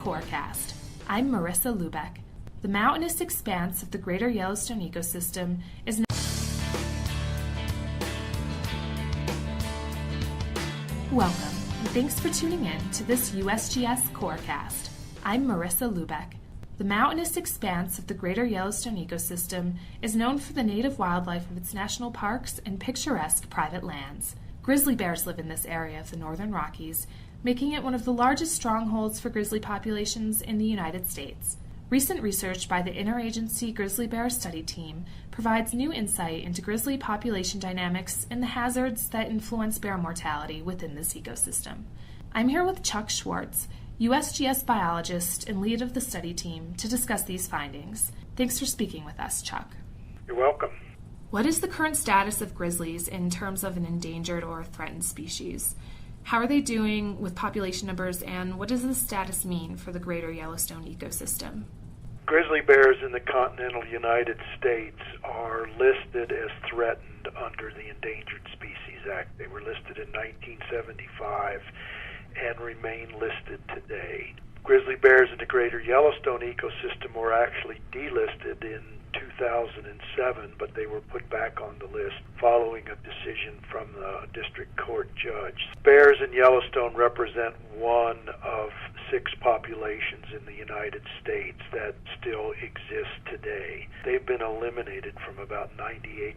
Corecast. I'm Marissa Lubeck. The mountainous expanse of the greater Yellowstone ecosystem is Welcome, and thanks for tuning in to this USGS Corecast. I'm Marissa Lubeck. The mountainous expanse of the greater Yellowstone ecosystem is known for the native wildlife of its national parks and picturesque private lands. Grizzly bears live in this area of the northern Rockies, making it one of the largest strongholds for grizzly populations in the United States. Recent research by the Interagency Grizzly Bear Study Team provides new insight into grizzly population dynamics and the hazards that influence bear mortality within this ecosystem. I'm here with Chuck Schwartz, USGS biologist and lead of the study team, to discuss these findings. Thanks for speaking with us, Chuck. You're welcome. What is the current status of grizzlies in terms of an endangered or threatened species? How are they doing with population numbers, and what does this status mean for the greater Yellowstone ecosystem? Grizzly bears in the continental United States are listed as threatened under the Endangered Species Act. They were listed in 1975 and remain listed today. Grizzly bears in the greater Yellowstone ecosystem were actually delisted in 2007, but they were put back on the list following a decision from the district court judge. Bears in Yellowstone represent one of 6 populations in the United States that still exist today. They've been eliminated from about 98%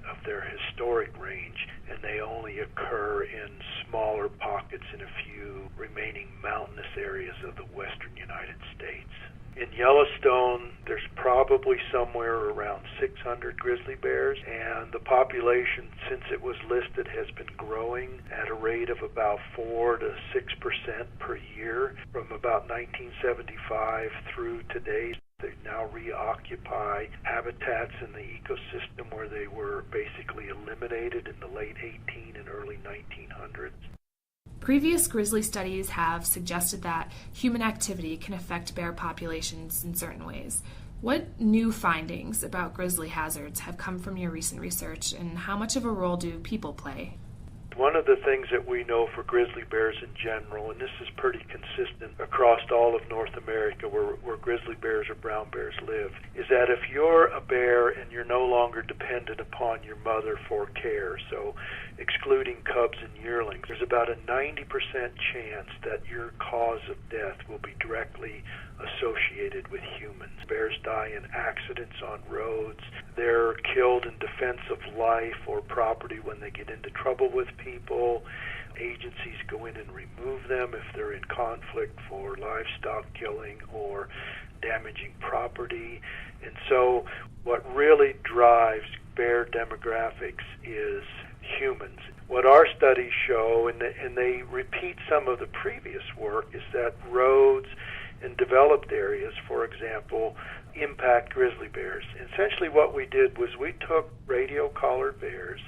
of their historic range, and they only occur in smaller pockets in a few remaining mountainous areas of the western United States. In Yellowstone, there's probably somewhere around 600 grizzly bears, and the population, since it was listed, has been growing at a rate of about 4 to 6% per year from about 1975 through today. They now reoccupy habitats in the ecosystem where they were basically eliminated in the late 18 and early 1900s. Previous grizzly studies have suggested that human activity can affect bear populations in certain ways. What new findings about grizzly hazards have come from your recent research, and how much of a role do people play? One of the things that we know for grizzly bears in general, and this is pretty consistent across all of North America where grizzly bears or brown bears live, is that if you're a bear and you're no longer dependent upon your mother for care, so excluding cubs and yearlings, there's about a 90% chance that your cause of death will be directly associated with humans. Bears die in accidents on roads. They're killed in defense of life or property when they get into trouble with people. Agencies go in and remove them if they're in conflict for livestock killing or damaging property. And so what really drives bear demographics is humans. What our studies show, and they repeat some of the previous work, is that roads in developed areas, for example, impact grizzly bears. Essentially what we did was we took radio-collared bears,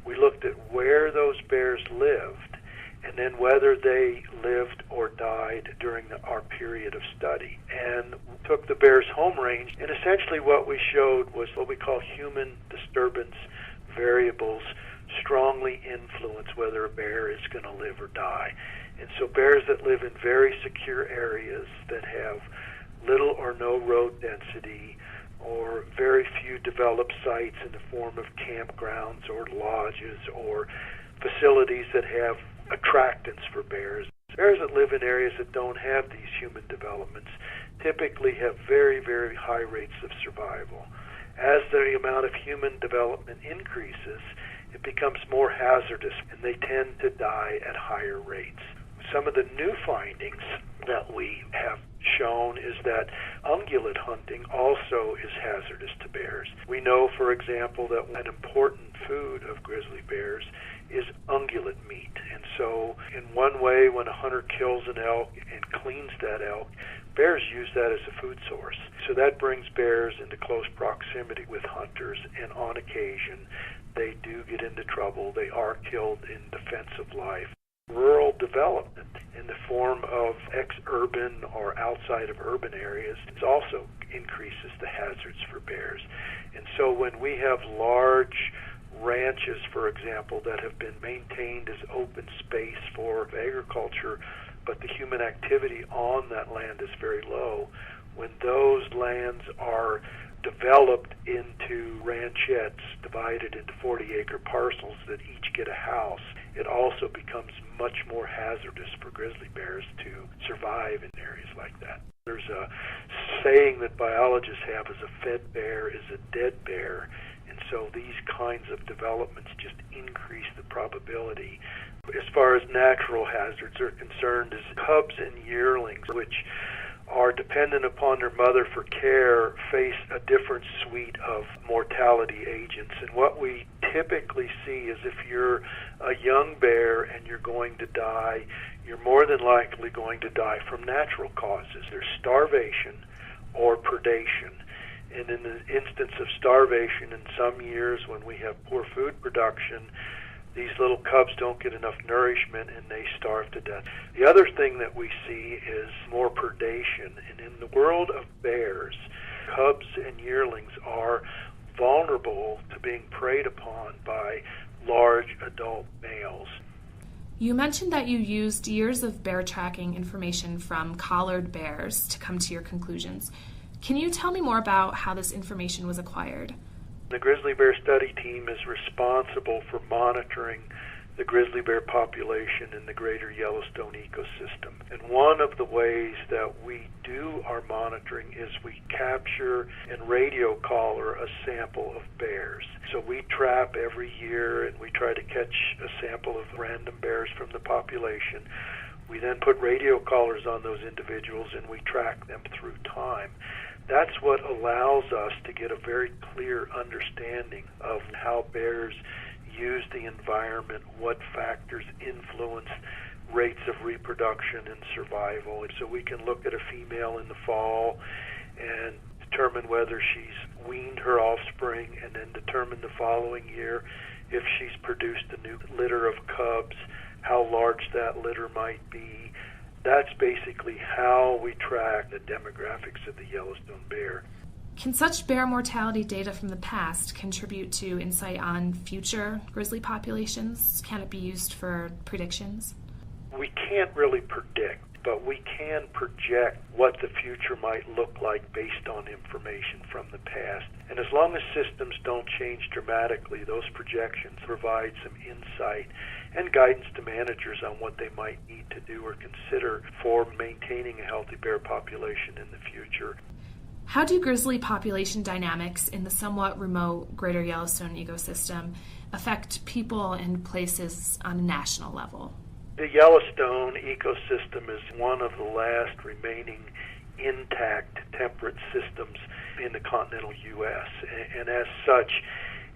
we looked at where those bears lived, and then whether they lived or died during our period of study, and took the bear's home range, and essentially what we showed was what we call human disturbance variables strongly influence whether a bear is going to live or die. And so bears that live in very secure areas that have little or no road density or very few developed sites in the form of campgrounds or lodges or facilities that have attractants for bears. Bears that live in areas that don't have these human developments typically have very, very high rates of survival. As the amount of human development increases, it becomes more hazardous, and they tend to die at higher rates. Some of the new findings that we have shown is that ungulate hunting also is hazardous to bears. We know, for example, that an important food of grizzly bears is ungulate meat. And so in one way, when a hunter kills an elk and cleans that elk, bears use that as a food source. So that brings bears into close proximity with hunters, and on occasion they do get into trouble. They are killed in defense of life. Rural development in the form of ex-urban or outside of urban areas also increases the hazards for bears. And so when we have large ranches, for example, that have been maintained as open space for agriculture but the human activity on that land is very low. When those lands are developed into ranchettes divided into 40-acre parcels that each get a house, it also becomes much more hazardous for grizzly bears to survive in areas like that. There's a saying that biologists have is a fed bear is a dead bear, and so these kinds of developments just increase the probability. As far as natural hazards are concerned, is cubs and yearlings, which are dependent upon their mother for care, face a different suite of mortality agents. And what we typically see is if you're a young bear and you're going to die, you're more than likely going to die from natural causes. There's starvation or predation. And in the instance of starvation, in some years when we have poor food production, these little cubs don't get enough nourishment and they starve to death. The other thing that we see is more predation. And in the world of bears, cubs and yearlings are vulnerable to being preyed upon by large adult males. You mentioned that you used years of bear tracking information from collared bears to come to your conclusions. Can you tell me more about how this information was acquired? The grizzly bear study team is responsible for monitoring the grizzly bear population in the greater Yellowstone ecosystem. And one of the ways that we do our monitoring is we capture and radio collar a sample of bears. So we trap every year and we try to catch a sample of random bears from the population. We then put radio collars on those individuals and we track them through time. That's what allows us to get a very clear understanding of how bears use the environment, what factors influence rates of reproduction and survival. And so we can look at a female in the fall and determine whether she's weaned her offspring, and then determine the following year if she's produced a new litter of cubs, how large that litter might be. That's basically how we track the demographics of the Yellowstone bear. Can such bear mortality data from the past contribute to insight on future grizzly populations? Can it be used for predictions? We can't really predict, but we can project what the future might look like based on information from the past. And as long as systems don't change dramatically, those projections provide some insight and guidance to managers on what they might need to do or consider for maintaining a healthy bear population in the future. How do grizzly population dynamics in the somewhat remote greater Yellowstone ecosystem affect people and places on a national level? The Yellowstone ecosystem is one of the last remaining intact temperate systems in the continental U.S. And as such,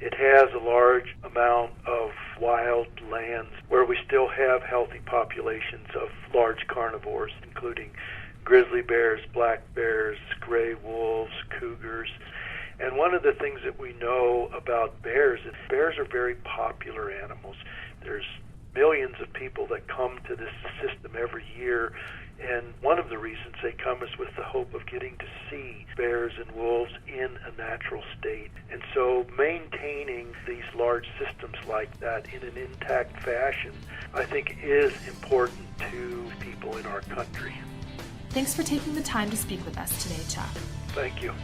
it has a large amount of wild lands where we still have healthy populations of large carnivores, including grizzly bears, black bears, gray wolves, cougars. And one of the things that we know about bears is bears are very popular animals. There's millions of people that come to this system every year, and one of the reasons they come is with the hope of getting to see bears and wolves in a natural state. And so maintaining these large systems like that in an intact fashion, I think, is important to people in our country. Thanks for taking the time to speak with us today, Chuck. Thank you.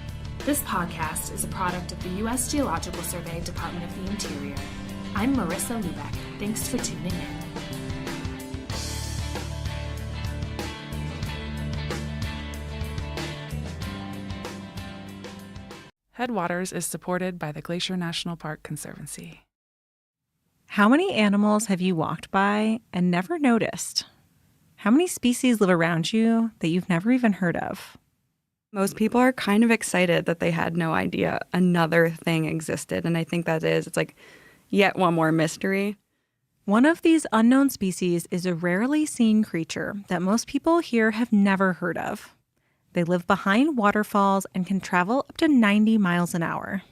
This podcast is a product of the U.S. Geological Survey, Department of the Interior. I'm Marissa Lubeck. Thanks for tuning in. Headwaters is supported by the Glacier National Park Conservancy. How many animals have you walked by and never noticed? How many species live around you that you've never even heard of? Most people are kind of excited that they had no idea another thing existed. And I think it's like yet one more mystery. One of these unknown species is a rarely seen creature that most people here have never heard of. They live behind waterfalls and can travel up to 90 miles an hour.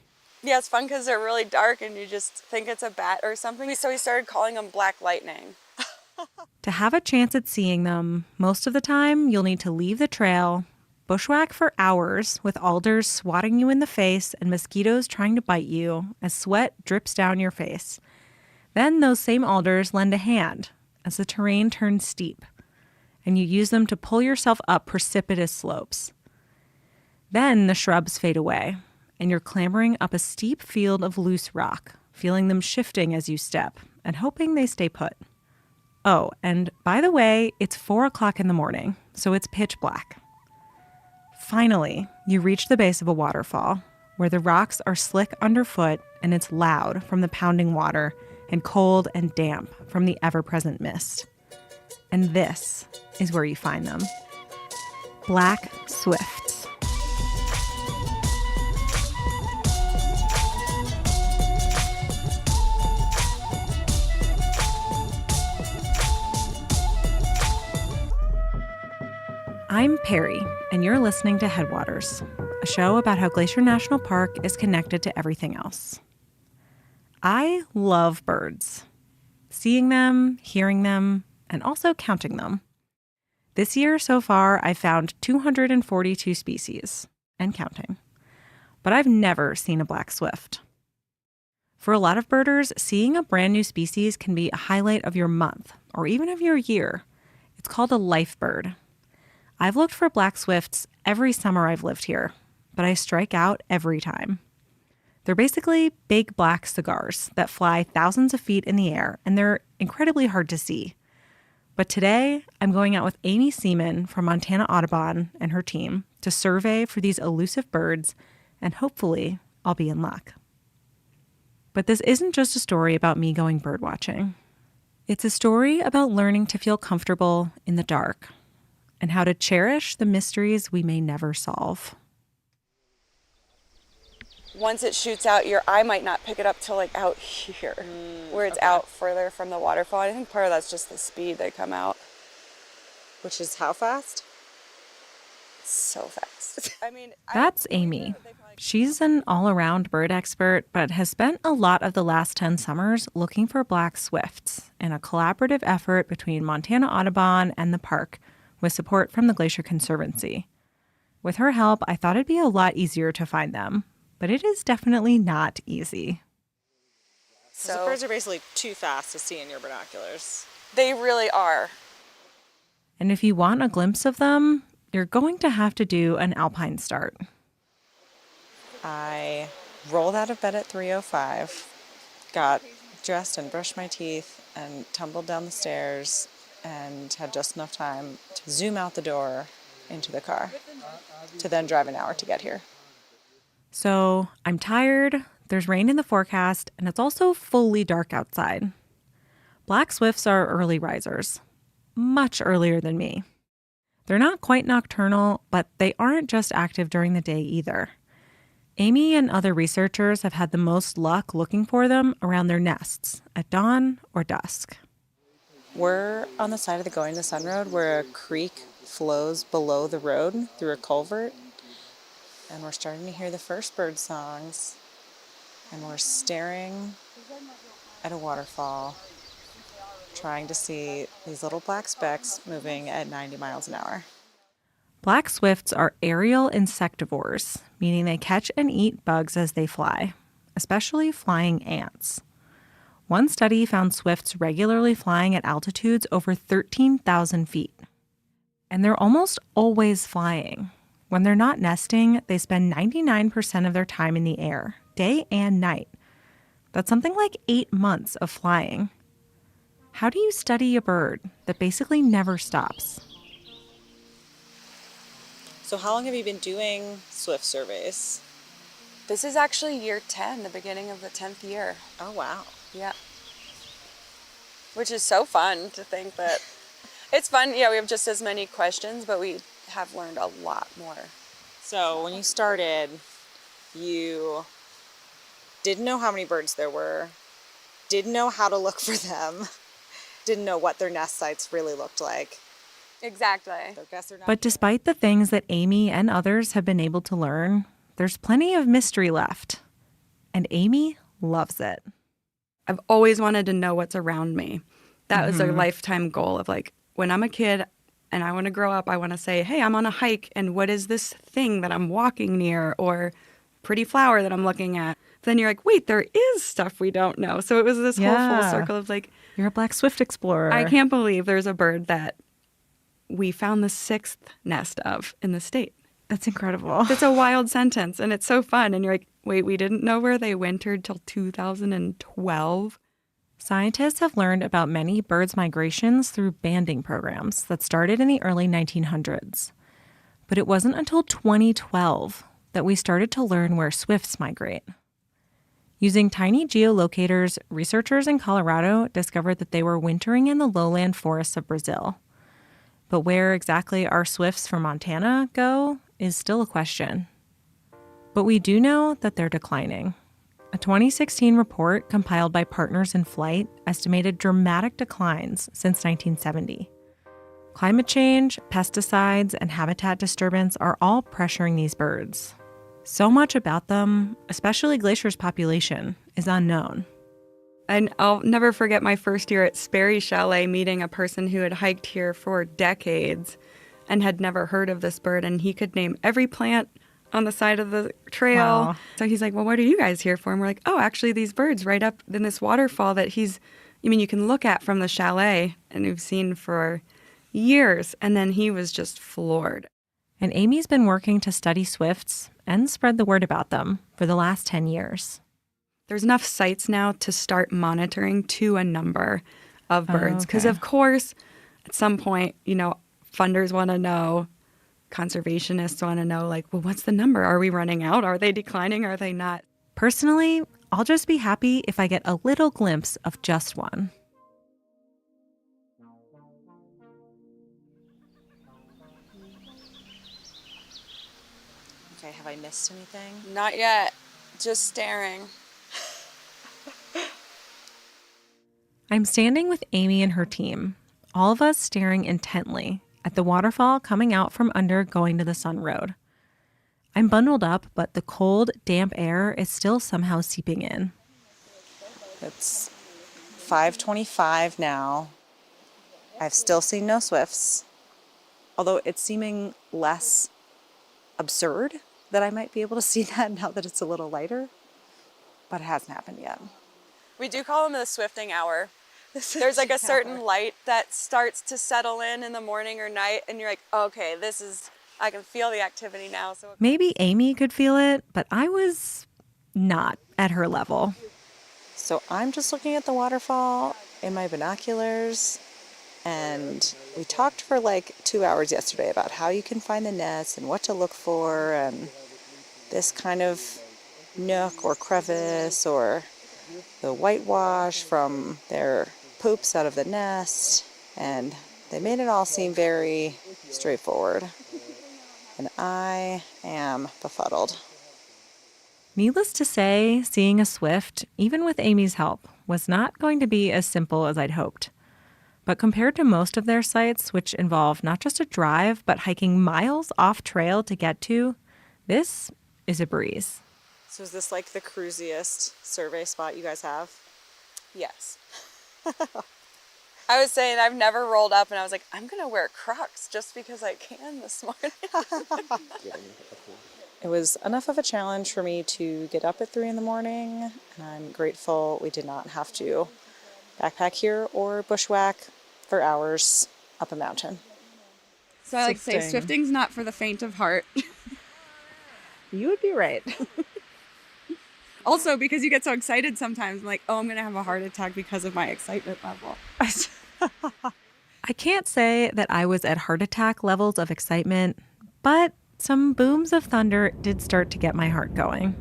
Yeah, it's fun because they're really dark and you just think it's a bat or something. So we started calling them black lightning. To have a chance at seeing them, most of the time you'll need to leave the trail, bushwhack for hours with alders swatting you in the face and mosquitoes trying to bite you as sweat drips down your face. Then those same alders lend a hand as the terrain turns steep, and you use them to pull yourself up precipitous slopes. Then the shrubs fade away, and you're clambering up a steep field of loose rock, feeling them shifting as you step, and hoping they stay put. Oh, and by the way, it's 4 o'clock in the morning, so it's pitch black. Finally, you reach the base of a waterfall, where the rocks are slick underfoot and it's loud from the pounding water and cold and damp from the ever-present mist. And this is where you find them. Black swifts. I'm Perry, and you're listening to Headwaters, a show about how Glacier National Park is connected to everything else. I love birds. Seeing them, hearing them, and also counting them. This year so far, I've found 242 species, and counting. But I've never seen a black swift. For a lot of birders, seeing a brand new species can be a highlight of your month, or even of your year. It's called a life bird. I've looked for black swifts every summer I've lived here, but I strike out every time. They're basically big black cigars that fly thousands of feet in the air, and they're incredibly hard to see. But today, I'm going out with Amy Seaman from Montana Audubon and her team to survey for these elusive birds, and hopefully, I'll be in luck. But this isn't just a story about me going bird watching. It's a story about learning to feel comfortable in the dark, and how to cherish the mysteries we may never solve. Once it shoots out, your eye might not pick it up till like out here, where it's out further from the waterfall. I think part of that's just the speed they come out. Which is how fast? So fast. I mean, That's Amy. She's an all-around bird expert, but has spent a lot of the last 10 summers looking for black swifts in a collaborative effort between Montana Audubon and the park, with support from the Glacier Conservancy. With her help, I thought it'd be a lot easier to find them, but it is definitely not easy. So birds are basically too fast to see in your binoculars. They really are. And if you want a glimpse of them, you're going to have to do an alpine start. I rolled out of bed at 3:05, got dressed and brushed my teeth, and tumbled down the stairs, and had just enough time to zoom out the door into the car to then drive an hour to get here. So I'm tired, there's rain in the forecast, and it's also fully dark outside. Black swifts are early risers, much earlier than me. They're not quite nocturnal, but they aren't just active during the day either. Amy and other researchers have had the most luck looking for them around their nests at dawn or dusk. We're on the side of the Going to the Sun Road where a creek flows below the road through a culvert. And we're starting to hear the first bird songs. And we're staring at a waterfall, trying to see these little black specks moving at 90 miles an hour. Black swifts are aerial insectivores, meaning they catch and eat bugs as they fly, especially flying ants. One study found swifts regularly flying at altitudes over 13,000 feet. And they're almost always flying. When they're not nesting, they spend 99% of their time in the air, day and night. That's something like 8 months of flying. How do you study a bird that basically never stops? So how long have you been doing swift surveys? This is actually year 10, the beginning of the 10th year. Oh, wow. Yeah. Which is so fun to think that it's fun. Yeah, we have just as many questions, but we have learned a lot more. So when you started, you didn't know how many birds there were, didn't know how to look for them, didn't know what their nest sites really looked like. Exactly. So guess they're not. But despite the things that Amy and others have been able to learn, there's plenty of mystery left. And Amy loves it. I've always wanted to know what's around me. That was a lifetime goal of like, when I'm a kid and I want to grow up, I want to say, hey, I'm on a hike and what is this thing that I'm walking near or pretty flower that I'm looking at? Then you're like, wait, there is stuff we don't know. So it was this whole full circle of like, you're a black swift explorer. I can't believe there's a bird that we found the 6th nest of in the state. That's incredible. That's a wild sentence, and it's so fun. And you're like, wait, we didn't know where they wintered till 2012? Scientists have learned about many birds' migrations through banding programs that started in the early 1900s. But it wasn't until 2012 that we started to learn where swifts migrate. Using tiny geolocators, researchers in Colorado discovered that they were wintering in the lowland forests of Brazil. But where exactly our swifts from Montana go is still a question. But we do know that they're declining. A 2016 report compiled by Partners in Flight estimated dramatic declines since 1970. Climate change, pesticides, and habitat disturbance are all pressuring these birds. So much about them, especially Glacier's population, is unknown. And I'll never forget my first year at Sperry Chalet meeting a person who had hiked here for decades and had never heard of this bird, and he could name every plant on the side of the trail. Wow. So he's like, well, what are you guys here for? And we're like, oh, actually these birds right up in this waterfall that you can look at from the chalet and we've seen for years. And then he was just floored. And Amy's been working to study swifts and spread the word about them for the last 10 years. There's enough sites now to start monitoring to a number of birds. Because, of course, at some point, funders want to know, conservationists want to know, like, well, what's the number? Are we running out? Are they declining? Are they not? Personally, I'll just be happy if I get a little glimpse of just one. Okay, have I missed anything? Not yet. Just staring. I'm standing with Amy and her team, all of us staring intently at the waterfall coming out from under Going to the Sun Road. I'm bundled up, but the cold, damp air is still somehow seeping in. It's 5:25 now. I've still seen no swifts, although it's seeming less absurd that I might be able to see that now that it's a little lighter, but it hasn't happened yet. We do call them the swifting hour. There's like a certain light that starts to settle in the morning or night, and you're like, okay, I can feel the activity now. So Maybe Amy could feel it, but I was not at her level. So I'm just looking at the waterfall in my binoculars, and we talked for like 2 hours yesterday about how you can find the nests and what to look for, and this kind of nook or crevice or the whitewash from their poops out of the nest, and they made it all seem very straightforward. And I am befuddled. Needless to say, seeing a swift, even with Amy's help, was not going to be as simple as I'd hoped. But compared to most of their sites, which involve not just a drive, but hiking miles off trail to get to, this is a breeze. So is this like the cruisiest survey spot you guys have? yes. I was saying I've never rolled up and I was like, I'm going to wear Crocs just because I can this morning. It was enough of a challenge for me to get up at 3 a.m, and I'm grateful we did not have to backpack here or bushwhack for hours up a mountain. So I like to say swifting's not for the faint of heart. You would be right. Also, because you get so excited sometimes, I'm like, oh, I'm going to have a heart attack because of my excitement level. I can't say that I was at heart attack levels of excitement, but some booms of thunder did start to get my heart going.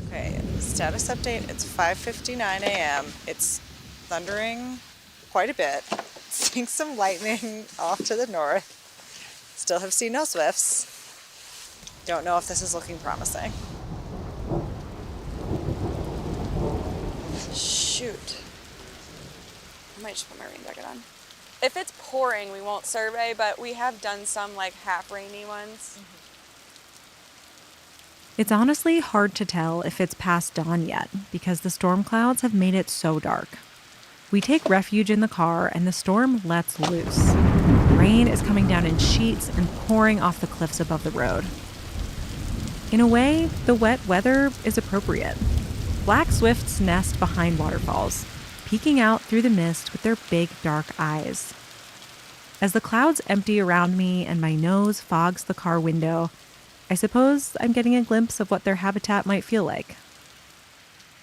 Okay, status update. It's 5:59 a.m. It's thundering quite a bit. Seeing some lightning off to the north. Still have seen no swifts. Don't know if this is looking promising. Shoot. I might just put my rain jacket on. If it's pouring, we won't survey, but we have done some like half rainy ones. It's honestly hard to tell if it's past dawn yet because the storm clouds have made it so dark. We take refuge in the car and the storm lets loose. Rain is coming down in sheets and pouring off the cliffs above the road. In a way, the wet weather is appropriate. Black swifts nest behind waterfalls, peeking out through the mist with their big dark eyes. As the clouds empty around me and my nose fogs the car window, I suppose I'm getting a glimpse of what their habitat might feel like.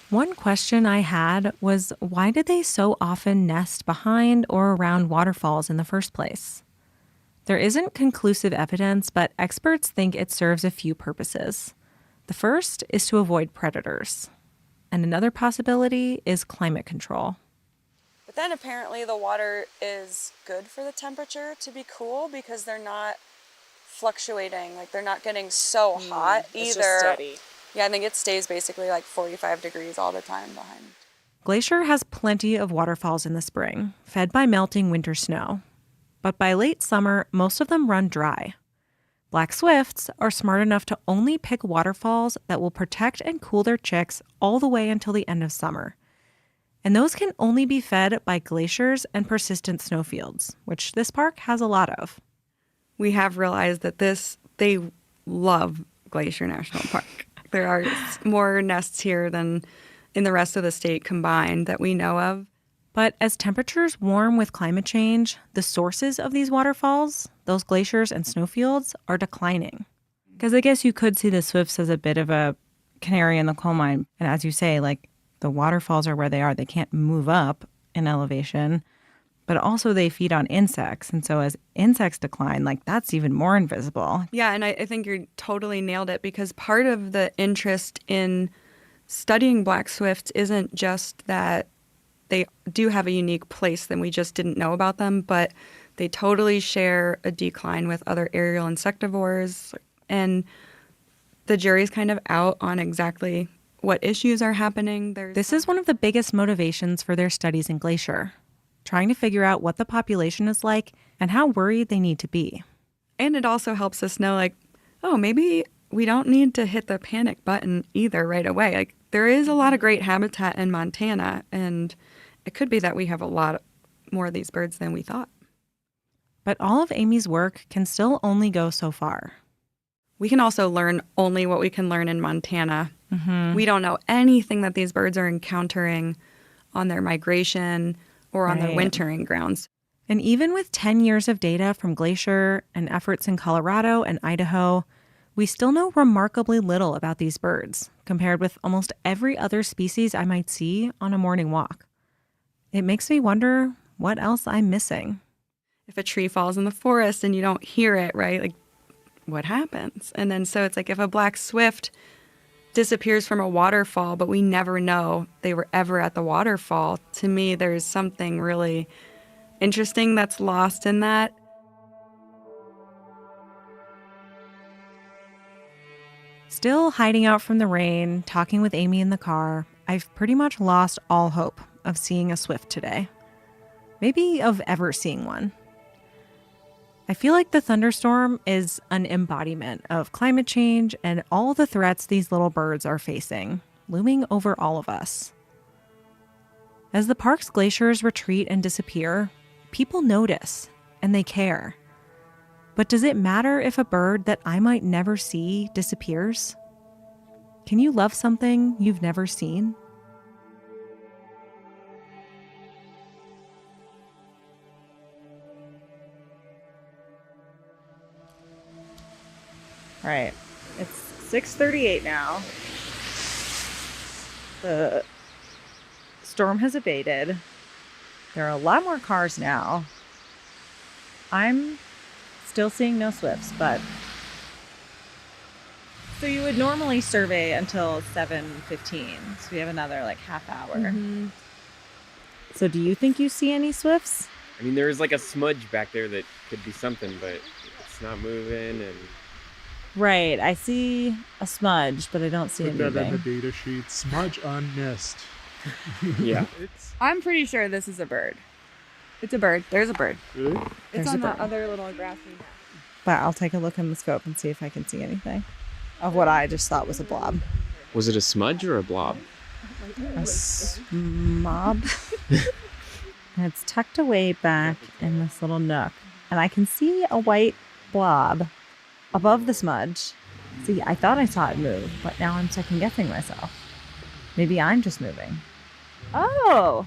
One question I had was, why did they so often nest behind or around waterfalls in the first place? There isn't conclusive evidence, but experts think it serves a few purposes. The first is to avoid predators, and another possibility is climate control. But then apparently the water is good for the temperature to be cool because they're not fluctuating, like they're not getting so hot either. It's just steady. Yeah, I think it stays basically like 45 degrees all the time behind. Glacier has plenty of waterfalls in the spring, fed by melting winter snow. But by late summer, most of them run dry. Black swifts are smart enough to only pick waterfalls that will protect and cool their chicks all the way until the end of summer. And those can only be fed by glaciers and persistent snowfields, which this park has a lot of. We have realized that they love Glacier National Park. There are more nests here than in the rest of the state combined that we know of. But as temperatures warm with climate change, the sources of these waterfalls, those glaciers and snowfields, are declining. Because I guess you could see the swifts as a bit of a canary in the coal mine. And as you say, like, the waterfalls are where they are. They can't move up in elevation. But also they feed on insects. And so as insects decline, like, that's even more invisible. Yeah, and I think you totally nailed it, because part of the interest in studying black swifts isn't just that they do have a unique place that we just didn't know about them, but they totally share a decline with other aerial insectivores. And the jury's kind of out on exactly what issues are happening. This is one of the biggest motivations for their studies in Glacier, trying to figure out what the population is like and how worried they need to be. And it also helps us know, like, oh, maybe we don't need to hit the panic button either right away. Like, there is a lot of great habitat in Montana, and it could be that we have a lot more of these birds than we thought. But all of Amy's work can still only go so far. We can also learn only what we can learn in Montana. We don't know anything that these birds are encountering on their migration or on their wintering grounds. And even with 10 years of data from Glacier and efforts in Colorado and Idaho, we still know remarkably little about these birds compared with almost every other species I might see on a morning walk. It makes me wonder what else I'm missing. If a tree falls in the forest and you don't hear it, right? Like, what happens? And then so it's like if a black swift disappears from a waterfall, but we never know they were ever at the waterfall, to me, there's something really interesting that's lost in that. Still hiding out from the rain, talking with Amy in the car, I've pretty much lost all hope of seeing a swift today. Maybe of ever seeing one. I feel like the thunderstorm is an embodiment of climate change and all the threats these little birds are facing, looming over all of us. As the park's glaciers retreat and disappear, people notice and they care. But does it matter if a bird that I might never see disappears? Can you love something you've never seen? All right, it's 6:38 now. The storm has abated. There are a lot more cars now. I'm still seeing no swifts, but so you would normally survey until 7:15, so we have another like half hour. So do you think you see any swifts? I mean, there is like a smudge back there that could be something, but it's not moving. And Right, I see a smudge, but I don't see it Put that in the moving. data sheet. Smudge on nest. yeah, I'm pretty sure this is a bird. It's a bird. There's a bird. Really? There's It's a on that bird. other little grassy. But I'll take a look in the scope and see if I can see anything of what I just thought was a blob. was it a smudge or a blob? A mob. And it's tucked away back in this little nook. And I can see a white blob above the smudge. See, I thought I saw it move, but now I'm second guessing myself. Maybe I'm just moving. Oh!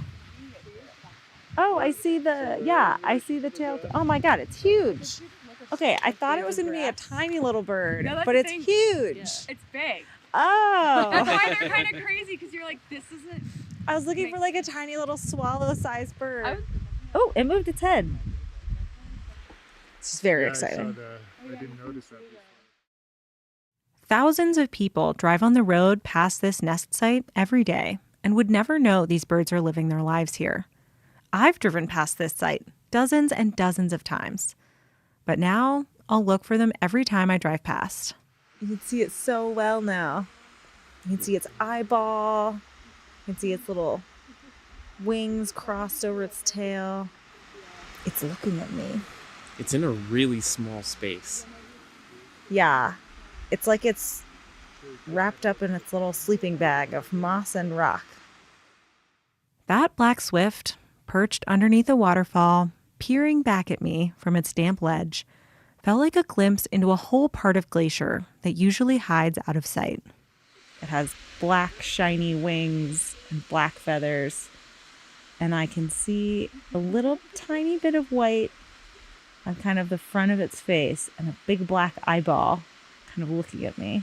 Oh, I see the tail. Oh my God, it's huge. Okay, I thought it was going to be a tiny little bird, but it's huge. Yeah. It's big. Oh. That's why they're kind of crazy, because you're like, this isn't... I was looking for like a tiny little swallow-sized bird. Oh, it moved its head. This is very exciting. I didn't notice that before. Thousands of people drive on the road past this nest site every day and would never know these birds are living their lives here. I've driven past this site dozens and dozens of times. But now I'll look for them every time I drive past. You can see it so well now. You can see its eyeball. You can see its little wings crossed over its tail. It's looking at me. It's in a really small space. Yeah. It's like it's wrapped up in its little sleeping bag of moss and rock. That black swift, perched underneath a waterfall, peering back at me from its damp ledge, felt like a glimpse into a whole part of Glacier that usually hides out of sight. It has black, shiny wings and black feathers, and I can see a little tiny bit of white on kind of the front of its face and a big black eyeball kind of looking at me.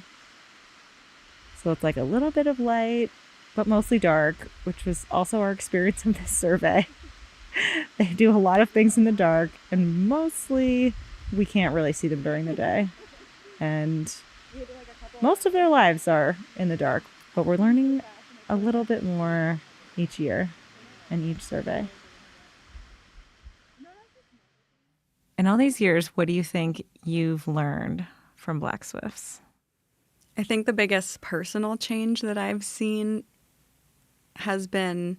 So it's like a little bit of light, but mostly dark, which was also our experience in this survey. They do a lot of things in the dark, and mostly we can't really see them during the day. And most of their lives are in the dark, but we're learning a little bit more each year and each survey. In all these years, what do you think you've learned from black swifts? I think the biggest personal change that I've seen has been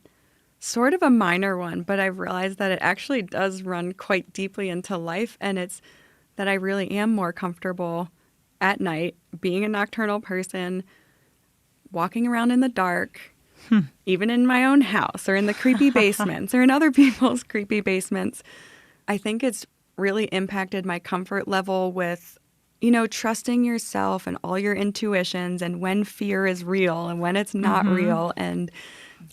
sort of a minor one, but I've realized that it actually does run quite deeply into life, and it's that I really am more comfortable at night being a nocturnal person, walking around in the dark, even in my own house or in the creepy basements or in other people's creepy basements. I think it's really impacted my comfort level with, you know, trusting yourself and all your intuitions and when fear is real and when it's not real. And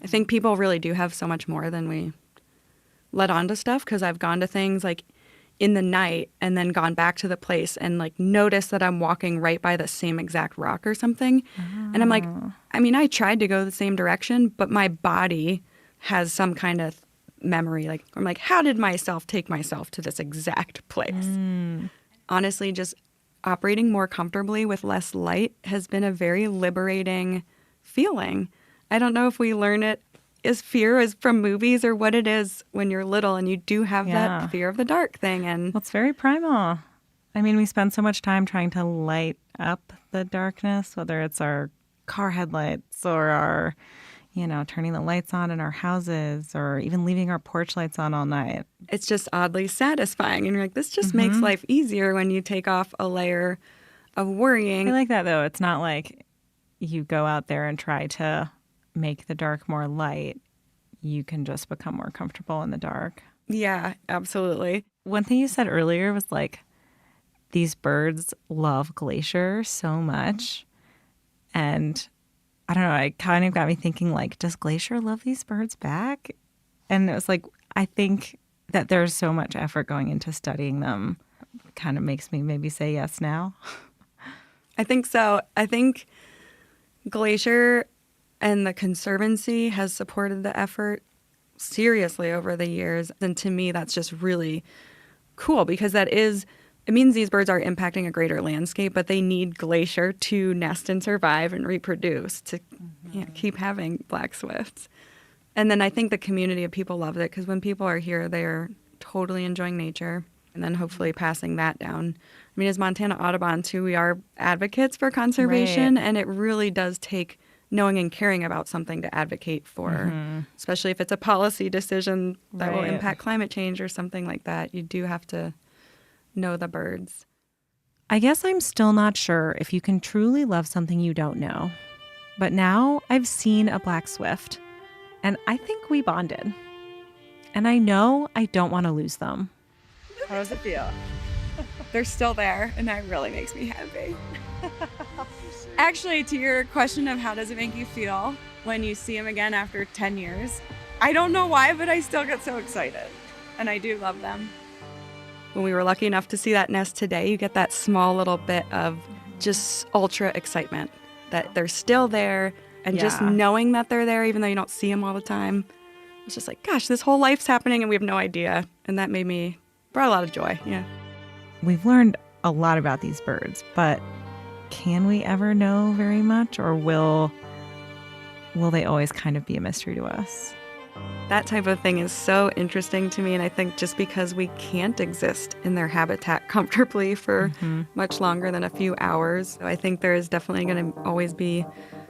I think people really do have so much more than we let on to stuff, because I've gone to things like in the night and then gone back to the place and like noticed that I'm walking right by the same exact rock or something. And I'm like, I mean, I tried to go the same direction, but my body has some kind of memory. Like, I'm like, how did myself take myself to this exact place? Honestly, just operating more comfortably with less light has been a very liberating feeling. I don't know if we learn it as fear as from movies or what it is when you're little and you do have that fear of the dark thing. And well, it's very primal. I mean, we spend so much time trying to light up the darkness, whether it's our car headlights or our, you know, turning the lights on in our houses or even leaving our porch lights on all night. It's just oddly satisfying. And you're like, this just makes life easier when you take off a layer of worrying. I like that, though. It's not like you go out there and try to make the dark more light. You can just become more comfortable in the dark. Yeah, absolutely. One thing you said earlier was like, these birds love Glacier so much. And I don't know, it kind of got me thinking, like, does Glacier love these birds back? And it was like, I think that there's so much effort going into studying them. It kind of makes me maybe say yes now. I think so. I think Glacier and the Conservancy has supported the effort seriously over the years. And to me, that's just really cool, because it means these birds are impacting a greater landscape, but they need Glacier to nest and survive and reproduce, to keep having black swifts. And then I think the community of people love it, because when people are here, they're totally enjoying nature, and then hopefully passing that down. I mean, as Montana Audubon, too, we are advocates for conservation, and it really does take knowing and caring about something to advocate for, especially if it's a policy decision that will impact climate change or something like that. You do have to know the birds. I guess I'm still not sure if you can truly love something you don't know. But now I've seen a black swift, and I think we bonded. And I know I don't want to lose them. How does it feel? They're still there, and that really makes me happy. Actually, to your question of how does it make you feel when you see them again after 10 years, I don't know why, but I still get so excited. And I do love them. When we were lucky enough to see that nest today, you get that small little bit of just ultra excitement that they're still there, and just knowing that they're there, even though you don't see them all the time. It's just like, gosh, this whole life's happening and we have no idea. And that brought a lot of joy. Yeah. We've learned a lot about these birds, but can we ever know very much, or will they always kind of be a mystery to us? That type of thing is so interesting to me, and I think just because we can't exist in their habitat comfortably for much longer than a few hours, I think there is definitely going to always be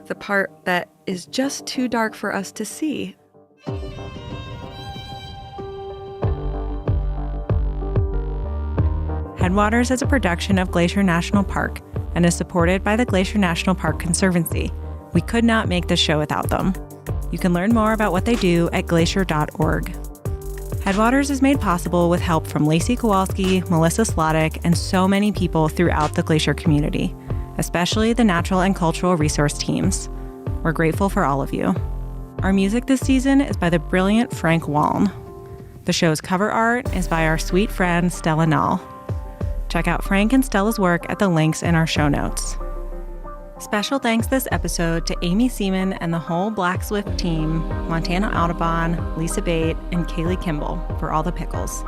the part that is just too dark for us to see. Headwaters is a production of Glacier National Park and is supported by the Glacier National Park Conservancy. We could not make this show without them. You can learn more about what they do at glacier.org. Headwaters is made possible with help from Lacey Kowalski, Melissa Slottick, and so many people throughout the Glacier community, especially the natural and cultural resource teams. We're grateful for all of you. Our music this season is by the brilliant Frank Walm. The show's cover art is by our sweet friend Stella Nall. Check out Frank and Stella's work at the links in our show notes. Special thanks this episode to Amy Seaman and the whole Black Swift team, Montana Audubon, Lisa Bate, and Kaylee Kimball for all the pickles.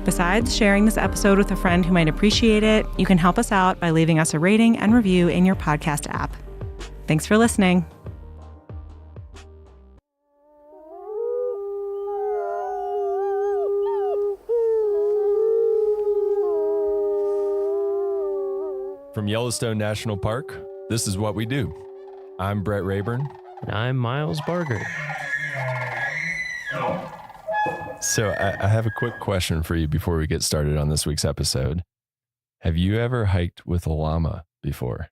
Besides sharing this episode with a friend who might appreciate it, you can help us out by leaving us a rating and review in your podcast app. Thanks for listening. From Yellowstone National Park, this is what we do. I'm Brett Rayburn. And I'm Miles Barger. So I have a quick question for you before we get started on this week's episode. Have you ever hiked with a llama before?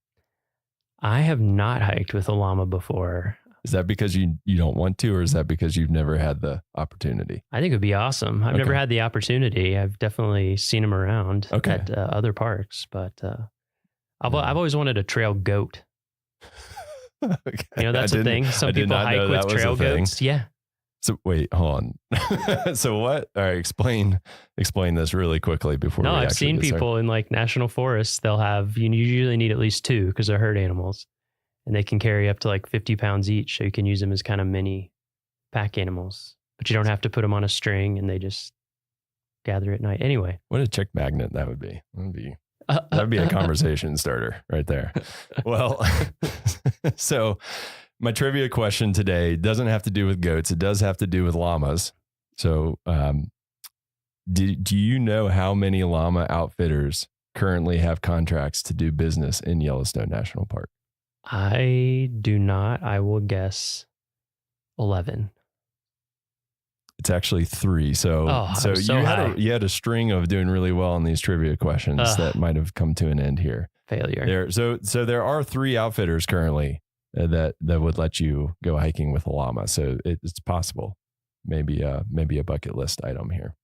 I have not hiked with a llama before. Is that because you don't want to, or is that because you've never had the opportunity? I think it would be awesome. I've never had the opportunity. I've definitely seen them around at other parks, but I've always wanted a trail goat. You know, that's a thing. Some people hike with trail goats. Yeah. So wait, hold on. So what? All right, explain this really quickly before. No, I've seen people in like national forests. They'll have, you usually need at least two because they're herd animals, and they can carry up to like 50 pounds each. So you can use them as kind of mini pack animals, but you don't have to put them on a string, and they just gather at night. Anyway, what a chick magnet that would be. That'd be a conversation starter right there. Well, so my trivia question today doesn't have to do with goats. It does have to do with llamas. So do you know how many llama outfitters currently have contracts to do business in Yellowstone National Park? I do not. I will guess 11. It's actually 3. So you had a string of doing really well on these trivia questions that might have come to an end here. Failure. So there are 3 outfitters currently that would let you go hiking with a llama. So it's possible. Maybe a bucket list item here.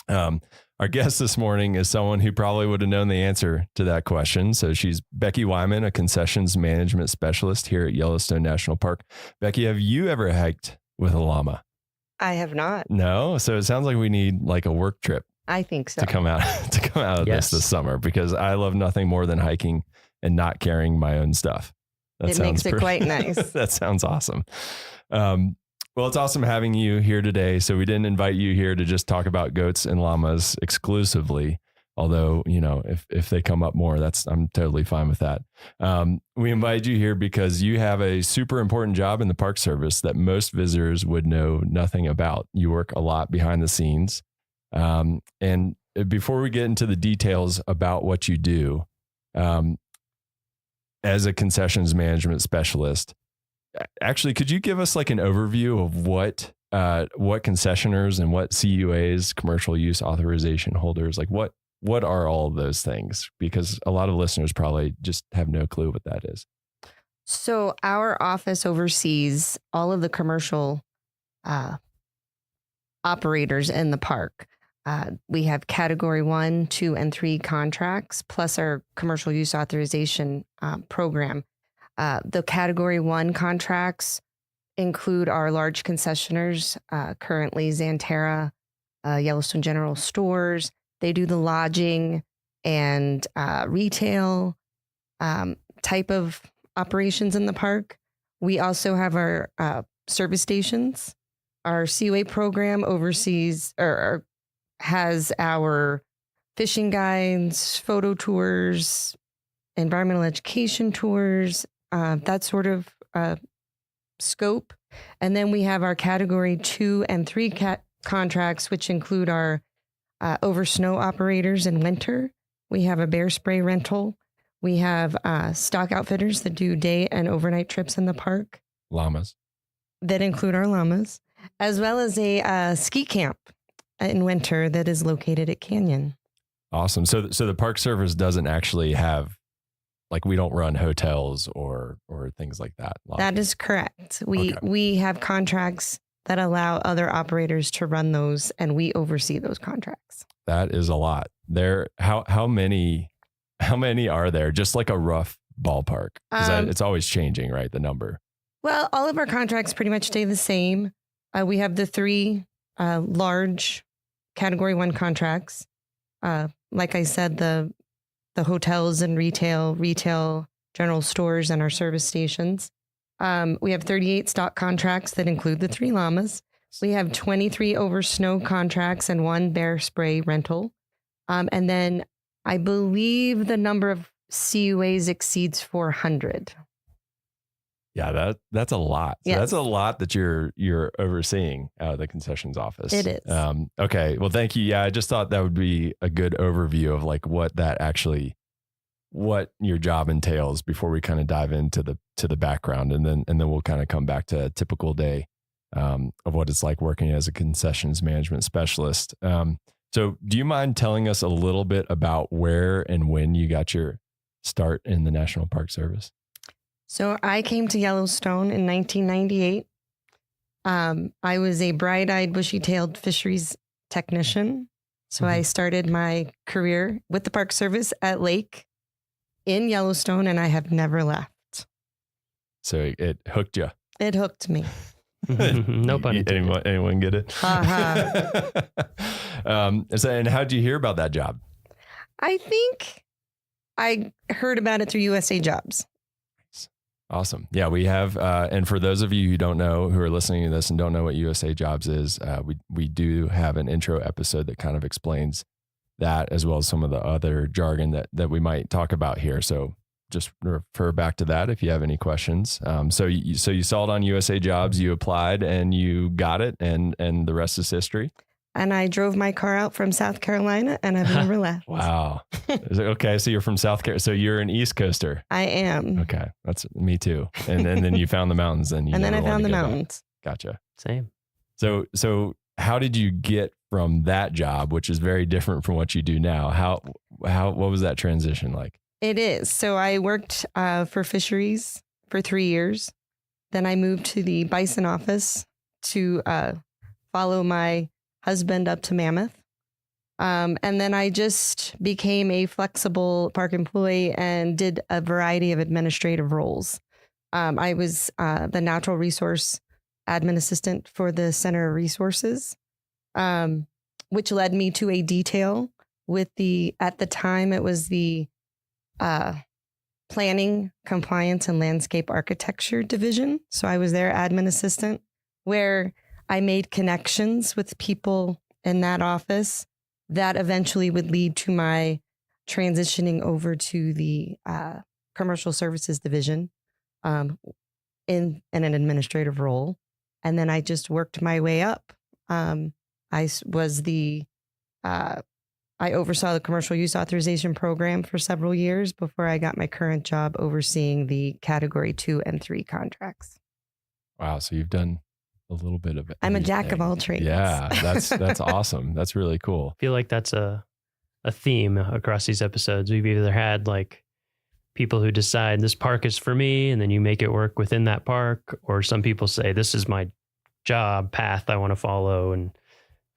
Our guest this morning is someone who probably would have known the answer to that question. So she's Becky Wyman, a concessions management specialist here at Yellowstone National Park. Becky, have you ever hiked with a llama? I have not. No? So it sounds like we need like a work trip. I think so. To come out of this summer, because I love nothing more than hiking and not carrying my own stuff. It makes it quite nice. That sounds awesome. Well, it's awesome having you here today. So we didn't invite you here to just talk about goats and llamas exclusively. Although, you know, if they come up more, I'm totally fine with that. We invited you here because you have a super important job in the Park Service that most visitors would know nothing about. You work a lot behind the scenes. And before we get into the details about what you do, as a concessions management specialist, actually, could you give us like an overview of what concessioners and what CUAs, commercial use authorization holders, like what are all of those things? Because a lot of listeners probably just have no clue what that is. So our office oversees all of the commercial operators in the park. We have category 1, 2, and 3 contracts, plus our commercial use authorization program. The category 1 contracts include our large concessioners, currently Xanterra, Yellowstone General Stores. They do the lodging and retail type of operations in the park. We also have our service stations. Our COA program oversees or has our fishing guides, photo tours, environmental education tours, that sort of scope. And then we have our category 2 and 3 contracts, which include our over snow operators in winter. We have a bear spray rental. We have stock outfitters that do day and overnight trips in the park. Llamas. That include our llamas, as well as a ski camp in winter that is located at Canyon. Awesome. So the Park Service doesn't actually have, like, we don't run hotels or things like that. That is correct. We have contracts that allow other operators to run those, and we oversee those contracts. That is a lot. How many are there? Just like a rough ballpark, because it's always changing, right? The number. Well, all of our contracts pretty much stay the same. We have the 3 large category 1 contracts. Like I said, the hotels and retail general stores, and our service stations. We have 38 stock contracts that include the 3 llamas. We have 23 over snow contracts and 1 bear spray rental. And then I believe the number of CUAs exceeds 400. Yeah, that's a lot. So yes. That's a lot that you're overseeing out of the concessions office. It is. Okay. Well, thank you. Yeah, I just thought that would be a good overview of like what your job entails before we kind of dive into the background, and then we'll kind of come back to a typical day of what it's like working as a concessions management specialist. So do you mind telling us a little bit about where and when you got your start in the National Park Service? So I came to Yellowstone in 1998. I was a bright-eyed, bushy-tailed fisheries technician. So I started my career with the Park Service at Lake in Yellowstone, and I have never left. So it hooked you. It hooked me. No pun intended. Anyone get it? And how'd you hear about that job? I think I heard about it through USA Jobs. Awesome. Yeah, we have, and for those of you who don't know, who are listening to this and don't know what USA Jobs is, we do have an intro episode that kind of explains that, as well as some of the other jargon that we might talk about here. So just refer back to that if you have any questions. So you saw it on USA Jobs, you applied and you got it, and the rest is history. And I drove my car out from South Carolina, and I've never left. Wow. Okay, so you're from South Carolina. So you're an East Coaster. I am. Okay, that's me too. And then you found the mountains, and then I found the mountains. Gotcha. Same. So how did you get from that job, which is very different from what you do now? What was that transition like? It is. So I worked for fisheries for 3 years. Then I moved to the bison office to follow my husband up to Mammoth. And then I just became a flexible park employee and did a variety of administrative roles. I was the natural resource admin assistant for the Center of Resources, which led me to a detail with at the time, it was the Planning, Compliance, and Landscape Architecture Division. So I was their admin assistant, where I made connections with people in that office that eventually would lead to my transitioning over to the Commercial Services Division in an administrative role. And then I just worked my way up. I oversaw the Commercial Use Authorization Program for several years before I got my current job overseeing the Category 2 and 3 contracts. Wow. So you've done a little bit of it. I'm a jack of all trades. Yeah, that's awesome. That's really cool. I feel like that's a theme across these episodes. We've either had like people who decide this park is for me, and then you make it work within that park, or some people say this is my job path I want to follow and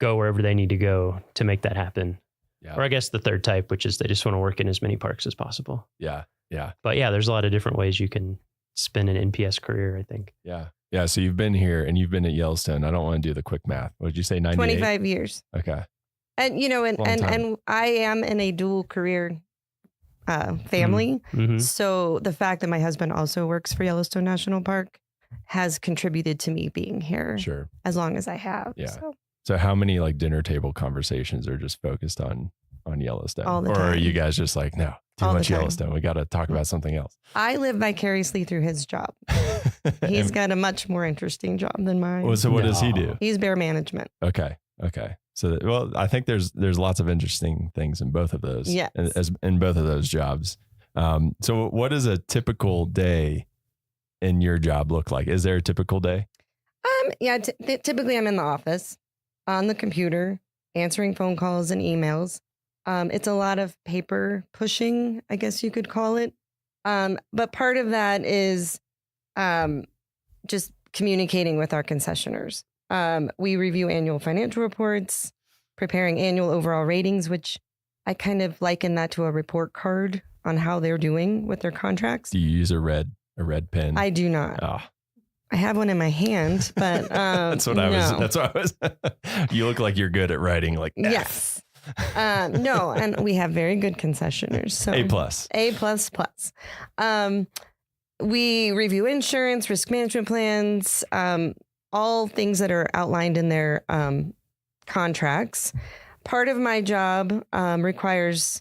go wherever they need to go to make that happen. Yeah. Or I guess the third type, which is they just want to work in as many parks as possible. Yeah. Yeah. But yeah, there's a lot of different ways you can spin an NPS career, I think. Yeah. Yeah. So you've been here and you've been at Yellowstone. I don't want to do the quick math. What did you say? 98? 25 years. Okay. And, you know, and I am in a dual career family. Mm-hmm. So the fact that my husband also works for Yellowstone National Park has contributed to me being here Sure. as long as I have. Yeah. So how many like dinner table conversations are just focused on Yellowstone? All the or time. are you guys just like, no, too All the much time. Yellowstone. We got to talk about something else. I live vicariously through his job. He's got a much more interesting job than mine. Well, so what does he do? He's bear management. Okay. So, well, I think there's lots of interesting things in both of those. Yes. In both of those jobs. So what does a typical day in your job look like? Is there a typical day? Yeah. Typically I'm in the office on the computer, answering phone calls and emails. It's a lot of paper pushing, I guess you could call it. But part of that is just communicating with our concessioners. We review annual financial reports, preparing annual overall ratings, which I kind of liken that to a report card on how they're doing with their contracts. Do you use a red pen? I do not. Oh. I have one in my hand, but that's what I was. You look like you're good at writing like F. Yes. No, and we have very good concessioners. So A++. We review insurance, risk management plans, all things that are outlined in their contracts. Part of my job requires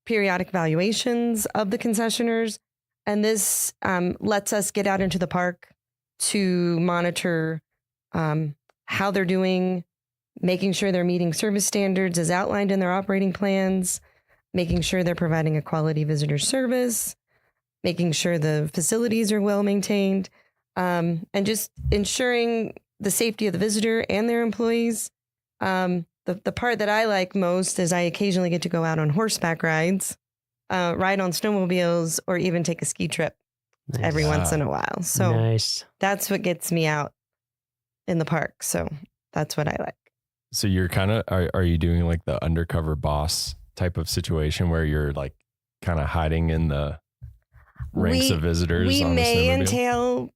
periodic valuations of the concessioners, and this lets us get out into the park to monitor how they're doing, making sure they're meeting service standards as outlined in their operating plans, making sure they're providing a quality visitor service, making sure the facilities are well maintained, and just ensuring the safety of the visitor and their employees. The part that I like most is I occasionally get to go out on horseback rides, ride on snowmobiles, or even take a ski trip every once in a while. So that's what gets me out in the park. So that's what I like. So you're kind of, are you doing like the undercover boss type of situation where you're like kind of hiding in the ranks of visitors? We may entail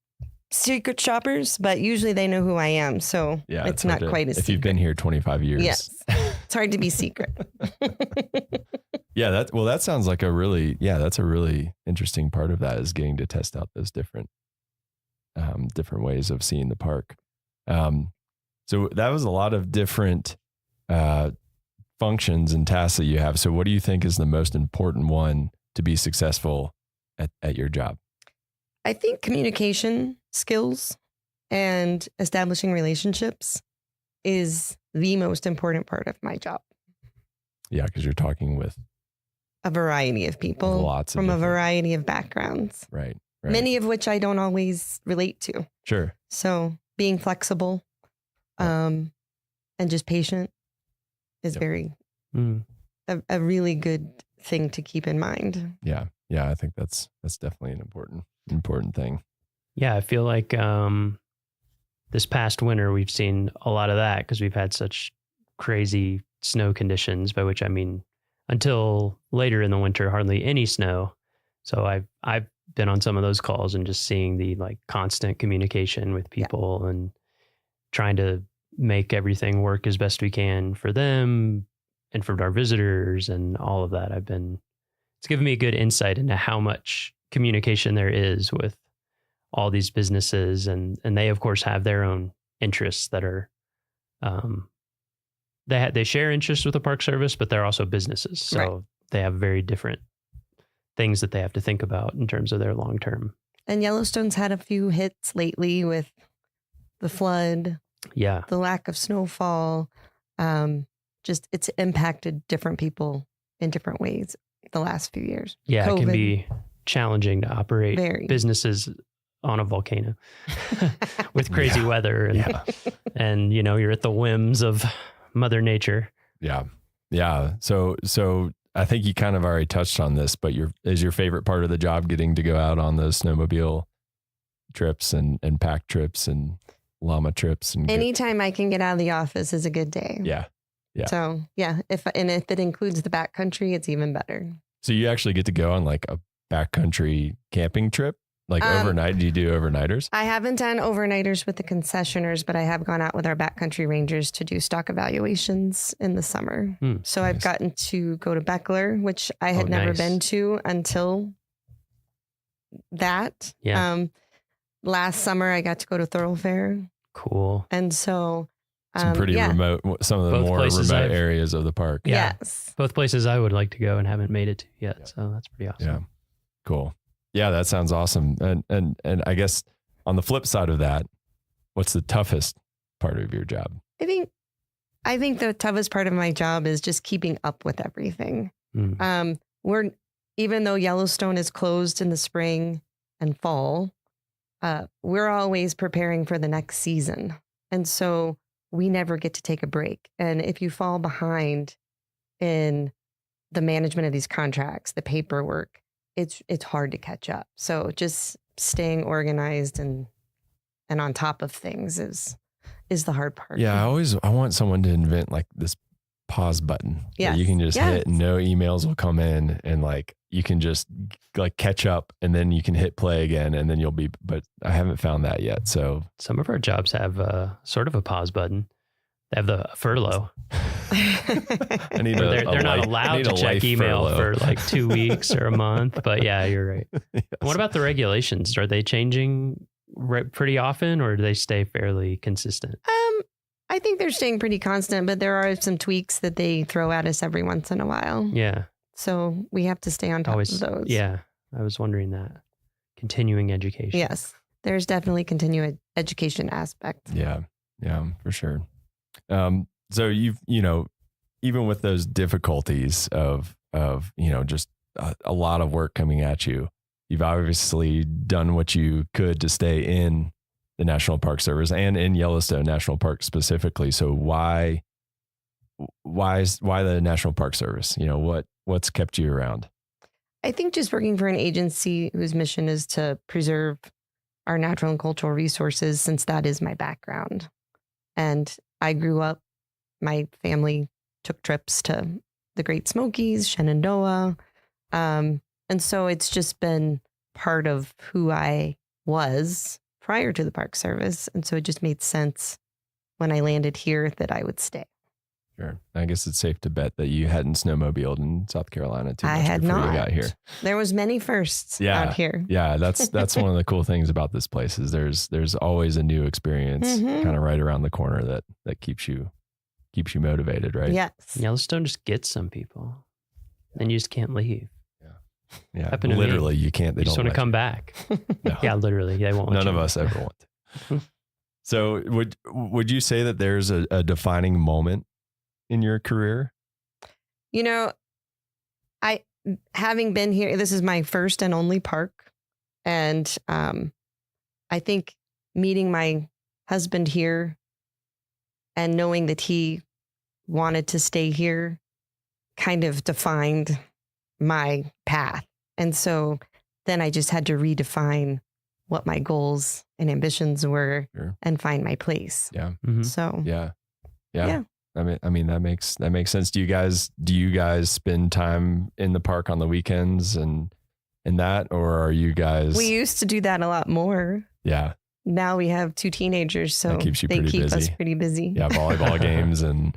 secret shoppers, but usually they know who I am. So yeah, it's not quite as if you've been here 25 years. Yes. It's hard to be secret. Yeah. That sounds like that's a really interesting part of that is getting to test out those different ways of seeing the park. So that was a lot of different functions and tasks that you have. So what do you think is the most important one to be successful at your job? I think communication skills and establishing relationships is the most important part of my job. Yeah, because you're talking with a variety of people from a variety of backgrounds. Right. Many of which I don't always relate to. Sure. So being flexible and just patient is very a really good thing to keep in mind. Yeah. I think that's definitely an important thing. Yeah, I feel like this past winter we've seen a lot of that because we've had such crazy snow conditions, by which I mean until later in the winter, hardly any snow. So I've been on some of those calls and just seeing the like constant communication with people and trying to make everything work as best we can for them and for our visitors and all of that. It's given me a good insight into how much communication there is with all these businesses, and they of course have their own interests that are they share interests with the Park Service, but they're also businesses, so they have very different things that they have to think about in terms of their long term. And Yellowstone's had a few hits lately with the flood, the lack of snowfall. Just it's impacted different people in different ways the last few years. Yeah, COVID. It can be challenging to operate businesses on a volcano with crazy weather and you're at the whims of Mother Nature. Yeah. So I think you kind of already touched on this, but is your favorite part of the job getting to go out on those snowmobile trips and pack trips and llama trips? And anytime I can get out of the office is a good day. Yeah. So if it includes the backcountry, it's even better. So you actually get to go on like a backcountry camping trip? Like overnight? Do you do overnighters? I haven't done overnighters with the concessioners, but I have gone out with our backcountry rangers to do stock evaluations in the summer. So nice. I've gotten to go to Beckler, which I had never been to until that. Yeah. Last summer, I got to go to Thoroughfare. Cool. And so... some pretty remote, some of the more remote areas of the park. Yeah. Yes. Both places I would like to go and haven't made it to yet. So that's pretty awesome. Yeah. Cool. Yeah, that sounds awesome. And I guess on the flip side of that, what's the toughest part of your job? I think the toughest part of my job is just keeping up with everything. Even though Yellowstone is closed in the spring and fall, we're always preparing for the next season. And so we never get to take a break. And if you fall behind in the management of these contracts, the paperwork, it's hard to catch up. So just staying organized and on top of things is the hard part. Yeah, I want someone to invent like this pause button. Yeah, you can just hit and no emails will come in, and like you can just like catch up, and then you can hit play again, and then you'll be. But I haven't found that yet. So some of our jobs have sort of a pause button. They have the furlough. They're not allowed to check email for like 2 weeks or a month. But yeah, you're right. Yes. What about the regulations? Are they changing pretty often, or do they stay fairly consistent? I think they're staying pretty constant, but there are some tweaks that they throw at us every once in a while. Yeah. So we have to stay on top of those. Yeah. I was wondering that. Continuing education. Yes. There's definitely continuing education aspect. Yeah. Yeah, for sure. So even with those difficulties of just a lot of work coming at you, you've obviously done what you could to stay in the National Park Service and in Yellowstone National Park specifically. So why the National Park Service? What's kept you around? I think just working for an agency whose mission is to preserve our natural and cultural resources, since that is my background. And I grew up, my family took trips to the Great Smokies, Shenandoah. And so it's just been part of who I was prior to the Park Service. And so it just made sense when I landed here that I would stay. Sure. I guess it's safe to bet that you hadn't snowmobiled in South Carolina too much I had before not. you got here. There was many firsts out here. Yeah, that's one of the cool things about this place is there's always a new experience kind of right around the corner that keeps you motivated, right? Yes. Yellowstone just gets some people. And you just can't leave. Yeah. Literally, you can't. They just don't want to come back. No. Yeah, literally. They won't. None of us ever want to. So would you say that there's a defining moment in your career? I having been here, this is my first and only park. And I think meeting my husband here and knowing that he wanted to stay here kind of defined my path. And so then I just had to redefine what my goals and ambitions were and find my place. Yeah. Mm-hmm. So yeah. I mean that makes sense. Do you guys spend time in the park on the weekends and that, or are you guys? We used to do that a lot more. Yeah. Now we have 2 teenagers, so that keeps you they keep busy. us pretty busy. Yeah, volleyball games and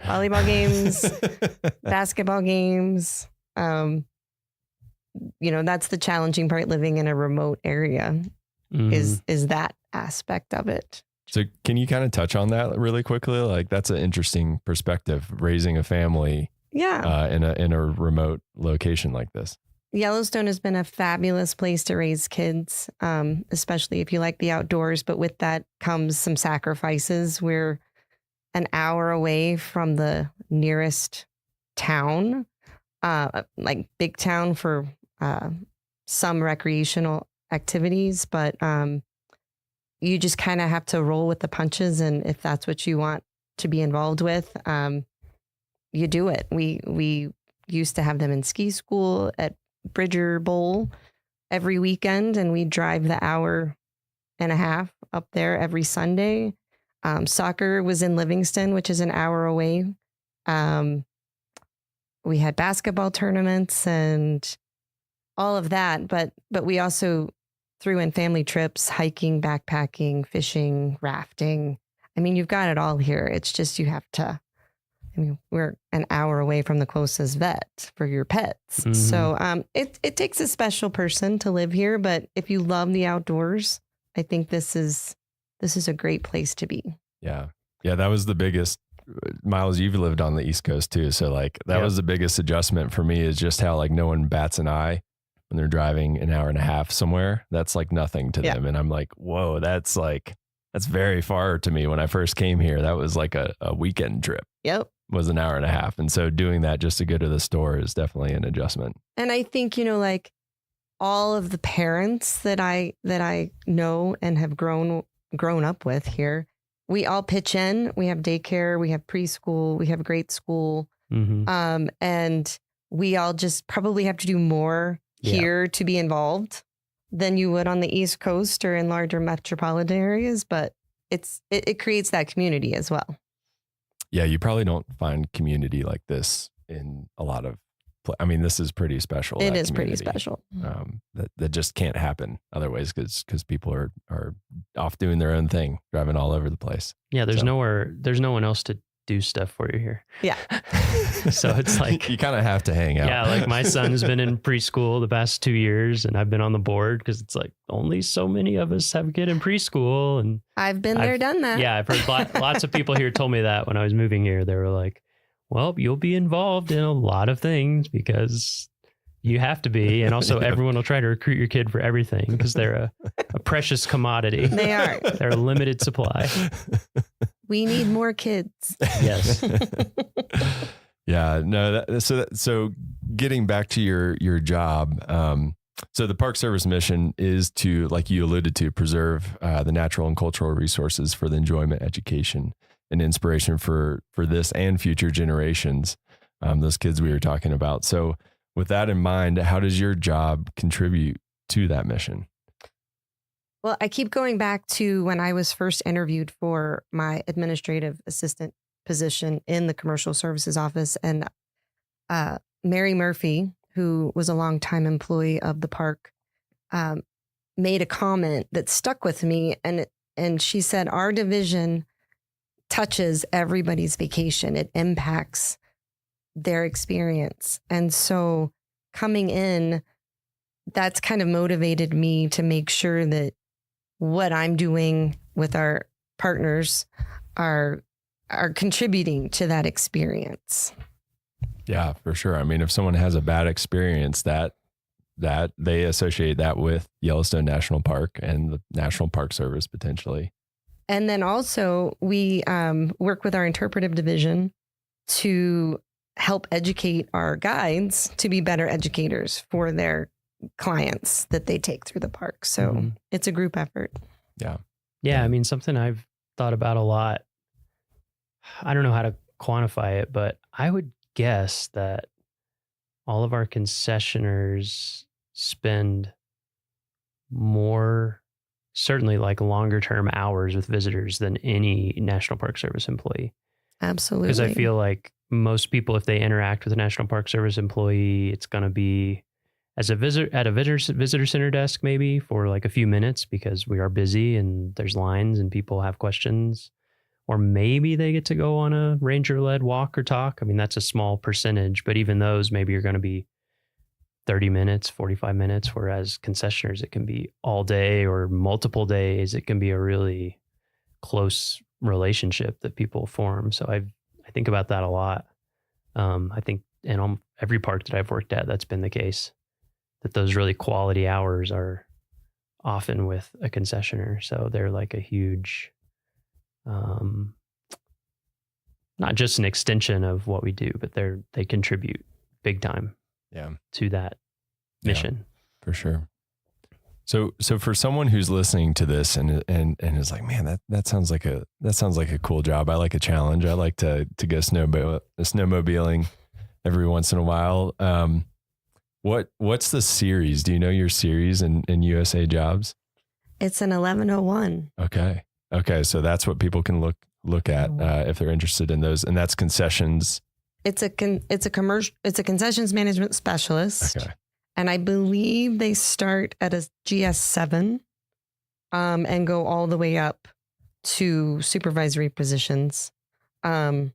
basketball games. That's the challenging part living in a remote area is that aspect of it. So can you kind of touch on that really quickly? Like that's an interesting perspective, raising a family in a remote location like this. Yellowstone has been a fabulous place to raise kids, especially if you like the outdoors. But with that comes some sacrifices. We're an hour away from the nearest town, like big town for some recreational activities. But you just kind of have to roll with the punches. And if that's what you want to be involved with, you do it. We used to have them in ski school at Bridger Bowl every weekend, and we drive the hour and a half up there every Sunday. Soccer was in Livingston, which is an hour away. We had basketball tournaments and all of that, but we also threw in family trips, hiking, backpacking, fishing, rafting. I mean, you've got it all here. It's just you have to, I mean, we're an hour away from the closest vet for your pets. Mhm. So it takes a special person to live here. But if you love the outdoors, I think this is a great place to be. Yeah. Yeah. That was the biggest. Miles, you've lived on the East Coast too. So like that was the biggest adjustment for me, is just how like no one bats an eye when they're driving an hour and a half somewhere. That's like nothing to them. And I'm like, whoa, that's very far to me. When I first came here, that was like a weekend trip. Yep. Was an hour and a half. And so doing that just to go to the store is definitely an adjustment. And I think, like all of the parents that I know and have grown up with here, we all pitch in. We have daycare, we have preschool, we have grade school. Mm-hmm. And we all just probably have to do more here to be involved than you would on the East Coast or in larger metropolitan areas. But it creates that community as well. Yeah, you probably don't find community like this in a lot of. I mean, this is pretty special. It is pretty special. That just can't happen otherwise, because people are off doing their own thing, driving all over the place. Yeah, there's no one else to do stuff for you here. Yeah. So it's like you kind of have to hang out. Yeah, like my son's been in preschool the past 2 years, and I've been on the board because it's like only so many of us have a kid in preschool, and I've been there, done that. Yeah, I've heard lots of people here told me that when I was moving here. They were like, well, you'll be involved in a lot of things because you have to be. And also everyone will try to recruit your kid for everything because they're a precious commodity. They are. They're a limited supply. We need more kids. Yes. Yeah, no. So getting back to your job. So the Park Service mission is to, like you alluded to, preserve the natural and cultural resources for the enjoyment, education, and inspiration for this and future generations, those kids we were talking about. So with that in mind, how does your job contribute to that mission? Well, I keep going back to when I was first interviewed for my administrative assistant position in the commercial services office, and Mary Murphy, who was a longtime employee of the park, made a comment that stuck with me. And she said, our division touches everybody's vacation. It impacts their experience. And so coming in, that's kind of motivated me to make sure that what I'm doing with our partners are contributing to that experience. Yeah, for sure. I mean, if someone has a bad experience, that they associate that with Yellowstone National Park and the National Park Service potentially. And then also we work with our interpretive division to help educate our guides to be better educators for their clients that they take through the park. So it's a group effort. Yeah. Yeah. I mean, something I've thought about a lot. I don't know how to quantify it, but I would guess that all of our concessioners spend more, certainly like longer term hours with visitors than any National Park Service employee. Absolutely. Because I feel like most people, if they interact with a National Park Service employee, it's going to be as a visitor at a visitor center desk, maybe for like a few minutes because we are busy and there's lines and people have questions. Or maybe they get to go on a ranger-led walk or talk. I mean, that's a small percentage, but even those maybe are going to be 30 minutes, 45 minutes, whereas concessioners, it can be all day or multiple days. It can be a really close relationship that people form. So I think about that a lot. I think in every park that I've worked at, that's been the case, that those really quality hours are often with a concessioner. So they're like a huge... not just an extension of what we do, but they contribute big time to that mission. Yeah, for sure. So for someone who's listening to this and is like, man, that sounds like a cool job. I like a challenge. I like to go snowmobiling every once in a while. What's the series? Do you know your series in USA Jobs? It's an 1101. Okay. So that's what people can look at if they're interested in those, and that's concessions. It's a concessions management specialist. Okay. And I believe they start at a GS7 and go all the way up to supervisory positions. There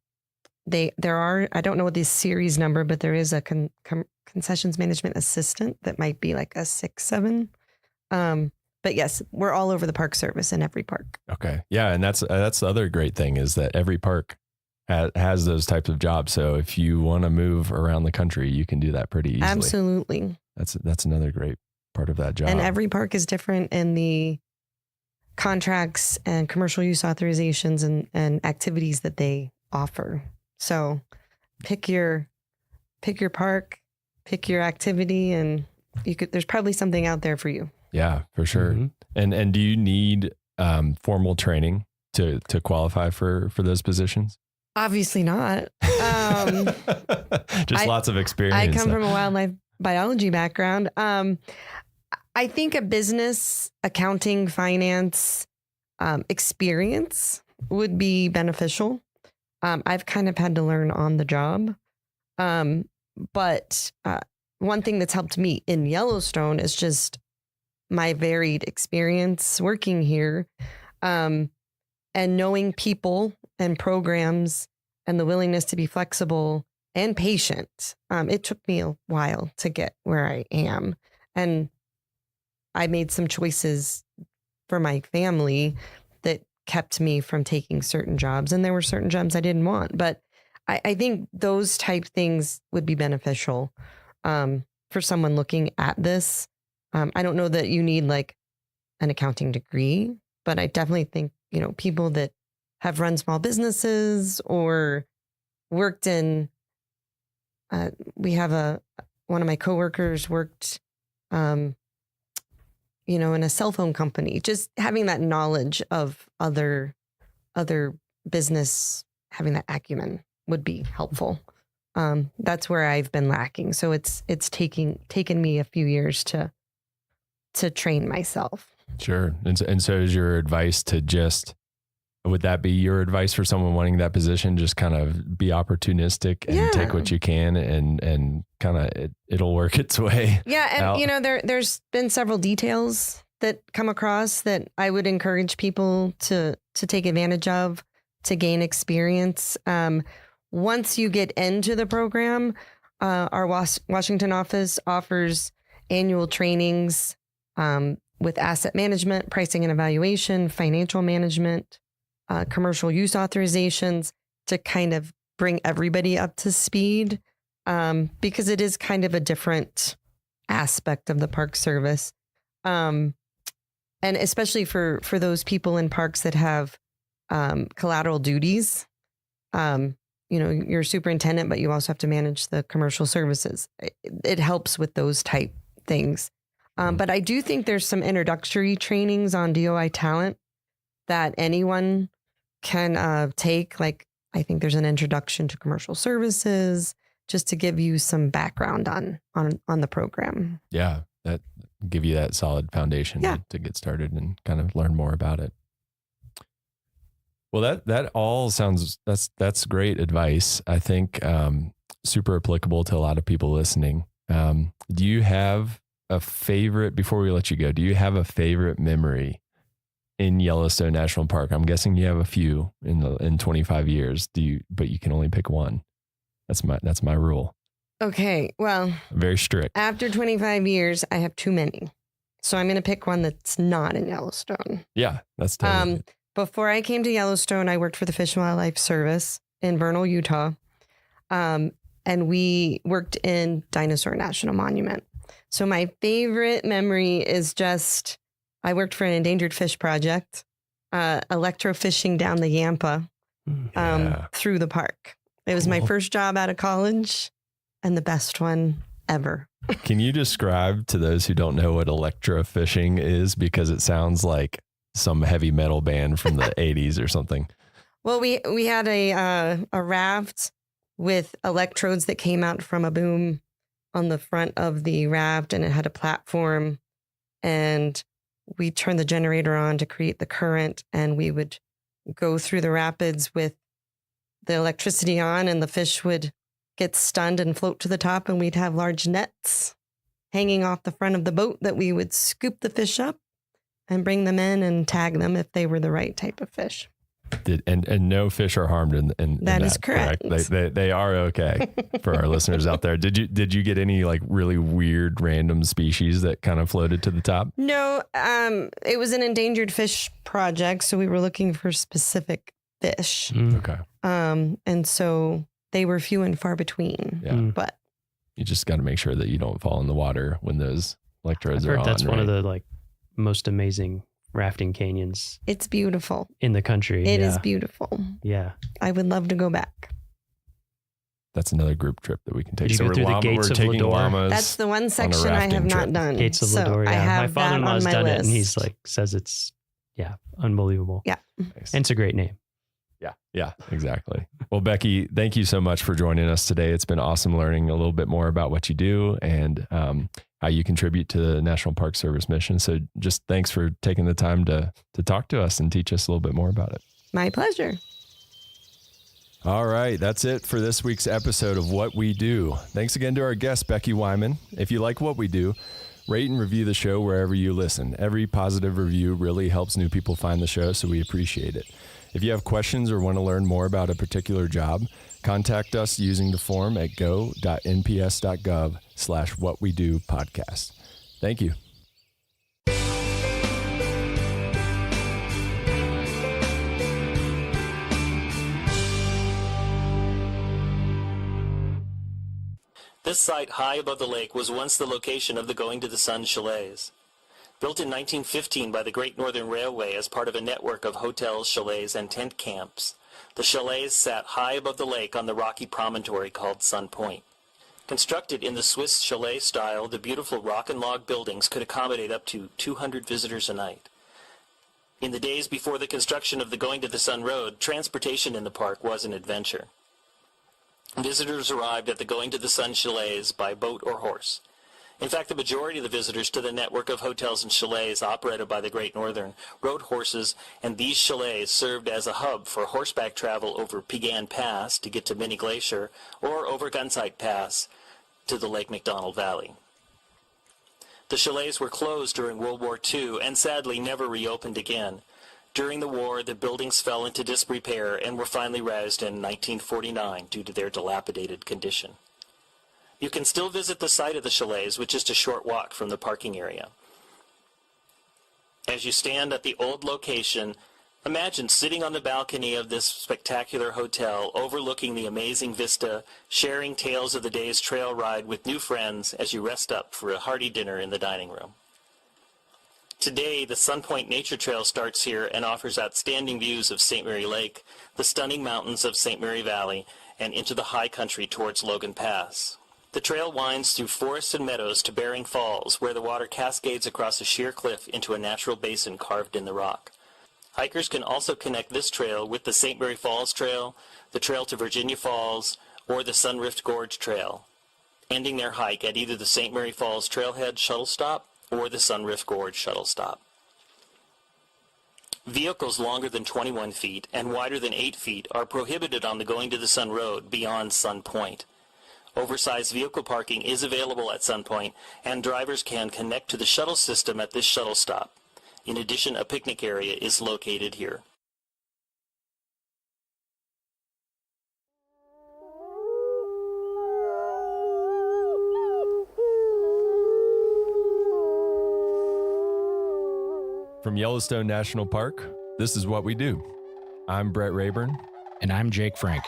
are, I don't know what the series number, but there is a concessions management assistant that might be like a 6-7. But yes, we're all over the Park Service in every park. Okay. Yeah. And that's the other great thing is that every park has those types of jobs. So if you want to move around the country, you can do that pretty easily. Absolutely. That's another great part of that job. And every park is different in the contracts and commercial use authorizations and activities that they offer. So pick your park, pick your activity, and there's probably something out there for you. Yeah, for sure. Mm-hmm. And do you need formal training to qualify for those positions? Obviously not. Just lots of experience. I come from a wildlife biology background. I think a business, accounting, finance experience would be beneficial. I've kind of had to learn on the job. But one thing that's helped me in Yellowstone is just my varied experience working here, and knowing people and programs and the willingness to be flexible and patient. It took me a while to get where I am. And I made some choices for my family that kept me from taking certain jobs. And there were certain jobs I didn't want. But I think those type things would be beneficial for someone looking at this. I don't know that you need like an accounting degree, but I definitely think, people that have run small businesses or worked in, we have one of my coworkers worked, in a cell phone company, just having that knowledge of other business, having that acumen would be helpful. That's where I've been lacking. So it's taken me a few years to train myself. Sure. And so is your advice would that be your advice for someone wanting that position? Just kind of be opportunistic and take what you can and kind of it'll work its way. Yeah. And there's been several details that come across that I would encourage people to take advantage of to gain experience. Once you get into the program, our Washington office offers annual trainings with asset management, pricing and evaluation, financial management, commercial use authorizations to kind of bring everybody up to speed, because it is kind of a different aspect of the Park Service. And especially for those people in parks that have collateral duties, you're a superintendent, but you also have to manage the commercial services. It helps with those type things. But I do think there's some introductory trainings on DOI talent that anyone can take. Like, I think there's an introduction to commercial services just to give you some background on the program. Yeah, that give you that solid foundation to get started and kind of learn more about it. Well, that all sounds, that's great advice. I think super applicable to a lot of people listening. Do you have a favorite, before we let you go, do you have a favorite memory in Yellowstone National Park? I'm guessing you have a few in 25 years. But you can only pick one. That's my rule. Okay. Well, very strict. After 25 years, I have too many. So I'm going to pick one that's not in Yellowstone. Yeah, that's totally good. Before I came to Yellowstone, I worked for the Fish and Wildlife Service in Vernal, Utah. And we worked in Dinosaur National Monument. So my favorite memory is just, I worked for an endangered fish project, electrofishing down the Yampa through the park. It was my first job out of college and the best one ever. Can you describe to those who don't know what electrofishing is? Because it sounds like some heavy metal band from the 80s or something. Well, we had a raft with electrodes that came out from a boom on the front of the raft, and it had a platform, and we turned the generator on to create the current, and we would go through the rapids with the electricity on, and the fish would get stunned and float to the top, and we'd have large nets hanging off the front of the boat that we would scoop the fish up and bring them in and tag them if they were the right type of fish. And no fish are harmed in that is correct. They are okay for our listeners out there. Did you get any like really weird random species that kind of floated to the top? No, it was an endangered fish project, so we were looking for specific fish. Okay. And so they were few and far between. Yeah. But you just got to make sure that you don't fall in the water when those electrodes are on. That's one of the like most amazing rafting canyons. It's beautiful in the country. It is beautiful. Yeah. I would love to go back. That's another group trip that we can take. Did you go through the gates of Lador? That's the one section I have not done. Gates of so Lador, yeah. I have my father-in-law's that on my done list. it, and he's like, says it's, unbelievable. Yeah. Nice. And it's a great name. Yeah, exactly. Well, Becky, thank you so much for joining us today. It's been awesome learning a little bit more about what you do and how you contribute to the National Park Service mission. So just thanks for taking the time to talk to us and teach us a little bit more about it. My pleasure. All right, that's it for this week's episode of What We Do. Thanks again to our guest, Becky Wyman. If you like what we do, rate and review the show wherever you listen. Every positive review really helps new people find the show, so we appreciate it. If you have questions or want to learn more about a particular job, contact us using the form at go.nps.gov/whatwedopodcast. Thank you. This site high above the lake was once the location of the Going to the Sun chalets. Built in 1915 by the Great Northern Railway as part of a network of hotels, chalets, and tent camps, the chalets sat high above the lake on the rocky promontory called Sun Point. Constructed in the Swiss chalet style, the beautiful rock and log buildings could accommodate up to 200 visitors a night. In the days before the construction of the Going to the Sun Road, transportation in the park was an adventure. Visitors arrived at the Going to the Sun chalets by boat or horse. In fact, the majority of the visitors to the network of hotels and chalets operated by the Great Northern rode horses, and these chalets served as a hub for horseback travel over Pegan Pass to get to Mini Glacier or over Gunsight Pass to the Lake McDonald Valley. The chalets were closed during World War II and sadly never reopened again. During the war, the buildings fell into disrepair and were finally razed in 1949 due to their dilapidated condition. You can still visit the site of the chalets, which is a short walk from the parking area. As you stand at the old location, imagine sitting on the balcony of this spectacular hotel, overlooking the amazing vista, sharing tales of the day's trail ride with new friends as you rest up for a hearty dinner in the dining room. Today, the Sun Point Nature Trail starts here and offers outstanding views of St. Mary Lake, the stunning mountains of St. Mary Valley, and into the high country towards Logan Pass. The trail winds through forests and meadows to Bering Falls, where the water cascades across a sheer cliff into a natural basin carved in the rock. Hikers can also connect this trail with the St. Mary Falls Trail, the Trail to Virginia Falls, or the Sunrift Gorge Trail, ending their hike at either the St. Mary Falls Trailhead shuttle stop or the Sunrift Gorge shuttle stop. Vehicles longer than 21 feet and wider than 8 feet are prohibited on the Going to the Sun Road beyond Sun Point. Oversized vehicle parking is available at Sun Point, and drivers can connect to the shuttle system at this shuttle stop. In addition, a picnic area is located here. From Yellowstone National Park, this is What We Do. I'm Brett Rayburn. And I'm Jake Frank.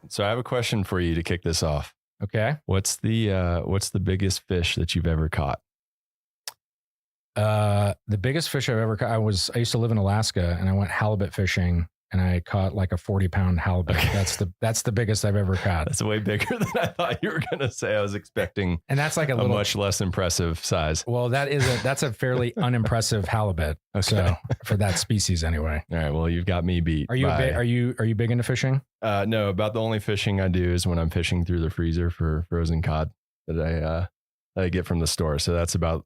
So I have a question for you to kick this off. Okay. What's the biggest fish that you've ever caught? The biggest fish I've ever caught, I used to live in Alaska and I went halibut fishing and I caught like a 40-pound halibut. Okay. That's the biggest I've ever caught. That's way bigger than I thought you were going to say. I was expecting and that's like a much less impressive size. Well, that's a fairly unimpressive halibut. Okay. So for that species anyway. All right. Well, you've got me beat. Are you big into fishing? No, about the only fishing I do is when I'm fishing through the freezer for frozen cod that I get from the store. So that's about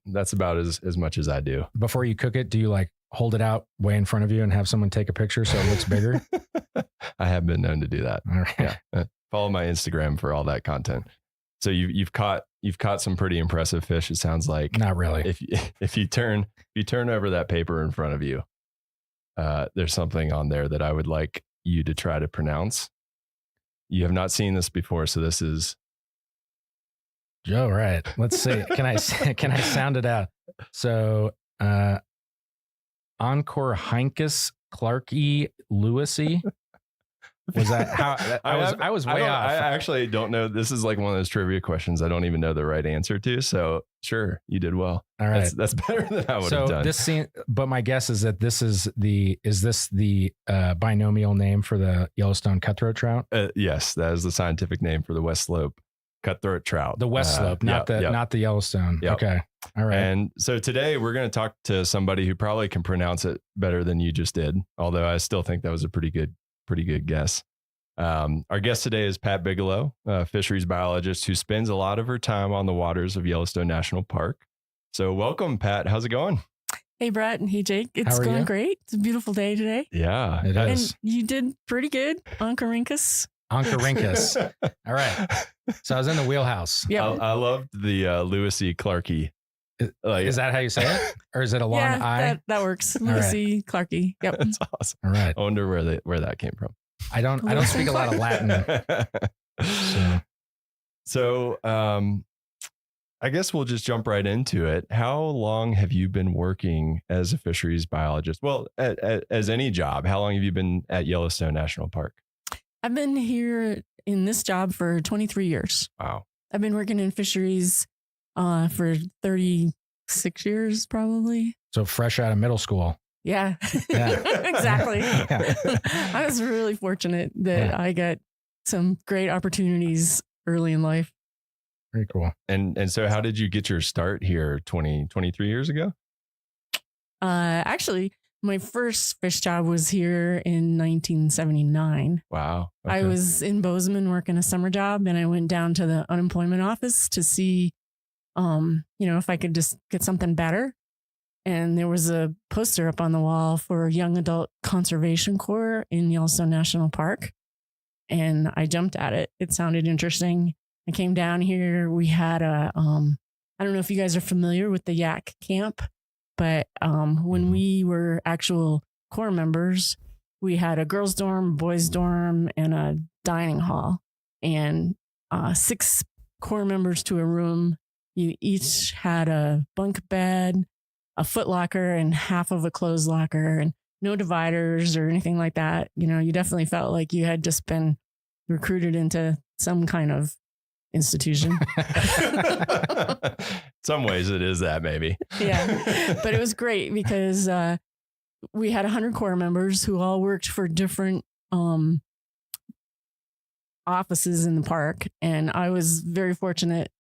as much as I do. Before you cook it, do you like hold it out way in front of you and have someone take a picture so it looks bigger? I have been known to do that. All right. Yeah. Follow my Instagram for all that content. So you've caught some pretty impressive fish. It sounds like. Not really. If you turn over that paper in front of you, there's something on there that I would like you to try to pronounce. You have not seen this before, so this is. Joe, right. Let's see. Can I sound it out? So, Oncorhynchus clarkii lewisii. Was that how I was way off? I actually don't know. This is like one of those trivia questions I don't even know the right answer to. So sure, you did well. All right. That's better than I would have done. This scene, but my guess is that this is the binomial name for the Yellowstone cutthroat trout? Yes, that is the scientific name for the West Slope cutthroat trout. The West Slope, not the Yellowstone. Yep. Okay. All right. And so today we're going to talk to somebody who probably can pronounce it better than you just did. Although I still think that was a pretty good guess. Our guest today is Pat Bigelow, a fisheries biologist who spends a lot of her time on the waters of Yellowstone National Park. So welcome, Pat. How's it going? Hey, Brett. And hey, Jake. It's going great. It's a beautiful day today. Yeah, it is. And you did pretty good. Oncorhynchus. All right. So I was in the wheelhouse. Yeah. I loved the Lewisii clarkii. Is that how you say it? Or is it a long I? That works. Lewisii clarkii. Yep. That's awesome. All right. I wonder where that came from. I don't speak a lot of Latin. So I guess we'll just jump right into it. How long have you been working as a fisheries biologist? Well, as any job, how long have you been at Yellowstone National Park? I've been here in this job for 23 years. Wow. I've been working in fisheries for 36 years, probably. So fresh out of middle school. Yeah. Exactly. Yeah. I was really fortunate that I got some great opportunities early in life. Very cool. And so how did you get your start here 23 years ago? Actually, my first fish job was here in 1979. Wow. Okay. I was in Bozeman working a summer job, and I went down to the unemployment office to see, if I could just get something better. And there was a poster up on the wall for Young Adult Conservation Corps in Yellowstone National Park. And I jumped at it. It sounded interesting. I came down here. We had I don't know if you guys are familiar with the Yak Camp, but when we were actual Corps members, we had a girls' dorm, boys' dorm, and a dining hall. And 6 Corps members to a room. You each had a bunk bed, a foot locker, and half of a clothes locker, and no dividers or anything like that. You definitely felt like you had just been recruited into some kind of institution. Some ways it is that, maybe. Yeah. But it was great because we had 100 Corps members who all worked for different offices in the park. And I was very fortunate,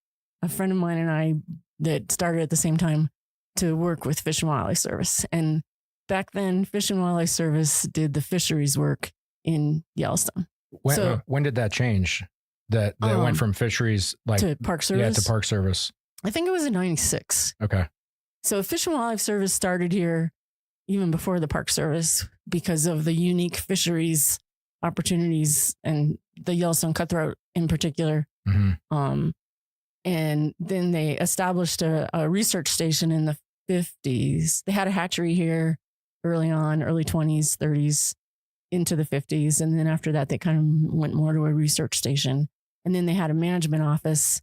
a friend of mine and I that started at the same time, to work with Fish and Wildlife Service. And back then, Fish and Wildlife Service did the fisheries work in Yellowstone. When did that change? That went from fisheries to Park Service? Yeah, to Park Service. I think it was in 96. Okay. So Fish and Wildlife Service started here even before the Park Service because of the unique fisheries opportunities and the Yellowstone cutthroat in particular. Mm-hmm. And then they established a research station in the 50s. They had a hatchery here early on, early 20s, 30s, into the 50s. And then after that, they kind of went more to a research station. And then they had a management office,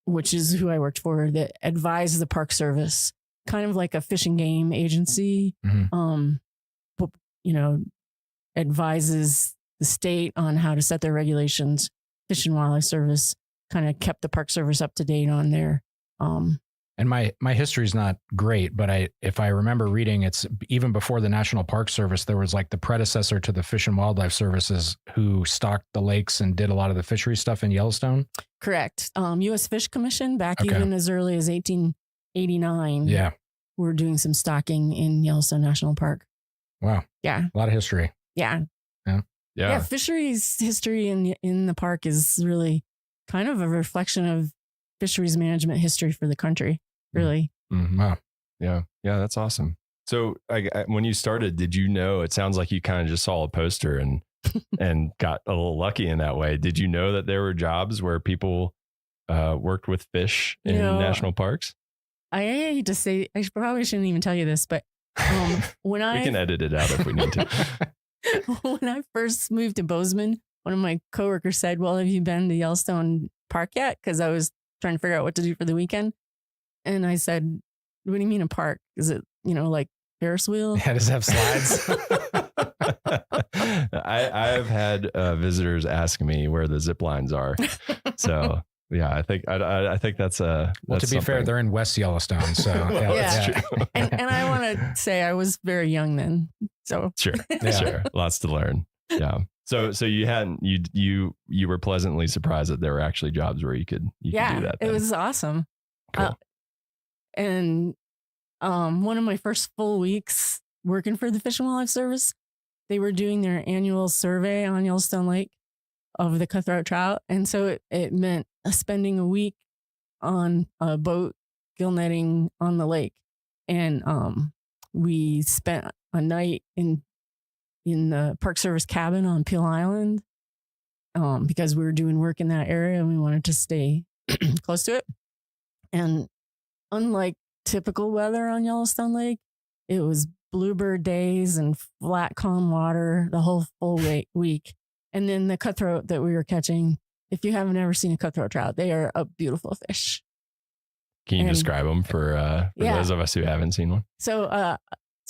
which is who I worked for, that advised the Park Service, kind of like a fish and game agency, advises the state on how to set their regulations. Fish and Wildlife Service kind of kept the Park Service up to date on their. And my history is not great, but if I remember reading, it's even before the National Park Service, there was like the predecessor to the Fish and Wildlife Services who stocked the lakes and did a lot of the fishery stuff in Yellowstone. Correct. U.S. Fish Commission back even as early as 1889. Yeah. We're doing some stocking in Yellowstone National Park. Wow. Yeah. A lot of history. Yeah. Yeah. Fisheries history in the park is really kind of a reflection of fisheries management history for the country. Really. Mm-hmm. Wow. Yeah. That's awesome. So when you started, did you know, it sounds like you kind of just saw a poster and and got a little lucky in that way. Did you know that there were jobs where people worked with fish in national parks? I hate to say, I probably shouldn't even tell you this, but when we can edit it out if we need to. When I first moved to Bozeman, one of my coworkers said, well, have you been to Yellowstone Park yet? Because I was trying to figure out what to do for the weekend. And I said, what do you mean a park? Is it, like Ferris wheel? Yeah, does it have slides? I have had visitors ask me where the zip lines are. So yeah, I think that's well, to be fair, they're in West Yellowstone. So yeah. That's true. and I want to say I was very young then. So sure. Lots to learn. Yeah. So you hadn't, you were pleasantly surprised that there were actually jobs where you could do that. It was awesome. Cool. And one of my first full weeks working for the Fish and Wildlife Service, they were doing their annual survey on Yellowstone Lake of the cutthroat trout. And so it meant spending a week on a boat gill netting on the lake. And we spent a night in the Park Service cabin on Peel Island because we were doing work in that area and we wanted to stay close to it. And unlike typical weather on Yellowstone Lake, it was bluebird days and flat, calm water the whole full week. And then the cutthroat that we were catching, if you haven't ever seen a cutthroat trout, they are a beautiful fish. Can you describe them for those of us who haven't seen one? So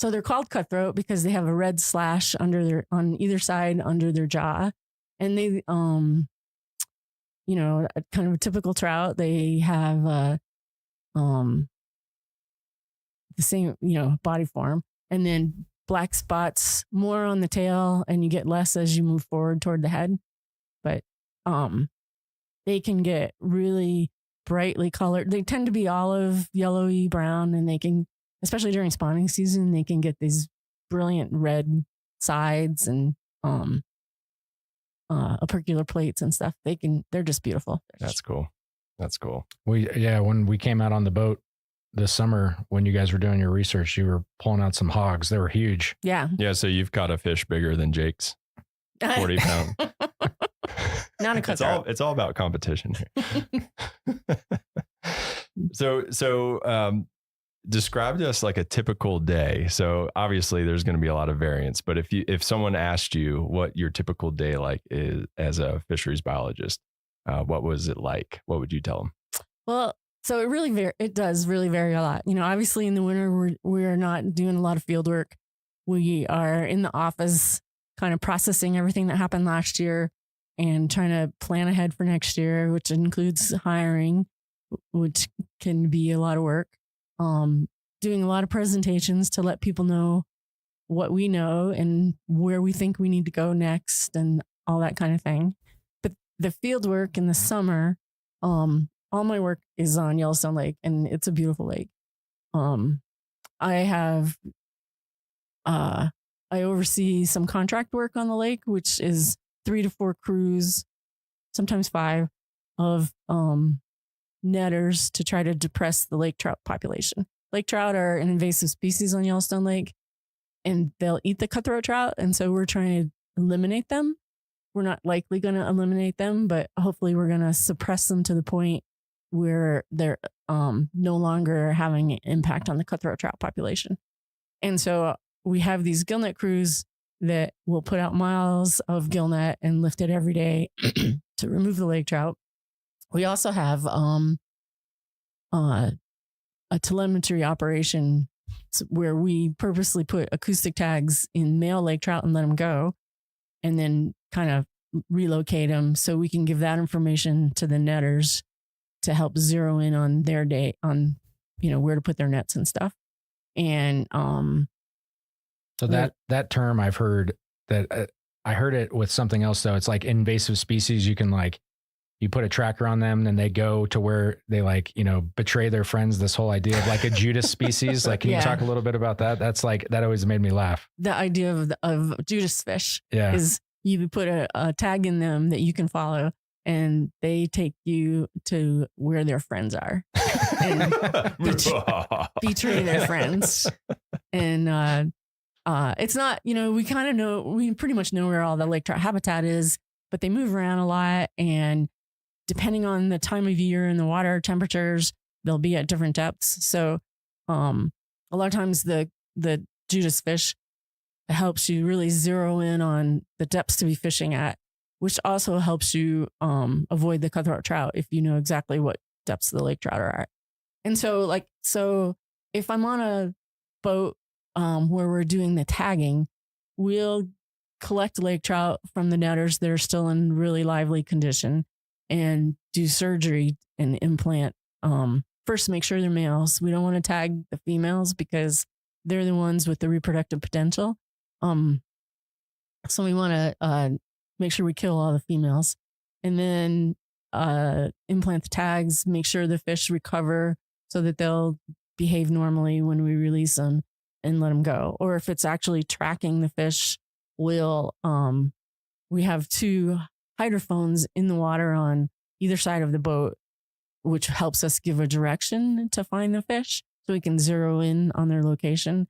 they're called cutthroat because they have a red slash on either side under their jaw. And they, kind of a typical trout. They have the same, body form, and then black spots more on the tail, and you get less as you move forward toward the head. But they can get really brightly colored. They tend to be olive, yellowy, brown, and they can, especially during spawning season, they can get these brilliant red sides and opercular plates and stuff. They're just beautiful. That's cool. When we came out on the boat this summer, when you guys were doing your research, you were pulling out some hogs. They were huge. Yeah. Yeah. So you've caught a fish bigger than Jake's 40 pound. Not a cutthroat. It's all about competition here. So describe to us like a typical day. So obviously there's going to be a lot of variance, but if someone asked you what your typical day like is as a fisheries biologist, what was it like? What would you tell them? Well, so it does really vary a lot. Obviously in the winter, we're not doing a lot of field work. We are in the office kind of processing everything that happened last year and trying to plan ahead for next year, which includes hiring, which can be a lot of work. Doing a lot of presentations to let people know what we know and where we think we need to go next and all that kind of thing. But the field work in the summer, all my work is on Yellowstone Lake, and it's a beautiful lake. I oversee some contract work on the lake, which is 3 to 4 crews, sometimes 5, of netters to try to depress the lake trout population. Lake trout are an invasive species on Yellowstone Lake, and they'll eat the cutthroat trout. And so we're trying to eliminate them. We're not likely going to eliminate them, but hopefully we're going to suppress them to the point where they're no longer having an impact on the cutthroat trout population. And so we have these gillnet crews that will put out miles of gillnet and lift it every day to remove the lake trout. We also have a telemetry operation where we purposely put acoustic tags in male lake trout and let them go, and then kind of relocate them so we can give that information to the netters to help zero in on their day on, where to put their nets and stuff. And so that term I've heard that I heard it with something else though. It's like invasive species. You can you put a tracker on them and they go to where they betray their friends. This whole idea of like a Judas species. Can you talk a little bit about that? That's that always made me laugh. The idea of Judas fish is you put a tag in them that you can follow, and they take you to where their friends are and betray their friends. And It's not, we kind of know, we pretty much know where all the lake trout habitat is, but they move around a lot. And depending on the time of year and the water temperatures, they'll be at different depths. So a lot of times the Judas fish helps you really zero in on the depths to be fishing at, which also helps you avoid the cutthroat trout if you know exactly what depths the lake trout are at. And so if I'm on a boat where we're doing the tagging, we'll collect lake trout from the netters that are still in really lively condition and do surgery and implant. First, make sure they're males. We don't want to tag the females because they're the ones with the reproductive potential. So we want to make sure we kill all the females, and then implant the tags, make sure the fish recover so that they'll behave normally when we release them and let them go. Or if it's actually tracking the fish, we have 2 hydrophones in the water on either side of the boat, which helps us give a direction to find the fish so we can zero in on their location.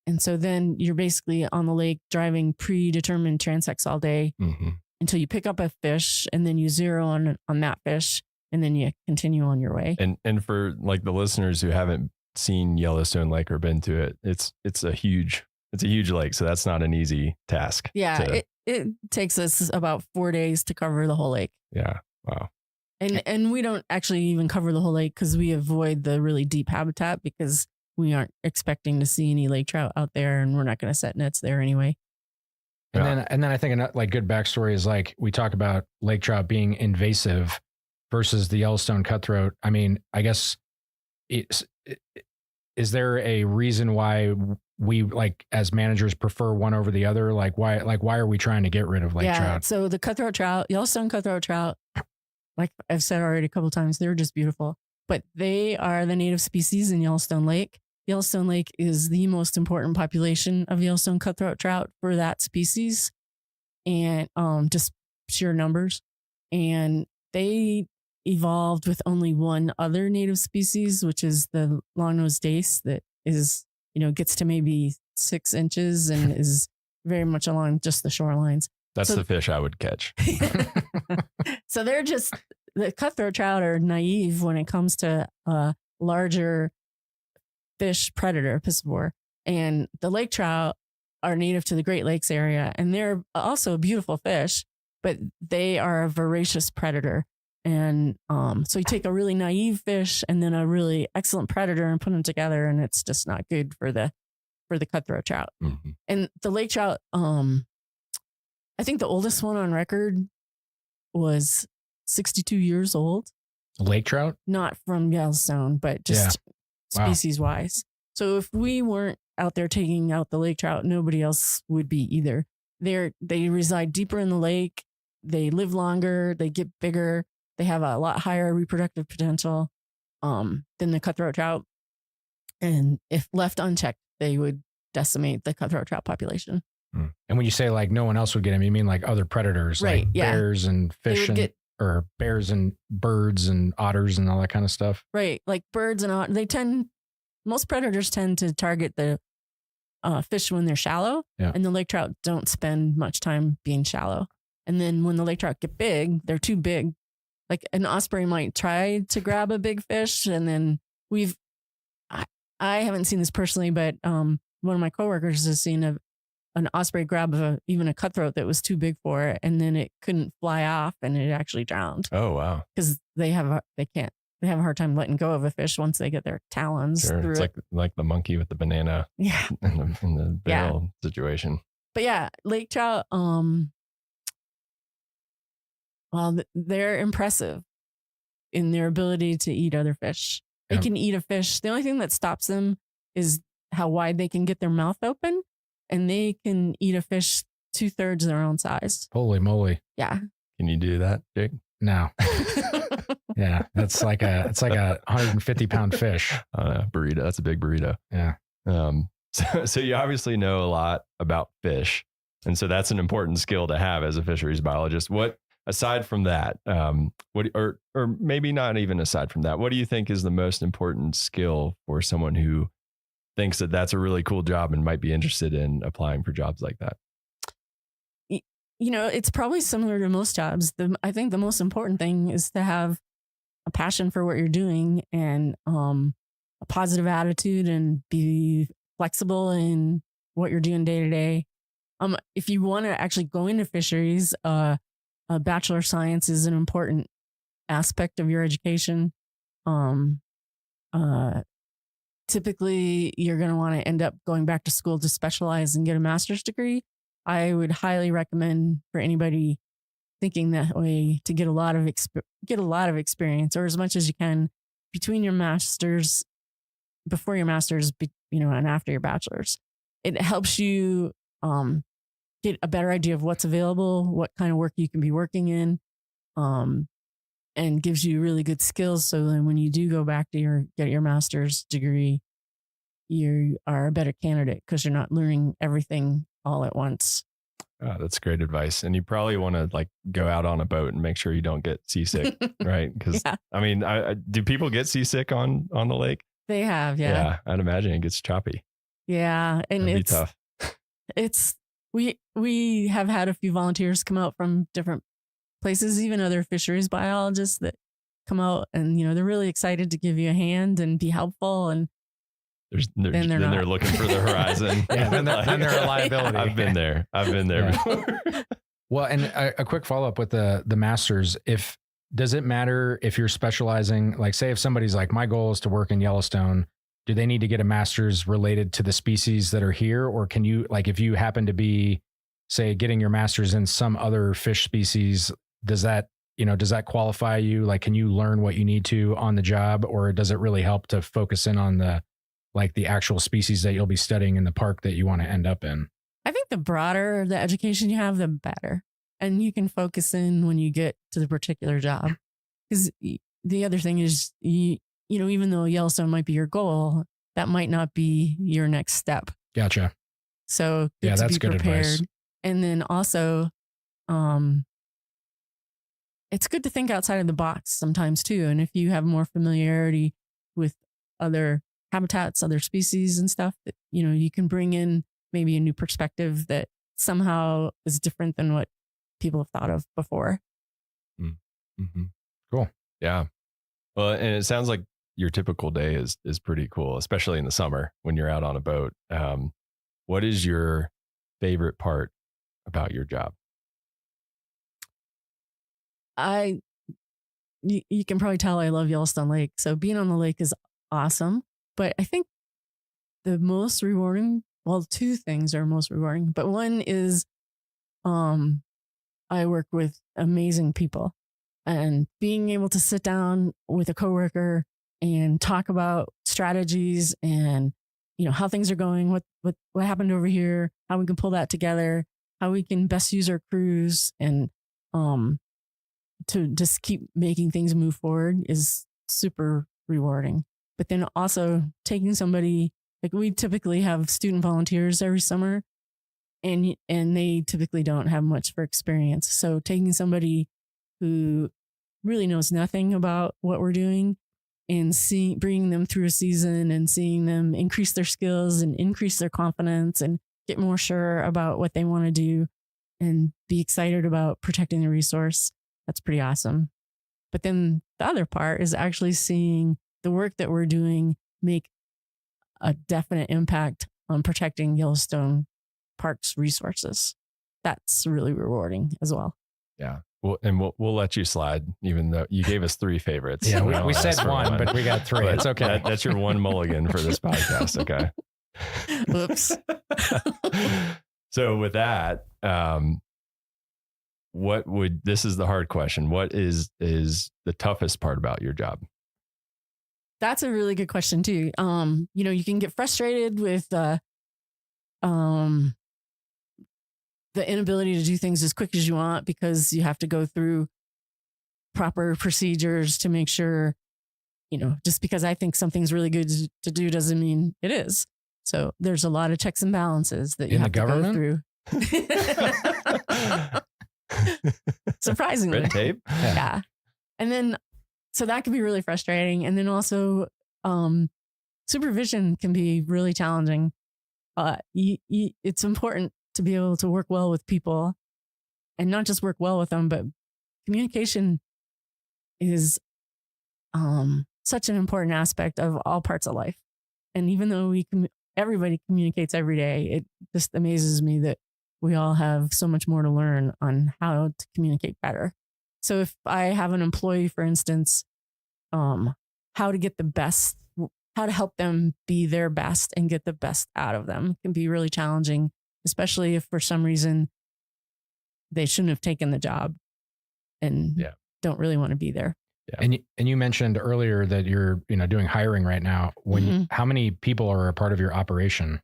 And so then you're basically on the lake driving predetermined transects all day until you pick up a fish, and then you zero on that fish, and then you continue on your way. And for like the listeners who haven't seen Yellowstone Lake or been to it, it's a huge lake. So that's not an easy task. Yeah. It takes us about 4 days to cover the whole lake. Yeah. Wow. And we don't actually even cover the whole lake because we avoid the really deep habitat because we aren't expecting to see any lake trout out there, and we're not going to set nets there anyway. And then I think like good backstory is like we talk about lake trout being invasive versus the Yellowstone cutthroat. I mean, I guess is there a reason why we like as managers prefer one over the other? Why are we trying to get rid of lake trout? So the cutthroat trout, Yellowstone cutthroat trout, like I've said already a couple of times, they're just beautiful, but they are the native species in Yellowstone Lake. Yellowstone Lake is the most important population of Yellowstone cutthroat trout for that species, and just sheer numbers. And they evolved with only one other native species, which is the long-nosed dace that is, gets to maybe 6 inches and is very much along just the shorelines. That's the fish I would catch. So the cutthroat trout are naive when it comes to larger fish predator, piscivore. And the lake trout are native to the Great Lakes area, and they're also a beautiful fish, but they are a voracious predator. And so you take a really naive fish and then a really excellent predator and put them together, and it's just not good for the cutthroat trout. Mm-hmm. And the lake trout, I think the oldest one on record was 62 years old. Lake trout? Not from Yellowstone, but just species wise. So if we weren't out there taking out the lake trout, nobody else would be either. They reside deeper in the lake. They live longer. They get bigger. They have a lot higher reproductive potential than the cutthroat trout. And if left unchecked, they would decimate the cutthroat trout population. And when you say like no one else would get them, you mean like other predators, right? Like bears and fish or bears and birds and otters and all that kind of stuff. Right. Like birds and otters, most predators tend to target the fish when they're shallow, and the lake trout don't spend much time being shallow. And then when the lake trout get big, they're too big. Like an osprey might try to grab a big fish, and then I haven't seen this personally, but one of my coworkers has seen an osprey grab even a cutthroat that was too big for it, and then it couldn't fly off, and it actually drowned. Oh wow! Because they have a hard time letting go of a fish once they get their talons through it's it. like the monkey with the banana. Yeah. in the barrel situation. But yeah, lake trout. Well, they're impressive in their ability to eat other fish. They can eat a fish. The only thing that stops them is how wide they can get their mouth open, and they can eat a fish 2/3 their own size. Holy moly! Yeah. Can you do that, Jake? No. Yeah, it's like a 150-pound fish. Burrito. That's a big burrito. Yeah. So you obviously know a lot about fish, and so that's an important skill to have as a fisheries biologist. What aside from that, or maybe not even aside from that, what do you think is the most important skill for someone who thinks that that's a really cool job and might be interested in applying for jobs like that? It's probably similar to most jobs. I think the most important thing is to have a passion for what you're doing and a positive attitude and be flexible in what you're doing day to day. If you want to actually go into fisheries, a Bachelor of Science is an important aspect of your education. Typically, you're going to want to end up going back to school to specialize and get a master's degree. I would highly recommend for anybody thinking that way to get a lot of experience, or as much as you can between your masters, before your masters, and after your bachelor's. It helps you get a better idea of what's available, what kind of work you can be working in, and gives you really good skills. So then when you do go back to get your master's degree, you are a better candidate because you're not learning everything all at once. Oh, that's great advice. And you probably want to go out on a boat and make sure you don't get seasick, right? Because do people get seasick on the lake? They have, yeah. Yeah, I'd imagine it gets choppy. Yeah, and That'd be tough. We have had a few volunteers come out from different places, even other fisheries biologists that come out, and they're really excited to give you a hand and be helpful. And they're looking for the horizon. Yeah, then they're a liability. I've been there before. Well, and a quick follow up with the masters. Does it matter if you're specializing? Like, say if somebody's like, my goal is to work in Yellowstone, do they need to get a master's related to the species that are here? Or can you, if you happen to be, say, getting your master's in some other fish species, does that qualify you? Like, can you learn what you need to on the job, or does it really help to focus in on the actual species that you'll be studying in the park that you want to end up in? I think the broader the education you have, the better. And you can focus in when you get to the particular job. Because the other thing is, even though Yellowstone might be your goal, that might not be your next step. Gotcha. So that's good advice. And then also, it's good to think outside of the box sometimes too. And if you have more familiarity with other habitats, other species and stuff, that you can bring in maybe a new perspective that somehow is different than what people have thought of before. Mm-hmm. Cool. Yeah. Well, and it sounds like your typical day is pretty cool, especially in the summer when you're out on a boat. What is your favorite part about your job? You can probably tell I love Yellowstone Lake. So being on the lake is awesome. But I think the most rewarding, two things are most rewarding, but one is I work with amazing people, and being able to sit down with a coworker and talk about strategies and, how things are going, what happened over here, how we can pull that together, how we can best use our crews, and to just keep making things move forward is super rewarding. But then also taking somebody, we typically have student volunteers every summer, and they typically don't have much for experience. So taking somebody who really knows nothing about what we're doing and bringing them through a season and seeing them increase their skills and increase their confidence and get more sure about what they want to do and be excited about protecting the resource. That's pretty awesome. But then the other part is actually seeing the work that we're doing make a definite impact on protecting Yellowstone Park's resources. That's really rewarding as well. Yeah. Well, and we'll let you slide, even though you gave us 3 favorites. Yeah, we said one, but we got 3. But it's okay. That's your one mulligan for this podcast. Okay. Whoops. So with that, this is the hard question. What is the toughest part about your job? That's a really good question too. You can get frustrated with the inability to do things as quick as you want because you have to go through proper procedures to make sure, just because I think something's really good to do doesn't mean it is. So there's a lot of checks and balances that you have to go through. Surprisingly. Red tape? Yeah. And then, so that can be really frustrating. And then also supervision can be really challenging. It's important to be able to work well with people, and not just work well with them, but communication is such an important aspect of all parts of life. And even though everybody communicates every day, it just amazes me that we all have so much more to learn on how to communicate better. So if I have an employee, for instance, how to get the best, how to help them be their best and get the best out of them can be really challenging, especially if for some reason they shouldn't have taken the job and don't really want to be there. Yeah. And you mentioned earlier that you're doing hiring right now. How many people are a part of your operation?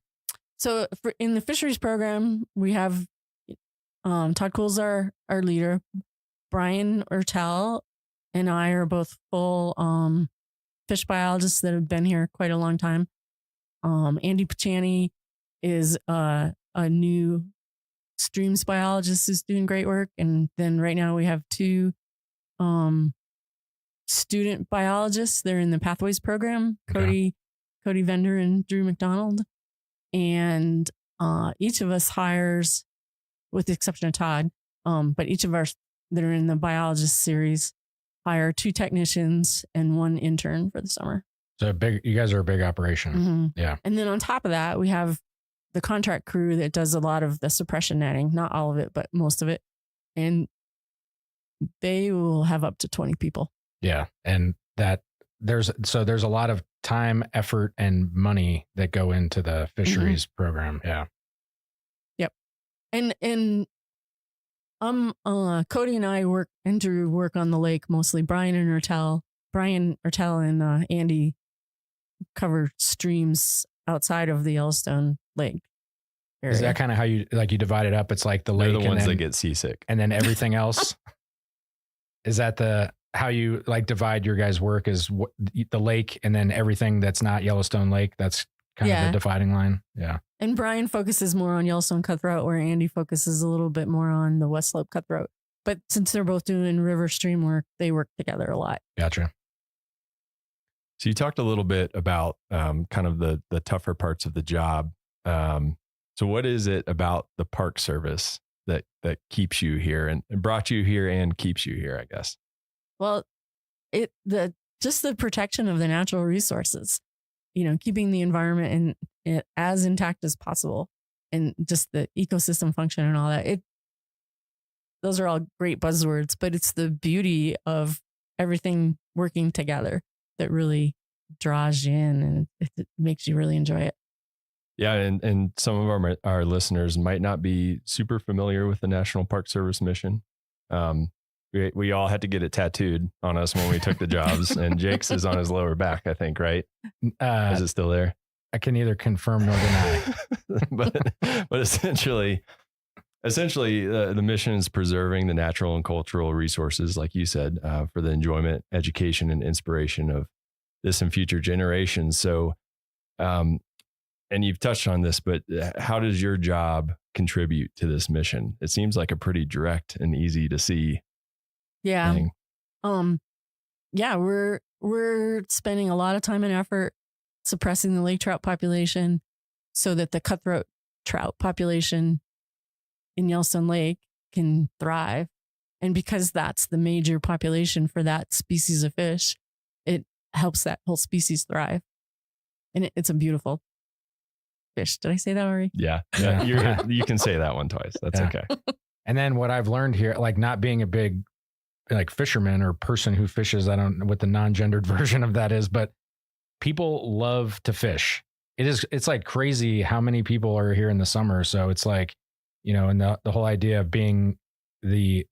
So in the fisheries program, we have Todd Cole's our leader. Brian Ertel and I are both full fish biologists that have been here quite a long time. Andy Pachani is a new streams biologist who's doing great work. And then right now we have 2 student biologists. They're in the Pathways program, Cody Vendor and Drew McDonald. And each of us hires, with the exception of Todd, but each of us that are in the biologist series hire 2 technicians and 1 intern for the summer. So you guys are a big operation. Mm-hmm. Yeah. And then on top of that, we have the contract crew that does a lot of the suppression netting, not all of it, but most of it. And they will have up to 20 people. Yeah. And there's a lot of time, effort, and money that go into the fisheries program. Yeah. Yep. And Cody and I work on the lake mostly. Brian Ertel and Andy cover streams outside of the Yellowstone Lake area. Is that kind of how you divide it up? It's like the lake. They're the ones that get seasick. And then everything else. Is that how you divide your guys' work, is the lake and then everything that's not Yellowstone Lake? That's kind of the dividing line. Yeah. And Brian focuses more on Yellowstone cutthroat, where Andy focuses a little bit more on the West Slope cutthroat. But since they're both doing river stream work, they work together a lot. Gotcha. So you talked a little bit about kind of the tougher parts of the job. So what is it about the Park Service that keeps you here and brought you here and keeps you here, I guess? Well, just the protection of the natural resources, keeping the environment as intact as possible, and just the ecosystem function and all that. Those are all great buzzwords, but it's the beauty of everything working together that really draws you in, and it makes you really enjoy it. Yeah. And some of our listeners might not be super familiar with the National Park Service mission. We all had to get it tattooed on us when we took the jobs, and Jake's is on his lower back, I think, right? Is it still there? I can neither confirm nor deny. but essentially, the mission is preserving the natural and cultural resources, like you said, for the enjoyment, education, and inspiration of this and future generations. So, and you've touched on this, but how does your job contribute to this mission? It seems like a pretty direct and easy to see thing. Yeah, we're spending a lot of time and effort suppressing the lake trout population so that the cutthroat trout population in Yellowstone Lake can thrive. And because that's the major population for that species of fish, it helps that whole species thrive. And it's a beautiful fish. Did I say that already? Yeah. You can say that one twice. That's okay. And then what I've learned here, not being a big fisherman or person who fishes, I don't know what the non-gendered version of that is, but people love to fish. It's like crazy how many people are here in the summer. So it's like, and the whole idea of being the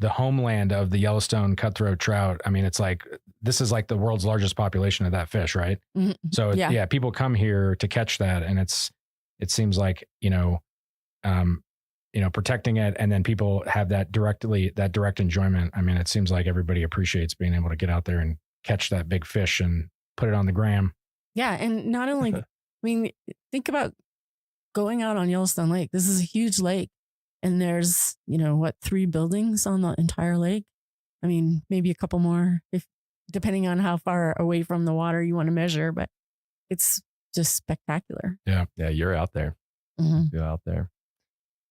homeland of the Yellowstone cutthroat trout. I mean, it's like, this is like the world's largest population of that fish, right? Mm-hmm. So people come here to catch that. And it seems like, protecting it, and then people have that direct enjoyment. I mean, it seems like everybody appreciates being able to get out there and catch that big fish and put it on the gram. Yeah. And not only, think about going out on Yellowstone Lake. This is a huge lake, and there's, 3 buildings on the entire lake. I mean, maybe a couple more depending on how far away from the water you want to measure, but it's just spectacular. Yeah. Yeah. You're out there. Mm-hmm. You're out there.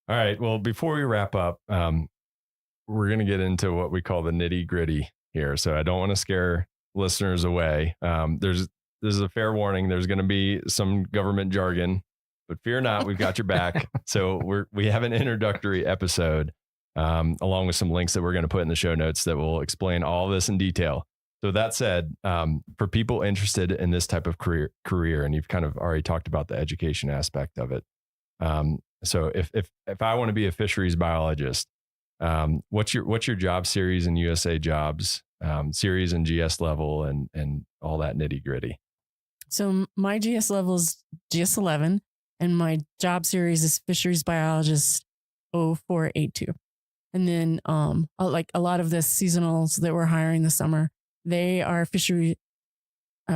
All right. Well, before we wrap up, we're going to get into what we call the nitty gritty here. So I don't want to scare listeners away. This is a fair warning. There's going to be some government jargon, but fear not, we've got your back. So we have an introductory episode, along with some links that we're going to put in the show notes that will explain all this in detail. So that said, for people interested in this type of career, and you've kind of already talked about the education aspect of it. So if I want to be a fisheries biologist, what's your job series in USA Jobs, series and GS level, and all that nitty gritty? So my GS level is GS 11, and my job series is fisheries biologist 0482. And then, like a lot of the seasonals that we're hiring this summer, they are fishery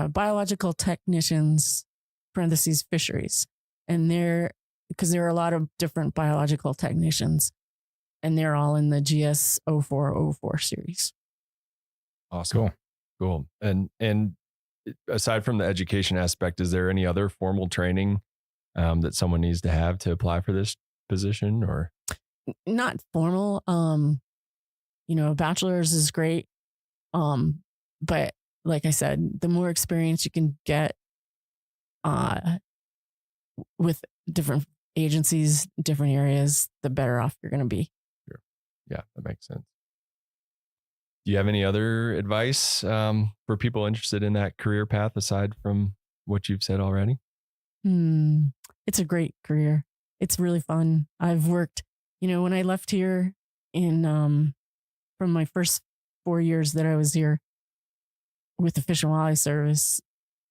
biological technicians (fisheries). And because there are a lot of different biological technicians, and they're all in the GS 0404 series. Awesome. Cool. And aside from the education aspect, is there any other formal training that someone needs to have to apply for this position, or? Not formal. A bachelor's is great. But like I said, the more experience you can get with different agencies, different areas, the better off you're going to be. Sure. Yeah, that makes sense. Do you have any other advice for people interested in that career path aside from what you've said already? It's a great career. It's really fun. I've worked, when I left here from my first 4 years that I was here with the Fish and Wildlife Service,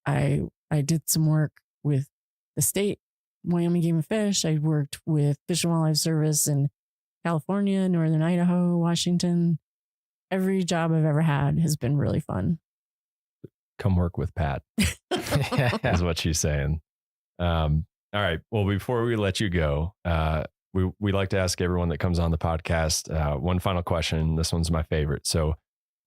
I did some work with the state, Wyoming Game and Fish. I worked with Fish and Wildlife Service in California, Northern Idaho, Washington. Every job I've ever had has been really fun. Come work with Pat, is what she's saying. All right. Well, before we let you go, we like to ask everyone that comes on the podcast one final question. This one's my favorite. So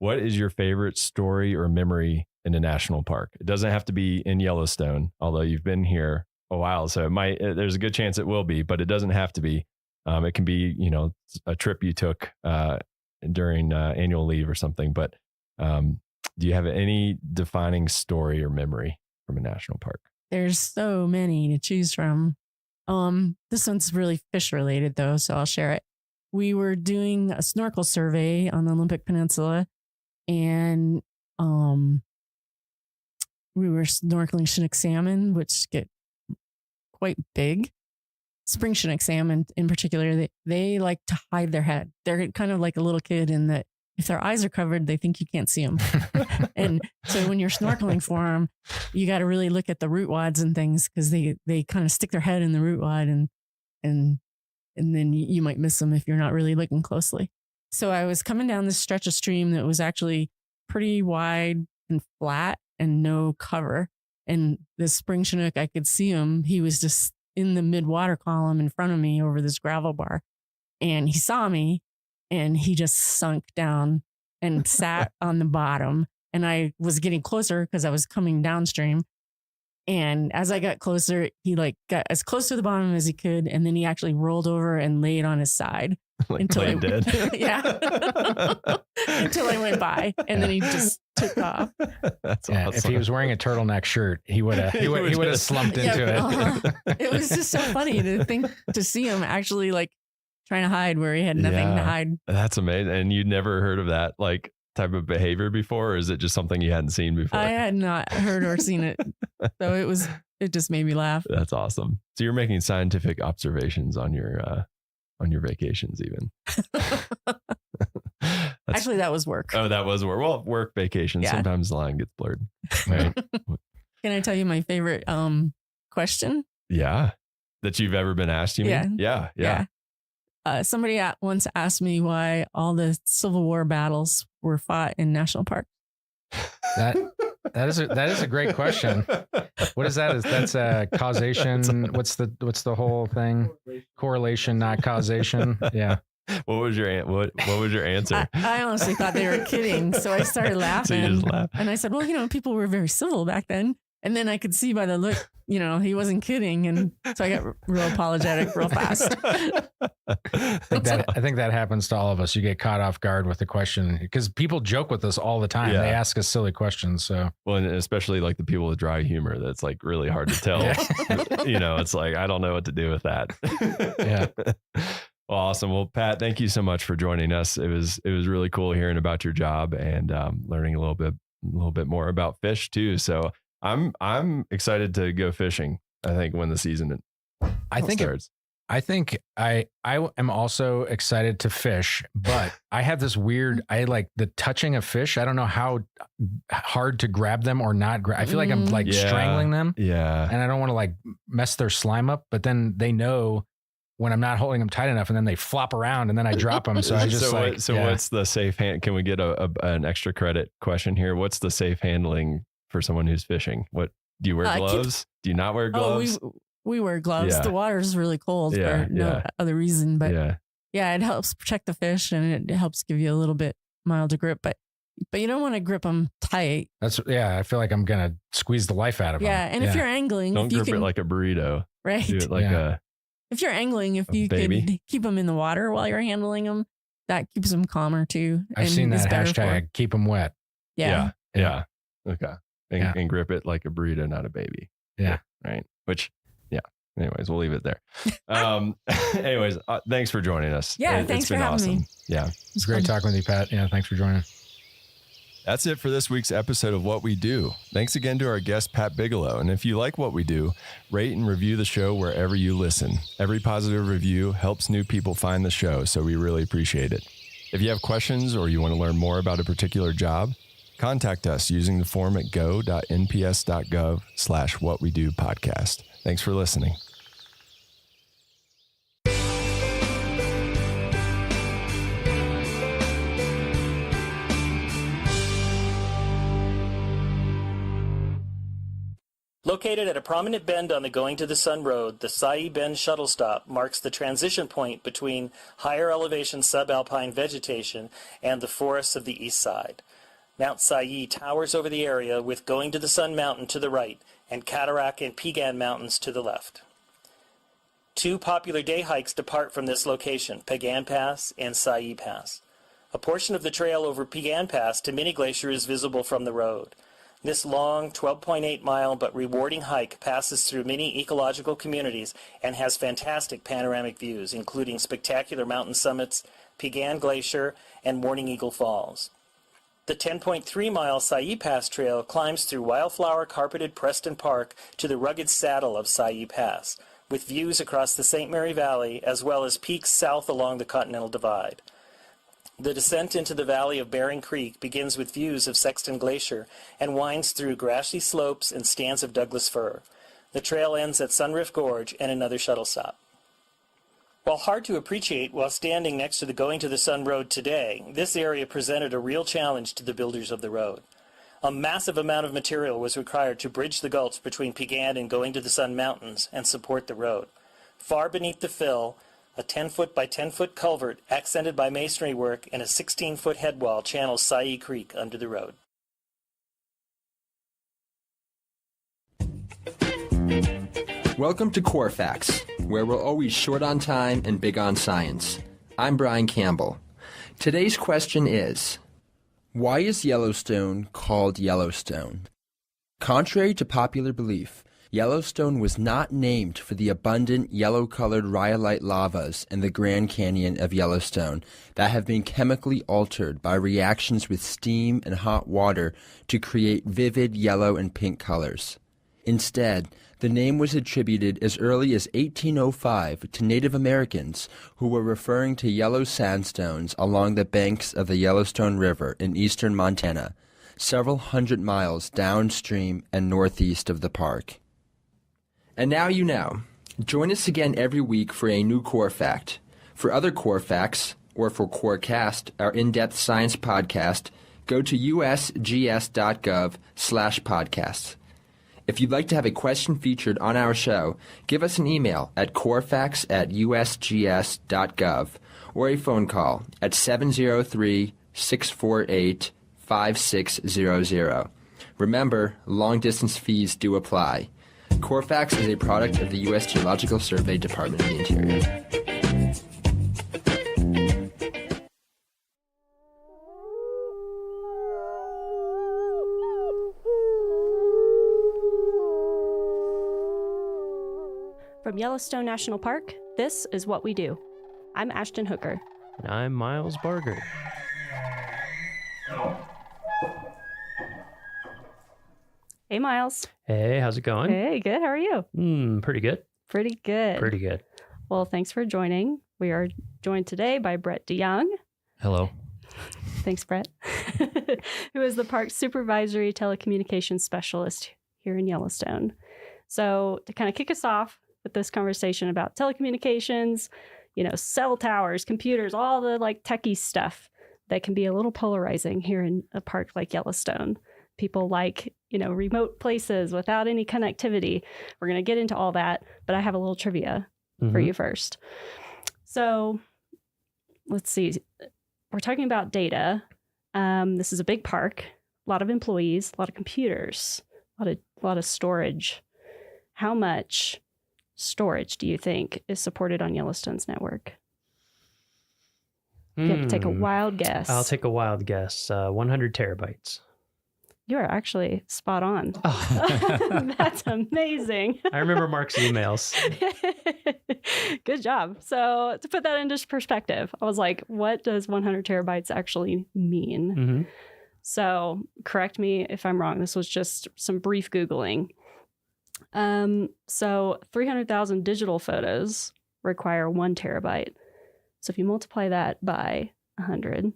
what is your favorite story or memory in a national park? It doesn't have to be in Yellowstone, although you've been here a while. So there's a good chance it will be, but it doesn't have to be. It can be, a trip you took during annual leave or something. But do you have any defining story or memory from a national park? There's so many to choose from. This one's really fish related though, so I'll share it. We were doing a snorkel survey on the Olympic Peninsula, and we were snorkeling Chinook salmon, which get quite big. Spring Chinook salmon in particular, they like to hide their head. They're kind of like a little kid in that if their eyes are covered, they think you can't see them. And so when you're snorkeling for them, you got to really look at the root wads and things, because they kind of stick their head in the root wad, and then you might miss them if you're not really looking closely. So I was coming down this stretch of stream that was actually pretty wide and flat and no cover. And the spring Chinook, I could see him. He was just in the mid-water column in front of me over this gravel bar. And he saw me, and he just sunk down and sat on the bottom. And I was getting closer because I was coming downstream. And as I got closer, he got as close to the bottom as he could. And then he actually rolled over and laid on his side. Until I did. Yeah. Until I went by. And then he just took off. That's awesome. If he was wearing a turtleneck shirt, he would have slumped into it. It was just so funny to see him actually trying to hide where he had nothing to hide. That's amazing. And you'd never heard of that type of behavior before, or is it just something you hadn't seen before? I had not heard or seen it. So it just made me laugh. That's awesome. So you're making scientific observations on your vacations even. Actually, that was work. Oh, that was work. Well, work vacation. Yeah. Sometimes the line gets blurred. Right? Can I tell you my favorite question? Yeah. That you've ever been asked, you mean? Yeah. Somebody once asked me why all the Civil War battles were fought in national parks. That is a great question. What is that? That's a causation. What's the whole thing? Correlation, not causation. Yeah. What was your what was your answer? I honestly thought they were kidding, so I started laughing. So you just laughed. And I said, well, people were very civil back then. And then I could see by the look, he wasn't kidding. And so I got real apologetic real fast. I think that happens to all of us. You get caught off guard with the question because people joke with us all the time. Yeah. They ask us silly questions. So, well, and especially like the people with dry humor, that's like really hard to tell. It's like, I don't know what to do with that. Yeah. Well, awesome. Well, Pat, thank you so much for joining us. It was really cool hearing about your job and learning a little bit more about fish too. So I'm excited to go fishing. I think when the season starts. I think I am also excited to fish, but I have this weird, I like the touching of fish. I don't know how hard to grab them or not. I feel like I'm like strangling them. Yeah. And I don't want to like mess their slime up, but then they know when I'm not holding them tight enough and then they flop around and then I drop them. So I just what's the safe hand? Can we get an extra credit question here? What's the safe handling for someone who's fishing? What do you wear gloves? Do you not wear gloves? We wear gloves. Yeah. The water is really cold for no other reason, but it helps protect the fish and it helps give you a little bit milder grip, but you don't want to grip them tight. I feel like I'm going to squeeze the life out of them. Yeah. And if you're angling, don't grip it like a burrito. Right. Do it like if you're angling, if you baby. can keep them in the water while you're handling them, that keeps them calmer too. I've seen that hashtag, keep them wet. Yeah. Okay. And grip it like a burrito, not a baby. Yeah. Right. Which, anyways, we'll leave it there. Anyways, thanks for joining us. Yeah. Thanks for having me. Yeah. It's great talking with you, Pat. Yeah. Thanks for joining. That's it for this week's episode of What We Do. Thanks again to our guest, Pat Bigelow. And if you like what we do, rate and review the show wherever you listen. Every positive review helps new people find the show, so we really appreciate it. If you have questions or you want to learn more about a particular job, contact us using the form at go.nps.gov/whatwedopodcast. Thanks for listening. Located at a prominent bend on the Going to the Sun Road, the Sai Bend shuttle stop marks the transition point between higher elevation subalpine vegetation and the forests of the east side. Mount Sai towers over the area with Going to the Sun Mountain to the right and Cataract and Piegan Mountains to the left. Two popular day hikes depart from this location, Piegan Pass and Sai Pass. A portion of the trail over Piegan Pass to Mini Glacier is visible from the road. This long, 12.8-mile but rewarding hike passes through many ecological communities and has fantastic panoramic views, including spectacular mountain summits, Piegan Glacier, and Morning Eagle Falls. The 10.3-mile Sai Pass Trail climbs through wildflower-carpeted Preston Park to the rugged saddle of Sai Pass, with views across the St. Mary Valley as well as peaks south along the Continental Divide. The descent into the valley of Bering Creek begins with views of Sexton Glacier and winds through grassy slopes and stands of Douglas fir. The trail ends at Sunriff Gorge and another shuttle stop. While hard to appreciate while standing next to the Going to the Sun Road today, this area presented a real challenge to the builders of the road. A massive amount of material was required to bridge the gulch between Piegan and Going to the Sun Mountains and support the road. Far beneath the fill, a 10-foot by 10-foot culvert accented by masonry work and a 16-foot headwall channels Sai Creek under the road. Welcome to Core Facts, where we're always short on time and big on science. I'm Brian Campbell. Today's question is, why is Yellowstone called Yellowstone? Contrary to popular belief, Yellowstone was not named for the abundant yellow-colored rhyolite lavas in the Grand Canyon of Yellowstone that have been chemically altered by reactions with steam and hot water to create vivid yellow and pink colors. Instead, the name was attributed as early as 1805 to Native Americans who were referring to yellow sandstones along the banks of the Yellowstone River in eastern Montana, several hundred miles downstream and northeast of the park. And now you know. Join us again every week for a new Core Fact. For other Core Facts, or for Corecast, our in-depth science podcast, go to usgs.gov/podcasts. If you'd like to have a question featured on our show, give us an email at corefacts@usgs.gov or a phone call at 703-648-5600. Remember, long-distance fees do apply. Corfax is a product of the U.S. Geological Survey, Department of the Interior. From Yellowstone National Park, this is What We Do. I'm Ashton Hooker. And I'm Miles Barger. Hey, Miles. Hey, how's it going? Hey, good. How are you? Pretty good. Pretty good. Pretty good. Well, thanks for joining. We are joined today by Brett DeYoung. Hello. Thanks, Brett. Who is the park's supervisory telecommunications specialist here in Yellowstone. So to kind of kick us off with this conversation about telecommunications, cell towers, computers, all the techie stuff that can be a little polarizing here in a park like Yellowstone. People like, remote places without any connectivity. We're going to get into all that, but I have a little trivia for you first. So let's see. We're talking about data. This is a big park, a lot of employees, a lot of computers, a lot of storage. How much storage do you think is supported on Yellowstone's network? You have to take a wild guess. I'll take a wild guess. 100 terabytes. You are actually spot on. Oh. That's amazing. I remember Mark's emails. Good job. So to put that into perspective, I was like, what does 100 terabytes actually mean? Mm-hmm. So correct me if I'm wrong. This was just some brief Googling. So 300,000 digital photos require 1 terabyte. So if you multiply that by 100,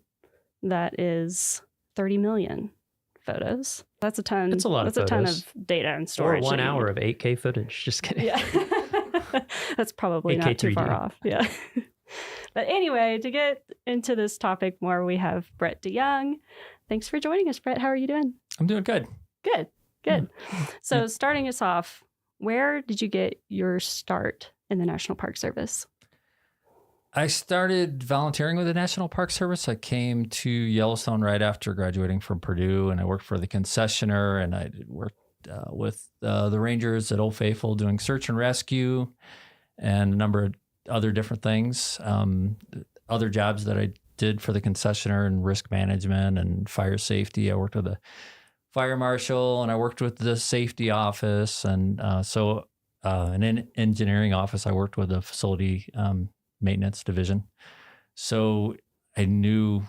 that is 30 million photos. That's a ton. That's a lot of photos. That's a ton of data and storage. Or 1 hour of 8K footage. Just kidding. Yeah. That's probably 8K not too 3D. far off. Yeah. But anyway, to get into this topic more, we have Brett DeYoung. Thanks for joining us, Brett. How are you doing? I'm doing good. Good. So starting us off, where did you get your start in the National Park Service? I started volunteering with the National Park Service. I came to Yellowstone right after graduating from Purdue, and I worked for the concessioner, and I worked with the rangers at Old Faithful doing search and rescue and a number of other different things. Other jobs that I did for the concessioner and risk management and fire safety. I worked with the fire marshal, and I worked with the safety office, and an engineering office. I worked with the facility maintenance division. So I knew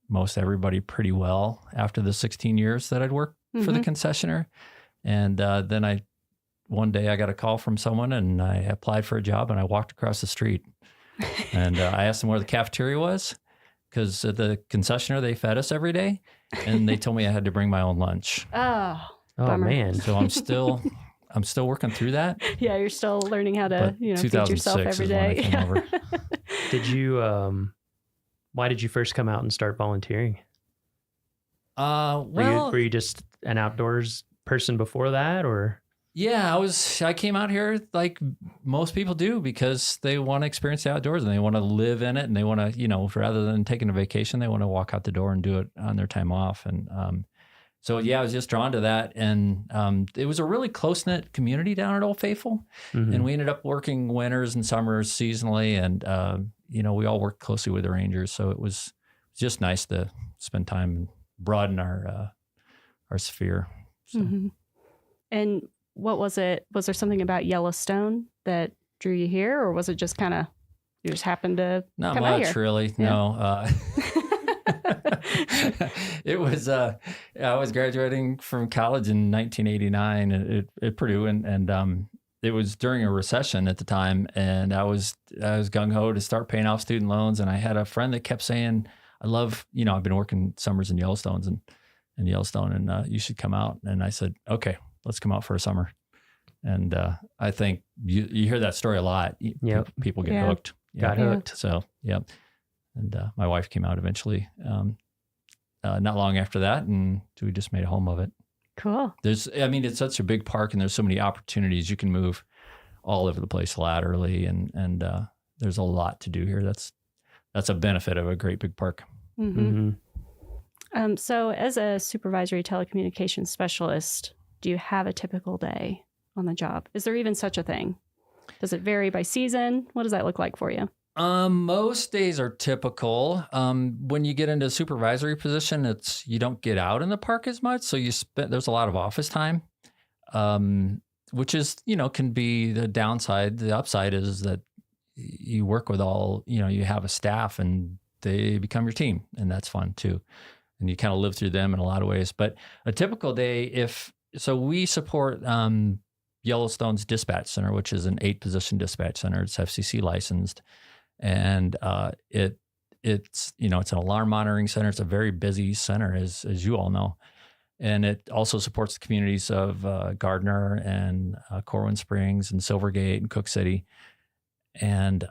most everybody pretty well after the 16 years that I'd worked for the concessioner. And then one day I got a call from someone, and I applied for a job, and I walked across the street. And I asked them where the cafeteria was, because at the concessioner, they fed us every day. And they told me I had to bring my own lunch. Oh, man. So I'm still working through that. Yeah, you're still learning how to, feed yourself every day. Is when I came over. Did you, why did you first come out and start volunteering? Were you just an outdoors person before that, or? Yeah, I came out here like most people do because they want to experience the outdoors and they want to live in it, and they want to, rather than taking a vacation, they want to walk out the door and do it on their time off. And so, I was just drawn to that. And it was a really close-knit community down at Old Faithful. Mm-hmm. And we ended up working winters and summers seasonally. And, we all worked closely with the rangers. So it was just nice to spend time and broaden our sphere. So. Mm-hmm. And what was it? Was there something about Yellowstone that drew you here, or was it just kind of, you just happened to Not come out much, here? really. Yeah. No. It was, I was graduating from college in 1989 at Purdue, and it was during a recession at the time, and I was gung-ho to start paying off student loans, and I had a friend that kept saying, I love, I've been working summers in Yellowstone, and you should come out. And I said, okay, let's come out for a summer. And I think you hear that story a lot. Yep. People get hooked. Got hooked. So, yeah. And my wife came out eventually, not long after that, and we just made a home of it. Cool. It's such a big park, and there's so many opportunities. You can move all over the place laterally, and there's a lot to do here. That's that's a benefit of a great big park. So as a supervisory telecommunications specialist, do you have a typical day on the job? Is there even such a thing? Does it vary by season? What does that look like for you? Most days are typical. When you get into a supervisory position, you don't get out in the park as much. So there's a lot of office time, which is, can be the downside. The upside is that you work with you have a staff and they become your team, and that's fun too. And you kind of live through them in a lot of ways. But a typical day, we support Yellowstone's dispatch center, which is an 8-position dispatch center. It's FCC licensed. And it's an alarm monitoring center. It's a very busy center, as you all know. And it also supports the communities of Gardner and Corwin Springs and Silvergate and Cook City. And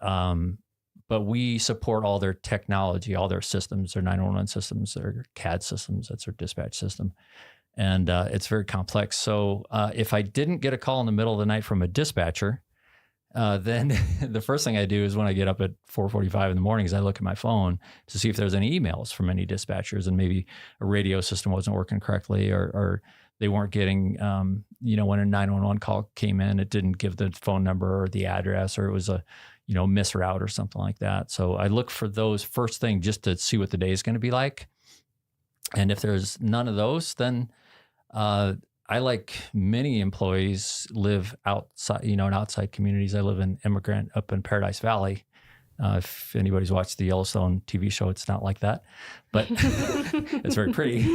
but we support all their technology, all their systems, their 911 systems, their CAD systems. That's their dispatch system. And it's very complex. So if I didn't get a call in the middle of the night from a dispatcher, then the first thing I do is when I get up at 4:45 in the morning is I look at my phone to see if there's any emails from any dispatchers, and maybe a radio system wasn't working correctly, or they weren't getting, when a 911 call came in, it didn't give the phone number or the address, or it was a, misroute or something like that. So I look for those first thing just to see what the day is going to be like. And if there's none of those, then I, like many employees, live outside, in outside communities. I live in immigrant up in Paradise Valley. If anybody's watched the Yellowstone TV show, it's not like that, but it's very pretty.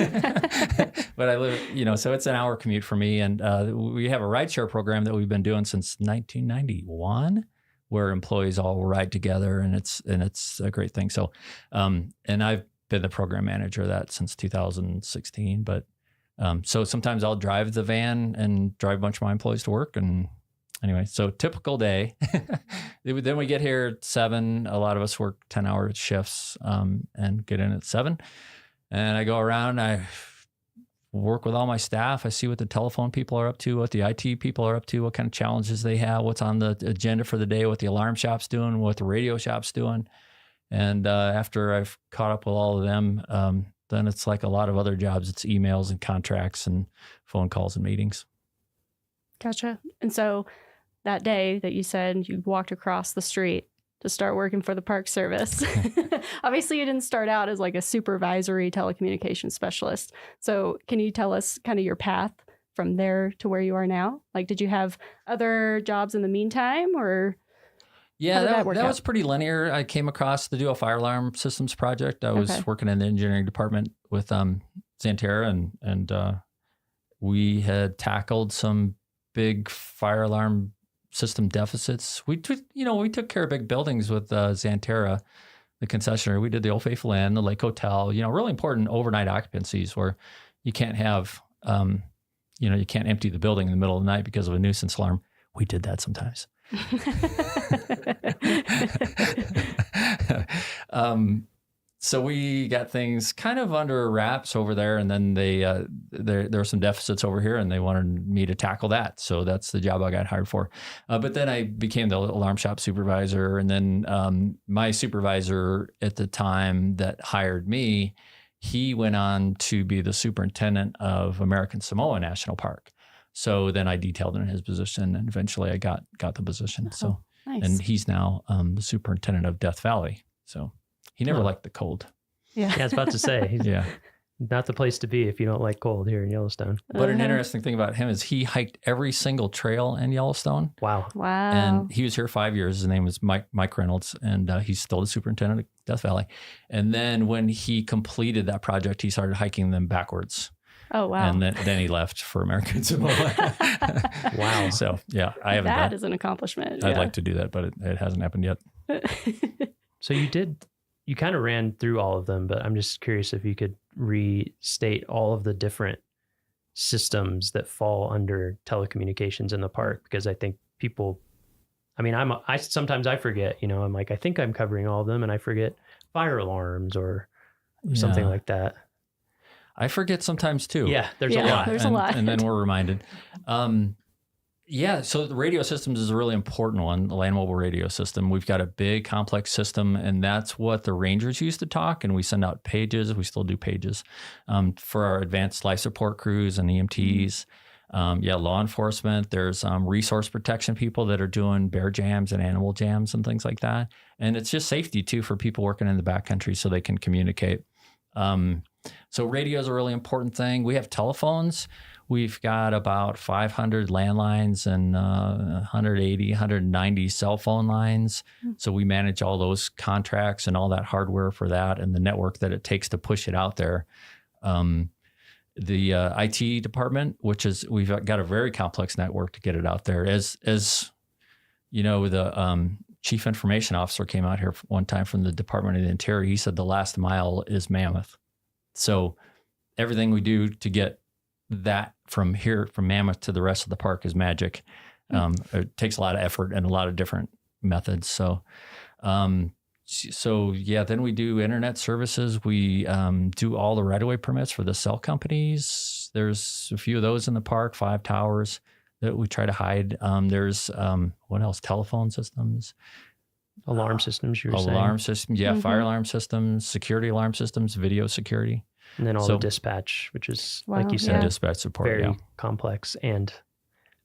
But I live, so it's an hour commute for me. And we have a rideshare program that we've been doing since 1991, where employees all ride together, and it's a great thing. So, and I've been the program manager of that since 2016, but so sometimes I'll drive the van and drive a bunch of my employees to work. And anyway, so typical day. Then we get here at 7. A lot of us work 10-hour shifts and get in at 7. And I go around, I work with all my staff. I see what the telephone people are up to, what the IT people are up to, what kind of challenges they have, what's on the agenda for the day, what the alarm shop's doing, what the radio shop's doing. And after I've caught up with all of them, then it's like a lot of other jobs. It's emails and contracts and phone calls and meetings. Gotcha. And so that day that you said you walked across the street to start working for the Park Service, obviously you didn't start out as like a supervisory telecommunications specialist. So can you tell us kind of your path from there to where you are now? Like, did you have other jobs in the meantime, or? Yeah, that was pretty linear. I came across the Dual Fire Alarm Systems project. I was working in the engineering department with Xanterra, and we had tackled some big fire alarm system deficits. We took care of big buildings with Xanterra, the concessionaire. We did the Old Faithful Inn, the Lake Hotel. Really important overnight occupancies where you can't have, you can't empty the building in the middle of the night because of a nuisance alarm. We did that sometimes. So we got things kind of under wraps over there, and then there were some deficits over here, and they wanted me to tackle that. So that's the job I got hired for. But then I became the alarm shop supervisor, and then my supervisor at the time that hired me, he went on to be the superintendent of American Samoa National Park. So then I detailed in his position, and eventually I got the position. So, nice. And he's now the superintendent of Death Valley. So he never liked the cold. Yeah, I was about to say, he's not the place to be if you don't like cold here in Yellowstone. But an interesting thing about him is he hiked every single trail in Yellowstone. Wow. And he was here 5 years. His name was Mike Reynolds, and he's still the superintendent of Death Valley. And then when he completed that project, he started hiking them backwards. Oh, wow. And then he left for American Samoa. Wow. So, yeah, I haven't done That is an accomplishment. I'd like to do that, but it hasn't happened yet. So you kind of ran through all of them, but I'm just curious if you could restate all of the different systems that fall under telecommunications in the park, because I think people, sometimes I forget, I'm like, I think I'm covering all of them, and I forget fire alarms or something like that. I forget sometimes too. Yeah, there's a lot. There's a lot. And then we're reminded. Yeah, so the radio systems is a really important one, the land mobile radio system. We've got a big complex system, and that's what the rangers use to talk, and we send out pages. We still do pages for our advanced life support crews and EMTs. Law enforcement. There's resource protection people that are doing bear jams and animal jams and things like that. And it's just safety, too, for people working in the backcountry so they can communicate. So radio is a really important thing. We have telephones. We've got about 500 landlines and 180, 190 cell phone lines. So we manage all those contracts and all that hardware for that and the network that it takes to push it out there. The IT department, which is, we've got a very complex network to get it out there. As you know, the chief information officer came out here one time from the Department of the Interior. He said the last mile is Mammoth. So everything we do to get that from here, from Mammoth to the rest of the park is magic. It takes a lot of effort and a lot of different methods. So then we do internet services. We do all the right-of-way permits for the cell companies. There's a few of those in the park, 5 towers that we try to hide. There's, what else? Telephone systems. Alarm systems, you were saying. Alarm systems, yeah. Fire alarm systems, security alarm systems, video security. And then all the dispatch, which is, like you said, dispatch support, very complex and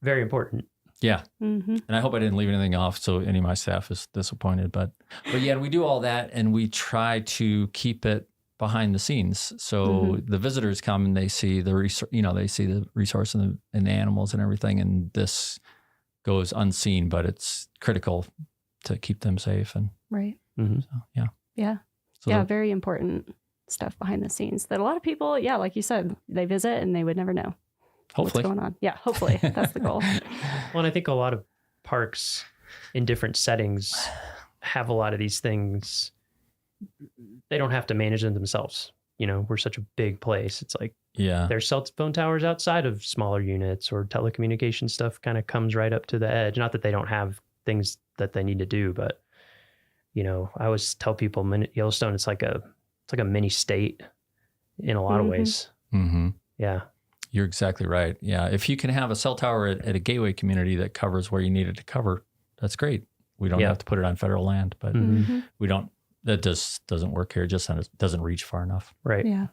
very important. Yeah. And I hope I didn't leave anything off so any of my staff is disappointed. But yeah, we do all that and we try to keep it behind the scenes. So the visitors come and they see the resource and the animals and everything. And this goes unseen, but it's critical to keep them safe. And right. So very important stuff behind the scenes that a lot of people, like you said, they visit and they would never know. Hopefully. What's going on. Yeah, hopefully. That's the goal. Well, and I think a lot of parks in different settings have a lot of these things. They don't have to manage them themselves. You know, we're such a big place. It's like, there's cell phone towers outside of smaller units, or telecommunication stuff kind of comes right up to the edge. Not that they don't have things that they need to do, but, you know, I always tell people Yellowstone, it's like a mini state in a lot of ways. Yeah. You're exactly right. Yeah. If you can have a cell tower at a gateway community that covers where you need it to cover, that's great. We don't have to put it on federal land, but we don't, that just doesn't work here. It just doesn't reach far enough. Right. Yeah.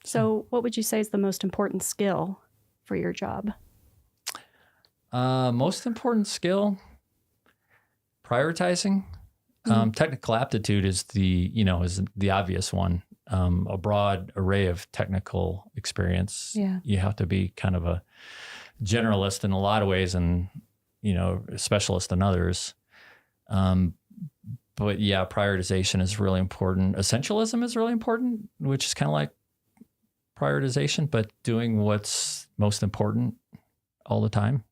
So what would you say is the most important skill for your job? Most important skill, prioritizing. Technical aptitude is the obvious one. A broad array of technical experience. Yeah. You have to be kind of a generalist in a lot of ways and, a specialist in others. But yeah, prioritization is really important. Essentialism is really important, which is kind of like prioritization, but doing what's most important all the time.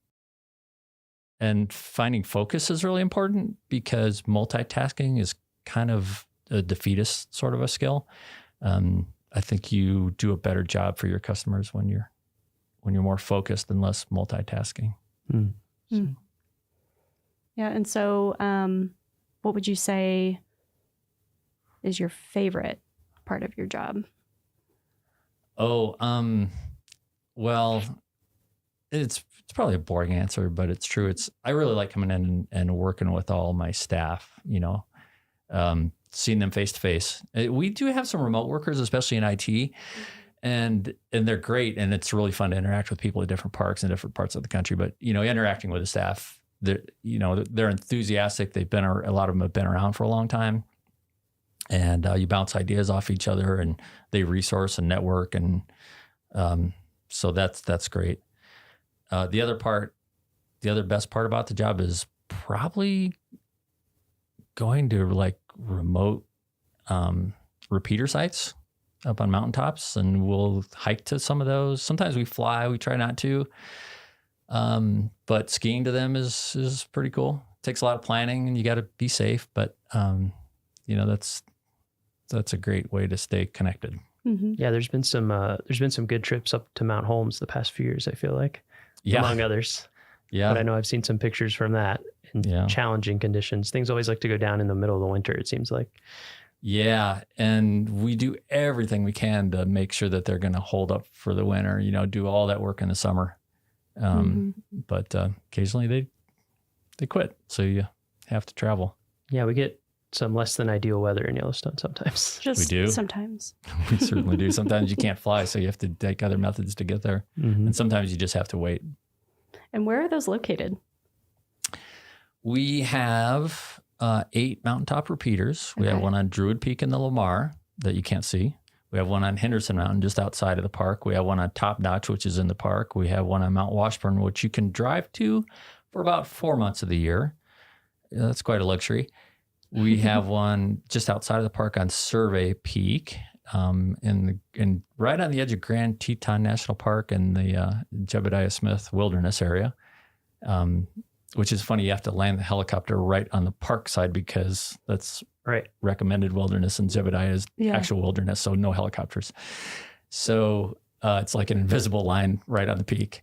And finding focus is really important because multitasking is kind of a defeatist sort of a skill. I think you do a better job for your customers when you're more focused and less multitasking. So. Yeah. And so, what would you say is your favorite part of your job? Well, it's probably a boring answer, but it's true. I really like coming in and working with all my staff, seeing them face to face. We do have some remote workers, especially in IT, and they're great. And it's really fun to interact with people at different parks in different parts of the country. But, interacting with the staff, they're enthusiastic. A lot of them have been around for a long time, and you bounce ideas off each other and they resource and network. And so that's great. The other best part about the job is probably going to like remote repeater sites up on mountaintops, and we'll hike to some of those. Sometimes we fly, we try not to. But skiing to them is pretty cool. It takes a lot of planning and you got to be safe, but that's a great way to stay connected. Yeah, there's been some good trips up to Mount Holmes the past few years, I feel like. Among others. Yeah. But I know I've seen some pictures from that in challenging conditions. Things always like to go down in the middle of the winter, it seems like. Yeah. And we do everything we can to make sure that they're going to hold up for the winter, do all that work in the summer. But occasionally they quit, so you have to travel. Yeah, we get some less than ideal weather in Yellowstone sometimes. Just We do? sometimes. We certainly do. Sometimes you can't fly, so you have to take other methods to get there. And sometimes you just have to wait. And where are those located? We have 8 mountaintop repeaters. We have one on Druid Peak in the Lamar that you can't see. We have one on Henderson Mountain just outside of the park. We have one on Top Notch, which is in the park. We have one on Mount Washburn, which you can drive to for about 4 months of the year. That's quite a luxury. We have one just outside of the park on Survey Peak, in right on the edge of Grand Teton National Park in the Jebediah Smith Wilderness area, which is funny. You have to land the helicopter right on the park side because that's recommended wilderness, and Jebediah is actual wilderness, so no helicopters. So it's like an invisible line right on the peak.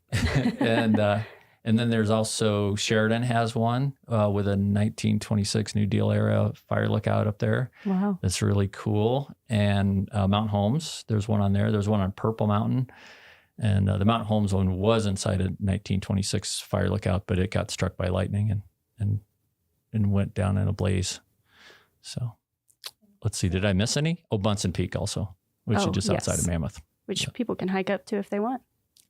And then there's also Sheridan has one with a 1926 New Deal era fire lookout up there. Wow. That's really cool. And Mount Holmes, there's one on there. There's one on Purple Mountain. And the Mount Holmes one was inside a 1926 fire lookout, but it got struck by lightning and went down in a blaze. So let's see, did I miss any? Oh, Bunsen Peak also, which is just outside of Mammoth. Which people can hike up to if they want.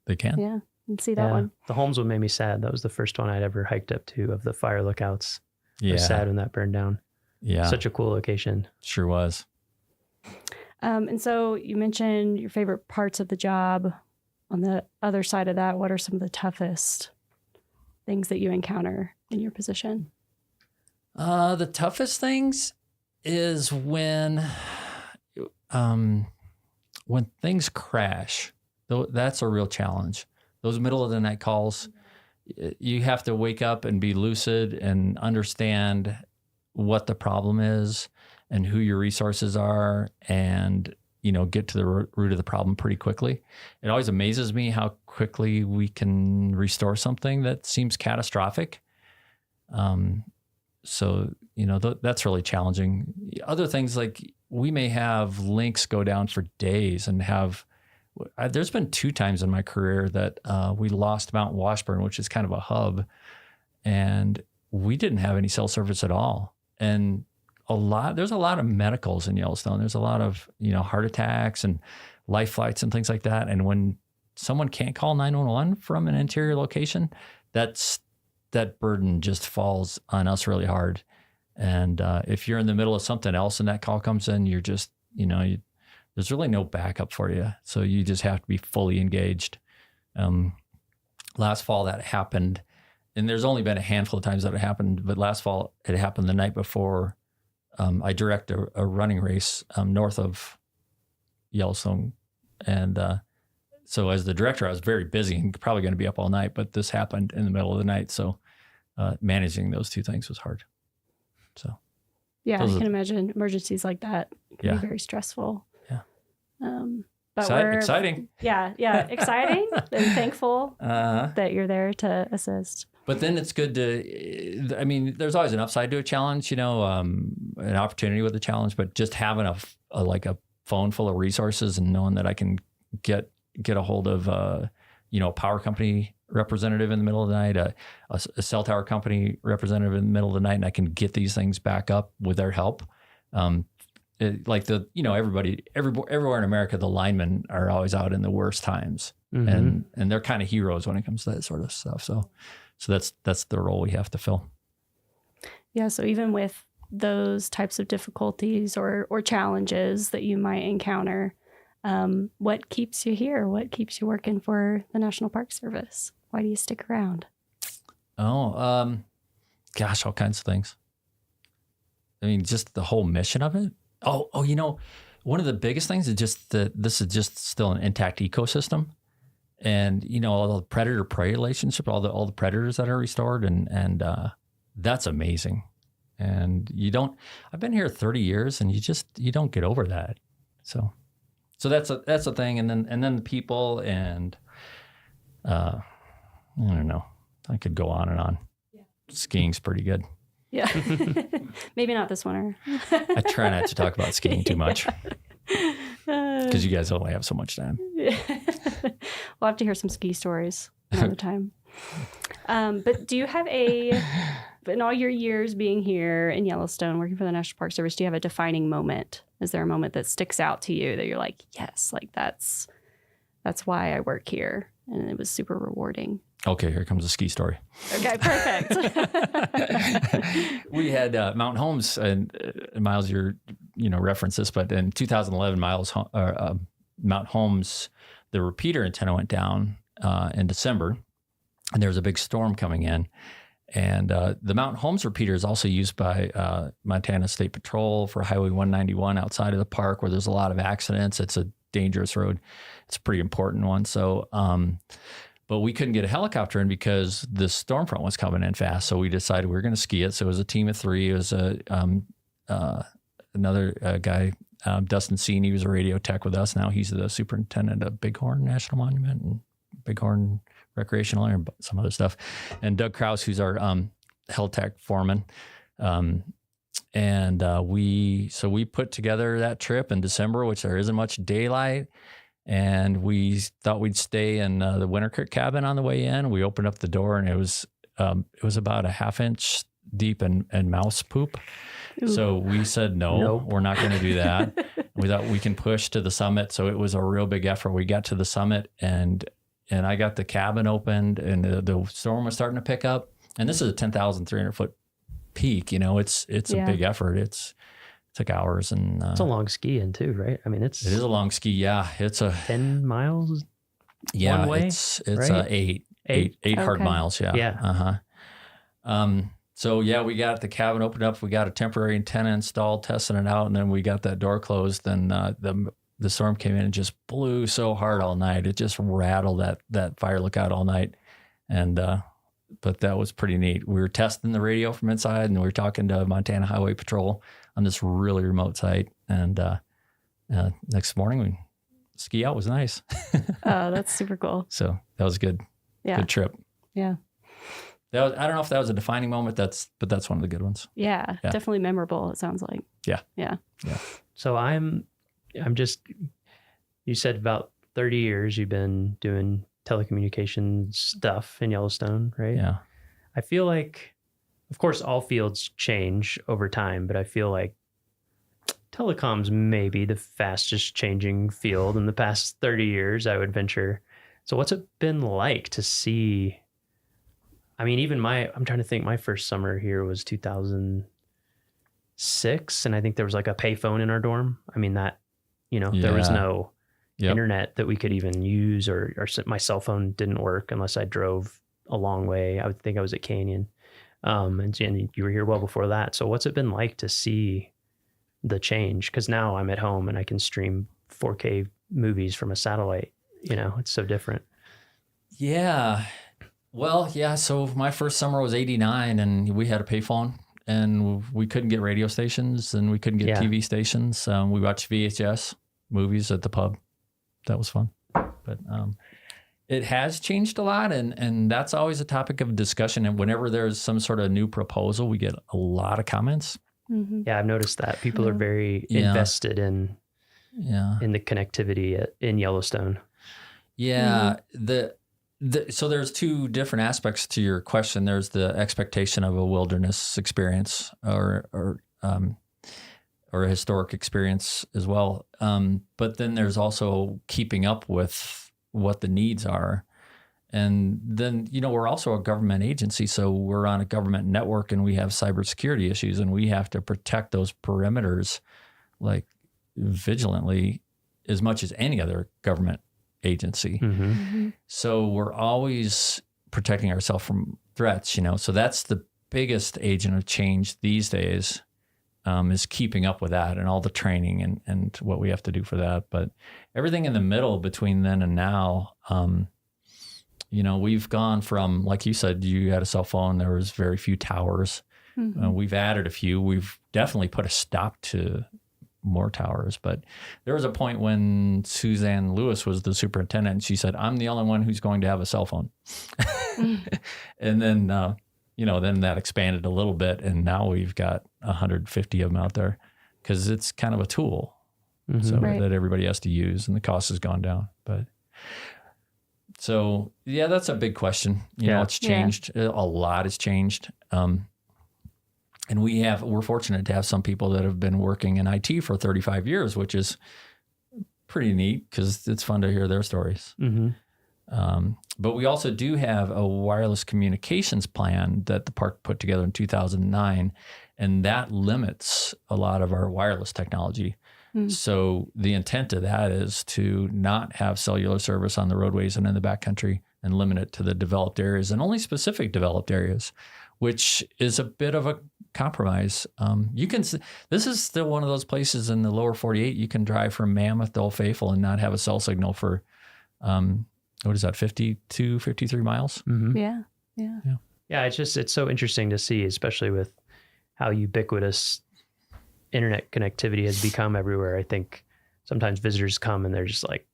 They can. Yeah. And see that one. The Holmes one made me sad. That was the first one I'd ever hiked up to of the fire lookouts. I Yeah. was sad when that burned down. Yeah. Such a cool location. Sure was. And so you mentioned your favorite parts of the job. On the other side of that, what are some of the toughest things that you encounter in your position? The toughest things is when things crash. That's a real challenge. Those middle of the night calls, you have to wake up and be lucid and understand what the problem is and who your resources are, and get to the root of the problem pretty quickly. It always amazes me how quickly we can restore something that seems catastrophic. So that's really challenging. Other things, like we may have links go down for days and there's been 2 times in my career that we lost Mount Washburn, which is kind of a hub, and we didn't have any cell service at all. And there's a lot of medicals in Yellowstone. There's a lot of, heart attacks and life flights and things like that. And when someone can't call 911 from an interior location, that burden just falls on us really hard. And if you're in the middle of something else and that call comes in, you're just, there's really no backup for you. So you just have to be fully engaged. Last fall that happened, and there's only been a handful of times that it happened, but last fall it happened the night before I direct a running race north of Yellowstone. And so as the director, I was very busy and probably going to be up all night, but this happened in the middle of the night. So managing those 2 things was hard. So yeah, I can imagine emergencies like that can be very stressful. But exciting. Yeah, exciting and thankful that you're there to assist. But then it's good there's always an upside to a challenge, an opportunity with a challenge, but just having a phone full of resources and knowing that I can get a hold of, a power company representative in the middle of the night, a cell tower company representative in the middle of the night, and I can get these things back up with their help. Everywhere in America, the linemen are always out in the worst times, and they're kind of heroes when it comes to that sort of stuff. So that's the role we have to fill. Yeah. So even with those types of difficulties or challenges that you might encounter, what keeps you here? What keeps you working for the National Park Service? Why do you stick around? Oh, gosh, all kinds of things. I mean, just the whole mission of it. Oh, one of the biggest things is just that this is just still an intact ecosystem. And, all the predator-prey relationship, all the predators that are restored, and that's amazing. And I've been here 30 years and you don't get over that. So that's a thing. And then the people, and I don't know, I could go on and on. Yeah. Skiing's pretty good. Yeah. Maybe not this winter. I try not to talk about skiing too much because you guys only have so much time. We'll have to hear some ski stories. all the time. But do you have in all your years being here in Yellowstone, working for the National Park Service, do you have a defining moment? Is there a moment that sticks out to you that you're like, yes, like that's why I work here, and it was super rewarding? Okay, here comes a ski story. Okay, perfect. We had Mountain Homes, and Miles, reference this, but in 2011, Mountain Homes, the repeater antenna went down in December, and there was a big storm coming in. And the Mountain Homes repeater is also used by Montana State Patrol for Highway 191 outside of the park, where there's a lot of accidents. It's a dangerous road. It's a pretty important one. So, but we couldn't get a helicopter in because the storm front was coming in fast. So we decided we were going to ski it. So it was a team of 3. It was another guy, Dustin Seen. He was a radio tech with us. Now he's the superintendent of Bighorn National Monument and Bighorn Recreational Area and some other stuff. And Doug Krause, who's our Hell Tech foreman. We put together that trip in December, which there isn't much daylight. And we thought we'd stay in the Winter Creek cabin on the way in. We opened up the door, and it was about a half-inch deep in mouse poop. Ooh. So we said, nope. We're not going to do that. We thought we can push to the summit. So it was a real big effort. We got to the summit, and I got the cabin opened, and the storm was starting to pick up. And this is a 10,300 foot peak. It's a big effort. It took hours, and it's a long ski in too, right? I mean, it is a long ski. Yeah, it's a 10 miles. Yeah, one way, it's right? eight hard miles. Yeah. Yeah. So yeah, we got the cabin opened up. We got a temporary antenna installed, testing it out, and then we got that door closed. And the storm came in and just blew so hard all night. It just rattled that fire lookout all night. And but that was pretty neat. We were testing the radio from inside, and we were talking to Montana Highway Patrol on this really remote site. And next morning, ski out was nice. Oh, that's super cool. So that was good. Yeah. Good trip. Yeah. I don't know if that was a defining moment. But that's one of the good ones. Yeah. Definitely memorable, it sounds like. Yeah. Yeah. Yeah. So I'm just, you said about 30 years you've been doing telecommunications stuff in Yellowstone, right? Yeah. I feel like, of course, all fields change over time, but I feel like telecom's maybe the fastest changing field in the past 30 years, I would venture. So what's it been like to see? I mean, even I'm trying to think, my first summer here was 2006, and I think there was like a payphone in our dorm. I mean, there was no internet that we could even use, or my cell phone didn't work unless I drove a long way. I would think I was at Canyon. And you were here well before that. So what's it been like to see the change? Because now I'm at home and I can stream 4K movies from a satellite. It's so different. Yeah. Well, yeah. So my first summer was 89, and we had a payphone, and we couldn't get radio stations, and we couldn't get TV stations. We watched VHS movies at the pub. That was fun. But it has changed a lot, and that's always a topic of discussion. And whenever there's some sort of new proposal, we get a lot of comments. Mm-hmm. Yeah, I've noticed that people are very invested in the connectivity in Yellowstone. Yeah, so there's two different aspects to your question. There's the expectation of a wilderness experience or a historic experience as well. But then there's also keeping up with what the needs are. And then, we're also a government agency, so we're on a government network, and we have cybersecurity issues, and we have to protect those perimeters like vigilantly as much as any other government agency. Mm-hmm. Mm-hmm. So we're always protecting ourselves from threats, so that's the biggest agent of change these days. Is keeping up with that and all the training and what we have to do for that. But everything in the middle between then and now, we've gone from, like you said, you had a cell phone, there was very few towers. Mm-hmm. We've added a few. We've definitely put a stop to more towers. But there was a point when Suzanne Lewis was the superintendent, and she said, I'm the only one who's going to have a cell phone. And then, then that expanded a little bit, and now we've got 150 of them out there because it's kind of a tool that everybody has to use, and the cost has gone down. But So yeah, that's a big question. You know, it's changed. A lot has changed. And we're fortunate to have some people that have been working in IT for 35 years, which is pretty neat because it's fun to hear their stories. But we also do have a wireless communications plan that the park put together in 2009, and that limits a lot of our wireless technology. So the intent of that is to not have cellular service on the roadways and in the backcountry and limit it to the developed areas and only specific developed areas, which is a bit of a compromise. This is still one of those places in the lower 48. You can drive from Mammoth to Old Faithful and not have a cell signal for, 52, 53 miles? Yeah. It's so interesting to see, especially with how ubiquitous internet connectivity has become everywhere. I think sometimes visitors come and they're just like,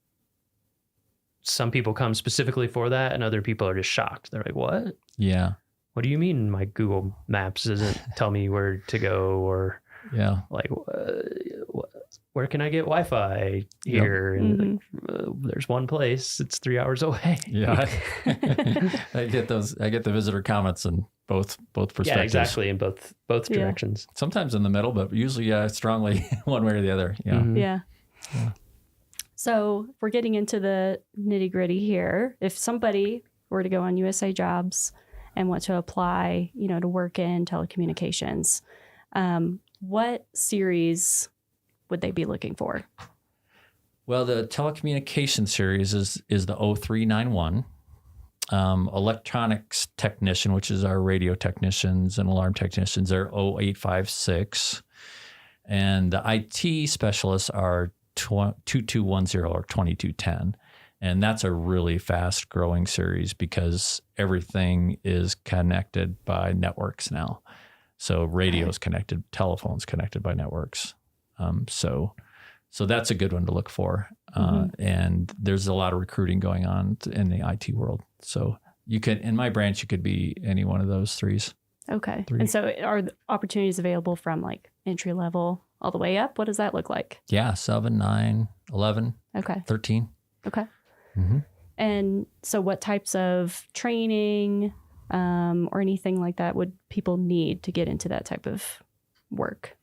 some people come specifically for that and other people are just shocked. They're like, what? Yeah. What do you mean my Google Maps doesn't tell me where to go? Or like, where can I get Wi-Fi here? And there's one place, it's 3 hours away. Yeah. I get the visitor comments in both perspectives. Yeah, exactly. In both directions. Sometimes in the middle, but usually strongly one way or the other. Yeah. So we're getting into the nitty gritty here. If somebody were to go on USA Jobs and want to apply, to work in telecommunications, what series would they be looking for? Well, the telecommunications series is the 0391. Electronics technician, which is our radio technicians and alarm technicians, are 0856. And the IT specialists are 2210 or 2210. And that's a really fast growing series because everything is connected by networks now. So radio's connected, telephone's connected by networks. So that's a good one to look for. And there's a lot of recruiting going on in the IT world. So you could, in my branch, you could be any one of those threes. Okay. And so are the opportunities available from like entry level all the way up? What does that look like? Yeah. 7, 9, 11, 13. Okay. And so what types of training or anything like that would people need to get into that type of work?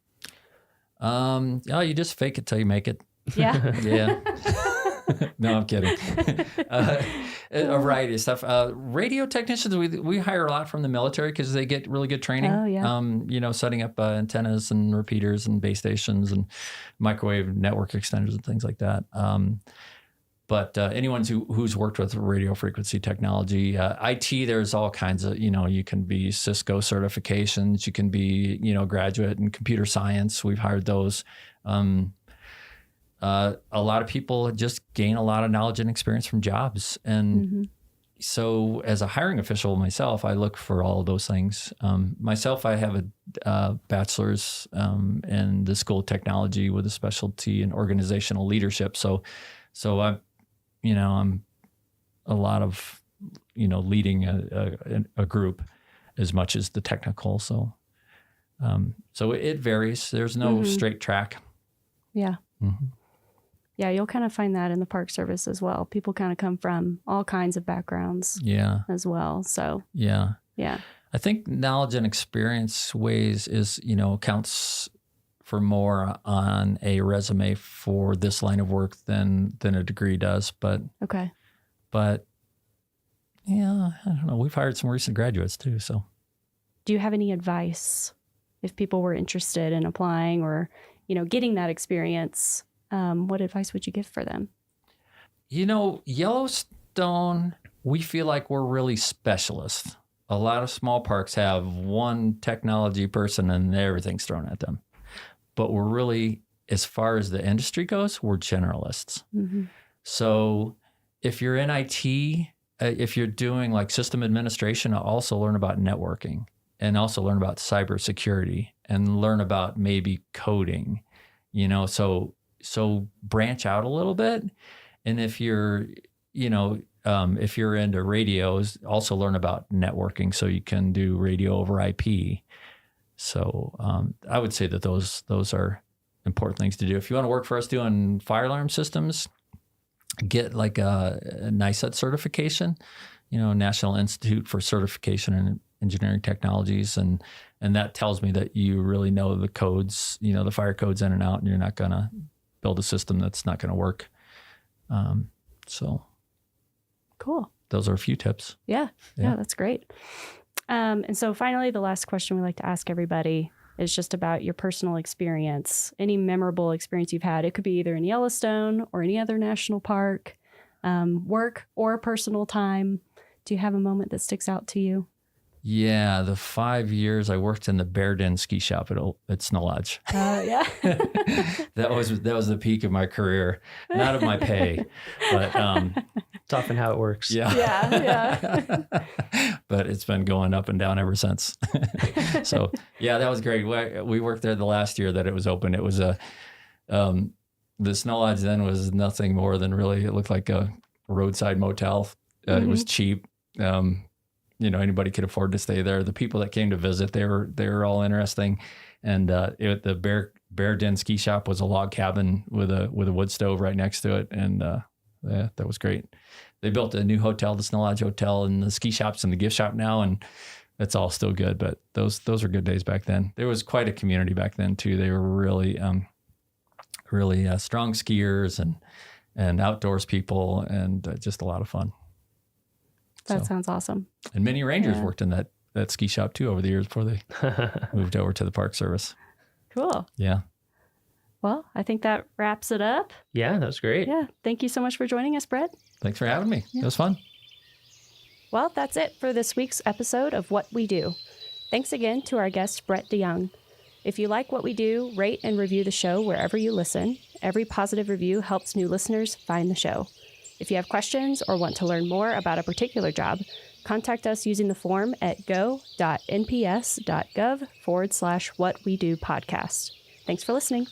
You just fake it till you make it. Yeah. Yeah. No, I'm kidding. A variety of stuff. Radio technicians, we hire a lot from the military because they get really good training. Oh, yeah. Setting up antennas and repeaters and base stations and microwave network extenders and things like that. But anyone who's worked with radio frequency technology, IT, there's all kinds of, you can be Cisco certifications, you can be, graduate in computer science. We've hired those. A lot of people just gain a lot of knowledge and experience from jobs. And so as a hiring official myself, I look for all of those things. Myself, I have a bachelor's in the School of Technology with a specialty in organizational leadership. So I'm a lot of, leading a group as much as the technical. So it varies. There's no straight track. Yeah. Yeah, you'll kind of find that in the Park Service as well. People kind of come from all kinds of backgrounds as well. So yeah. I think knowledge and experience counts for more on a resume for this line of work than a degree does. But yeah, I don't know. We've hired some recent graduates too. So do you have any advice if people were interested in applying or, getting that experience? What advice would you give for them? Yellowstone, we feel like we're really specialists. A lot of small parks have one technology person and everything's thrown at them. But we're really, as far as the industry goes, we're generalists. So if you're in IT, if you're doing like system administration, also learn about networking and also learn about cybersecurity and learn about maybe coding, so branch out a little bit. And if you're, if you're into radios, also learn about networking so you can do radio over IP. So I would say that those are important things to do. If you want to work for us doing fire alarm systems, get like a NICET certification, National Institute for Certification in Engineering Technologies. And that tells me that you really know the codes, the fire codes in and out, and you're not going to build a system that's not going to work. So cool. Those are a few tips. Yeah, that's great. And so finally, the last question we like to ask everybody is just about your personal experience, any memorable experience you've had. It could be either in Yellowstone or any other national park, work or personal time. Do you have a moment that sticks out to you? Yeah, the 5 years I worked in the Bear Den ski shop at Snow Lodge. Yeah. That was the peak of my career, not of my pay, but it's often how it works. Yeah. But it's been going up and down ever since. So yeah, that was great. We worked there the last year that it was open. It was the Snow Lodge then was nothing more than really, it looked like a roadside motel. It was cheap. Anybody could afford to stay there. The people that came to visit, they were all interesting. And the Bear Den ski shop was a log cabin with a wood stove right next to it. And that was great. They built a new hotel, the Snow Lodge Hotel, and the ski shop's in the gift shop now, and it's all still good. But those were good days back then. There was quite a community back then too. They were really strong skiers and outdoors people, and just a lot of fun. That sounds awesome. And many rangers worked in that ski shop too over the years before they moved over to the Park Service. Cool. Yeah. Well, I think that wraps it up. Yeah, that was great. Yeah. Thank you so much for joining us, Brett. Thanks for having me. Yeah. It was fun. Well, that's it for this week's episode of What We Do. Thanks again to our guest, Brett DeYoung. If you like what we do, rate and review the show wherever you listen. Every positive review helps new listeners find the show. If you have questions or want to learn more about a particular job, contact us using the form at go.nps.gov/whatwedopodcast. Thanks for listening.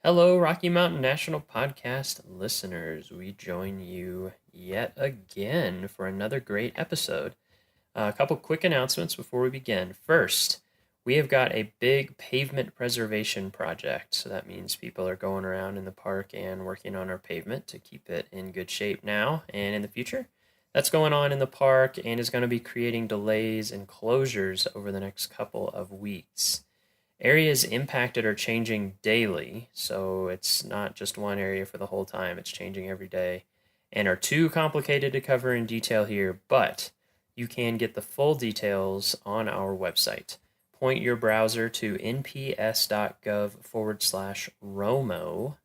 Hello, Rocky Mountain National Podcast listeners. We join you yet again for another great episode. A couple quick announcements before we begin. First, we have got a big pavement preservation project. So that means people are going around in the park and working on our pavement to keep it in good shape now and in the future. That's going on in the park and is going to be creating delays and closures over the next couple of weeks. Areas impacted are changing daily, so it's not just one area for the whole time. It's changing every day and are too complicated to cover in detail here, but you can get the full details on our website. Point your browser to nps.gov/ROMO.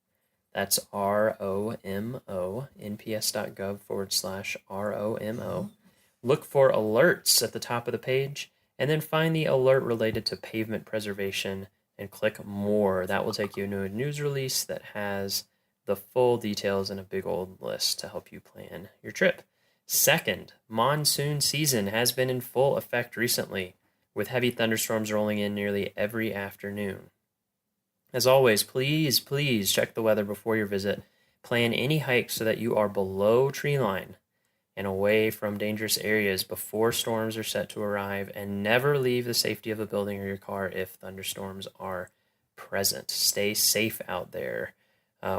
That's ROMO, nps.gov/ROMO. Look for alerts at the top of the page, and then find the alert related to pavement preservation and click more. That will take you to a news release that has the full details and a big old list to help you plan your trip. Second, monsoon season has been in full effect recently, with heavy thunderstorms rolling in nearly every afternoon. As always, please check the weather before your visit. Plan any hikes so that you are below tree line and away from dangerous areas before storms are set to arrive, and never leave the safety of a building or your car if thunderstorms are present. Stay safe out there.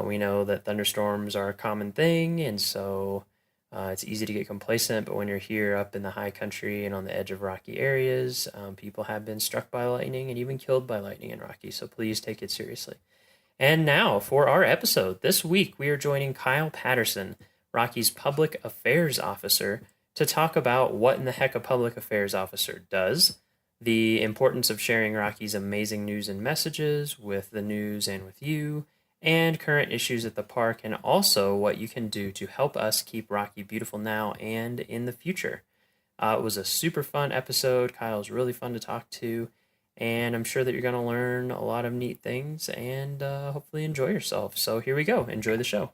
We know that thunderstorms are a common thing, and so it's easy to get complacent, but when you're here up in the high country and on the edge of rocky areas, people have been struck by lightning and even killed by lightning in Rocky, so please take it seriously. And now for our episode. This week we are joining Kyle Patterson, Rocky's Public Affairs Officer, to talk about what in the heck a Public Affairs Officer does, the importance of sharing Rocky's amazing news and messages with the news and with you, and current issues at the park, and also what you can do to help us keep Rocky beautiful now and in the future. It was a super fun episode. Kyle's really fun to talk to, and I'm sure that you're going to learn a lot of neat things and hopefully enjoy yourself. So here we go. Enjoy the show.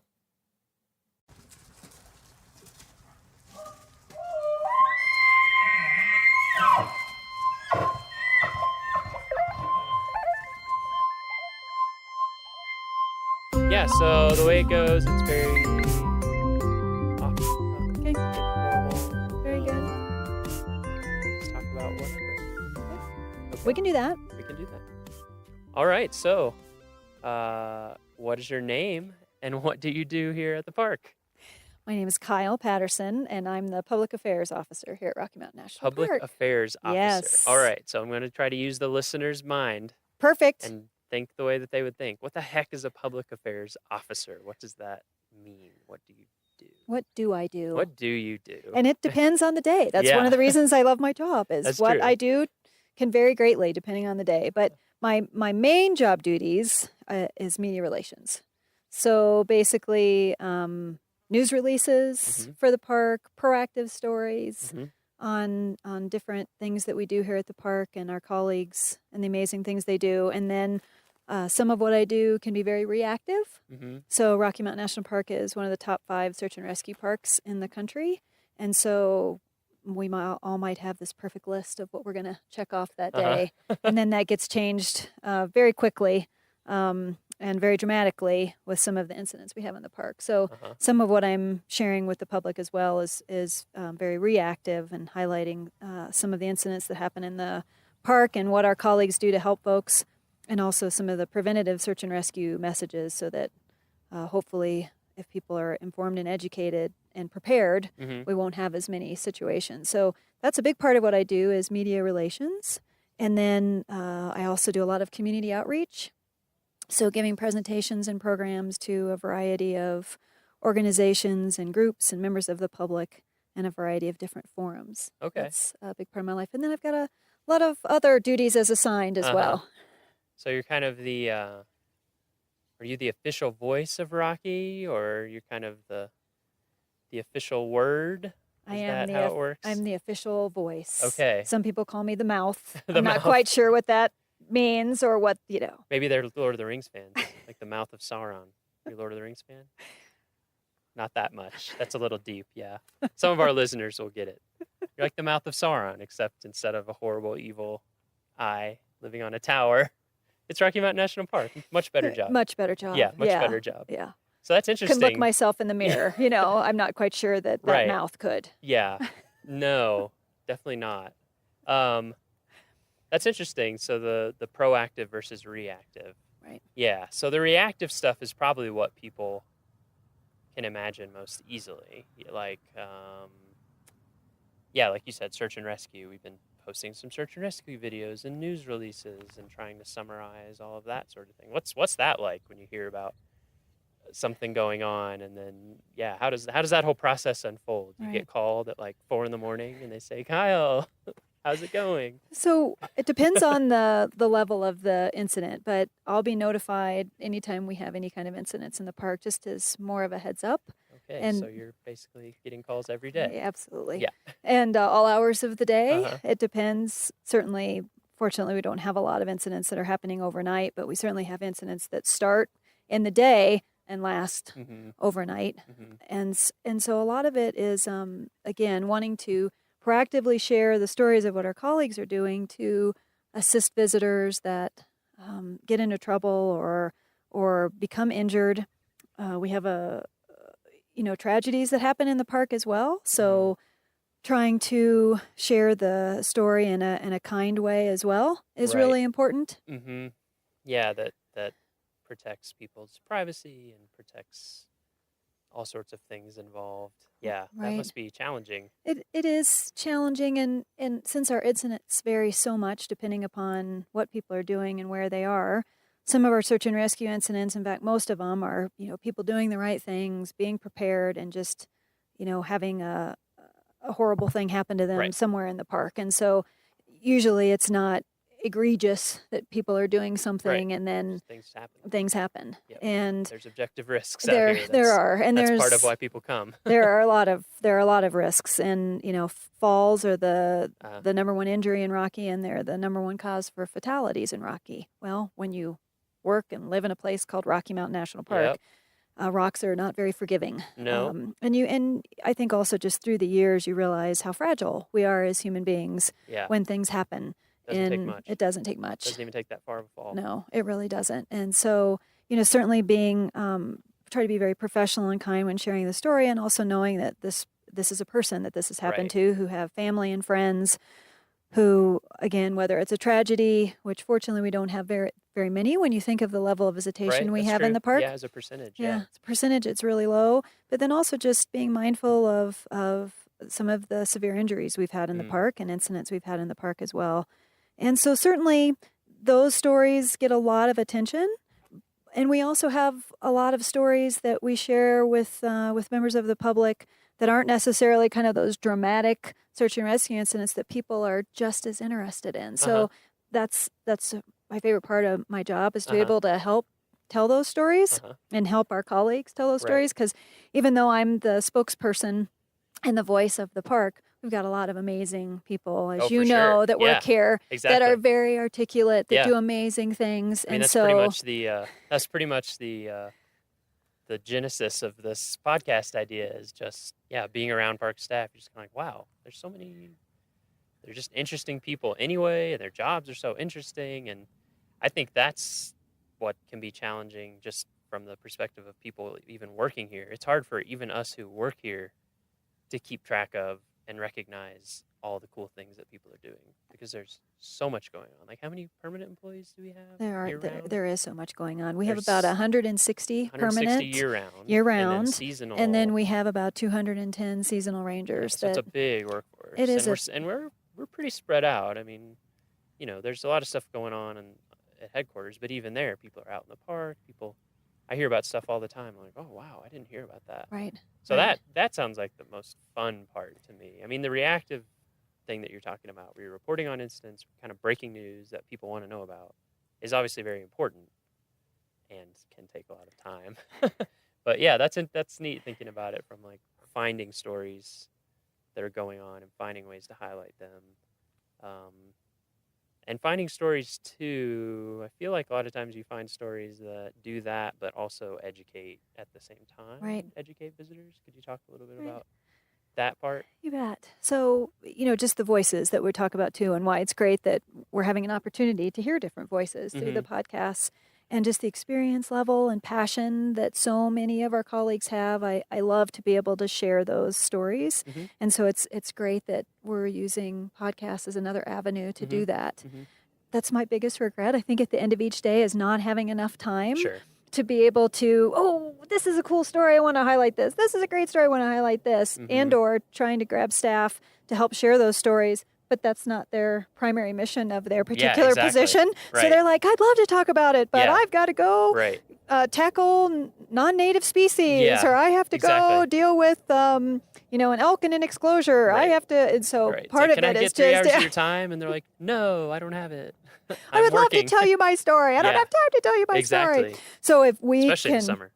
Yeah, so the way it goes, it's very Okay. Very good. Just talk about whatever. Okay. We can do that. We can do that. All right, so what is your name and what do you do here at the park? My name is Kyle Patterson, and I'm the Public Affairs Officer here at Rocky Mountain National Park. Public Affairs Officer. Yes. All right, so I'm going to try to use the listener's mind. Perfect. And think the way that they would think. What the heck is a Public Affairs Officer? What does that mean? What do you do? What do I do? What do you do? And it depends on the day. That's one of the reasons I love my job is That's what true. I do can vary greatly depending on the day. But my main job duties is media relations. So basically, news releases for the park, proactive stories on different things that we do here at the park and our colleagues and the amazing things they do. And then some of what I do can be very reactive. So Rocky Mountain National Park is one of the top 5 search and rescue parks in the country. And so we all might have this perfect list of what we're going to check off that day. And then that gets changed very quickly. And very dramatically with some of the incidents we have in the park. So some of what I'm sharing with the public as well is very reactive and highlighting some of the incidents that happen in the park and what our colleagues do to help folks, and also some of the preventative search and rescue messages so that hopefully if people are informed and educated and prepared, we won't have as many situations. So that's a big part of what I do is media relations. And then I also do a lot of community outreach. So giving presentations and programs to a variety of organizations and groups and members of the public and a variety of different forums. Okay. That's a big part of my life. And then I've got a lot of other duties as assigned as well. So you're kind of the, are you the official voice of Rocky, or you're kind of the official word? Is that how it works? I'm the official voice. Okay. Some people call me the mouth. The I'm not mouth. quite sure what that means or what, Maybe they're Lord of the Rings fans, like the mouth of Sauron. You Lord of the Rings fan? Not that much. That's a little deep, yeah. Some of our listeners will get it. You're like the mouth of Sauron, except instead of a horrible, evil eye living on a tower, it's Rocky Mountain National Park. Much better job. Much better job. Yeah, much better job. Yeah. So that's interesting. Can look myself in the mirror. I'm not quite sure that Right. mouth could. Yeah. No, definitely not. That's interesting. So the proactive versus reactive. Right. Yeah. So the reactive stuff is probably what people can imagine most easily. Like, like you said, search and rescue. We've been posting some search and rescue videos and news releases and trying to summarize all of that sort of thing. What's that like when you hear about something going on, and then how does that whole process unfold? You get called at like 4 a.m. and they say, Kyle, how's it going? So it depends on the level of the incident, but I'll be notified anytime we have any kind of incidents in the park, just as more of a heads up. Okay, And so you're basically getting calls every day. Yeah, absolutely. Yeah. And all hours of the day. It depends. Certainly, fortunately, we don't have a lot of incidents that are happening overnight, but we certainly have incidents that start in the day and last overnight. And so a lot of it is, again, wanting to proactively share the stories of what our colleagues are doing to assist visitors that get into trouble or become injured. We have tragedies that happen in the park as well. So trying to share the story in a kind way as well is really important. Yeah, that protects people's privacy and protects all sorts of things involved. Yeah, that must be challenging. It is challenging, and since our incidents vary so much depending upon what people are doing and where they are, some of our search and rescue incidents, in fact, most of them are, people doing the right things, being prepared, and just, having a horrible thing happen to them somewhere in the park. And so usually it's not egregious that people are doing something and then things happen. Yep. And there's objective risks there out here. There are, and that's there's part of why people come. there are a lot of risks, and falls are the number one injury in Rocky, and they're the number one cause for fatalities in Rocky. Well, when you work and live in a place called Rocky Mountain National Park, rocks are not very forgiving. No. And I think also just through the years you realize how fragile we are as human beings when things happen. Doesn't take much. It doesn't take much. Doesn't even take that far of a fall. No, it really doesn't. And so, certainly being try to be very professional and kind when sharing the story, and also knowing that this is a person that this has happened to, who have family and friends who, again, whether it's a tragedy, which fortunately we don't have very, very many when you think of the level of visitation Right, we that's have in true. the park. Yeah, as a percentage, yeah. It's a percentage, it's really low. But then also just being mindful of some of the severe injuries we've had in the park and incidents we've had in the park as well. And so certainly those stories get a lot of attention. And we also have a lot of stories that we share with members of the public that aren't necessarily kind of those dramatic search and rescue incidents that people are just as interested in. So that's my favorite part of my job, is to be able to help tell those stories and help our colleagues tell those stories. Because even though I'm the spokesperson and the voice of the park, we've got a lot of amazing people, as you know, that work here that are very articulate, that do amazing things. I mean, and that's so pretty much the genesis of this podcast idea is just, being around park staff. You're just kind of like, wow, they're just interesting people anyway, and their jobs are so interesting. And I think that's what can be challenging just from the perspective of people even working here. It's hard for even us who work here to keep track of and recognize all the cool things that people are doing, because there's so much going on. Like, how many permanent employees do we have? There is so much going on. We have about 160 permanent year round, and then seasonal, and then we have about 210 seasonal rangers. So it's a big workforce. It is, and we're pretty spread out. I mean, there's a lot of stuff going on at headquarters, but even there, people are out in the park. I hear about stuff all the time. I'm like, oh wow, I didn't hear about that. Right. So that sounds like the most fun part to me. I mean, the reactive thing that you're talking about, where you're reporting on incidents, kind of breaking news that people want to know about, is obviously very important and can take a lot of time. But yeah, that's neat thinking about it from like finding stories that are going on and finding ways to highlight them. And finding stories too, I feel like a lot of times you find stories that do that, but also educate at the same time. Right. Educate visitors. Could you talk a little bit about that part? You bet. So, just the voices that we talk about too, and why it's great that we're having an opportunity to hear different voices through the podcasts, and just the experience level and passion that so many of our colleagues have. I love to be able to share those stories. And so it's great that we're using podcasts as another avenue to do that. That's my biggest regret, I think, at the end of each day, is not having enough time to be able to, this is a cool story, I want to highlight this. This is a great story, I want to highlight this. And or trying to grab staff to help share those stories. But that's not their primary mission of their particular position. Right. So they're like, I'd love to talk about it, but I've got to go tackle non-native species, or I have to go deal with, an elk in an exclosure. I have to, and so part of Can I it get is 3 just, hours of your time? And they're like, no, I don't have it. I would love to tell you my story. I don't have time to tell you my story. So if we especially in summer.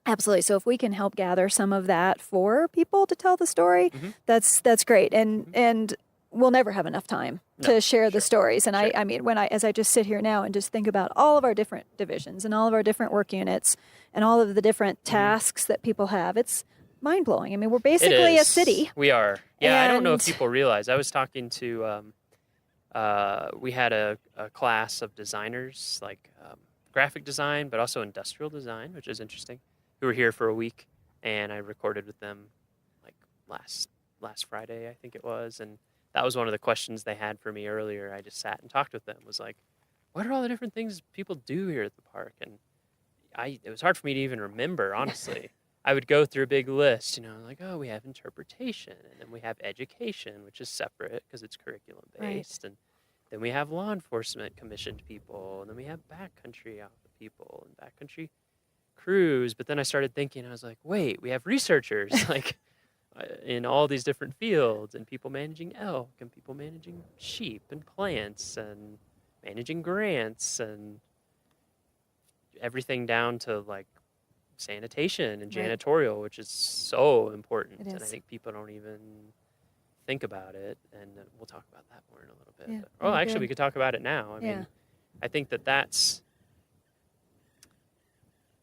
Absolutely. So if we can help gather some of that for people to tell the story, that's great. And we'll never have enough time to share the stories. And I mean, as I just sit here now and just think about all of our different divisions and all of our different work units and all of the different tasks that people have, it's mind blowing. I mean, we're basically a city. We are. Yeah. I don't know if people realize. I was talking to, we had a class of designers, like graphic design, but also industrial design, which is interesting, who were here for a week. And I recorded with them like last Friday, I think it was. And that was one of the questions they had for me earlier. I just sat and talked with them, was like, what are all the different things people do here at the park? And it was hard for me to even remember, honestly. I would go through a big list, like, oh, we have interpretation, and then we have education, which is separate because it's curriculum based. And then we have law enforcement commissioned people, and then we have backcountry people and backcountry crews. But then I started thinking, I was like, wait, we have researchers, like, in all these different fields, and people managing elk, and people managing sheep and plants, and managing grants, and everything down to like sanitation and janitorial, which is so important. And I think people don't even think about it. And we'll talk about that more in a little bit. Yeah, actually, we could talk about it now. I mean, I think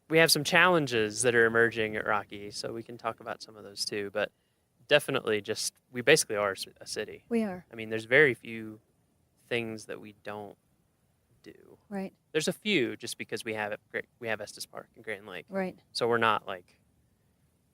we have some challenges that are emerging at Rocky, so we can talk about some of those too. But definitely we basically are a city. We are. I mean, there's very few things that we don't do. Right. There's a few just because we have Estes Park and Grand Lake. Right. So we're not like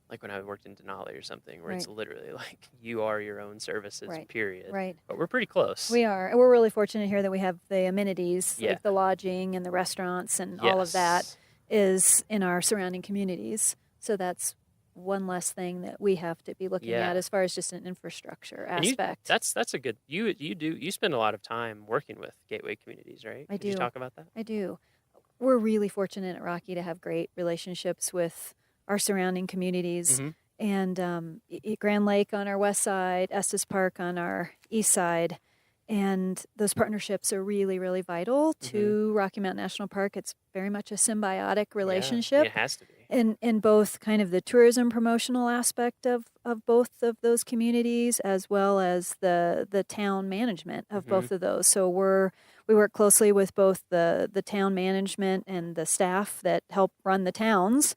like when I worked in Denali or something, where it's Right. literally like you are your own services, Right. period. Right. But we're pretty close. We are. And we're really fortunate here that we have the amenities, Yeah. like the lodging and the restaurants and all of that Yes. is in our surrounding communities. So that's one less thing that we have to be looking Yeah. at as far as just an infrastructure And you, aspect. that's a good, you spend a lot of time working with gateway communities, right? I Could you do. talk about that? I do. We're really fortunate at Rocky to have great relationships with our surrounding communities. Mhm. And Grand Lake on our west side, Estes Park on our east side. And those partnerships are really, really vital to Rocky Mountain National Park. It's very much a symbiotic relationship. It has to be. In both kind of the tourism promotional aspect of both of those communities, as well as the town management of both of those. So we work closely with both the town management and the staff that help run the towns,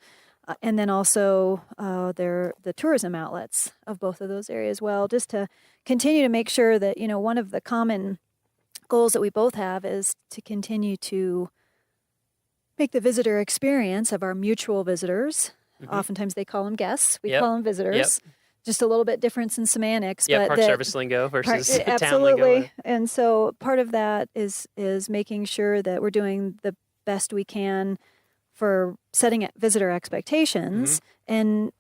and then also the tourism outlets of both of those areas as well, just to continue to make sure that, one of the common goals that we both have is to continue to make the visitor experience of our mutual visitors. Oftentimes they call them guests. We call them visitors. Just a little bit difference in semantics. Yeah, but park service lingo versus town lingo. absolutely. And so part of that is making sure that we're doing the best we can for setting visitor expectations, and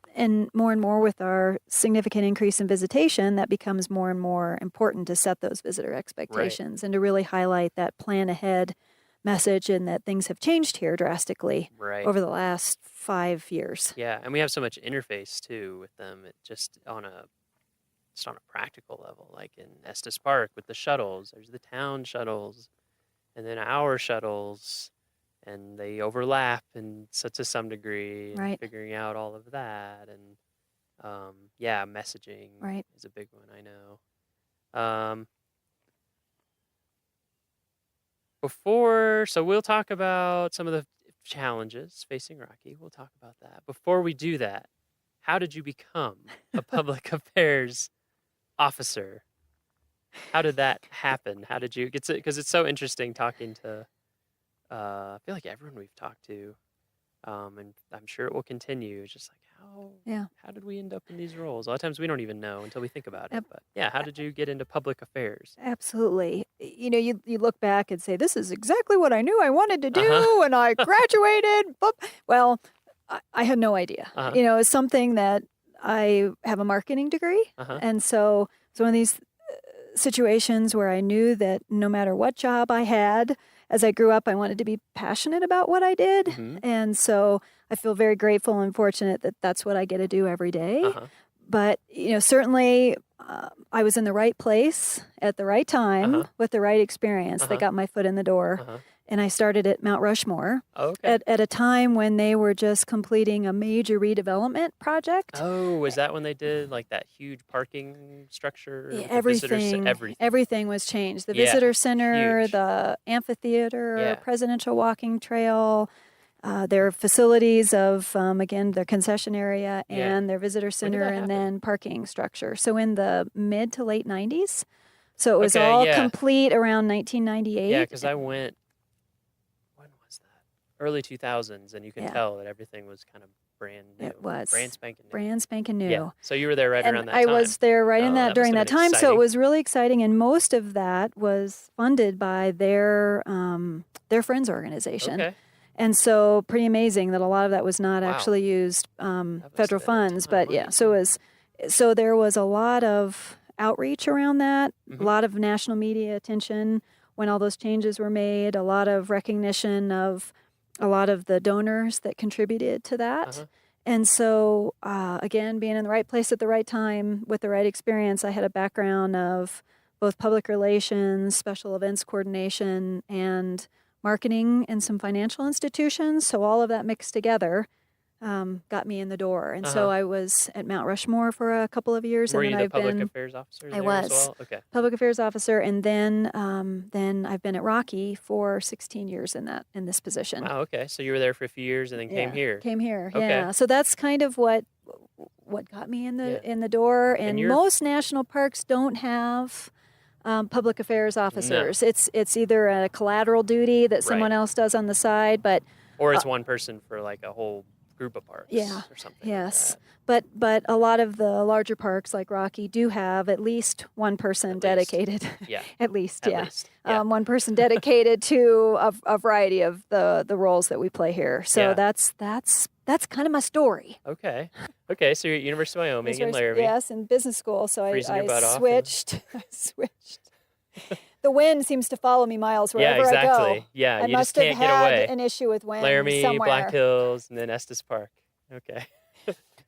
more with our significant increase in visitation, that becomes more and more important to set those visitor expectations and to really highlight that plan ahead message, and that things have changed here drastically over the last 5 years. Yeah, and we have so much interface too with them. It just on a practical level, like in Estes Park with the shuttles. There's the town shuttles, and then our shuttles, and they overlap and so to some degree. And figuring out all of that, and messaging is a big one. I know. So we'll talk about some of the challenges facing Rocky. We'll talk about that. Before we do that, how did you become a public affairs officer? How did that happen? How did you get to, because it's so interesting talking to, I feel like everyone we've talked to, and I'm sure it will continue. It's just like, how did we end up in these roles? A lot of times we don't even know until we think about it. But yeah, how did you get into public affairs? Absolutely. You look back and say, this is exactly what I knew I wanted to do when I graduated. Well, I had no idea. It's something that I have a marketing degree. And so it's one of these situations where I knew that no matter what job I had, as I grew up, I wanted to be passionate about what I did. And so I feel very grateful and fortunate that that's what I get to do every day. But, certainly I was in the right place at the right time with the right experience that got my foot in the door. And I started at Mount Rushmore at a time when they were just completing a major redevelopment project. Oh, was that when they did like that huge parking structure? Yeah, everything was changed. The visitor center, the amphitheater, presidential walking trail, their facilities of, again, their concession area and their visitor center, and then parking structure. So in the mid to late 90s. So it was all complete around 1998. Yeah, because I went, early 2000s, and you can tell that everything was kind of brand new. It was. Brand spanking new. new. Yeah. So you were there right around that I time. I was there right in that during that time. Exciting. So it was really exciting. And most of that was funded by their friends organization. Okay. And so pretty amazing that a lot of that was not actually used federal funds. But so there was a lot of outreach around that, a lot of national media attention when all those changes were made, a lot of recognition of a lot of the donors that contributed to that. And so, again, being in the right place at the right time with the right experience, I had a background of both public relations, special events coordination, and marketing in some financial institutions. So all of that mixed together got me in the door. And so I was at Mount Rushmore for a couple of years. Were and you then the public affairs officer? I was. As well? Okay. Public affairs officer, and then I've been at Rocky for 16 years in this position. Wow. Okay. So you were there for a few years, and then came here. Okay. Yeah. So that's kind of what got me in the door. And most national parks don't have public affairs officers. No. It's either a collateral duty that someone else does on the side, or it's one person for like a whole group of parks Yeah. or something. Yes. But a lot of the larger parks like Rocky do have at least one person dedicated. Yeah. At least, At yeah. least, yeah. One person dedicated to a variety of the roles that we play here. So Yeah. that's kind of my story. Okay. Okay. So you're at University of Wyoming in Laramie. Yes, in business school. So Freezing your I butt off switched. I switched. The wind seems to follow me miles Yeah, wherever I exactly. go. Yeah, I you must just can't have get had away. an issue with wind Laramie, somewhere. Black Hills, and then Estes Park. Okay.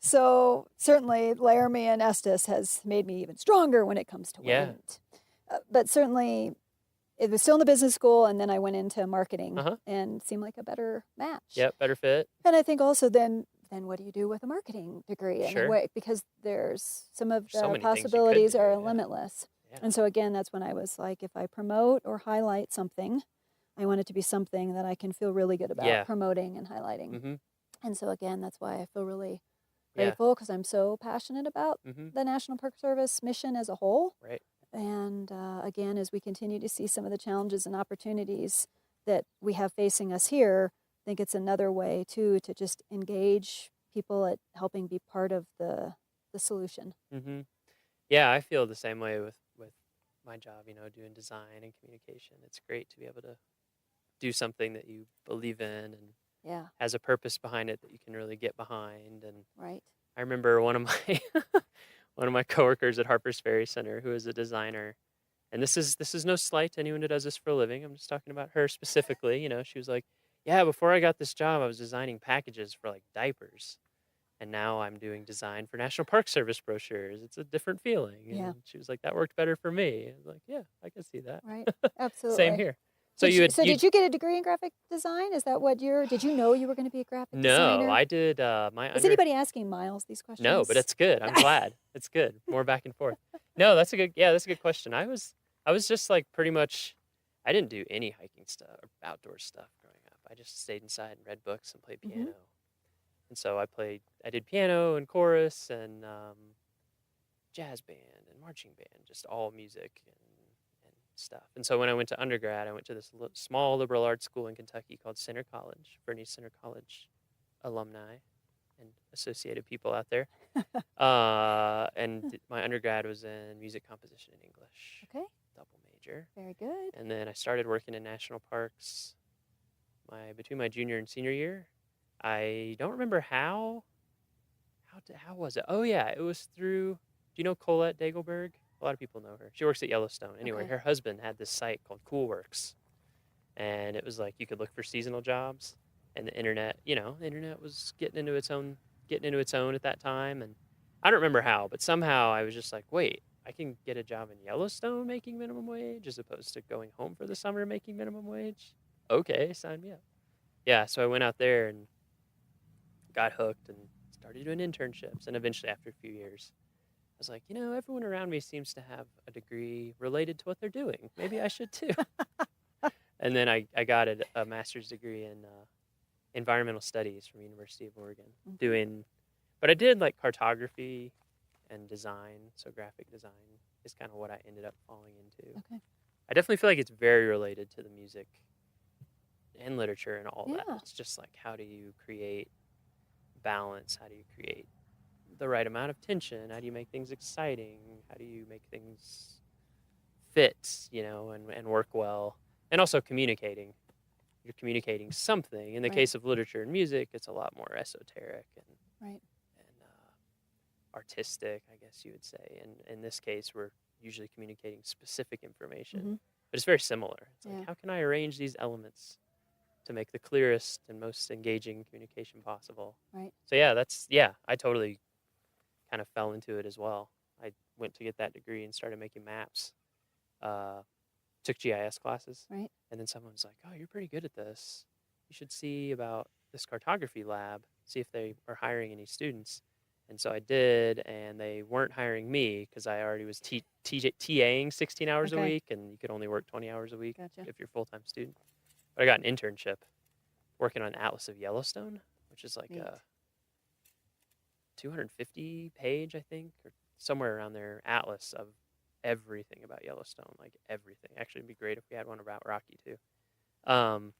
So certainly Laramie and Estes has made me even stronger when it comes to Yeah. wind. But certainly it was still in the business school, and then I went into marketing and seemed like a better match. Yep, better fit. And I think also then what do you do with a marketing degree? Sure. Because there's some of So the many things you could possibilities do, are yeah. limitless. Yeah. And so again, that's when I was like, if I promote or highlight something, I want it to be something that I can feel really good about Yeah. promoting and highlighting. Mhm. And so again, that's why I feel really Yeah. grateful because I'm so passionate about Mhm. the National Park Service mission as a whole. Right. And again, as we continue to see some of the challenges and opportunities that we have facing us here, I think it's another way too to just engage people at helping be part of the solution. Mhm. Yeah, I feel the same way with my job, doing design and communication. It's great to be able to do something that you believe in and Yeah. has a purpose behind it that you can really get behind. And Right. I remember one of my one of my coworkers at Harper's Ferry Center who is a designer. And this is no slight to anyone who does this for a living. I'm just talking about her specifically. She was like, "Yeah, before I got this job, I was designing packages for like diapers. And now I'm doing design for National Park Service brochures. It's a different feeling." And Yeah. she was like, "That worked better for me." I was like, "Yeah, I can see that." Right. Absolutely. Same here. So did you get a degree in graphic design? Is that what did you know you were going to be a graphic designer? No, I did my Is anybody asking Miles these questions? No, but it's good. I'm glad. It's good. More back and forth. No, that's a good question. I was just like pretty much I didn't do any hiking stuff or outdoor stuff growing up. I just stayed inside and read books and played piano. And so I did piano and chorus and jazz band and marching band, just all music and stuff. And so when I went to undergrad, I went to this small liberal arts school in Kentucky called Center College, for any Center College alumni and associated people out there. And my undergrad was in music composition and English. Okay. Double major. Very good. And then I started working in national parks between my junior and senior year. I don't remember how was it? Oh yeah, it was through. Do you know Colette Dagelberg? A lot of people know her. She works at Yellowstone. Anyway, Okay. her husband had this site called Coolworks, and it was like you could look for seasonal jobs. And the internet, the internet was getting into its own at that time. And I don't remember how, but somehow I was just like, wait, I can get a job in Yellowstone making minimum wage as opposed to going home for the summer making minimum wage. Okay, sign me up. Yeah, so I went out there and got hooked and started doing internships. And eventually, after a few years, I was like, everyone around me seems to have a degree related to what they're doing. Maybe I should too. And then I got a master's degree in environmental studies from University of Oregon. But I did like cartography and design. So graphic design is kind of what I ended up falling into. Okay. I definitely feel like it's very related to the music and literature and all that. Yeah. It's just like, how do you create balance? How do you create the right amount of tension? How do you make things exciting? How do you make things fit, and work well? And also communicating. You're communicating something. In the Right. case of literature and music, it's a lot more esoteric and Right. artistic, I guess you would say. And in this case, we're usually communicating specific information. Mhm. But it's very similar. It's Yeah. like, how can I arrange these elements to make the clearest and most engaging communication possible? Right. So I totally kind of fell into it as well. I went to get that degree and started making maps. Took GIS classes. Right. And then someone was like, "Oh, you're pretty good at this. You should see about this cartography lab, see if they are hiring any students." And so I did, and they weren't hiring me because I already was TAing 16 hours a Okay. week, and you could only work 20 hours a week Gotcha. if you're a full-time student. But I got an internship working on Atlas of Yellowstone, which is like Neat. a 250 page, I think, or somewhere around there, atlas of everything about Yellowstone, like everything. Actually, it'd be great if we had one about Rocky too. And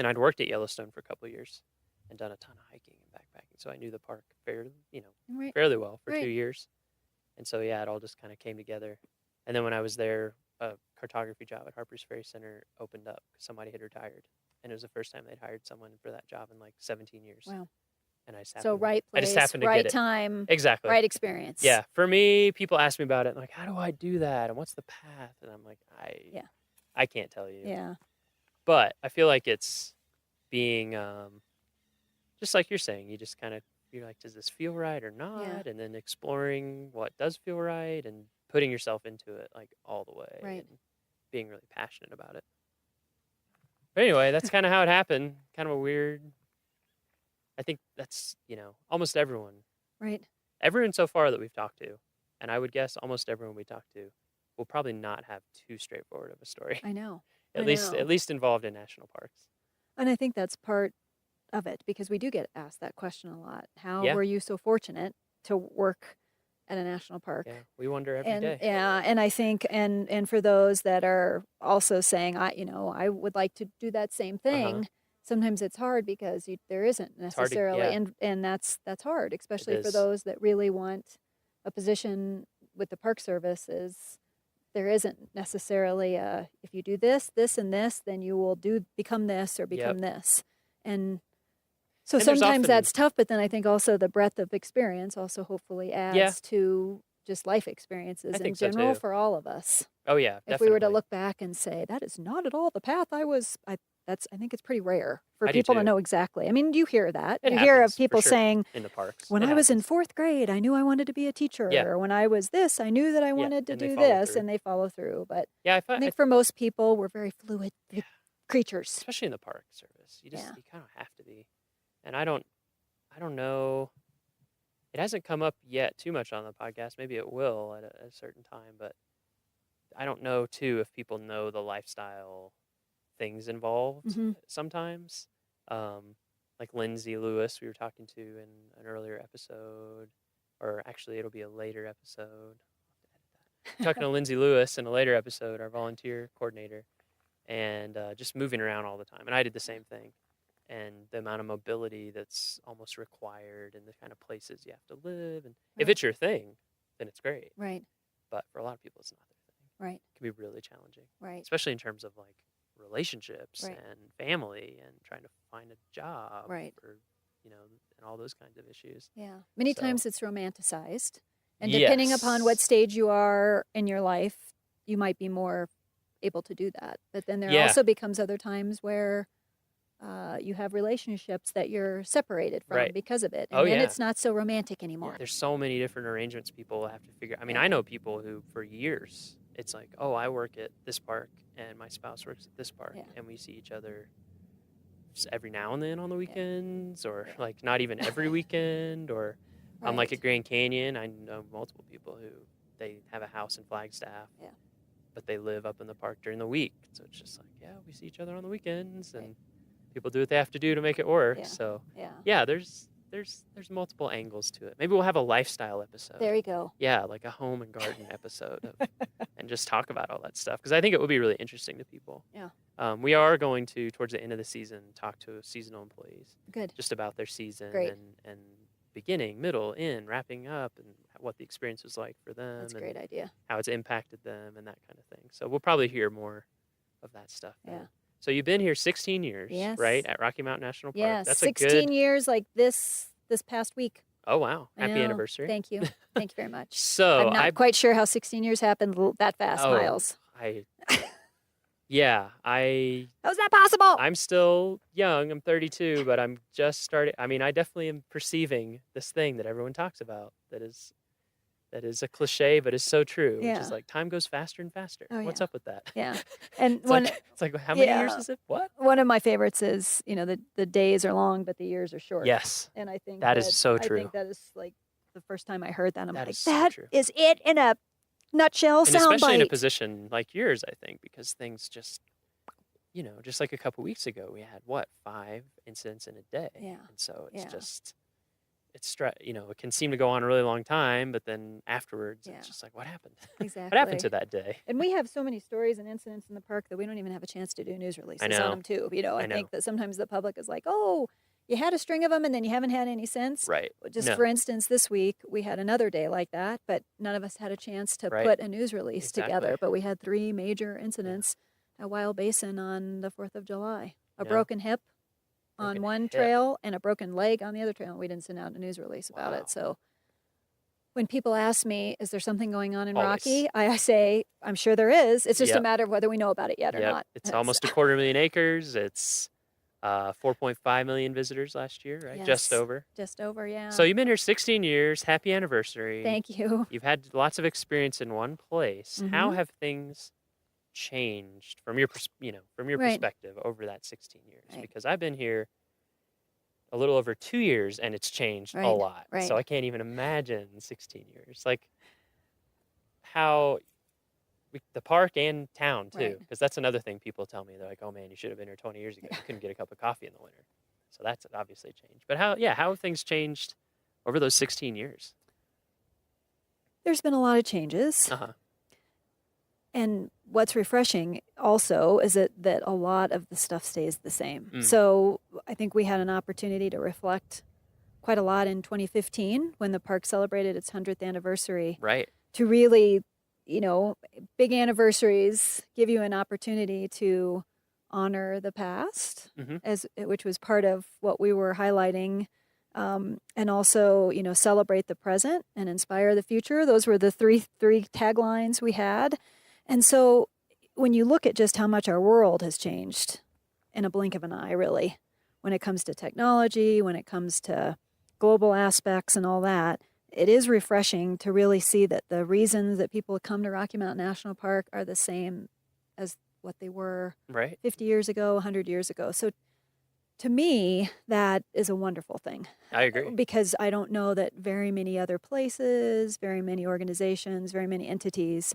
I'd worked at Yellowstone for a couple of years. and done a ton of hiking and backpacking. So I knew the park fairly Right. well for Right. 2 years. And so, yeah, it all just kind of came together. And then when I was there, a cartography job at Harper's Ferry Center opened up because somebody had retired. And it was the first time they'd hired someone for that job in like 17 years. Wow. And I just So happened, right I just place, happened to right get it. time, Exactly. right experience. Yeah. For me, people ask me about it. Like, how do I do that? And what's the path? And I'm like, I can't tell you. Yeah. But I feel like it's being, just like you're saying, you're like, does this feel right or not? Yeah. And then exploring what does feel right and putting yourself into it like all the way. Right. And being really passionate about it. But anyway, that's kind of how it happened. Kind of a weird, I think that's, almost everyone. Right. Everyone so far that we've talked to, and I would guess almost everyone we talked to, will probably not have too straightforward of a story. I know. At least involved in national parks. And I think that's part of it because we do get asked that question a lot. How Yeah. were you so fortunate to work at a national park? Yeah, we wonder every day. Yeah, and I think and for those that are also saying I would like to do that same thing. Sometimes it's hard because there isn't hard to- necessarily, yeah. and that's hard, especially for is. those that really want a position with the Park Service. There isn't necessarily if you do this, this, and this, then you will become this or become this, and so And there's sometimes often- that's tough. But then I think also the breadth of experience also hopefully adds to just life experiences in think so, general too. for all of us. Oh yeah, If we were to definitely. look back and say that is not at all the path I was, I think it's pretty rare for I do people to too. know exactly. I mean, you hear that. It You hear happens, of for people sure, saying, in the parks. when It I was in happens. 4th grade, I knew I wanted to be a teacher. Yeah. Or when I was this, I knew that I wanted to and they do follow this, through. and they follow through. But Yeah, I think for most people, we're very fluid creatures. especially in the Park Service, you Yeah. kind of have to be. And I don't know. It hasn't come up yet too much on the podcast. Maybe it will at a certain time, but I don't know too if people know the lifestyle things involved Mhm. sometimes. Like Lindsay Lewis, we were talking to in an earlier episode, or actually it'll be a later episode. Talking to Lindsay Lewis in a later episode, our volunteer coordinator, and just moving around all the time. And I did the same thing. And the amount of mobility that's almost required and the kind of places you have to live. And if Right. it's your thing, then it's great. Right. But for a lot of people, it's not their thing. Right. It can be really challenging. Right. Especially in terms of like relationships Right. and family and trying to find a job. Right. Or, and all those kinds of issues. Yeah. Many So- times it's romanticized. And depending upon what stage you are in your life, you might be more able to do that. But then there Yeah. also becomes other times where you have relationships that you're separated from Right. because of it. And Oh, then yeah. it's not so romantic anymore. There's so many different arrangements people have to figure. I mean, Yeah. I know people who for years it's like, oh, I work at this park and my spouse works at this park, and we see each other just every now and then on the weekends, or like not even every weekend, or like at Grand Canyon, I know multiple people who they have a house in Flagstaff, but they live up in the park during the week. So it's just like, yeah, we see each other on the weekends, and people do what they have to do to make it work. Yeah. So Yeah. there's multiple angles to it. Maybe we'll have a lifestyle episode. There you go. Yeah, like a home and garden episode and just talk about all that stuff, because I think it would be really interesting to people. Yeah. We are going to, towards the end of the season, talk to seasonal employees. Good. Just about their season Great. and beginning, middle, end, wrapping up, and what the experience was like for them. That's a and great idea. How it's impacted them and that kind of thing. So we'll probably hear more of that stuff. Yeah. then. So you've been here 16 years, Yes. right, at Rocky Mountain National Park? Yeah, That's 16 a good. years like this past week. Oh wow! I Happy know. anniversary. Thank you. Thank you very much. So I'm not quite sure how 16 years happened that fast, Oh, Miles. How's that possible? I'm still young. I'm 32, but I'm just starting. I mean, I definitely am perceiving this thing that everyone talks about. That is a cliche, but is so true. Which Yeah. is like time goes faster and faster. Oh, What's yeah. up with that? Yeah. And it's like how many years is it? What? One of my favorites is, the days are long, but the years are short. Yes. And I think That is so I true. think that is like the first time I heard that, I'm That like, is so that true. is it in a nutshell And especially in a soundbite. position like yours, I think, because things just, just like a couple weeks ago, we had 5 incidents in a day. Yeah. And so it's Yeah. just, it can seem to go on a really long time, but then afterwards, Yeah. it's just like, what happened? Exactly. What happened to that day? And we have so many stories and incidents in the park that we don't even have a chance to do news releases on know. them too. I I know. think that sometimes the public is like, oh, you had a string of them and then you haven't had any since. Right. Just No. for instance, this week we had another day like that, but none of us had a chance to Right. put a news release Exactly. together. But we had 3 major incidents at Wild Basin on the 4th of July. A Yeah. broken hip on Broken one hip. trail and a broken leg on the other trail. We didn't send out a news release about it. So when people ask me, is there something going on in Always. Rocky? I say, I'm sure there is. It's just a Yep. matter of whether we know about it yet or Yep. not. It's almost 250,000 acres. It's 4.5 million visitors last year, right? Just Yes. over. Just over, yeah. So you've been here 16 years. Happy anniversary. Thank you. You've had lots of experience in one place. How Mhm. have things changed from your from your Right. perspective over that 16 years? Right. Because I've been here a little over 2 years and it's changed a Right, lot. right. So I can't even imagine 16 years. Like how the park and town too, Right. because that's another thing people tell me. They're like, "Oh man, you should have been here 20 years ago. You couldn't get a cup of coffee in the winter." So that's obviously changed. But how have things changed over those 16 years? There's been a lot of changes. Uh-huh. And what's refreshing also is that a lot of the stuff stays the same. Mm. So I think we had an opportunity to reflect quite a lot in 2015 when the park celebrated its 100th anniversary. Right. To really, big anniversaries give you an opportunity to honor the past, which was part of what we were highlighting, and also, celebrate the present and inspire the future. Those were the three taglines we had. And so when you look at just how much our world has changed in a blink of an eye, really, when it comes to technology, when it comes to global aspects and all that, it is refreshing to really see that the reasons that people come to Rocky Mountain National Park are the same as what they were Right. 50 years ago, 100 years ago. So to me, that is a wonderful thing. I agree. Because I don't know that very many other places, very many organizations, very many entities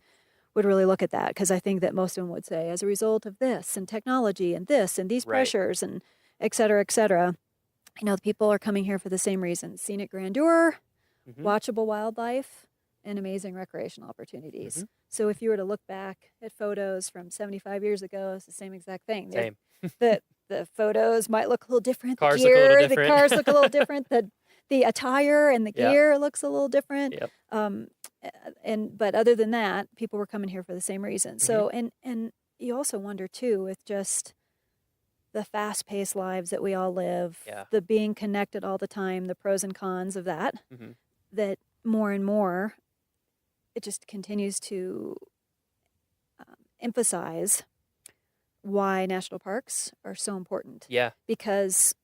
would really look at that, because I think that most of them would say, as a result of this and technology and this and these Right. pressures and et cetera, the people are coming here for the same reasons: scenic grandeur, watchable wildlife, and amazing recreational opportunities. So if you were to look back at photos from 75 years ago, it's the same exact thing. Same. The photos might look a little different. Cars The look a gear, little the different. cars look a little different. The attire and the Yep. gear looks a little different. Yep. But other than that, people were coming here for the same reason. So and you also wonder too, with just the fast-paced lives that we all live, Yeah. the being connected all the time, the pros and cons of that, Mhm. that more and more it just continues to emphasize why national parks are so important. Yeah. Because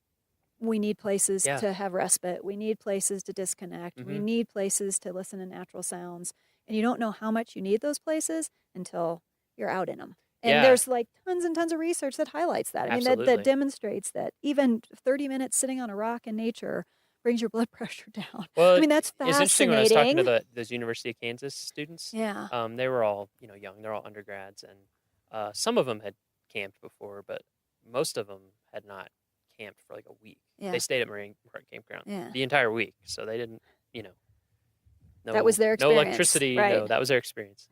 we need places Yeah. to have respite. We need places to disconnect. We Mhm. need places to listen to natural sounds. And you don't know how much you need those places until you're out in them. And Yeah. there's like tons and tons of research that highlights that. I mean, that Absolutely. demonstrates that even 30 minutes sitting on a rock in nature brings your blood pressure down. Well, I mean, that's it's interesting when I was fascinating. talking to those University of Kansas students. Yeah. They were all young. They're all undergrads, and some of them had camped before, but most of them had not camped for like a week. Yeah. They stayed at Marine Park Campground Yeah. the entire week, so they didn't, That was their no experience, electricity. right. No, that was their experience.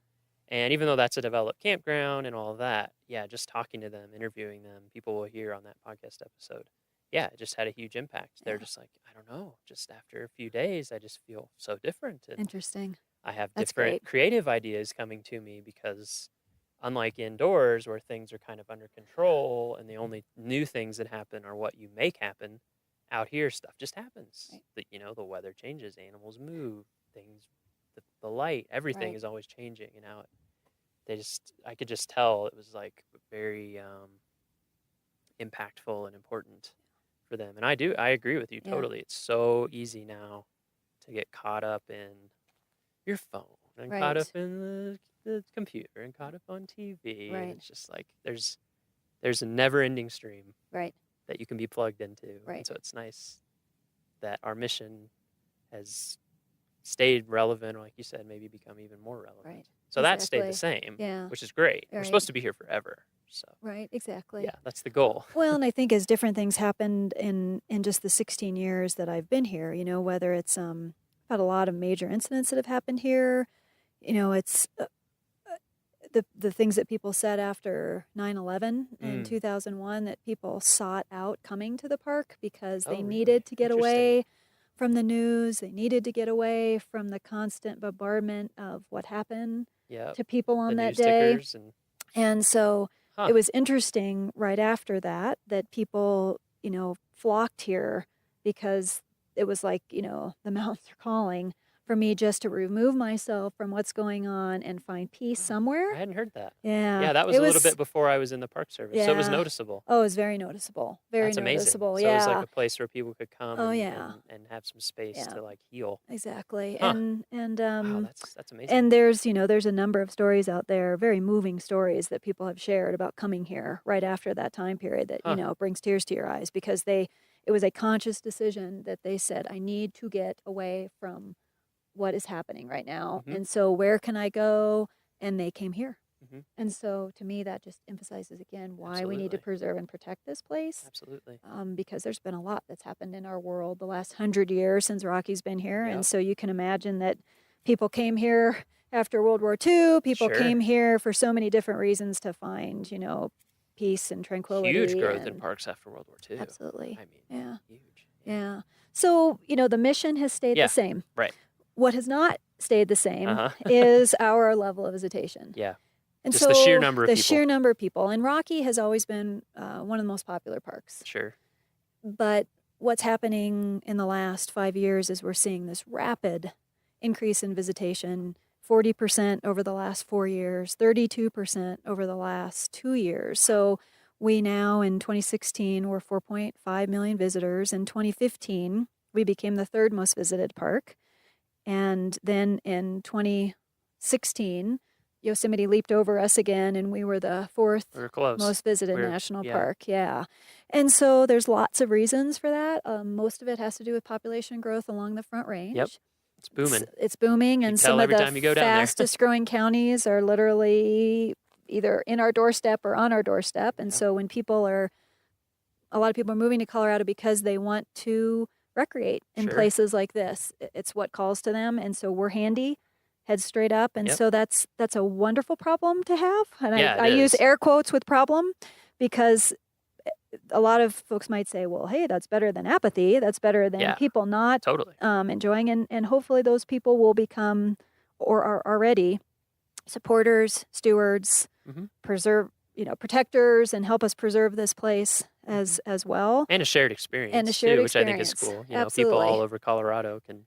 And even though that's a developed campground and all of that, yeah, just talking to them, interviewing them, people will hear on that podcast episode. Yeah, it just had a huge impact. They're just like, I don't know, just after a few days, I just feel so different. And Interesting. I have That's different great. creative ideas coming to me because unlike indoors where things are kind of under control and the only new things that happen are what you make happen, out here stuff just happens. The weather changes, animals move, things, the light, everything Right. is always changing. And now I could just tell it was like very impactful and important for them. And I agree with you Yeah. totally. It's so easy now to get caught up in your phone and caught Right. up in the computer and caught up on TV. Right. And it's just like there's a never ending stream Right. that you can be plugged into. Right. And so it's nice that our mission has stayed relevant, or like you said, maybe become even more relevant. Right. So that stayed the Exactly. same, Yeah. which is great. We're Right. supposed to be here forever. So Right, exactly. yeah, that's the goal. Well, and I think as different things happened in just the 16 years that I've been here, whether it's had a lot of major incidents that have happened here, it's the things that people said after 9/11 in 2001, that people sought out coming to the park because they needed to get away from the news. They needed to get away from the constant bombardment of what happened to people on that day. And so it was interesting right after that people, flocked here because it was like, the mountains are calling for me just to remove myself from what's going on and find peace somewhere. I hadn't heard that. Yeah. Yeah, that was a little bit before I was in the Park Service. So it was Yeah. noticeable. Oh, it was very noticeable. Very That's amazing. noticeable. So Yeah. it was like a place where people could come and have some space Yeah. to like heal. Exactly. Huh. And Wow, that's amazing. and there's a number of stories out there, very moving stories that people have shared about coming here right after that time period that brings tears to your eyes, because it was a conscious decision that they said, I need to get away from what is happening right now. And so where can I go? And they came here. And so to me, that just emphasizes again why we need to preserve and protect this place. Absolutely. Because there's been a lot that's happened in our world the last 100 years since Rocky's been here. And so you can imagine that people came here after World War II. People came here for so many different reasons to find, peace and tranquility. Huge growth in parks after World War II. Absolutely. I mean, huge. Yeah. So, the mission has stayed the same. Right. What has not stayed the same is our level of visitation. Yeah. And just so the sheer number of people. The sheer number of people. And Rocky has always been one of the most popular parks. Sure. But what's happening in the last 5 years is we're seeing this rapid increase in visitation, 40% over the last 4 years, 32% over the last 2 years. So we now, in 2016, were 4.5 million visitors. In 2015, we became the third most visited park. And then in 2016, Yosemite leaped over us again, and we were the fourth most visited national park. Yeah. And so there's lots of reasons for that. Most of it has to do with population growth along the Front Range. Yep. It's booming. It's booming, and some of the fastest growing counties are literally either in our doorstep or on our doorstep. And so when a lot of people are moving to Colorado because they want to recreate in places like this. It's what calls to them. And so we're handy, head straight up. And so that's a wonderful problem to have. And I use air quotes with problem, because a lot of folks might say, well, hey, that's better than apathy. That's better than people not enjoying. And hopefully those people will become, or are already, supporters, stewards, protectors, and help us preserve this place as well. And a shared experience, too, which I think is cool. People all over Colorado can,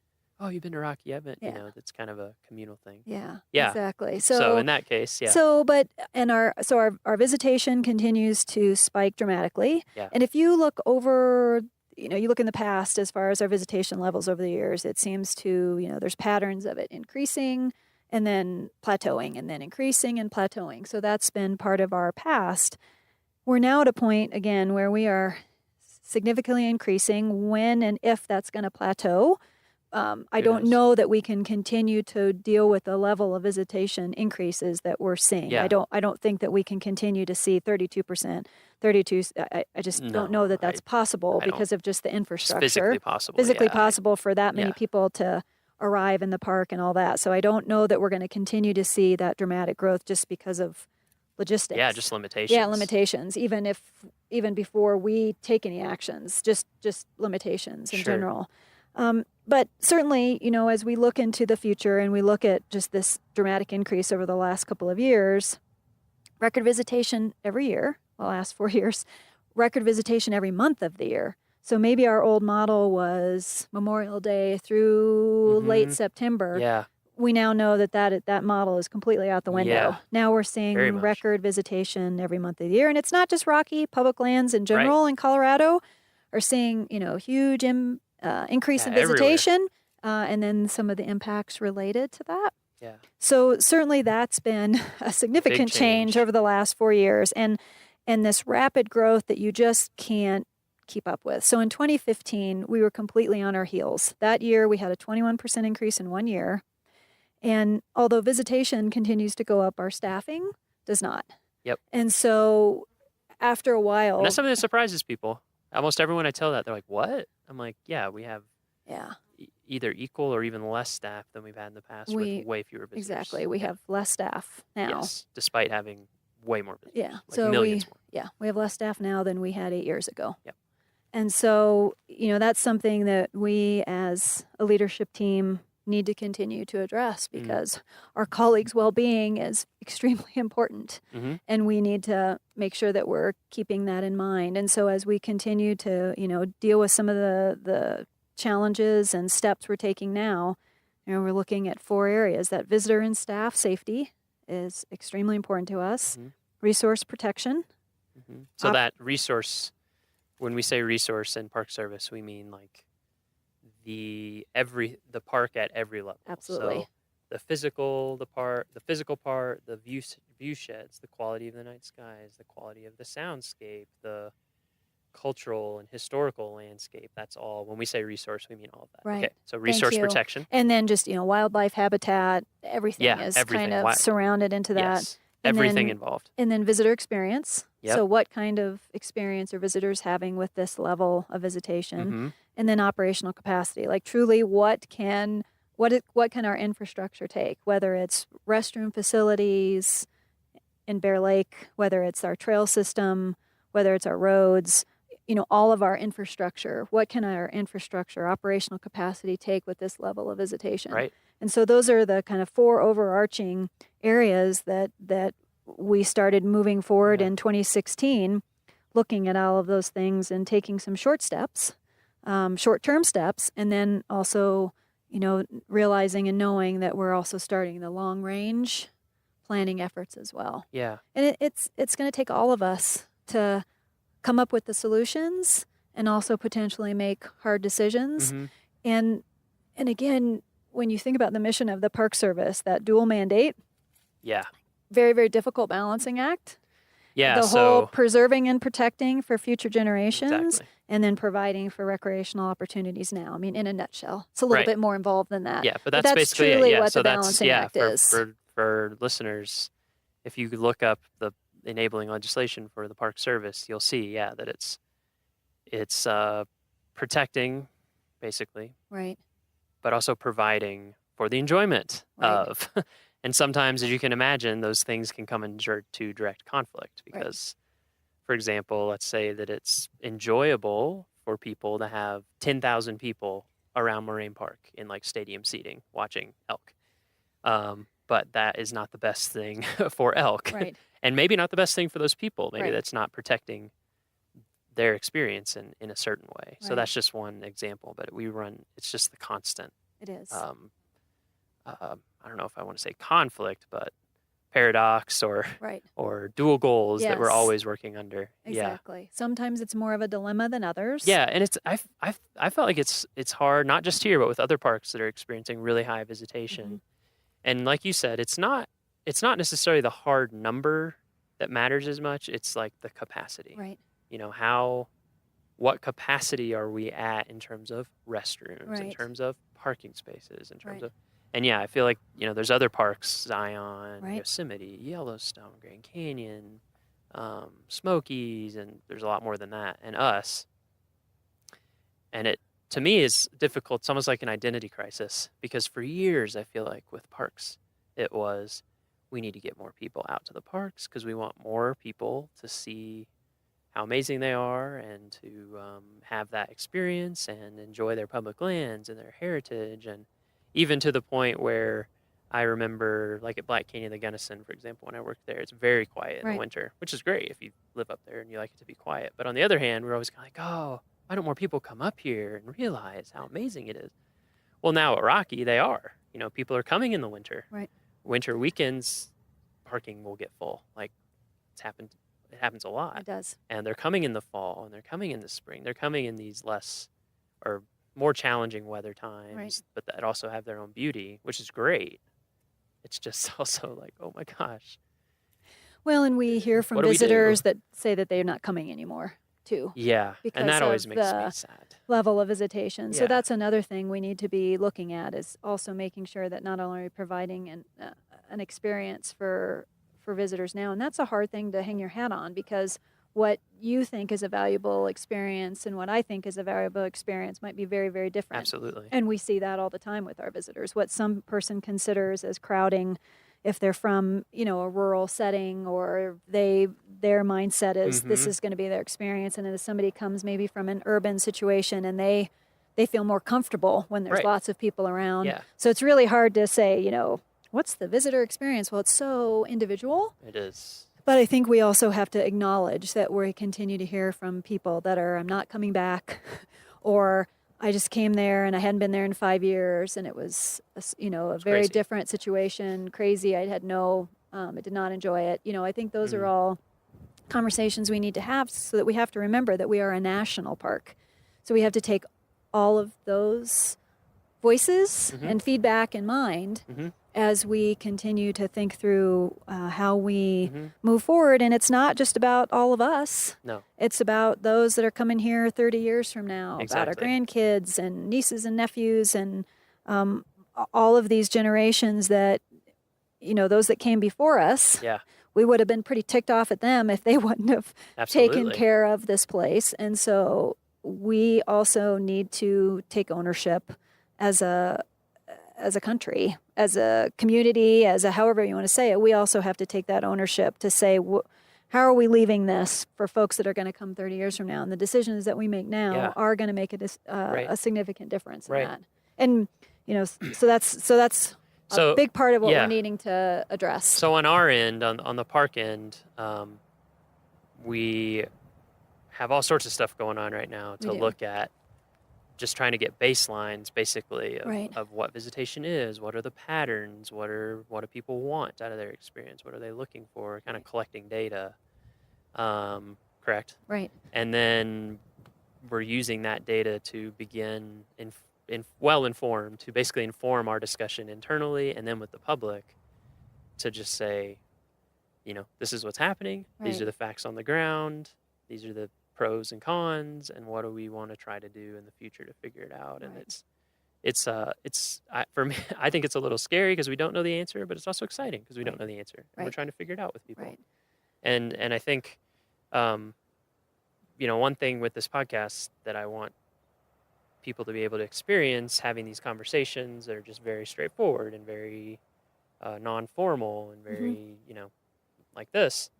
you've been to Rocky? You haven't? That's kind of a communal thing. Yeah, yeah, exactly. So in that case, So, our visitation continues to spike dramatically. Yeah. And if you look over, you look in the past as far as our visitation levels over the years, it seems to, there's patterns of it increasing and then plateauing, and then increasing and plateauing. So that's been part of our past. We're now at a point, again, where we are significantly increasing. When and if that's going to plateau, I don't know that we can continue to deal with the level of visitation increases that we're seeing. Yeah. I don't think that we can continue to see 32%, 32. I just don't know that that's possible because of just the infrastructure. It's physically possible. Physically possible for that many people to arrive in the park and all that. So I don't know that we're going to continue to see that dramatic growth just because of logistics. Yeah, just limitations. Yeah, limitations. Even before we take any actions, just limitations in general. But certainly, as we look into the future and we look at just this dramatic increase over the last couple of years, record visitation every year, the last 4 years, record visitation every month of the year. So maybe our old model was Memorial Day through late September. Yeah. We now know that model is completely out the window. Yeah. Now we're seeing record visitation every month of the year. And it's not just Rocky. Public lands in general in Colorado are seeing, huge increase in visitation, and then some of the impacts related to that. Yeah. So certainly that's been a significant change over the last 4 years, and this rapid growth that you just can't keep up with. So in 2015, we were completely on our heels. That year, we had a 21% increase in 1 year. And although visitation continues to go up, our staffing does not. Yep. And so after a while... And that's something that surprises people. Almost everyone I tell that, they're like, what? I'm like, yeah, we have... Yeah. either equal or even less staff than we've had in the past with way fewer visitors. Exactly. We have less staff now. Yes, despite having way more visitors. Yeah. Like so millions more. we have less staff now than we had 8 years ago. Yep. And so, that's something that we as a leadership team need to continue to address because our colleagues' well-being is extremely important. And we need to make sure that we're keeping that in mind. And so as we continue to, deal with some of the challenges and steps we're taking now, we're looking at 4 areas. That visitor and staff safety is extremely important to us. Resource protection. So that resource, when we say resource in Park Service, we mean like the park at every level. Absolutely. So the physical part, the view sheds, the quality of the night skies, the quality of the soundscape, the cultural and historical landscape. That's all. When we say resource, we mean all of that. Right. Okay. So resource protection. And then just, wildlife habitat, everything is everything. kind of surrounded into that. Yes. Everything involved. And then visitor experience. Yep. So what kind of experience are visitors having with this level of visitation? And then operational capacity. Like truly what can our infrastructure take? Whether it's restroom facilities in Bear Lake, whether it's our trail system, whether it's our roads, all of our infrastructure. What can our infrastructure, operational capacity take with this level of visitation? Right. And so those are the kind of 4 overarching areas that we started moving forward in 2016, looking at all of those things and taking some short-term steps, and then also, realizing and knowing that we're also starting the long-range planning efforts as well. Yeah. And it's going to take all of us to come up with the solutions and also potentially make hard decisions. And again, when you think about the mission of the Park Service, that dual mandate, very, very difficult balancing act. Yeah, the whole preserving and protecting for future generations, and then providing for recreational opportunities now. I mean, in a nutshell, it's a little bit more involved than that. Yeah, but that's basically truly it. what the balancing act is. For listeners, if you look up the enabling legislation for the Park Service, you'll see, that it's protecting, basically, right, but also providing for the enjoyment of. And sometimes, as you can imagine, those things can come into direct conflict because, for example, let's say that it's enjoyable for people to have 10,000 people around Moraine Park in like stadium seating watching elk. But that is not the best thing for elk. Right. And maybe not the best thing for those people. Maybe Right. that's not protecting their experience in a certain way. So Right. that's just one example, but it's just the constant. It is. I don't know if I want to say conflict, but paradox or Right. or dual goals that we're Yes. always working under. Exactly. Sometimes it's more of a dilemma than others. Yeah, and I felt like it's hard, not just here, but with other parks that are experiencing really high visitation. And like you said, it's not necessarily the hard number that matters as much. It's like the capacity. Right. What capacity are we at in terms of restrooms, in Right. terms of parking spaces, in terms Right. of, and I feel like, there's other parks, Zion, Right. Yosemite, Yellowstone, Grand Canyon, Smokies, and there's a lot more than that, and us. And it, to me, is difficult. It's almost like an identity crisis because for years, I feel like with parks, it was, we need to get more people out to the parks because we want more people to see how amazing they are and to have that experience and enjoy their public lands and their heritage. And even to the point where I remember, like at Black Canyon, the Gunnison, for example, when I worked there, it's very quiet in Right. the winter, which is great if you live up there and you like it to be quiet. But on the other hand, we're always kind of like, oh, why don't more people come up here and realize how amazing it is? Well, now at Rocky, they are. People are coming in the winter. Right. Winter weekends, parking will get full. Like, it happens a lot. It does. And they're coming in the fall and they're coming in the spring. They're coming in these less or more challenging weather times, Right. but that also have their own beauty, which is great. It's just also like, oh my gosh. Well, and we hear from What do we do? visitors that say that they're not coming anymore, too. Yeah, Because and that always of makes me the sad. level of visitation. So Yeah. that's another thing we need to be looking at is also making sure that not only are we providing an experience for visitors now, and that's a hard thing to hang your hat on because what you think is a valuable experience and what I think is a valuable experience might be very, very different. Absolutely. And we see that all the time with our visitors. What some person considers as crowding, if they're from, a rural setting, or their mindset is this is going to be their experience. And then if somebody comes maybe from an urban situation and they feel more comfortable when there's lots of people around. Yeah. So it's really hard to say, what's the visitor experience? Well, it's so individual. It is. But I think we also have to acknowledge that we continue to hear from people that are, I'm not coming back, or I just came there and I hadn't been there in 5 years, and it was, a very crazy. different situation, crazy. I did not enjoy it. I think those are all conversations we need to have, so that we have to remember that we are a national park. So we have to take all of those voices and feedback in mind as we continue to think through how we move forward. And it's not just about all of us. No. It's about those that are coming here 30 years from now, about our grandkids and nieces and nephews, and all of these generations that, those that came before us. Yeah. We would have been pretty ticked off at them if they wouldn't have taken care of this place. And so we also need to take ownership as a country, as a community, as a however you want to say it. We also have to take that ownership to say, how are we leaving this for folks that are going to come 30 years from now? And the decisions that we make now are going to make a significant difference in that. And so that's a big part of what we're needing to address. So on our end, on the park end, we have all sorts of stuff going on right now to look at, just trying to get baselines basically of what visitation is, what are the patterns, what do people want out of their experience, what are they looking for, kind of collecting data, correct? Right. And then we're using that data to begin well-informed, to basically inform our discussion internally and then with the public, to just say, this is what's happening, these are the facts on the ground, these are the pros and cons, and what do we want to try to do in the future to figure it out. And for me, I think it's a little scary because we don't know the answer, but it's also exciting because we don't know the answer, and we're trying to figure it out with people. Right. And I think, one thing with this podcast that I want people to be able to experience, having these conversations that are just very straightforward and very non-formal and very, like this,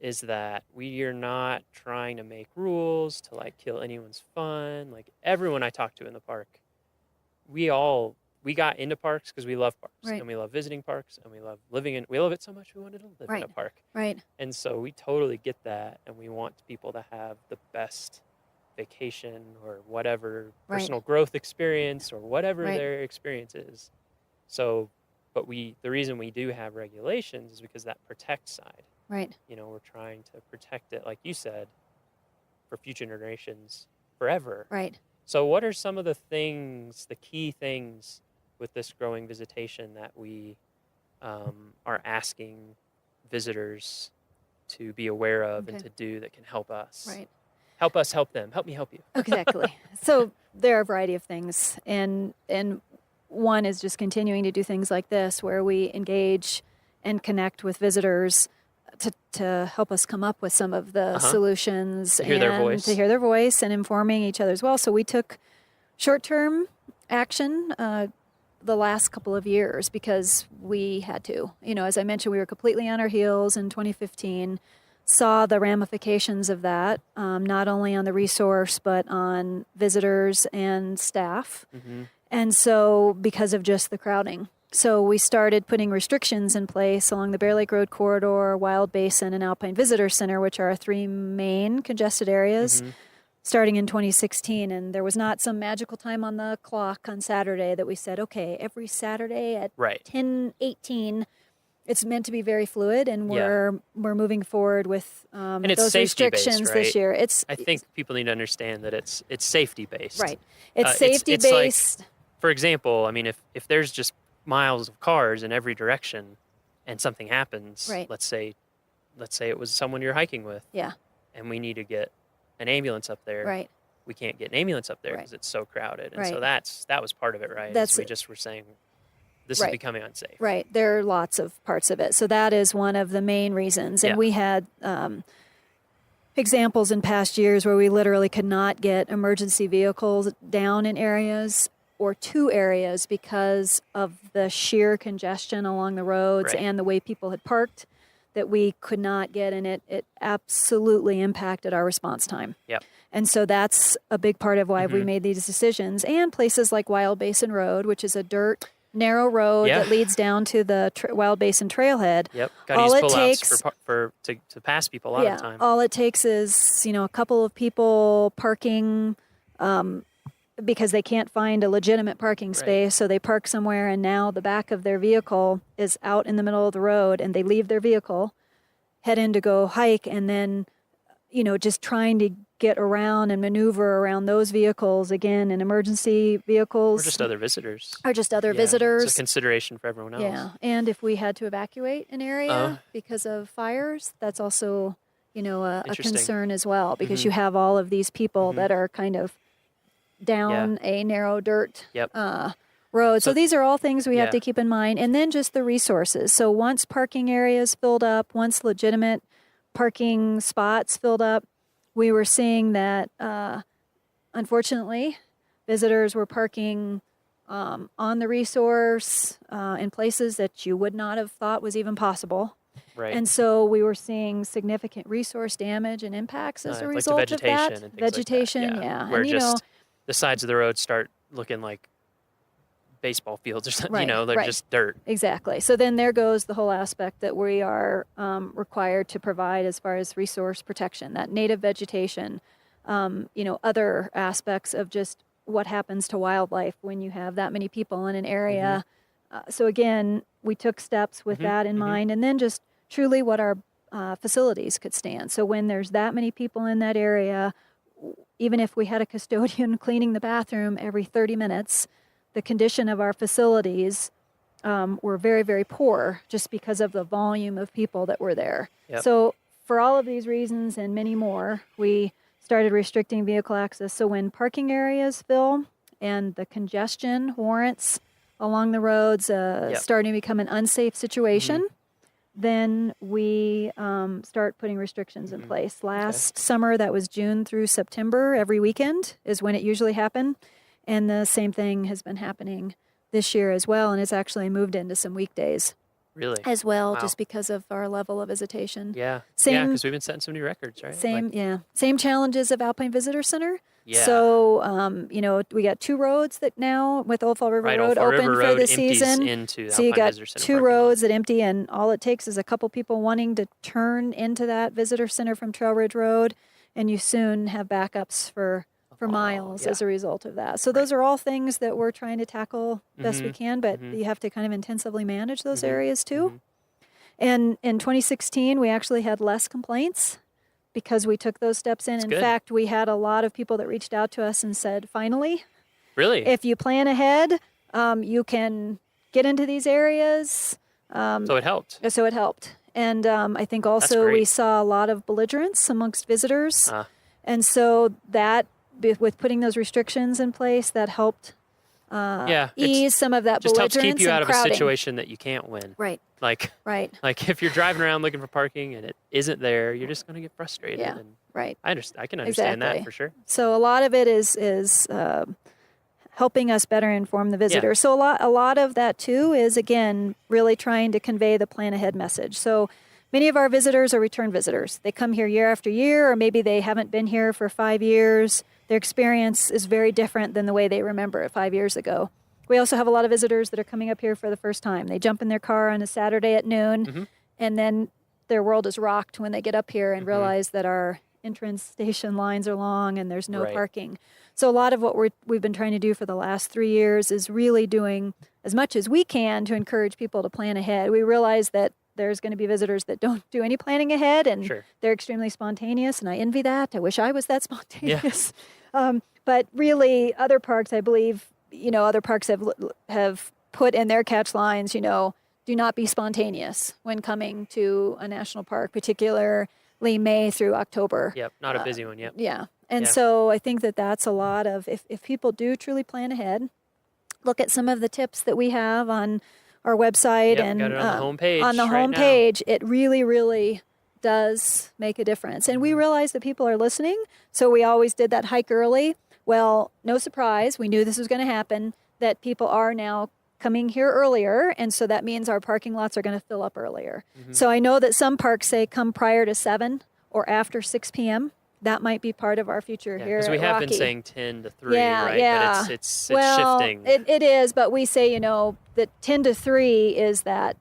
is that we are not trying to make rules to kill anyone's fun. Like everyone I talk to in the park, we got into parks because we love parks and we love visiting parks and we love we love it so much we wanted to live in a park. Right. And so we totally get that, and we want people to have the best vacation or whatever personal growth experience or whatever their experience is. So, but the reason we do have regulations is because that protects side. Right. We're trying to protect it, like you said, for future generations forever. Right. So what are some of the key things with this growing visitation that we are asking visitors to be aware of and to do that can help us? Right. Help us help them. Help me help you. Exactly. So there are a variety of things. And one is just continuing to do things like this, where we engage and connect with visitors to help us come up with some of the solutions, to hear their voice and informing each other as well. So we took short-term action the last couple of years because we had to. As I mentioned, we were completely on our heels in 2015, saw the ramifications of that, not only on the resource, but on visitors and staff. And so because of just the crowding. So we started putting restrictions in place along the Bear Lake Road Corridor, Wild Basin, and Alpine Visitor Center, which are our three main congested areas, starting in 2016. And there was not some magical time on the clock on Saturday that we said, okay, every Saturday at 10:18, it's meant to be very fluid, and we're moving forward with those restrictions this year. I think people need to understand that it's safety based. Right. It's safety based. For example, I mean, if there's just miles of cars in every direction and something happens, let's say it was someone you're hiking with, and we need to get an ambulance up there, we can't get an ambulance up there because it's so crowded. And so that was part of it, right? We just were saying this is becoming unsafe. Right. There are lots of parts of it. So that is one of the main reasons. And we had examples in past years where we literally could not get emergency vehicles down in areas or to areas because of the sheer congestion along the roads and the way people had parked that we could not get, and it absolutely impacted our response time. Yep. And so that's a big part of why we made these decisions. And places like Wild Basin Road, which is a dirt, narrow road that leads down to the Wild Basin trailhead. Yep. Got to use pullouts to pass people a lot of the time. All it takes is, a couple of people parking because they can't find a legitimate parking space, so they park somewhere, and now the back of their vehicle is out in the middle of the road, and they leave their vehicle, head in to go hike, and then, just trying to get around and maneuver around those vehicles, again, in emergency vehicles. Or just other visitors. visitors. It's a consideration for everyone else. Yeah, and if we had to evacuate an area because of fires, that's also, a concern as well, because you have all of these people that are kind of down a narrow dirt road. So these are all things we have to keep in mind. And then just the resources. So once parking areas filled up, once legitimate parking spots filled up, we were seeing that, unfortunately, visitors were parking on the resource in places that you would not have thought was even possible. Right. And so we were seeing significant resource damage and impacts as a result of that. And vegetation, like that. yeah. Where and, the sides of the road start looking like baseball fields or something, they're just dirt. Exactly. So then there goes the whole aspect that we are required to provide as far as resource protection, that native vegetation, other aspects of just what happens to wildlife when you have that many people in an area. So again, we took steps with that in mind, and then just truly what our facilities could stand. So when there's that many people in that area, even if we had a custodian cleaning the bathroom every 30 minutes, the condition of our facilities were very, very poor just because of the volume of people that were there. Yep. So for all of these reasons and many more, we started restricting vehicle access. So when parking areas fill and the congestion warrants along the roads starting to become an unsafe situation, then we start putting restrictions in place. Last summer, that was June through September, every weekend is when it usually happened. And the same thing has been happening this year as well, and it's actually moved into some weekdays. Really? As well, Wow. just because of our level of visitation. Yeah. Same, because we've been setting some new records, right? Same challenges of Alpine Visitor Center. Yeah. So, we got two roads that now, with Old Fall River Road Old Fall open River for Road the empties season. into the So you Alpine got Visitor Center two parking lot. roads that empty, and all it takes is a couple people wanting to turn into that visitor center from Trail Ridge Road, and you soon have backups for miles as a result of that. So those are all things that we're trying to tackle best we can, but you have to kind of intensively manage those areas too. And in 2016, we actually had less complaints because we took those steps in. In fact, we had a lot of people that reached out to us and said, finally, really, if you plan ahead, you can get into these areas. So it helped. So it helped. And I think also we saw a lot of belligerence amongst visitors. And so that, with putting those restrictions in place, that helped ease some of that just belligerence helps keep you out of crowding. a situation that you can't win. Right. Like if you're driving around looking for parking and it isn't there, you're just going to get frustrated. Yeah. And right. I can understand that for sure. So a lot of it is helping us better inform the visitor. Yeah. So a lot of that too is, again, really trying to convey the plan ahead message. So many of our visitors are return visitors. They come here year after year, or maybe they haven't been here for 5 years. Their experience is very different than the way they remember it 5 years ago. We also have a lot of visitors that are coming up here for the first time. They jump in their car on a Saturday at noon, and then their world is rocked when they get up here and realize that our entrance station lines are long and there's no parking. So a lot of what we've been trying to do for the last 3 years is really doing as much as we can to encourage people to plan ahead. We realize that there's going to be visitors that don't do any planning ahead, and they're extremely spontaneous, and I envy that. I wish I was that spontaneous. But really, other parks, I believe, other parks have put in their catch lines, do not be spontaneous when coming to a national park, particularly May through October. Yep, not a busy one, yep. Yeah. And so I think that that's a lot of, if people do truly plan ahead, look at some of the tips that we have on our website and got it on the homepage. On the right homepage, it really, really does make a difference. And we realize that people are listening, so we always did that hike early. Well, no surprise, we knew this was going to happen, that people are now coming here earlier, and so that means our parking lots are going to fill up earlier. So I know that some parks say come prior to 7 or after 6 p.m. That might be part of our future here Because we at have Rocky. been saying 10 to 3, Yeah, right? yeah. But it's well, shifting. It is, but we say, that 10 to 3 is that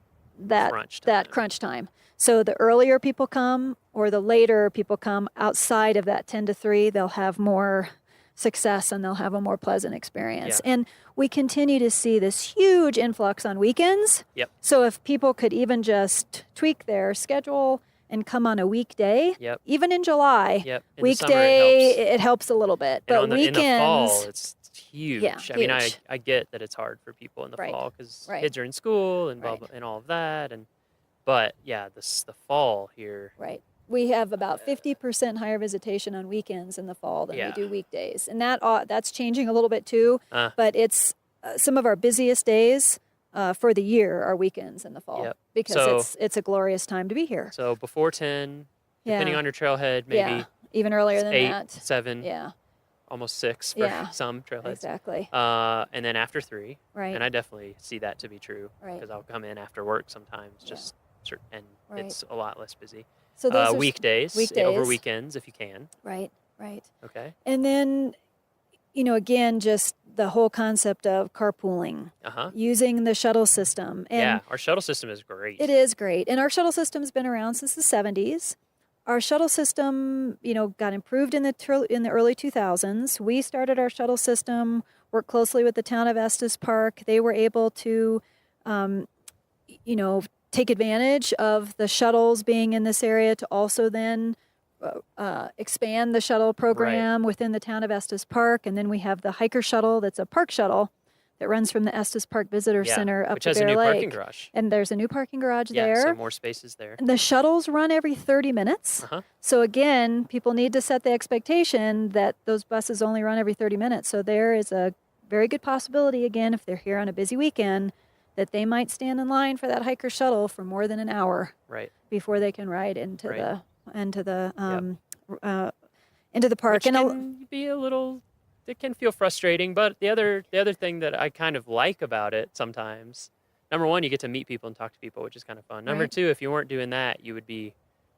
crunch time. So the earlier people come or the later people come outside of that 10 to 3, they'll have more success and they'll have a more pleasant experience. Yeah. And we continue to see this huge influx on weekends. Yep. So if people could even just tweak their schedule and come on a weekday, Yep. even in July, Yep. In the weekday, summer, it helps a little bit. And But weekends, in the fall, it's huge. Yeah, I mean, huge. I get that it's hard for people in the Right. fall because Right. kids are in school and blah, Right. blah, and all of that. But yeah, the fall here. Right. We have about 50% higher visitation on weekends in the fall than Yeah. we do weekdays. And that's changing a little bit too. Uh. But it's some of our busiest days for the year are weekends in the fall. Yep. Because So- it's a glorious time to be here. So before 10, depending Yeah. on your trailhead, maybe Yeah. Even earlier than 8, that. 7. Yeah. Almost 6 for Yeah. some trailheads. Exactly. And then after 3. Right. And I definitely see that to be true. Right. Because I'll come in after work sometimes, and Right. it's a lot less busy. So those are weekdays, over weekdays. weekends if you can. Right. Right. Okay. And then, again, just the whole concept of carpooling, Uh-huh. using the shuttle system. And Yeah, our shuttle system is great. It is great. And our shuttle system's been around since the 70s. Our shuttle system, got improved in the early 2000s. We started our shuttle system, worked closely with the town of Estes Park. They were able to, take advantage of the shuttles being in this area to also then expand the shuttle program within the town of Estes Park. And then we have the hiker shuttle that's a park shuttle that runs from the Estes Park Visitor Center up which to has Bear a new Lake. parking garage. And there's a new parking garage Yeah, there. so more spaces there. And the shuttles run every 30 minutes. Uh-huh. So again, people need to set the expectation that those buses only run every 30 minutes. So there is a very good possibility, again, if they're here on a busy weekend, that they might stand in line for that hiker shuttle for more than an hour Right. before they can ride into Right. into the park. Which can be a little. It can feel frustrating, but the other thing that I kind of like about it sometimes, number one, you get to meet people and talk to people, which is kind of fun. Number Right. two, if you weren't doing that, you would be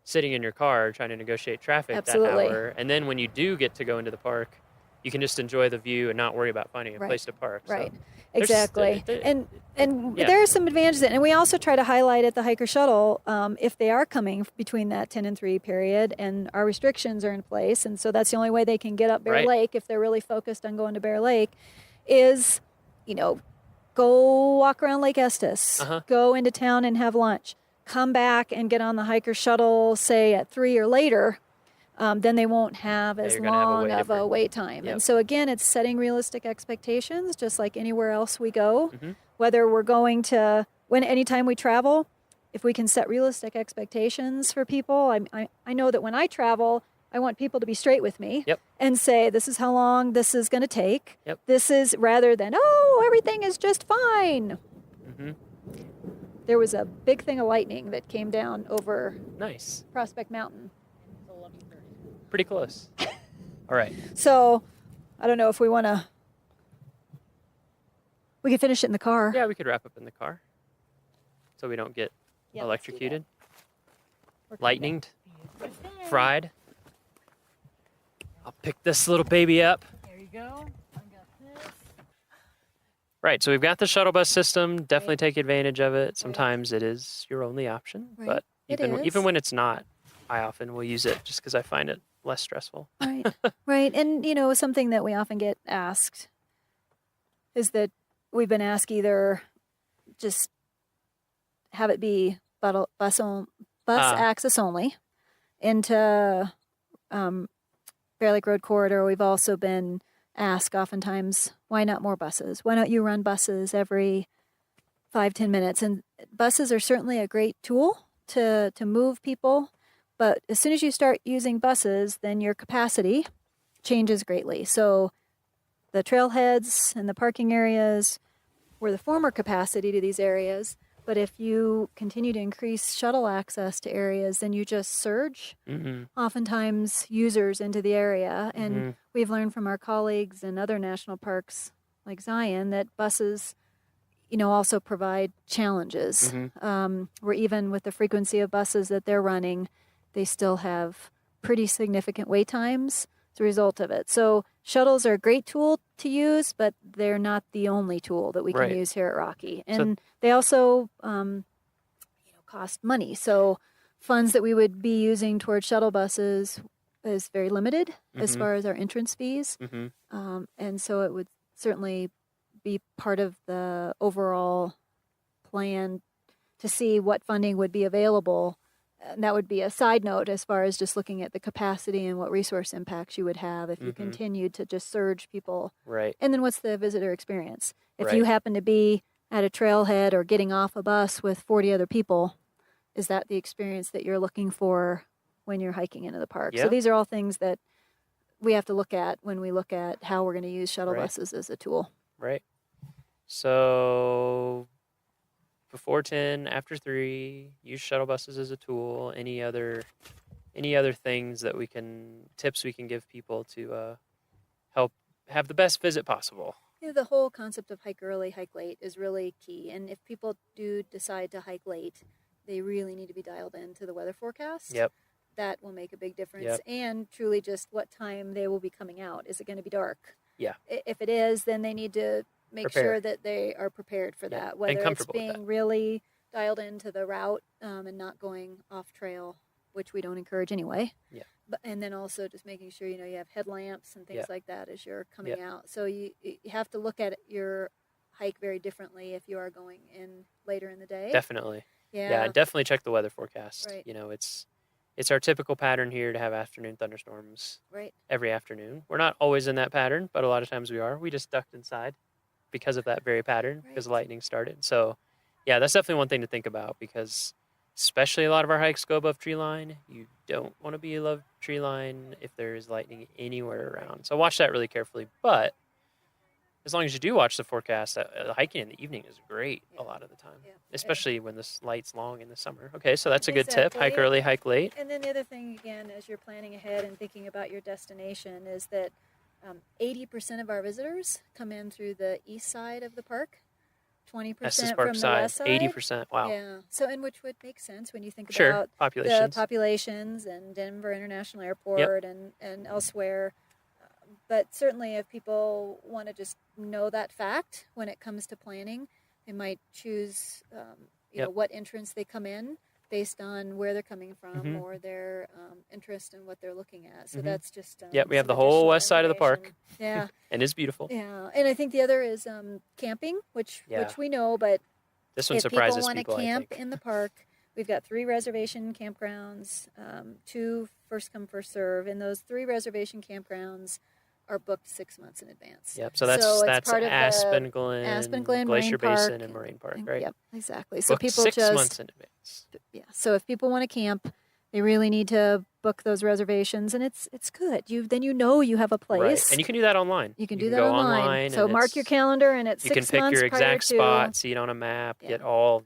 sitting in your car trying to negotiate traffic Absolutely. that hour. And then when you do get to go into the park, you can just enjoy the view and not worry about finding a Right. place to park. So Right. there's- Exactly. there- And yeah. there are some advantages. And we also try to highlight at the hiker shuttle if they are coming between that 10 and 3 period, and our restrictions are in place. And so that's the only way they can get up Bear Right. Lake if they're really focused on going to Bear Lake is, go walk around Lake Estes, Uh-huh. go into town and have lunch, come back and get on the hiker shuttle, say at 3 or later. Then they won't have as you're gonna have a long way of a different- wait time. Yep. And so again, it's setting realistic expectations, just like anywhere else we go. Mhm. Whether we're going to anytime we travel, if we can set realistic expectations for people, I know that when I travel, I want people to be straight with me Yep. and say, this is how long this is going to take. Yep. This is rather than, everything is just fine. Mhm. There was a big thing of lightning that came down over Nice. Prospect Mountain. Pretty close. All right. So I don't know if we want to. We could finish it in the car. Yeah, we could wrap up in the car so we don't get Yeah, let's do electrocuted, that. lightninged, fried. I'll pick this little baby up. There you go. Right, so we've got the shuttle bus system. Definitely take advantage of it. Sometimes it is your only option, Right. but It even is. when it's not, I often will use it just because I find it less stressful. Right. Right. And, something that we often get asked is that we've been asked either just have it be bus access only into Bear Lake Road Corridor. We've also been asked oftentimes, why not more buses? Why don't you run buses every 5-10 minutes? And buses are certainly a great tool to move people. But as soon as you start using buses, then your capacity changes greatly. So the trailheads and the parking areas were the former capacity to these areas. But if you continue to increase shuttle access to areas, then you just surge oftentimes users into the area. And we've learned from our colleagues in other national parks like Zion that buses, also provide challenges. Where even with the frequency of buses that they're running, they still have pretty significant wait times as a result of it. So shuttles are a great tool to use, but they're not the only tool that we can use here at Rocky. And they also, cost money. So funds that we would be using towards shuttle buses is very limited as far as our entrance fees. And so it would certainly be part of the overall plan to see what funding would be available. And that would be a side note as far as just looking at the capacity and what resource impacts you would have if you continued to just surge people. Right. And then what's the visitor experience? If you happen to be at a trailhead or getting off a bus with 40 other people, is that the experience that you're looking for when you're hiking into the park? So these are all things that we have to look at when we look at how we're going to use shuttle buses as a tool. Right. So before 10, after 3, use shuttle buses as a tool. Any other things that tips we can give people to help have the best visit possible? The whole concept of hike early, hike late is really key. And if people do decide to hike late, they really need to be dialed into the weather forecast. Yep. That will make a big difference. And truly just what time they will be coming out. Is it going to be dark? Yeah. If it is, then they need to make sure that they are prepared for that, whether it's being really dialed into the route and not going off trail, which we don't encourage anyway. Yeah. And then also just making sure, you have headlamps and things like that as you're coming out. So you have to look at your hike very differently if you are going in later in the day. Definitely. Yeah. And definitely check the weather forecast. Right. It's our typical pattern here to have afternoon thunderstorms every afternoon. We're not always in that pattern, but a lot of times we are. We just ducked inside because of that very pattern, because lightning started. So, yeah, that's definitely one thing to think about, because especially a lot of our hikes go above tree line. You don't want to be above tree line if there is lightning anywhere around. So watch that really carefully. But as long as you do watch the forecast, hiking in the evening is great a lot of the time, especially when this light's long in the summer. Okay, so that's a good tip. Hike early, hike late. And then the other thing, again, as you're planning ahead and thinking about your destination, is that 80% of our visitors come in through the east side of the park, 20% from the west side. 80%, wow. Yeah, so and which would make sense when you think Sure, about populations. the populations and Denver International Airport and elsewhere. But certainly if people want to just know that fact when it comes to planning, they might choose what entrance they come in based on where they're coming from or their interest in what they're looking at. So that's just we have the whole west side of the park. Yeah. And it's beautiful. Yeah. And I think the other is camping, which we know, but this one surprises people. If people want to I camp think. in the park, we've got 3 reservation campgrounds, 2 first come, first serve, and those 3 reservation campgrounds are booked 6 months in advance. Yep. So that's part of Aspen Glen, Glacier Basin, Park, and Moraine Park, right? Yep, exactly. So Booked people 6 just months in advance. Yeah. So if people want to camp, they really need to book those reservations, and it's good. Then you have a place. Right. And you can do that online. You can do that online. So mark your calendar, and it's 6 months. You can pick your exact prior to, spot, see it on a map, get all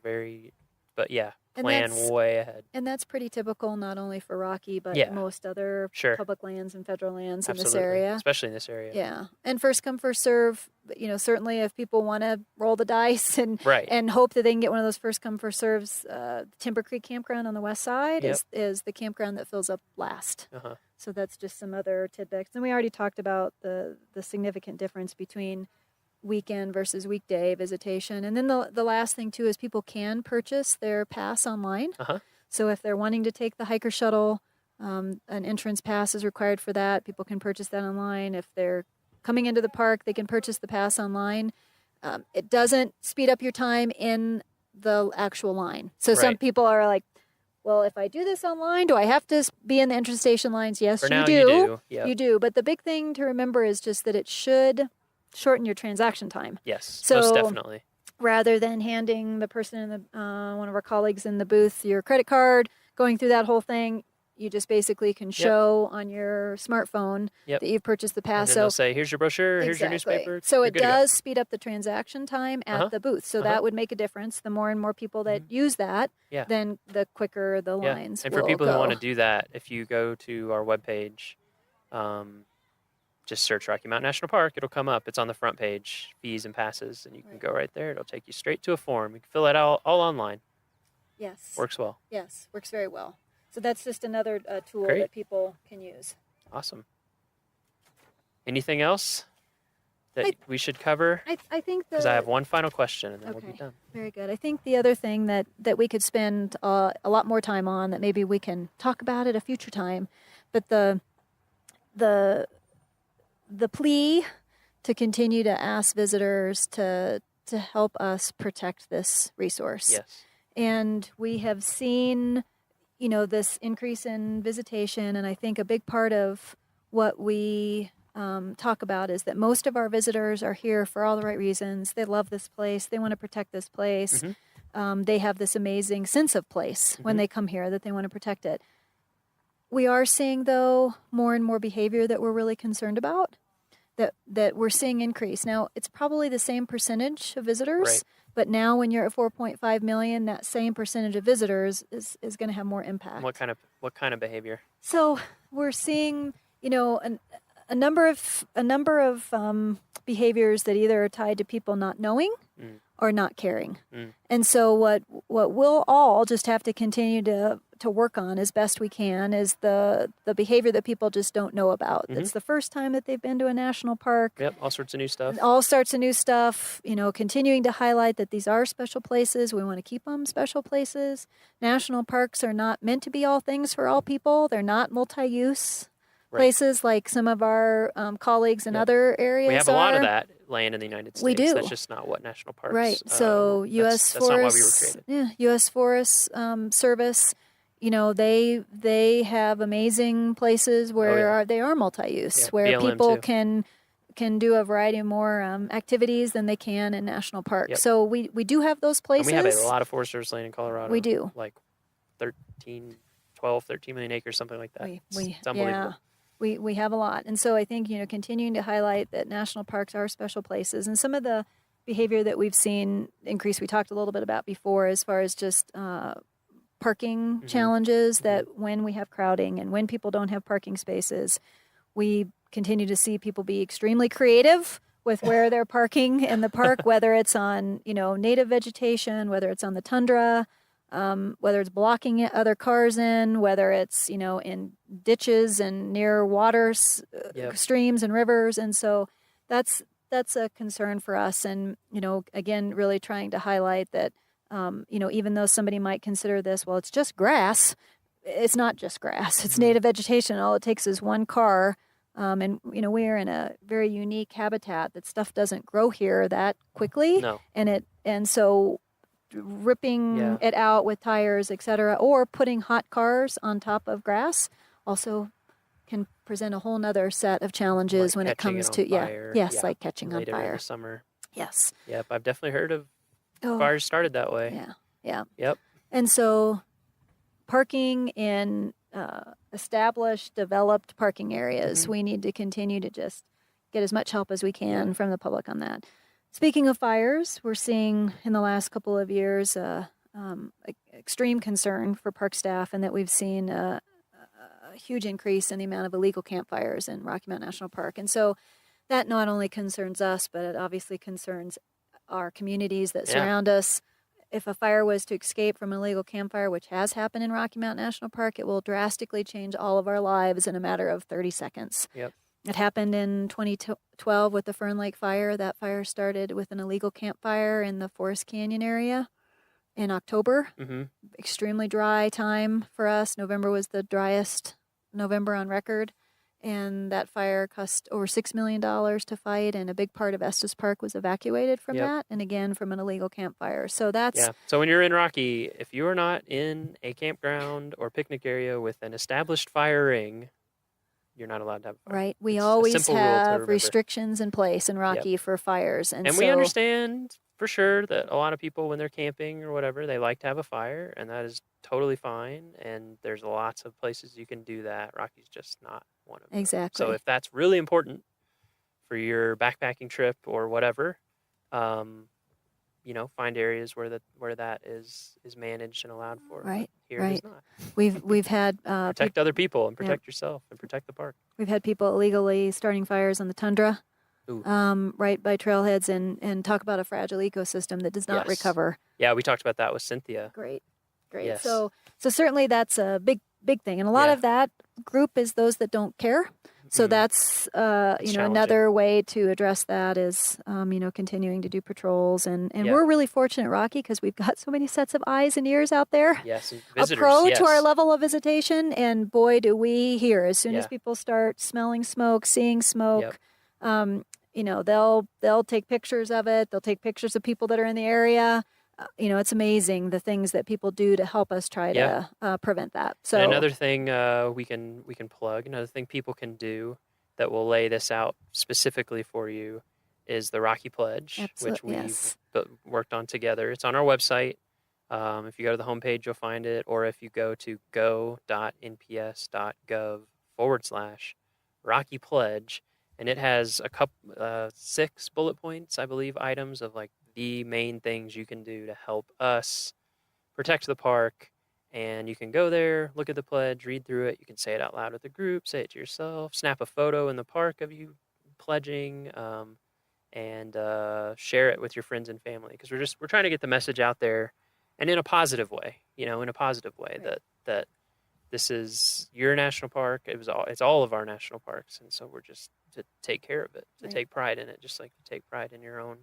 very. But yeah, plan way ahead. And that's pretty typical, not only for Rocky, but most other public lands and federal lands in this area. Especially in this area. Yeah. And first come, first serve, certainly if people want to roll the dice and hope that they can get one of those first come, first serves, Timber Creek Campground on the west side is the campground that fills up last. So that's just some other tidbits. And we already talked about the significant difference between weekend versus weekday visitation. And then the last thing too is people can purchase their pass online. So if they're wanting to take the hiker shuttle, an entrance pass is required for that. People can purchase that online. If they're coming into the park, they can purchase the pass online. It doesn't speed up your time in the actual line. So some people are like, well, if I do this online, do I have to be in the entrance station lines? Yes, For you now, do. You do. Yep. You do. But the big thing to remember is just that it should shorten your transaction time. Yes, so most definitely. Rather than handing the person in the one of our colleagues in the booth your credit card, going through that whole thing, you just basically can show on your smartphone that you've purchased the pass. And then they'll say, here's your brochure, here's your newspaper. So You're it good to go. does speed up the transaction time at the booth. So that would make a difference. The more and more people that use that, then the quicker the lines And will for people go. who want to do that, if you go to our webpage, just search Rocky Mountain National Park. It'll come up. It's on the front page, fees and passes, and you can go right there. It'll take you straight to a form. You can fill it out all online. Yes. Works well. Yes, works very well. So that's just another tool Great. that people can use. Awesome. Anything else that we should cover? I think because I have one final question, and then we'll be done. Very good. I think the other thing that we could spend a lot more time on, that maybe we can talk about at a future time, but the plea to continue to ask visitors to help us protect this resource. Yes. And we have seen, this increase in visitation, and I think a big part of what we talk about is that most of our visitors are here for all the right reasons. They love this place. They want to protect this place. They have this amazing sense of place when they come here that they want to protect it. We are seeing, though, more and more behavior that we're really concerned about, that we're seeing increase. Now, it's probably the same percentage of visitors, but now when you're at 4.5 million, that same percentage of visitors is going to have more impact. What kind of behavior? So we're seeing, a number of behaviors that either are tied to people not knowing or not caring. And so what we'll all just have to continue to work on as best we can is the behavior that people just don't know about. It's the first time that they've been to a national park. Yep, all sorts of new stuff. All sorts of new stuff, continuing to highlight that these are special places. We want to keep them special places. National parks are not meant to be all things for all people. They're not multi-use places like some of our colleagues in other areas. We have a lot of that land in the United States. We do. That's just not what national parks. Right. So U.S. That's not why we were created. U.S. Forest Service. They have amazing places where they are multi-use, where BLM people too. can do a variety of more activities than they can in national parks. So we do have those places. And we have a lot of Forest Service land in Colorado. We do. Like 13 million acres, something like that. It's unbelievable. Yeah. We have a lot. And so I think, continuing to highlight that national parks are special places. And some of the behavior that we've seen increase, we talked a little bit about before, as far as just parking challenges, that when we have crowding and when people don't have parking spaces, we continue to see people be extremely creative with where they're parking in the park, whether it's on, native vegetation, whether it's on the tundra, whether it's blocking other cars in, whether it's, in ditches and near water streams and rivers. And so that's a concern for us. And, again, really trying to highlight that, even though somebody might consider this, well, it's just grass, it's not just grass. It's native vegetation. All it takes is one car. And, we are in a very unique habitat that stuff doesn't grow here that quickly. No. And so ripping it out with tires, et cetera, or putting hot cars on top of grass also can present a whole nother set of challenges when it comes to like catching on fire. In the summer. Yes. Yep, I've definitely heard of fires started that way. Yeah. Yep. And so parking in established, developed parking areas, we need to continue to just get as much help as we can from the public on that. Speaking of fires, we're seeing in the last couple of years extreme concern for park staff, and that we've seen a huge increase in the amount of illegal campfires in Rocky Mountain National Park. And so that not only concerns us, but it obviously concerns our communities that surround us. If a fire was to escape from an illegal campfire, which has happened in Rocky Mountain National Park, it will drastically change all of our lives in a matter of 30 seconds. Yep. It happened in 2012 with the Fern Lake fire. That fire started with an illegal campfire in the Forest Canyon area in October. Extremely dry time for us. November was the driest November on record. And that fire cost over $6 million to fight, and a big part of Estes Park was evacuated from that, and again from an illegal campfire. So that's So when you're in Rocky, if you are not in a campground or picnic area with an established fire ring, you're not allowed to have a fire. right. We It's a always simple rule to have remember. restrictions in place in Rocky for fires, and so we understand for sure that a lot of people, when they're camping or whatever, they like to have a fire, and that is totally fine. And there's lots of places you can do that. Rocky's just not one of them. Exactly. So if that's really important for your backpacking trip or whatever, find areas where that is managed and allowed for. Right. Here right. it is not. We've had protect other people and protect yourself and protect the park. We've had people illegally starting fires on the tundra, right by trailheads, and talk about a fragile ecosystem that does not recover. Yeah, we talked about that with Cynthia. Great. Yes. So certainly that's a big thing, and a lot of that group is those that don't care. So that's another way to address that is continuing to do patrols, and we're really fortunate, Rocky, because we've got so many sets of eyes and ears out there. Yes, and visitors, a pro to our level of visitation, and boy, do we hear as soon as people start smelling smoke, seeing smoke. They'll take pictures of it. They'll take pictures of people that are in the area. It's amazing the things that people do to help us try to prevent that. So and another thing we can plug, another thing people can do that will lay this out specifically for you is the Rocky Pledge, which we've worked on together. It's on our website. If you go to the homepage, you'll find it, or if you go to go.nps.gov/Rocky Pledge, and it has a couple 6 bullet points, I believe, items of like the main things you can do to help us protect the park. And you can go there, look at the pledge, read through it. You can say it out loud with the group, say it to yourself, snap a photo in the park of you pledging, and share it with your friends and family. Because we're trying to get the message out there, and in a positive way, that this is your national park. It's all of our national parks, and so we're just to take care of it, to take pride in it, just like you take pride in your own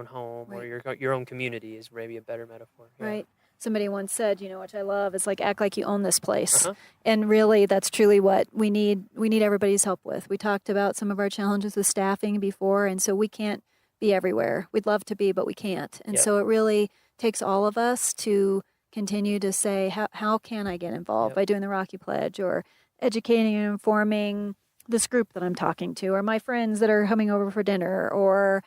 home or your own community is maybe a better metaphor. Yeah. Right. Somebody once said, which I love, is like, act like you own this place. And really, that's truly what we need. We need everybody's help with. We talked about some of our challenges with staffing before, and so we can't be everywhere. We'd love to be, but we can't. And so it really takes all of us to continue to say, how can I get involved by doing the Rocky Pledge, or educating and informing this group that I'm talking to, or my friends that are coming over for dinner, or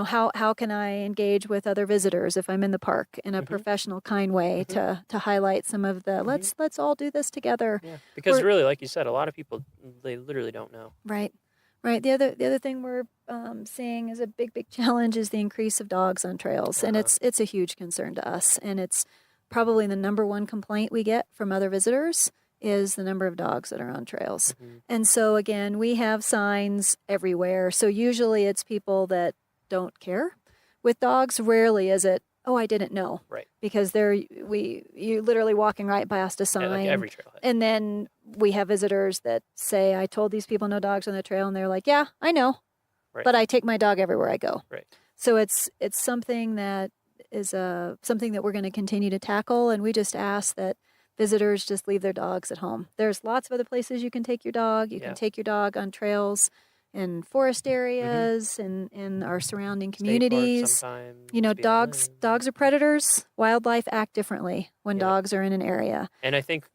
how can I engage with other visitors if I'm in the park in a professional, kind way to highlight some of the let's all do this together. Yeah. Because really, like you said, a lot of people, they literally don't know. Right. The other thing we're seeing is a big challenge is the increase of dogs on trails, and it's a huge concern to us, and it's probably the number one complaint we get from other visitors is the number of dogs that are on trails. And so again, we have signs everywhere. So usually it's people that don't care. With dogs, rarely is it, oh, I didn't know. Right. Because you're literally walking right past a sign. Like every trailhead. And then we have visitors that say, I told these people no dogs on the trail, and they're like, yeah, I know. Right. But I take my dog everywhere I go. Right. So it's something that is something that we're going to continue to tackle, and we just ask that visitors just leave their dogs at home. There's lots of other places you can take your dog. You can take your dog on trails in forest areas and in our surrounding communities. Dogs are predators. Wildlife act differently when dogs are in an area. And I think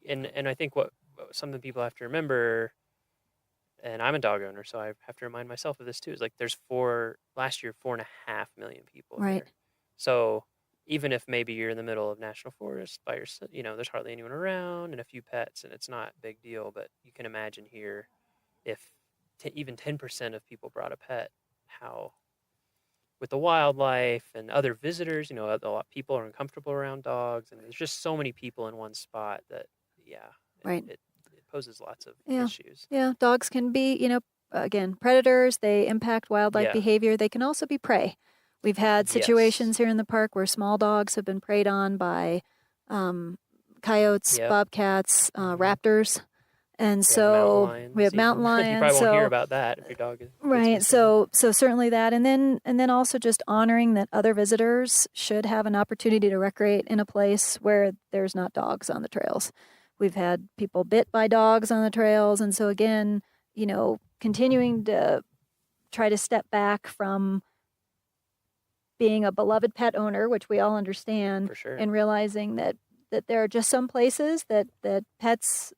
what something people have to remember, and I'm a dog owner, so I have to remind myself of this too, is like there's last year 4.5 million people. Right. Here. So even if maybe you're in the middle of national forest by yourself, there's hardly anyone around and a few pets, and it's not a big deal. But you can imagine here, if even 10% of people brought a pet, how with the wildlife and other visitors, a lot of people are uncomfortable around dogs, and there's just so many people in one spot that, it poses lots of issues. Yeah, dogs can be, again, predators. They impact wildlife behavior. They can also be prey. We've had situations here in the park where small dogs have been preyed on by coyotes, bobcats, raptors. And so we have mountain lions. You probably won't hear about that if your dog is right. So certainly that, and then also just honoring that other visitors should have an opportunity to recreate in a place where there's not dogs on the trails. We've had people bit by dogs on the trails, and so again, continuing to try to step back from being a beloved pet owner, which we all understand, for sure, and realizing that there are just some places that pets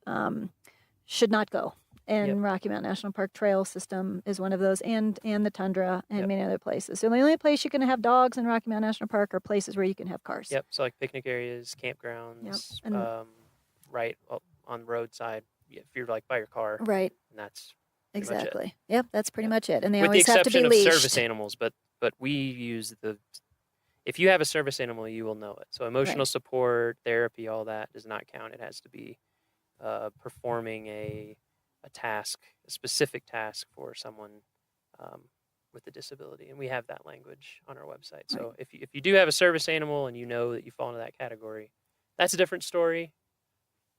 should not go. And Rocky Mountain National Park Trail System is one of those, and the tundra and many other places. So the only place you can have dogs in Rocky Mountain National Park are places where you can have cars. Yep. So like picnic areas, campgrounds, And right on the roadside. If you're like by your car, right. And that's pretty much it. Exactly. Yep, that's pretty much it. And they With the always have to be exception of leashed. service animals, but we use if you have a service animal, you will know it. So emotional support, therapy, all that does not count. It has to be performing a task, a specific task for someone with a disability, and we have that language on our website. So if you do have a service animal and you know that you fall into that category, that's a different story.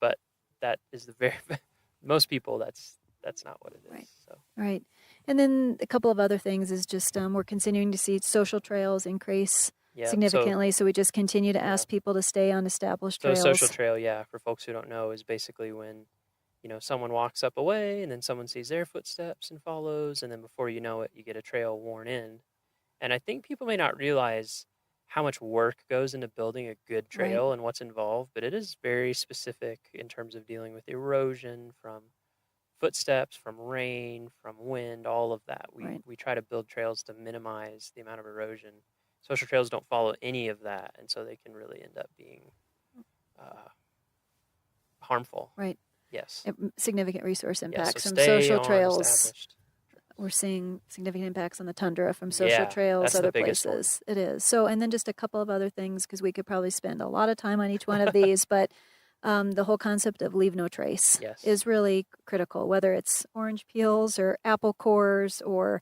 But that is most people that's not what it is. So. Right. And then a couple of other things is just we're continuing to see social trails increase significantly. So we just continue to ask people to stay on established trails. So a social trail, for folks who don't know, is basically when, someone walks up a way and then someone sees their footsteps and follows, and then before you know it, you get a trail worn in. And I think people may not realize how much work goes into building a good trail and what's involved, but it is very specific in terms of dealing with erosion from footsteps, from rain, from wind, all of that. We try to build trails to minimize the amount of erosion. Social trails don't follow any of that, and so they can really end up being harmful. Right. Yes. Significant resource impacts so from stay social on trails. established. We're seeing significant impacts on the tundra from social trails, that's other the biggest places. It is. So, and then just a couple of other things, because we could probably spend a lot of time on each one of these, but the whole concept of leave no trace is really critical, whether it's orange peels or apple cores or,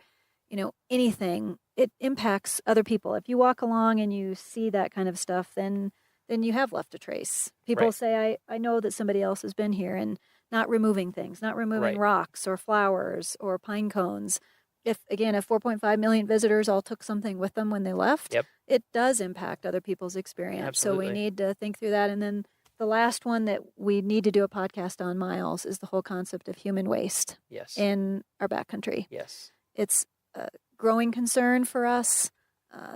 anything. It impacts other people. If you walk along and you see that kind of stuff, then you have left a trace. People say, I know that somebody else has been here, and not removing things, not removing rocks or flowers or pine cones. If 4.5 million visitors all took something with them when they left, it does impact other people's experience. Absolutely. So we need to think through that. And then the last one that we need to do a podcast on, Miles, is the whole concept of human waste in our backcountry. Yes. It's a growing concern for us.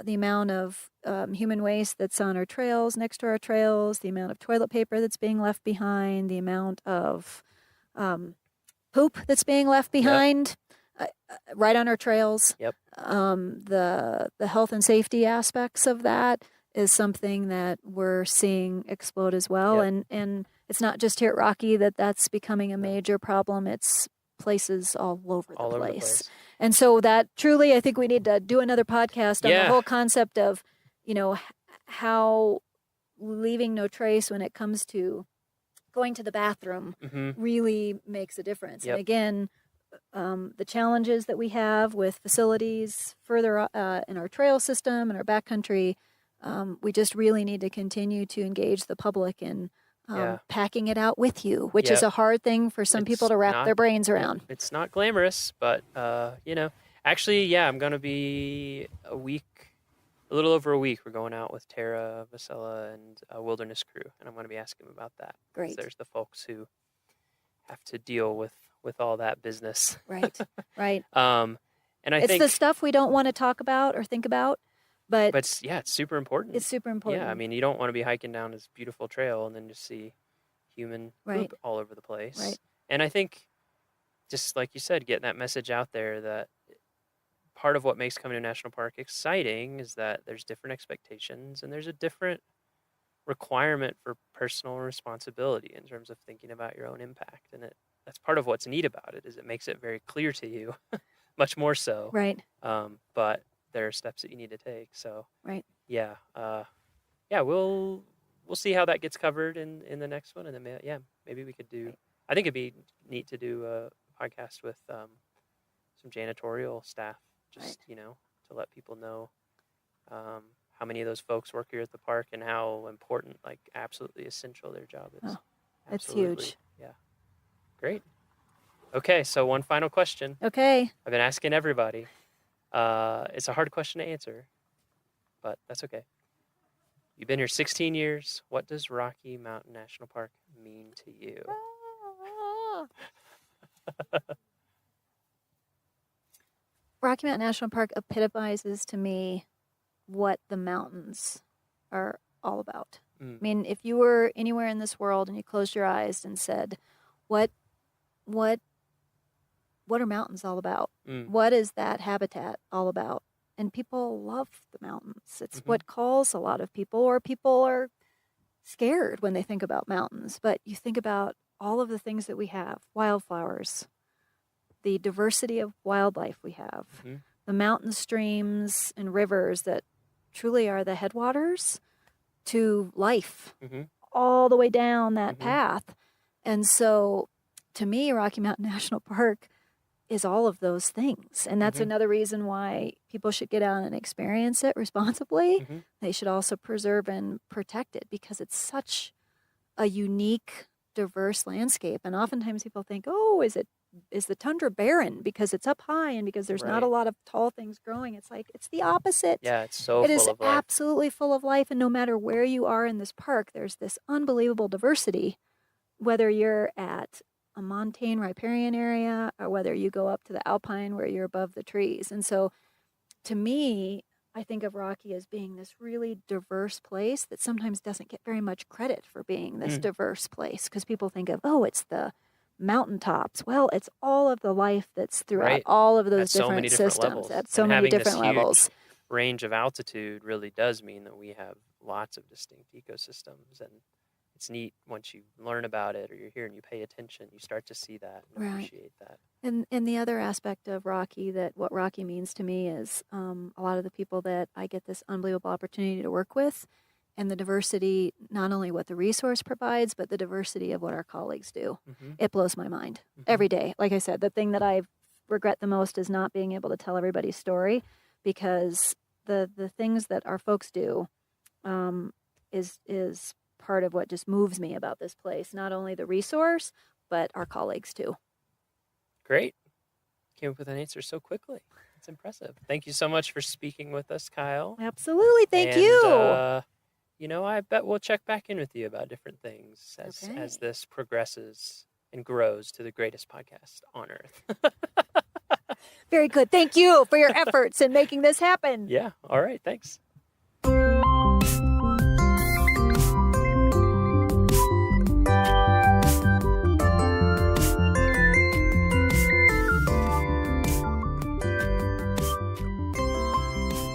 The amount of human waste that's on our trails, next to our trails, the amount of toilet paper that's being left behind, the amount of poop that's being left behind right on our trails. The health and safety aspects of that is something that we're seeing explode as well. And it's not just here at Rocky that's becoming a major problem. It's places all over the place. And so that truly, I think we need to do another podcast on the whole concept of, how leaving no trace when it comes to going to the bathroom really makes a difference. And again, the challenges that we have with facilities further in our trail system and our backcountry, we just really need to continue to engage the public in packing it out with you, which is a hard thing for some people to wrap their brains around. It's not glamorous, but, actually, I'm going to be a little over a week. We're going out with Tara, Vasella, and a wilderness crew, and I'm going to be asking them about that. Great. There's the folks who have to deal with all that business. Right. And I it's think the stuff we don't want to talk about or think about. But it's super important. It's super important. Yeah, I mean, you don't want to be hiking down this beautiful trail and then just see human poop all over the place. Right. And I think, just like you said, getting that message out there that part of what makes coming to a national park exciting is that there's different expectations and there's a different requirement for personal responsibility in terms of thinking about your own impact. And that's part of what's neat about it, is it makes it very clear to you, much more so. Right. But there are steps that you need to take. So we'll see how that gets covered in the next one, and then maybe we could do. I think it'd be neat to do a podcast with some janitorial staff, just to let people know how many of those folks work here at the park and how important, like absolutely essential, their job is. Oh, it's huge. Yeah, great. Okay, so one final question. Okay. I've been asking everybody. It's a hard question to answer, but that's okay. You've been here 16 years. What does Rocky Mountain National Park mean to you? Rocky Mountain National Park epitomizes to me what the mountains are all about. I mean, if you were anywhere in this world and you closed your eyes and said, what what are mountains all about? Mm. What is that habitat all about? And people love the mountains. It's what calls a lot of people, or people are scared when they think about mountains. But you think about all of the things that we have, wildflowers, the diversity of wildlife we have, the mountain streams and rivers that truly are the headwaters to life, all the way down that path. And so to me, Rocky Mountain National Park is all of those things. And that's another reason why people should get out and experience it responsibly. They should also preserve and protect it, because it's such a unique, diverse landscape. And oftentimes people think, oh, is the tundra barren because it's up high and because there's not a lot of tall things growing? It's like, it's the opposite. Yeah, it's so It full is of life. absolutely full of life. And no matter where you are in this park, there's this unbelievable diversity, whether you're at a montane riparian area or whether you go up to the alpine where you're above the trees. And so to me, I think of Rocky as being this really diverse place that sometimes doesn't get very much credit for being this diverse place, because people think of, oh, it's the mountaintops. Well, it's all of the life that's throughout all of those At so many different different systems levels. at so And many having different this huge levels. range of altitude really does mean that we have lots of distinct ecosystems, and it's neat once you learn about it or you're here and you pay attention, you start to see that and appreciate that. And the other aspect of Rocky, that what Rocky means to me is a lot of the people that I get this unbelievable opportunity to work with, and the diversity, not only what the resource provides, but the diversity of what our colleagues do. It blows my mind every day. Like I said, the thing that I regret the most is not being able to tell everybody's story, because the things that our folks do is part of what just moves me about this place. Not only the resource, but our colleagues too. Great. Came up with an answer so quickly. It's impressive. Thank you so much for speaking with us, Kyle. Absolutely. Thank you. You know, I bet we'll check back in with you about different things as this progresses and grows to the greatest podcast on earth. Very good. Thank you for your efforts in making this happen. Yeah. All right. Thanks.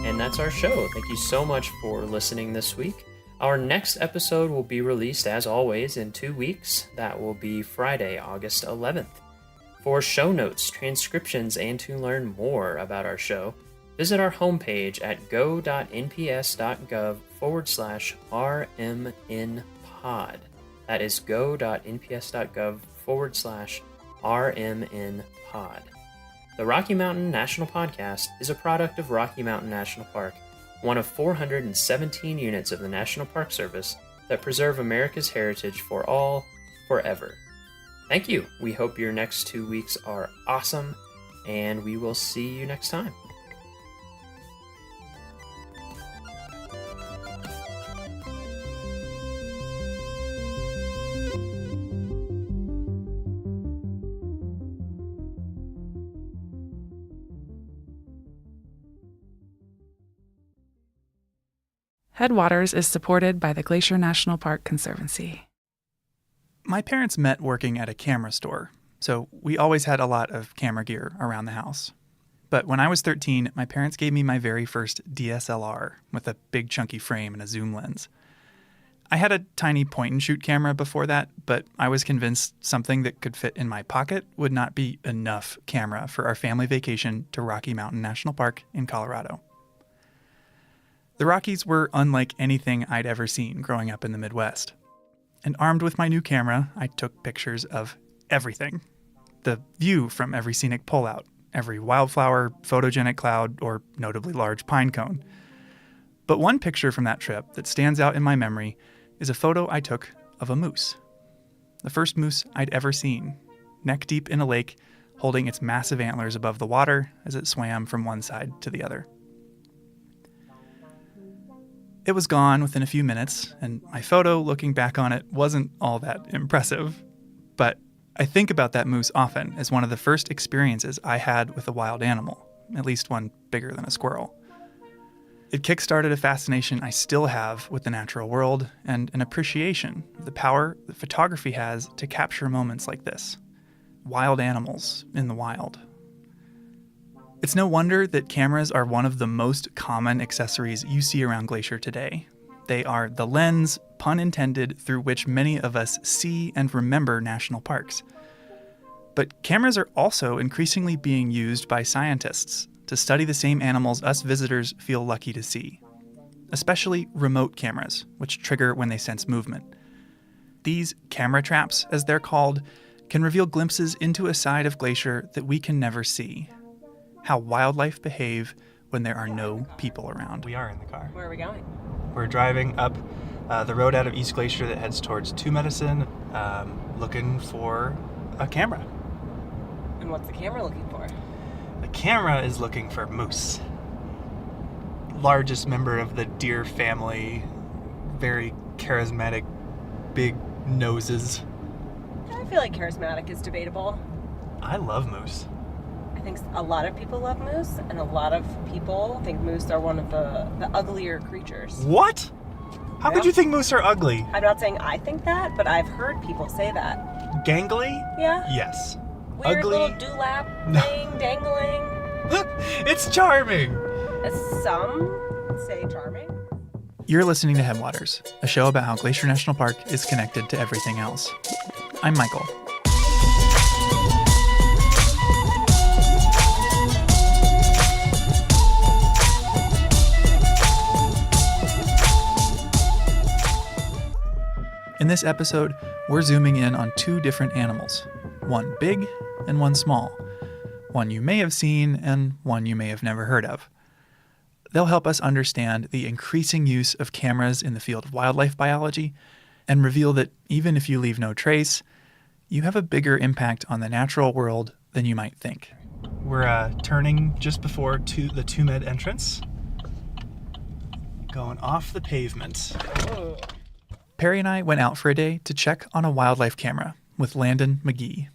And that's our show. Thank you so much for listening this week. Our next episode will be released, as always, in 2 weeks. That will be Friday, August 11th. For show notes, transcriptions, and to learn more about our show, visit our homepage at go.nps.gov/rmnpod. That is go.nps.gov/rmnpod. The Rocky Mountain National Podcast is a product of Rocky Mountain National Park, one of 417 units of the National Park Service that preserve America's heritage for all, forever. Thank you. We hope your next 2 weeks are awesome, and we will see you next time. Headwaters is supported by the Glacier National Park Conservancy. My parents met working at a camera store, so we always had a lot of camera gear around the house. But when I was 13, my parents gave me my very first DSLR with a big chunky frame and a zoom lens. I had a tiny point-and-shoot camera before that, but I was convinced something that could fit in my pocket would not be enough camera for our family vacation to Rocky Mountain National Park in Colorado. The Rockies were unlike anything I'd ever seen growing up in the Midwest. And armed with my new camera, I took pictures of everything. The view from every scenic pullout, every wildflower, photogenic cloud, or notably large pine cone. But one picture from that trip that stands out in my memory is a photo I took of a moose. The first moose I'd ever seen, neck deep in a lake, holding its massive antlers above the water as it swam from one side to the other. It was gone within a few minutes, and my photo, looking back on it, wasn't all that impressive. But I think about that moose often as one of the first experiences I had with a wild animal, at least one bigger than a squirrel. It kickstarted a fascination I still have with the natural world and an appreciation of the power that photography has to capture moments like this. wild animals in the wild. It's no wonder that cameras are one of the most common accessories you see around Glacier today. They are the lens, pun intended, through which many of us see and remember national parks. But cameras are also increasingly being used by scientists to study the same animals us visitors feel lucky to see, especially remote cameras, which trigger when they sense movement. These camera traps, as they're called, can reveal glimpses into a side of Glacier that we can never see. How wildlife behave when there are no people around. We are in the car. Where are we going? We're driving up the road out of East Glacier that heads towards Two Medicine, looking for a camera. And what's the camera looking for? The camera is looking for moose. Largest member of the deer family, very charismatic, big noses. I feel like charismatic is debatable. I love moose. I think a lot of people love moose, and a lot of people think moose are one of the uglier creatures. What? How could you think moose are ugly? I'm not saying I think that, but I've heard people say that. Gangly? Yeah? Yes. Weird Ugly? little dewlap thing, dangling. It's charming! Some say charming. You're listening to Headwaters, a show about how Glacier National Park is connected to everything else. I'm Michael. In this episode, we're zooming in on two different animals, one big and one small, one you may have seen and one you may have never heard of. They'll help us understand the increasing use of cameras in the field of wildlife biology and reveal that even if you leave no trace, you have a bigger impact on the natural world than you might think. We're turning just before the Two Med entrance, going off the pavement. Perry and I went out for a day to check on a wildlife camera with Landon McGee.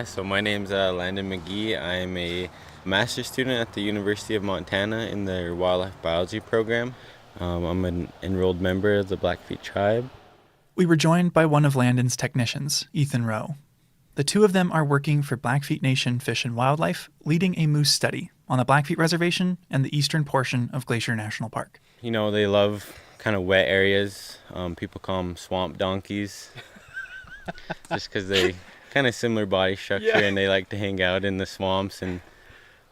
So my name's Landon McGee. I'm a master's student at the University of Montana in their wildlife biology program. I'm an enrolled member of the Blackfeet tribe. We were joined by one of Landon's technicians, Ethan Rowe. The two of them are working for Blackfeet Nation Fish and Wildlife, leading a moose study on the Blackfeet Reservation and the eastern portion of Glacier National Park. You know, they love kind of wet areas. People call them swamp donkeys just because they kind of similar body structure and they like to hang out in the swamps and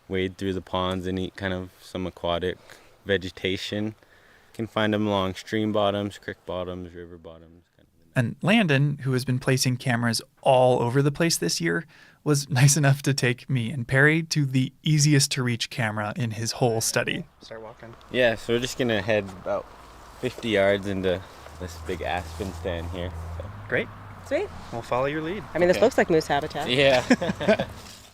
wade through the ponds and eat kind of some aquatic vegetation. You can find them along stream bottoms, creek bottoms, river bottoms. And Landon, who has been placing cameras all over the place this year, was nice enough to take me and Perry to the easiest to reach camera in his whole study. Start walking. Yeah, so we're just going to head about 50 yards into this big aspen stand here. So. Great. Sweet. We'll follow your lead. I mean, this looks like moose habitat. Yeah.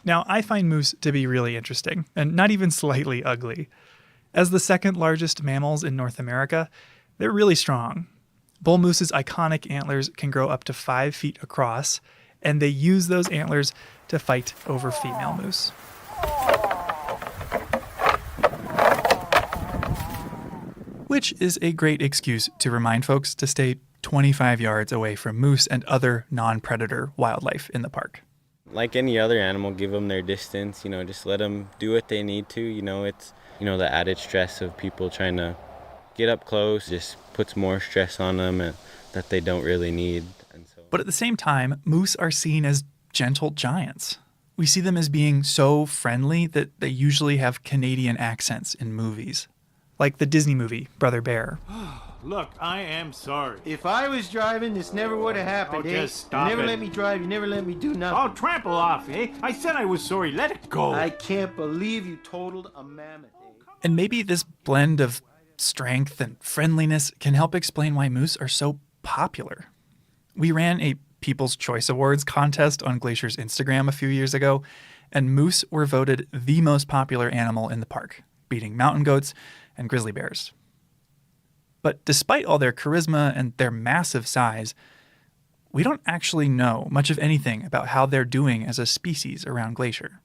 Now, I find moose to be really interesting and not even slightly ugly. As the second largest mammals in North America, they're really strong. Bull moose's iconic antlers can grow up to 5 feet across, and they use those antlers to fight over female moose. Which is a great excuse to remind folks to stay 25 yards away from moose and other non-predator wildlife in the park. Like any other animal, give them their distance, just let them do what they need to. It's, the added stress of people trying to get up close just puts more stress on them that they don't really need. But at the same time, moose are seen as gentle giants. We see them as being so friendly that they usually have Canadian accents in movies. Like the Disney movie, Brother Bear. Look, I am sorry. If I was driving, this never would have happened, just stop You never it. let me drive, you never let me do nothing. I'll trample off, eh? I said I was sorry. Let it go. I can't believe you totaled a mammoth, And maybe this blend of strength and friendliness can help explain why moose are so popular. We ran a People's Choice Awards contest on Glacier's Instagram a few years ago, and moose were voted the most popular animal in the park, beating mountain goats and grizzly bears. But despite all their charisma and their massive size, we don't actually know much of anything about how they're doing as a species around Glacier.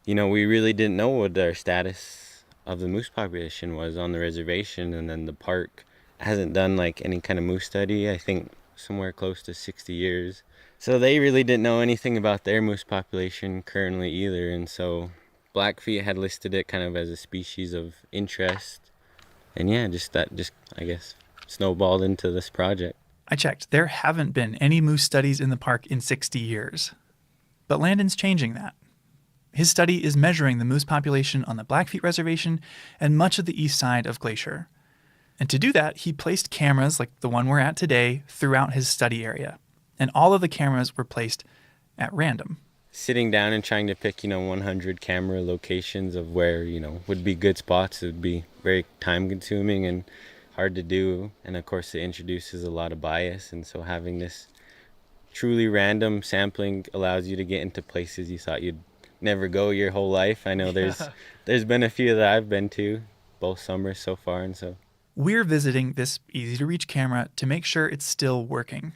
We really didn't know what their status of the moose population was on the reservation, and then the park hasn't done any kind of moose study, I think somewhere close to 60 years. So they really didn't know anything about their moose population currently either, and so Blackfeet had listed it kind of as a species of interest. And yeah, I guess snowballed into this project. I checked. There haven't been any moose studies in the park in 60 years. But Landon's changing that. His study is measuring the moose population on the Blackfeet Reservation and much of the east side of Glacier. And to do that, he placed cameras like the one we're at today throughout his study area. And all of the cameras were placed at random. Sitting down and trying to pick, 100 camera locations of where, would be good spots, it would be very time consuming and hard to do. And of course, it introduces a lot of bias. And so having this truly random sampling allows you to get into places you thought you'd never go your whole life. I know there's been a few that I've been to, both summers so far. And so we're visiting this easy-to-reach camera to make sure it's still working.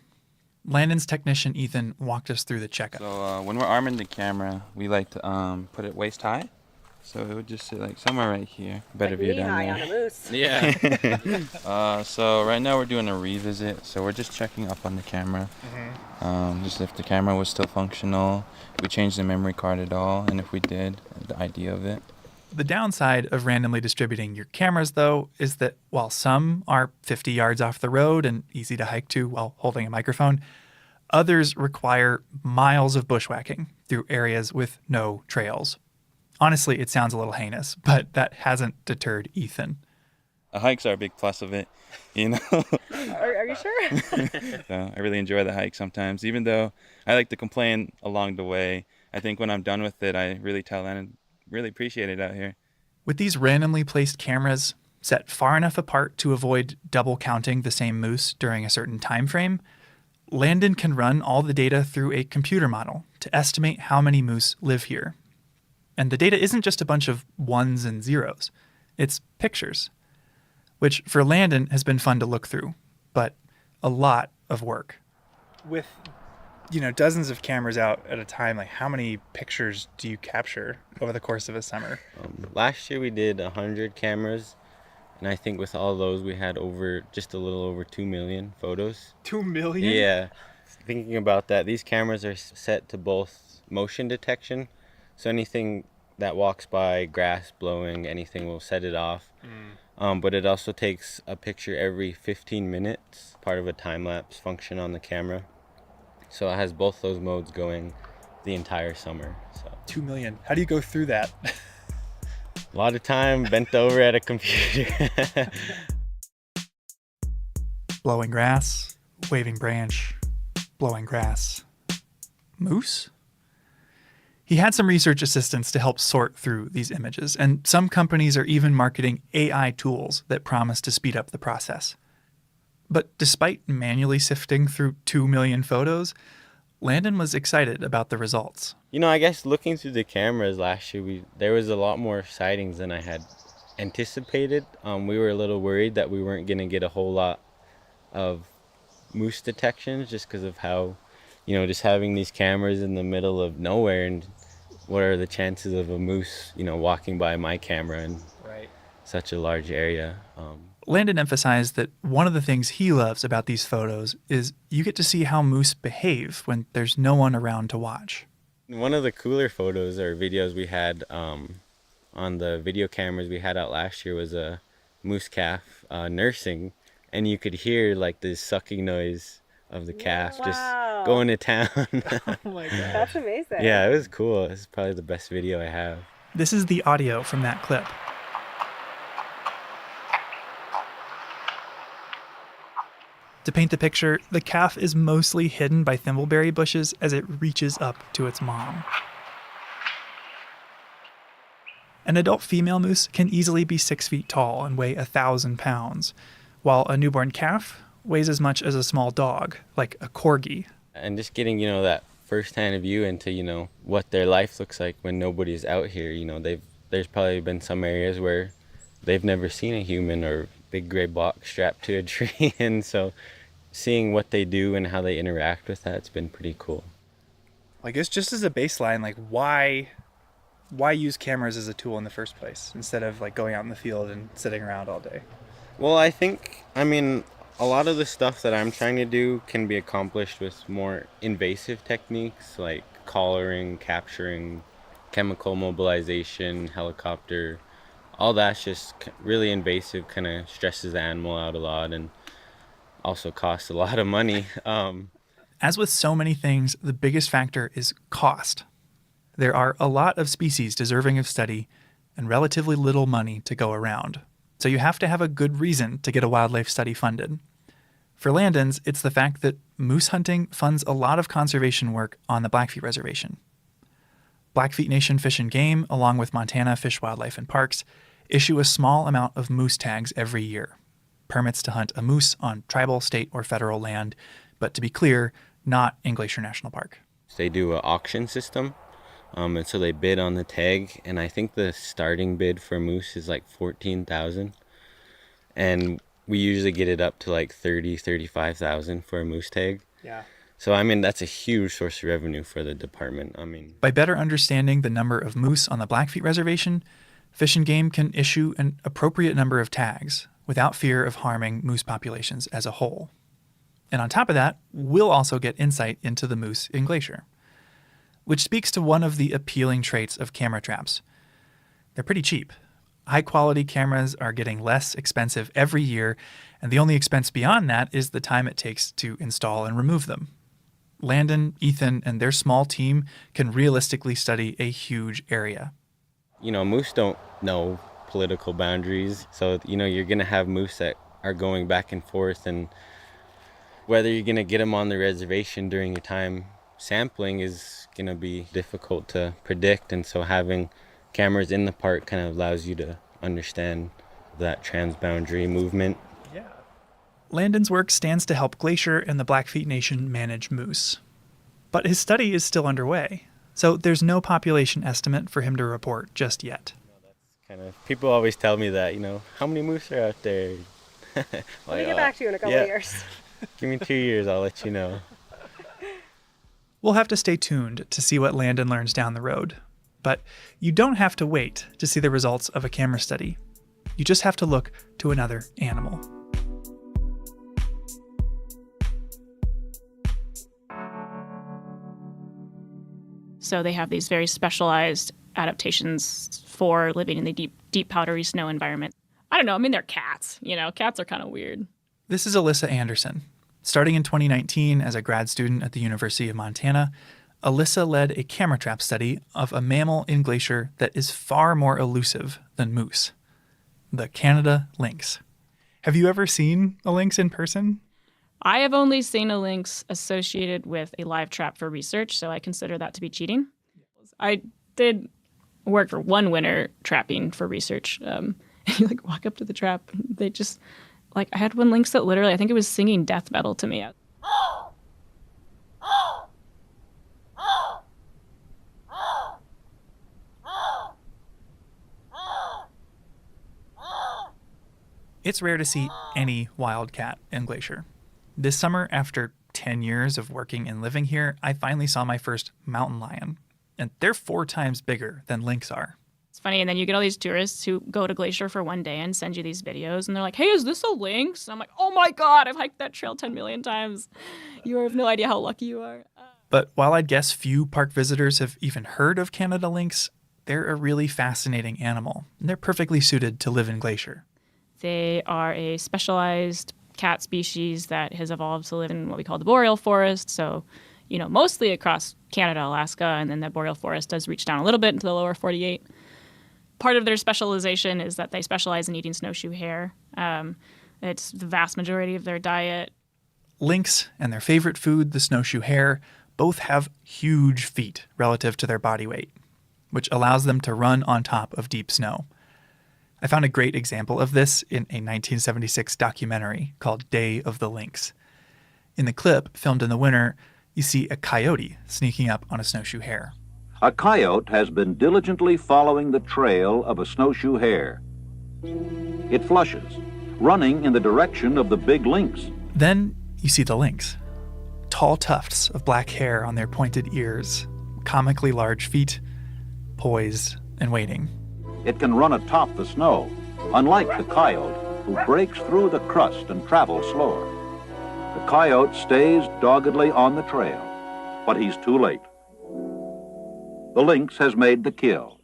Landon's technician, Ethan, walked us through the checkup. So when we're arming the camera, we like to put it waist high. So it would just sit like somewhere right here. Better view down there. On a moose. Yeah. So right now we're doing a revisit. So we're just checking up on the camera. Just if the camera was still functional, if we changed the memory card at all, and if we did, the idea of it. The downside of randomly distributing your cameras, though, is that while some are 50 yards off the road and easy to hike to while holding a microphone, others require miles of bushwhacking through areas with no trails. Honestly, it sounds a little heinous, but that hasn't deterred Ethan. The hikes are a big plus of it, Are you sure? So I really enjoy the hike sometimes, even though I like to complain along the way. I think when I'm done with it, I really tell Landon, really appreciate it out here. With these randomly placed cameras set far enough apart to avoid double counting the same moose during a certain time frame, Landon can run all the data through a computer model to estimate how many moose live here. And the data isn't just a bunch of ones and zeros. It's pictures, which for Landon has been fun to look through, but a lot of work. With, dozens of cameras out at a time, like how many pictures do you capture over the course of a summer? Last year we did 100 cameras, and I think with all those we had just a little over 2 million photos. 2 million? Yeah. Thinking about that, these cameras are set to both motion detection, so anything that walks by, grass blowing, anything will set it off. But it also takes a picture every 15 minutes, part of a time-lapse function on the camera. So it has both those modes going the entire summer. So 2 million. How do you go through that? A lot of time bent over at a computer. Blowing grass, waving branch, blowing grass. Moose? He had some research assistants to help sort through these images, and some companies are even marketing AI tools that promise to speed up the process. But despite manually sifting through 2 million photos, Landon was excited about the results. I guess looking through the cameras last year, there was a lot more sightings than I had anticipated. We were a little worried that we weren't going to get a whole lot of moose detections just because of how, just having these cameras in the middle of nowhere, and what are the chances of a moose, walking by my camera in such a large area. Landon emphasized that one of the things he loves about these photos is you get to see how moose behave when there's no one around to watch. One of the cooler photos or videos we had on the video cameras we had out last year was a moose calf nursing, and you could hear like this sucking noise of the calf just going to town. Oh my God. That's amazing. Yeah, it was cool. It's probably the best video I have. This is the audio from that clip. To paint the picture, the calf is mostly hidden by thimbleberry bushes as it reaches up to its mom. An adult female moose can easily be 6 feet tall and weigh 1,000 pounds, while a newborn calf weighs as much as a small dog, like a corgi. And just getting, that first-hand view into, what their life looks like when nobody's out here. There's probably been some areas where they've never seen a human or big gray box strapped to a tree, and so seeing what they do and how they interact with that's been pretty cool. I guess just as a baseline, why use cameras as a tool in the first place instead of going out in the field and sitting around all day? Well, I think, A lot of the stuff that I'm trying to do can be accomplished with more invasive techniques like collaring, capturing, chemical mobilization, helicopter. All that's just really invasive, kind of stresses the animal out a lot and also costs a lot of money. As with so many things, the biggest factor is cost. There are a lot of species deserving of study and relatively little money to go around. So you have to have a good reason to get a wildlife study funded. For Landon's, it's the fact that moose hunting funds a lot of conservation work on the Blackfeet Reservation. Blackfeet Nation Fish and Game, along with Montana Fish, Wildlife, and Parks, issue a small amount of moose tags every year. Permits to hunt a moose on tribal, state, or federal land, but to be clear, not in Glacier National Park. They do an auction system, and so they bid on the tag, and I think the starting bid for moose is like $14,000, and we usually get it up to like $35,000 for a moose tag. Yeah. So, I mean, that's a huge source of revenue for the department. By better understanding the number of moose on the Blackfeet Reservation, Fish and Game can issue an appropriate number of tags without fear of harming moose populations as a whole. And on top of that, we'll also get insight into the moose in Glacier, which speaks to one of the appealing traits of camera traps. They're pretty cheap. High-quality cameras are getting less expensive every year, and the only expense beyond that is the time it takes to install and remove them. Landon, Ethan, and their small team can realistically study a huge area. You know, moose don't know political boundaries, so, you know, you're going to have moose that are going back and forth, and whether you're going to get them on the reservation during your time sampling is going to be difficult to predict, and so having cameras in the park kind of allows you to understand that transboundary movement. Yeah. Landon's work stands to help Glacier and the Blackfeet Nation manage moose. But his study is still underway, so there's no population estimate for him to report just yet. People always tell me that, you know, how many moose are out there? Let me get back to you in a couple of years. Give me 2 years, I'll let you know. We'll have to stay tuned to see what Landon learns down the road. But you don't have to wait to see the results of a camera study. You just have to look to another animal. So they have these very specialized adaptations for living in the deep powdery snow environment. I don't know. I mean, they're cats. You know, cats are kind of weird. This is Alyssa Anderson. Starting in 2019 as a grad student at the University of Montana, Alyssa led a camera trap study of a mammal in Glacier that is far more elusive than moose, the Canada lynx. Have you ever seen a lynx in person? I have only seen a lynx associated with a live trap for research, so I consider that to be cheating. I did work for one winter trapping for research. You like walk up to the trap, and they just like I had one lynx that literally I think it was singing death metal to me. It's rare to see any wild cat in Glacier. This summer, after 10 years of working and living here, I finally saw my first mountain lion. And they're 4 times bigger than lynx are. It's funny, and then you get all these tourists who go to Glacier for one day and send you these videos, and they're like, hey, is this a lynx? And I'm like, oh my God, I've hiked that trail 10 million times. You have no idea how lucky you are. But while I'd guess few park visitors have even heard of Canada lynx, they're a really fascinating animal, and they're perfectly suited to live in Glacier. They are a specialized cat species that has evolved to live in what we call the boreal forest. So, you know, mostly across Canada, Alaska, and then the boreal forest does reach down a little bit into the lower 48. Part of their specialization is that they specialize in eating snowshoe hare. It's the vast majority of their diet. Lynx and their favorite food, the snowshoe hare, both have huge feet relative to their body weight, which allows them to run on top of deep snow. I found a great example of this in a 1976 documentary called Day of the Lynx. In the clip, filmed in the winter, you see a coyote sneaking up on a snowshoe hare. A coyote has been diligently following the trail of a snowshoe hare. It flushes, running in the direction of the big lynx. Then you see the lynx. Tall tufts of black hair on their pointed ears, comically large feet, poised and waiting. It can run atop the snow. Unlike the coyote, who breaks through the crust and travels slower. The coyote stays doggedly on the trail, but he's too late. The lynx has made the kill.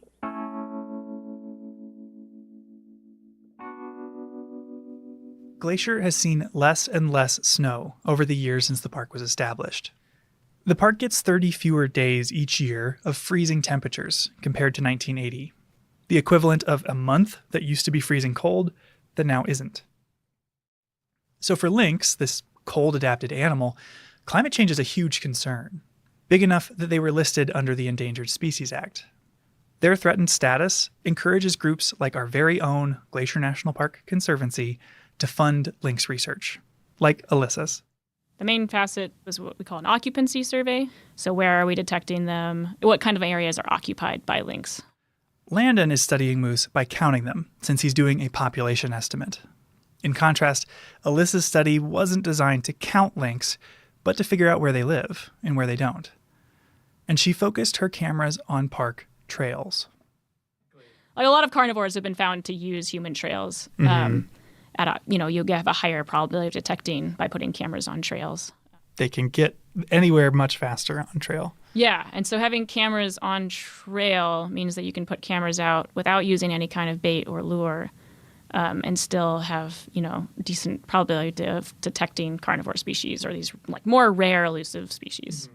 Glacier has seen less and less snow over the years since the park was established. The park gets 30 fewer days each year of freezing temperatures compared to 1980, the equivalent of a month that used to be freezing cold that now isn't. So for lynx, this cold-adapted animal, climate change is a huge concern, big enough that they were listed under the Endangered Species Act. Their threatened status encourages groups like our very own Glacier National Park Conservancy to fund lynx research, like Alyssa's. The main facet was what we call an occupancy survey. So where are we detecting them? What kind of areas are occupied by lynx? Landon is studying moose by counting them, since he's doing a population estimate. In contrast, Alyssa's study wasn't designed to count lynx, but to figure out where they live and where they don't. And she focused her cameras on park trails. Like a lot of carnivores have been found to use human trails. You'll have a higher probability of detecting by putting cameras on trails. They can get anywhere much faster on trail. Yeah, and so having cameras on trail means that you can put cameras out without using any kind of bait or lure, and still have, decent probability of detecting carnivore species or these like more rare elusive species.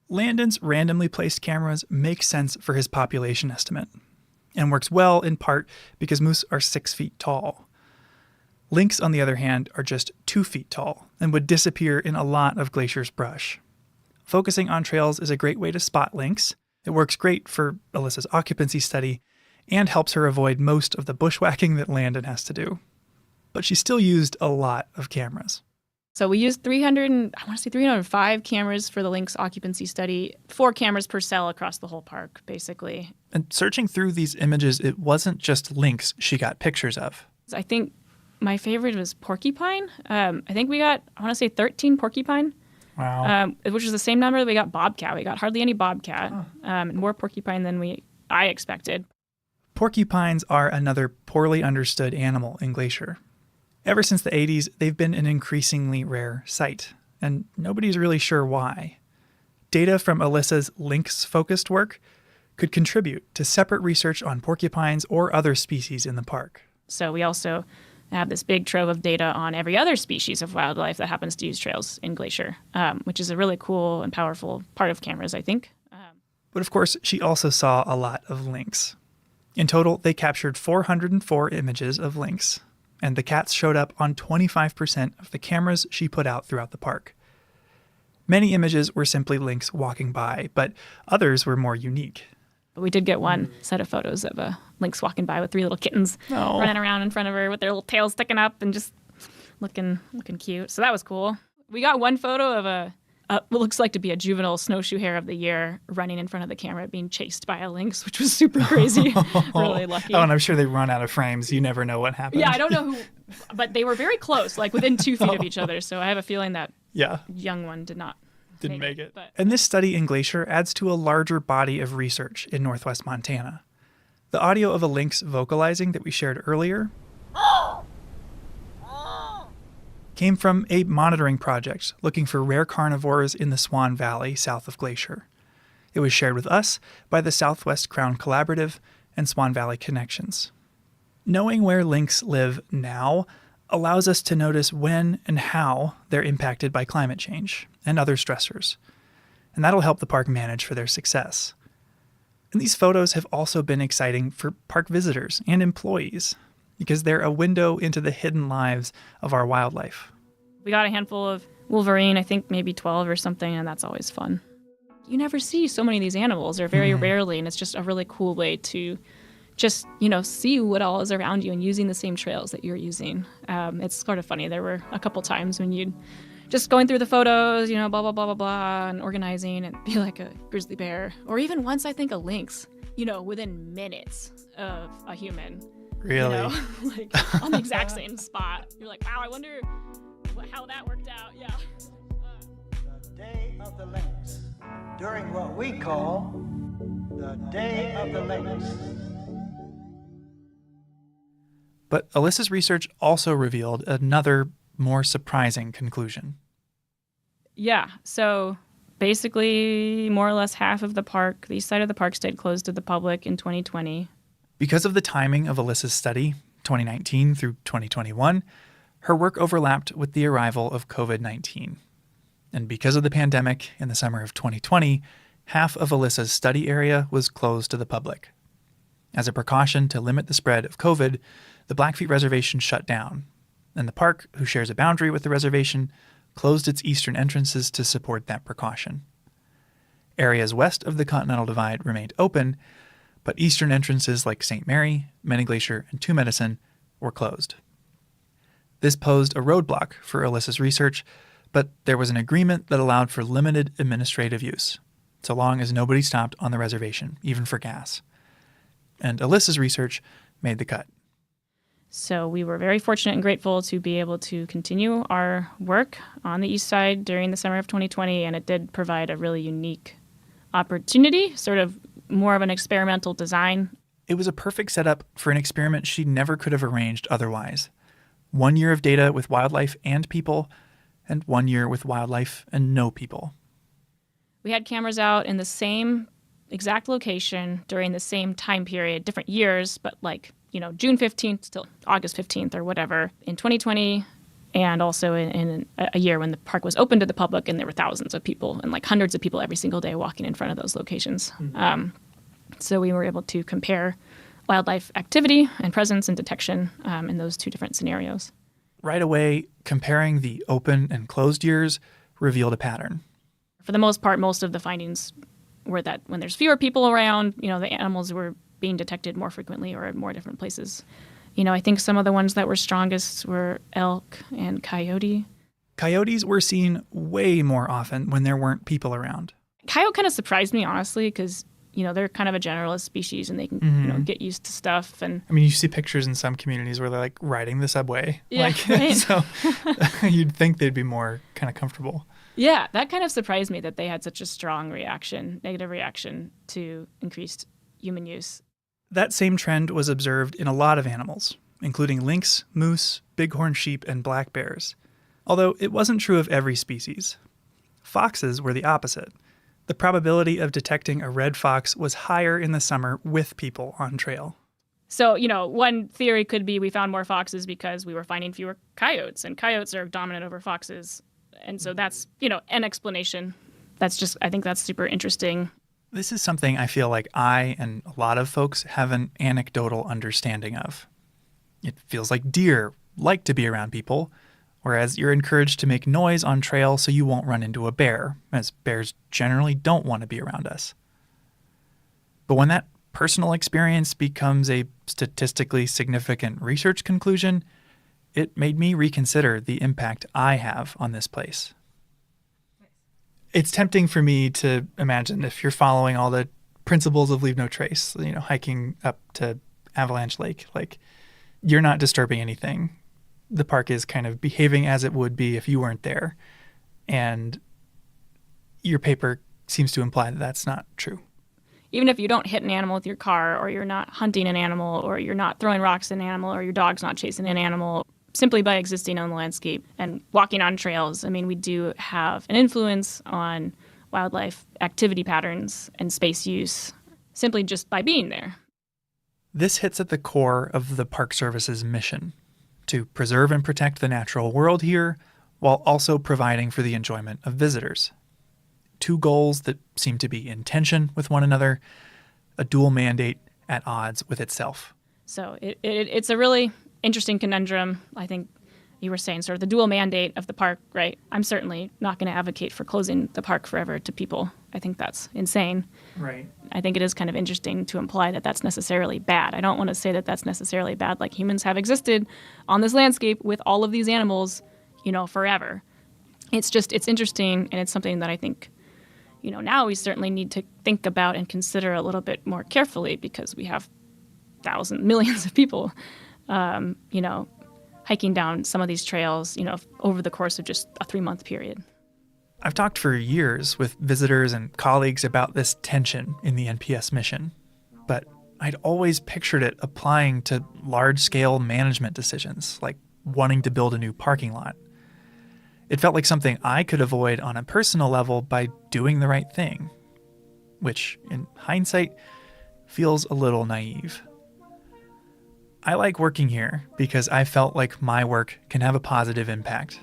Landon's randomly placed cameras make sense for his population estimate and works well in part because moose are 6 feet tall. Lynx, on the other hand, are just 2 feet tall and would disappear in a lot of Glacier's brush. Focusing on trails is a great way to spot lynx. It works great for Alyssa's occupancy study and helps her avoid most of the bushwhacking that Landon has to do. But she still used a lot of cameras. So we used 305 cameras for the lynx occupancy study, 4 cameras per cell across the whole park, basically. And searching through these images, it wasn't just lynx she got pictures of. I think my favorite was porcupine. I think we got, 13 porcupine. Wow. Which is the same number that we got bobcat. We got hardly any bobcat, and more porcupine than I expected. Porcupines are another poorly understood animal in Glacier. Ever since the 80s, they've been an increasingly rare sight, and nobody's really sure why. Data from Alyssa's lynx-focused work could contribute to separate research on porcupines or other species in the park. So we also have this big trove of data on every other species of wildlife that happens to use trails in Glacier, which is a really cool and powerful part of cameras, I think. But of course, she also saw a lot of lynx. In total, they captured 404 images of lynx, and the cats showed up on 25% of the cameras she put out throughout the park. Many images were simply lynx walking by, but others were more unique. We did get one set of photos of a lynx walking by with 3 little kittens running around in front of her with their little tails sticking up and just looking cute. So that was cool. We got one photo of what looks like to be a juvenile snowshoe hare of the year running in front of the camera being chased by a lynx, which was super crazy. Really lucky. Oh, and I'm sure they run out of frames. You never know what happened. Yeah, I don't know who, but they were very close, like within 2 feet of each other. So I have a feeling that young one didn't make it. And this study in Glacier adds to a larger body of research in northwest Montana. The audio of a lynx vocalizing that we shared earlier came from a monitoring project looking for rare carnivores in the Swan Valley south of Glacier. It was shared with us by the Southwest Crown Collaborative and Swan Valley Connections. Knowing where lynx live now allows us to notice when and how they're impacted by climate change and other stressors. And that'll help the park manage for their success. And these photos have also been exciting for park visitors and employees because they're a window into the hidden lives of our wildlife. We got a handful of wolverine, I think maybe 12 or something, and that's always fun. You never see so many of these animals, or very rarely, and it's just a really cool way to just, see what all is around you and using the same trails that you're using. It's sort of funny. There were a couple times when you'd just going through the photos, blah, blah, blah, blah, blah, and organizing and be like a grizzly bear. Or even once, I think, a lynx, within minutes of a human. Really? Like on the exact same spot. You're like, wow, I wonder how that worked out. Yeah. The Day of the Lynx, during what we call the Day of the Lynx. But Alyssa's research also revealed another, more surprising conclusion. Yeah, so basically more or less half of the park, the east side of the park, stayed closed to the public in 2020. Because of the timing of Alyssa's study, 2019 through 2021, her work overlapped with the arrival of COVID-19. And because of the pandemic in the summer of 2020, half of Alyssa's study area was closed to the public. As a precaution to limit the spread of COVID, the Blackfeet Reservation shut down, and the park, who shares a boundary with the reservation, closed its eastern entrances to support that precaution. Areas west of the Continental Divide remained open, but eastern entrances like St. Mary, Many Glacier, and Two Medicine were closed. This posed a roadblock for Alyssa's research, but there was an agreement that allowed for limited administrative use, so long as nobody stopped on the reservation, even for gas. And Alyssa's research made the cut. So we were very fortunate and grateful to be able to continue our work on the east side during the summer of 2020, and it did provide a really unique opportunity, sort of more of an experimental design. It was a perfect setup for an experiment she never could have arranged otherwise. 1 year of data with wildlife and people, and 1 year with wildlife and no people. We had cameras out in the same exact location during the same time period, different years, but June 15th till August 15th or whatever in 2020, and also in a year when the park was open to the public and there were thousands of people and hundreds of people every single day walking in front of those locations. Mm-hmm. So we were able to compare wildlife activity and presence and detection in those two different scenarios. Right away, comparing the open and closed years revealed a pattern. For the most part, most of the findings were that when there's fewer people around, the animals were being detected more frequently or at more different places. I think some of the ones that were strongest were elk and coyote. Coyotes were seen way more often when there weren't people around. Coyote kind of surprised me, honestly, because, they're kind of a generalist species and they can, get used to stuff. And I mean, you see pictures in some communities where they're riding the subway. Yeah, right. So you'd think they'd be more kind of comfortable. Yeah, that kind of surprised me that they had such a strong negative reaction to increased human use. That same trend was observed in a lot of animals, including lynx, moose, bighorn sheep, and black bears. Although it wasn't true of every species. Foxes were the opposite. The probability of detecting a red fox was higher in the summer with people on trail. So, one theory could be we found more foxes because we were finding fewer coyotes, and coyotes are dominant over foxes. And so that's, an explanation. I think that's super interesting. This is something I feel like I and a lot of folks have an anecdotal understanding of. It feels like deer like to be around people, whereas you're encouraged to make noise on trail so you won't run into a bear, as bears generally don't want to be around us. But when that personal experience becomes a statistically significant research conclusion, it made me reconsider the impact I have on this place. It's tempting for me to imagine if you're following all the principles of leave no trace, hiking up to Avalanche Lake, you're not disturbing anything. The park is kind of behaving as it would be if you weren't there. And your paper seems to imply that that's not true. Even if you don't hit an animal with your car, or you're not hunting an animal, or you're not throwing rocks at an animal, or your dog's not chasing an animal, simply by existing on the landscape and walking on trails, we do have an influence on wildlife activity patterns and space use simply just by being there. This hits at the core of the Park Service's mission, to preserve and protect the natural world here while also providing for the enjoyment of visitors. Two goals that seem to be in tension with one another, a dual mandate at odds with itself. So it's a really interesting conundrum. I think you were saying sort of the dual mandate of the park, right? I'm certainly not going to advocate for closing the park forever to people. I think that's insane. Right. I think it is kind of interesting to imply that that's necessarily bad. I don't want to say that that's necessarily bad, like humans have existed on this landscape with all of these animals, forever. It's interesting, and it's something that I think, now we certainly need to think about and consider a little bit more carefully, because we have millions of people hiking down some of these trails, over the course of just a 3-month period. I've talked for years with visitors and colleagues about this tension in the NPS mission. But I'd always pictured it applying to large-scale management decisions, like wanting to build a new parking lot. It felt like something I could avoid on a personal level by doing the right thing, which, in hindsight, feels a little naive. I like working here because I felt like my work can have a positive impact.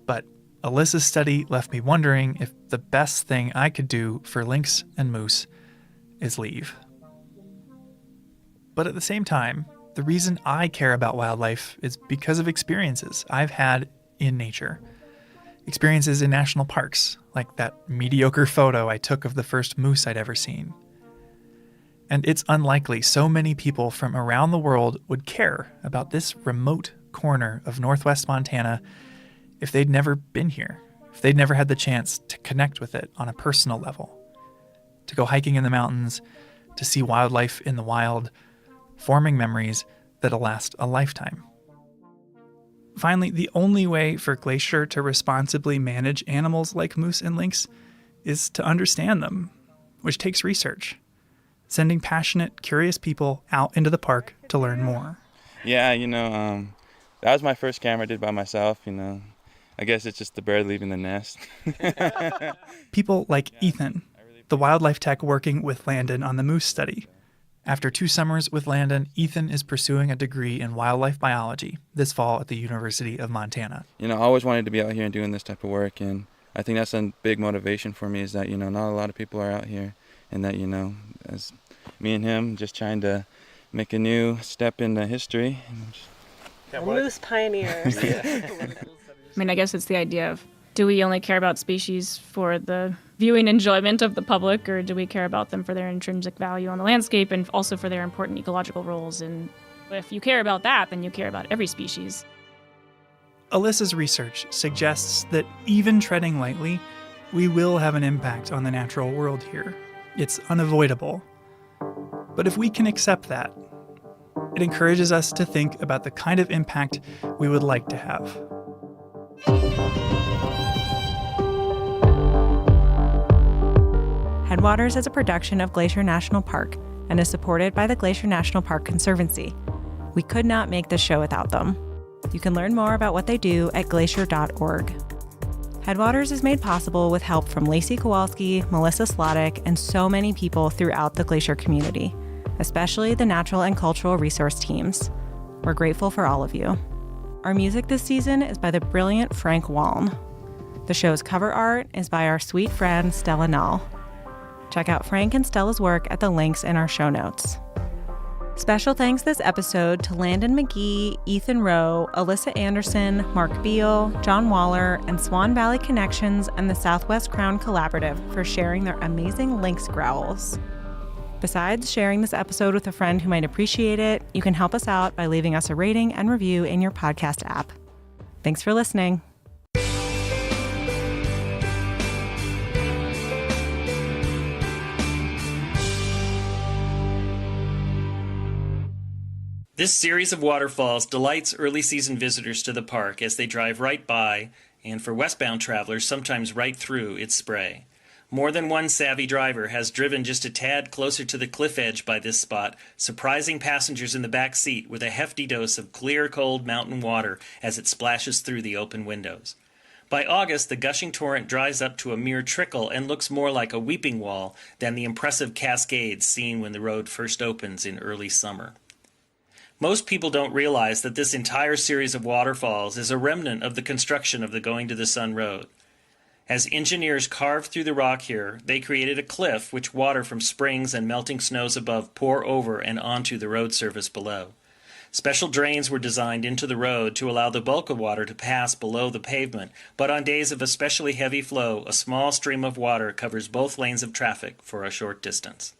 But Alyssa's study left me wondering if the best thing I could do for lynx and moose is leave. But at the same time, the reason I care about wildlife is because of experiences I've had in nature. Experiences in national parks, like that mediocre photo I took of the first moose I'd ever seen. And it's unlikely so many people from around the world would care about this remote corner of northwest Montana if they'd never been here, if they'd never had the chance to connect with it on a personal level, to go hiking in the mountains, to see wildlife in the wild, forming memories that'll last a lifetime. Finally, the only way for Glacier to responsibly manage animals like moose and lynx is to understand them, which takes research. Sending passionate, curious people out into the park to learn more. Yeah, that was my first camera I did by myself, I guess it's just the bird leaving the nest. People like Ethan, the wildlife tech working with Landon on the moose study. After 2 summers with Landon, Ethan is pursuing a degree in wildlife biology this fall at the University of Montana. I always wanted to be out here and doing this type of work, and I think that's a big motivation for me is that, not a lot of people are out here, and that, as me and him just trying to make a new step into history. Moose pioneers. I guess it's the idea of, do we only care about species for the viewing enjoyment of the public, or do we care about them for their intrinsic value on the landscape and also for their important ecological roles? And if you care about that, then you care about every species. Alyssa's research suggests that even treading lightly, we will have an impact on the natural world here. It's unavoidable. But if we can accept that, it encourages us to think about the kind of impact we would like to have. Headwaters is a production of Glacier National Park and is supported by the Glacier National Park Conservancy. We could not make this show without them. You can learn more about what they do at glacier.org. Headwaters is made possible with help from Lacey Kowalski, Melissa Slottick, and so many people throughout the Glacier community, especially the natural and cultural resource teams. We're grateful for all of you. Our music this season is by the brilliant Frank Waln. The show's cover art is by our sweet friend Stella Null. Check out Frank and Stella's work at the links in our show notes. Special thanks this episode to Landon McGee, Ethan Rowe, Alyssa Anderson, Mark Beal, John Waller, and Swan Valley Connections and the Southwest Crown Collaborative for sharing their amazing lynx growls. Besides sharing this episode with a friend who might appreciate it, you can help us out by leaving us a rating and review in your podcast app. Thanks for listening. This series of waterfalls delights early season visitors to the park as they drive right by, and for westbound travelers, sometimes right through its spray. More than one savvy driver has driven just a tad closer to the cliff edge by this spot, surprising passengers in the back seat with a hefty dose of clear, cold mountain water as it splashes through the open windows. By August, the gushing torrent dries up to a mere trickle and looks more like a weeping wall than the impressive cascades seen when the road first opens in early summer. Most people don't realize that this entire series of waterfalls is a remnant of the construction of the Going to the Sun Road. As engineers carved through the rock here, they created a cliff which water from springs and melting snows above pour over and onto the road surface below. Special drains were designed into the road to allow the bulk of water to pass below the pavement, but on days of especially heavy flow, a small stream of water covers both lanes of traffic for a short distance.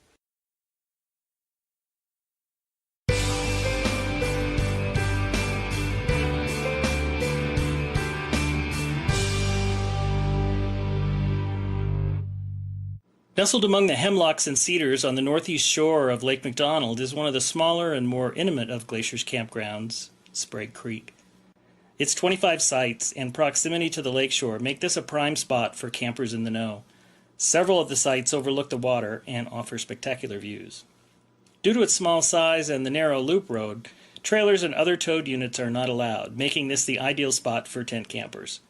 Nestled among the hemlocks and cedars on the northeast shore of Lake McDonald is one of the smaller and more intimate of Glacier's campgrounds, Sprague Creek. Its 25 sites and proximity to the lakeshore make this a prime spot for campers in the know. Several of the sites overlook the water and offer spectacular views. Due to its small size and the narrow loop road, trailers and other towed units are not allowed, making this the ideal spot for tent campers.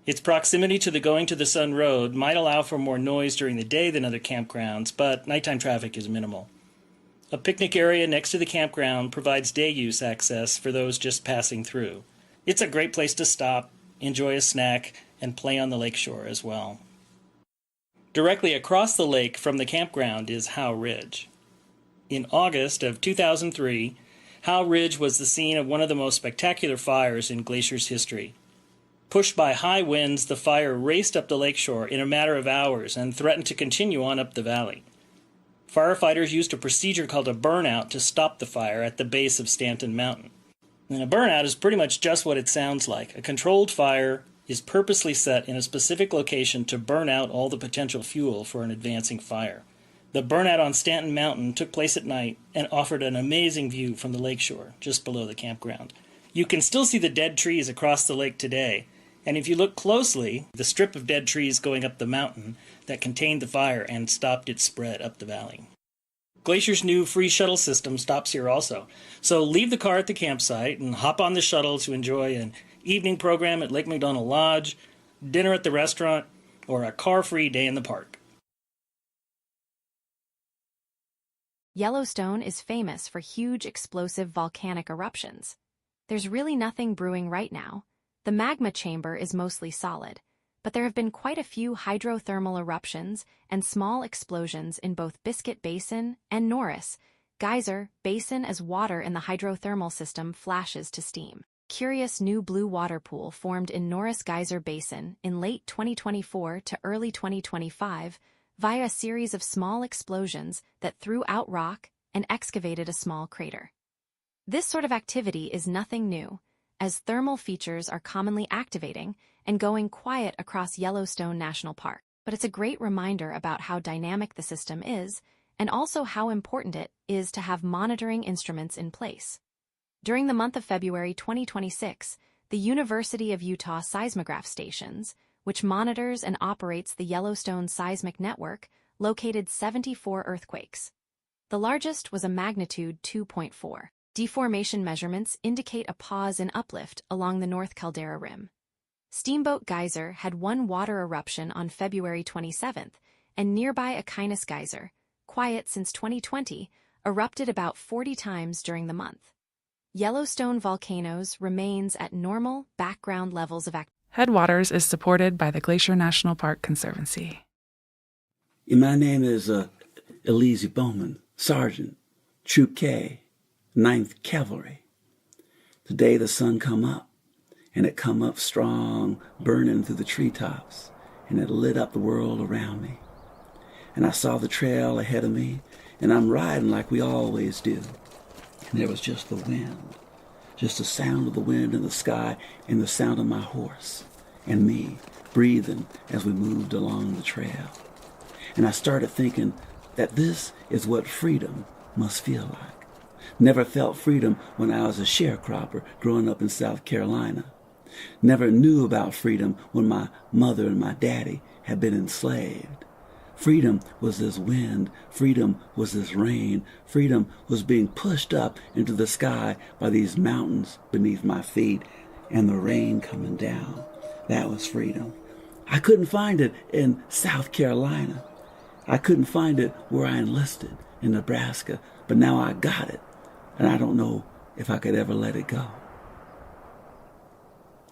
Its proximity to the Going to the Sun road might allow for more noise during the day than other campgrounds, but nighttime traffic is minimal. A picnic area next to the campground provides day use access for those just passing through. It's a great place to stop, enjoy a snack, and play on the lakeshore as well. Directly across the lake from the campground is Howe Ridge. In August of 2003, Howe Ridge was the scene of one of the most spectacular fires in Glacier's history. Pushed by high winds, the fire raced up the lakeshore in a matter of hours and threatened to continue on up the valley. Firefighters used a procedure called a burnout to stop the fire at the base of Stanton Mountain. And a burnout is pretty much just what it sounds like. A controlled fire is purposely set in a specific location to burn out all the potential fuel for an advancing fire. The burnout on Stanton Mountain took place at night and offered an amazing view from the lakeshore just below the campground. You can still see the dead trees across the lake today, and if you look closely, the strip of dead trees going up the mountain that contained the fire and stopped its spread up the valley. Glacier's new free shuttle system stops here also, so leave the car at the campsite and hop on the shuttle to enjoy an evening program at Lake McDonald Lodge, dinner at the restaurant, or a car-free day in the park. Yellowstone is famous for huge explosive volcanic eruptions. There's really nothing brewing right now. The magma chamber is mostly solid, but there have been quite a few hydrothermal eruptions and small explosions in both Biscuit Basin and Norris Geyser Basin as water in the hydrothermal system flashes to steam. Curious new blue water pool formed in Norris Geyser Basin in late 2024 to early 2025 via a series of small explosions that threw out rock and excavated a small crater. This sort of activity is nothing new, as thermal features are commonly activating and going quiet across Yellowstone National Park. But it's a great reminder about how dynamic the system is, and also how important it is to have monitoring instruments in place. During the month of February 2026, the University of Utah seismograph stations, which monitors and operates the Yellowstone seismic network, located 74 earthquakes. The largest was a magnitude 2.4. Deformation measurements indicate a pause in uplift along the North Caldera Rim. Steamboat Geyser had one water eruption on February 27th, and nearby Aquinas Geyser, quiet since 2020, erupted about 40 times during the month. Yellowstone volcanoes remains at normal background levels of activity. Headwaters is supported by the Glacier National Park Conservancy. My name is Elise Bowman, Sergeant, Troop K, 9th Cavalry. Today the sun come up, and it come up strong, burning through the treetops, and it lit up the world around me. And I saw the trail ahead of me, and I'm riding like we always do. And there was just the wind, just the sound of the wind in the sky and the sound of my horse and me breathing as we moved along the trail. And I started thinking that this is what freedom must feel like. Never felt freedom when I was a sharecropper growing up in South Carolina. Never knew about freedom when my mother and my daddy had been enslaved. Freedom was this wind. Freedom was this rain. Freedom was being pushed up into the sky by these mountains beneath my feet and the rain coming down. That was freedom. I couldn't find it in South Carolina. I couldn't find it where I enlisted in Nebraska, but now I got it, and I don't know if I could ever let it go.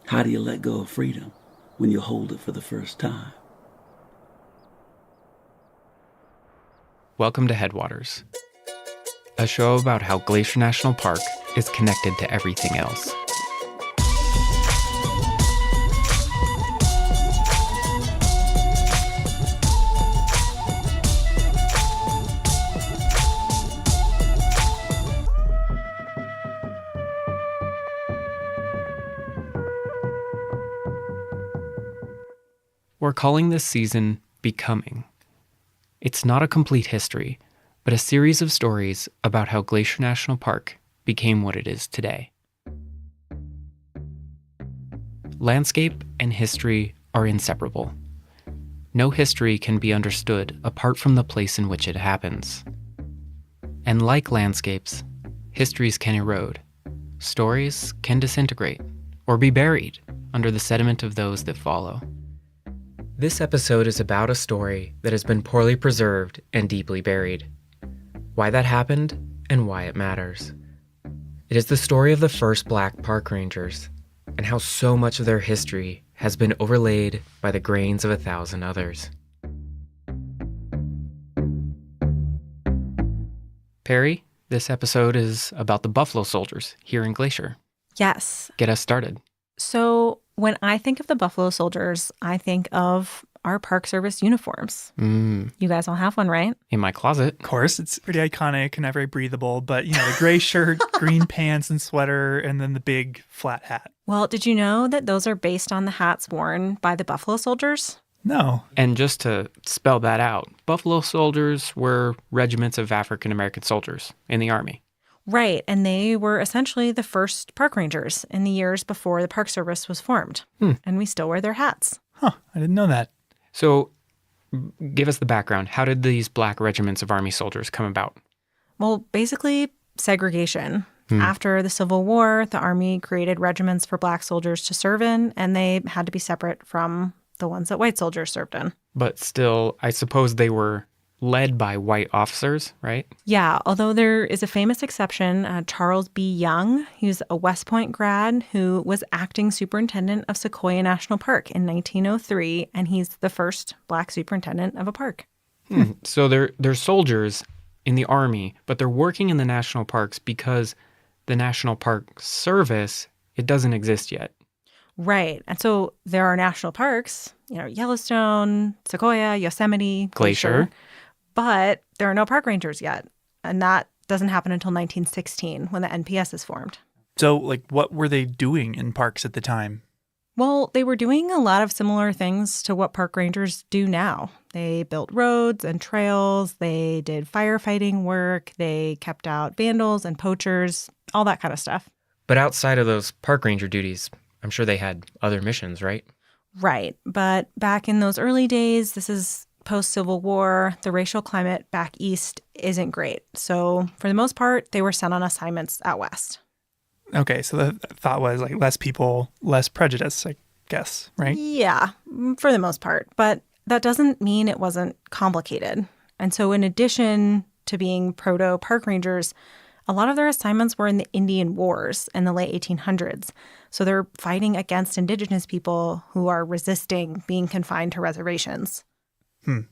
How do you let go of freedom when you hold it for the first time? Welcome to Headwaters, a show about how Glacier National Park is connected to everything else. We're calling this season Becoming. It's not a complete history, but a series of stories about how Glacier National Park became what it is today. Landscape and history are inseparable. No history can be understood apart from the place in which it happens. And like landscapes, histories can erode. Stories can disintegrate or be buried under the sediment of those that follow. This episode is about a story that has been poorly preserved and deeply buried. Why that happened and why it matters. It is the story of the first Black park rangers and how so much of their history has been overlaid by the grains of 1,000 others. Perry, this episode is about the Buffalo Soldiers here in Glacier. Yes. Get us started. So when I think of the Buffalo Soldiers, I think of our Park Service uniforms. You guys all have one, right? In my closet. Of course, it's pretty iconic and not very breathable, but the gray shirt, green pants and sweater, and then the big flat hat. Well, did you know that those are based on the hats worn by the Buffalo Soldiers? No. And just to spell that out, Buffalo Soldiers were regiments of African American soldiers in the Army. Right, and they were essentially the first park rangers in the years before the Park Service was formed. And we still wear their hats. Huh, I didn't know that. So give us the background. How did these Black regiments of Army soldiers come about? Well, basically segregation. After the Civil War, the Army created regiments for Black soldiers to serve in, and they had to be separate from the ones that white soldiers served in. But still, I suppose they were led by white officers, right? Yeah, although there is a famous exception, Charles B. Young. He was a West Point grad who was acting superintendent of Sequoia National Park in 1903, and he's the first Black superintendent of a park. So they're soldiers in the Army, but they're working in the national parks because the National Park Service, it doesn't exist yet. Right. And so there are national parks, Yellowstone, Sequoia, Yosemite, Glacier. But there are no park rangers yet. And that doesn't happen until 1916 when the NPS is formed. So, what were they doing in parks at the time? Well, they were doing a lot of similar things to what park rangers do now. They built roads and trails. They did firefighting work. They kept out vandals and poachers, all that kind of stuff. But outside of those park ranger duties, I'm sure they had other missions, right? Right. But back in those early days, this is post-Civil War, the racial climate back east isn't great. So for the most part, they were sent on assignments out west. Okay, so the thought was less people, less prejudice, I guess, right? Yeah, for the most part. But that doesn't mean it wasn't complicated. And so in addition to being proto-park rangers, a lot of their assignments were in the Indian Wars in the late 1800s. So they're fighting against indigenous people who are resisting being confined to reservations.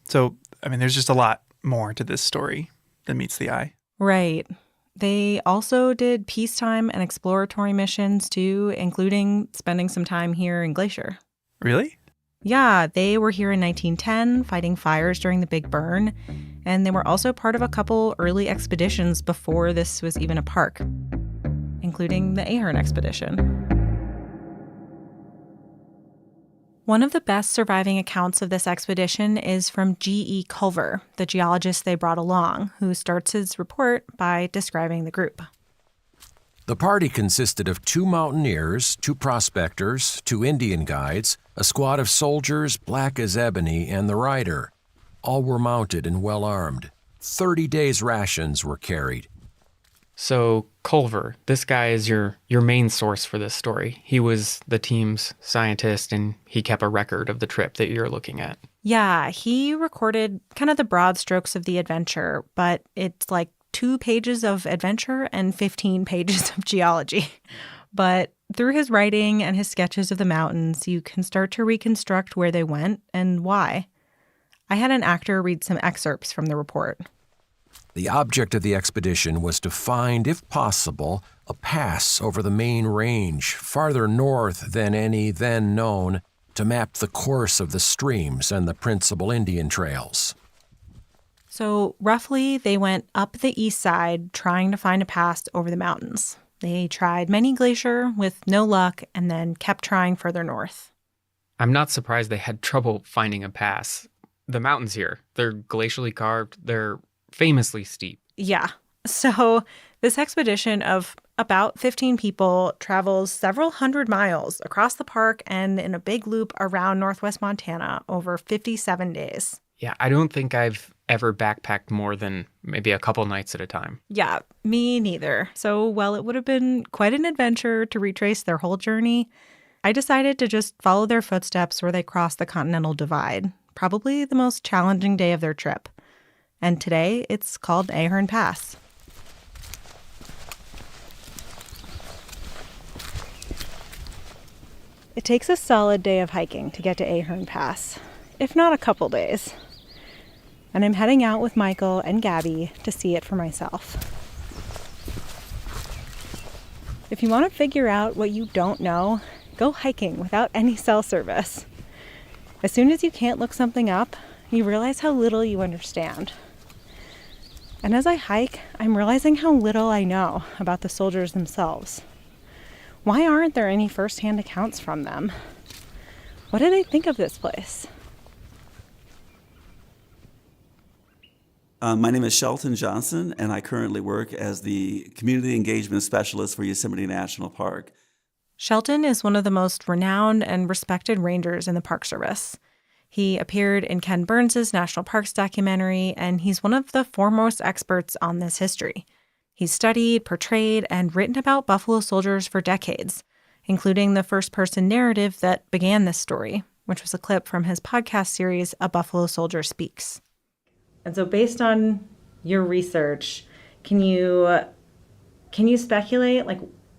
So, there's just a lot more to this story than meets the eye. Right. They also did peacetime and exploratory missions too, including spending some time here in Glacier. Really? Yeah, they were here in 1910 fighting fires during the Big Burn, and they were also part of a couple early expeditions before this was even a park, including the Ahern expedition. One of the best surviving accounts of this expedition is from G.E. Culver, the geologist they brought along, who starts his report by describing the group. The party consisted of 2 mountaineers, 2 prospectors, 2 Indian guides, a squad of soldiers black as ebony, and the rider. All were mounted and well armed. 30 days' rations were carried. So Culver, this guy is your main source for this story. He was the team's scientist, and he kept a record of the trip that you're looking at. Yeah, he recorded kind of the broad strokes of the adventure, but it's 2 pages of adventure and 15 pages of geology. But through his writing and his sketches of the mountains, you can start to reconstruct where they went and why. I had an actor read some excerpts from the report. The object of the expedition was to find, if possible, a pass over the main range, farther north than any then known, to map the course of the streams and the principal Indian trails. So roughly, they went up the east side trying to find a pass over the mountains. They tried many glacier with no luck and then kept trying further north. I'm not surprised they had trouble finding a pass. The mountains here, they're glacially carved, they're famously steep. Yeah. So this expedition of about 15 people travels several hundred miles across the park and in a big loop around northwest Montana over 57 days. Yeah, I don't think I've ever backpacked more than maybe a couple nights at a time. Yeah, me neither. So while it would have been quite an adventure to retrace their whole journey, I decided to just follow their footsteps where they crossed the Continental Divide, probably the most challenging day of their trip. And today, it's called Ahern Pass. It takes a solid day of hiking to get to Ahern Pass, if not a couple days. And I'm heading out with Michael and Gabby to see it for myself. If you want to figure out what you don't know, go hiking without any cell service. As soon as you can't look something up, you realize how little you understand. And as I hike, I'm realizing how little I know about the soldiers themselves. Why aren't there any first-hand accounts from them? What do they think of this place? My name is Shelton Johnson, and I currently work as the Community Engagement Specialist for Yosemite National Park. Shelton is one of the most renowned and respected rangers in the Park Service. He appeared in Ken Burns' National Parks documentary, and he's one of the foremost experts on this history. He's studied, portrayed, and written about buffalo soldiers for decades, including the first-person narrative that began this story, which was a clip from his podcast series, A Buffalo Soldier Speaks. And so based on your research, can you speculate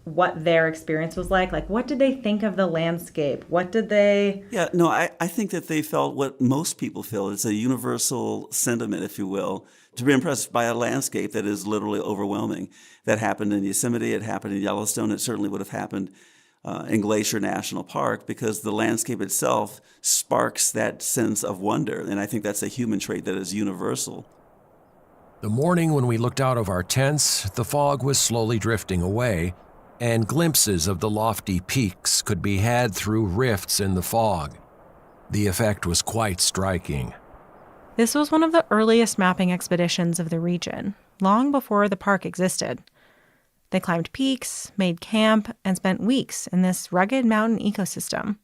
what their experience was like? Like, what did they think of the landscape? What did they... Yeah, no, I think that they felt what most people feel. It's a universal sentiment, if you will, to be impressed by a landscape that is literally overwhelming. That happened in Yosemite, it happened in Yellowstone, it certainly would have happened in Glacier National Park, because the landscape itself sparks that sense of wonder. And I think that's a human trait that is universal. The morning when we looked out of our tents, the fog was slowly drifting away, and glimpses of the lofty peaks could be had through rifts in the fog. The effect was quite striking. This was one of the earliest mapping expeditions of the region, long before the park existed. They climbed peaks, made camp, and spent weeks in this rugged mountain ecosystem.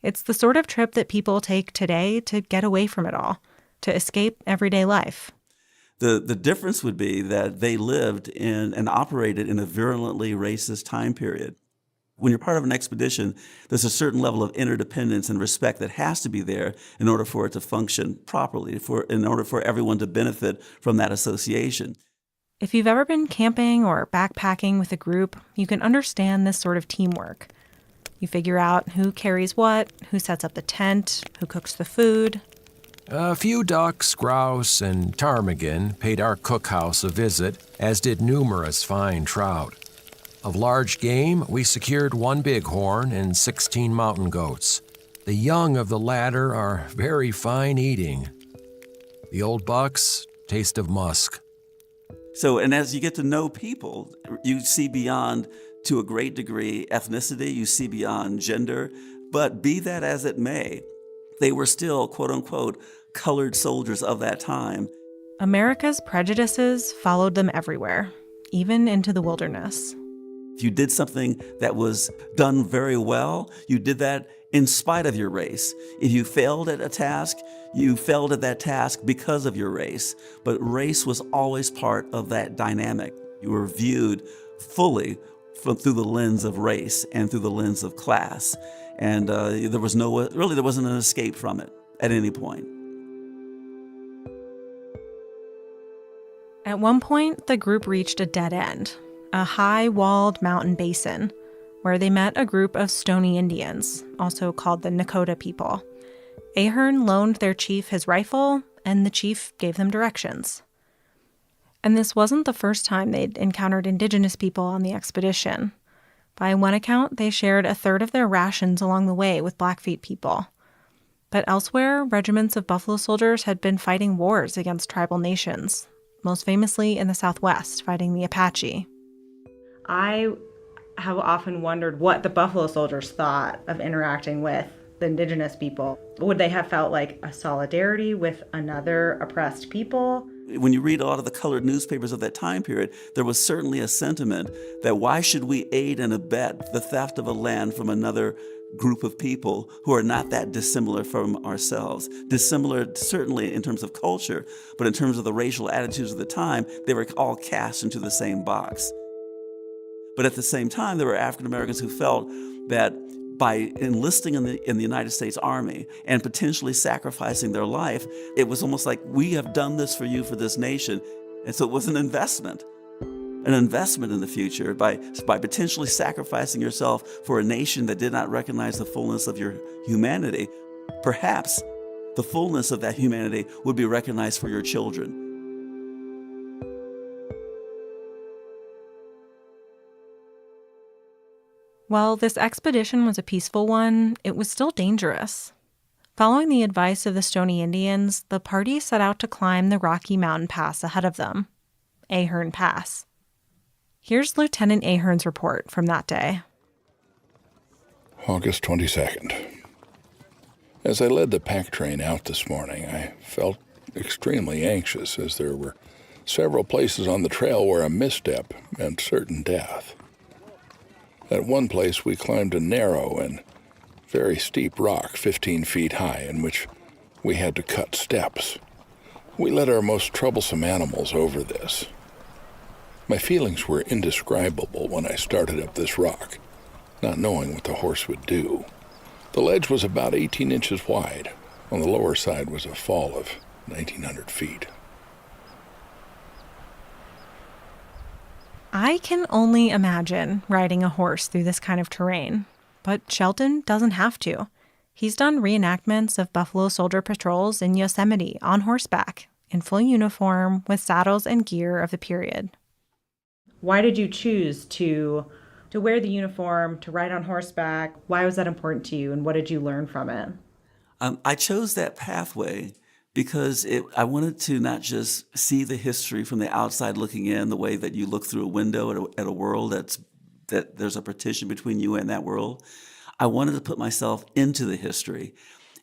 It's the sort of trip that people take today to get away from it all, to escape everyday life. The difference would be that they lived in and operated in a virulently racist time period. When you're part of an expedition, there's a certain level of interdependence and respect that has to be there in order for it to function properly, in order for everyone to benefit from that association. If you've ever been camping or backpacking with a group, you can understand this sort of teamwork. You figure out who carries what, who sets up the tent, who cooks the food. A few ducks, grouse, and ptarmigan paid our cookhouse a visit, as did numerous fine trout. Of large game, we secured 1 bighorn and 16 mountain goats. The young of the latter are very fine eating. The old bucks taste of musk. So, and as you get to know people, you see beyond, to a great degree, ethnicity, you see beyond gender, but be that as it may, they were still, quote unquote, colored soldiers of that time. America's prejudices followed them everywhere, even into the wilderness. If you did something that was done very well, you did that in spite of your race. If you failed at a task, you failed at that task because of your race. But race was always part of that dynamic. You were viewed fully through the lens of race and through the lens of class. And there wasn't an escape from it at any point. At one point, the group reached a dead end, a high-walled mountain basin, where they met a group of Stoney Indians, also called the Nakota people. Ahern loaned their chief his rifle, and the chief gave them directions. And this wasn't the first time they'd encountered indigenous people on the expedition. By one account, they shared a third of their rations along the way with Blackfeet people. But elsewhere, regiments of buffalo soldiers had been fighting wars against tribal nations, most famously in the Southwest, fighting the Apache. I have often wondered what the buffalo soldiers thought of interacting with the indigenous people. Would they have felt like a solidarity with another oppressed people? When you read a lot of the colored newspapers of that time period, there was certainly a sentiment that why should we aid and abet the theft of a land from another group of people who are not that dissimilar from ourselves. Dissimilar certainly in terms of culture, but in terms of the racial attitudes of the time, they were all cast into the same box. But at the same time, there were African Americans who felt that by enlisting in the United States Army and potentially sacrificing their life, it was almost like, we have done this for you, for this nation. And so it was an investment in the future by potentially sacrificing yourself for a nation that did not recognize the fullness of your humanity. Perhaps the fullness of that humanity would be recognized for your children. While this expedition was a peaceful one, it was still dangerous. Following the advice of the Stoney Indians, the party set out to climb the Rocky Mountain Pass ahead of them, Ahern Pass. Here's Lieutenant Ahern's report from that day. August 22nd. As I led the pack train out this morning, I felt extremely anxious as there were several places on the trail where a misstep meant certain death. At one place, we climbed a narrow and very steep rock 15 feet high in which we had to cut steps. We led our most troublesome animals over this. My feelings were indescribable when I started up this rock, not knowing what the horse would do. The ledge was about 18 inches wide. On the lower side was a fall of 1,900 feet. I can only imagine riding a horse through this kind of terrain, but Shelton doesn't have to. He's done reenactments of Buffalo Soldier patrols in Yosemite on horseback, in full uniform with saddles and gear of the period. Why did you choose to wear the uniform, to ride on horseback? Why was that important to you, and what did you learn from it? I chose that pathway because I wanted to not just see the history from the outside looking in, the way that you look through a window at a world that there's a partition between you and that world. I wanted to put myself into the history.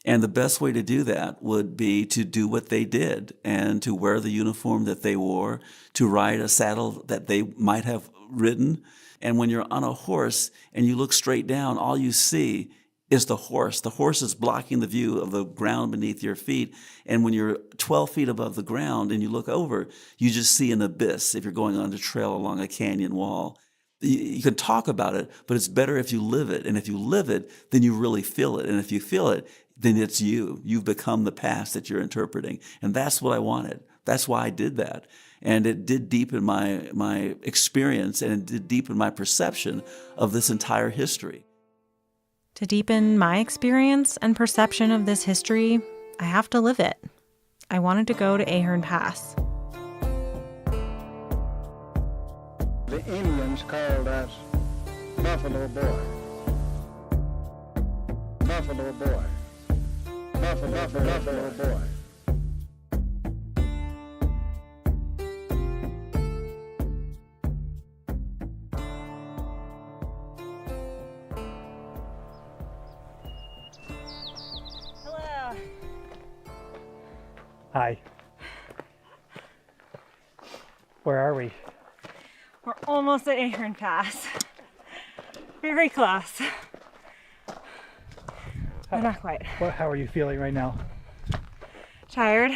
And the best way to do that would be to do what they did and to wear the uniform that they wore, to ride a saddle that they might have ridden. And when you're on a horse and you look straight down, all you see is the horse. The horse is blocking the view of the ground beneath your feet. And when you're 12 feet above the ground and you look over, you just see an abyss if you're going on a trail along a canyon wall. You can talk about it, but it's better if you live it. And if you live it, then you really feel it. And if you feel it, then it's you. You've become the past that you're interpreting. And that's what I wanted. That's why I did that. And it did deepen my experience, and it did deepen my perception of this entire history. To deepen my experience and perception of this history, I have to live it. I wanted to go to Ahern Pass. The Indians called us Buffalo Boy. Buffalo Boy. Buffalo Boy. Hello. Hi. Where are we? We're almost at Ahern Pass. Very close. But not quite. How are you feeling right now? Tired,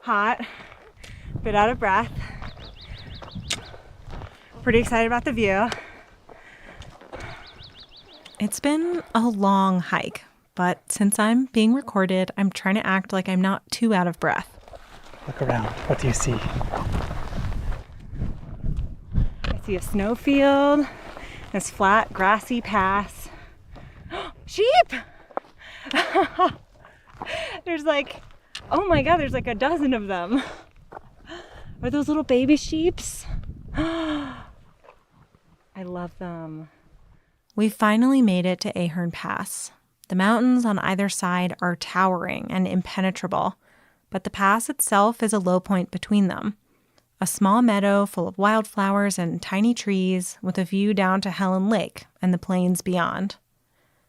hot, a bit out of breath. Pretty excited about the view. It's been a long hike, but since I'm being recorded, I'm trying to act like I'm not too out of breath. Look around. What do you see? I see a snowfield, this flat, grassy pass. Sheep! There's like, oh my God, there's like a dozen of them. Are those little baby sheeps? I love them. We finally made it to Ahern Pass. The mountains on either side are towering and impenetrable, but the pass itself is a low point between them. A small meadow full of wildflowers and tiny trees with a view down to Helen Lake and the plains beyond.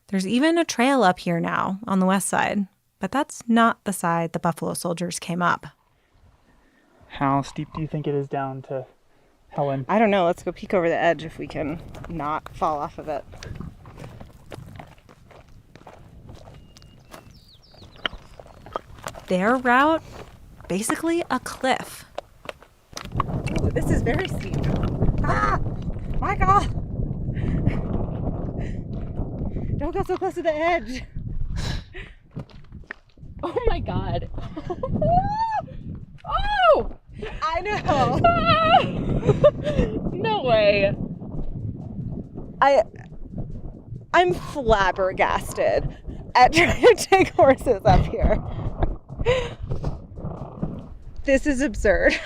There's even a trail up here now on the west side, but that's not the side the Buffalo Soldiers came up. How steep do you think it is down to Helen? I don't know. Let's go peek over the edge if we can not fall off of it. their route basically a cliff. Ooh, this is very steep. Ah! Michael! Don't go so close to the edge. Oh my god. Oh! I know. No way. I'm flabbergasted at trying to take horses up here. This is absurd.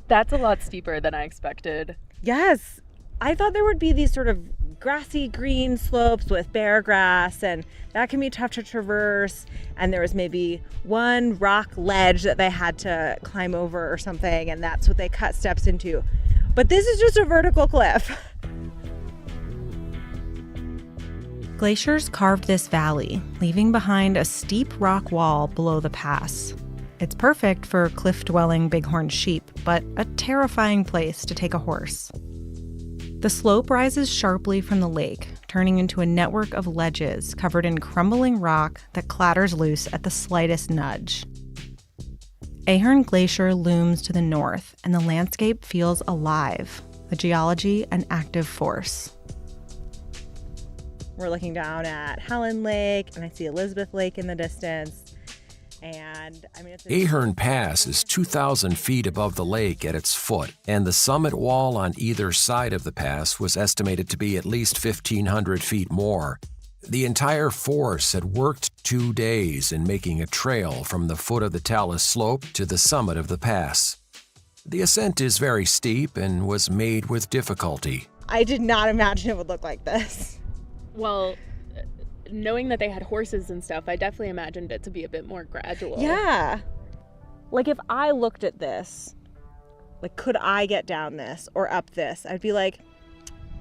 That's a lot steeper than I expected. Yes. I thought there would be these sort of grassy green slopes with bare grass, and that can be tough to traverse. And there was maybe one rock ledge that they had to climb over or something, and that's what they cut steps into. But this is just a vertical cliff. Glaciers carved this valley, leaving behind a steep rock wall below the pass. It's perfect for cliff-dwelling bighorn sheep, but a terrifying place to take a horse. The slope rises sharply from the lake, turning into a network of ledges covered in crumbling rock that clatters loose at the slightest nudge. Ahern Glacier looms to the north, and the landscape feels alive, the geology an active force. We're looking down at Helen Lake, and I see Elizabeth Lake in the distance. And I mean, Ahern Pass is 2,000 feet above the lake at its foot, and the summit wall on either side of the pass was estimated to be at least 1,500 feet more. The entire force had worked 2 days in making a trail from the foot of the talus slope to the summit of the pass. The ascent is very steep and was made with difficulty. I did not imagine it would look like this. Well, knowing that they had horses and stuff, I definitely imagined it to be a bit more gradual. Yeah. Like, if I looked at this, like, could I get down this or up this? I'd be like,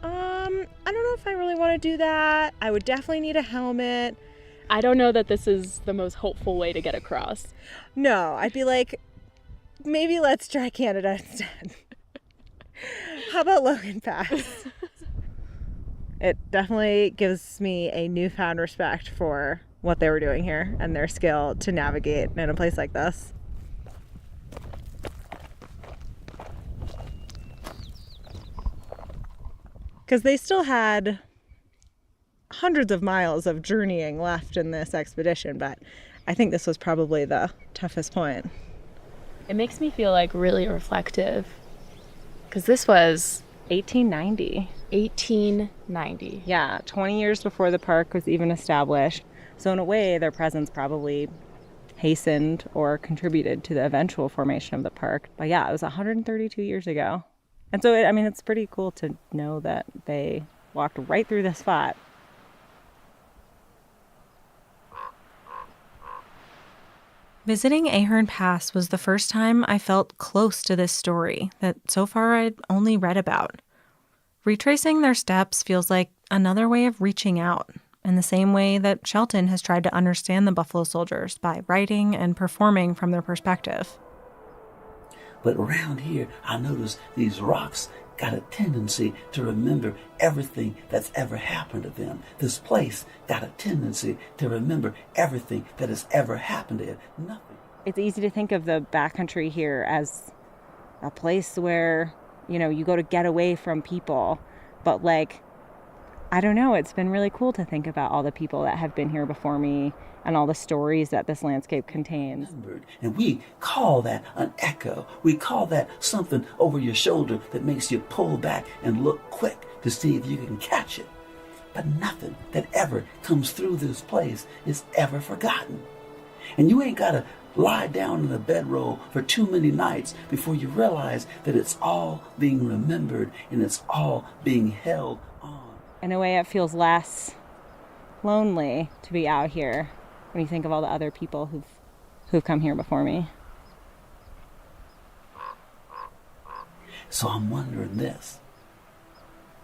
I don't know if I really want to do that. I would definitely need a helmet. I don't know that this is the most hopeful way to get across. No, I'd be like, maybe let's try Canada instead. How about Logan Pass? It definitely gives me a newfound respect for what they were doing here and their skill to navigate in a place like this. Because they still had hundreds of miles of journeying left in this expedition, but I think this was probably the toughest point. It makes me feel like really reflective, because this was 1890. 1890. Yeah, 20 years before the park was even established. So in a way, their presence probably hastened or contributed to the eventual formation of the park. But yeah, it was 132 years ago. And so, it's pretty cool to know that they walked right through this spot. Visiting Ahern Pass was the first time I felt close to this story that so far I'd only read about. Retracing their steps feels like another way of reaching out, in the same way that Shelton has tried to understand the Buffalo Soldiers by writing and performing from their perspective. But around here, I notice these rocks got a tendency to remember everything that's ever happened to them. This place got a tendency to remember everything that has ever happened to it. Nothing. It's easy to think of the backcountry here as a place where, you go to get away from people. But I don't know, it's been really cool to think about all the people that have been here before me and all the stories that this landscape contains. And we call that an echo. We call that something over your shoulder that makes you pull back and look quick to see if you can catch it. But nothing that ever comes through this place is ever forgotten. And you ain't got to lie down in a bedroll for too many nights before you realize that it's all being remembered and it's all being held on. In a way, it feels less lonely to be out here when you think of all the other people who've come here before me. So I'm wondering this.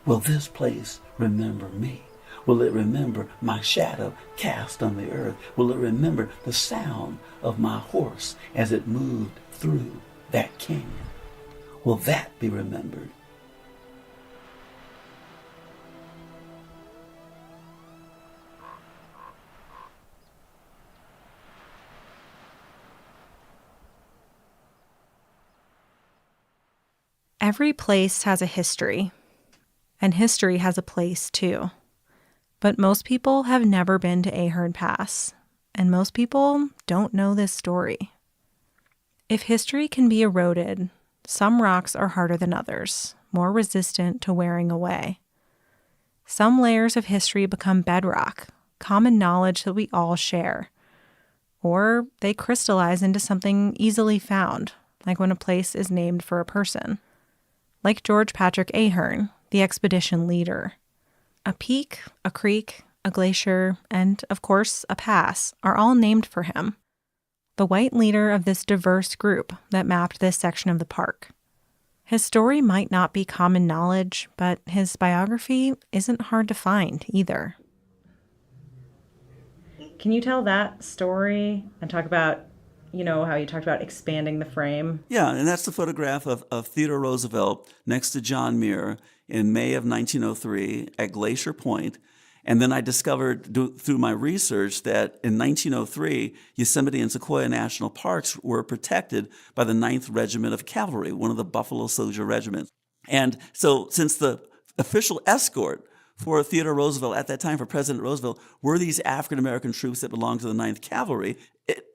Will this place remember me? Will it remember my shadow cast on the earth? Will it remember the sound of my horse as it moved through that canyon? Will that be remembered? Every place has a history, and history has a place too. But most people have never been to Ahern Pass, and most people don't know this story. If history can be eroded, some rocks are harder than others, more resistant to wearing away. Some layers of history become bedrock, common knowledge that we all share. Or they crystallize into something easily found, like when a place is named for a person. Like George Patrick Ahern, the expedition leader. A peak, a creek, a glacier, and, of course, a pass are all named for him. The white leader of this diverse group that mapped this section of the park. His story might not be common knowledge, but his biography isn't hard to find either. Can you tell that story and talk about, how you talked about expanding the frame? Yeah, and that's the photograph of Theodore Roosevelt next to John Muir in May of 1903 at Glacier Point. And then I discovered through my research that in 1903, Yosemite and Sequoia National Parks were protected by the 9th Regiment of Cavalry, one of the Buffalo Soldier regiments. And so since the official escort for Theodore Roosevelt at that time, for President Roosevelt, were these African-American troops that belonged to the 9th Cavalry,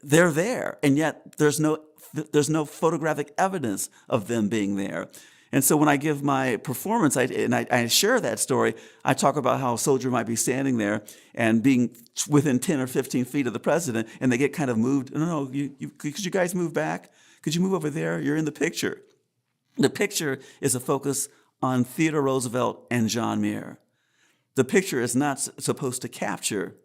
they're there. And yet there's no photographic evidence of them being there. And so when I give my performance, I share that story, I talk about how a soldier might be standing there and being within 10 or 15 feet of the president, and they get kind of moved. No, could you guys move back? Could you move over there? You're in the picture. The picture is a focus on Theodore Roosevelt and John Muir. The picture is not supposed to capture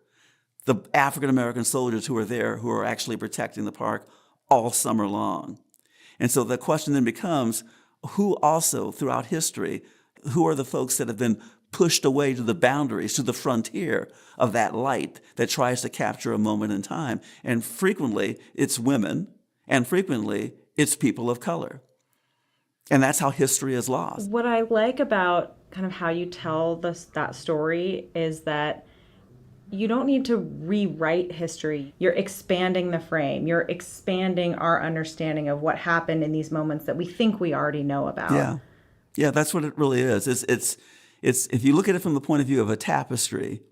the African-American soldiers who are there, who are actually protecting the park all summer long. And so the question then becomes, who also, throughout history, who are the folks that have been pushed away to the boundaries, to the frontier of that light that tries to capture a moment in time? And frequently, it's women, and frequently, it's people of color. And that's how history is lost. What I like about kind of how you tell that story is that you don't need to rewrite history. You're expanding the frame. You're expanding our understanding of what happened in these moments that we think we already know about. Yeah, that's what it really is. It's if you look at it from the point of view of a tapestry,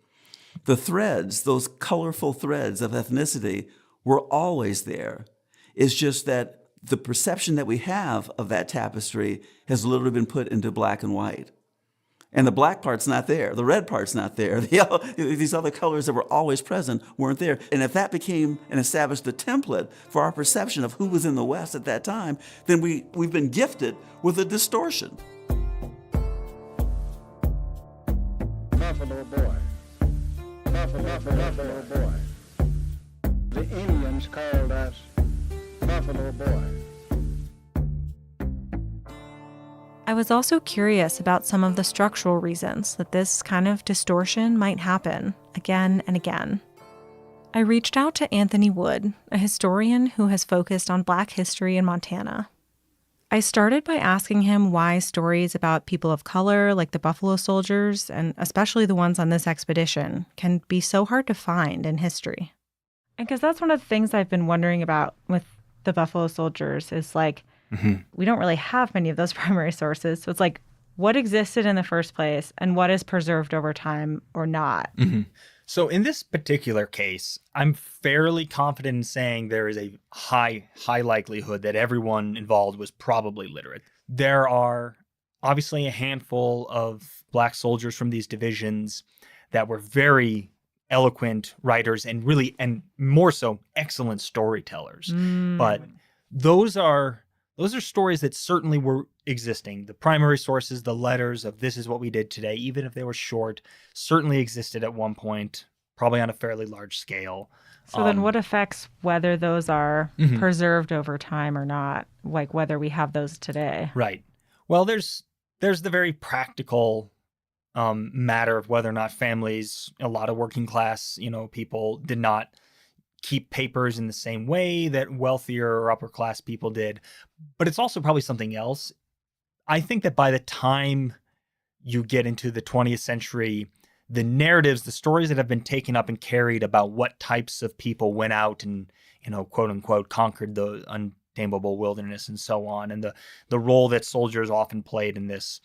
the threads, those colorful threads of ethnicity, were always there. It's just that the perception that we have of that tapestry has literally been put into black and white. And the black part's not there. The red part's not there. The yellow, these other colors that were always present weren't there. And if that became and established the template for our perception of who was in the West at that time, then we've been gifted with a distortion. Buffalo boy. Buffalo boy. The Indians called us Buffalo boy. I was also curious about some of the structural reasons that this kind of distortion might happen again and again. I reached out to Anthony Wood, a historian who has focused on Black history in Montana. I started by asking him why stories about people of color, like the Buffalo Soldiers, and especially the ones on this expedition, can be so hard to find in history. Because that's one of the things I've been wondering about with the Buffalo Soldiers is we don't really have many of those primary sources. So it's like, what existed in the first place and what is preserved over time or not? So in this particular case, I'm fairly confident in saying there is a high likelihood that everyone involved was probably literate. There are obviously a handful of Black soldiers from these divisions that were very eloquent writers and more so excellent storytellers. But those are stories that certainly were existing. The primary sources, the letters of this is what we did today, even if they were short, certainly existed at one point, probably on a fairly large scale. So then what affects whether those are preserved over time or not, like whether we have those today? Right. Well, there's the very practical matter of whether or not families, a lot of working class, people did not keep papers in the same way that wealthier or upper class people did. But it's also probably something else. I think that by the time you get into the 20th century, the narratives, the stories that have been taken up and carried about what types of people went out and, quote unquote, conquered the tameable wilderness and so on. And the role that soldiers often played in this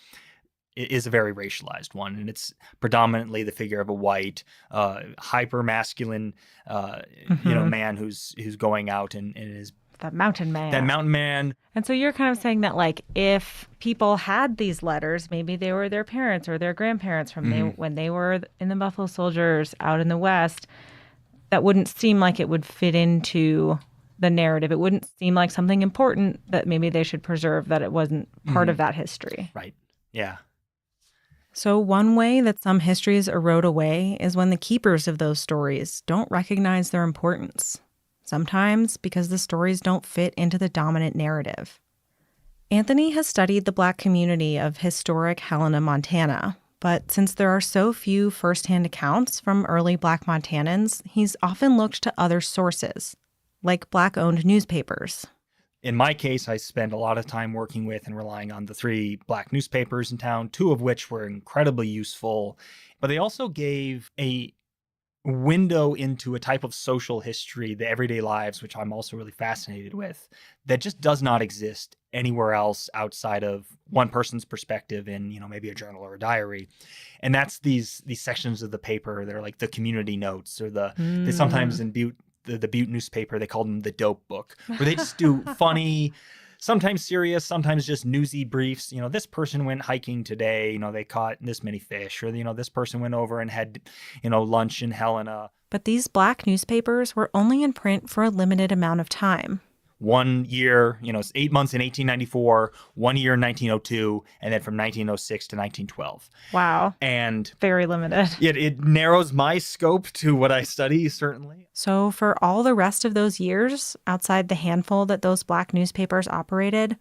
is a very racialized one, and it's predominantly the figure of a white, hyper masculine, man who's going out and is that mountain man. That mountain man. And so you're kind of saying that, like, if people had these letters, maybe they were their parents or their grandparents from when they were in the Buffalo Soldiers out in the West, that wouldn't seem like it would fit into the narrative. It wouldn't seem like something important that maybe they should preserve, that it wasn't part of that history. Right. Yeah. So one way that some histories erode away is when the keepers of those stories don't recognize their importance. Sometimes because the stories don't fit into the dominant narrative. Anthony has studied the Black community of historic Helena, Montana, but since there are so few firsthand accounts from early Black Montanans, he's often looked to other sources, like Black-owned newspapers. In my case, I spent a lot of time working with and relying on the 3 Black newspapers in town, 2 of which were incredibly useful, but they also gave a window into a type of social history, the everyday lives, which I'm also really fascinated with, that just does not exist anywhere else outside of one person's perspective in, maybe a journal or a diary. And that's these sections of the paper that are like the community notes, or they sometimes in the Butte newspaper, they call them the dope book, where they just do funny, sometimes serious, sometimes just newsy briefs. This person went hiking today, they caught this many fish, or, this person went over and had, lunch in Helena. But these Black newspapers were only in print for a limited amount of time. 1 year, 8 months in 1894, 1 year in 1902, and then from 1906 to 1912. Wow. And very limited. It narrows my scope to what I study, certainly. So for all the rest of those years, outside the handful that those Black newspapers operated,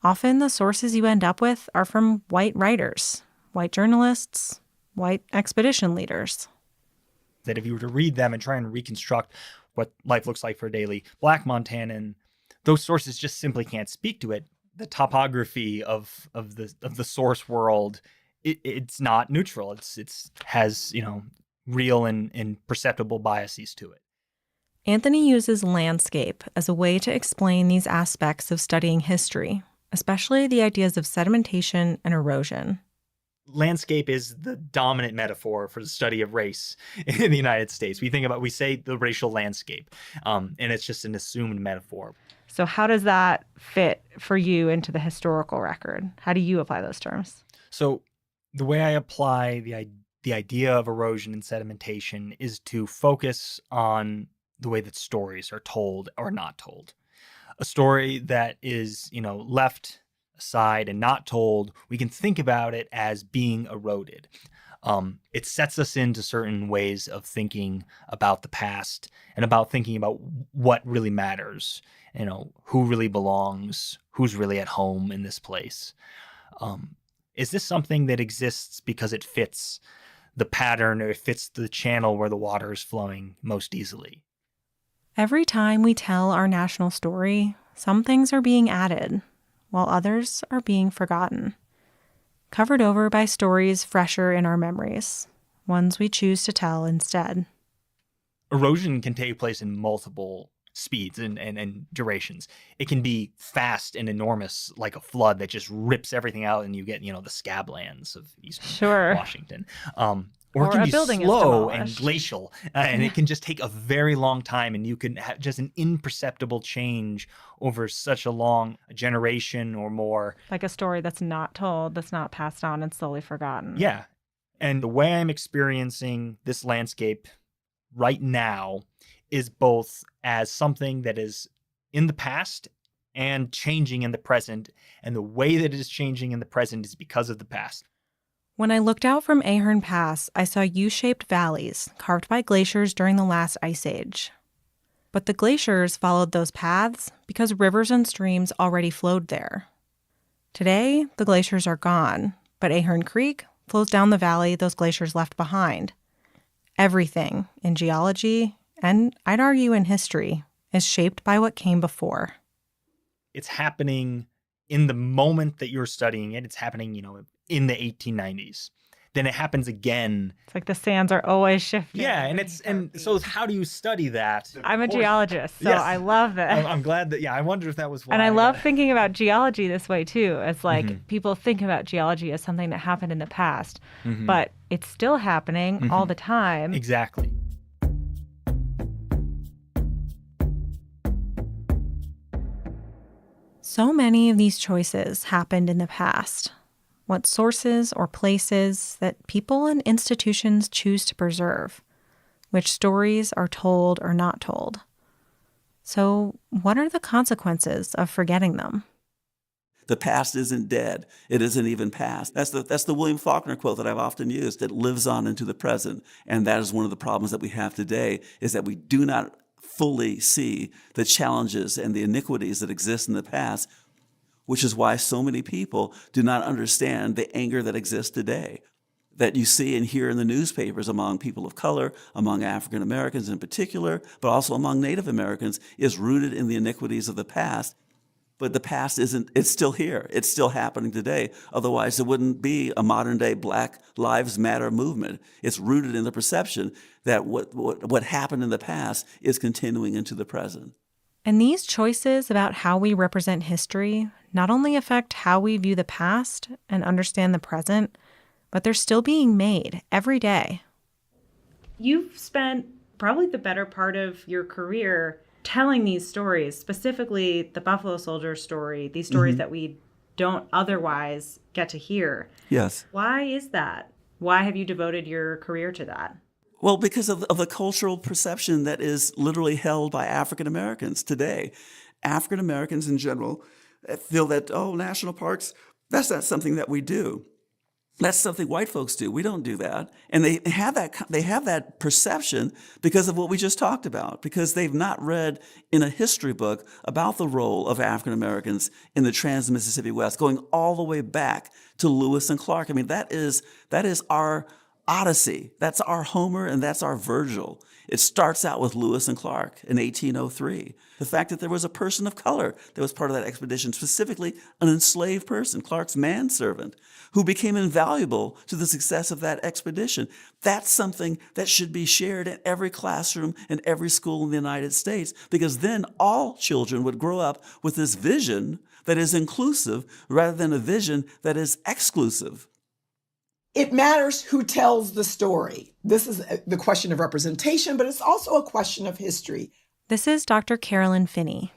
often the sources you end up with are from white writers, white journalists, white expedition leaders. That if you were to read them and try and reconstruct what life looks like for a daily Black Montanan, those sources just simply can't speak to it. The topography of the source world, it's not neutral. It has real and perceptible biases to it. Anthony uses landscape as a way to explain these aspects of studying history, especially the ideas of sedimentation and erosion. Landscape is the dominant metaphor for the study of race in the United States. We say the racial landscape, and it's just an assumed metaphor. So how does that fit for you into the historical record? How do you apply those terms? So the way I apply the idea of erosion and sedimentation is to focus on the way that stories are told or not told. A story that is, left aside and not told, we can think about it as being eroded. It sets us into certain ways of thinking about the past and about thinking about what really matters, who really belongs, who's really at home in this place. Is this something that exists because it fits the pattern, or it fits the channel where the water is flowing most easily? Every time we tell our national story, some things are being added, while others are being forgotten. Covered over by stories fresher in our memories, ones we choose to tell instead. Erosion can take place in multiple speeds and durations. It can be fast and enormous, like a flood that just rips everything out, and you get, the scablands of eastern Washington. Or it can be slow and glacial, and it can just take a very long time, and you can have just an imperceptible change over such a generation or more. Like a story that's not told, that's not passed on and slowly forgotten. Yeah. And the way I'm experiencing this landscape right now is both as something that is in the past and changing in the present. And the way that it is changing in the present is because of the past. When I looked out from Ahern Pass, I saw U-shaped valleys carved by glaciers during the last ice age. But the glaciers followed those paths because rivers and streams already flowed there. Today, the glaciers are gone, but Ahern Creek flows down the valley those glaciers left behind. Everything in geology, and I'd argue in history, is shaped by what came before. It's happening in the moment that you're studying it. It's happening, in the 1890s. then it happens again. It's like the sands are always shifting. Yeah, and so how do you study that? I'm a geologist, so Yes. I love that. I'm glad that, I wondered if that was why. And I love thinking about geology this way, too. It's like people think about geology as something that happened in the past, but it's still happening all the time. Exactly. So many of these choices happened in the past. What sources or places that people and institutions choose to preserve, which stories are told or not told. So, what are the consequences of forgetting them? The past isn't dead. It isn't even past. That's the William Faulkner quote that I've often used. It lives on into the present. And that is one of the problems that we have today, is that we do not fully see the challenges and the iniquities that exist in the past, which is why so many people do not understand the anger that exists today, that you see and hear in the newspapers among people of color, among African Americans in particular, but also among Native Americans, is rooted in the iniquities of the past. But the past it's still here. It's still happening today. Otherwise, there wouldn't be a modern day Black Lives Matter movement. It's rooted in the perception that what happened in the past is continuing into the present. And these choices about how we represent history not only affect how we view the past and understand the present, but they're still being made every day. You've spent probably the better part of your career telling these stories, specifically the Buffalo Soldier story, these stories that we don't otherwise get to hear. Yes. Why is that? Why have you devoted your career to that? Well, because of the cultural perception that is literally held by African Americans today. African Americans in general feel that, national parks, that's not something that we do. That's something white folks do. We don't do that. And they have that perception because of what we just talked about, because they've not read in a history book about the role of African Americans in the Trans-Mississippi West, going all the way back to Lewis and Clark. I mean, that is our Odyssey. That's our Homer and that's our Virgil. It starts out with Lewis and Clark in 1803. The fact that there was a person of color that was part of that expedition, specifically an enslaved person, Clark's manservant, who became invaluable to the success of that expedition. That's something that should be shared in every classroom and every school in the United States, because then all children would grow up with this vision that is inclusive rather than a vision that is exclusive. It matters who tells the story. This is the question of representation, but it's also a question of history. This is Dr. Carolyn Finney.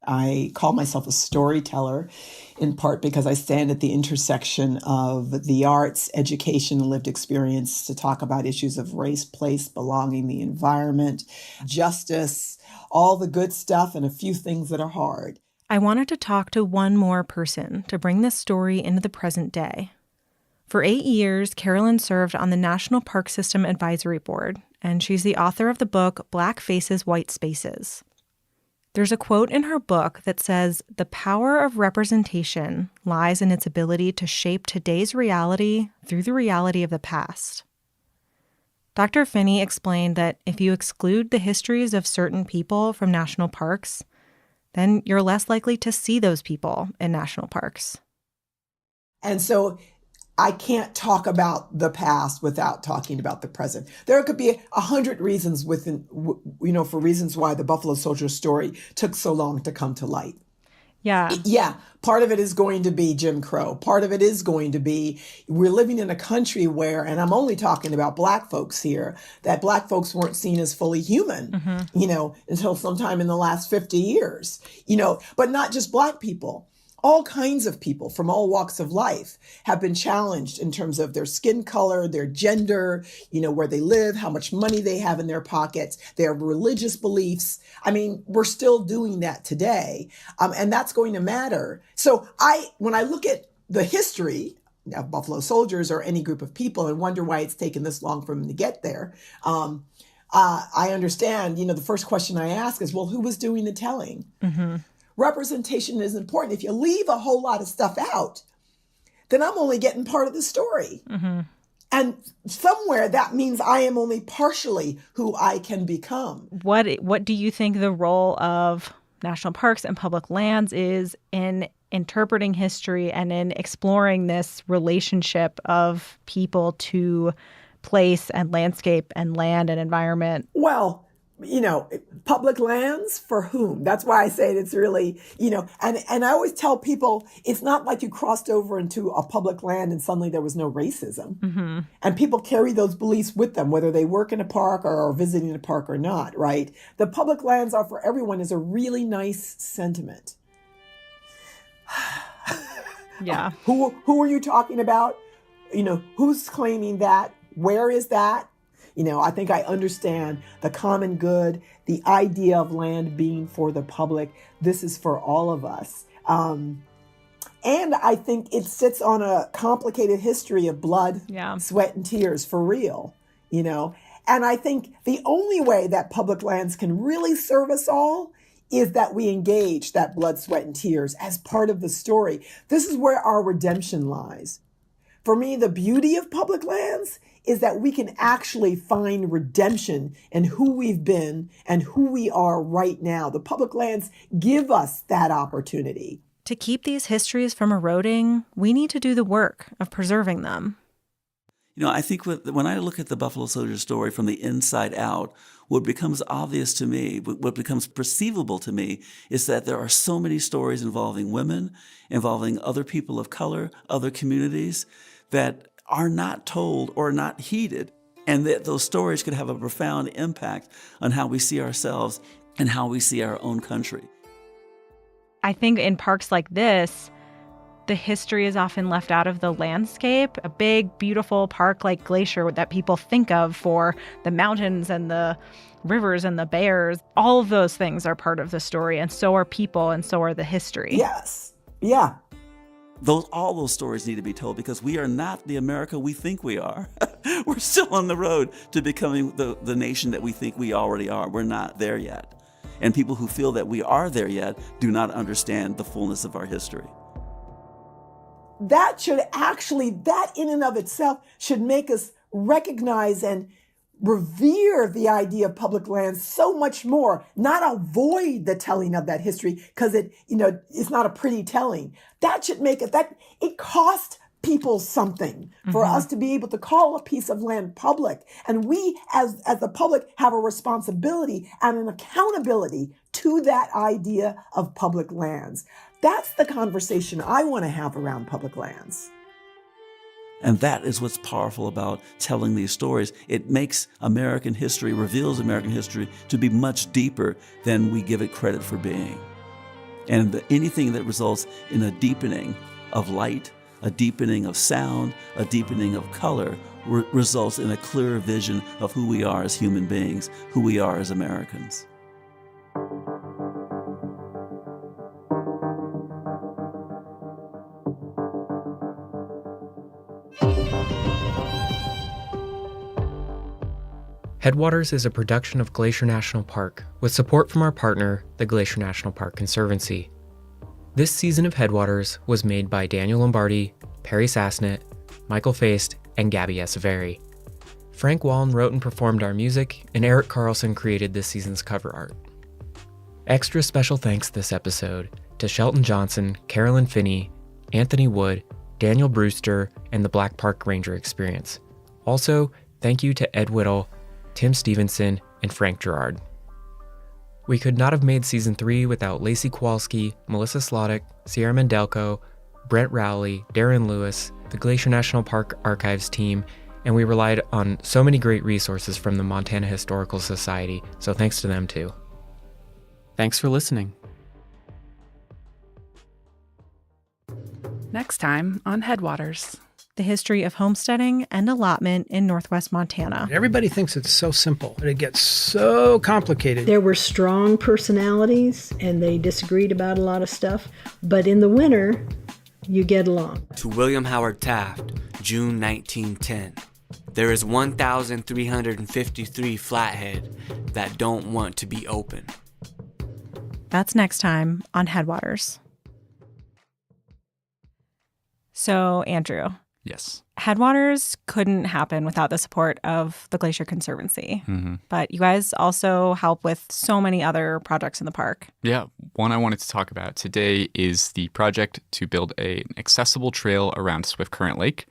I call myself a storyteller, in part because I stand at the intersection of the arts, education, and lived experience to talk about issues of race, place, belonging, the environment, justice, all the good stuff, and a few things that are hard. I wanted to talk to one more person to bring this story into the present day. For 8 years, Carolyn served on the National Park System Advisory Board, and she's the author of the book Black Faces, White Spaces. There's a quote in her book that says, "The power of representation lies in its ability to shape today's reality through the reality of the past." Dr. Finney explained that if you exclude the histories of certain people from national parks, then you're less likely to see those people in national parks. And so I can't talk about the past without talking about the present. There could be 100 reasons for reasons why the Buffalo Soldier story took so long to come to light. Yeah. Yeah. Part of it is going to be Jim Crow. Part of it is going to be we're living in a country where, and I'm only talking about Black folks here, that Black folks weren't seen as fully human, until sometime in the last 50 years, but not just Black people. All kinds of people from all walks of life have been challenged in terms of their skin color, their gender, where they live, how much money they have in their pockets, their religious beliefs. I mean, we're still doing that today, and that's going to matter. So when I look at the history of Buffalo Soldiers or any group of people and wonder why it's taken this long for them to get there, I understand, the first question I ask is, well, who was doing the telling? Mm-hmm. Representation is important. If you leave a whole lot of stuff out, then I'm only getting part of the story. Mm-hmm. And somewhere that means I am only partially who I can become. What do you think the role of national parks and public lands is in interpreting history and in exploring this relationship of people to place and landscape and land and environment? Well, public lands for whom? That's why I say it's really, and I always tell people it's not like you crossed over into a public land and suddenly there was no racism. Mm-hmm. And people carry those beliefs with them, whether they work in a park or are visiting a park or not, right? The public lands are for everyone is a really nice sentiment. Yeah. Who are you talking about? Who's claiming that? Where is that? I think I understand the common good, the idea of land being for the public. This is for all of us. And I think it sits on a complicated history of blood, sweat, and tears for real, And I think the only way that public lands can really serve us all is that we engage that blood, sweat, and tears as part of the story. This is where our redemption lies. For me, the beauty of public lands is that we can actually find redemption in who we've been and who we are right now. The public lands give us that opportunity. To keep these histories from eroding, we need to do the work of preserving them. I think when I look at the Buffalo Soldier story from the inside out, what becomes obvious to me, what becomes perceivable to me, is that there are so many stories involving women, involving other people of color, other communities, that are not told or not heeded, and that those stories could have a profound impact on how we see ourselves and how we see our own country. I think in parks like this, the history is often left out of the landscape. A big, beautiful park like Glacier that people think of for the mountains and the rivers and the bears, all of those things are part of the story, and so are people, and so are the history. Yes. Yeah. All those stories need to be told because we are not the America we think we are. We're still on the road to becoming the nation that we think we already are. We're not there yet. And people who feel that we are there yet do not understand the fullness of our history. That in and of itself should make us recognize and revere the idea of public lands so much more, not avoid the telling of that history because it's not a pretty telling. That should make it cost people something for us to be able to call a piece of land public. And we as the public have a responsibility and an accountability to that idea of public lands. That's the conversation I want to have around public lands. And that is what's powerful about telling these stories. It makes American history, reveals American history to be much deeper than we give it credit for being. And anything that results in a deepening of light, a deepening of sound, a deepening of color, results in a clearer vision of who we are as human beings, who we are as Americans. Headwaters is a production of Glacier National Park with support from our partner, the Glacier National Park Conservancy. This season of Headwaters was made by Daniel Lombardi, Perry Sassnett, Michael Feist, and Gabby Esavari. Frank Wallen wrote and performed our music, and Eric Carlson created this season's cover art. Extra special thanks this episode to Shelton Johnson, Carolyn Finney, Anthony Wood, Daniel Brewster, and the Black Park Ranger Experience. Also, thank you to Ed Whittle, Tim Stevenson, and Frank Gerard. We could not have made Season 3 without Lacey Kowalski, Melissa Sloddick, Sierra Mendelko, Brent Rowley, Darren Lewis, the Glacier National Park Archives team, and we relied on so many great resources from the Montana Historical Society, so thanks to them too. Thanks for listening. Next time on Headwaters. The history of homesteading and allotment in northwest Montana. Everybody thinks it's so simple, but it gets so complicated. There were strong personalities, and they disagreed about a lot of stuff, but in the winter, you get along. To William Howard Taft, June 1910. There is 1,353 flathead that don't want to be open. That's next time on Headwaters. So, Andrew. Yes. Headwaters couldn't happen without the support of the Glacier Conservancy. Mm-hmm. But you guys also help with so many other projects in the park. Yeah, one I wanted to talk about today is the project to build an accessible trail around Swift Current Lake.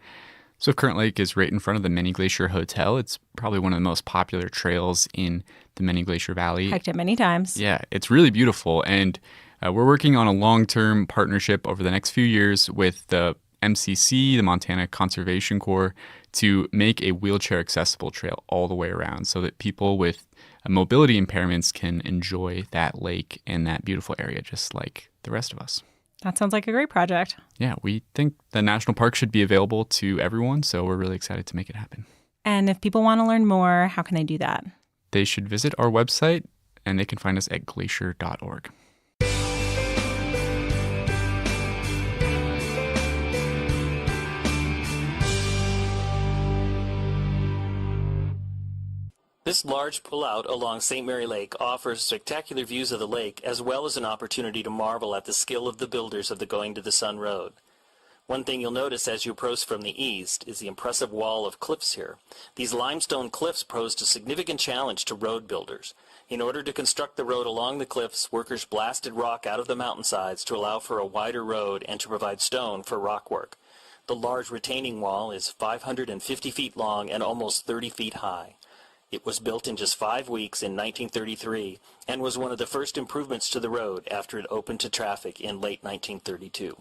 Swift Current Lake is right in front of the Many Glacier Hotel. It's probably one of the most popular trails in the Many Glacier Valley. Hiked it many times. Yeah, it's really beautiful. And we're working on a long-term partnership over the next few years with the MCC, the Montana Conservation Corps, to make a wheelchair accessible trail all the way around so that people with mobility impairments can enjoy that lake and that beautiful area just like the rest of us. That sounds like a great project. Yeah, we think the national park should be available to everyone, so we're really excited to make it happen. And if people want to learn more, how can they do that? They should visit our website, and they can find us at glacier.org. This large pullout along St. Mary Lake offers spectacular views of the lake as well as an opportunity to marvel at the skill of the builders of the Going to the Sun Road. One thing you'll notice as you approach from the east is the impressive wall of cliffs here. These limestone cliffs posed a significant challenge to road builders. In order to construct the road along the cliffs, workers blasted rock out of the mountainsides to allow for a wider road and to provide stone for rock work. The large retaining wall is 550 feet long and almost 30 feet high. It was built in just 5 weeks in 1933 and was one of the first improvements to the road after it opened to traffic in late 1932.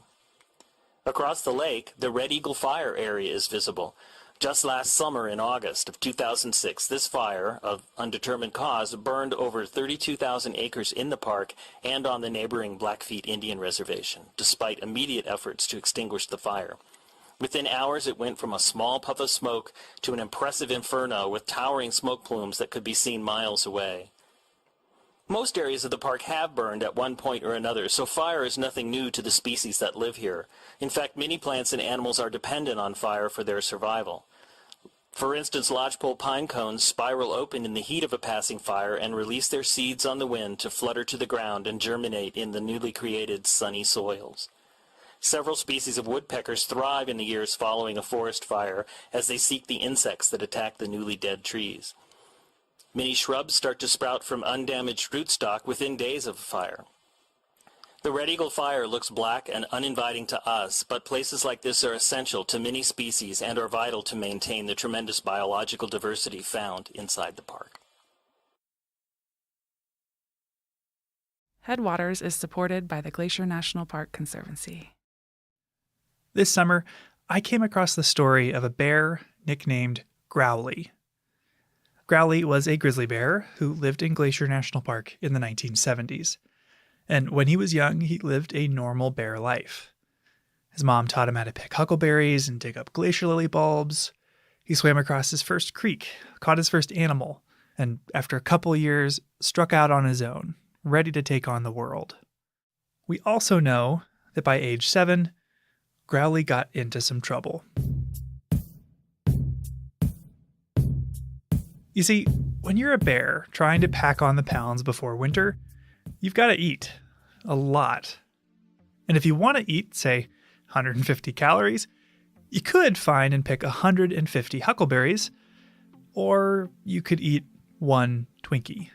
Across the lake, the Red Eagle Fire area is visible. Just last summer in August of 2006, this fire, of undetermined cause, burned over 32,000 acres in the park and on the neighboring Blackfeet Indian Reservation, despite immediate efforts to extinguish the fire. Within hours, it went from a small puff of smoke to an impressive inferno with towering smoke plumes that could be seen miles away. Most areas of the park have burned at one point or another, so fire is nothing new to the species that live here. In fact, many plants and animals are dependent on fire for their survival. For instance, lodgepole pine cones spiral open in the heat of a passing fire and release their seeds on the wind to flutter to the ground and germinate in the newly created sunny soils. Several species of woodpeckers thrive in the years following a forest fire as they seek the insects that attack the newly dead trees. Many shrubs start to sprout from undamaged rootstock within days of a fire. The Red Eagle Fire looks black and uninviting to us, but places like this are essential to many species and are vital to maintain the tremendous biological diversity found inside the park. Headwaters is supported by the Glacier National Park Conservancy. This summer, I came across the story of a bear nicknamed Growly. Growly was a grizzly bear who lived in Glacier National Park in the 1970s. And when he was young, he lived a normal bear life. His mom taught him how to pick huckleberries and dig up glacier lily bulbs. He swam across his first creek, caught his first animal, and after a couple years, struck out on his own, ready to take on the world. We also know that by age 7, Growly got into some trouble. You see, when you're a bear trying to pack on the pounds before winter, you've got to eat a lot. And if you want to eat, say, 150 calories, you could find and pick 150 huckleberries, or you could eat one Twinkie.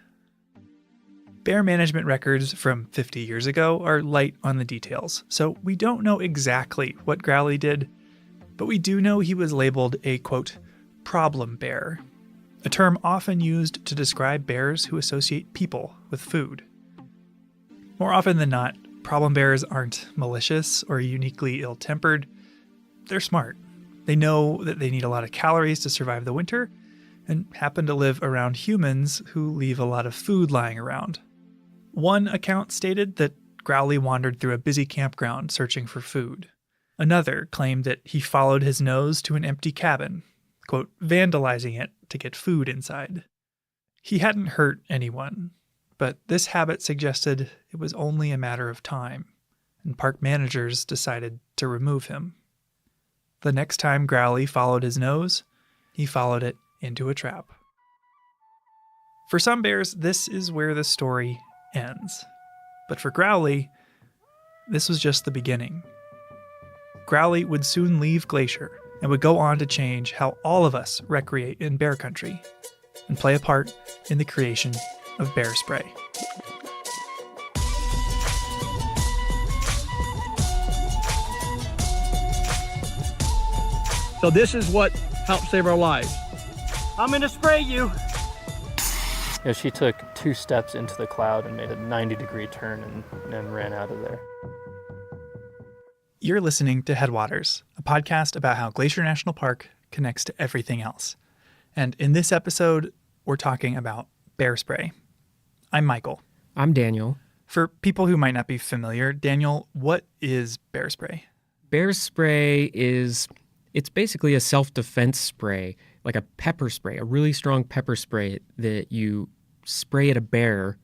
Bear management records from 50 years ago are light on the details, so we don't know exactly what Growly did, but we do know he was labeled a, quote, problem bear, a term often used to describe bears who associate people with food. More often than not, problem bears aren't malicious or uniquely ill-tempered. They're smart. They know that they need a lot of calories to survive the winter, and happen to live around humans who leave a lot of food lying around. One account stated that Growly wandered through a busy campground searching for food. Another claimed that he followed his nose to an empty cabin, quote, vandalizing it to get food inside. He hadn't hurt anyone, but this habit suggested it was only a matter of time, and park managers decided to remove him. The next time Growly followed his nose, he followed it into a trap. For some bears, this is where the story ends. But for Growly, this was just the beginning. Growly would soon leave Glacier and would go on to change how all of us recreate in bear country and play a part in the creation of bear spray. So this is what helped save our lives. I'm gonna spray you. She took 2 steps into the cloud and made a 90-degree turn and ran out of there. You're listening to Headwaters, a podcast about how Glacier National Park connects to everything else. And in this episode, we're talking about bear spray. I'm Michael. I'm Daniel. For people who might not be familiar, Daniel, what is bear spray? Bear spray it's basically a self-defense spray, like a pepper spray, a really strong pepper spray that you spray at a bear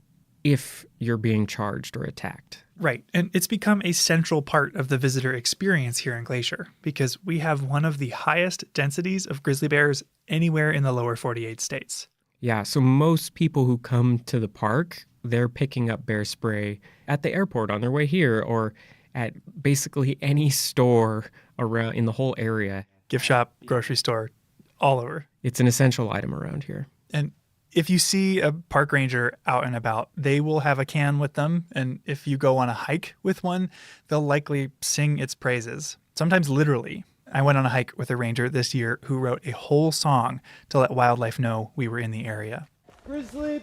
if you're being charged or attacked. Right, and it's become a central part of the visitor experience here in Glacier because we have one of the highest densities of grizzly bears anywhere in the lower 48 states. Yeah, so most people who come to the park, they're picking up bear spray at the airport on their way here or at basically any store around in the whole area. Gift shop, grocery store, all over. It's an essential item around here. And if you see a park ranger out and about, they will have a can with them. And if you go on a hike with one, they'll likely sing its praises, sometimes literally. I went on a hike with a ranger this year who wrote a whole song to let wildlife know we were in the area. Grizzlies,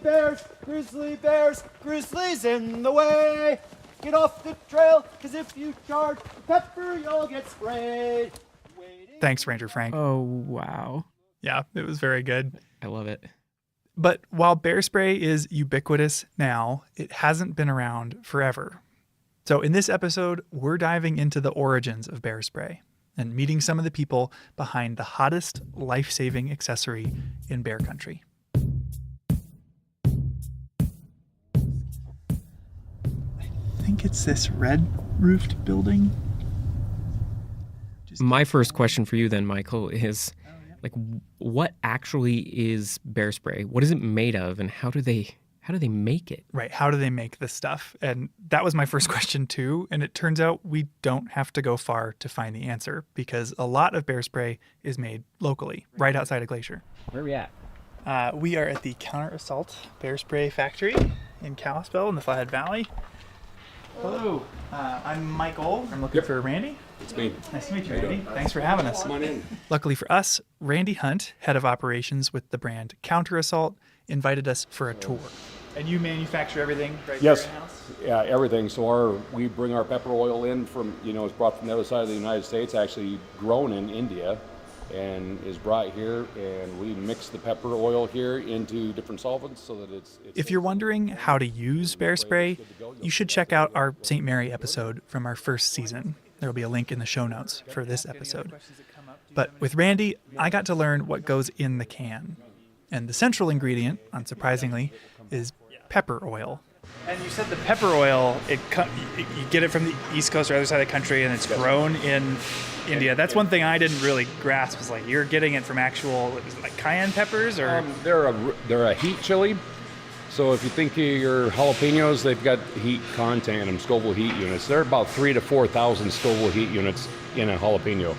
grizzlies in the way. Get off the trail, because if you charge the pepper, you'll get sprayed. Thanks, Ranger Frank. Oh, wow. Yeah, it was very good. I love it. But while bear spray is ubiquitous now, it hasn't been around forever. So in this episode, we're diving into the origins of bear spray and meeting some of the people behind the hottest life-saving accessory in bear country. I think it's this red-roofed building. My first question for you then, Michael, is what actually is bear spray? What is it made of, and how do they make it? Right, how do they make this stuff? And that was my first question too, and it turns out we don't have to go far to find the answer because a lot of bear spray is made locally, right outside of Glacier. Where are we at? We are at the Counter Assault Bear Spray Factory in Kalispell in the Flathead Valley. Hello, I'm Michael. I'm looking for Randy. It's me. Nice to meet you, Randy. Thanks for having us. Come on in. Luckily for us, Randy Hunt, head of operations with the brand Counter Assault, invited us for a tour. And you manufacture everything right Yes. here in-house? Yeah, everything. So we bring our pepper oil in from, it's brought from the other side of the United States, actually grown in India, and is brought here, and we mix the pepper oil here into different solvents so that it's If you're wondering how to use bear spray, you should check out our St. Mary episode from our first season. There will be a link in the show notes for this episode. But with Randy, I got to learn what goes in the can. And the central ingredient, unsurprisingly, is pepper oil. And you said the pepper oil, you get it from the East Coast or other side of the country, and it's grown in India. That's one thing I didn't really grasp, was you're getting it from actual, is it cayenne peppers? Or they're a heat chili. So if you think of your jalapenos, they've got heat content in them, Scoville heat units. They're about 3,000 to 4,000 Scoville heat units in a jalapeno.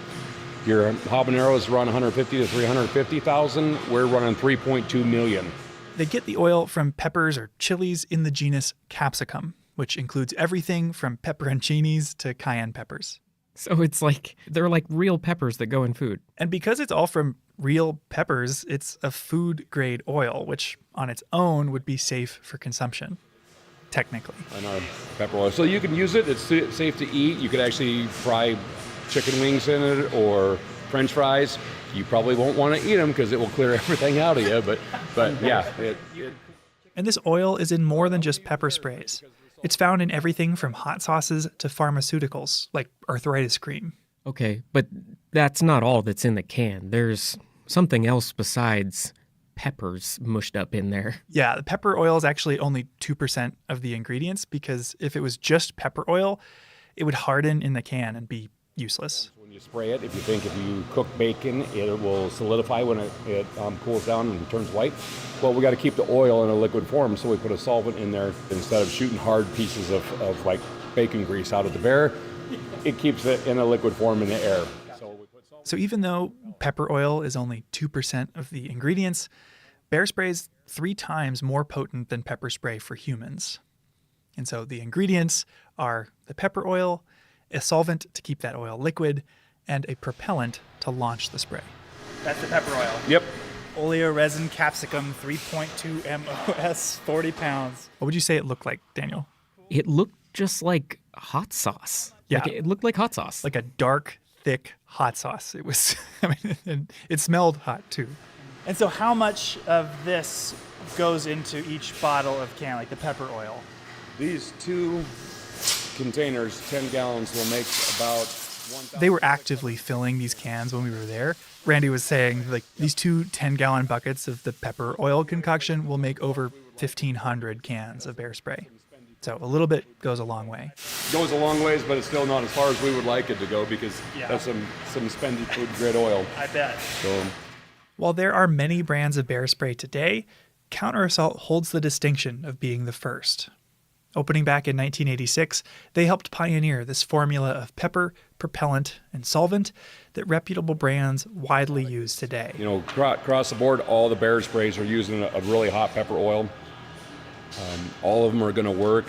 Your habaneros run 150 to 350,000. We're running 3.2 million. They get the oil from peppers or chilies in the genus capsicum, which includes everything from pepperoncinis to cayenne peppers. So they're like real peppers that go in food. And because it's all from real peppers, it's a food-grade oil, which on its own would be safe for consumption, technically. And our pepper oil. So you can use it. It's safe to eat. You could actually fry chicken wings in it or French fries. You probably won't want to eat them because it will clear everything out of you. But yeah. And this oil is in more than just pepper sprays. It's found in everything from hot sauces to pharmaceuticals, like arthritis cream. Okay, but that's not all that's in the can. There's something else besides peppers mushed up in there. Yeah, the pepper oil is actually only 2% of the ingredients because if it was just pepper oil, it would harden in the can and be useless. When you spray it, if you cook bacon, it will solidify when it cools down and turns white. Well, we got to keep the oil in a liquid form, so we put a solvent in there instead of shooting hard pieces of like bacon grease out of the bear. It keeps it in a liquid form in the air. So even though pepper oil is only 2% of the ingredients, bear spray is 3 times more potent than pepper spray for humans. And so the ingredients are the pepper oil, a solvent to keep that oil liquid, and a propellant to launch the spray. That's the pepper oil. Yep. Oleoresin capsicum, 3.2 MOS, 40 pounds. What would you say it looked like, Daniel? It looked just like hot sauce. Yeah. Like, it looked like hot sauce. Like a dark, thick hot sauce. It was, and it smelled hot too. And so how much of this goes into each bottle of can, like the pepper oil? These 2 containers, 10 gallons, will make about 1,000. They were actively filling these cans when we were there. Randy was saying, like, these 2 10-gallon buckets of the pepper oil concoction will make over 1,500 cans of bear spray. So a little bit goes a long way. Goes a long ways, but it's still not as far as we would like it to go because that's some spendy food grade oil. I bet. So, while there are many brands of bear spray today, Counter Assault holds the distinction of being the first. Opening back in 1986, they helped pioneer this formula of pepper, propellant, and solvent that reputable brands widely use today. you know, across the board, all the bear sprays are using a really hot pepper oil. All of them are going to work,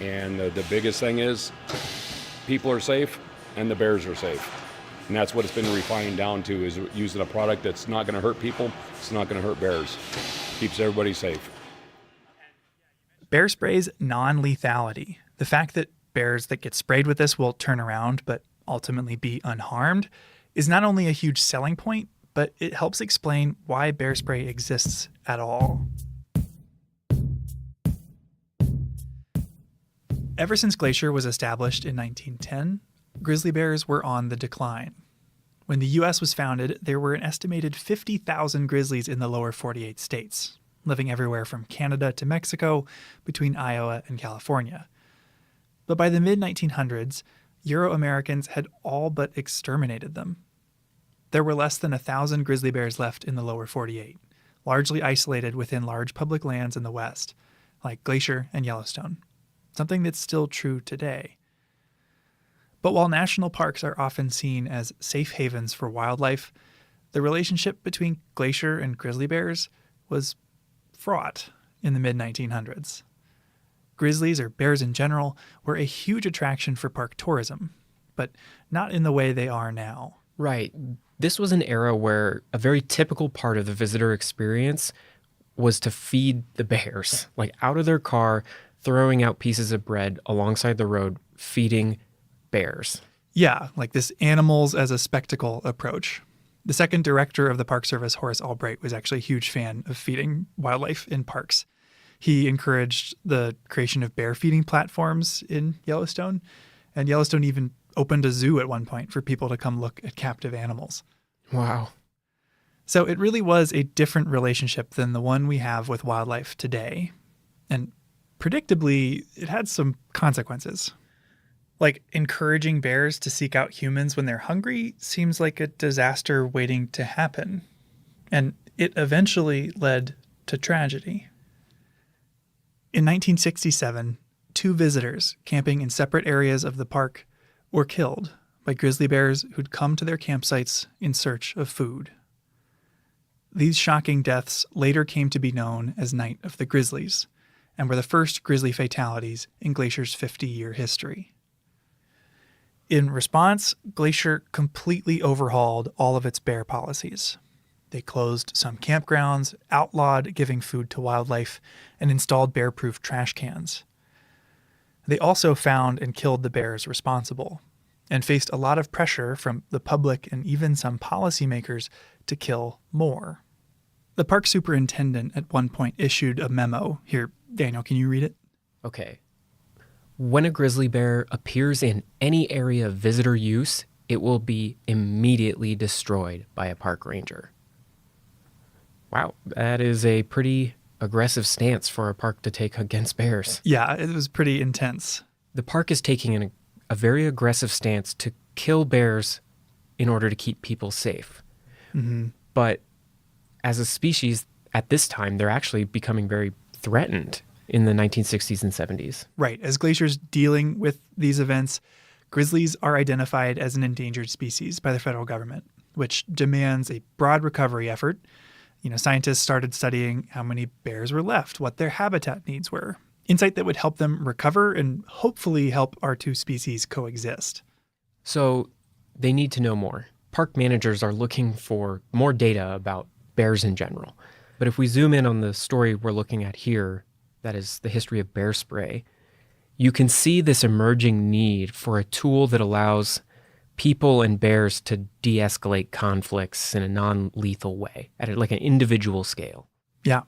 and the biggest thing is people are safe and the bears are safe. And that's what it's been refined down to, is using a product that's not going to hurt people, it's not going to hurt bears. Keeps everybody safe. Bear spray's non-lethality, the fact that bears that get sprayed with this will turn around but ultimately be unharmed, is not only a huge selling point, but it helps explain why bear spray exists at all. Ever since Glacier was established in 1910, grizzly bears were on the decline. When the U.S. was founded, there were an estimated 50,000 grizzlies in the lower 48 states, living everywhere from Canada to Mexico, between Iowa and California. But by the mid-1900s, Euro-Americans had all but exterminated them. There were less than 1,000 grizzly bears left in the lower 48, largely isolated within large public lands in the West, like Glacier and Yellowstone, something that's still true today. But while national parks are often seen as safe havens for wildlife, the relationship between Glacier and grizzly bears was fraught in the mid-1900s. Grizzlies, or bears in general, were a huge attraction for park tourism, but not in the way they are now. Right. This was an era where a very typical part of the visitor experience was to feed the bears, like out of their car, throwing out pieces of bread alongside the road, feeding bears. Yeah, like this animals as a spectacle approach. The second director of the Park Service, Horace Albright, was actually a huge fan of feeding wildlife in parks. He encouraged the creation of bear feeding platforms in Yellowstone, and Yellowstone even opened a zoo at one point for people to come look at captive animals. Wow. So it really was a different relationship than the one we have with wildlife today. And predictably, it had some consequences. Like, encouraging bears to seek out humans when they're hungry seems like a disaster waiting to happen. And it eventually led to tragedy. In 1967, 2 visitors camping in separate areas of the park were killed by grizzly bears who'd come to their campsites in search of food. These shocking deaths later came to be known as Night of the Grizzlies, and were the first grizzly fatalities in Glacier's 50-year history. In response, Glacier completely overhauled all of its bear policies. They closed some campgrounds, outlawed giving food to wildlife, and installed bear-proof trash cans. They also found and killed the bears responsible, and faced a lot of pressure from the public and even some policymakers to kill more. The park superintendent at one point issued a memo. Here, Daniel, can you read it? Okay. When a grizzly bear appears in any area of visitor use, it will be immediately destroyed by a park ranger. Wow, that is a pretty aggressive stance for a park to take against bears. Yeah, it was pretty intense. The park is taking a very aggressive stance to kill bears in order to keep people safe. Mm-hmm. But as a species, at this time, they're actually becoming very threatened in the 1960s and 70s. Right. As Glacier's dealing with these events, grizzlies are identified as an endangered species by the federal government. which demands a broad recovery effort. Scientists started studying how many bears were left, what their habitat needs were. Insight that would help them recover and hopefully help our two species coexist. So they need to know more. Park managers are looking for more data about bears in general. But if we zoom in on the story we're looking at here, that is the history of bear spray, you can see this emerging need for a tool that allows people and bears to de-escalate conflicts in a non-lethal way at an individual scale. Yeah,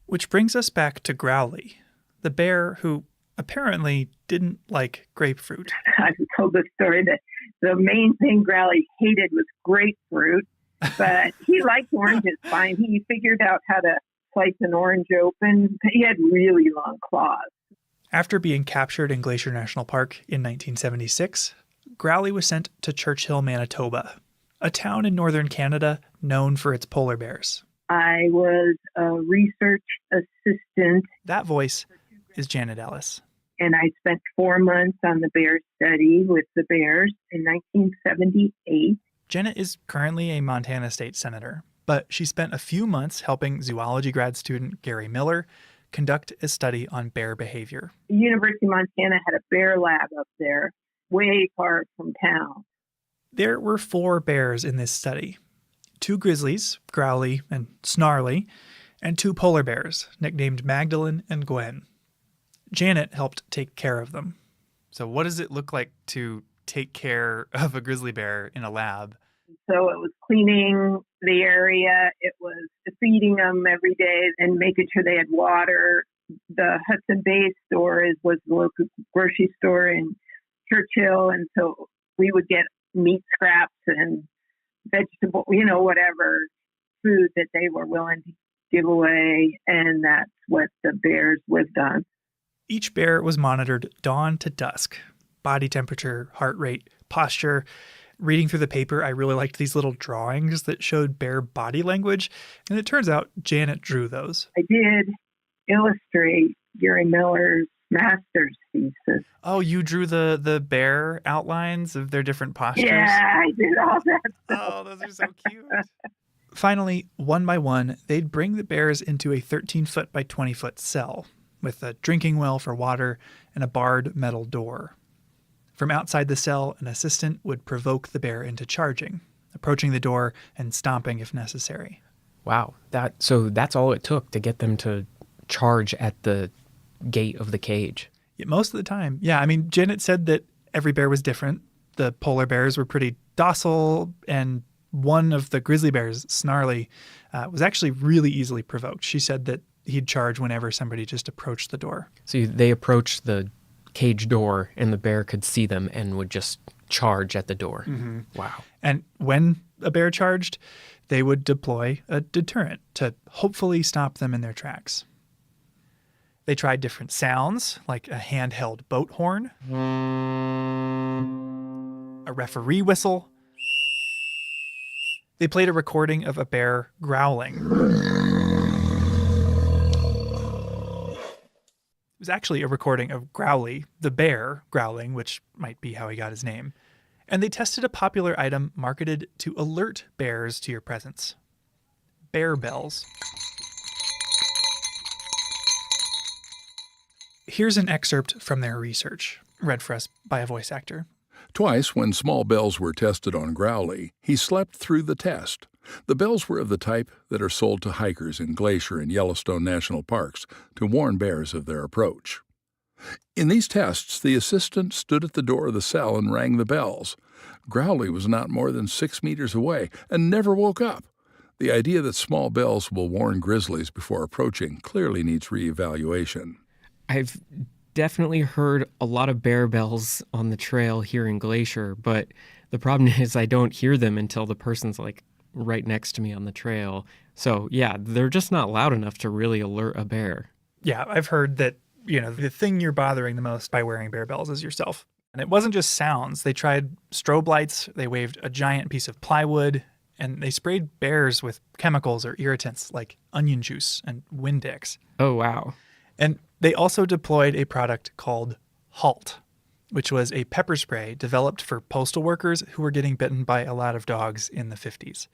which brings us back to Growly, the bear who apparently didn't like grapefruit. I've told the story that the main thing Growly hated was grapefruit, but he liked oranges fine. He figured out how to slice an orange open. He had really long claws. After being captured in Glacier National Park in 1976, Growly was sent to Churchill, Manitoba, a town in northern Canada known for its polar bears. I was a research assistant. That voice is Janet Ellis. And I spent 4 months on the bear study with the bears in 1978. Janet is currently a Montana state senator, but she spent a few months helping zoology grad student Gary Miller conduct a study on bear behavior. The University of Montana had a bear lab up there, way far from town. There were 4 bears in this study. 2 grizzlies, Growly and Snarly, and 2 polar bears, nicknamed Magdalene and Gwen. Janet helped take care of them. So what does it look like to take care of a grizzly bear in a lab? So it was cleaning the area. It was feeding them every day and making sure they had water. The Hudson Bay store was the local grocery store in Churchill. And so we would get meat scraps and vegetable, whatever food that they were willing to give away. And that's what the bears lived on. Each bear was monitored dawn to dusk. Body temperature, heart rate, posture. Reading through the paper, I really liked these little drawings that showed bear body language. And it turns out Janet drew those. I did illustrate Gary Miller's master's thesis. Oh, you drew the bear outlines of their different postures? Yeah, I did all that stuff. Oh, those are so cute. Finally, one by one, they'd bring the bears into a 13-foot by 20-foot cell with a drinking well for water and a barred metal door. From outside the cell, an assistant would provoke the bear into charging, approaching the door and stomping if necessary. Wow. So that's all it took to get them to charge at the gate of the cage. Yeah, most of the time. Yeah, I mean, Janet said that every bear was different. The polar bears were pretty docile, and one of the grizzly bears, Snarly, was actually really easily provoked. She said that he'd charge whenever somebody just approached the door. So they approached the cage door and the bear could see them and would just charge at the door. Mm-hmm. Wow. And when a bear charged, they would deploy a deterrent to hopefully stop them in their tracks. They tried different sounds, like a handheld boat horn, a referee whistle. They played a recording of a bear growling. It was actually a recording of Growly, the bear, growling, which might be how he got his name. And they tested a popular item marketed to alert bears to your presence. Bear bells. Here's an excerpt from their research, read for us by a voice actor. Twice, when small bells were tested on Growly, he slept through the test. The bells were of the type that are sold to hikers in Glacier and Yellowstone national parks to warn bears of their approach. In these tests, the assistant stood at the door of the cell and rang the bells. Growly was not more than 6 meters away and never woke up. The idea that small bells will warn grizzlies before approaching clearly needs reevaluation. I've definitely heard a lot of bear bells on the trail here in Glacier, but the problem is I don't hear them until the person's right next to me on the trail. So yeah, they're just not loud enough to really alert a bear. Yeah, I've heard that, the thing you're bothering the most by wearing bear bells is yourself. And it wasn't just sounds. They tried strobe lights, they waved a giant piece of plywood, and they sprayed bears with chemicals or irritants like onion juice and Windex. Oh, wow. And they also deployed a product called Halt. which was a pepper spray developed for postal workers who were getting bitten by a lot of dogs in the 50s.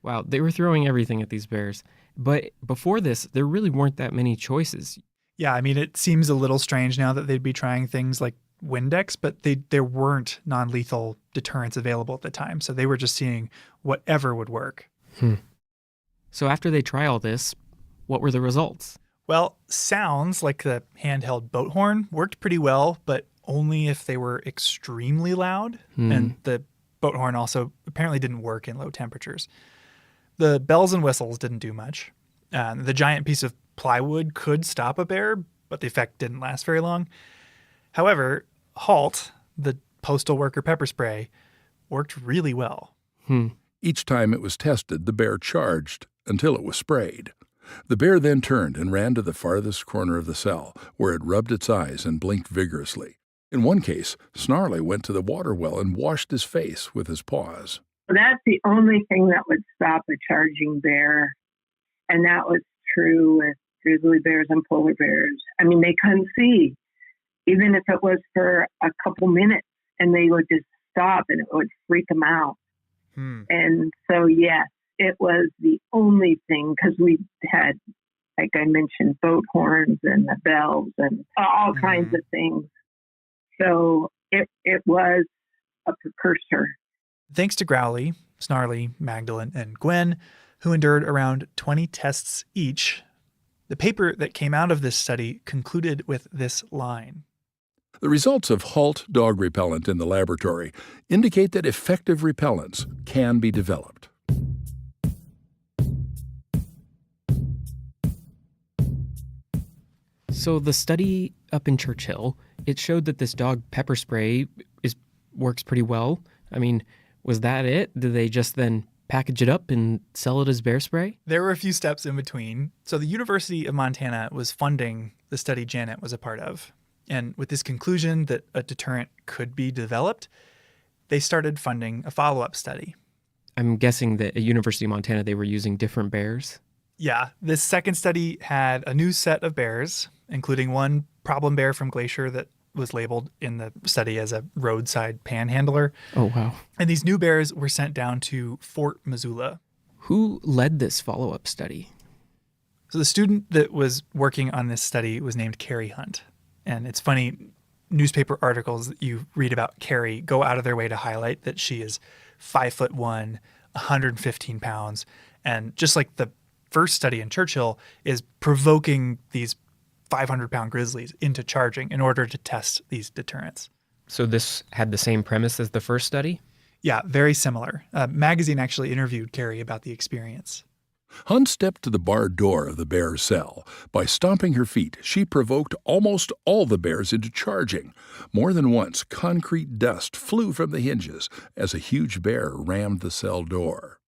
Wow, they were throwing everything at these bears. But before this, there really weren't that many choices. Yeah, I mean, it seems a little strange now that they'd be trying things like Windex, but there weren't non-lethal deterrents available at the time. So they were just seeing whatever would work. So after they try all this, what were the results? Well, sounds like the handheld boat horn worked pretty well, but only if they were extremely loud. And the boat horn also apparently didn't work in low temperatures. The bells and whistles didn't do much. The giant piece of plywood could stop a bear, but the effect didn't last very long. However, Halt, the postal worker pepper spray, worked really well. Each time it was tested, the bear charged until it was sprayed. The bear then turned and ran to the farthest corner of the cell, where it rubbed its eyes and blinked vigorously. In one case, Snarly went to the water well and washed his face with his paws. That's the only thing that would stop a charging bear. And that was true with grizzly bears and polar bears. I mean, they couldn't see, even if it was for a couple minutes, and they would just stop and it would freak them out. And so, yes, it was the only thing, because we had, like I mentioned, boat horns and the bells and all kinds of things. So it was a precursor. Thanks to Growly, Snarly, Magdalene, and Gwen, who endured around 20 tests each, the paper that came out of this study concluded with this line. The results of Halt dog repellent in the laboratory indicate that effective repellents can be developed. So the study up in Churchill, it showed that this dog pepper spray works pretty well. I mean, was that it? Did they just then package it up and sell it as bear spray? There were a few steps in between. So the University of Montana was funding the study Janet was a part of. And with this conclusion that a deterrent could be developed, they started funding a follow-up study. I'm guessing that at University of Montana, they were using different bears. Yeah, this second study had a new set of bears, including one problem bear from Glacier that was labeled in the study as a roadside panhandler. Oh, wow. And these new bears were sent down to Fort Missoula. Who led this follow-up study? So the student that was working on this study was named Carrie Hunt. And it's funny, newspaper articles that you read about Carrie go out of their way to highlight that she is 5'1", 115 pounds. And just like the first study in Churchill, is provoking these 500-pound grizzlies into charging in order to test these deterrents. So this had the same premise as the first study? Yeah, very similar. A magazine actually interviewed Carrie about the experience. Hunt stepped to the barred door of the bear's cell. By stomping her feet, she provoked almost all the bears into charging. More than once, concrete dust flew from the hinges as a huge bear rammed the cell door.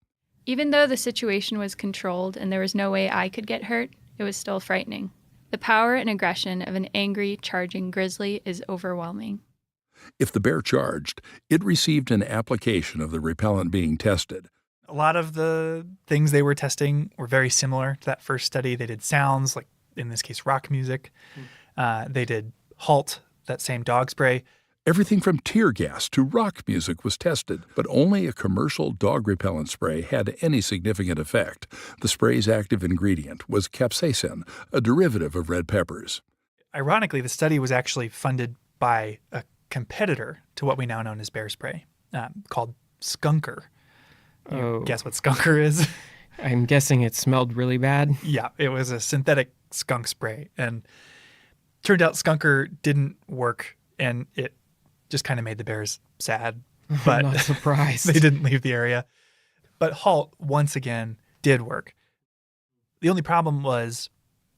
Even though the situation was controlled and there was no way I could get hurt, it was still frightening. The power and aggression of an angry, charging grizzly is overwhelming. If the bear charged, it received an application of the repellent being tested. A lot of the things they were testing were very similar to that first study. They did sounds, like in this case, rock music. They did Halt, that same dog spray. Everything from tear gas to rock music was tested, but only a commercial dog repellent spray had any significant effect. The spray's active ingredient was capsaicin, a derivative of red peppers. Ironically, the study was actually funded by a competitor to what we now know as bear spray, called Skunker. Guess what Skunker is? I'm guessing it smelled really bad. Yeah, it was a synthetic skunk spray. And turned out Skunker didn't work, and it just kind of made the bears sad. But I'm not surprised. They didn't leave the area. But Halt, once again, did work. The only problem was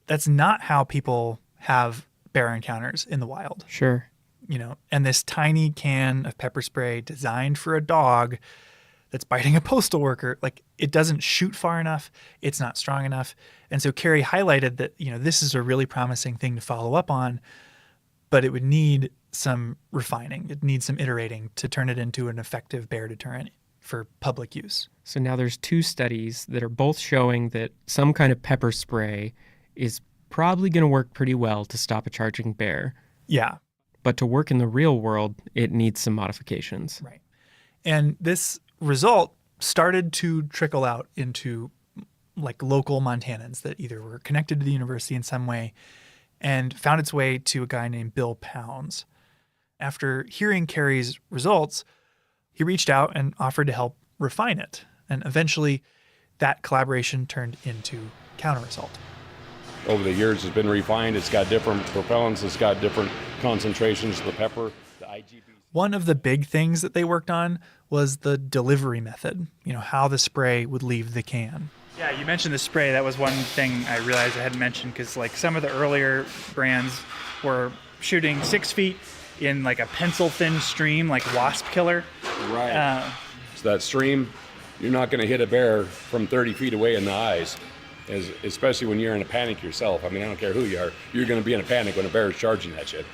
that's not how people have bear encounters in the wild. Sure. You know, and this tiny can of pepper spray designed for a dog that's biting a postal worker, like, it doesn't shoot far enough. It's not strong enough. And so Carrie highlighted that, you know, this is a really promising thing to follow up on, but it would need some refining. It needs some iterating to turn it into an effective bear deterrent for public use. So now there's two studies that are both showing that some kind of pepper spray is probably going to work pretty well to stop a charging bear. Yeah. but to work in the real world, it needs some modifications. Right. And this result started to trickle out into like local Montanans that either were connected to the university in some way and found its way to a guy named Bill Pounds. After hearing Carey's results, he reached out and offered to help refine it. And eventually that collaboration turned into Counter-Result. Over the years, it's been refined. It's got different propellants. It's got different concentrations of the pepper. The IGB. One of the big things that they worked on was the delivery method, how the spray would leave the can. Yeah, you mentioned the spray. That was one thing I realized I hadn't mentioned because like some of the earlier brands were shooting 6 feet in like a pencil-thin stream, like Wasp Killer. Right. So that stream, you're not going to hit a bear from 30 feet away in the eyes, especially when you're in a panic yourself. I mean, I don't care who you are. You're going to be in a panic when a bear is charging that shit.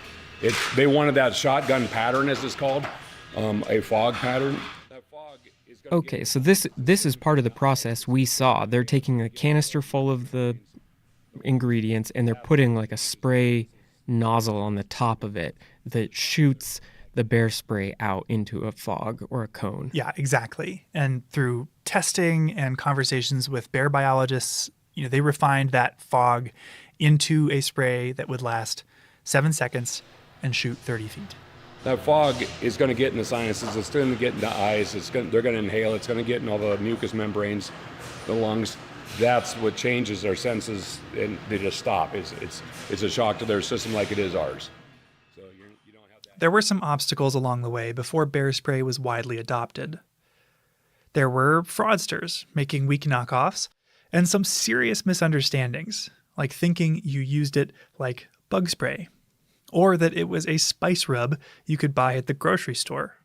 They wanted that shotgun pattern, as it's called, a fog pattern. Okay, so this is part of the process we saw. They're taking a canister full of the ingredients and they're putting like a spray nozzle on the top of it that shoots the bear spray out into a fog or a cone. Yeah, exactly. And through testing and conversations with bear biologists, they refined that fog into a spray that would last 7 seconds and shoot 30 feet. That fog is going to get in the sinuses. It's going to get in the eyes. They're going to inhale. It's going to get in all the mucous membranes, the lungs. That's what changes their senses, and they just stop. It's a shock to their system like it is ours. So you don't have that. There were some obstacles along the way before bear spray was widely adopted. There were fraudsters making weak knockoffs and some serious misunderstandings, like thinking you used it like bug spray, or that it was a spice rub you could buy at the grocery store.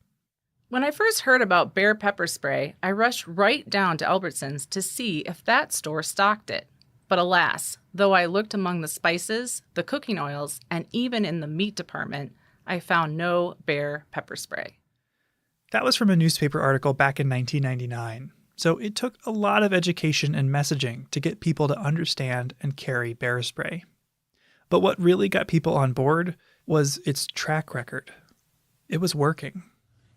When I first heard about bear pepper spray, I rushed right down to Albertsons to see if that store stocked it. But alas, though I looked among the spices, the cooking oils, and even in the meat department, I found no bear pepper spray. That was from a newspaper article back in 1999. So it took a lot of education and messaging to get people to understand and carry bear spray. But what really got people on board was its track record. It was working.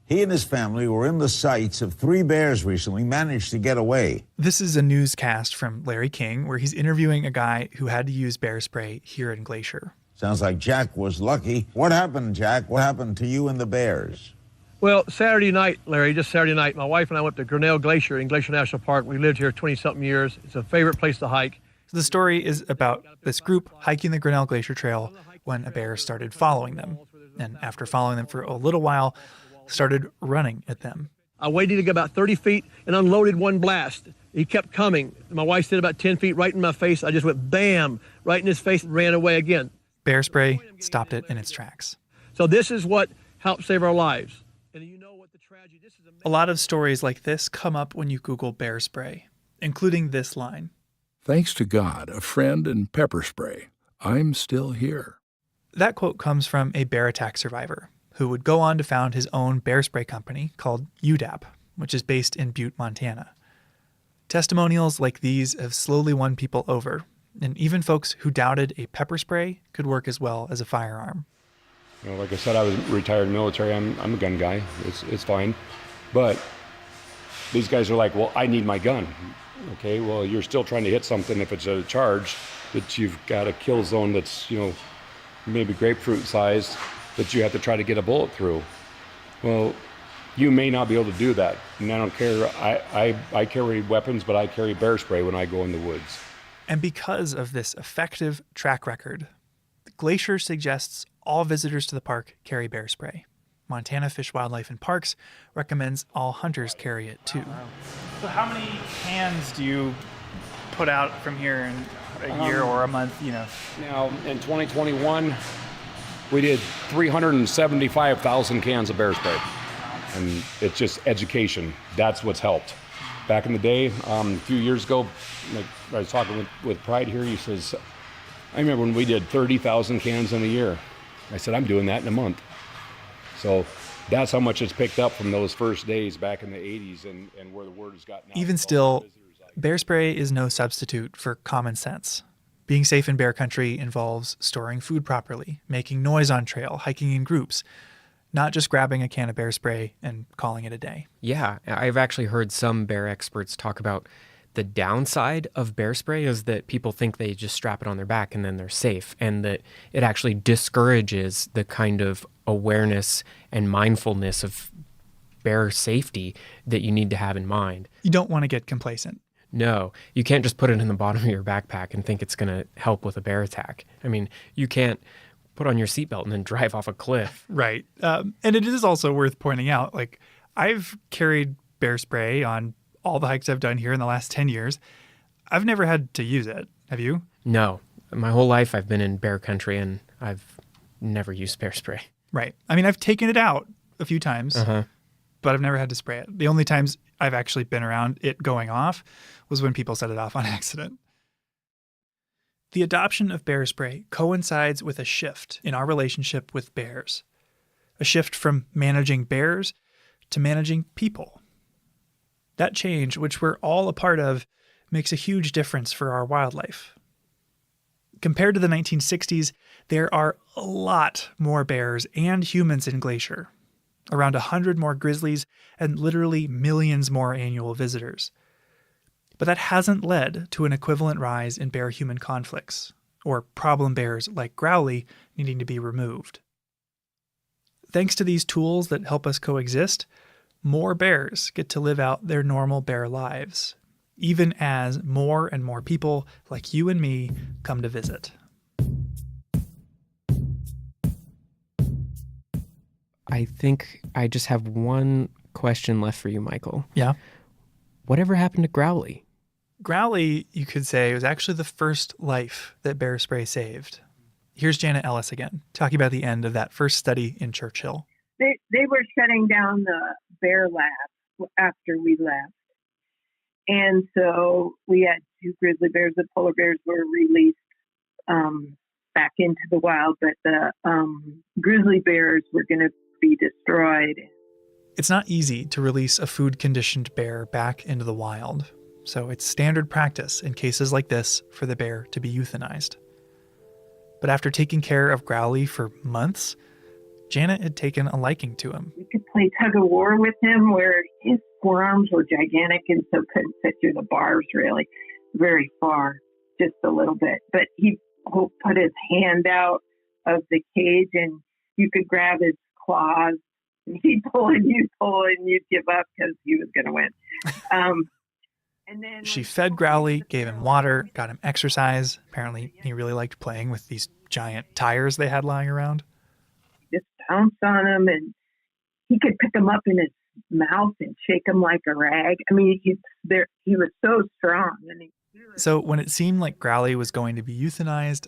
He and his family were in the sights of 3 bears recently, managed to get away. This is a newscast from Larry King where he's interviewing a guy who had to use bear spray here in Glacier. Sounds like Jack was lucky. What happened, Jack? What happened to you and the bears? Well, Saturday night, Larry, just Saturday night, my wife and I went to Grinnell Glacier in Glacier National Park. We lived here 20-something years. It's a favorite place to hike. So the story is about this group hiking the Grinnell Glacier Trail when a bear started following them. And after following them for a little while, started running at them. I waited to get about 30 feet and unloaded one blast. He kept coming. My wife stayed about 10 feet right in my face. I just went bam, right in his face and ran away again. Bear spray stopped it in its tracks. So this is what helped save our lives. And you know what the tragedy, this is amazing. A lot of stories like this come up when you Google bear spray, including this line. Thanks to God, a friend, and pepper spray, I'm still here. That quote comes from a bear attack survivor who would go on to found his own bear spray company called UDAP, which is based in Butte, Montana. Testimonials like these have slowly won people over, and even folks who doubted a pepper spray could work as well as a firearm. Like I said, I was retired military. I'm a gun guy. It's fine. But these guys are like, well, I need my gun. Okay, well, you're still trying to hit something if it's a charge that you've got a kill zone that's, maybe grapefruit sized that you have to try to get a bullet through. Well, you may not be able to do that. And I don't care. I carry weapons, but I carry bear spray when I go in the woods. And because of this effective track record, the Glacier suggests all visitors to the park carry bear spray. Montana Fish, Wildlife, and Parks recommends all hunters carry it too. So how many cans do you put out from here in a year or a month, Now, in 2021, we did 375,000 cans of bear spray. And it's just education. That's what's helped. Back in the day, a few years ago, like I was talking with Pride here, he says, I remember when we did 30,000 cans in a year. I said, I'm doing that in a month. So that's how much it's picked up from those first days back in the 80s and where the word has gotten out. Even still, bear spray is no substitute for common sense. Being safe in bear country involves storing food properly, making noise on trail, hiking in groups, not just grabbing a can of bear spray and calling it a day. Yeah, I've actually heard some bear experts talk about the downside of bear spray is that people think they just strap it on their back and then they're safe, and that it actually discourages the kind of awareness and mindfulness of bear safety that you need to have in mind. You don't want to get complacent. No, you can't just put it in the bottom of your backpack and think it's going to help with a bear attack. I mean, you can't put on your seatbelt and then drive off a cliff. Right. And it is also worth pointing out, like, I've carried bear spray on all the hikes I've done here in the last 10 years. I've never had to use it. Have you? No. My whole life I've been in bear country and I've never used bear spray. Right. I mean, I've taken it out a few times, but I've never had to spray it. The only times I've actually been around it going off was when people set it off on accident. The adoption of bear spray coincides with a shift in our relationship with bears. A shift from managing bears to managing people. That change, which we're all a part of, makes a huge difference for our wildlife. Compared to the 1960s, there are a lot more bears and humans in Glacier. Around 100 more grizzlies and literally millions more annual visitors. But that hasn't led to an equivalent rise in bear-human conflicts, or problem bears like Growly needing to be removed. Thanks to these tools that help us coexist, more bears get to live out their normal bear lives, even as more and more people like you and me come to visit. I think I just have one question left for you, Michael. Yeah? Whatever happened to Growly? Growly, you could say, was actually the first life that bear spray saved. Here's Janet Ellis again, talking about the end of that first study in Churchill. They were shutting down the bear lab after we left. And so we had 2 grizzly bears. The polar bears were released back into the wild, but the grizzly bears were going to be destroyed. It's not easy to release a food-conditioned bear back into the wild, so it's standard practice in cases like this for the bear to be euthanized. But after taking care of Growly for months, Janet had taken a liking to him. We could play tug-of-war with him where his forearms were gigantic and so couldn't fit through the bars really very far, just a little bit. But he would put his hand out of the cage and you could grab his claws. He'd pull and you'd give up because he was going to win. And then she fed Growly, gave him water, got him exercise. Apparently, he really liked playing with these giant tires they had lying around. Just pounce on him, and he could pick them up in his mouth and shake them like a rag. I mean, he was so strong. So when it seemed like Growly was going to be euthanized,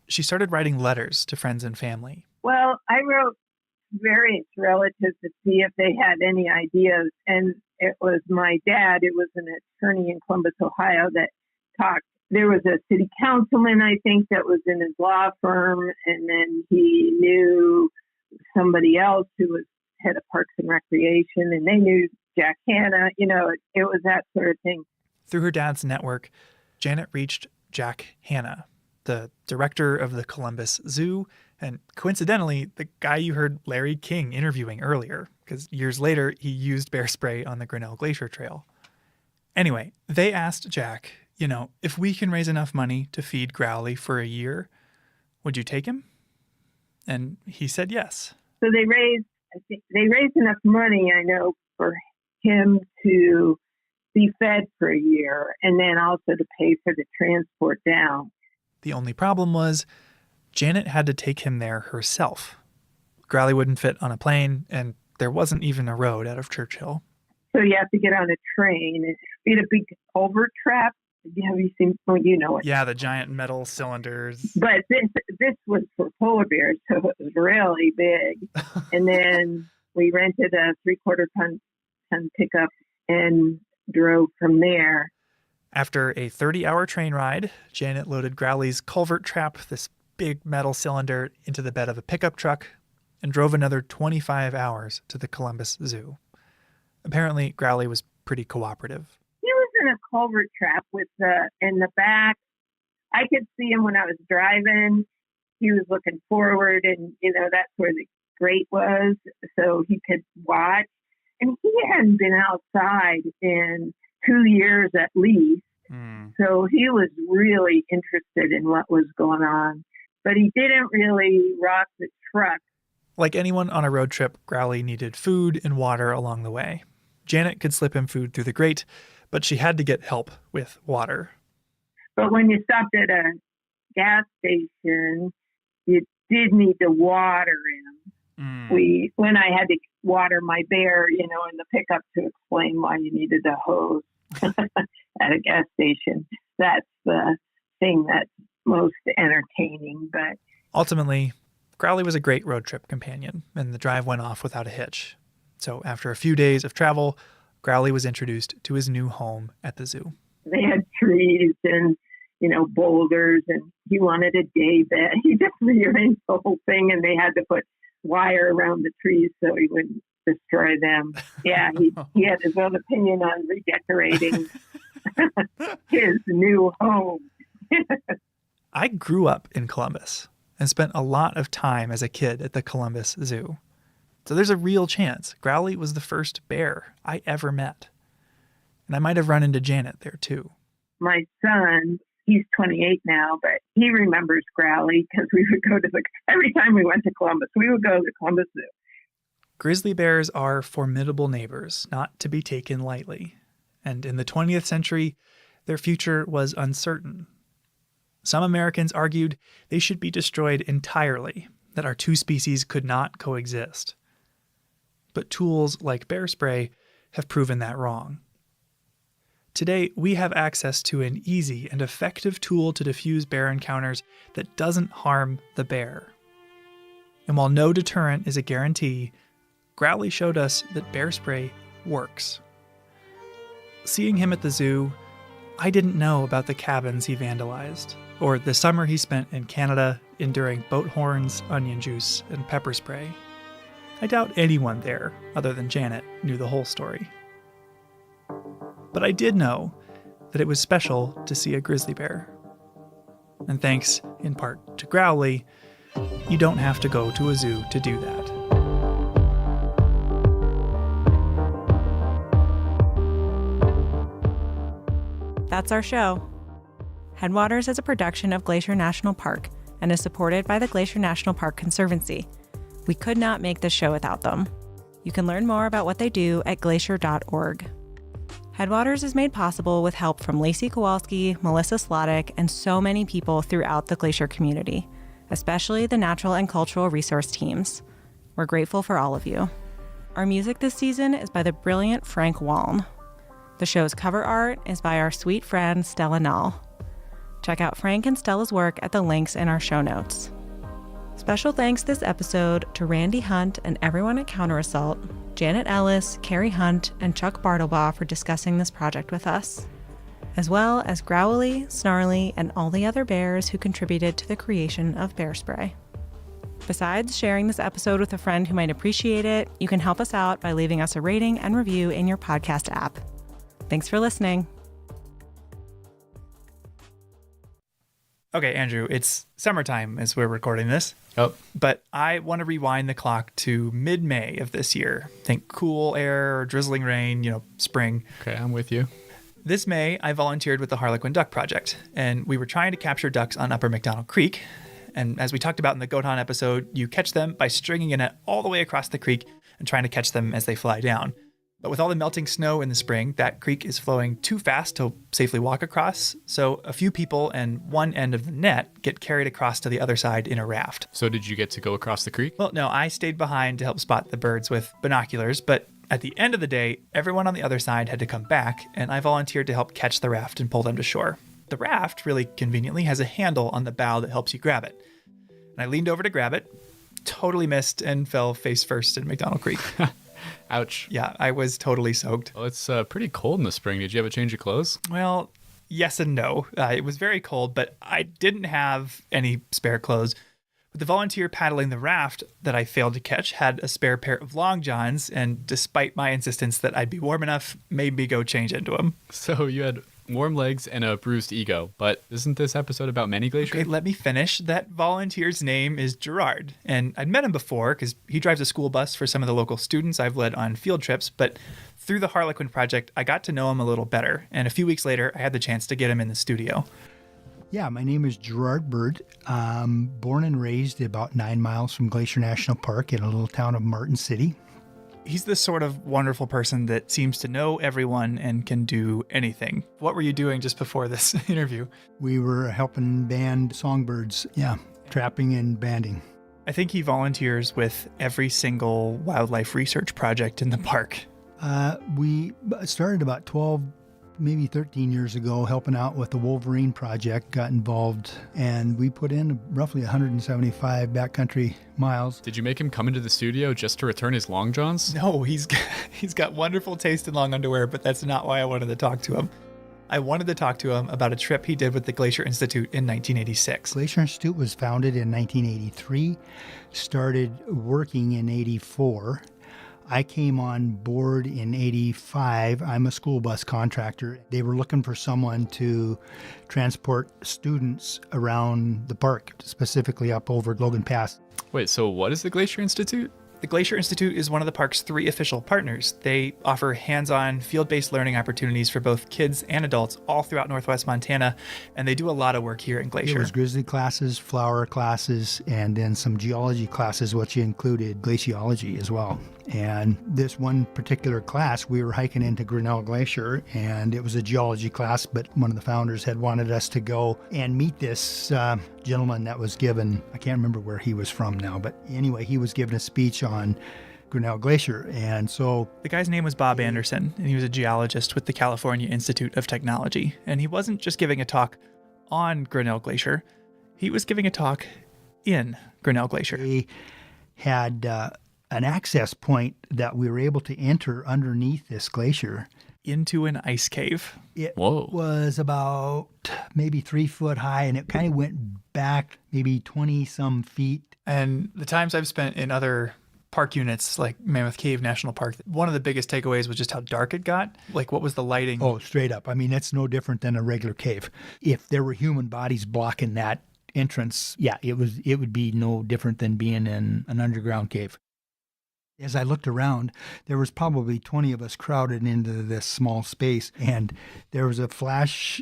she started writing letters to friends and family. Well, I wrote various relatives to see if they had any ideas. And it was my dad, it was an attorney in Columbus, Ohio, that talked. There was a city councilman, I think, that was in his law firm. And then he knew somebody else who was head of Parks and Recreation. And they knew Jack Hanna. You know, it was that sort of thing. Through her dad's network, Janet reached Jack Hanna, the director of the Columbus Zoo, and coincidentally, the guy you heard Larry King interviewing earlier, because years later, he used bear spray on the Grinnell Glacier Trail. Anyway, they asked Jack, if we can raise enough money to feed Growly for a year, would you take him? And he said yes. So they raised enough money, I know, for him to be fed for a year and then also to pay for the transport down. The only problem was Janet had to take him there herself. Growly wouldn't fit on a plane, and there wasn't even a road out of Churchill. So you have to get on a train. We had a big culvert trap. Have you seen? Well, you know it. Yeah, the giant metal cylinders. But this was for polar bears, so it was really big. And then we rented a 3/4 ton pickup and drove from there. After a 30-hour train ride, Janet loaded Growly's culvert trap, this big metal cylinder, into the bed of a pickup truck and drove another 25 hours to the Columbus Zoo. Apparently, Growly was pretty cooperative. He was in a culvert trap with in the back. I could see him when I was driving. He was looking forward, and, that's where the grate was, so he could watch. And he hadn't been outside in 2 years at least. So he was really interested in what was going on. But he didn't really rock the truck. Like anyone on a road trip, Growly needed food and water along the way. Janet could slip him food through the grate, but she had to get help with water. But when you stopped at a gas station, you did need to water him. When I had to water my bear, in the pickup to explain why you needed a hose at a gas station. That's the thing that's most entertaining. But ultimately, Growly was a great road trip companion, and the drive went off without a hitch. So after a few days of travel, Growly was introduced to his new home at the zoo. They had trees and, boulders, and he wanted a day bed. He just rearranged the whole thing, and they had to put wire around the trees so he wouldn't destroy them. Yeah, he had his own opinion on redecorating his new home. I grew up in Columbus and spent a lot of time as a kid at the Columbus Zoo. So there's a real chance Growly was the first bear I ever met. And I might have run into Janet there too. My son, he's 28 now, but he remembers Growly because we would go to every time we went to Columbus, we would go to the Columbus Zoo. Grizzly bears are formidable neighbors, not to be taken lightly. And in the 20th century, their future was uncertain. Some Americans argued they should be destroyed entirely, that our two species could not coexist. But tools like bear spray have proven that wrong. Today, we have access to an easy and effective tool to diffuse bear encounters that doesn't harm the bear. And while no deterrent is a guarantee, Growly showed us that bear spray works. Seeing him at the zoo, I didn't know about the cabins he vandalized, or the summer he spent in Canada enduring boat horns, onion juice, and pepper spray. I doubt anyone there, other than Janet, knew the whole story. But I did know that it was special to see a grizzly bear. And thanks, in part, to Growly, you don't have to go to a zoo to do that. That's our show. Headwaters is a production of Glacier National Park and is supported by the Glacier National Park Conservancy. We could not make this show without them. You can learn more about what they do at glacier.org. Headwaters is made possible with help from Lacey Kowalski, Melissa Slottick, and so many people throughout the Glacier community, especially the natural and cultural resource teams. We're grateful for all of you. Our music this season is by the brilliant Frank Waln. The show's cover art is by our sweet friend Stella Nall. Check out Frank and Stella's work at the links in our show notes. Special thanks this episode to Randy Hunt and everyone at Counter Assault, Janet Ellis, Carrie Hunt, and Chuck Bartlebaugh for discussing this project with us, as well as Growly, Snarly, and all the other bears who contributed to the creation of bear spray. Besides sharing this episode with a friend who might appreciate it, you can help us out by leaving us a rating and review in your podcast app. Thanks for listening. Okay, Andrew, it's summertime as we're recording this. Oh. But I want to rewind the clock to mid-May of this year. Think cool air, drizzling rain, spring. Okay, I'm with you. This May, I volunteered with the Harlequin Duck Project, and we were trying to capture ducks on Upper McDonald Creek. And as we talked about in the Goat Hunt episode, you catch them by stringing a net all the way across the creek and trying to catch them as they fly down. But with all the melting snow in the spring, that creek is flowing too fast to safely walk across. So a few people and one end of the net get carried across to the other side in a raft. So did you get to go across the creek? Well, no, I stayed behind to help spot the birds with binoculars. But at the end of the day, everyone on the other side had to come back, and I volunteered to help catch the raft and pull them to shore. The raft, really conveniently, has a handle on the bow that helps you grab it. And I leaned over to grab it, totally missed, and fell face first in McDonald Creek. Ouch. Yeah, I was totally soaked. Well, it's pretty cold in the spring. Did you have a change of clothes? Well, yes and no. It was very cold, but I didn't have any spare clothes. But the volunteer paddling the raft that I failed to catch had a spare pair of long johns, and despite my insistence that I'd be warm enough, made me go change into them. So you had warm legs and a bruised ego, but isn't this episode about many glaciers? Okay, let me finish. That volunteer's name is Gerard, and I'd met him before because he drives a school bus for some of the local students I've led on field trips, but through the Harlequin Project, I got to know him a little better, and a few weeks later, I had the chance to get him in the studio. Yeah, my name is Gerard Bird. Born and raised about 9 miles from Glacier National Park in a little town of Martin City. He's the sort of wonderful person that seems to know everyone and can do anything. What were you doing just before this interview? We were helping band songbirds, trapping and banding. I think he volunteers with every single wildlife research project in the park. We started about 12, maybe 13 years ago, helping out with the Wolverine Project, got involved, and we put in roughly 175 backcountry miles. Did you make him come into the studio just to return his long johns? No, he's got wonderful taste in long underwear, but that's not why I wanted to talk to him. I wanted to talk to him about a trip he did with the Glacier Institute in 1986. Glacier Institute was founded in 1983, started working in 84. I came on board in 85. I'm a school bus contractor. They were looking for someone to transport students around the park, specifically up over Logan Pass. Wait, so what is the Glacier Institute? The Glacier Institute is one of the park's 3 official partners. They offer hands-on, field-based learning opportunities for both kids and adults all throughout Northwest Montana, and they do a lot of work here in Glacier. It was grizzly classes, flower classes, and then some geology classes, which included glaciology as well. And this one particular class, we were hiking into Grinnell Glacier, and it was a geology class, but one of the founders had wanted us to go and meet this gentleman that was given, I can't remember where he was from now, but anyway, he was giving a speech on Grinnell Glacier. And so the guy's name was Bob Anderson, and he was a geologist with the California Institute of Technology. And he wasn't just giving a talk on Grinnell Glacier, he was giving a talk in Grinnell Glacier. He had an access point that we were able to enter underneath this glacier. Into an ice cave. It was about maybe 3 foot high, and it kind of went back maybe 20 some feet. And the times I've spent in other park units like Mammoth Cave National Park, one of the biggest takeaways was just how dark it got. Like, what was the lighting? Oh, straight up. I mean, it's no different than a regular cave. If there were human bodies blocking that entrance, it would be no different than being in an underground cave. As I looked around, there was probably 20 of us crowded into this small space, and there was a flash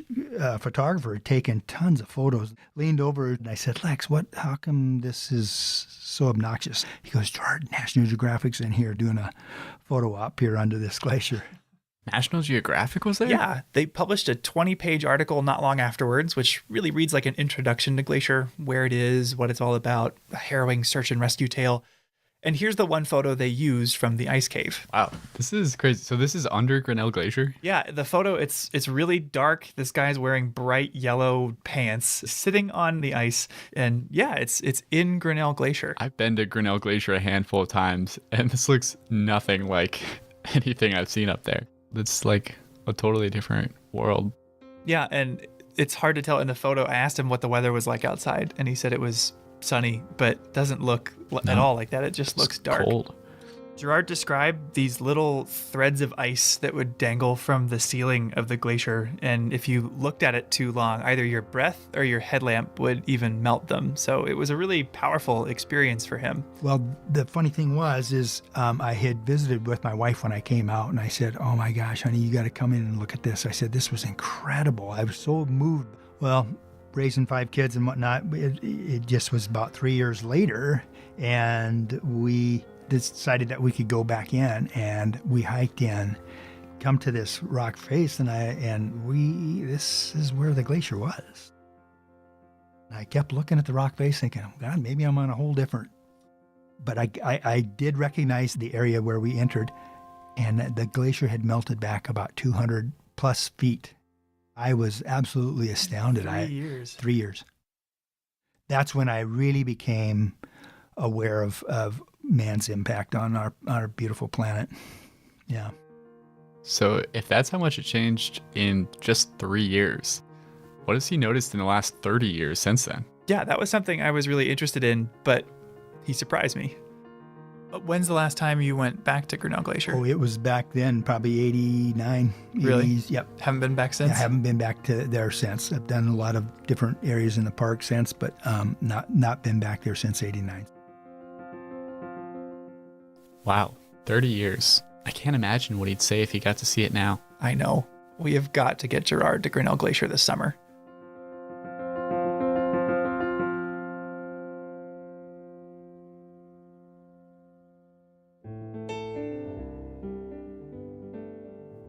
photographer taking tons of photos. Leaned over and I said, "Lex, how come this is so obnoxious?" He goes, "Gerard, National Geographic's in here doing a photo op here under this glacier." National Geographic was there? Yeah, they published a 20-page article not long afterwards, which really reads like an introduction to Glacier, where it is, what it's all about, a harrowing search and rescue tale. And here's the one photo they used from the ice cave. Wow, this is crazy. So this is under Grinnell Glacier? Yeah, the photo, it's really dark. This guy's wearing bright yellow pants, sitting on the ice. And yeah, it's in Grinnell Glacier. I've been to Grinnell Glacier a handful of times, and this looks nothing like anything I've seen up there. It's like a totally different world. Yeah, and it's hard to tell in the photo. I asked him what the weather was like outside, and he said it was sunny, but doesn't look at all like that. It just looks dark. Cold. Gerard described these little threads of ice that would dangle from the ceiling of the glacier, and if you looked at it too long, either your breath or your headlamp would even melt them. So it was a really powerful experience for him. Well, the funny thing is I had visited with my wife when I came out, and I said, "Oh my gosh, honey, you got to come in and look at this." I said, "This was incredible." I was so moved. Well, raising 5 kids and whatnot, it just was about 3 years later, and we decided that we could go back in, and we hiked in, come to this rock face, this is where the glacier was. And I kept looking at the rock face thinking, "Oh God, maybe I'm on a whole different," but I did recognize the area where we entered, and the glacier had melted back about 200 plus feet. I was absolutely astounded. 3 years. That's when I really became aware of man's impact on our beautiful planet. Yeah. So if that's how much it changed in just 3 years, what has he noticed in the last 30 years since then? Yeah, that was something I was really interested in, but he surprised me. When's the last time you went back to Grinnell Glacier? Oh, it was back then, probably 89. Really? 80s. Yep. Haven't been back since? I haven't been back to there since. I've done a lot of different areas in the park since, but not been back there since 89. Wow, 30 years. I can't imagine what he'd say if he got to see it now. I know. We have got to get Gerard to Grinnell Glacier this summer.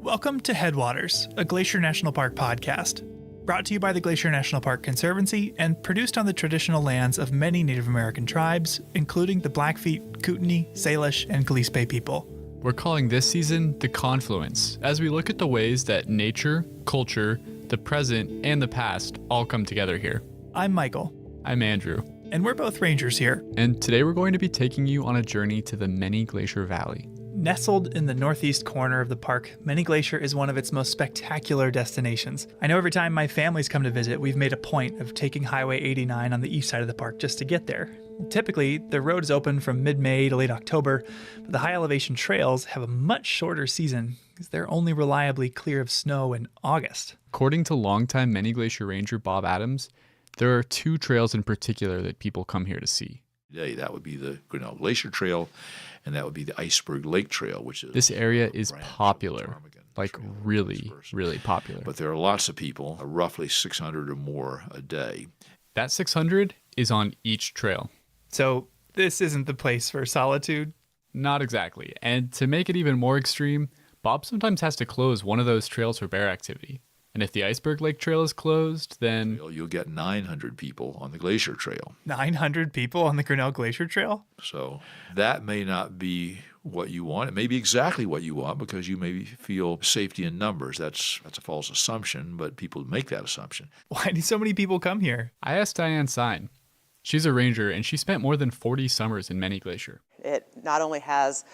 Welcome to Headwaters, a Glacier National Park podcast, brought to you by the Glacier National Park Conservancy and produced on the traditional lands of many Native American tribes, including the Blackfeet, Kootenai, Salish, and Kalispel people. We're calling this season The Confluence, as we look at the ways that nature, culture, the present, and the past all come together here. I'm Michael. I'm Andrew. And we're both rangers here. And today we're going to be taking you on a journey to the Many Glacier Valley. Nestled in the northeast corner of the park, Many Glacier is one of its most spectacular destinations. I know every time my family's come to visit, we've made a point of taking Highway 89 on the east side of the park just to get there. Typically, the road is open from mid-May to late October, but the high elevation trails have a much shorter season because they're only reliably clear of snow in August. According to longtime Many Glacier Ranger Bob Adams, there are two trails in particular that people come here to see. Today, that would be the Grinnell Glacier Trail, and that would be the Iceberg Lake Trail, which is... This area is popular, like really, really popular. But there are lots of people, roughly 600 or more a day. That 600 is on each trail. So this isn't the place for solitude? Not exactly. And to make it even more extreme, Bob sometimes has to close one of those trails for bear activity. And if the Iceberg Lake Trail is closed, then... You'll get 900 people on the Glacier Trail. 900 people on the Grinnell Glacier Trail? So that may not be what you want. It may be exactly what you want because you maybe feel safety in numbers. That's a false assumption, but people make that assumption. Why do so many people come here? I asked Diane Sine. She's a ranger, and she spent more than 40 summers in Many Glacier. It not only has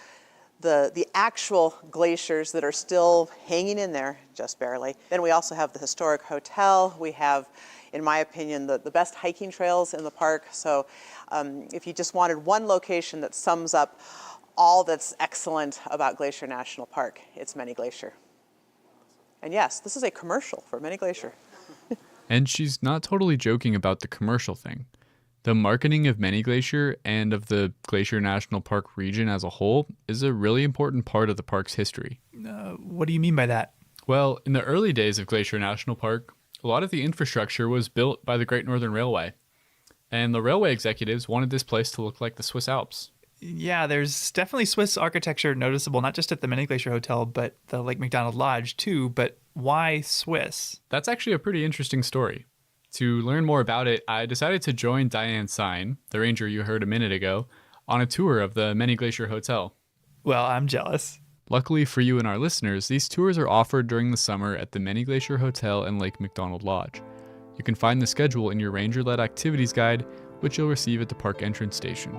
the actual glaciers that are still hanging in there, just barely. Then we also have the historic hotel. We have, in my opinion, the best hiking trails in the park. So if you just wanted one location that sums up all that's excellent about Glacier National Park, it's Many Glacier. And yes, this is a commercial for Many Glacier. And she's not totally joking about the commercial thing. The marketing of Many Glacier and of the Glacier National Park region as a whole is a really important part of the park's history. What do you mean by that? Well, in the early days of Glacier National Park, a lot of the infrastructure was built by the Great Northern Railway. And the railway executives wanted this place to look like the Swiss Alps. Yeah, there's definitely Swiss architecture noticeable, not just at the Many Glacier Hotel, but the Lake McDonald Lodge too. But why Swiss? That's actually a pretty interesting story. To learn more about it, I decided to join Diane Sine, the ranger you heard a minute ago, on a tour of the Many Glacier Hotel. Well, I'm jealous. Luckily for you and our listeners, these tours are offered during the summer at the Many Glacier Hotel and Lake McDonald Lodge. You can find the schedule in your ranger-led activities guide, which you'll receive at the park entrance station.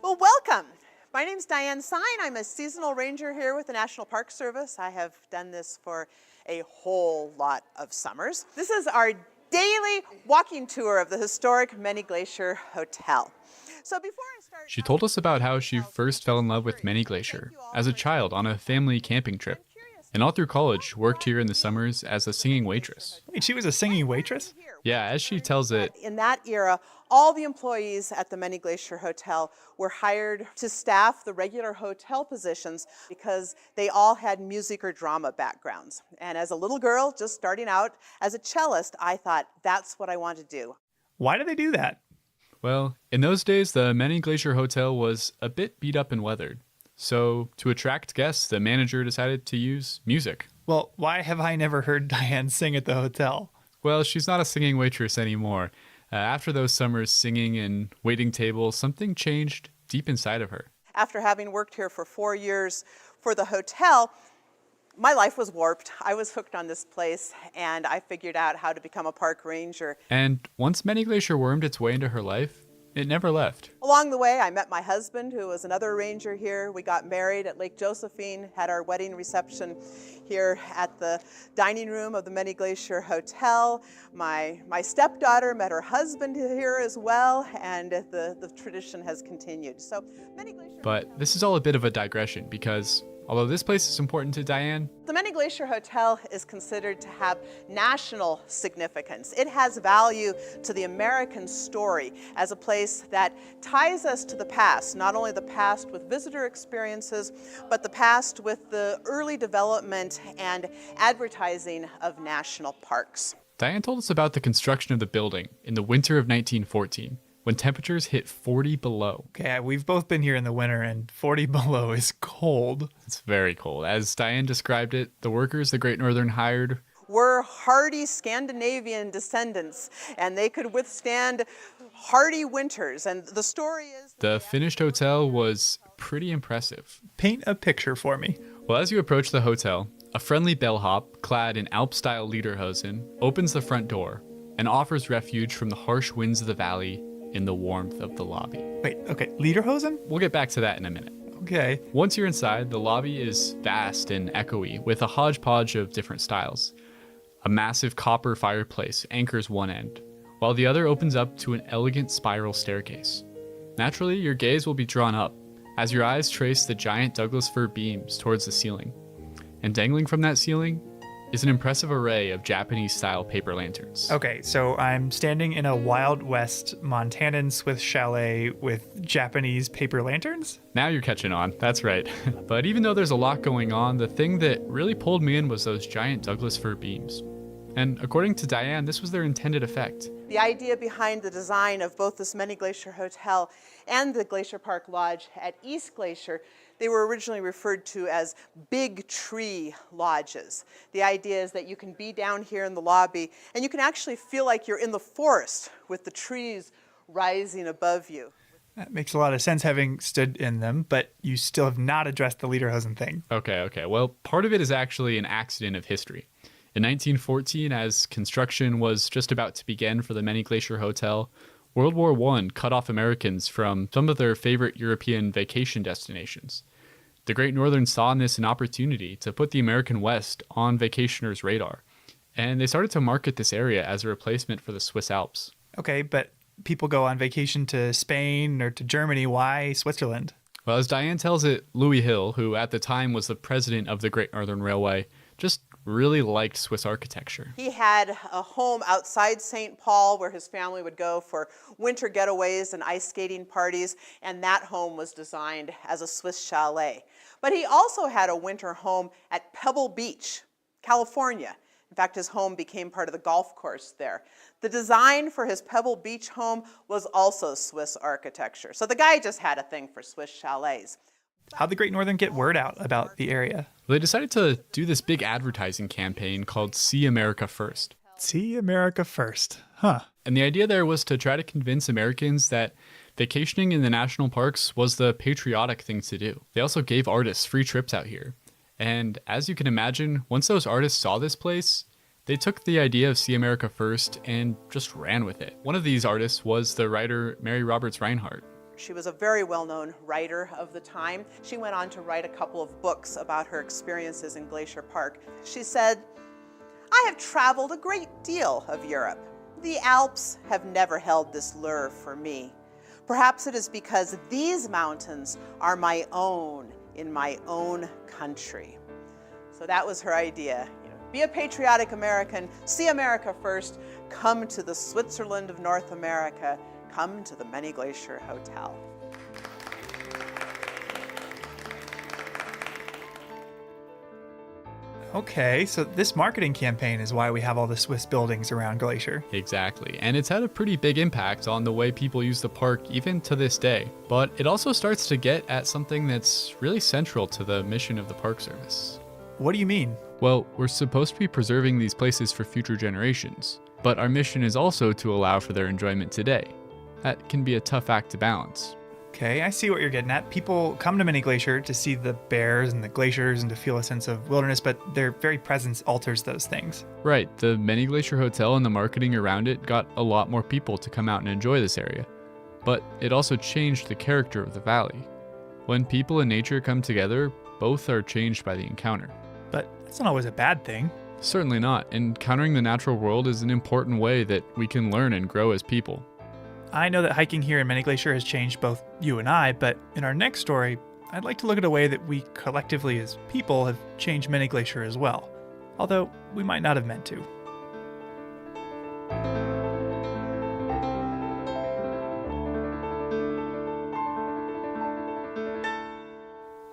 Well, welcome. My name's Diane Sine. I'm a seasonal ranger here with the National Park Service. I have done this for a whole lot of summers. This is our daily walking tour of the historic Many Glacier Hotel. So before I start... She told us about how she first fell in love with Many Glacier as a child on a family camping trip. And all through college, worked here in the summers as a singing waitress. Wait, she was a singing waitress? Yeah, as she tells it. In that era, all the employees at the Many Glacier Hotel were hired to staff the regular hotel positions because they all had music or drama backgrounds. And as a little girl, just starting out as a cellist, I thought that's what I want to do. Why do they do that? Well, in those days, the Many Glacier Hotel was a bit beat up and weathered. So, to attract guests, the manager decided to use music. Well, why have I never heard Diane sing at the hotel? Well, she's not a singing waitress anymore. After those summers singing and waiting tables, something changed deep inside of her. After having worked here for 4 years for the hotel, my life was warped. I was hooked on this place, and I figured out how to become a park ranger. And once Many Glacier wormed its way into her life, it never left. Along the way, I met my husband, who was another ranger here. We got married at Lake Josephine, had our wedding reception here at the dining room of the Many Glacier Hotel. My stepdaughter met her husband here as well, and the tradition has continued. So, Many Glacier. But this is all a bit of a digression because although this place is important to Diane, the Many Glacier Hotel is considered to have national significance. It has value to the American story as a place that ties us to the past, not only the past with visitor experiences, but the past with the early development and advertising of national parks. Diane told us about the construction of the building in the winter of 1914. When temperatures hit 40 below. Okay, we've both been here in the winter, and 40 below is cold. It's very cold. As Diane described it, the workers the Great Northern hired were hardy Scandinavian descendants, and they could withstand hardy winters. And the story is... The finished hotel was pretty impressive. Paint a picture for me. Well, as you approach the hotel, a friendly bellhop, clad in Alp-style lederhosen, opens the front door and offers refuge from the harsh winds of the valley in the warmth of the lobby. Wait, okay, lederhosen? We'll get back to that in a minute. Okay. Once you're inside, the lobby is vast and echoey with a hodgepodge of different styles. A massive copper fireplace anchors one end, while the other opens up to an elegant spiral staircase. Naturally, your gaze will be drawn up as your eyes trace the giant Douglas fir beams towards the ceiling. And dangling from that ceiling is an impressive array of Japanese-style paper lanterns. Okay, so I'm standing in a Wild West Montanan Swiss chalet with Japanese paper lanterns? Now you're catching on, that's right. But even though there's a lot going on, the thing that really pulled me in was those giant Douglas fir beams. And according to Diane, this was their intended effect. The idea behind the design of both this Many Glacier Hotel and the Glacier Park Lodge at East Glacier, they were originally referred to as big tree lodges. The idea is that you can be down here in the lobby and you can actually feel like you're in the forest with the trees rising above you. That makes a lot of sense having stood in them, but you still have not addressed the lederhosen thing. Okay. Well, part of it is actually an accident of history. In 1914, as construction was just about to begin for the Many Glacier Hotel, World War I cut off Americans from some of their favorite European vacation destinations. The Great Northern saw in this an opportunity to put the American West on vacationers' radar, and they started to market this area as a replacement for the Swiss Alps. Okay, but people go on vacation to Spain or to Germany. Why Switzerland? Well, as Diane tells it, Louis Hill, who at the time was the president of the Great Northern Railway, just really liked Swiss architecture. He had a home outside St. Paul where his family would go for winter getaways and ice skating parties, and that home was designed as a Swiss chalet. But he also had a winter home at Pebble Beach, California. In fact, his home became part of the golf course there. The design for his Pebble Beach home was also Swiss architecture. So the guy just had a thing for Swiss chalets. How'd the Great Northern get word out about the area? Well, they decided to do this big advertising campaign called See America First. See America First, huh? And the idea there was to try to convince Americans that vacationing in the national parks was the patriotic thing to do. They also gave artists free trips out here. And as you can imagine, once those artists saw this place, they took the idea of See America First and just ran with it. One of these artists was the writer Mary Roberts Rinehart. She was a very well-known writer of the time. She went on to write a couple of books about her experiences in Glacier Park. She said, "I have traveled a great deal of Europe. The Alps have never held this lure for me. Perhaps it is because these mountains are my own in my own country." So that was her idea. Be a patriotic American, see America first, come to the Switzerland of North America, come to the Many Glacier Hotel. Okay, so this marketing campaign is why we have all the Swiss buildings around Glacier. Exactly, and it's had a pretty big impact on the way people use the park even to this day. But it also starts to get at something that's really central to the mission of the Park Service. What do you mean? Well, we're supposed to be preserving these places for future generations, but our mission is also to allow for their enjoyment today. That can be a tough act to balance. Okay, I see what you're getting at. People come to Many Glacier to see the bears and the glaciers and to feel a sense of wilderness, but their very presence alters those things. Right, the Many Glacier Hotel and the marketing around it got a lot more people to come out and enjoy this area. but it also changed the character of the valley. When people and nature come together, both are changed by the encounter. But that's not always a bad thing. Certainly not. Encountering the natural world is an important way that we can learn and grow as people. I know that hiking here in Many Glacier has changed both you and I, but in our next story, I'd like to look at a way that we collectively as people have changed Many Glacier as well, although we might not have meant to.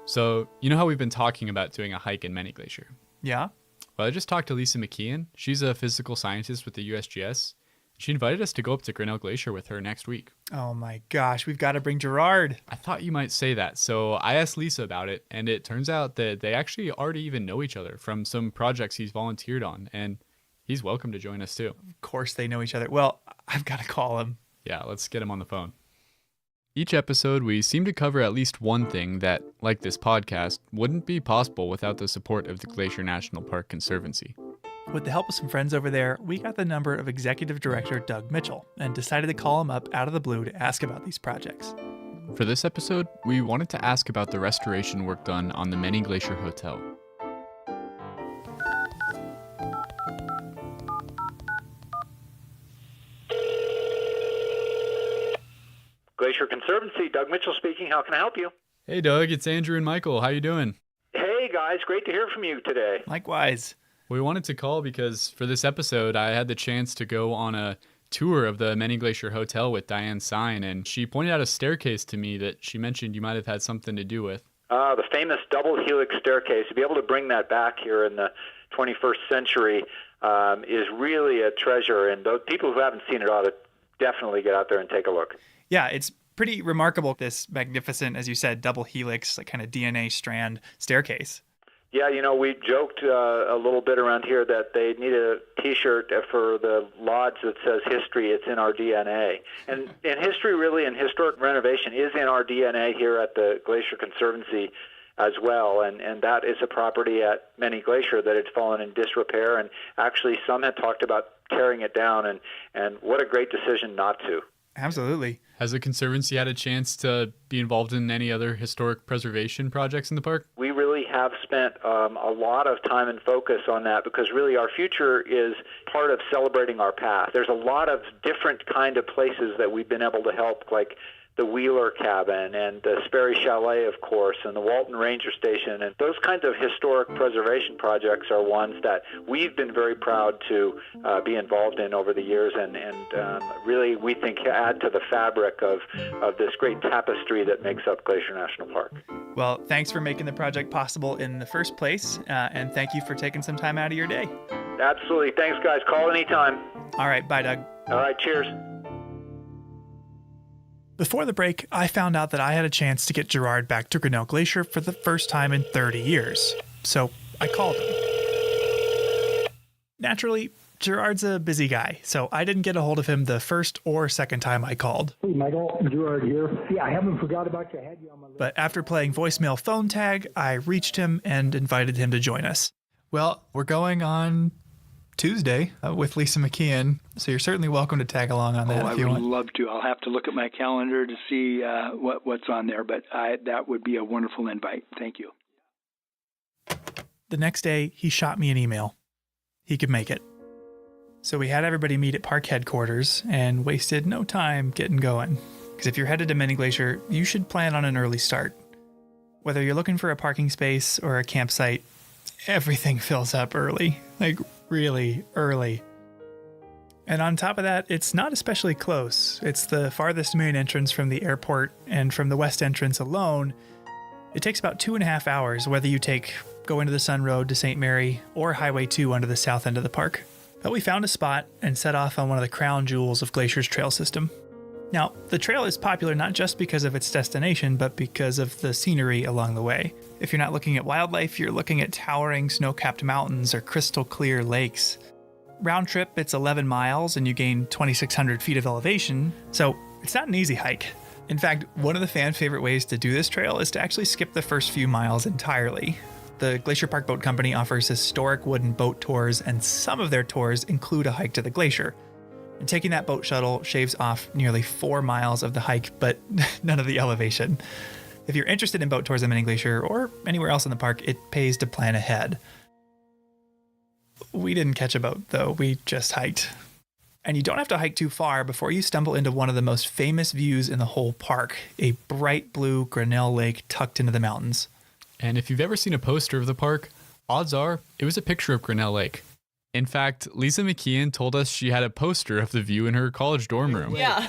So, you know how we've been talking about doing a hike in Many Glacier? Yeah? Well, I just talked to Lisa McKeon. She's a physical scientist with the USGS. She invited us to go up to Grinnell Glacier with her next week. Oh my gosh, we've got to bring Gerard. I thought you might say that, so I asked Lisa about it, and it turns out that they actually already even know each other from some projects he's volunteered on, and he's welcome to join us too. Of course they know each other. Well, I've got to call him. Yeah, let's get him on the phone. Each episode, we seem to cover at least one thing that, like this podcast, wouldn't be possible without the support of the Glacier National Park Conservancy. With the help of some friends over there, we got the number of Executive Director Doug Mitchell and decided to call him up out of the blue to ask about these projects. For this episode, we wanted to ask about the restoration work done on the Many Glacier Hotel. Glacier Conservancy, Doug Mitchell speaking. How can I help you? Hey Doug, it's Andrew and Michael. How you doing? Hey guys, great to hear from you today. Likewise. We wanted to call because for this episode, I had the chance to go on a tour of the Many Glacier Hotel with Diane Sine, and she pointed out a staircase to me that she mentioned you might have had something to do with. The famous double helix staircase. To be able to bring that back here in the 21st century is really a treasure, and those people who haven't seen it ought to definitely get out there and take a look. Yeah, it's pretty remarkable, this magnificent, as you said, double helix, like kind of DNA strand staircase. Yeah, you know, we joked a little bit around here that they need a T-shirt for the lodge that says history, it's in our DNA. And history really, and historic renovation is in our DNA here at the Glacier Conservancy as well. And that is a property at Many Glacier that had fallen in disrepair. And actually some had talked about tearing it down. And what a great decision not to. Absolutely. Has the Conservancy had a chance to be involved in any other historic preservation projects in the park? We really have spent a lot of time and focus on that because really our future is part of celebrating our past. There's a lot of different kind of places that we've been able to help, like the Wheeler Cabin and the Sperry Chalet, of course, and the Walton Ranger Station. And those kinds of historic preservation projects are ones that we've been very proud to be involved in over the years and really, we think, add to the fabric of this great tapestry that makes up Glacier National Park. Well, thanks for making the project possible in the first place, and thank you for taking some time out of your day. Absolutely. Thanks, guys. Call anytime. All right. Bye, Doug. All right. Cheers. Before the break, I found out that I had a chance to get Gerard back to Grinnell Glacier for the first time in 30 years. So I called him. Naturally, Gerard's a busy guy, so I didn't get a hold of him the first or second time I called. Hey, Michael, Gerard here. Yeah, I haven't forgot about you. I had you on my list. But after playing voicemail phone tag, I reached him and invited him to join us. Well, we're going on Tuesday with Lisa McKeon, so you're certainly welcome to tag along on that if you want. I would love to. I'll have to look at my calendar to see what's on there, but that would be a wonderful invite. Thank you. The next day, he shot me an email. He could make it. So we had everybody meet at park headquarters and wasted no time getting going. Because if you're headed to Many Glacier, you should plan on an early start. Whether you're looking for a parking space or a campsite, everything fills up early. Like, really early. And on top of that, it's not especially close. It's the farthest main entrance from the airport, and from the west entrance alone, it takes about 2.5 hours whether you go into the Sun Road to St. Mary or Highway 2 under the south end of the park. But we found a spot and set off on one of the crown jewels of Glacier's trail system. Now, the trail is popular not just because of its destination, but because of the scenery along the way. If you're not looking at wildlife, you're looking at towering snow-capped mountains or crystal clear lakes. Round trip, it's 11 miles and you gain 2,600 feet of elevation, so it's not an easy hike. In fact, one of the fan favorite ways to do this trail is to actually skip the first few miles entirely. The Glacier Park Boat Company offers historic wooden boat tours, and some of their tours include a hike to the glacier. And taking that boat shuttle shaves off nearly 4 miles of the hike, but none of the elevation. If you're interested in boat tours of Many Glacier or anywhere else in the park, it pays to plan ahead. We didn't catch a boat, though. We just hiked. And you don't have to hike too far before you stumble into one of the most famous views in the whole park, a bright blue Grinnell Lake tucked into the mountains. And if you've ever seen a poster of the park, odds are it was a picture of Grinnell Lake. In fact, Lisa McKeon told us she had a poster of the view in her college dorm room. Yeah.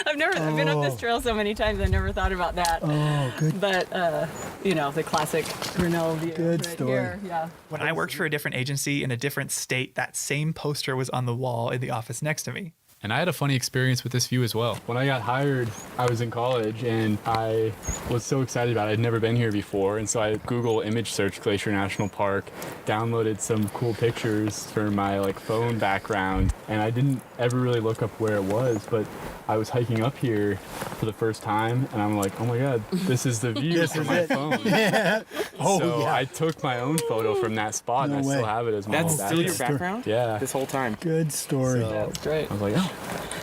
I've been up this trail so many times, I never thought about that. Oh, good. But, the classic Grinnell view. Good right story. Here. Yeah. When I worked for a different agency in a different state, that same poster was on the wall in the office next to me. And I had a funny experience with this view as well. When I got hired, I was in college and I was so excited about it. I'd never been here before. And so I Google image search Glacier National Park, downloaded some cool pictures for my phone background. And I didn't ever really look up where it was, but I was hiking up here for the first time and I'm like, oh my God, this is the view from my phone. Yeah. I took my own photo from that spot and I still have it as my That's still your background? Yeah. This whole time? Good story. So, That's great. I was like, oh,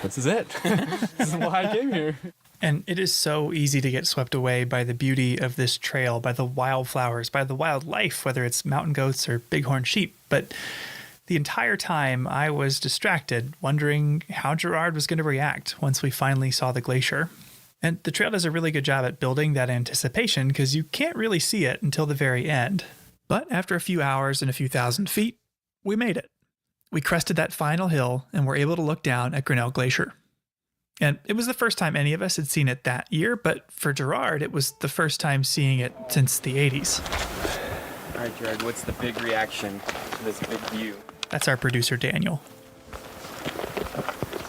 this is it. This is why I came here. And it is so easy to get swept away by the beauty of this trail, by the wildflowers, by the wildlife, whether it's mountain goats or bighorn sheep. But the entire time I was distracted, wondering how Gerard was going to react once we finally saw the glacier. And the trail does a really good job at building that anticipation because you can't really see it until the very end. But after a few hours and a few thousand feet, we made it. We crested that final hill and were able to look down at Grinnell Glacier. And it was the first time any of us had seen it that year, but for Gerard, it was the first time seeing it since the 80s. All right, Gerard, what's the big reaction to this big view? That's our producer, Daniel.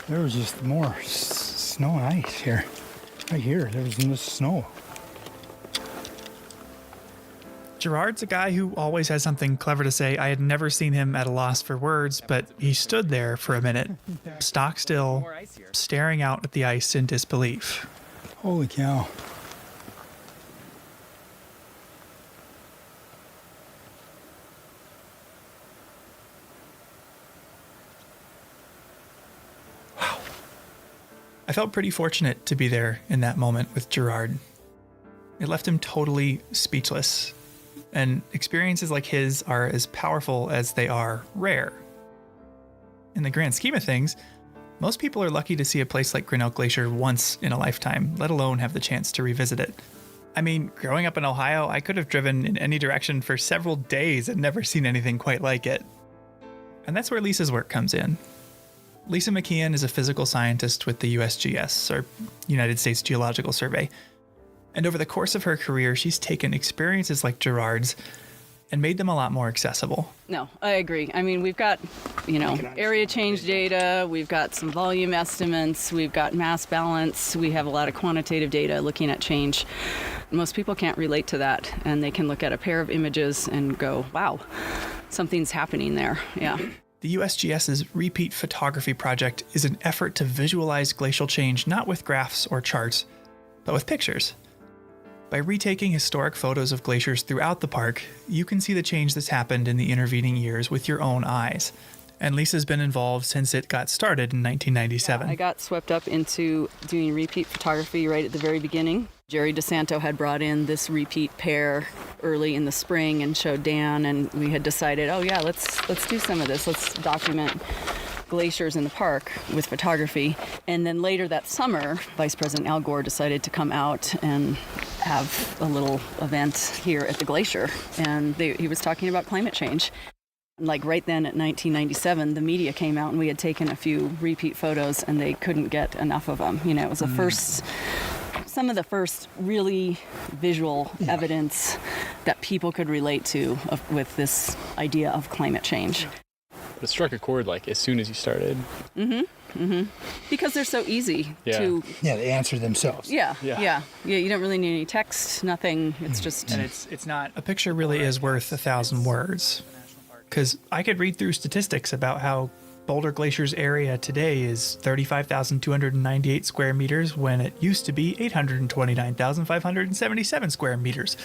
There was just more snow and ice here. Right here, there was no snow. Gerard's a guy who always has something clever to say. I had never seen him at a loss for words, but he stood there for a minute, stock still, staring out at the ice in disbelief. Holy cow. Wow. I felt pretty fortunate to be there in that moment with Gerard. It left him totally speechless. And experiences like his are as powerful as they are rare. In the grand scheme of things, most people are lucky to see a place like Grinnell Glacier once in a lifetime, let alone have the chance to revisit it. I mean, growing up in Ohio, I could have driven in any direction for several days and never seen anything quite like it. And that's where Lisa's work comes in. Lisa McKeon is a physical scientist with the USGS, or United States Geological Survey. And over the course of her career, she's taken experiences like Gerard's and made them a lot more accessible. No, I agree. I mean, we've got, area change data, we've got some volume estimates, we've got mass balance, we have a lot of quantitative data looking at change. Most people can't relate to that, and they can look at a pair of images and go, wow, something's happening there. Yeah. The USGS's Repeat Photography Project is an effort to visualize glacial change not with graphs or charts, but with pictures. By retaking historic photos of glaciers throughout the park, you can see the change that's happened in the intervening years with your own eyes. And Lisa's been involved since it got started in 1997. I got swept up into doing repeat photography right at the very beginning. Jerry DeSanto had brought in this repeat pair early in the spring and showed Dan, and we had decided, let's do some of this. Let's document glaciers in the park with photography. And then later that summer, Vice President Al Gore decided to come out and have a little event here at the glacier. And he was talking about climate change. Like right then at 1997, the media came out and we had taken a few repeat photos and they couldn't get enough of them. It was some of the first really visual evidence that people could relate to with this idea of climate change. It struck a chord as soon as you started. Because they're so easy to... Yeah, they answer themselves. Yeah. You don't really need any text, nothing. It's just... And it's not... A picture really is worth 1,000 words. Because I could read through statistics about how Boulder Glacier's area today is 35,298 square meters when it used to be 829,577 square meters.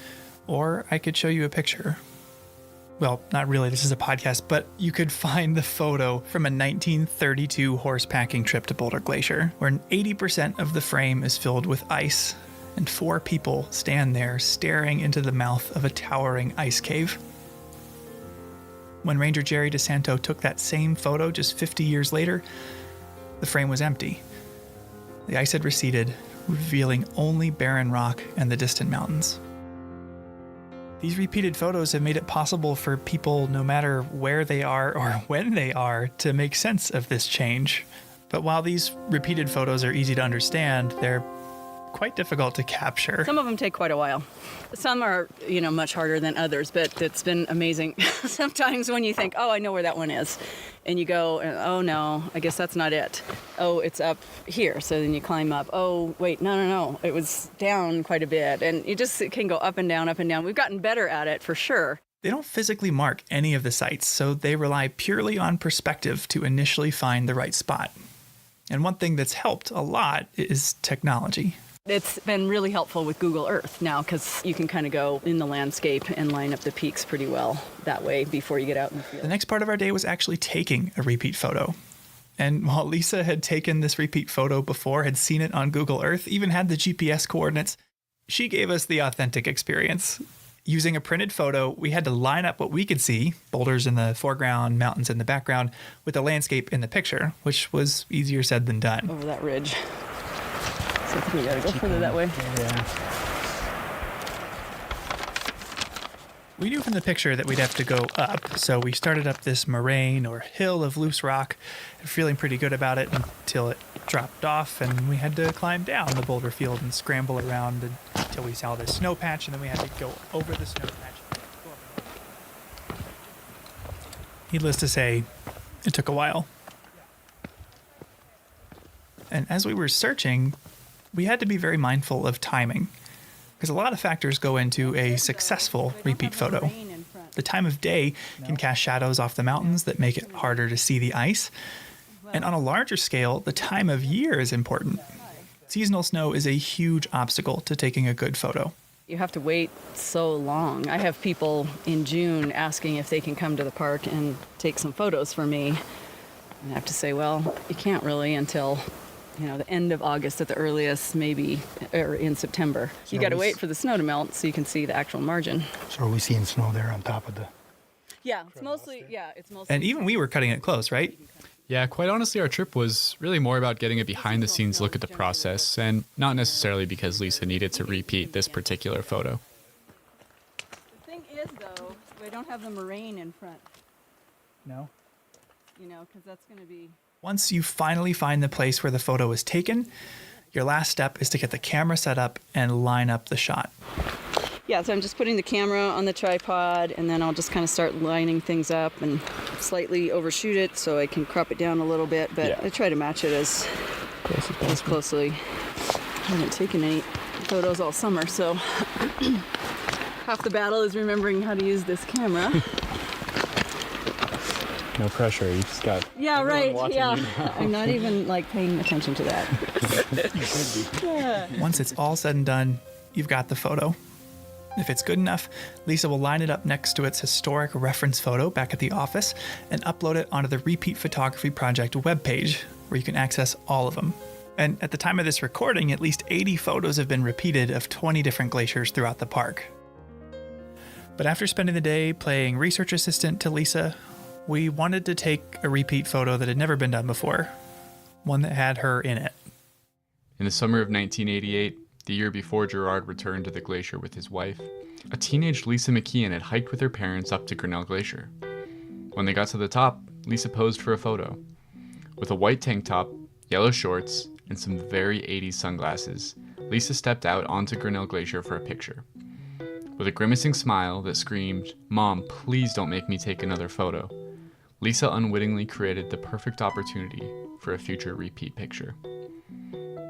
Or I could show you a picture. Well, not really, this is a podcast, but you could find the photo from a 1932 horse packing trip to Boulder Glacier, where 80% of the frame is filled with ice, and 4 people stand there staring into the mouth of a towering ice cave. When Ranger Jerry DeSanto took that same photo just 50 years later, the frame was empty. The ice had receded, revealing only barren rock and the distant mountains. These repeated photos have made it possible for people, no matter where they are or when they are, to make sense of this change. But while these repeated photos are easy to understand, they're quite difficult to capture. Some of them take quite a while. Some are, much harder than others, but it's been amazing. Sometimes when you think, oh, I know where that one is, and you go, oh no, I guess that's not it. Oh, it's up here. So then you climb up. Oh, wait, no. It was down quite a bit. And it can go up and down, up and down. We've gotten better at it for sure. They don't physically mark any of the sites, so they rely purely on perspective to initially find the right spot. And one thing that's helped a lot is technology. It's been really helpful with Google Earth now because you can kind of go in the landscape and line up the peaks pretty well that way before you get out in the field. The next part of our day was actually taking a repeat photo. And while Lisa had taken this repeat photo before, had seen it on Google Earth, even had the GPS coordinates, she gave us the authentic experience. Using a printed photo, we had to line up what we could see, boulders in the foreground, mountains in the background, with the landscape in the picture, which was easier said than done. Over that ridge. So I think we gotta go further that way. Yeah. We knew from the picture that we'd have to go up, so we started up this moraine or hill of loose rock, feeling pretty good about it until it dropped off and we had to climb down the boulder field and scramble around until we saw this snow patch, and then we had to go over the snow patch. Needless to say, it took a while. And as we were searching, we had to be very mindful of timing, because a lot of factors go into a successful repeat photo. The time of day can cast shadows off the mountains that make it harder to see the ice. And on a larger scale, the time of year is important. Seasonal snow is a huge obstacle to taking a good photo. You have to wait so long. I have people in June asking if they can come to the park and take some photos for me. And I have to say, well, you can't really until the end of August at the earliest, maybe, or in September. You got to wait for the snow to melt so you can see the actual margin. So are we seeing snow there on top of the... Yeah, it's mostly. And even we were cutting it close, right? Yeah, quite honestly, our trip was really more about getting a behind-the-scenes look at the process, and not necessarily because Lisa needed to repeat this particular photo. The thing is, though, we don't have the moraine in front. No? Because that's going to be... Once you finally find the place where the photo is taken, your last step is to get the camera set up and line up the shot. Yeah, so I'm just putting the camera on the tripod, and then I'll just kind of start lining things up and slightly overshoot it so I can crop it down a little bit, but I try to match it as closely. I haven't taken any photos all summer, so half the battle is remembering how to use this camera. No pressure, you just got... Yeah, right, yeah. I'm not even, paying attention to that. You should be. Once it's all said and done, you've got the photo. If it's good enough, Lisa will line it up next to its historic reference photo back at the office and upload it onto the Repeat Photography Project webpage, where you can access all of them. And at the time of this recording, at least 80 photos have been repeated of 20 different glaciers throughout the park. But after spending the day playing research assistant to Lisa, we wanted to take a repeat photo that had never been done before, one that had her in it. In the summer of 1988, the year before Gerard returned to the glacier with his wife, a teenage Lisa McKeon had hiked with her parents up to Grinnell Glacier. When they got to the top, Lisa posed for a photo. With a white tank top, yellow shorts, and some very 80s sunglasses, Lisa stepped out onto Grinnell Glacier for a picture. With a grimacing smile that screamed, "Mom, please don't make me take another photo," Lisa unwittingly created the perfect opportunity for a future repeat picture.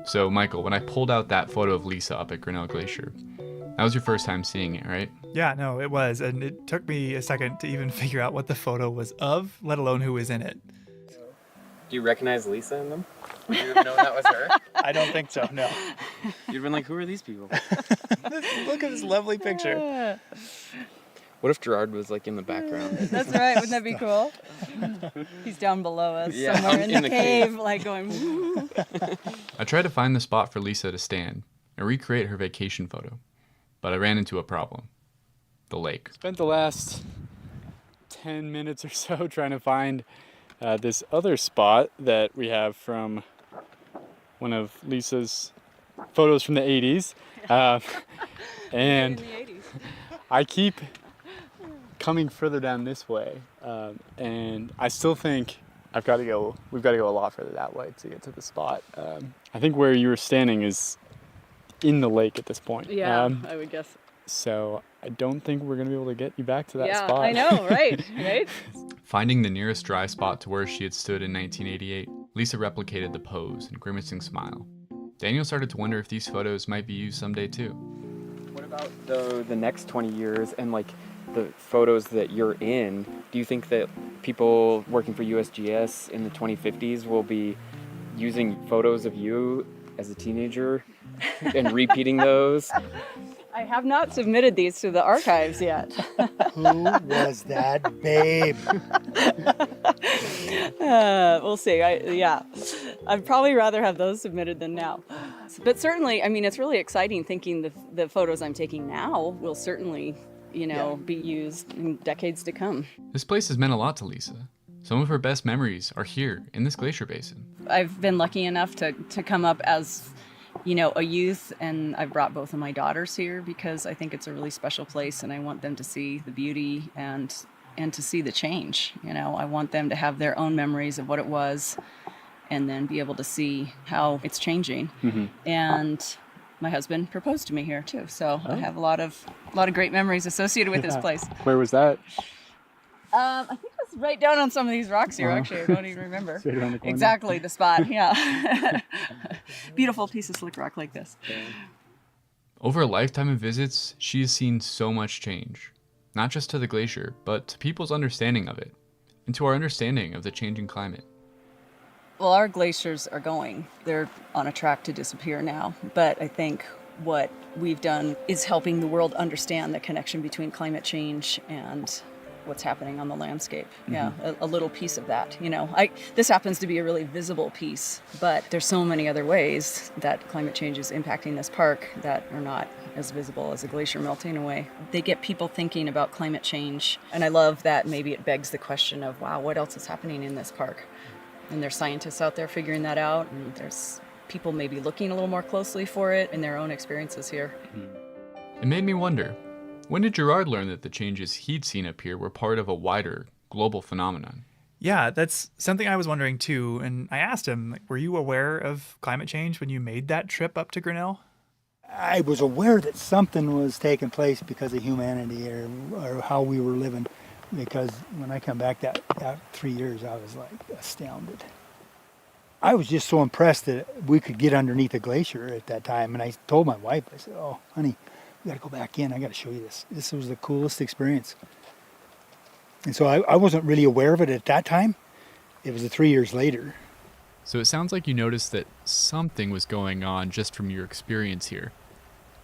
So, Michael, when I pulled out that photo of Lisa up at Grinnell Glacier, that was your first time seeing it, right? Yeah, no, it was. And it took me a second to even figure out what the photo was of, let alone who was in it. Do you recognize Lisa in them? Would you have known that was her? I don't think so, no. You'd have been like, who are these people? Look at this lovely picture. What if Gerard was like in the background? That's right. Wouldn't that be cool? He's down below us, Yeah, somewhere in the cave, cave. like going. I tried to find the spot for Lisa to stand and recreate her vacation photo, but I ran into a problem. The lake. Spent the last 10 minutes or so trying to find this other spot that we have from one of Lisa's photos from the 80s. And I keep coming further down this way, and I still think we've got to go a lot further that way to get to the spot. I think where you were standing is in the lake at this point. Yeah, I would guess. So I don't think we're going to be able to get you back to that Yeah, spot. I know, right? Finding the nearest dry spot to where she had stood in 1988, Lisa replicated the pose and grimacing smile. Daniel started to wonder if these photos might be used someday too. What about the next 20 years and like the photos that you're in? Do you think that people working for USGS in the 2050s will be using photos of you as a teenager and repeating those? I have not submitted these to the archives yet. Who was that babe? We'll see. I'd probably rather have those submitted than now. But certainly, I mean, it's really exciting thinking the photos I'm taking now will certainly, be used in decades to come. This place has meant a lot to Lisa. Some of her best memories are here in this glacier basin. I've been lucky enough to come up as a youth, and I've brought both of my daughters here because I think it's a really special place and I want them to see the beauty and to see the change. I want them to have their own memories of what it was and then be able to see how it's changing. Mm-hmm. And my husband proposed to me here too, so I have a lot of great memories associated with this place. Where was that? I think it was right down on some of these rocks here, actually. I don't even remember. Straight around the corner. Exactly, the spot, yeah. Beautiful piece of slick rock like this. Over a lifetime of visits, she has seen so much change. Not just to the glacier, but to people's understanding of it, and to our understanding of the changing climate. Well, our glaciers are going. They're on a track to disappear now, but I think what we've done is helping the world understand the connection between climate change and what's happening on the landscape. Mm-hmm. Yeah, a little piece of that. This happens to be a really visible piece, but there's so many other ways that climate change is impacting this park that are not as visible as a glacier melting away. They get people thinking about climate change, and I love that maybe it begs the question of, wow, what else is happening in this park? And there's scientists out there figuring that out, and there's people maybe looking a little more closely for it in their own experiences here. It made me wonder, when did Gerard learn that the changes he'd seen up here were part of a wider, global phenomenon? Yeah, that's something I was wondering too. And I asked him, were you aware of climate change when you made that trip up to Grinnell? I was aware that something was taking place because of humanity or how we were living. Because when I come back that 3 years, I was like astounded. I was just so impressed that we could get underneath a glacier at that time. And I told my wife, I said, oh, honey, we got to go back in. I got to show you this. This was the coolest experience. And so I wasn't really aware of it at that time. It was 3 years later. So it sounds like you noticed that something was going on just from your experience here.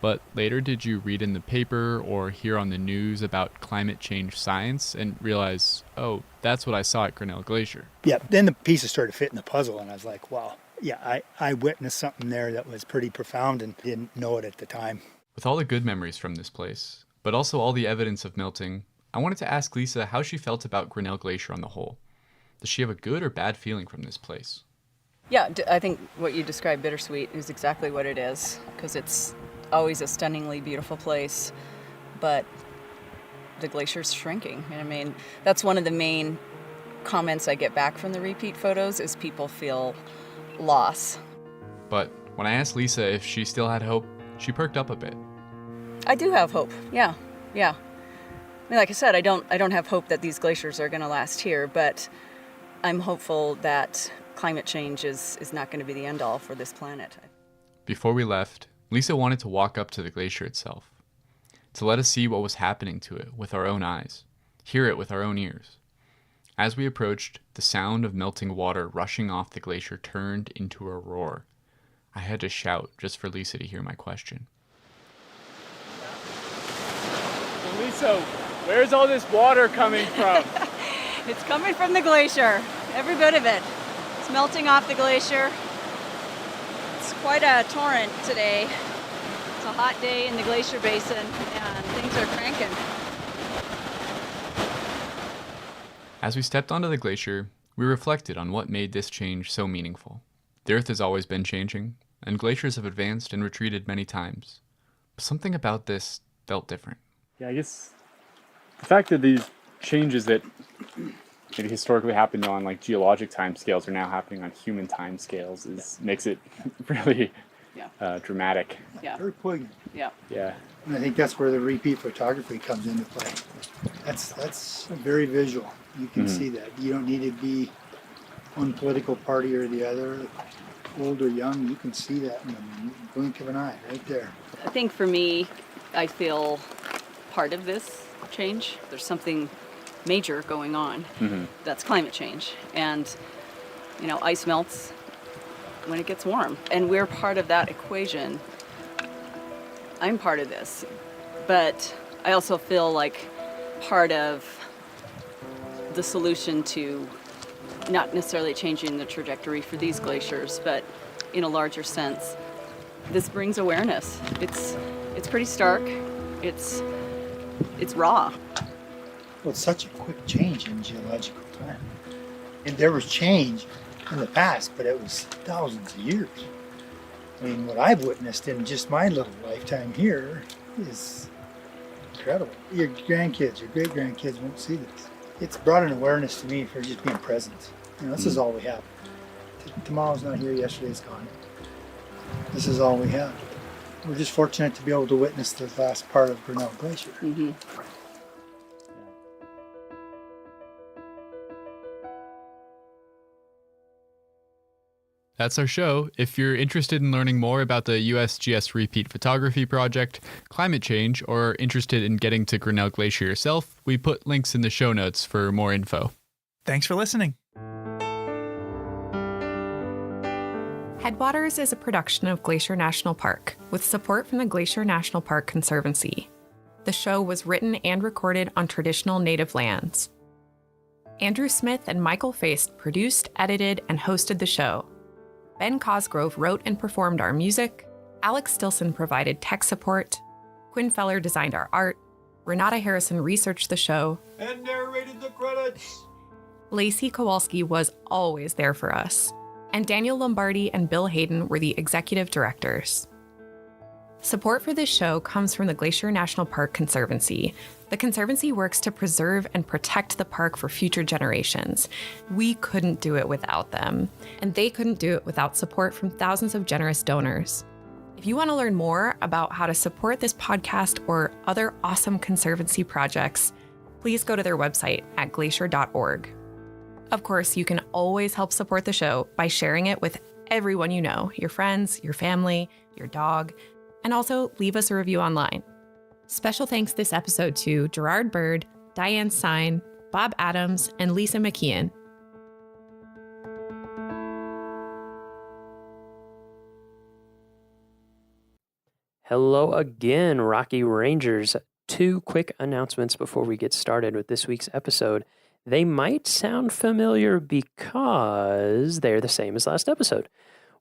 But later, did you read in the paper or hear on the news about climate change science and realize, oh, that's what I saw at Grinnell Glacier? Yeah, then the pieces started fitting the puzzle, and I was like, wow, yeah, I witnessed something there that was pretty profound and didn't know it at the time. With all the good memories from this place, but also all the evidence of melting, I wanted to ask Lisa how she felt about Grinnell Glacier on the whole. Does she have a good or bad feeling from this place? Yeah, I think what you described, bittersweet, is exactly what it is, because it's always a stunningly beautiful place, but the glacier's shrinking. And I mean, that's one of the main comments I get back from the repeat photos is people feel loss. But when I asked Lisa if she still had hope, she perked up a bit. I do have hope. Yeah. I mean, like I said, I don't have hope that these glaciers are going to last here, but I'm hopeful that climate change is not going to be the end all for this planet. Before we left, Lisa wanted to walk up to the glacier itself, to let us see what was happening to it with our own eyes, hear it with our own ears. As we approached, the sound of melting water rushing off the glacier turned into a roar. I had to shout just for Lisa to hear my question. Lisa, Where's all this water coming from? It's coming from the glacier, every bit of it. It's melting off the glacier. It's quite a torrent today. It's a hot day in the Glacier Basin, and things are cranking. As we stepped onto the glacier, we reflected on what made this change so meaningful. The Earth has always been changing, and glaciers have advanced and retreated many times. But something about this felt different. Yeah, I guess the fact that these changes that maybe historically happened on like geologic timescales are now happening on human timescales makes it really dramatic. Yeah. Very poignant. Yeah. Yeah. And I think that's where the repeat photography comes into play. That's very visual. You can see that. You don't need to be one political party or the other, old or young. You can see that in the blink of an eye right there. I think for me, I feel part of this change. There's something major going on. That's climate change. And, you know, ice melts when it gets warm. And we're part of that equation. I'm part of this. But I also feel like part of the solution to not necessarily changing the trajectory for these glaciers, but in a larger sense, this brings awareness. It's pretty stark. It's raw. Well, it's such a quick change in geological time. And there was change in the past, but it was thousands of years. I mean, what I've witnessed in just my little lifetime here is incredible. Your grandkids, your great-grandkids won't see this. It's brought an awareness to me for just being present. You know, this is all we have. Tomorrow's not here, yesterday's gone. This is all we have. We're just fortunate to be able to witness the last part of Grinnell Glacier. That's our show. If you're interested in learning more about the USGS Repeat Photography Project, climate change, or interested in getting to Grinnell Glacier yourself, we put links in the show notes for more info. Thanks for listening. Headwaters is a production of Glacier National Park, with support from the Glacier National Park Conservancy. The show was written and recorded on traditional native lands. Andrew Smith and Michael Feist produced, edited, and hosted the show. Ben Cosgrove wrote and performed our music. Alex Stilson provided tech support. Quinn Feller designed our art. Renata Harrison researched the show. And narrated the credits. Lacey Kowalski was always there for us. And Daniel Lombardi and Bill Hayden were the executive directors. Support for this show comes from the Glacier National Park Conservancy. The Conservancy works to preserve and protect the park for future generations. We couldn't do it without them, and they couldn't do it without support from thousands of generous donors. If you want to learn more about how to support this podcast or other awesome Conservancy projects, please go to their website at glacier.org. Of course, you can always help support the show by sharing it with everyone you know, your friends, your family, your dog, and also leave us a review online. Special thanks this episode to Gerard Bird, Diane Sine, Bob Adams, and Lisa McKeon. Hello again, Rocky Rangers. 2 quick announcements before we get started with this week's episode. They might sound familiar because they're the same as last episode.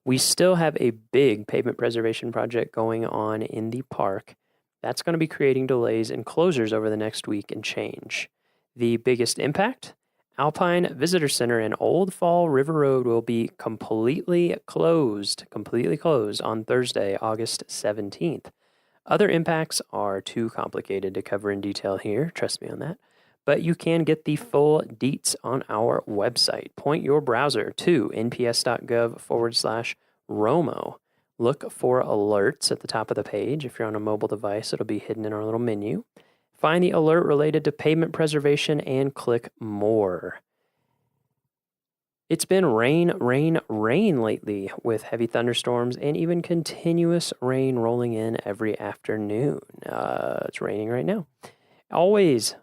We still have a big pavement preservation project going on in the park. That's going to be creating delays and closures over the next week and change. The biggest impact? Alpine Visitor Center and Old Fall River Road will be completely closed on Thursday, August 17th. Other impacts are too complicated to cover in detail here, trust me on that. But you can get the full deets on our website. Point your browser to nps.gov/ROMO. Look for alerts at the top of the page. If you're on a mobile device, it'll be hidden in our little menu. Find the alert related to pavement preservation and click more. It's been rain lately with heavy thunderstorms and even continuous rain rolling in every afternoon. It's raining right now. Always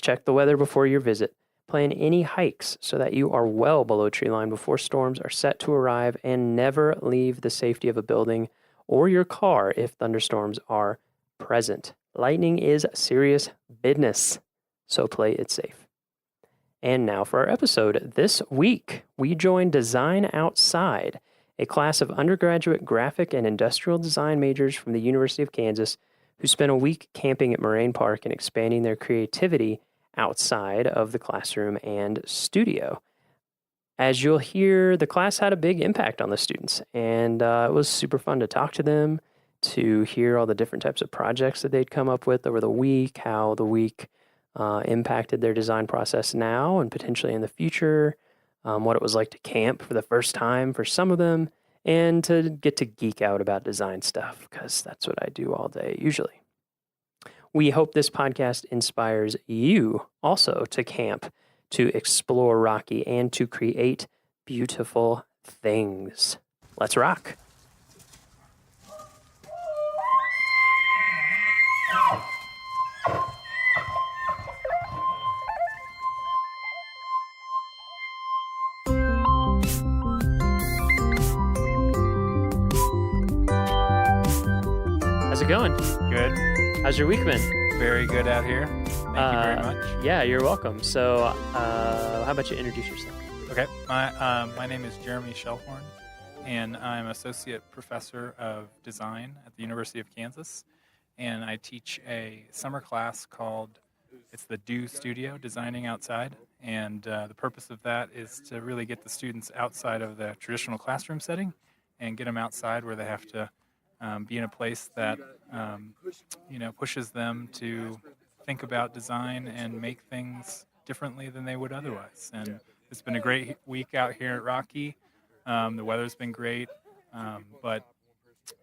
check the weather before your visit. Plan any hikes so that you are well below tree line before storms are set to arrive, and never leave the safety of a building or your car if thunderstorms are present. Lightning is serious business, so play it safe. And now for our episode. This week, we join Design Outside, a class of undergraduate graphic and industrial design majors from the University of Kansas who spent a week camping at Moraine Park and expanding their creativity outside of the classroom and studio. As you'll hear, the class had a big impact on the students, and it was super fun to talk to them, to hear all the different types of projects that they'd come up with over the week, how the week impacted their design process now and potentially in the future, what it was like to camp for the first time for some of them, and to get to geek out about design stuff, because that's what I do all day usually. We hope this podcast inspires you also to camp, to explore Rocky, and to create beautiful things. Let's rock. How's it going? Good. How's your week been? Very good out here. Thank you very much. Yeah, you're welcome. So, how about you introduce yourself? Okay. My name is Jeremy Shellhorn, and I'm Associate Professor of Design at the University of Kansas. And I teach a summer class called, it's the Do Studio, Designing Outside. And the purpose of that is to really get the students outside of the traditional classroom setting and get them outside where they have to be in a place that pushes them to think about design and make things differently than they would otherwise. And it's been a great week out here at Rocky. The weather's been great, but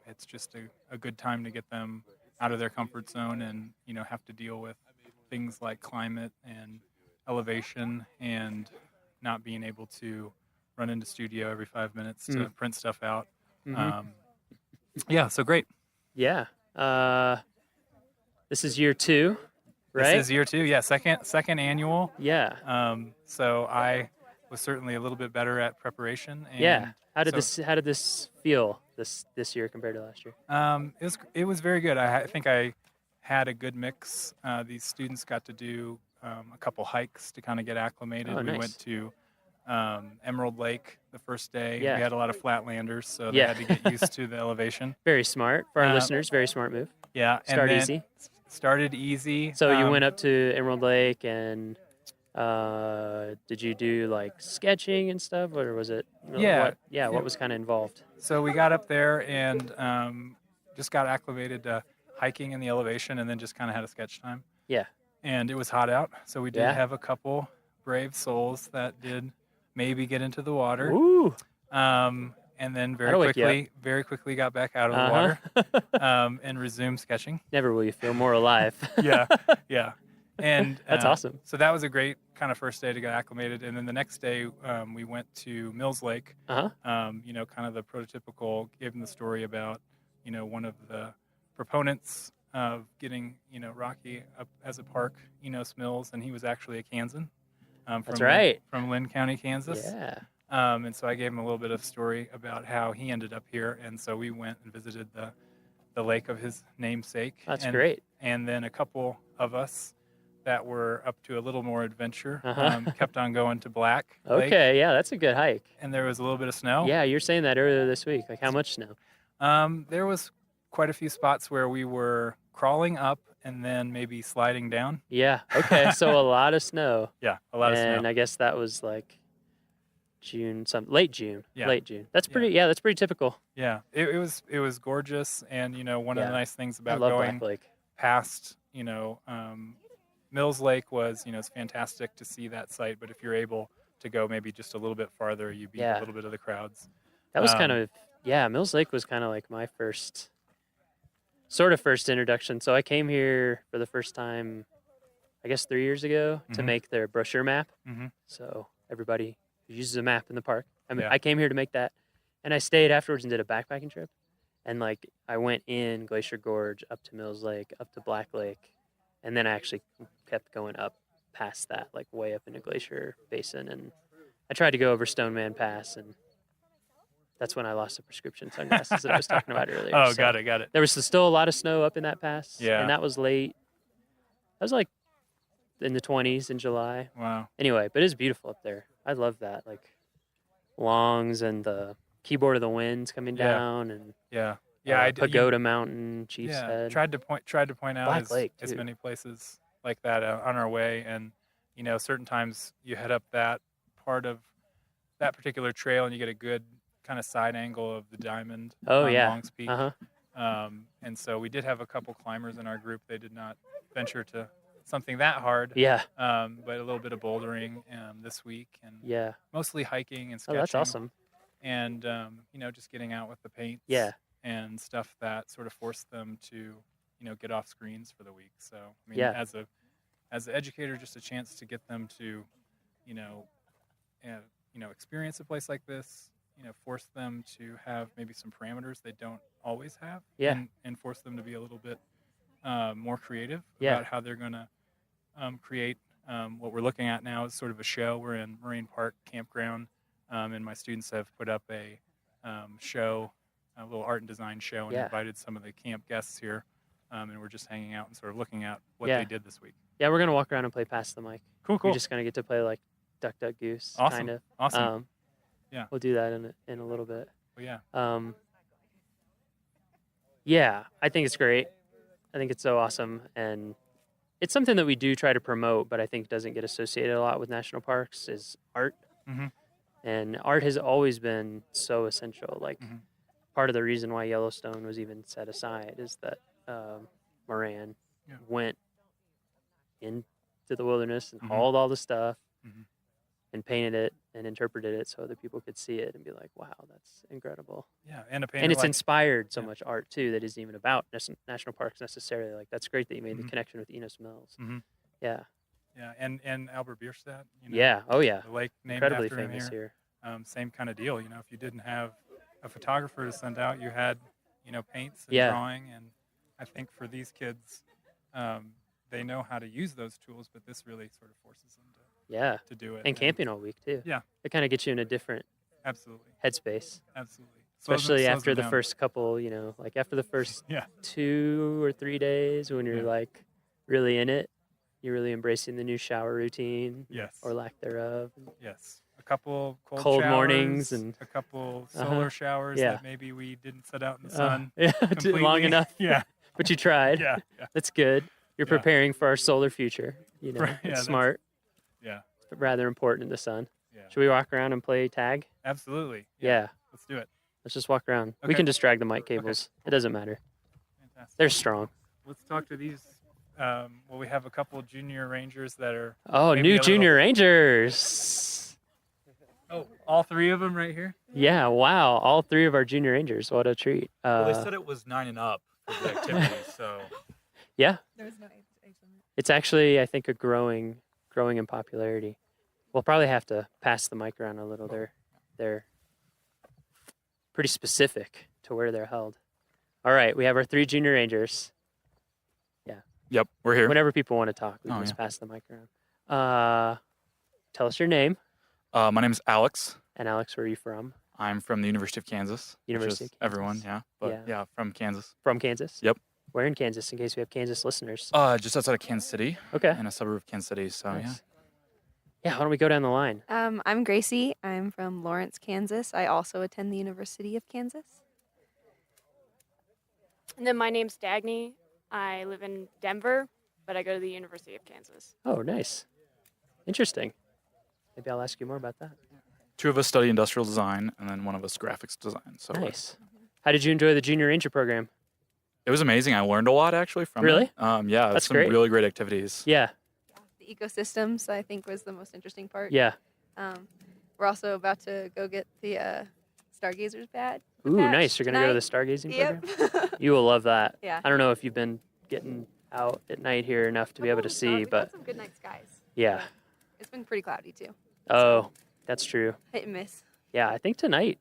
it's just a good time to get them out of their comfort zone and have to deal with things like climate and elevation and not being able to run into studio every 5 minutes to print stuff out. Yeah, so great. Yeah. This is year 2, right? This is year 2, yeah, second annual. Yeah. So I was certainly a little bit better at preparation. And yeah. How did this feel this year compared to last year? It was very good. I think I had a good mix. These students got to do a couple hikes to kind of get acclimated. Oh, we nice. went to Emerald Lake the first day. Yeah. We had a lot of flatlanders, so they had to get used to the elevation. Very smart for our listeners. Very smart move. Yeah. Start easy. Started easy. So you went up to Emerald Lake and did you do like sketching and stuff, or was it? Yeah. What was kind of involved? So we got up there and just got acclimated to hiking in the elevation, and then just kind of had a sketch time. Yeah. And it was hot out, so we did have a couple brave souls that did maybe get into the water. Ooh. And then very quickly got back out of the water and resumed sketching. Never will you feel more alive. Yeah. And that's awesome. So that was a great kind of first day to get acclimated. And then the next day we went to Mills Lake. Kind of the prototypical, gave them the story about, one of the proponents of getting, Rocky up as a park, Enos Mills, and he was actually a Kansan. That's right. From Lynn County, Kansas. Yeah. And so I gave him a little bit of story about how he ended up here. And so we went and visited the lake of his namesake. That's great. And then a couple of us that were up to a little more adventure kept on going to Black Lake. Okay, yeah, that's a good hike. And there was a little bit of snow. Yeah, you were saying that earlier this week. Like, how much snow? There was quite a few spots where we were crawling up and then maybe sliding down. Yeah, okay, so a lot of snow. Yeah, a lot of snow. And I guess that was like late June. Yeah. Late June. That's pretty. Yeah, that's pretty typical. Yeah, it was gorgeous, and one of the nice things about going Black Lake. past, Mills Lake was, it's fantastic to see that site, but if you're able to go maybe just a little bit farther, you beat a little bit of the crowds. That was kind of Mills Lake was kind of like my first introduction. So I came here for the first time, I guess 3 years ago, to make their brochure map. So everybody who uses a map in the park. I came here to make that, and I stayed afterwards and did a backpacking trip. And like I went in Glacier Gorge, up to Mills Lake, up to Black Lake, and then I actually kept going up past that, like way up into Glacier Basin. And I tried to go over Stone Man Pass, and That's when I lost the prescription sunglasses that I was talking about earlier. Oh, So got it. there was still a lot of snow up in that pass. Yeah. And that was late. That was like in the 20s in July. Wow. Anyway, but it's beautiful up there. I love that. Like Longs and the Keyboard of the Winds coming down and Pagoda Mountain, Chief's Head. Tried to point out Black Lake, as too. many places like that on our way, and certain times you head up that part of that particular trail and you get a good kind of side angle of the diamond on Longs Peak. And so we did have a couple climbers in our group. They did not venture to something that hard. Yeah. But a little bit of bouldering this week, and mostly hiking and sketching. Oh, that's awesome. And just getting out with the paints. And stuff that sort of forced them to get off screens for the week. So I mean, as an educator, just a chance to get them to experience a place like this. Force them to have maybe some parameters they don't always have. And force them to be a little bit more creative about how they're going to create. What we're looking at now is sort of a show. We're in Moraine Park Campground, and my students have put up a show, a little art and design show, and invited some of the camp guests here, and we're just hanging out and sort of looking at what they did this week. Yeah, we're going to walk around and play Pass the Mic. Cool. We're just going to get to play like Duck, Duck, Goose, kind of. Awesome. We'll do that in a little bit. Well, I think it's great. I think it's so awesome, and it's something that we do try to promote, but I think doesn't get associated a lot with national parks is art. And art has always been so essential. Like part of the reason why Yellowstone was even set aside is that Moran went into the wilderness and hauled all the stuff and painted it and interpreted it so other people could see it and be like, wow, that's incredible. And a painter and it's inspired so much art too that isn't even about national parks necessarily. Like that's great that you made the connection with Enos Mills. And Albert Bierstadt. The lake named incredibly after him famous here. Same kind of deal. If you didn't have a photographer to send out, you had paints and drawing. And I think for these kids, they know how to use those tools, but this really sort of forces them to do it. And camping all week too. It kind of gets you in a different headspace. Especially after the first couple, like after the first 2 or 3 days when you're like really in it, you're really embracing the new shower routine or lack thereof. A couple cold showers, mornings and a couple solar showers that maybe we didn't set out in the sun long enough. But you tried. That's good. You're preparing for our solar future. It's smart. Rather important in the sun. Should we walk around and play tag? Absolutely. Let's do it. Let's just walk around. Okay. We can just drag the mic cables. It doesn't matter. Fantastic. They're strong. Let's talk to these. We have a couple junior rangers that are. Oh, new junior rangers. Oh, all 3 of them right here? Yeah, wow. All 3 of our junior rangers. What a treat. Well, they said it was 9 and up for the activities, so. Yeah. There's no age limit. It's actually, I think, a growing in popularity. We'll probably have to pass the mic around a little. They're pretty specific to where they're held. All right, we have our 3 junior rangers. Yep, we're here. Whenever people want to talk, we can just pass the mic around. Tell us your name. My name is Alex. And Alex, where are you from? I'm from the University of Kansas. University of Kansas. Everyone, but from Kansas. From Kansas? Yep. Where in Kansas, in case we have Kansas listeners? Just outside of Kansas City. Okay. In a suburb of Kansas City, so nice. Yeah, why don't we go down the line? I'm Gracie. I'm from Lawrence, Kansas. I also attend the University of Kansas. And then my name's Dagny. I live in Denver, but I go to the University of Kansas. Oh, nice. Interesting. Maybe I'll ask you more about that. 2 of us study industrial design, and then 1 of us graphics design. So nice. How did you enjoy the Junior Ranger program? It was amazing. I learned a lot, actually, from it. That's some great. Really great activities. Yeah. The ecosystems, I think, was the most interesting part. Yeah. We're also about to go get the Stargazers badge. Ooh, nice. You're going to go to the stargazing program? You will love that. Yeah. I don't know if you've been getting out at night here enough to be able to see, but... Got some good night skies. Yeah. It's been pretty cloudy, too. Oh, that's true. Hit and miss. Yeah, I think tonight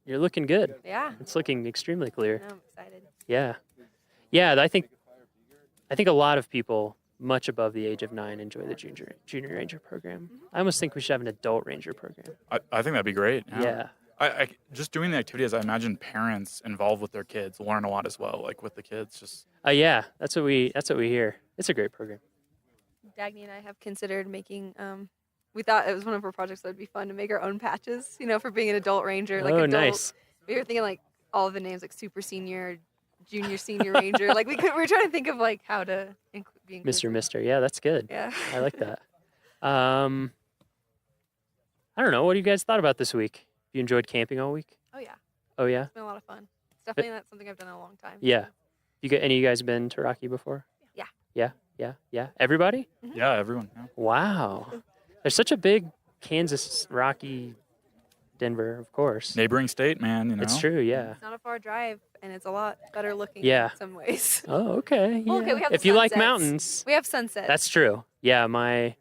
you're looking good. Yeah. It's looking extremely clear. I'm excited. Yeah. Yeah, I think a lot of people much above the age of 9 enjoy the junior ranger program. I almost think we should have an adult ranger program. I think that'd be great. Yeah. I just doing the activities, I imagine parents involved with their kids learn a lot as well, like with the kids. Just Yeah, that's what we hear. It's a great program. Dagny and I have considered making. We thought it was one of our projects that would be fun to make our own patches. For being an adult ranger. Like adult, nice. We were thinking like all of the names like super senior, junior, senior ranger. Like we were trying to think of like how to be inclusive. Mr. Yeah, that's good. Yeah. I like that. I don't know. What do you guys thought about this week? You enjoyed camping all week? Oh yeah. Oh yeah. It's been a lot of fun. It's definitely not something I've done in a long time. Yeah. Any of you guys been to Rocky before? Yeah. Yeah. Everybody? Yeah, everyone. Yeah. Wow. There's such a big Kansas, Rocky, Denver, of course. Neighboring state, man. It's true. Yeah. It's not a far drive, and it's a lot better looking. Yeah. In some ways. Oh, okay. Well, okay, we have if the you like sunsets. mountains, we have sunsets. That's true. Yeah, my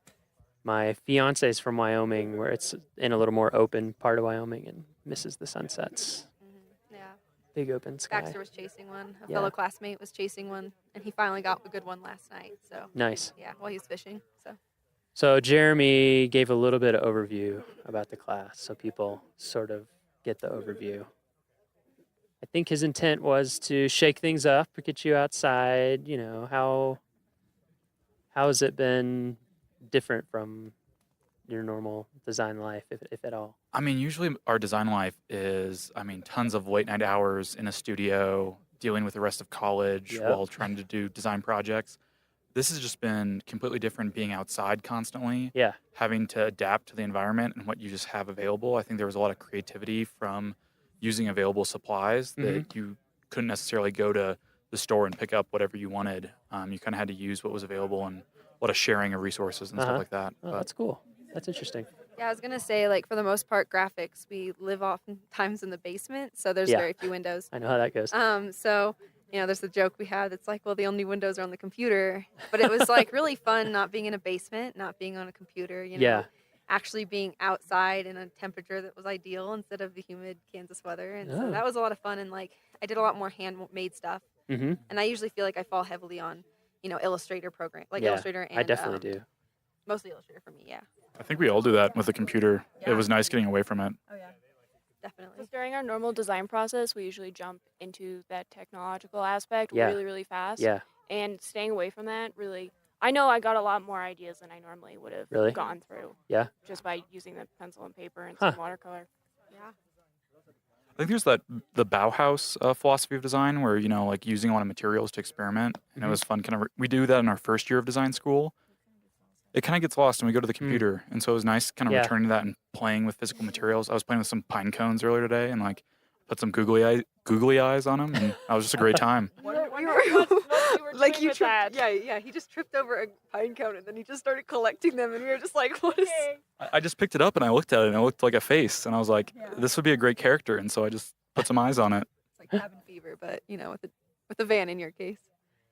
fiance is from Wyoming, where it's in a little more open part of Wyoming and misses the sunsets. Yeah. Big open sky. Baxter was chasing one. A Yeah. fellow classmate was chasing one, and he finally got a good one last night. So Nice. Yeah, while he was fishing. So Jeremy gave a little bit of overview about the class, so people sort of get the overview. I think his intent was to shake things up, get you outside. How has it been different from your normal design life, if at all? I mean, usually our design life is, tons of late night hours in a studio, dealing with the rest of college Yep. while trying to do design projects. This has just been completely different, being outside constantly. Yeah. Having to adapt to the environment and what you just have available. I think there was a lot of creativity from using available supplies that you couldn't necessarily go to the store and pick up whatever you wanted. You kind of had to use what was available, and a lot of sharing of resources and stuff like that. Oh, that's cool. That's interesting. Yeah, I was gonna say, like, for the most part, graphics, we live oftentimes in the basement, so there's Yeah. very few windows. I know how that goes. So there's the joke we had that's like, well, the only windows are on the computer. But it was like really fun not being in a basement, not being on a computer. Yeah. Actually being outside in a temperature that was ideal instead of the humid Kansas weather, and Oh. so that was a lot of fun. And like, I did a lot more handmade stuff, Mm-hmm. and I usually feel like I fall heavily on, Illustrator program, like Yeah, Illustrator and I definitely do. mostly Illustrator for me. Yeah. I think we all do that with the computer. It was nice getting away from it. Oh yeah. Definitely. Just during our normal design process, we usually jump into that technological aspect Yeah. really, really fast. Yeah. And staying away from that, really, I know I got a lot more ideas than I normally would have Really? gone through. Yeah. Just by using the pencil and paper and Huh. some watercolor. Yeah. I think there's the Bauhaus philosophy of design where, like using a lot of materials to experiment. And it was fun. We do that in our first year of design school. It kind of gets lost when we go to the computer. And so it was nice kind of Yeah. returning to that and playing with physical materials. I was playing with some pine cones earlier today and like put some googly eyes on them. And that was just a great time. Like you tripped, yeah. He just tripped over a pine cone and then he just started collecting them, and we were just like, "What is?" I just picked it up and I looked at it and it looked like a face. And I was like, this would be a great character. And so I just put some eyes on it. It's like cabin fever, but with a van in your case.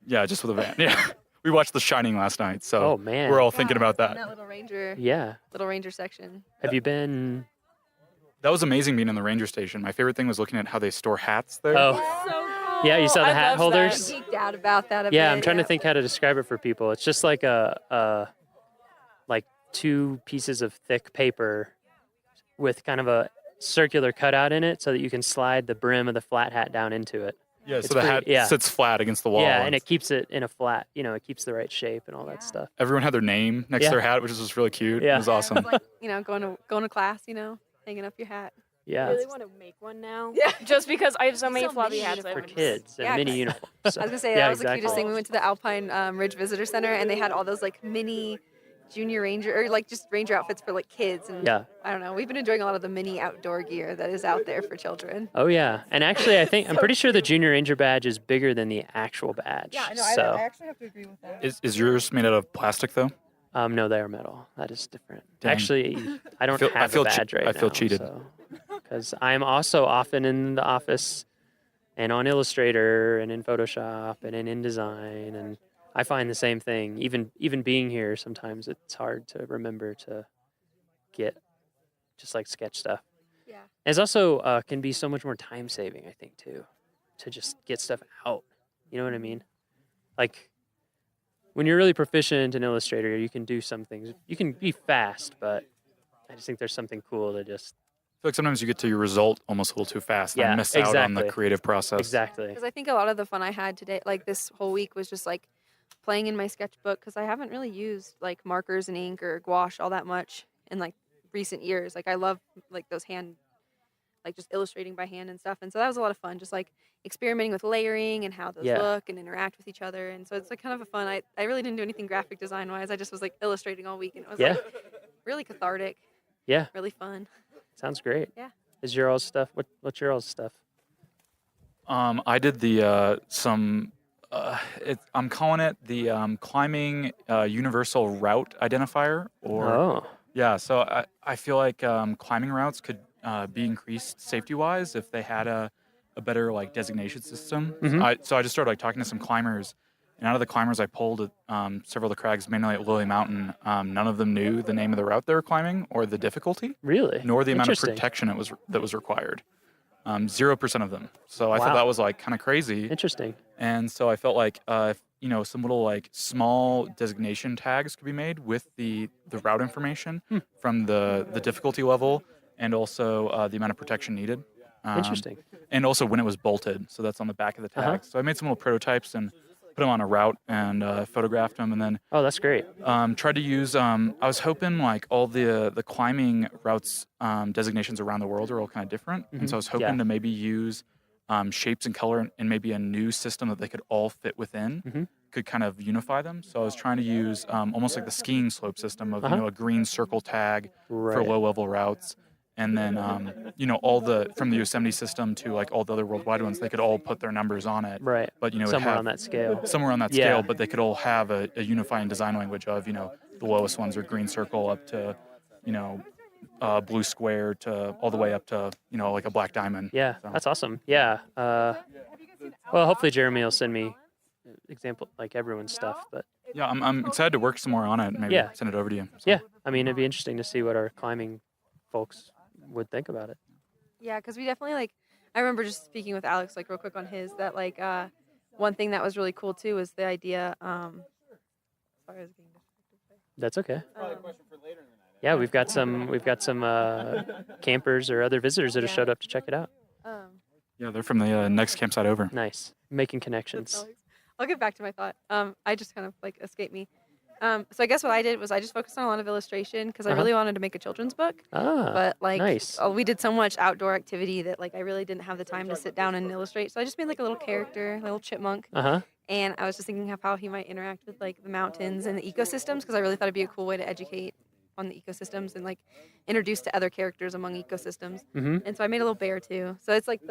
Yeah, just with a van. Yeah. We watched The Shining last night. So Oh, man. we're all thinking about In that. that little ranger. Yeah. Little ranger section. Have you been? That was amazing being in the ranger station. My favorite thing was looking at how they store hats there. Oh. Yeah, you saw the hat holders. I geeked out about that a bit. Yeah, I'm trying to think how to describe it for people. It's just like like two pieces of thick paper with kind of a circular cutout in it so that you can slide the brim of the flat hat down into it. Yeah, It's so the hat yeah. sits flat against the wall. Yeah, and it keeps it in a flat, it keeps the right shape and all that stuff. Everyone had their name next Yeah. to their hat, which was just really cute. Yeah. It was awesome. Like, going to class, hanging up your hat. Yeah. I really want to make one now. Yeah. Just because I have so many floppy hats. For kids and mini uniforms. I was gonna say Yeah, that was the exactly. cutest thing. We went to the Alpine Ridge Visitor Center, and they had all those like mini junior ranger or like just ranger outfits for like kids. And Yeah. I don't know. We've been enjoying a lot of the mini outdoor gear that is out there for children. Oh yeah, and actually, I'm pretty sure the Junior Ranger badge is bigger than the actual badge. Yeah, I know. So, I actually have to agree with that. Is yours made out of plastic though? no, they are metal. That is different. Dang. Actually, I don't I have feel a che- badge right now. I feel cheated. Because I'm also often in the office and on Illustrator and in Photoshop and in InDesign, and I find the same thing. Even being here, sometimes it's hard to remember to get just like sketch stuff. Yeah. And it's also can be so much more time saving, I think, too, to just get stuff out. You know what I mean? Like when you're really proficient in Illustrator, you can do some things. You can be fast, but I just think there's something cool to just feel like sometimes you get to your result almost a little too fast Yeah, and miss out on the exactly. creative process. Exactly. Because I think a lot of the fun I had today, like this whole week, was just like playing in my sketchbook, because I haven't really used like markers and ink or gouache all that much in like recent years. Like I love like those hand, like just illustrating by hand and stuff. And so that was a lot of fun, just like experimenting with layering and how those Yeah. look and interact with each other. And so it's like kind of a fun, I really didn't do anything graphic design wise. I just was like illustrating all week, and it was Yeah. like really cathartic, Yeah. really fun. Sounds great. Yeah. Is your all's stuff? What's your all's stuff? I did the I'm calling it the climbing universal route identifier. Oh. Yeah, so I feel like climbing routes could be increased safety-wise if they had a better like designation system. Mhm. So I just started like talking to some climbers, and out of the climbers I pulled at several of the crags, mainly at Lily Mountain, none of them knew the name of the route they were climbing or the difficulty. Really? Nor the amount of Interesting. protection that was required. 0% of them. So I thought Wow. that was like kind of crazy. Interesting. And so I felt like if, some little like small designation tags could be made with the route information from the difficulty level and also the amount of protection needed. Interesting. And also when it was bolted. So that's on the back of the tag. Uh-huh. So I made some little prototypes and put them on a route and photographed them, and then Oh, that's great. tried to use. I was hoping like all the climbing routes designations around the world are all kind of different, and so I was hoping Yeah. to maybe use shapes and color and maybe a new system that they could all fit within, could kind of unify them. So I was trying to use almost like the skiing slope system of a green circle tag for Right. low level routes. And then, all from the Yosemite system to like all the other worldwide ones, they could all put their numbers on it. Right. But, it'd Somewhere have- on that scale. Somewhere on that Yeah. scale, but they could all have a unifying design language of, the lowest ones are green circle up to, blue square to all the way up to, like a black diamond. Yeah, So- that's awesome. Yeah. Well, hopefully Jeremy will send me example like everyone's stuff, but Yeah, I'm excited to work some more on it and maybe Yeah. send it over to you. So. yeah, I mean, it'd be interesting to see what our climbing folks would think about it. Yeah, because we definitely like. I remember just speaking with Alex like real quick on his that like one thing that was really cool too was the idea. Sorry, I was getting That's okay. Yeah, we've got some campers or other visitors that have showed up to check it out. Yeah, they're from the next campsite over. Nice, making connections. Alex. I'll get back to my thought. I just kind of like escaped me. So I guess what I did was I just focused on a lot of illustration because I Uh-huh. really wanted to make a children's book. Ah, But like nice. we did so much outdoor activity that like I really didn't have the time to sit down and illustrate. So I just made like a little character, a little chipmunk. Uh-huh. And I was just thinking of how he might interact with like the mountains and the ecosystems because I really thought it'd be a cool way to educate on the ecosystems and like introduce to other characters among ecosystems. Mhm. And so I made a little bear too. So it's like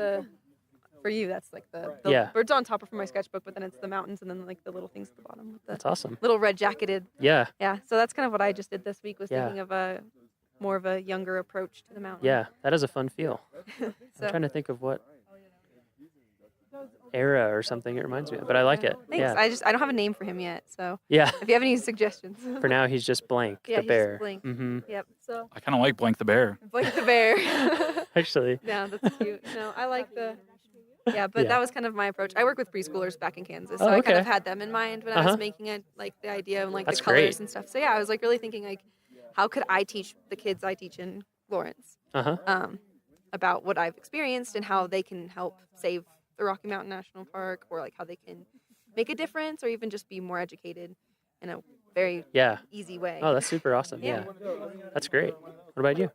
for you, that's like the Yeah. birds on top of my sketchbook, but then it's the mountains and then like the little things at the bottom with the That's awesome. little red jacketed. Yeah. Yeah. So that's kind of what I just did this week was Yeah. thinking of more of a younger approach to the mountain. Yeah, that is a fun feel. So- I'm trying to think of what era or something it reminds me of, but I like it. Thanks. Yeah. I don't have a name for him yet, so Yeah. if you have any suggestions. For now, he's just Blank, Yeah, the he's bear. Blank. Mm-hmm. Yep. So I kind of like Blank the Bear. Blank the bear. Actually. Yeah, that's cute. No, I like the. Yeah, but Yeah. that was kind of my approach. I work with preschoolers back in Kansas, so Oh, I kind of okay. had them in mind when I Uh-huh. was making it, like the idea and like That's the colors great. and stuff. So yeah, I was like really thinking like, how could I teach the kids I teach in Lawrence Uh-huh. about what I've experienced and how they can help save the Rocky Mountain National Park, or like how they can make a difference, or even just be more educated in a very Yeah. easy way. Oh, that's super awesome. Yeah. That's great. What about you?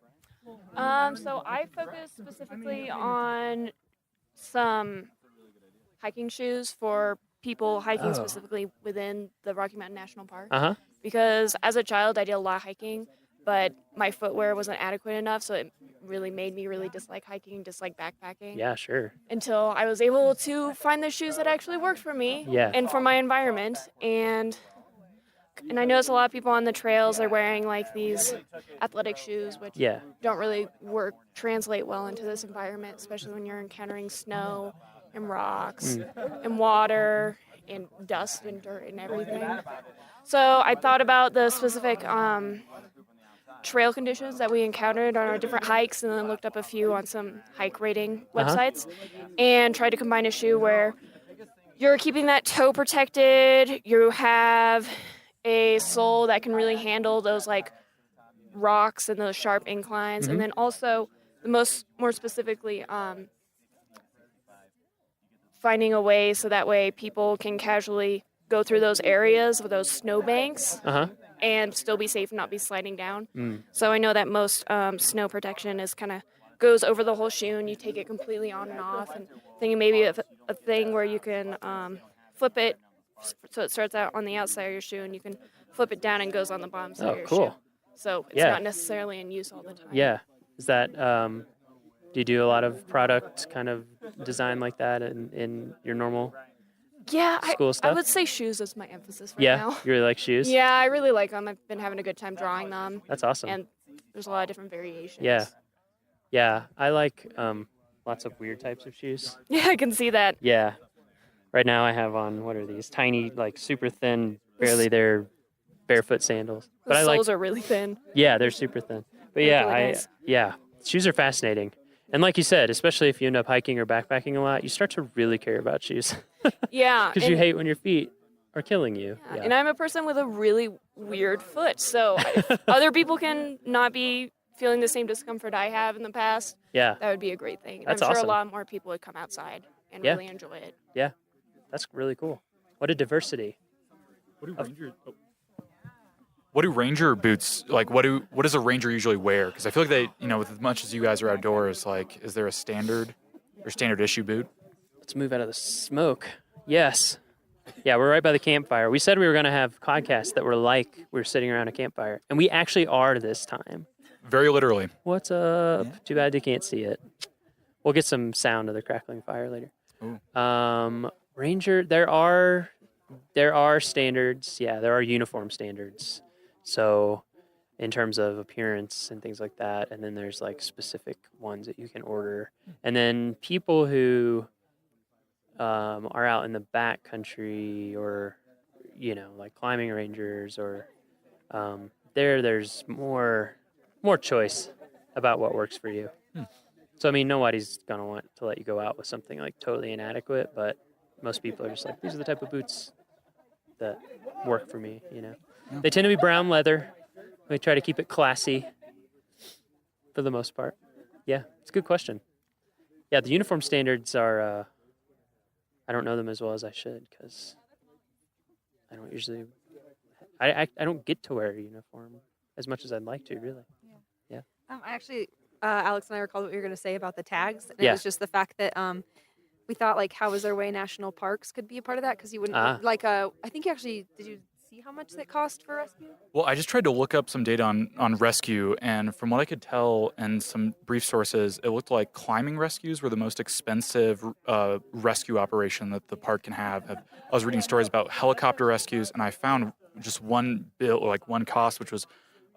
So I focus specifically on some hiking shoes for people hiking Oh. specifically within the Rocky Mountain National Park. Uh-huh. Because as a child, I did a lot of hiking, but my footwear wasn't adequate enough, so it really made me really dislike hiking, dislike backpacking. Yeah, sure. Until I was able to find the shoes that actually worked for me Yeah. and for my environment. And I notice a lot of people on the trails are wearing like these athletic shoes, which Yeah. don't really translate well into this environment, especially when you're encountering snow and rocks and water and dust and dirt and everything. So I thought about the specific trail conditions that we encountered on our different hikes, and then looked up a few on some hike rating websites, and tried to combine a shoe where you're keeping that toe protected, you have a sole that can really handle those like rocks and those sharp inclines, and then also more specifically, finding a way so that way people can casually go through those areas with those snowbanks and still be safe and not be sliding down. So I know that most snow protection is kind of goes over the whole shoe and you take it completely on and off, and thinking maybe of a thing where you can flip it so it starts out on the outside of your shoe and you can flip it down and goes on the bottom side of your shoe. So it's not necessarily in use all the time. Yeah. Is that, do you do a lot of product kind of design like that in your normal school stuff? I would say shoes is my emphasis right Yeah, now. you really like shoes? Yeah, I really like them. I've been having a good time drawing them. That's awesome. And there's a lot of different variations. Yeah. Yeah, I like lots of weird types of shoes. Yeah, I can see that. Yeah. Right now I have on, what are these? Tiny, like super thin, barely there, barefoot sandals. The soles are really thin. Yeah, they're super thin. But They're yeah, really nice. shoes are fascinating. And like you said, especially if you end up hiking or backpacking a lot, you start to really care about shoes. Yeah. Because you hate when your feet are killing you. Yeah. And I'm a person with a really weird foot. So if other people can not be feeling the same discomfort I have in the past, that would be a great thing. And That's I'm sure awesome. a lot more people would come outside and Yeah. really enjoy it. Yeah, that's really cool. What a diversity. What do ranger boots like? What does a ranger usually wear? Because I feel like they, with as much as you guys are outdoors, like, is there a standard issue boot? Let's move out of the smoke. Yes. Yeah, we're right by the campfire. We said we were going to have podcasts that were like we were sitting around a campfire, and we actually are this time. Very literally. What's up? Yeah. Too bad you can't see it. We'll get some sound of the crackling fire later. Ooh. Ranger, there are standards. Yeah, there are uniform standards. So in terms of appearance and things like that, and then there's like specific ones that you can order. And then people who are out in the back country or, like climbing rangers or there's more choice about what works for you. So, I mean, nobody's going to want to let you go out with something like totally inadequate, but most people are just like, these are the type of boots that work for me, They tend to be brown leather. We try to keep it classy for the most part. Yeah, it's a good question. Yeah, the uniform standards are, I don't know them as well as I should because I don't usually, I don't get to wear a uniform as much as I'd like to, really. Yeah. Actually, Alex and I recalled what you were going to say about the tags. And Yeah. It was just the fact that we thought, like, How Is Their Way National Parks could be a part of that because you wouldn't, I think you actually, did you see how much that cost for rescue? Well, I just tried to look up some data on rescue, and from what I could tell and some brief sources, it looked like climbing rescues were the most expensive rescue operation that the park can have. I was reading stories about helicopter rescues, and I found just one bill, like one cost, which was,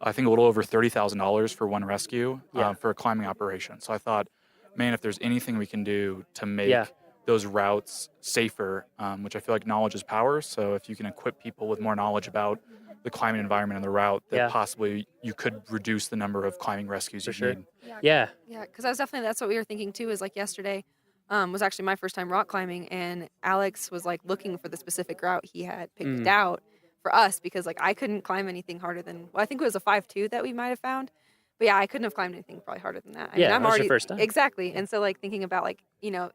I think, a little over $30,000 for one rescue for a climbing operation. So I thought, man, if there's anything we can do to make those routes safer, which I feel like knowledge is power. So if you can equip people with more knowledge about the climate environment and the route, that possibly you could reduce the number of climbing rescues you need. Yeah. Yeah, because that's what we were thinking too, is like yesterday was actually my first time rock climbing, and Alex was like looking for the specific route he had picked out for us because like I couldn't climb anything harder than, I think it was a 5.2 that we might have found. But yeah, I couldn't have climbed anything probably harder than that. I mean, I'm already, your first time. Exactly. And so like thinking about like,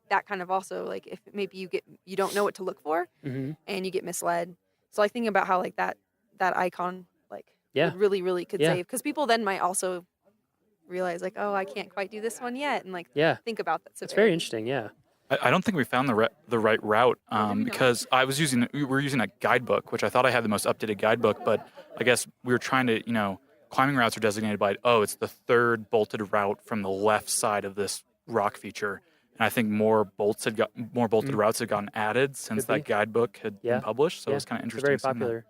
that kind of also like if maybe you don't know what to look for and you get misled. So like thinking about how like that icon like would really, really could save, because people then might also realize like, oh, I can't quite do this one yet. And like think about that. So it's very interesting. Yeah. I don't think we found the right route because we were using a guidebook, which I thought I had the most updated guidebook, but I guess we were trying to, climbing routes are designated by, it's the third bolted route from the left side of this rock feature. And I think more bolted routes had gotten added since that guidebook had been published. So it's kind of interesting. It's a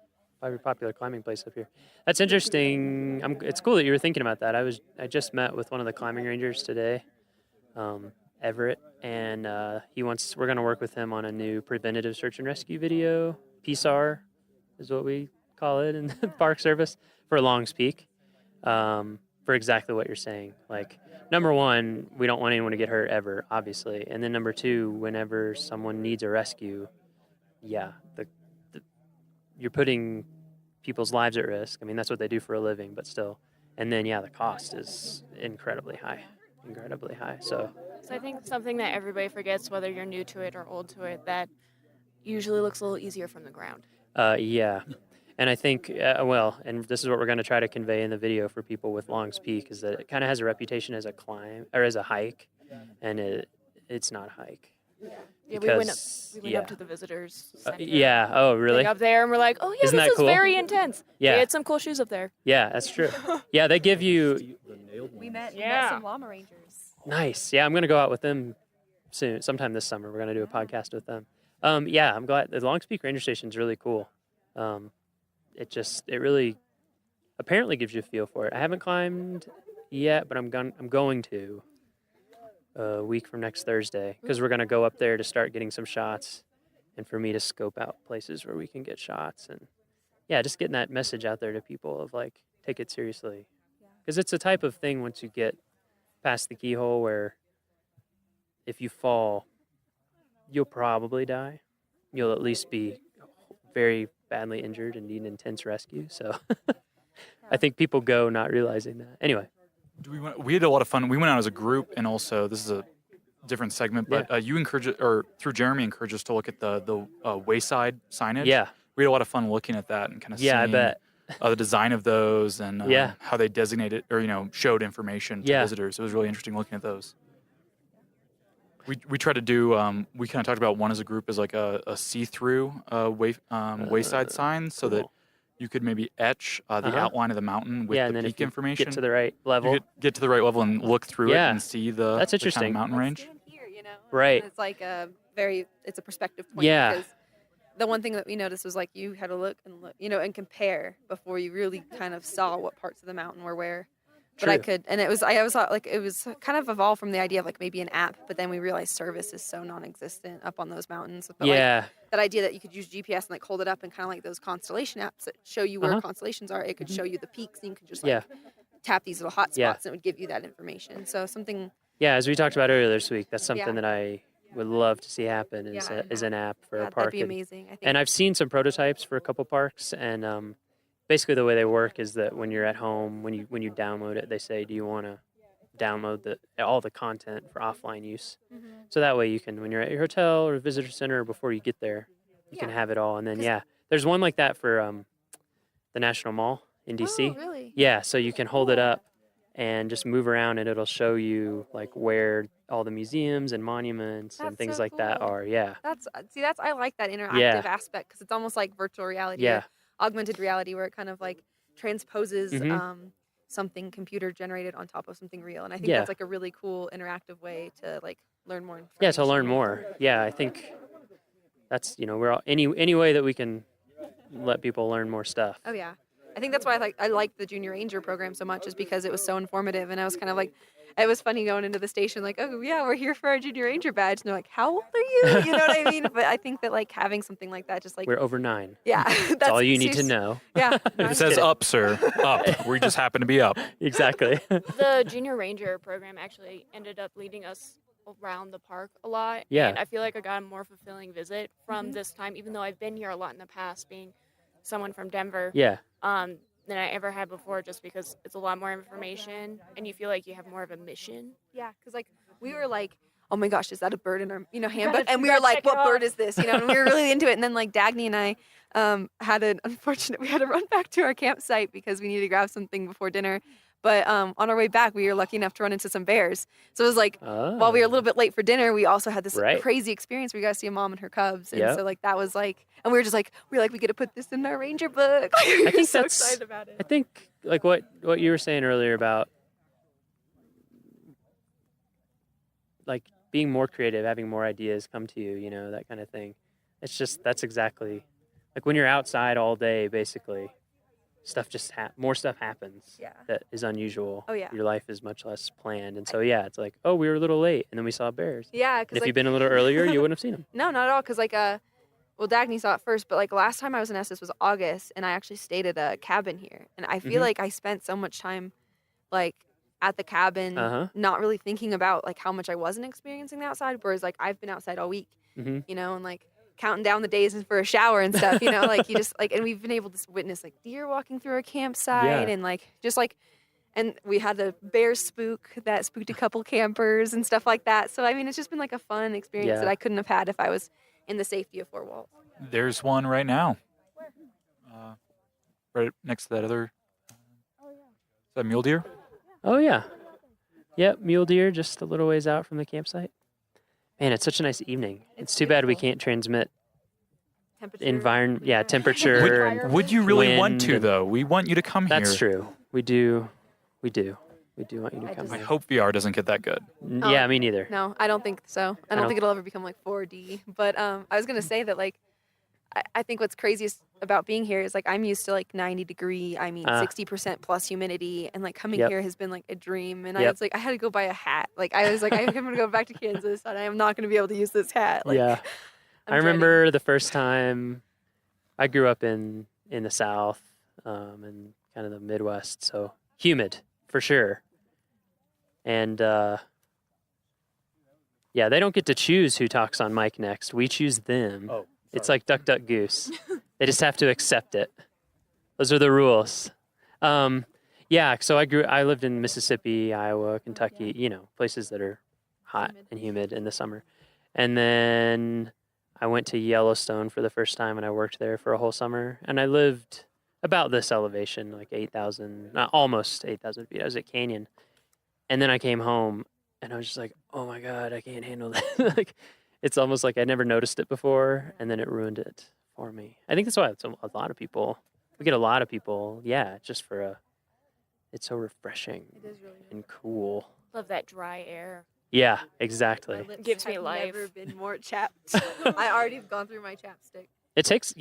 very popular climbing place up here. That's interesting. It's cool that you were thinking about that. I just met with one of the climbing rangers today, Everett, and we're going to work with him on a new preventative search and rescue video. PSAR is what we call it in the Park Service, for Longs Peak, for exactly what you're saying. Like, number one, we don't want anyone to get hurt ever, obviously. And then number two, whenever someone needs a rescue, you're putting people's lives at risk. I mean, that's what they do for a living, but still. And then, the cost is incredibly high. incredibly high. So I think something that everybody forgets, whether you're new to it or old to it, that usually looks a little easier from the ground. Yeah. And I think, and this is what we're going to try to convey in the video for people with Long's Peak, is that it kind of has a reputation as a climb or as a hike, and it's not a hike. Yeah, we went up to the visitors center. Yeah. Oh, really? Up there, and we're like, oh yeah, Isn't this that is cool? very intense. Yeah. We had some cool shoes up there. Yeah, that's true. Yeah, they give you. We met some llama rangers. Nice. Yeah, I'm going to go out with them soon, sometime this summer. We're going to do a podcast with them. Yeah, I'm glad. The Long's Peak Ranger Station is really cool. It really apparently gives you a feel for it. I haven't climbed yet, but I'm going to a week from next Thursday, because we're going to go up there to start getting some shots, and for me to scope out places where we can get shots, and yeah, just getting that message out there to people of like, take it seriously, because it's a type of thing once you get past the keyhole where if you fall, you'll probably die. You'll at least be very badly injured and need an intense rescue. So I think people go not realizing that. Anyway. We had a lot of fun. We went out as a group, and also this is a different segment, but you through Jeremy encouraged us to look at the wayside signage. Yeah. We had a lot of fun looking at that and kind of seeing I bet. The design of those and how they designated or showed information to visitors. It was really interesting looking at those. We tried to do, we kind of talked about one as a group as like a see-through wayside sign, so that you could maybe etch the outline of the mountain with the peak information. Get to the right level. You get to the right level and look through it and see the, that's interesting. The kind of mountain range. Right. It's like it's a perspective point. Yeah. Because the one thing that we noticed was like you had to look, and compare before you really kind of saw what parts of the mountain were where. But I could, and I always thought like it was kind of evolved from the idea of like maybe an app, but then we realized service is so non-existent up on those mountains. But like, that idea that you could use GPS and like hold it up and kind of like those constellation apps that show you where constellations are, it could show you the peaks, and you could just like tap these little hot spots and it would give you that information. So something. Yeah, as we talked about earlier this week, that's something that I would love to see happen is an app for a park. That'd be amazing. I think. And I've seen some prototypes for a couple parks, and basically the way they work is that when you're at home, when you download it, they say, do you want to download all the content for offline use? Mm-hmm. So that way you can, when you're at your hotel or visitor center, before you get there, you can have it all. And then, there's one like that for the National Mall in DC. Oh, really? Yeah, so you can hold it up and just move around, and it'll show you like where all the museums and monuments and things like that are. Yeah. I like that interactive aspect, because it's almost like virtual reality. Yeah. Augmented reality, where it kind of like transposes something computer generated on top of something real, and I think that's like a really cool interactive way to like learn more information. Yeah, to learn more. Yeah, I think that's we're all any way that we can let people learn more stuff. Oh yeah, I think that's why I like the Junior Ranger program so much, is because it was so informative, and I was kind of like, it was funny going into the station like, oh yeah, we're here for our Junior Ranger badge, and they're like, how old are you? You know what I mean? But I think that like having something like that, just like we're over 9. Yeah, that's all you need to know. Yeah, if it says up, sir, up. We just happen to be up. Exactly. The Junior Ranger program actually ended up leading us around the park a lot. Yeah. And I feel like I got a more fulfilling visit from this time, even though I've been here a lot in the past, being someone from Denver. Yeah. Than I ever had before, just because it's a lot more information and you feel like you have more of a mission. Yeah, because like we were like, oh my gosh, is that a bird in our handbook? And we were like, what bird is this? And we were really into it. And then like Dagny and I had an unfortunate, we had to run back to our campsite because we needed to grab something before dinner. But on our way back, we were lucky enough to run into some bears. So it was like, while we were a little bit late for dinner, we also had this crazy experience where we got to see a mom and her cubs. And so like that was like, and we were just like, we get to put this in our ranger book. I think so excited about it. I think like what you were saying earlier about like being more creative, having more ideas come to you, that kind of thing. It's just, that's exactly like when you're outside all day, basically. Stuff just more stuff happens that is unusual. Oh yeah, your life is much less planned, and so it's like, oh, we were a little late, and then we saw bears. Yeah, because if you'd been a little earlier, you wouldn't have seen them. No, not at all. Because like well, Dagny saw it first, but like last time I was in Estes was August, and I actually stayed at a cabin here, and I feel like I spent so much time, like at the cabin, not really thinking about like how much I wasn't experiencing the outside. Whereas like I've been outside all week, and like counting down the days for a shower and stuff, like you just like, and we've been able to witness like deer walking through our campsite and like just like, And we had a bear spook that spooked a couple campers and stuff like that. So, I mean, it's just been like a fun experience that I couldn't have had if I was in the safety of four walls. There's one right now. Right next to that other. Is that mule deer? Oh, yeah. Yep, mule deer just a little ways out from the campsite. Man, it's such a nice evening. It's too bad we can't transmit temperature. Would you really wind want to, though? We want you to come here. That's true. We do want you to come I here. hope VR doesn't get that good. Yeah, me neither. No, I don't think so. I don't think it'll ever become like 4D. But I was going to say that, like, I think what's craziest about being here is, like, I'm used to, like, 90-degree, 60% plus humidity. And, like, coming here has been, like, a dream. And I was like, I had to go buy a hat. Like, I was like, I'm going to go back to Kansas, and I am not going to be able to use this hat. Like, Yeah. I remember the first time I grew up in the South and kind of the Midwest. So humid, for sure. And, yeah, they don't get to choose who talks on mic next. We choose them. Oh, it's like duck, duck, goose. They just have to accept it. Those are the rules. Yeah, so I lived in Mississippi, Iowa, Kentucky, you know, places that are hot and humid in the summer. And then I went to Yellowstone for the first time, and I worked there for a whole summer. And I lived about this elevation, like 8,000, almost 8,000 feet. I was at Canyon. And then I came home, and I was just like, oh my God, I can't handle that. Like, it's almost like I never noticed it before, and then it ruined it for me. I think that's why a lot of people, we get a lot of people, just for it's so refreshing and cool. Love that dry air. Yeah, exactly. My lips Gives me have life. never been more chapped. I already have gone through my chapstick. It takes,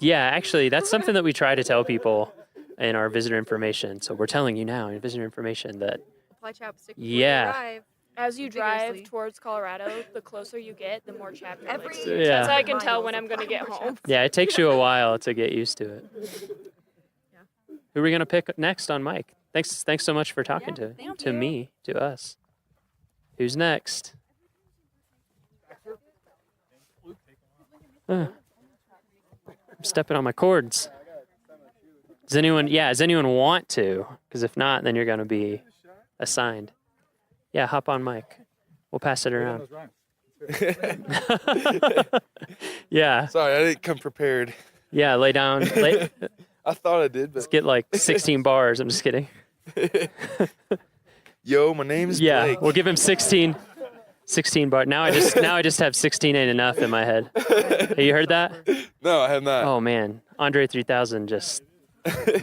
actually, that's something that we try to tell people in our visitor information. So we're telling you now in visitor information that Apply chapstick before you arrive. As you drive Vigorously. towards Colorado, the closer you get, the more chapped your lips. Yeah. That's how I can tell when I'm going to get home. Yeah, it takes you a while to get used to it. Who are we going to pick next on mic? Thanks so much for talking to us. Who's next? I'm stepping on my cords. Does anyone want to? Because if not, then you're going to be assigned. Yeah, hop on mic. We'll pass it around. Yeah. Sorry, I didn't come prepared. Yeah, lay down. I thought I did, but let's get like 16 bars. I'm just kidding. Yo, my name is Blake. We'll give him 16 bars. Now I just have 16 ain't enough in my head. Have you heard that? No, I have not. Oh man, Andre 3000 just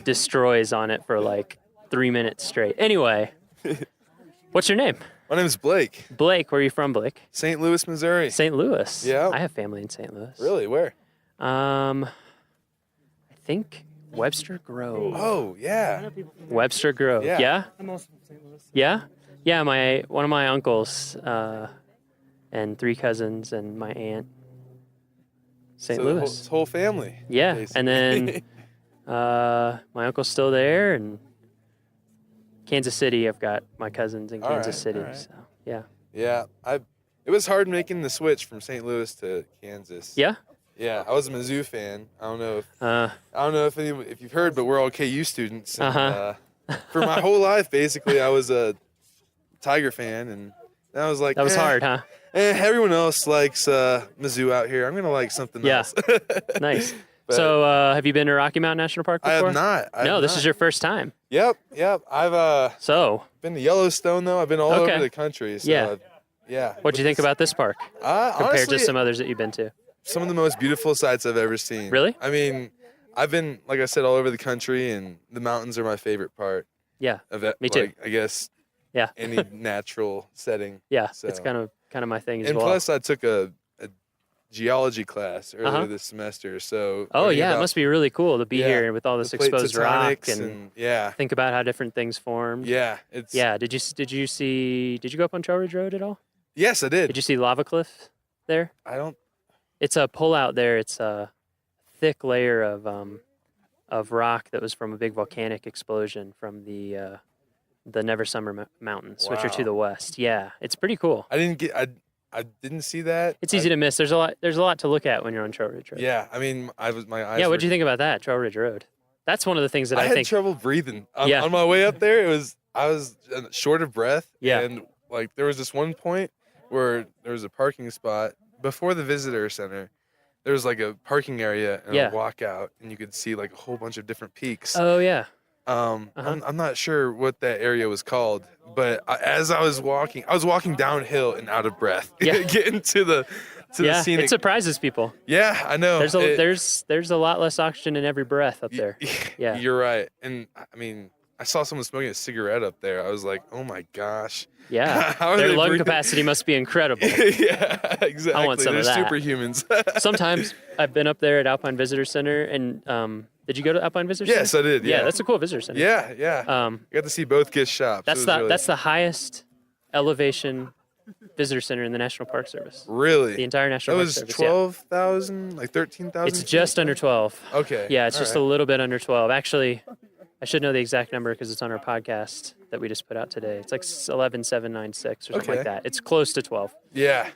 destroys on it for like 3 minutes straight. Anyway, what's your name? My name is Blake. Blake, where are you from, Blake? St. Louis, Missouri. St. Louis. Yeah. I have family in St. Louis. Really? Where? I think Webster Grove. Oh, yeah. Webster Grove. Yeah? I'm also from St. Louis. Yeah? Yeah, one of my uncles and 3 cousins and my aunt. St. Louis. The whole family. Yeah, basically. and then my uncle's still there, and Kansas City, I've got my cousins in Kansas City. right. So, yeah. Yeah, it was hard making the switch from St. Louis to Kansas. Yeah? Yeah, I was a Mizzou fan. I don't know if you've heard, but we're all KU students. And, for my whole life, basically, I was a Tiger fan, and I was like, that was hard, huh? Everyone else likes Mizzou out here. I'm gonna like something else. Nice. So, have you been to Rocky Mountain National Park before? I have not. This is your first time. Yep. I've been to Yellowstone though. I've been all over the country. So yeah. What'd you think about this park compared honestly, to some others that you've been to? Some of the most beautiful sights I've ever seen. Really? I mean, I've been, like I said, all over the country, and the mountains are my favorite part. Yeah. Of it. Me too. Like, I guess. Yeah. Any natural setting. Yeah. So. It's kind of my thing as and well. plus, I took a geology class earlier this semester. So. Oh yeah, it must be really cool to be here with all this exposed rock and think about how different things formed. Yeah. Did you go up on Trail Ridge Road at all? Yes, I did. Did you see Lava Cliff there? I don't. It's a pullout there. It's a thick layer of rock that was from a big volcanic explosion from the Never Summer Mountains, which are to the west. Yeah, it's pretty cool. I didn't see that. It's easy to miss. There's a lot to look at when you're on Trail Ridge Road. Yeah, I mean, my eyes. Yeah, what'd you think about that, Trail Ridge Road? That's one of the things that I I had think. trouble breathing on, Yeah. on my way up there. I was short of breath. Yeah. And like there was this one point where there was a parking spot before the visitor center. There was like a parking area and Yeah. a walkout, and you could see like a whole bunch of different peaks. Oh yeah. I'm not sure what that area was called, but as I was walking downhill and out of breath. Yeah. Getting to the scenic. It surprises people. Yeah, I know. There's a lot less oxygen in every breath up there. Yeah. You're right. And I mean, I saw someone smoking a cigarette up there. I was like, oh my gosh. Yeah. How are Their they lung breathing? capacity must be incredible. Yeah, exactly. I want some They're of that. superhumans. Sometimes I've been up there at Alpine Visitor Center, and did you go to Alpine Visitor Center? Yes, I did. Yeah, that's a cool visitor center. Yeah. I got to see both Gish shops. That's the highest elevation visitor center in the National Park Service. Really? The entire National That Park was Service. 12,000, like 13,000? It's just under 12. Okay. Yeah, it's all just right. a little bit under 12. Actually, I should know the exact number because it's on our podcast that we just put out today. It's like 11,796 or something Okay. like that. It's close to 12. Yeah.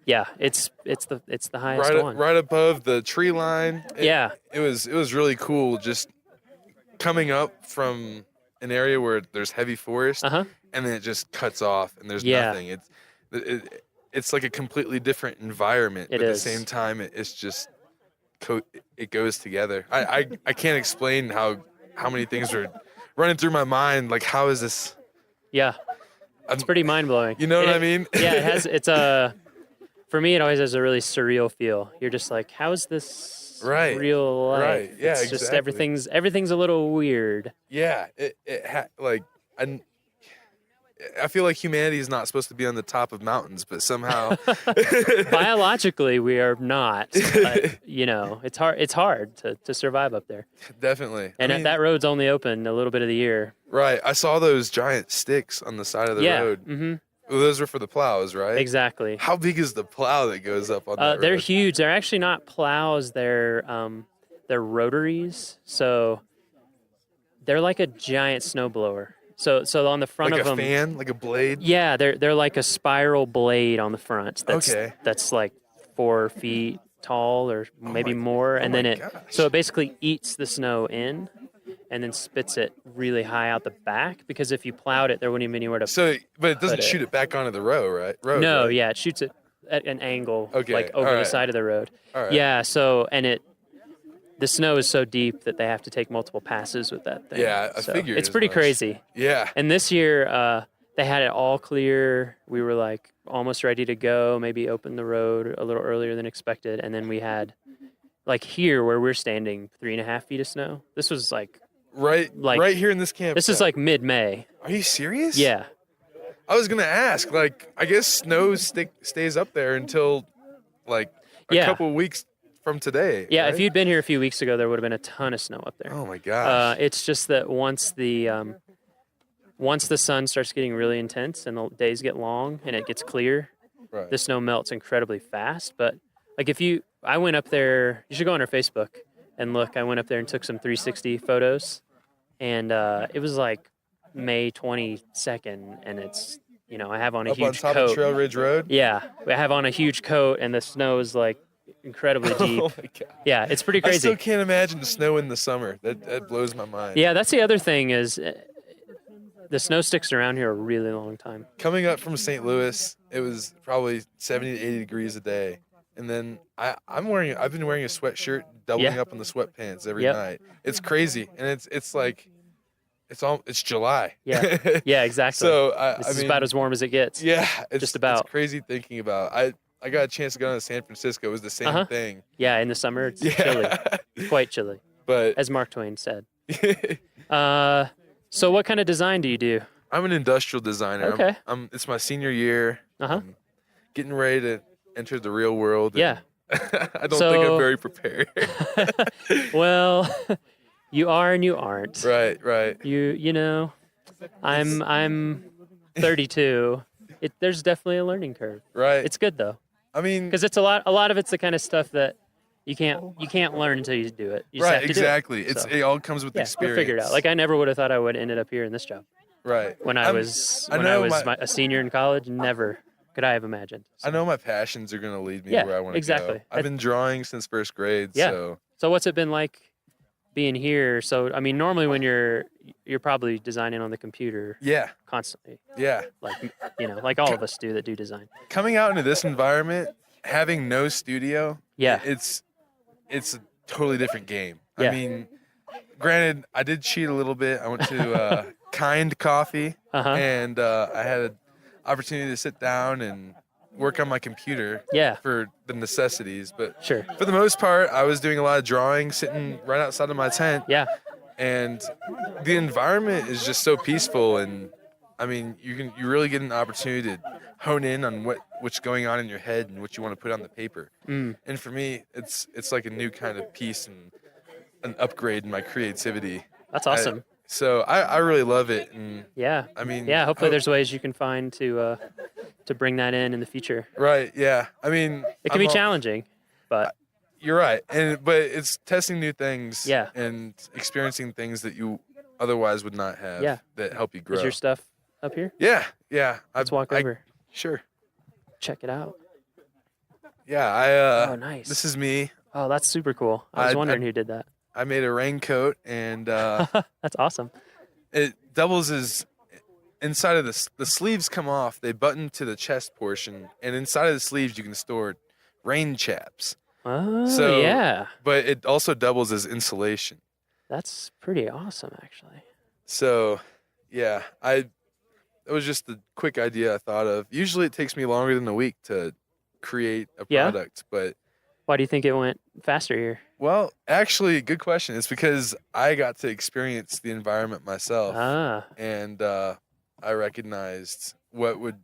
Yeah, it's the highest one. Right above the tree line. Yeah. It was really cool just coming up from an area where there's heavy forest and then it just cuts off and there's Yeah. nothing. It's like a completely different environment, It but is. at the same time it's just it goes together. I can't explain how many things are running through my mind, like how is this? Yeah. It's pretty mind-blowing. You know what I mean? Yeah, for me, it always has a really surreal feel. You're just like, how is this real life? Right. Yeah, it's just exactly. everything's a little weird. Yeah, I feel like humanity is not supposed to be on the top of mountains, but somehow Biologically, we are not. But, it's hard to survive up there. Definitely. And that road's only open a little bit of the year. Right. I saw those giant sticks on the side of the road. Mm-hmm. Well, those were for the plows, right? Exactly. How big is the plow that goes up on that They're road? huge. They're actually not plows. They're rotaries. So they're like a giant snowblower. So on the front like of a them, fan, like a blade. yeah, they're like a spiral blade on the front. That's like 4 feet tall or maybe more, and then it basically eats the snow in, and then spits it really high out the back. Because if you plowed it, there wouldn't even be anywhere to. But it doesn't shoot it back onto the road, right? No, right? yeah, it shoots it at an angle, Okay, like over all the right. side of the road. All right. Yeah, the snow is so deep that they have to take multiple passes with that thing. Yeah, I figured it's as pretty much. crazy. Yeah. And this year, they had it all clear. We were like almost ready to go, maybe open the road a little earlier than expected. And then we had, like here where we're standing, 3.5 feet of snow. This was like right here in this camp. This is like mid-May. Are you serious? Yeah. I was gonna ask. Like, I guess snow stays up there until like a couple of weeks from today. Yeah, right? if you'd been here a few weeks ago, there would have been a ton of snow up there. Oh my gosh. It's just that once the sun starts getting really intense and the days get long and it gets clear, the snow melts incredibly fast. But like I went up there. You should go on our Facebook and look. I went up there and took some 360 photos, and it was like May 22nd, and it's I have on a Up huge on top coat. of Trail Ridge Road. Yeah, I have on a huge coat, and the snow is like incredibly deep. Oh my God. Yeah, it's pretty I crazy. still can't imagine the snow in the summer. That blows my mind. Yeah, that's the other thing is the snow sticks around here a really long time. Coming up from St. Louis, it was probably 70 to 80 degrees a day. And then I've been wearing a sweatshirt, doubling up on the sweatpants every night. It's crazy. And it's like, it's July. Yeah, yeah, exactly. So this is about as warm as it gets. Yeah. just about. It's crazy thinking about. I got a chance to go to San Francisco. It was the same thing. Yeah, in the summer, it's chilly. Quite chilly. But as Mark Twain said. So what kind of design do you do? I'm an industrial designer. Okay. It's my senior year. I'm getting ready to enter the real world. Yeah. I don't think I'm very prepared. Well, you are and you aren't. Right. You know, I'm 32. There's definitely a learning curve. Right. It's good though. I mean, because it's a lot of it's the kind of stuff that you can't learn until you do it. You just have to exactly. do it. It all comes with experience. We'll figure it out. Like I never would have thought I would have ended up here in this job. Right. When I was a senior in college, never could I have imagined. I know my passions are going to lead me Yeah, where I want to exactly. go. I've been drawing since first grade. Yeah. So what's it been like being here. So, I mean, normally when you're probably designing on the computer. Yeah. Constantly. Yeah. Like, like all of us do that do design. Coming out into this environment, having no studio, it's a totally different game. Yeah. I mean, granted, I did cheat a little bit. I went to Kind Coffee, and I had an opportunity to sit down and work on my computer for the necessities. But for the most part, I was doing a lot of drawing, sitting right outside of my tent. Yeah. And the environment is just so peaceful, and I mean, you really get an opportunity to hone in on what's going on in your head and what you want to put on the paper. And for me, it's like a new kind of piece and an upgrade in my creativity. That's awesome. So I really love it. And I mean, hopefully there's ways you can find to bring that in the future. Right. Yeah. I mean, it can be challenging, but you're right. But it's testing new things. Yeah. And experiencing things that you otherwise would not have. Yeah. That help you grow. Is your stuff up here? Yeah. Yeah. Let's walk over. Sure. Check it out. Yeah. Oh, nice. This is me. Oh, that's super cool. I was wondering who did that. I made a raincoat, and that's awesome. It doubles as inside of the sleeves come off. They button to the chest portion, and inside of the sleeves you can store rain chaps. Oh, yeah. But it also doubles as insulation. That's pretty awesome, actually. So, yeah, it was just a quick idea I thought of. Usually it takes me longer than a week to create a product, but why do you think it went faster here? Well, actually, good question. It's because I got to experience the environment myself. And I recognized what would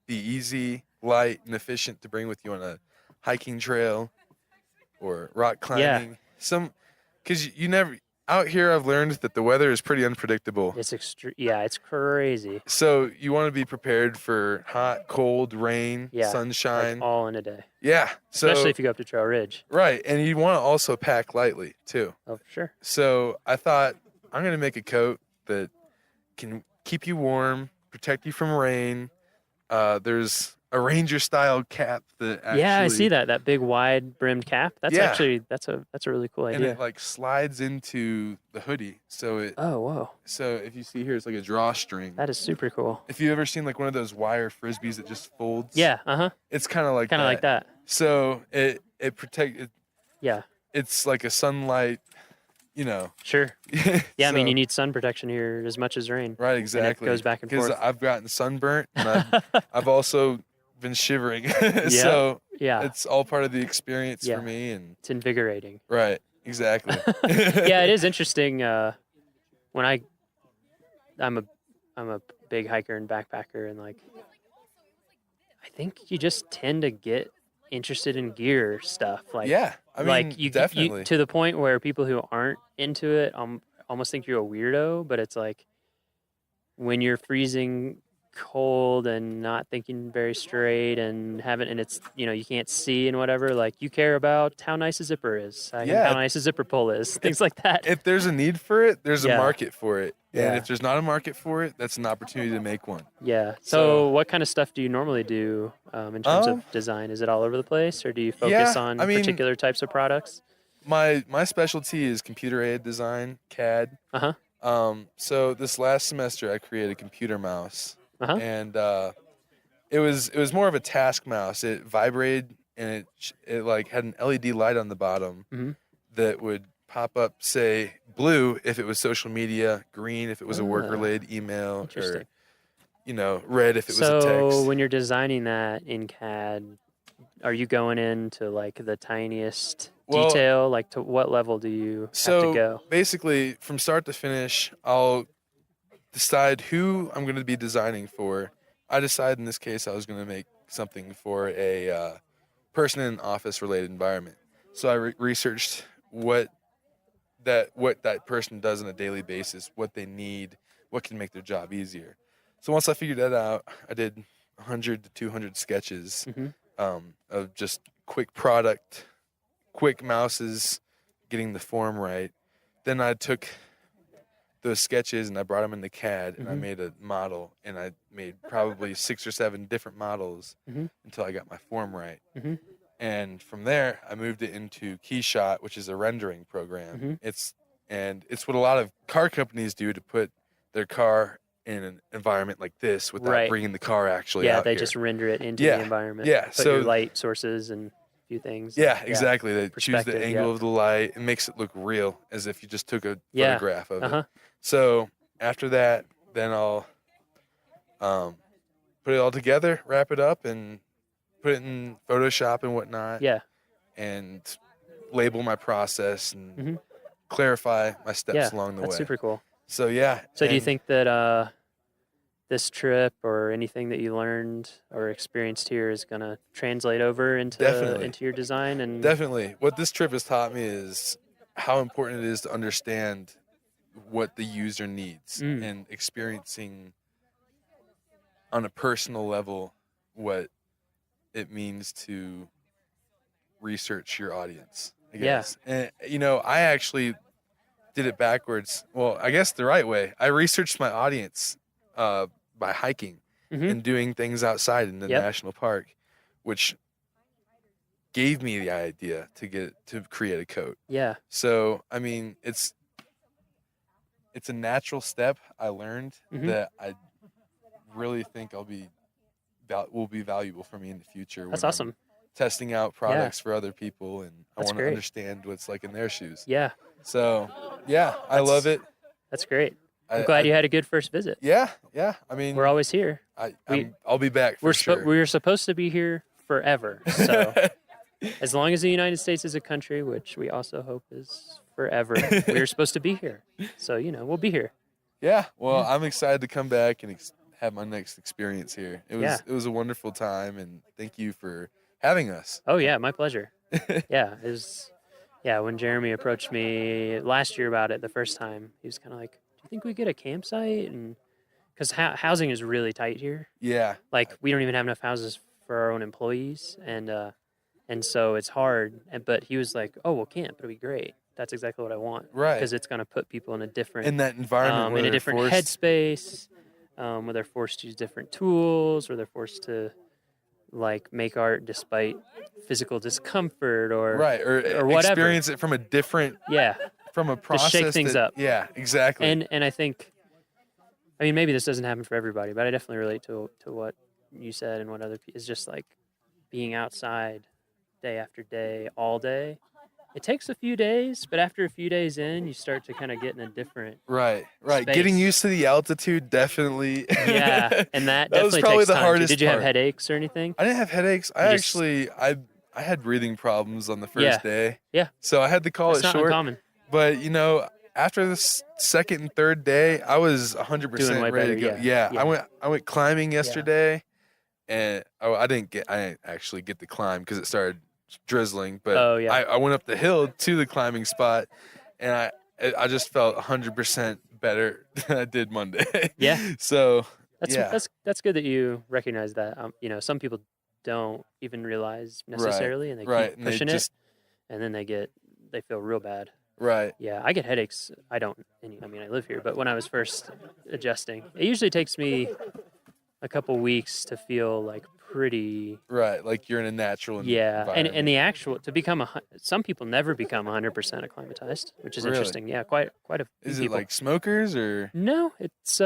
be easy, light, and efficient to bring with you on a hiking trail or rock climbing. Because you never... Out here, I've learned that the weather is pretty unpredictable. It's it's crazy. So you want to be prepared for hot, cold, rain, sunshine. Like all in a day. Yeah. Especially if you go up to Trail Ridge. Right. And you want to also pack lightly, too. Oh, sure. So I thought, I'm going to make a coat that can keep you warm, protect you from rain. There's a ranger-style cap that actually... Yeah, I see that big wide-brimmed cap. That's actually that's a really cool idea. And it like slides into the hoodie, so it. Oh, whoa! So if you see here, it's like a drawstring. That is super cool. If you've ever seen like one of those wire frisbees that just folds. Yeah. It's kind of like that. So it protects. Yeah. It's like a sunlight. Sure. Yeah, I mean, you need sun protection here as much as rain. Right, exactly. And it goes back and forth. Because I've gotten sunburnt, and I've also been shivering. So it's all part of the experience for me, and it's invigorating. Right, exactly. Yeah, it is interesting. When I'm a big hiker and backpacker, and like, I think you just tend to get interested in gear stuff. Like, I mean, like you definitely to the point where people who aren't into it almost think you're a weirdo. But it's like when you're freezing cold and not thinking very straight and it's you can't see and whatever, like you care about how nice a zipper is, how nice a zipper pull is, things like that. If there's a need for it, there's a market for it. Yeah. And if there's not a market for it, that's an opportunity to make one. Yeah. So what kind of stuff do you normally do in terms of design? Is it all over the place, or do you focus on particular types of products? My specialty is computer-aided design, CAD. So this last semester I created a computer mouse. And it was more of a task mouse. It vibrated, and it like had an LED light on the bottom that would pop up, say blue if it was social media, green if it was a work-related email, or red if it was a text. So when you're designing that in CAD, are you going into like the tiniest detail? Like to what level do you have to go? Basically, from start to finish, I'll decide who I'm going to be designing for. I decided in this case I was going to make something for a person in an office-related environment. So I researched what that person does on a daily basis, what they need, what can make their job easier. So once I figured that out, I did 100 to 200 sketches of just quick product, quick mouses, getting the form right. Then I took those sketches and I brought them into CAD and I made a model, and I made probably 6 or 7 different models until I got my form right. And from there, I moved it into KeyShot, which is a rendering program. Mm-hmm. It's what a lot of car companies do to put their car in an environment like this without bringing the car actually out they here. just render it into the environment. Yeah, Put so your light sources and a few things. Exactly. They choose the angle of the light. It makes it look real, as if you just took a photograph of it. So after that, then I'll put it all together, wrap it up, and put it in Photoshop and whatnot. Yeah. And label my process and clarify my steps along the way. That's super cool. So yeah. So do you think that this trip or anything that you learned or experienced here is going to translate over into your design? And definitely. What this trip has taught me is how important it is to understand what the user needs and experiencing on a personal level what it means to research your audience, I guess. And I actually did it backwards. Well, I guess the right way. I researched my audience by hiking and doing things outside in the national park, which gave me the idea to create a coat. Yeah. So, I mean, it's a natural step I learned that I really think will be valuable for me in the future. That's when awesome. I'm testing out products for other people, and I want to great. understand what's like in their shoes. Yeah. So, I love it. That's great. I'm glad you had a good first visit. Yeah. I mean, we're always here. I'll be back for sure. We're supposed to be here forever. So as long as the United States is a country, which we also hope is forever, we're supposed to be here. So, we'll be here. Yeah. Well, I'm excited to come back and have my next experience here. It was a wonderful time, and thank you for having us. Oh yeah, my pleasure. It was. Yeah, when Jeremy approached me last year about it the first time, he was kind of like, "Do you think we get a campsite?" And because housing is really tight here. Yeah. Like we don't even have enough houses for our own employees, and so it's hard. But he was like, "Oh, well, camp. It'll be great. That's exactly what I want." Right. Because it's going to put people in a different in that environment, in a different headspace, where they're forced to use different tools, where they're forced to like make art despite physical discomfort or whatever. Experience it from a different from a process to shake things up. Yeah, exactly. And I think, I mean, maybe this doesn't happen for everybody, but I definitely relate to what you said and what other people is just like being outside day after day, all day. It takes a few days, but after a few days in, you start to kind of get in a different right. space. Getting used to the altitude definitely. Yeah, and that was definitely probably takes the time. hardest Did you have part. headaches or anything? I didn't have headaches. I had breathing problems on the first day. Yeah. So I had to call That's it not short. uncommon. But after the second and third day, I was 100% ready to go. Yeah. I went climbing yesterday, and I didn't actually get to climb because it started drizzling. But I went up the hill to the climbing spot, and I just felt 100% better than I did Monday. Yeah. So that's good that you recognize that. Some people don't even realize necessarily, and they keep pushing it, and then they feel real bad. Right. Yeah, I get headaches. I don't. I mean, I live here, but when I was first adjusting, it usually takes me a couple weeks to feel like pretty. Right, like you're in a natural environment. and the actual to become some people never become 100% acclimatized, which is interesting. Yeah, quite a few Is it people. like smokers or? No, it's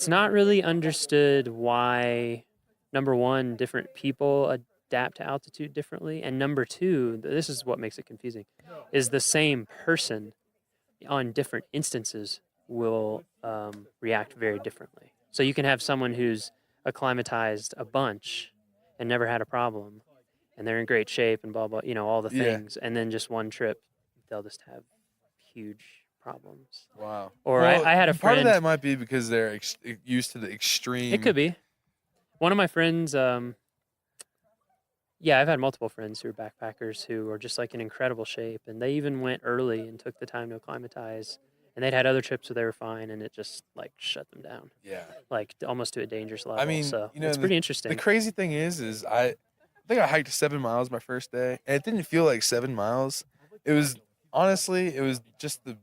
not really understood why. Number one, different people adapt to altitude differently, and number two, this is what makes it confusing, is the same person on different instances will react very differently. So you can have someone who's acclimatized a bunch and never had a problem, and they're in great shape and blah blah, all the things, and then just one trip, they'll just have huge problems. Wow. Or I had a friend. Part of that might be because they're used to the extreme. It could be. One of my friends, I've had multiple friends who are backpackers who are just like in incredible shape, and they even went early and took the time to acclimatize, and they'd had other trips where they were fine, and it just like shut them down. Yeah. Like almost to a dangerous level. I mean, so it's pretty interesting. The crazy thing is I think I hiked 7 miles my first day, and it didn't feel like 7 miles. It was just the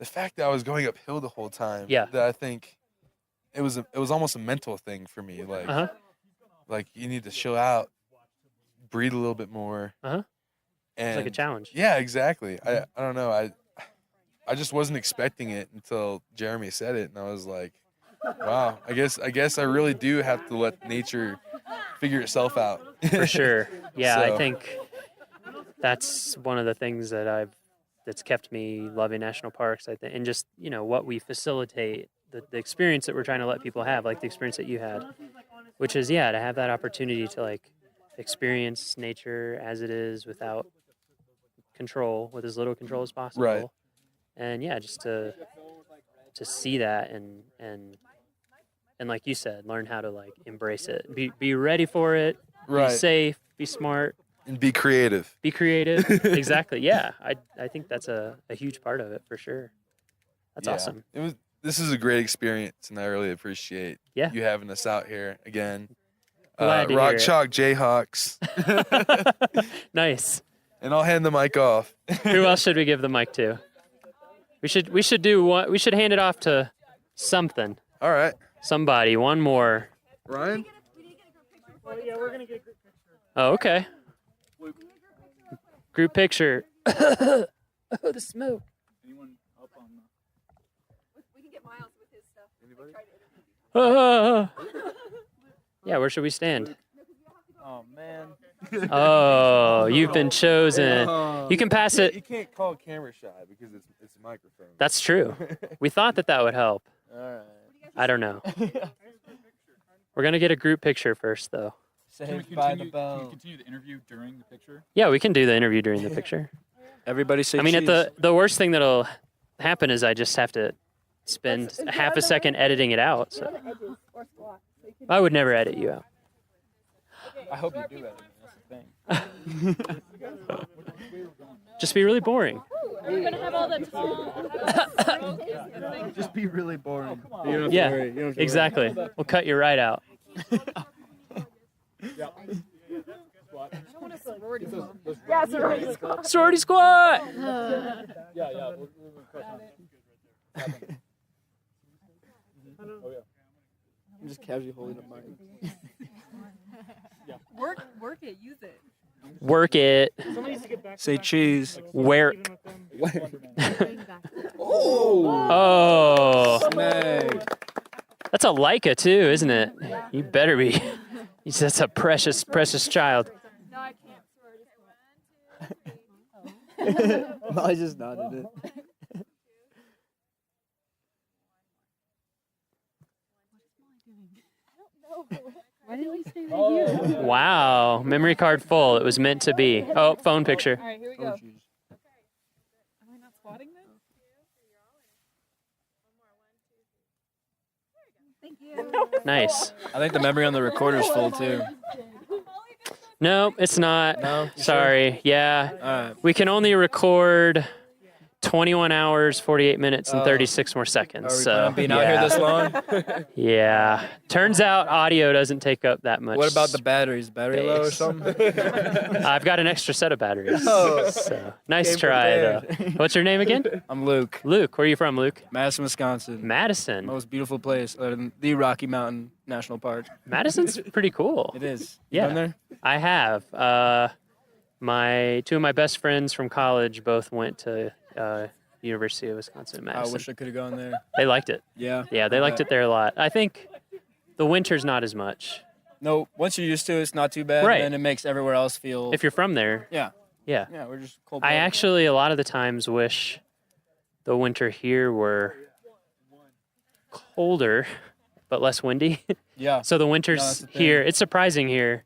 fact that I was going uphill the whole time. Yeah. That I think it was almost a mental thing for me. Like, like you need to chill out breathe a little bit more. And it's like a challenge. Yeah, exactly. I don't know. I just wasn't expecting it until Jeremy said it, and I was like, wow. I guess I really do have to let nature figure itself out. For sure. Yeah, So- I think that's one of the things that's kept me loving national parks. I think, and just what we facilitate, the experience that we're trying to let people have, like the experience that you had, which is to have that opportunity to like experience nature as it is without control, with as little control as possible. Right. And just to see that and like you said, learn how to like embrace it, be ready for it, Right. be safe, be smart, and be creative. Be creative. Exactly. Yeah. I think that's a huge part of it for sure. That's Yeah. awesome. This is a great experience, and I really appreciate you having us out here again. Glad to Rock hear it. Chalk Jayhawks. Nice. And I'll hand the mic off. Who else should we give the mic to? We should do one. We should hand it off to something. All right. Somebody. One more. Ryan? Yeah, we're gonna get a group picture. Oh, okay. Group picture. Oh, the smoke. Anyone up on We can get Miles with his stuff. Anybody? Yeah, where should we stand? Oh man. Oh, you've been chosen. You can pass it. You can't call camera shy because it's a microphone. That's true. We thought that would help. All right. I don't know. We're gonna get a group picture first, though. Can we continue the interview during the picture? Yeah, we can do the interview during the picture. Everybody say I mean, cheese. at the worst thing that'll happen is I just have to spend half a second editing it out. So I would never edit you out. I hope you do edit. That's the thing. Just be really boring. We're gonna have all the tall. Just be really boring. Yeah, exactly. We'll cut you right out. Yeah, sorority squad. Sorority squad. Yeah. I'm just casually holding up mine. Work it, use it. Work it. Say cheese. Where? Oh. Oh. Snag. That's a Leica too, isn't it? You better be. That's a precious, precious child. No, I can't. I just nodded it. Why didn't we stay right here? Wow, memory card full. It was meant to be. Oh, phone picture. All right, here we go. Am I not squatting then? Thank you. Nice. I think the memory on the recorder is full too. No, it's not. No? Sorry. Yeah. All right. We can only record 21 hours, 48 minutes, and 36 more seconds. Are we so planning on being out here this long? Yeah. Turns out audio doesn't take up that much. What about the batteries? Battery low or space. something? I've got an extra set of batteries. Oh. So, nice Came try, though. prepared. What's your name again? I'm Luke. Luke. Where are you from, Luke? Madison, Wisconsin. Madison. Most beautiful place other than the Rocky Mountain National Park. Madison's pretty cool. It is. Yeah. You been there? I have. Two of my best friends from college both went to University of Wisconsin I Madison. wish I could have gone there. They liked it. Yeah. Yeah, they liked bet. it there a lot. I think the winter's not as much. No, once you're used to it, it's not too bad. Right. And it makes everywhere else feel. If you're from there. Yeah. Yeah. Yeah, we're just cold. I actually, a lot of the times, wish the winter here were colder, but less windy. Yeah. So the No, winters that's the thing. here, it's surprising here.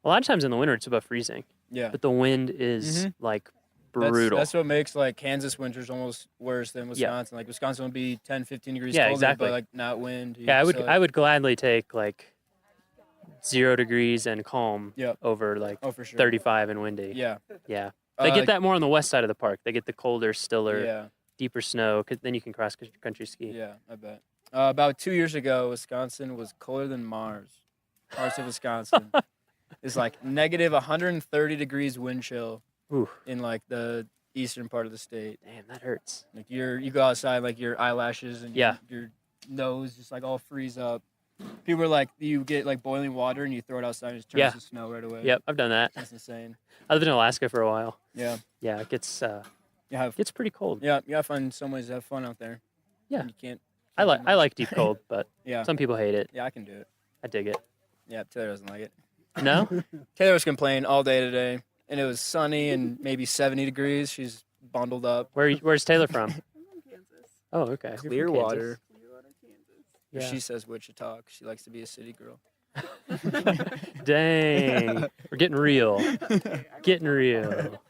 A lot of times in the winter, it's above freezing. Yeah. But the wind is like brutal. That's what makes like Kansas winters almost worse than Wisconsin. Like Wisconsin would be 10, 15 degrees Yeah, colder, exactly. but like not wind. Yeah, So, I would gladly take like 0 degrees and calm Yep. over like Oh, for sure. 35 and windy. Yeah. Yeah. They get like- that more on the west side of the park. They get the colder, stiller, Yeah. deeper snow, 'cause then you can cross country ski. Yeah, I bet. About 2 years ago, Wisconsin was colder than Mars. Parts of Wisconsin. It's like negative 130 degrees wind chill Ooh. in like the eastern part of the state. Damn, that hurts. Like you go outside, like your eyelashes and Yeah. your nose just like all freeze up. People are like, you get like boiling water and you throw it outside and it just turns to snow right away. Yep, I've done that. That's insane. I lived in Alaska for a while. Yeah. Yeah, it gets pretty cold. Yeah, you gotta find some ways to have fun out there. Yeah. You can't. I like deep cold, but Yeah. some people hate it. Yeah, I can do it. I dig it. Yeah, Taylor doesn't like it. No? Taylor was complaining all day today, and it was sunny and maybe 70 degrees. She's bundled up. Where's Taylor from? Oh, okay. You're from Clearwater. Yeah. She says Wichita. 'Cause she likes to be a city girl. Dang. We're getting real. Getting real.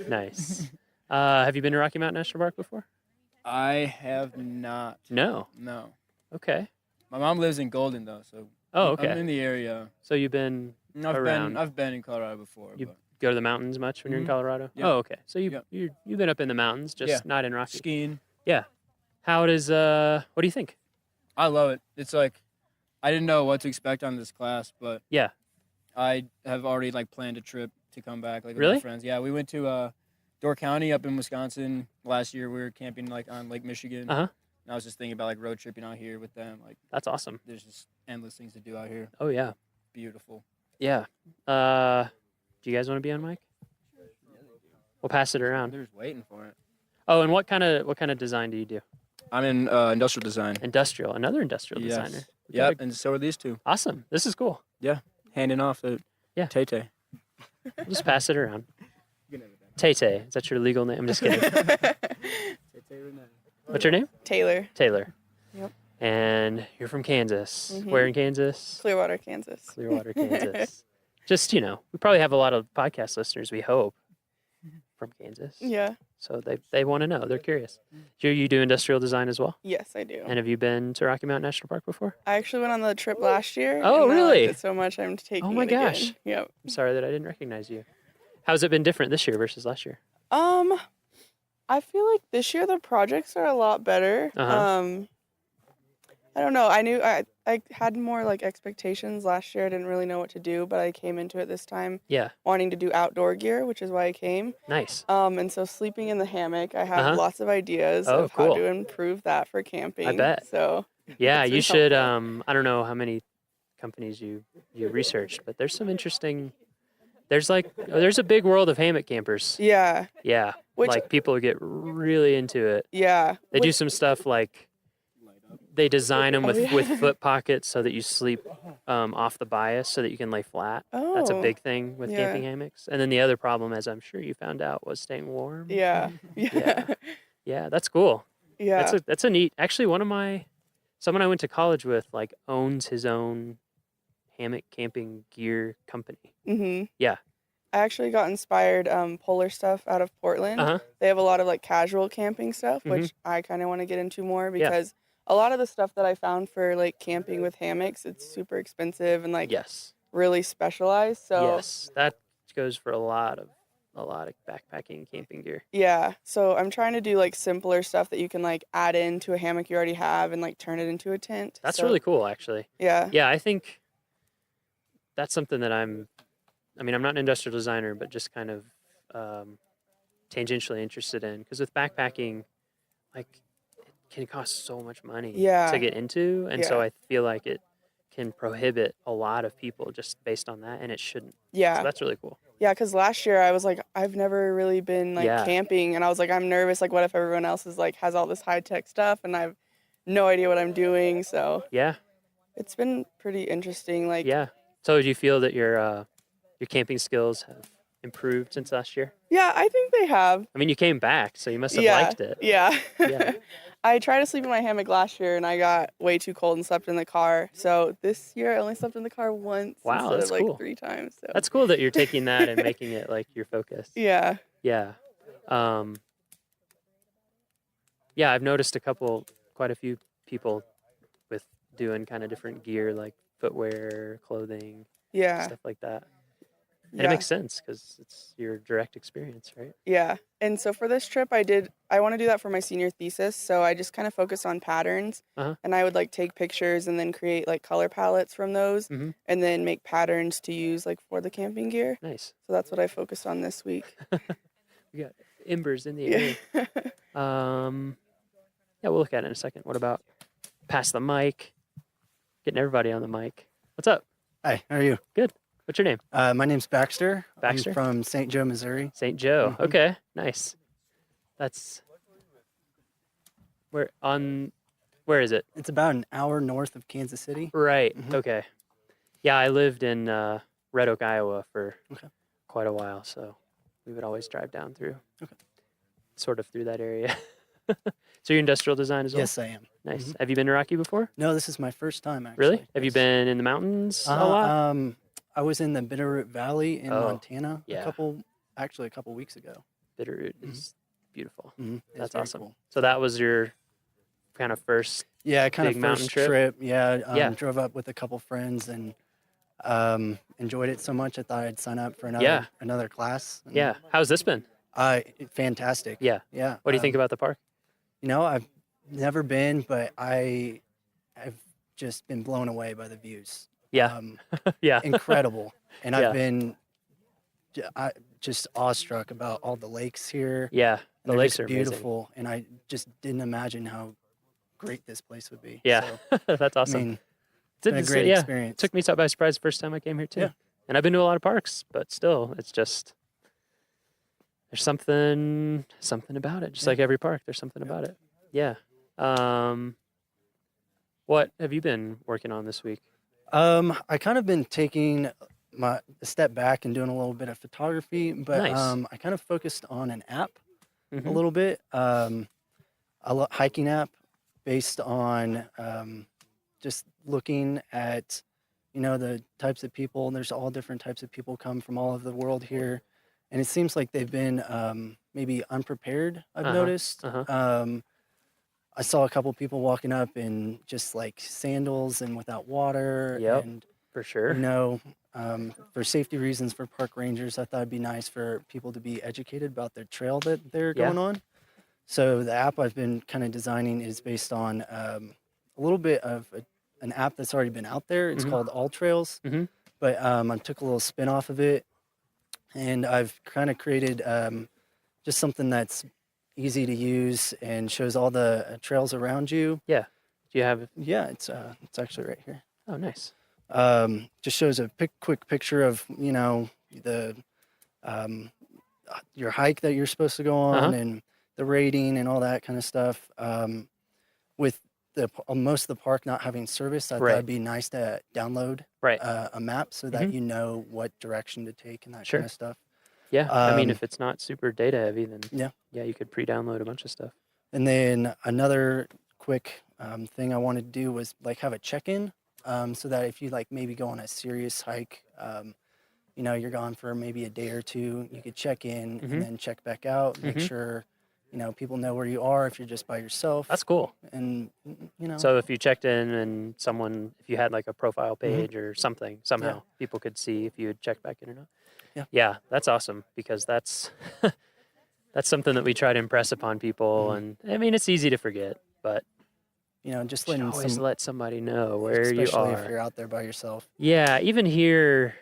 Nice. Have you been to Rocky Mountain National Park before? I have not. No. No. Okay. My mom lives in Golden though, so. Oh, okay. I'm in the area. So you've been around. I've been in Colorado before. You but go to the mountains much when you're in Mhm. Colorado? Yeah. Oh, okay. So you've been up in the mountains, just Yeah. not in Rocky. Skiing. Yeah. How does what do you think? I love it. It's like I didn't know what to expect on this class, but Yeah. I have already like planned a trip to come back like with Really? my friends. Yeah, we went to Door County up in Wisconsin last year. We were camping like on Lake Michigan. Uh-huh. And I was just thinking about like road tripping out here with them. Like That's awesome. there's just endless things to do out here. Oh yeah. Beautiful. Yeah. Do you guys want to be on mic? We'll pass it around. They're just waiting for it. Oh, and what kind of design do you do? I'm in industrial design. Industrial. Another industrial Yes. designer. Yep, and so are these two. Awesome. This is cool. Yeah, handing off the Tay-Tay. We'll just pass it around. Tay-Tay. Is that your legal name? I'm just kidding. What's your name? Taylor. Taylor. Yep. And you're from Kansas. Mhm. Where in Kansas? Clearwater, Kansas. Clearwater, Kansas. Just, we probably have a lot of podcast listeners, we hope, from Kansas. Yeah. So they want to know. They're curious. Do you do industrial design as well? Yes, I do. And have you been to Rocky Mountain National Park before? I actually went on the trip last year. Oh, and I really? liked it so much, I'm taking Oh my it again. gosh. Yep. I'm sorry that I didn't recognize you. How's it been different this year versus last year? I feel like this year the projects are a lot better. Uh-huh. I don't know. I knew I had more like expectations last year. I didn't really know what to do, but I came into it this time Yeah. wanting to do outdoor gear, which is why I came. Nice. And so sleeping in the hammock, I have Uh-huh. lots of ideas Oh, of cool. how to improve that for camping. I bet. So Yeah, it's you been should. helpful. I don't know how many companies you researched, but there's some interesting. There's a big world of hammock campers. Yeah. Yeah, Which- like people get really into it. Yeah. They do some stuff like they design them Oh, with yeah. foot pockets so that you sleep off the bias so that you can lay flat. That's a Oh, big thing with yeah. camping hammocks. And then the other problem, as I'm sure you found out, was staying warm. Yeah. Yeah. Yeah, that's cool. Yeah. That's a neat. Actually, someone I went to college with owns his own hammock camping gear company. Mhm. Yeah. I actually got inspired polar stuff out of Portland. Uh-huh. They have a lot of like casual camping stuff, Mhm. which I kind of want to get into more Yeah. because a lot of the stuff that I found for like camping with hammocks, it's super expensive and like Yes. really specialized. So Yes, that goes for a lot of backpacking and camping gear. yeah, so I'm trying to do like simpler stuff that you can like add into a hammock you already have and like turn it into a tent. That's So, really cool, actually. Yeah. Yeah, I think that's something that I'm not an industrial designer, but just kind of tangentially interested in. Because with backpacking, it can cost so much money Yeah. to get into. And so Yeah. I feel like it can prohibit a lot of people just based on that, and it shouldn't. Yeah. So that's really cool. Yeah, because last year I was like, I've never really been like Yeah. camping, and I was like, I'm nervous. Like, what if everyone else is like has all this high tech stuff, and I have no idea what I'm doing? So Yeah. it's been pretty interesting. Like, Yeah. So do you feel that your camping skills have improved since last year? yeah, I think they have. I mean, you came back, so you must have Yeah, liked it. yeah. Yeah. I tried to sleep in my hammock last year, and I got way too cold and slept in the car. So this year I only slept in the car once Wow, instead that's of like cool. 3 times. So That's cool that you're taking that and making it like your focus. yeah. Yeah. Yeah, I've noticed quite a few people with doing kind of different gear, like footwear, clothing, Yeah. stuff like that. And Yeah. it makes sense because it's your direct experience, right? Yeah. And so for this trip, I want to do that for my senior thesis. So I just kind of focus on patterns, Uh-huh. and I would like take pictures and then create like color palettes from those, Mhm. and then make patterns to use like for the camping gear. Nice. So that's what I focused on this week. We got embers in the Yeah. air. Yeah, we'll look at it in a second. What about pass the mic? getting everybody on the mic. What's up? Hi, how are you? Good. What's your name? My name's Baxter. Baxter? I'm from St. Joe, Missouri. St. Joe. Mhm. Okay, nice. That's where is it? It's about an hour north of Kansas City. Right. Mhm. Okay. Yeah, I lived in Red Oak, Iowa for Okay. quite a while, so we would always drive down through. Okay. Sort of through that area. So you're industrial design as well? Yes, I am. Nice. Mhm. Have you been to Rocky before? No, this is my first time, actually. Really? Have you been in the mountains a lot? I was in the Bitterroot Valley in Oh, Montana yeah. a couple weeks ago. Bitterroot is beautiful. Mhm. It's That's very awesome. cool. So that was your kind of first Yeah, kind big of mountain first trip. Yeah, Yeah. drove up with a couple friends and enjoyed it so much I thought I'd sign up for Yeah. another class. And, Yeah. How's this been? Fantastic. Yeah. Yeah. What do you think about the park? You know, I've never been, but I've just been blown away by the views. Yeah. Yeah. Incredible. And Yeah. I've been just awestruck about all the lakes here. Yeah. And The they're lakes just are amazing. beautiful. And I just didn't imagine how great this place would be. Yeah. So, That's awesome. I mean, it's been a great experience. Took me by surprise the first time I came here too. Yeah. And I've been to a lot of parks, but still, it's just there's something about it. Just like every park, there's something about it. Yeah. What have you been working on this week? I kind of been taking a step back and doing a little bit of photography, but Nice. I kind of focused on an app a Mhm. little bit, a hiking app based on just looking at, the types of people. There's all different types of people come from all over the world here, and it seems like they've been maybe unprepared. I've noticed. I saw a couple people walking up in just like sandals and without water. Yep, And for sure. for safety reasons for park rangers, I thought it'd be nice for people to be educated about their trail that they're Yeah. going on. So the app I've been kind of designing is based on a little bit of an app that's already been out there. It's Mhm. called All Trails, Mhm. but I took a little spin off of it, and I've kind of created just something that's easy to use and shows all the trails around you. Yeah. Do you have? Yeah, it's actually right here. Oh, nice. Just shows a quick picture of the your hike that you're supposed to go on and the rating and all that kind of stuff. With most of the park not having service, I thought it'd be nice to download a map so that Mhm. you know what direction to take and that Sure. kind of stuff. Yeah. I mean, Um, if it's not super data heavy, then Yeah. you could pre-download a bunch of stuff. And then another quick thing I wanted to do was like have a check-in, so that if you like maybe go on a serious hike, you're gone for maybe a day or two, you could check in Mhm. and then check back out, make Mhm. sure people know where you are if you're just by yourself. That's cool. And So if you checked in and if you had like a profile Mhm. page or something, somehow people could see if you had checked back in or not. Yeah. Yeah, that's awesome because that's that's something that we try to impress upon people, Mhm. and I mean it's easy to forget, but just you should letting always some, let somebody know where you especially are. if you're out there by yourself. Yeah, even here,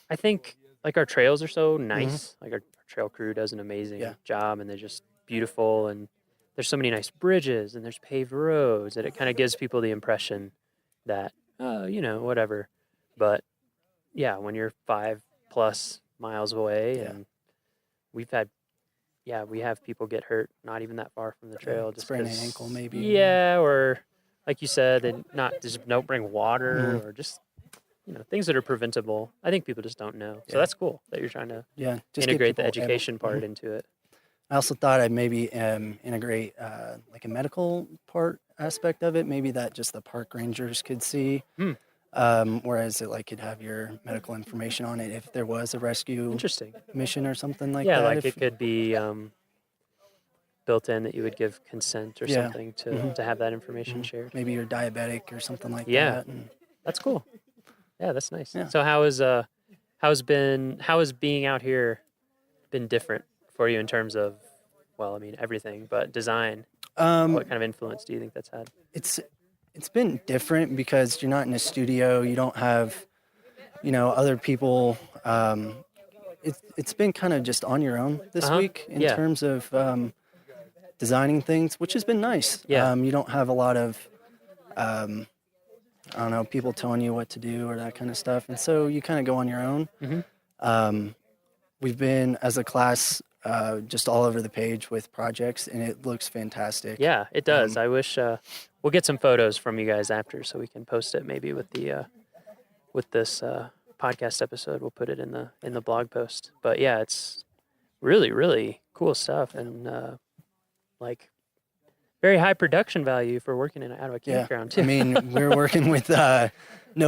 I think like our trails are so nice. Like our trail crew does an amazing job, and they're just beautiful. And there's so many nice bridges, and there's paved roads that it kind of gives people the impression that whatever. But yeah, when you're 5+ miles away, and we have people get hurt not even that far from the trail, just sprain an 'cause- ankle maybe. Yeah, or like you said, they don't bring water Mhm. or just things that are preventable. I think people just don't know. So that's cool that you're trying to just get integrate the people education part Mhm. into it. I also thought I'd maybe integrate like a medical part aspect of it, maybe that just the park rangers could see. Whereas it could have your medical information on it if there was a rescue mission or something like Yeah, that. like it could be built in that you would give consent or Yeah. something to Mhm. to have that information Mhm. shared. Maybe you're diabetic or something like Yeah, that. And that's cool. Yeah, that's nice. Yeah. So how has being out here been different for you in terms of, well, I mean everything, but design? What kind of influence do you think that's had? It's been different because you're not in a studio. You don't have, other people. It's been kind of just on your own this week in Yeah. terms of designing things, which has been nice. Yeah. You don't have a lot of I don't know, people telling you what to do or that kind of stuff. And so you kind of go on your own. We've been, as a class, just all over the page with projects, and it looks fantastic. Yeah, it does. I wish we'll get some photos from you guys after, so we can post it maybe with the with this podcast episode. We'll put it in the blog post. But yeah, it's really, really cool stuff, and like very high production value for working out of a campground too. I mean, we're working with no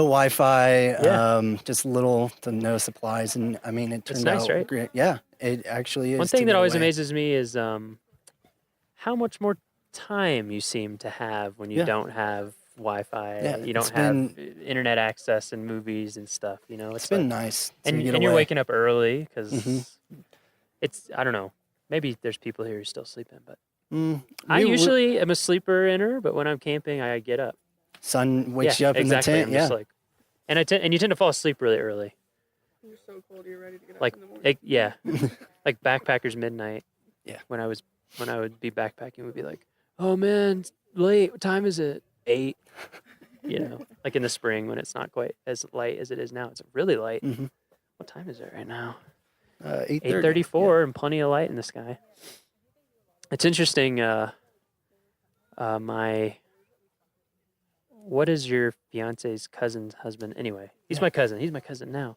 Wi-Fi, just little to no supplies, and I mean, it turned nice, out right? great. Yeah, it actually is. One thing to that go always away. amazes me is how much more time you seem to have when you don't have Wi-Fi. Yeah, you don't it's have been- internet access and movies and stuff. You know, It's been nice to and get you're away. waking up early because Mhm. it's, I don't know. Maybe there's people here who are still sleeping, but I we were- usually am a sleeper inner, but when I'm camping, I get up. Sun wakes Yeah, you up exactly. in the tent. I'm just Yeah, like, and you tend to fall asleep really early. You're so cold, you're ready to get Like, up in the morning. yeah, like backpackers midnight. Yeah. When I would be backpacking, would be like, oh man, it's late. What time is it? 8. You know, like in the spring when it's not quite as light as it is now. It's really light. Mhm. What time is it right now? 8:30. 8:34, and plenty of light in the sky. It's interesting. What is your fiance's cousin's husband? Anyway, he's my cousin. He's my cousin now.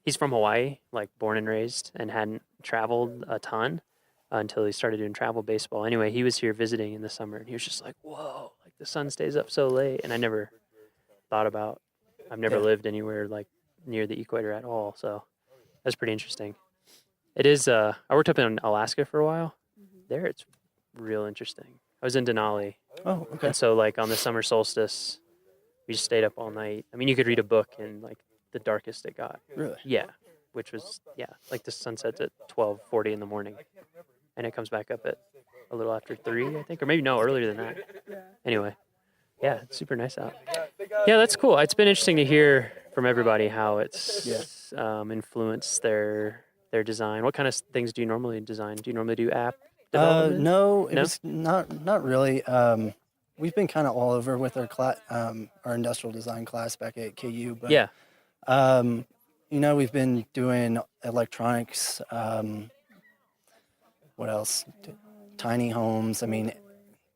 He's from Hawaii, like born and raised, and hadn't traveled a ton until he started doing travel baseball. Anyway, he was here visiting in the summer, and he was just like, "Whoa, like the sun stays up so late." And I never thought about. I've never lived anywhere like near the equator at all, so that's pretty interesting. It is. I worked up in Alaska for a while. There, it's real interesting. I was in Denali. Oh, okay. And so, like on the summer solstice, we just stayed up all night. I mean, you could read a book in like the darkest it got. Really? Yeah, which was like the sun sets at 12:40 in the morning, and it comes back up at a little after 3, I think, or maybe no, earlier than that. Anyway, yeah, it's super nice out. Yeah, that's cool. It's been interesting to hear from everybody how it's influenced their design. What kind of things do you normally design? Do you normally do app development? No, it was not really. We've been kind of all over with our industrial design class back at KU, but Yeah. you know, we've been doing electronics. What else? Tiny homes. I mean,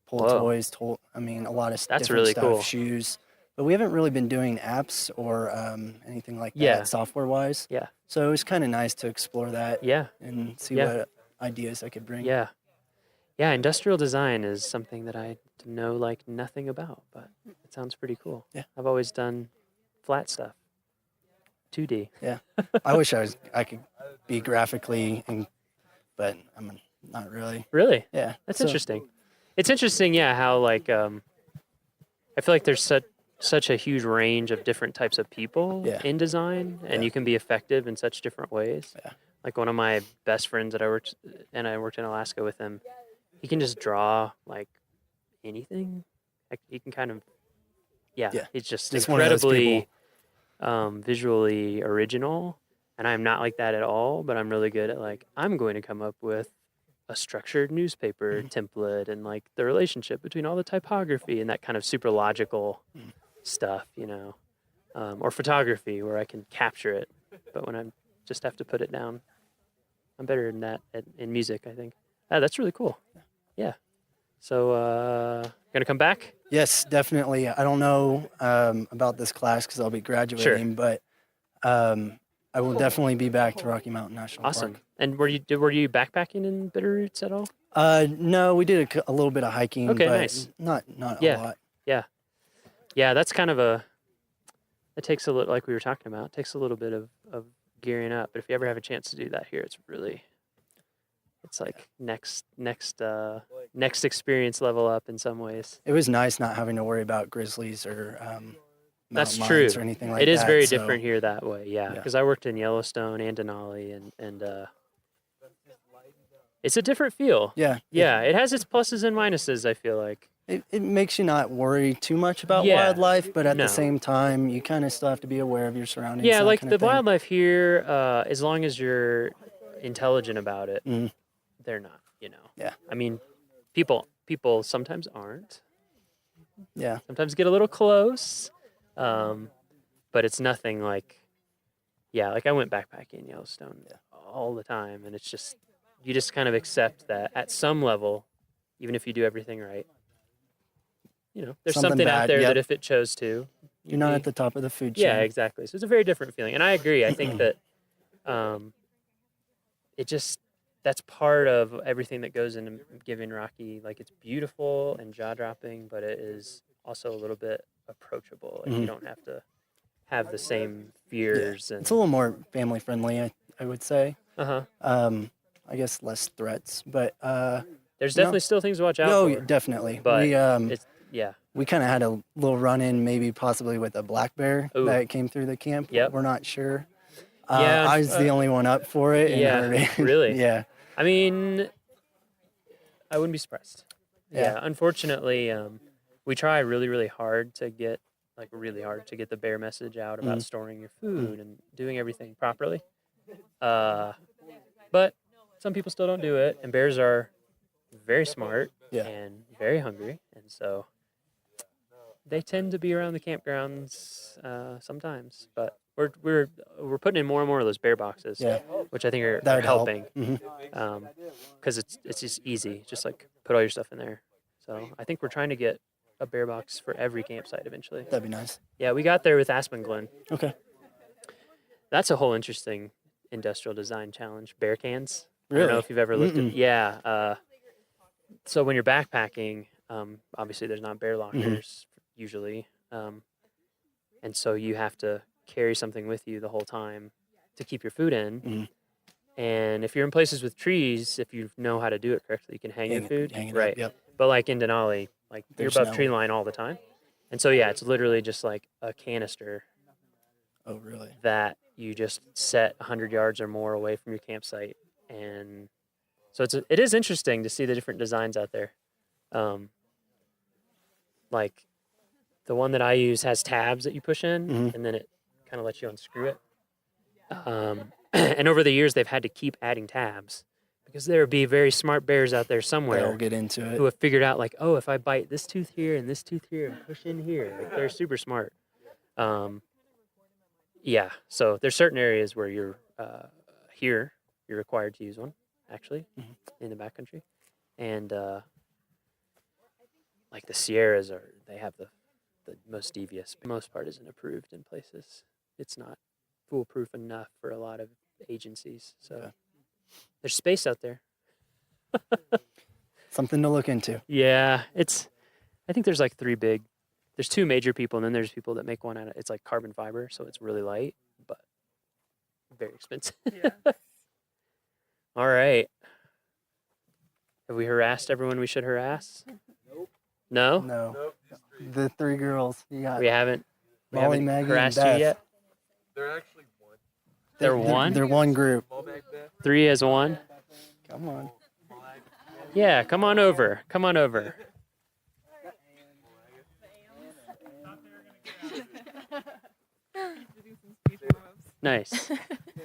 pull Whoa. toys. I mean, a lot of That's different really stuff. cool. Shoes, but we haven't really been doing apps or anything like that, Yeah. software-wise. Yeah. So it was kind of nice to explore that. Yeah. And see Yeah. what ideas I could bring. Yeah. Yeah, industrial design is something that I know like nothing about, but it sounds pretty cool. Yeah. I've always done flat stuff. 2D. Yeah. I wish I could be graphically, but I'm not really. Really? Yeah. That's so- interesting. It's interesting, yeah, how like I feel like there's such a huge range of different types of people in design, and you can be effective in such different ways. Yeah. Like one of my best friends that I worked in Alaska with him, he can just draw like anything. Like he can kind of, he's just He's one of those incredibly visually original, and I'm not like that at all. But I'm really good at like I'm going to come up with a structured newspaper template and like the relationship between all the typography and that kind of super logical stuff, you know, or photography where I can capture it. But when I just have to put it down, I'm better than that in music, I think. That's really cool. Yeah. So, gonna come back? Yes, definitely. I don't know about this class because I'll be graduating, but I will definitely be back to Rocky Mountain National Awesome. Park. And were you backpacking in Bitterroots at all? No, we did a little bit of hiking, Okay, but nice. not Yeah. a lot. Yeah, that's kind of it takes a little, like we were talking about, it takes a little bit of gearing up. But if you ever have a chance to do that here, it's like next experience level up in some ways. It was nice not having to worry about grizzlies or That's mountain true. lions or anything like that. It is very so- different here that way, yeah. Because I worked in Yellowstone and Denali, and it's a different feel. Yeah. Yeah, it has its pluses and minuses, I feel like. It makes you not worry too much about Yeah. wildlife, but at No. the same time, you kind of still have to be aware of your surroundings. Yeah, that like kind the of thing. wildlife here, as long as you're intelligent about it, Mhm. they're not, you know. Yeah. I mean, people sometimes aren't. Yeah. Sometimes get a little close. But it's nothing like, like I went backpacking in Yellowstone all the time, and it's just, you just kind of accept that at some level, even if you do everything right, there's something out bad, there that if it chose to, you're not at the top of the food chain. Yeah, exactly. So it's a very different feeling, and I agree. I think that that's part of everything that goes into giving Rocky. Like, it's beautiful and jaw-dropping, but it is also a little bit approachable. Like, you don't have to have the same fears. Yeah. And it's a little more family friendly, I would say. I guess less threats, but there's definitely still things to watch out for. Definitely. But we kind of had a little run-in, maybe possibly with a black bear that came through the camp. We're not sure. I was the only one up for it. And heard it. Really? Yeah. I mean, I wouldn't be surprised. Yeah. Unfortunately, we try really, really hard to get the bear message out about storing your food and doing everything properly. But some people still don't do it, and bears are very smart and very hungry, and so they tend to be around the campgrounds sometimes. But we're putting in more and more of those bear boxes, which I think are helping, because it's just easy, just like put all your stuff in there. So I think we're trying to get a bear box for every campsite eventually. That'd be nice. Yeah, we got there with Aspen Glen. Okay. That's a whole interesting industrial design challenge. Bear cans. Really? I don't know if you've ever looked at. Yeah. So when you're backpacking, obviously there's not bear lockers usually, and so you have to carry something with you the whole time to keep your food in. And if you're in places with trees, if you know how to do it correctly, you can hang your food. Right. Yep. But like in Denali, like There's you're above no- tree line all the time, and so it's literally just like a canister. Oh, really? That you just set 100 yards or more away from your campsite, and so it is interesting to see the different designs out there. Like the one that I use has tabs that you push in, and then it kind of lets you unscrew it. And over the years, they've had to keep adding tabs because there would be very smart bears out there somewhere They'll get into it. who have figured out, like, oh, if I bite this tooth here and this tooth here and push in here, like, they're super smart. So there's certain areas where you're required to use one, actually, in the backcountry. And like the Sierras they have the most devious. The most part isn't approved in places. It's not foolproof enough for a lot of agencies. So there's space out there. Something to look into. Yeah, I think there's like there's two major people, and then there's people that make one out of, it's like carbon fiber, so it's really light, but very expensive. All right. Have we harassed everyone we should harass? Nope. No? No. The three girls. You got We haven't Molly, Maggie, harassed and you Beth. yet? They're actually one. They're one? They're one group. Three as one? Come on. Yeah, come on over. Come on over. Nice.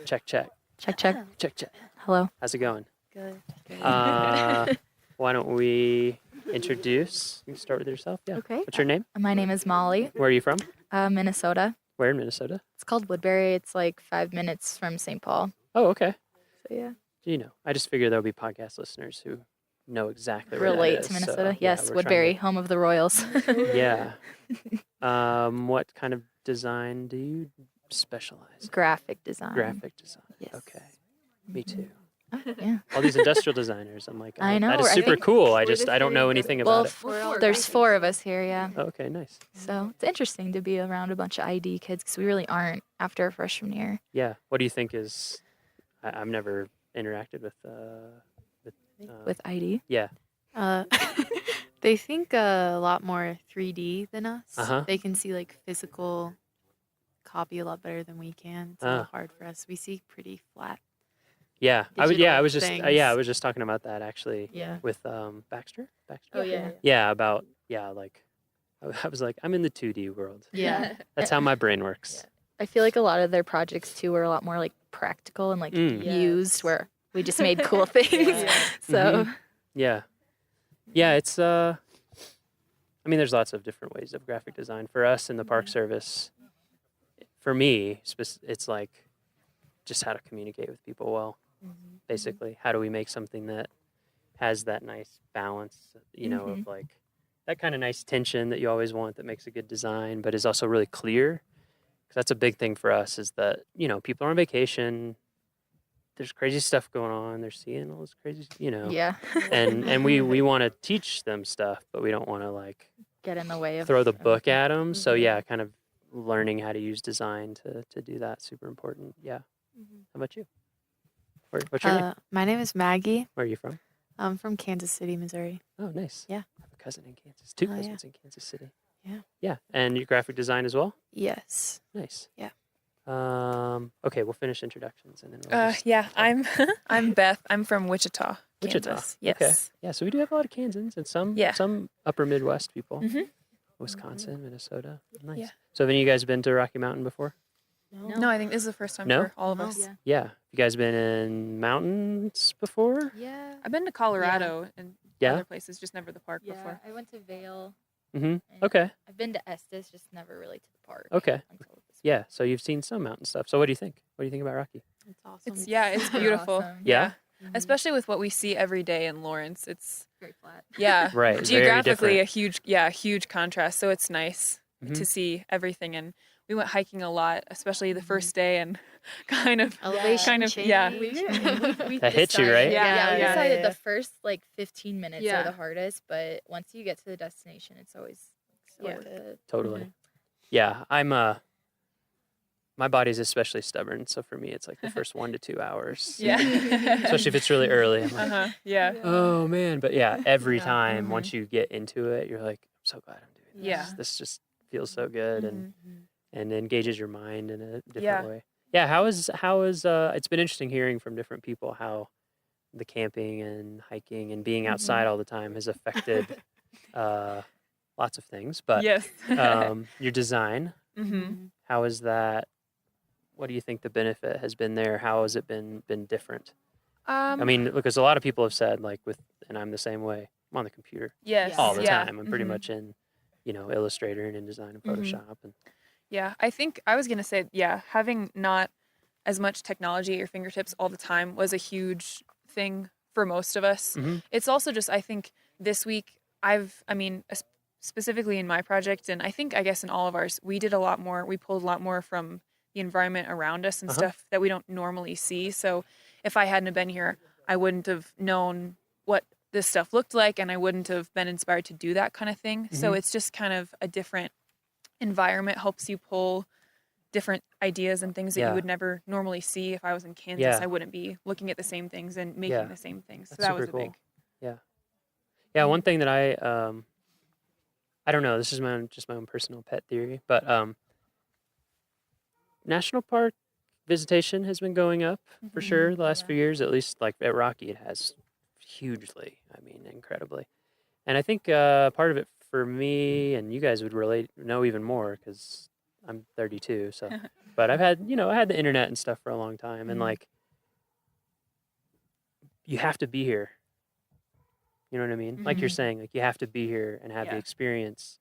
Check, check. Check, check. Check, check. Hello. How's it going? Good. Why don't we introduce? You can start with yourself. Yeah. Okay. What's your name? My name is Molly. Where are you from? Minnesota. Where in Minnesota? It's called Woodbury. It's like 5 minutes from St. Paul. Oh, okay. So yeah. I just figured there'll be podcast listeners who know exactly where that Relate is, to so, Minnesota. yeah, Yes, we're trying Woodbury, home of the Royals. Yeah. What kind of design do you specialize in? Graphic design. Graphic design. Yes. Okay. Me too. Yeah. All these industrial designers. I'm like, I know. that is I super think cool. I don't know anything about it. There's 4 of us here, yeah. Oh, okay, nice. So it's interesting to be around a bunch of ID kids because we really aren't after freshman year. Yeah. What do you think is? I've never interacted with ID. Yeah. They think a lot more 3D than us. Uh-huh. They can see like physical copy a lot better than we can. It's a little hard for us. We see pretty flat. Yeah, I was just things. I was just talking about that actually. Yeah. With Baxter. Oh, yeah. Yeah, like I was like, I'm in the 2D world. Yeah. That's how my brain works. I feel like a lot of their projects too were a lot more like practical and like used where we just made cool things. So Yeah. Yeah, it's I I mean, there's lots of different ways of graphic design. For us in the Park Service, for me, it's like just how to communicate with people well, basically. How do we make something that has that nice balance, you know, of like that kind of nice tension that you always want that makes a good design, but is also really clear. Because that's a big thing for us is that, you know, people are on vacation. There's crazy stuff going on. They're seeing all this crazy, you know. Yeah. and we want to teach them stuff, but we don't want to like Get in the way of throw the book at them. So yeah, kind of learning how to use design to do that, super important. Yeah. How about you? What's your name? My name is Maggie. Where are you from? I'm from Kansas City, Missouri. Oh, nice. Yeah. I have a cousin in Kansas. Two Oh, yeah. cousins in Kansas City. Yeah. Yeah. And you graphic design as well? Yes. Nice. Yeah. Okay, we'll finish introductions and then we'll just Yeah, I'm Beth. I'm from Wichita, Wichita. Kansas. Yes. Okay. Yeah, so we do have a lot of Kansans and some upper Midwest people. Wisconsin, Minnesota. Nice. Yeah. So have any of you guys been to Rocky Mountain before? No, I think this is the first time No? for all of us. Yeah. Yeah. You guys been in mountains before? Yeah. I've been to Colorado and Yeah? other places, just never the park Yeah, before. I went to Vail. Mm-hmm. Okay. I've been to Estes, just never really to the park. Okay. Yeah, so you've seen some mountain stuff. So what do you think? What do you think about Rocky? It's awesome. It's beautiful. Awesome. Yeah? Especially with what we see every day in Lawrence. It's very flat. Yeah. Right, very Geographically different. a huge contrast. So it's nice Mhm. to see everything. And we went hiking a lot, especially the first day, and kind of Elevation change. yeah. We That hits you, right? Yeah, we Yeah. decided the first like 15 minutes Yeah. are the hardest, but once you get to the destination, it's always so worth it. Totally. Yeah, I'm my body's especially stubborn, so for me it's like the first 1 to 2 hours. Yeah. Especially if it's really early. I'm like, Yeah. oh man. But yeah, every time once you get into it, you're like, I'm so glad I'm doing this. Yeah. This just feels so good and engages your mind in a different Yeah. way. Yeah, how is it's been interesting hearing from different people how the camping and hiking and being outside all the time has affected lots of things. But Yes. your design, how is that? What do you think the benefit has been there? How has it been different? I mean, because a lot of people have said and I'm the same way. I'm on the computer all the time. I'm pretty much in, Illustrator and InDesign and Photoshop and Yeah, I think I was going to say, having not as much technology at your fingertips all the time was a huge thing for most of us. It's also just, I think this week, specifically in my project, and I guess in all of ours, we pulled a lot more from the environment around us and stuff that we don't normally see. So if I hadn't have been here, I wouldn't have known what this stuff looked like, and I wouldn't have been inspired to do that kind of thing. So it's just kind of a different environment, helps you pull different ideas and things that you would never normally see. If I was in Kansas, I wouldn't be looking at the same things and making the same things. So That's that was super a cool. big. Yeah, one thing that I don't know, this is my own personal pet theory, but national park visitation has been going up for sure the last few years, at least like at Rocky it has hugely, incredibly. And I think part of it for me, and you guys would know even more because I'm 32, so but I had the internet and stuff for a long time, and like you have to be here. You know what I mean? Like you're saying, like you have to be here and have the experience.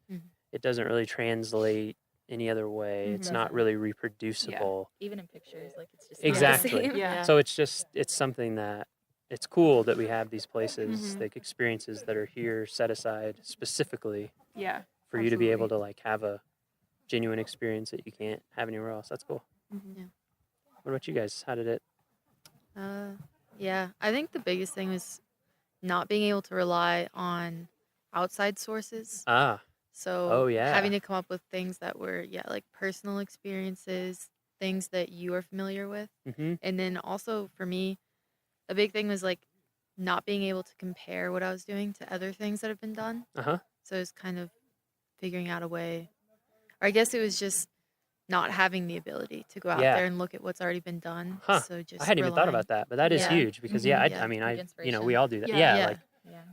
It doesn't really translate any other way. It's not really reproducible. Even in pictures, like it's just Exactly. Not the same. Yeah. So it's something that it's cool that we have these places, like experiences that are here set aside specifically for you to be able to like have a genuine experience that you can't have anywhere else. That's cool. Yeah. What about you guys? How did it? Yeah, I think the biggest thing was not being able to rely on outside sources. So having to come up with things that were like personal experiences, things that you are familiar with. And then also for me, a big thing was like not being able to compare what I was doing to other things that have been done. So it's kind of figuring out a way, or I guess it was just not having the ability to go out there and look at what's already been done. So just I hadn't even thought about that, but that is huge because I mean, we all do that. Like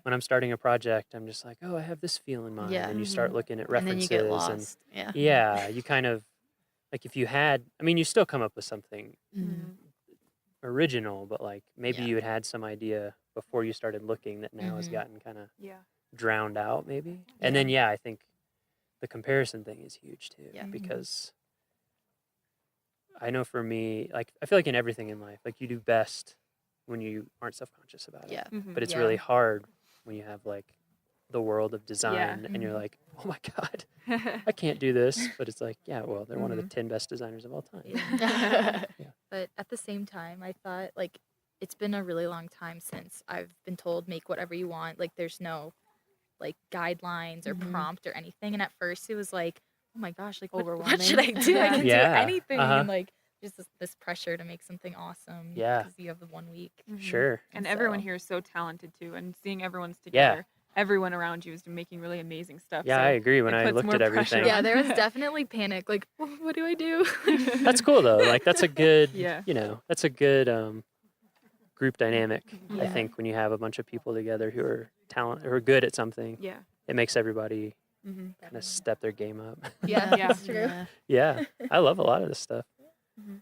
when I'm starting a project, I'm just like, oh, I have this feel in mind, and you start looking at references, and then you get lost. You kind of like if you had, you still come up with something original, but like maybe you had some idea before you started looking that now has gotten kind of Yeah. drowned out maybe. And then I think the comparison thing is huge too, because I know for me, like I feel like in everything in life, like you do best when you aren't self-conscious about it. But it's really hard when you have like the world of design and you're like, oh my God, I can't do this. But it's like, well, they're one of the 10 best designers of all time. But at the same time, I thought like it's been a really long time since I've been told make whatever you want. Like there's no like guidelines or prompt or anything. And at first it was like, oh my gosh, like what should I do? I can do anything. And like just this pressure to make something awesome. Because you have the 1 week. Sure. And everyone here is so talented too. And seeing everyone's together, everyone around you is making really amazing stuff. Yeah, so I agree. When I puts looked more at everything. Yeah, there was definitely panic. Like, what do I do? That's cool though. Like that's a good, Yeah. you know, that's a good group dynamic. I think when you have a bunch of people together who are who are good at something, it makes everybody kind of step their game up. Yeah, that's true. Yeah, I love a lot of this stuff.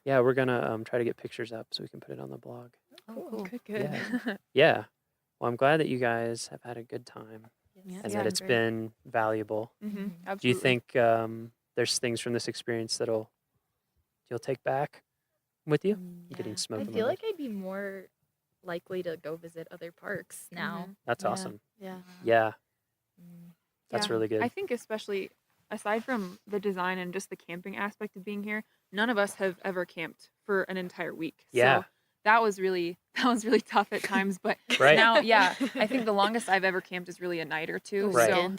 Yeah, we're gonna try to get pictures up so we can put it on the blog. Oh, cool. Good. Yeah. Well, I'm glad that you guys have had a good time and that it's great. been valuable. Absolutely. Do you think there's things from this experience you'll take back with you? Getting smoked. I feel like I'd be more likely to go visit other parks now. That's awesome. Yeah. Yeah. That's really good. I think especially aside from the design and just the camping aspect of being here, none of us have ever camped for an entire week. Yeah. So that was really tough at times, but Right. now, I think the longest I've ever camped is really a night or two. Right. So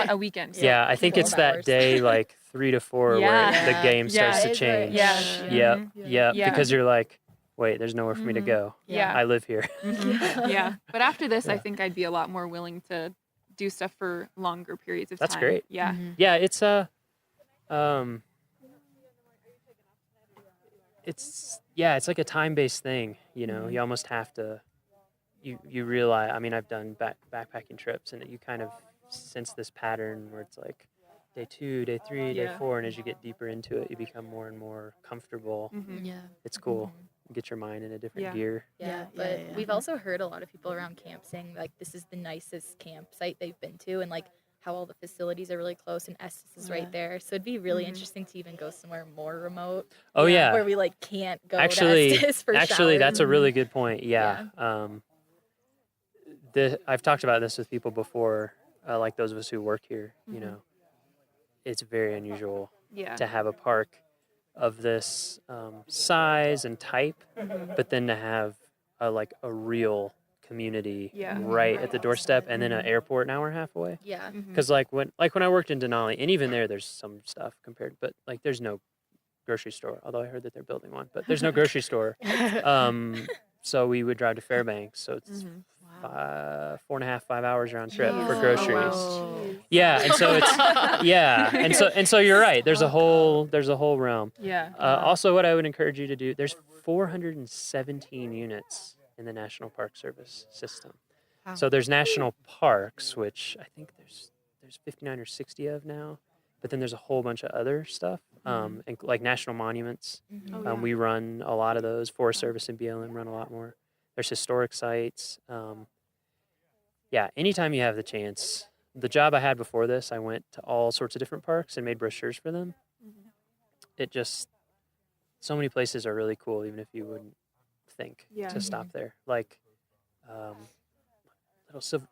a weekend. So. Yeah, I think it's 12 that hours. day like 3 to 4 where the game starts to It's right. change. Yeah. Yeah. Because you're like, wait, there's nowhere for me to go. Yeah. I live here. Yeah. But after this, I think I'd be a lot more willing to do stuff for longer periods of That's time. great. Yeah. Yeah, it's it's like a time-based thing, you know. You almost have to you realize, I mean, I've done backpacking trips and you kind of sense this pattern where it's like day 2, day 3, day 4, and as you get deeper into it, you become more and more comfortable. Yeah. It's cool. Get your mind in a different gear. Yeah, but we've also heard a lot of people around camp saying like this is the nicest campsite they've been to, and like how all the facilities are really close and Estes is right there. So it'd be really interesting to even go somewhere more remote. Oh yeah, where we like can't go actually, to Estes for actually, showers. that's a really good point. Yeah. I've talked about this with people before, like those of us who work here. You know, it's very unusual to have a park of this size and type, but then to have a real community right at the doorstep, and then an airport an hour and a half away. Yeah. Because when I worked in Denali, and even there's some stuff compared, but like there's no grocery store. Although I heard that they're building one, but there's no grocery store. So we would drive to Fairbanks. So it's 4.5, 5 hours round trip for groceries. Yeah, and so it's and so you're right. There's a whole realm. Yeah. Also, what I would encourage you to do, there's 417 units in the National Park Service system. Wow. So there's national parks, which I think there's 59 or 60 of now, but then there's a whole bunch of other stuff, and like national monuments. We run a lot of those. Forest Service and BLM run a lot more. There's historic sites. Anytime you have the chance. The job I had before this, I went to all sorts of different parks and made brochures for them. It just, so many places are really cool, even if you wouldn't think to stop there. Like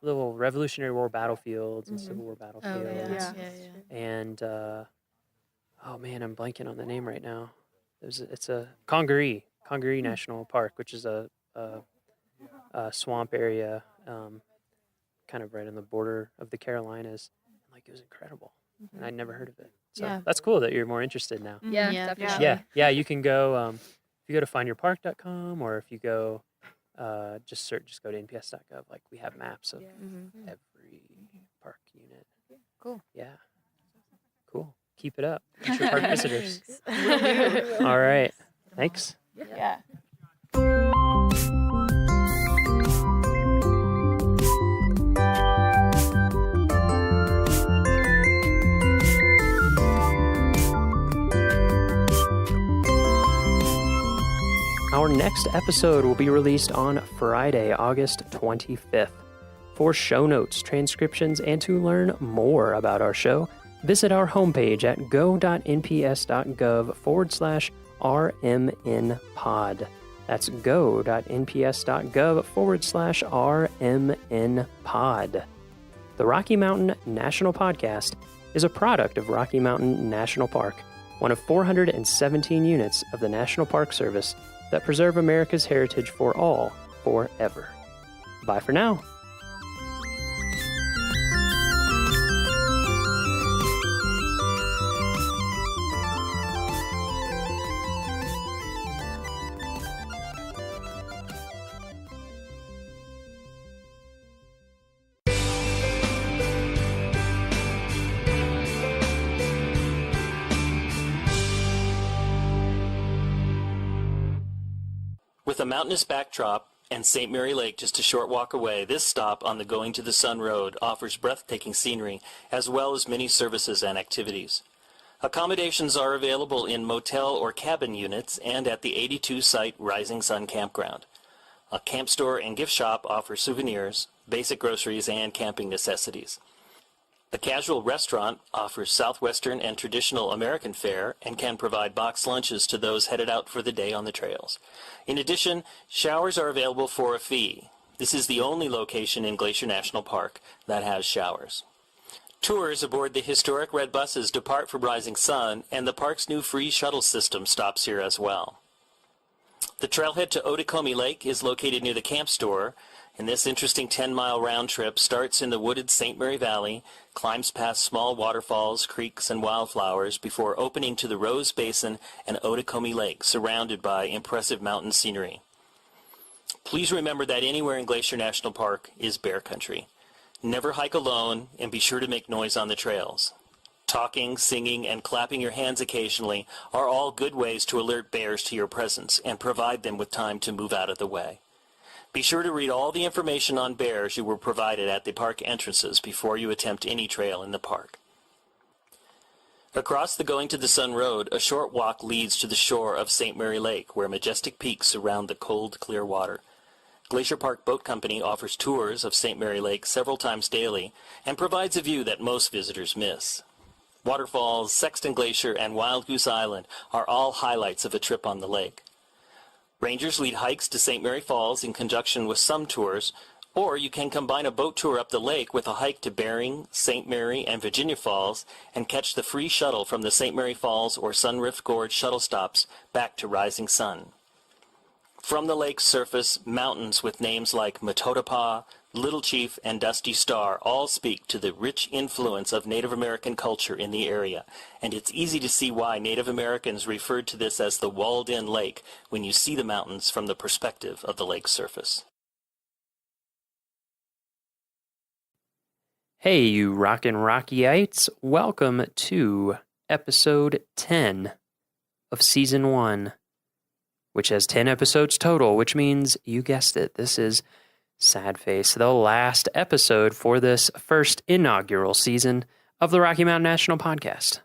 little Revolutionary War battlefields and Civil War battlefields. And oh man, I'm blanking on the name right now. It's a Congaree National Park, which is a swamp area, kind of right on the border of the Carolinas. Like, it was incredible, and I'd never heard of it. So that's cool that you're more interested now. Yeah, definitely. Yeah. You can go if you go to findyourpark.com, or if you go just go to nps.gov. Like, we have maps of every park unit. Cool. Yeah. Cool. Keep it up. Future park visitors. Will do. All right. Thanks. Yeah. All Our next episode will be released on Friday, August 25th. For show notes, transcriptions, and to learn more about our show, visit our homepage at go.nps.gov/RMNpod. That's go.nps.gov/RMNpod. The Rocky Mountain National Podcast is a product of Rocky Mountain National Park, one of 417 units of the National Park Service that preserve America's heritage for all, forever. Bye for now. With a mountainous backdrop and St. Mary Lake just a short walk away, this stop on the Going to the Sun Road offers breathtaking scenery as well as many services and activities. Accommodations are available in motel or cabin units and at the 82-site Rising Sun Campground. A camp store and gift shop offers souvenirs, basic groceries, and camping necessities. The casual restaurant offers Southwestern and traditional American fare and can provide boxed lunches to those headed out for the day on the trails. In addition, showers are available for a fee. This is the only location in Glacier National Park that has showers. Tours aboard the historic red buses depart from Rising Sun, and the park's new free shuttle system stops here as well. The trailhead to Otokomi Lake is located near the camp store, and this interesting 10-mile round trip starts in the wooded St. Mary Valley, climbs past small waterfalls, creeks, and wildflowers before opening to the Rose Basin and Otokomi Lake, surrounded by impressive mountain scenery. Please remember that anywhere in Glacier National Park is bear country. Never hike alone, and be sure to make noise on the trails. Talking, singing, and clapping your hands occasionally are all good ways to alert bears to your presence and provide them with time to move out of the way. Be sure to read all the information on bears you were provided at the park entrances before you attempt any trail in the park. Across the Going to the Sun Road, a short walk leads to the shore of St. Mary Lake, where majestic peaks surround the cold, clear water. Glacier Park Boat Company offers tours of St. Mary Lake several times daily and provides a view that most visitors miss. Waterfalls, Sexton Glacier, and Wild Goose Island are all highlights of a trip on the lake. Rangers lead hikes to St. Mary Falls in conjunction with some tours, or you can combine a boat tour up the lake with a hike to Bering, St. Mary, and Virginia Falls and catch the free shuttle from the St. Mary Falls or Sunrift Gorge shuttle stops back to Rising Sun. From the lake's surface, mountains with names like Matotapa, Little Chief, and Dusty Star all speak to the rich influence of Native American culture in the area, and it's easy to see why Native Americans referred to this as the walled-in lake when you see the mountains from the perspective of the lake's surface. Hey, you rockin' Rockyites. Welcome to episode 10 of season 1, which has 10 episodes total, which means, you guessed it, this is sad face, the last episode for this first inaugural season of the Rocky Mountain National Podcast.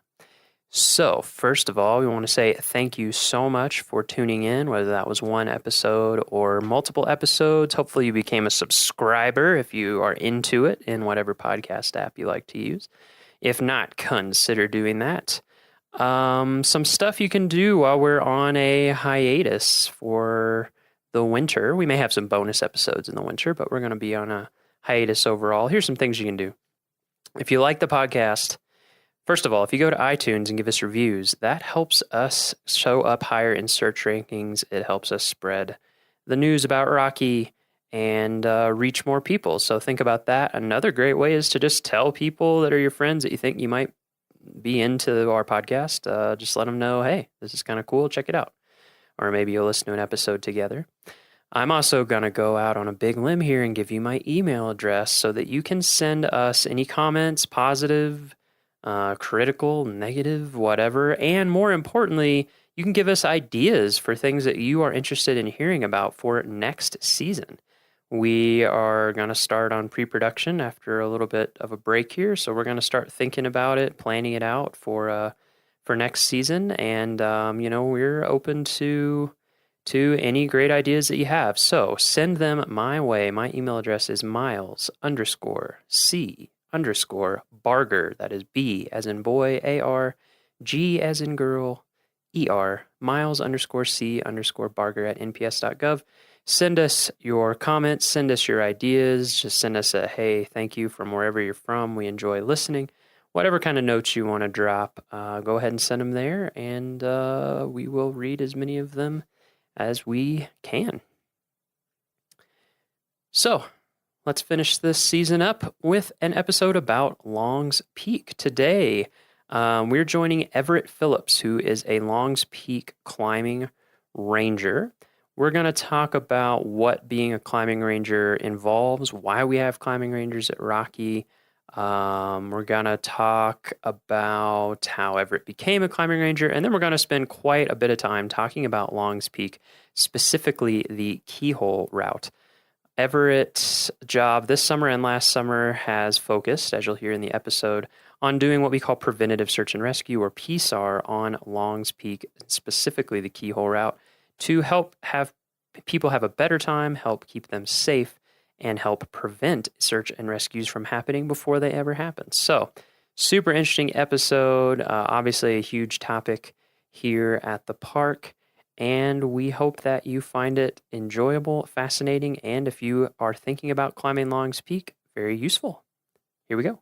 So, first of all, we want to say thank you so much for tuning in, whether that was one episode or multiple episodes. Hopefully you became a subscriber if you are into it in whatever podcast app you like to use. If not, consider doing that. Some stuff you can do while we're on a hiatus for the winter. We may have some bonus episodes in the winter, but we're going to be on a hiatus overall. Here's some things you can do. If you like the podcast, first of all, if you go to iTunes and give us reviews, that helps us show up higher in search rankings. It helps us spread the news about Rocky and reach more people. So think about that. Another great way is to just tell people that are your friends that you think you might be into our podcast. Just let them know, hey, this is kind of cool. Check it out. Or maybe you'll listen to an episode together. I'm also going to go out on a big limb here and give you my email address so that you can send us any comments, positive, critical, negative, whatever. And more importantly, you can give us ideas for things that you are interested in hearing about for next season. We are going to start on pre-production after a little bit of a break here. So we're going to start thinking about it, planning it out for next season. And, we're open to to any great ideas that you have. So send them my way. My email address is miles_C_Barger. That is B as in boy, AR, G as in girl, ER, miles_C_Barger at nps.gov. Send us your comments, send us your ideas, just send us a hey, thank you from wherever you're from. We enjoy listening. Whatever kind of notes you want to drop, go ahead and send them there, and we will read as many of them as we can. So, let's finish this season up with an episode about Long's Peak. Today, we're joining Everett Phillips, who is a Long's Peak climbing ranger. We're going to talk about what being a climbing ranger involves, why we have climbing rangers at Rocky. We're going to talk about how Everett became a climbing ranger, and then we're going to spend quite a bit of time talking about Long's Peak, specifically the Keyhole route. Everett's job this summer and last summer has focused, as you'll hear in the episode, on doing what we call preventative search and rescue, or PSAR, on Long's Peak, specifically the Keyhole route, to help have people have a better time, help keep them safe, and help prevent search and rescues from happening before they ever happen. So, super interesting episode, obviously a huge topic here at the park, and we hope that you find it enjoyable, fascinating, and if you are thinking about climbing Long's Peak, very useful. Here we go.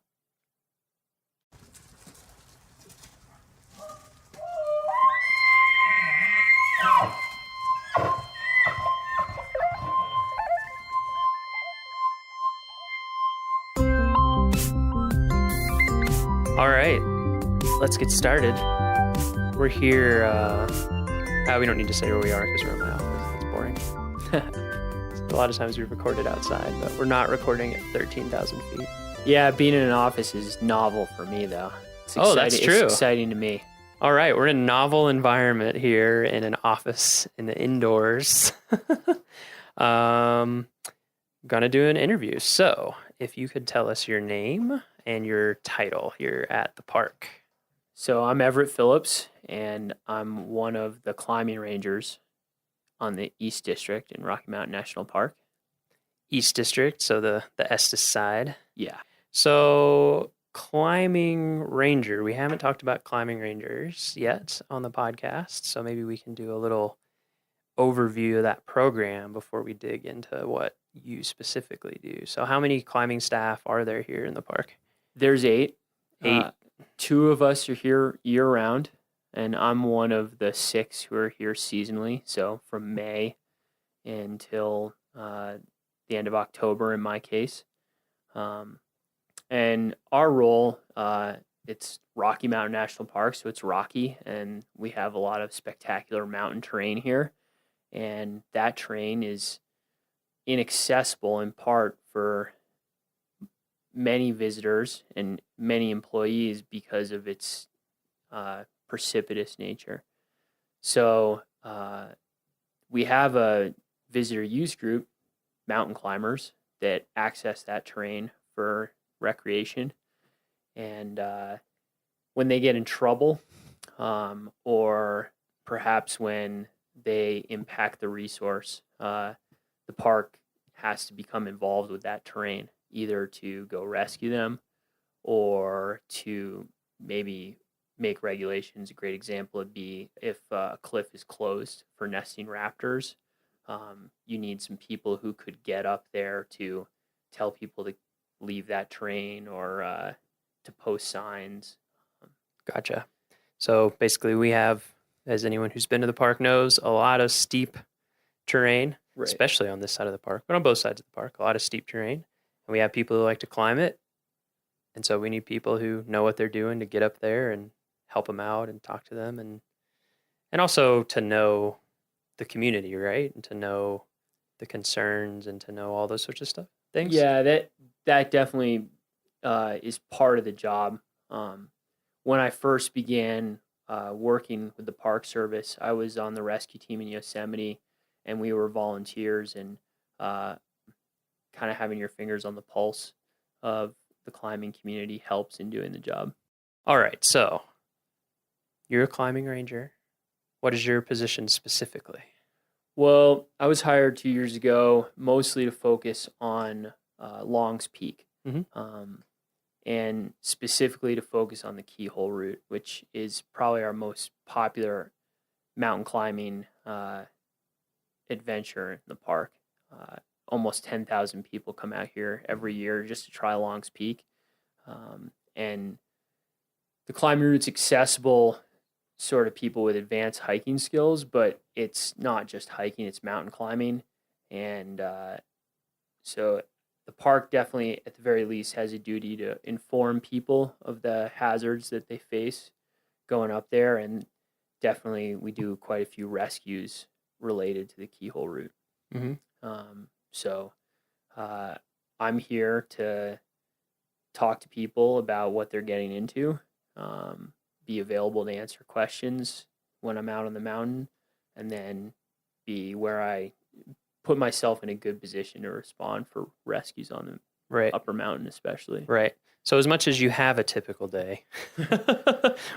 All right, let's get started. We're here, we don't need to say where we are because we're in my office. That's boring. A lot of times we recorded outside, but we're not recording at 13,000 feet. Yeah, being in an office is novel for me, though. That's true. It's exciting to me. All right, we're in a novel environment here in an office in the indoors. Gonna do an interview. So, if you could tell us your name and your title here at the park. So I'm Everett Phillips, and I'm one of the climbing rangers on the East District in Rocky Mountain National Park. East District, so the Estes side. Yeah. So climbing ranger, we haven't talked about climbing rangers yet on the podcast, so maybe we can do a little overview of that program before we dig into what you specifically do. So how many climbing staff are there here in the park? There's 8. 8. 2 of us are here year-round, and I'm one of the 6 who are here seasonally, so from May until the end of October in my case. And our role, it's Rocky Mountain National Park, so it's rocky, and we have a lot of spectacular mountain terrain here, and that terrain is inaccessible in part for many visitors and many employees because of its precipitous nature. So we have a visitor use group, mountain climbers, that access that terrain for recreation. And when they get in trouble, or perhaps when they impact the resource, the park has to become involved with that terrain, either to go rescue them or to maybe make regulations. A great example would be if a cliff is closed for nesting raptors, you need some people who could get up there to tell people to leave that terrain or to post signs. Gotcha. So basically we have, as anyone who's been to the park knows, a lot of steep terrain, Right. especially on this side of the park, but on both sides of the park, a lot of steep terrain. And we have people who like to climb it. And so we need people who know what they're doing to get up there and help them out and talk to them, and also to know the community, right? And to know the concerns and to know all those sorts of things. Yeah, that definitely is part of the job. When I first began working with the Park Service, I was on the rescue team in Yosemite, and we were volunteers, and kind of having your fingers on the pulse of the climbing community helps in doing the job. All right, so you're a climbing ranger. What is your position specifically? Well, I was hired 2 years ago, mostly to focus on Long's Peak, and specifically to focus on the Keyhole route, which is probably our most popular mountain climbing adventure in the park. Almost 10,000 people come out here every year just to try Long's Peak, and the climbing route's accessible sort of people with advanced hiking skills, but it's not just hiking, it's mountain climbing. And so the park definitely, at the very least, has a duty to inform people of the hazards that they face going up there. And definitely we do quite a few rescues related to the Keyhole route. So I'm here to talk to people about what they're getting into, be available to answer questions when I'm out on the mountain, and then be where I put myself in a good position to respond for rescues on the upper mountain, especially. Right. So as much as you have a typical day,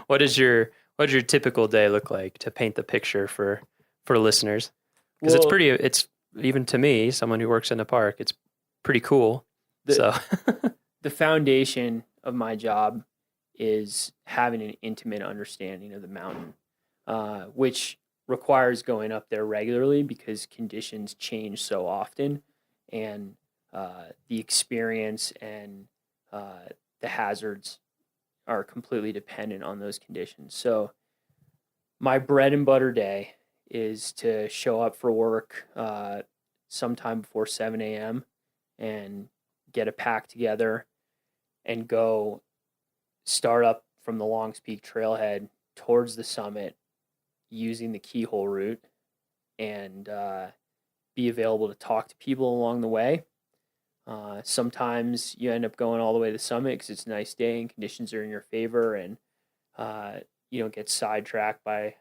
what does your typical day look like, to paint the picture for listeners? Because it's even to me, someone who works in a park, it's pretty cool. The foundation of my job is having an intimate understanding of the mountain, which requires going up there regularly because conditions change so often, and the experience and the hazards are completely dependent on those conditions. So my bread and butter day is to show up for work sometime before 7 a.m. and get a pack together and go start up from the Longs Peak trailhead towards the summit using the Keyhole route, and be available to talk to people along the way. Sometimes you end up going all the way to the summit because it's a nice day and conditions are in your favor, and you don't get sidetracked by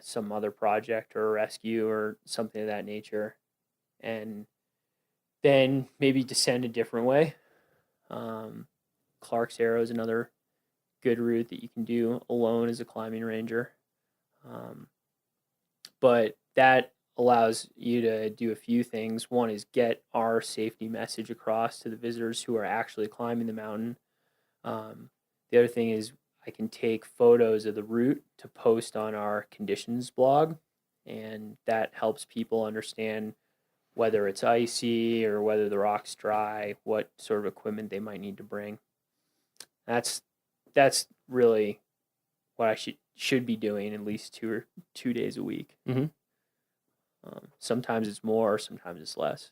some other project or a rescue or something of that nature, and then maybe descend a different way. Clark's Arrow is another good route that you can do alone as a climbing ranger. But that allows you to do a few things. One is get our safety message across to the visitors who are actually climbing the mountain. The other thing is I can take photos of the route to post on our conditions blog, and that helps people understand whether it's icy or whether the rock's dry, what sort of equipment they might need to bring. That's really what I should be doing at least 2 days a week. Sometimes it's more, sometimes it's less.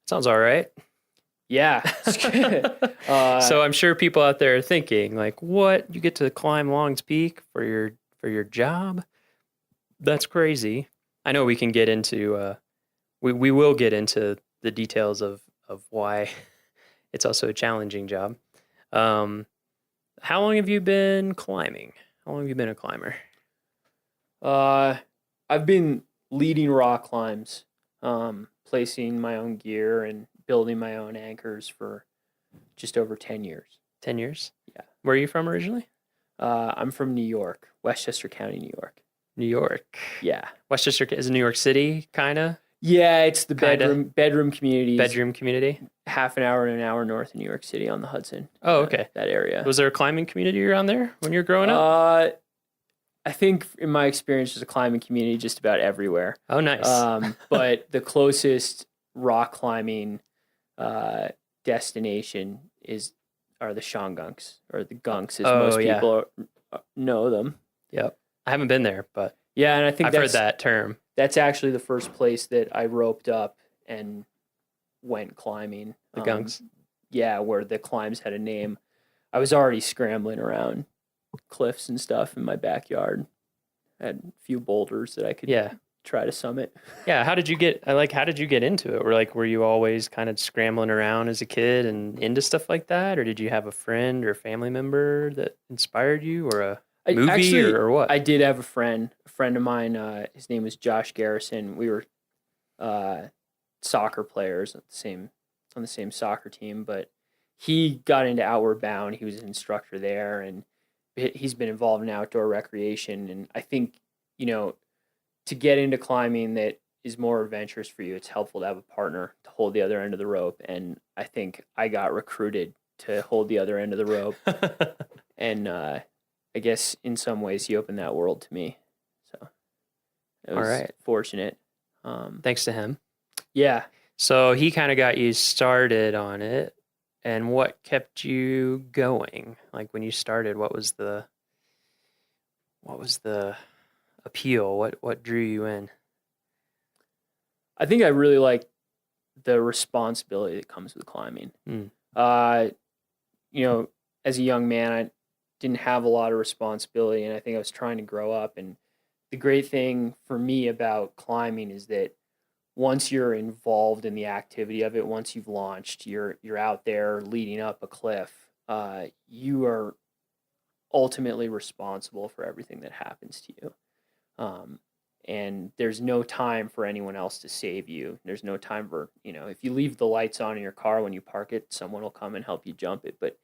Sounds all right. Yeah. So I'm sure people out there are thinking, like, what? You get to climb Longs Peak for your job? That's crazy. I know we can get into we will get into the details of why it's also a challenging job. How long have you been climbing? How long have you been a climber? I've been leading rock climbs, placing my own gear and building my own anchors for just over 10 years. 10 years? Yeah. Where are you from originally? I'm from New York, Westchester County, New York. New York. Yeah. Westchester is New York City, kind of? Yeah, it's the bedroom community. Bedroom community? Half an hour to an hour north of New York City on the Hudson. Oh, okay. That area. Was there a climbing community around there when you were growing up? I think in my experience, there's a climbing community just about everywhere. Oh, nice. But the closest rock climbing destination are the Shongunks, or the Gunks, as most people know them. Yep. I haven't been there, but yeah, and I think I've heard that term. That's actually the first place that I roped up and went climbing. The Gunks? Yeah, where the climbs had a name. I was already scrambling around cliffs and stuff in my backyard. I had a few boulders that I could try to summit. Yeah, how did you get into it? Were you always kind of scrambling around as a kid and into stuff like that, or did you have a friend or family member that inspired you, or a movie or what? I did have a friend of mine, his name was Josh Garrison. We were soccer players on the same soccer team, but he got into Outward Bound. He was an instructor there, and he's been involved in outdoor recreation. And I think, to get into climbing that is more adventurous for you, it's helpful to have a partner to hold the other end of the rope. And I think I got recruited to hold the other end of the rope. And I guess in some ways he opened that world to me. So it was fortunate. Thanks to him. Yeah. So he kind of got you started on it. And what kept you going? Like when you started, what was the appeal? What drew you in? I think I really like the responsibility that comes with climbing. You know, as a young man, I didn't have a lot of responsibility, and I think I was trying to grow up. And the great thing for me about climbing is that once you're involved in the activity of it, once you've launched, you're out there leading up a cliff, you are ultimately responsible for everything that happens to you. And there's no time for anyone else to save you. There's no time for, you know, if you leave the lights on in your car when you park it, someone will come and help you jump it. But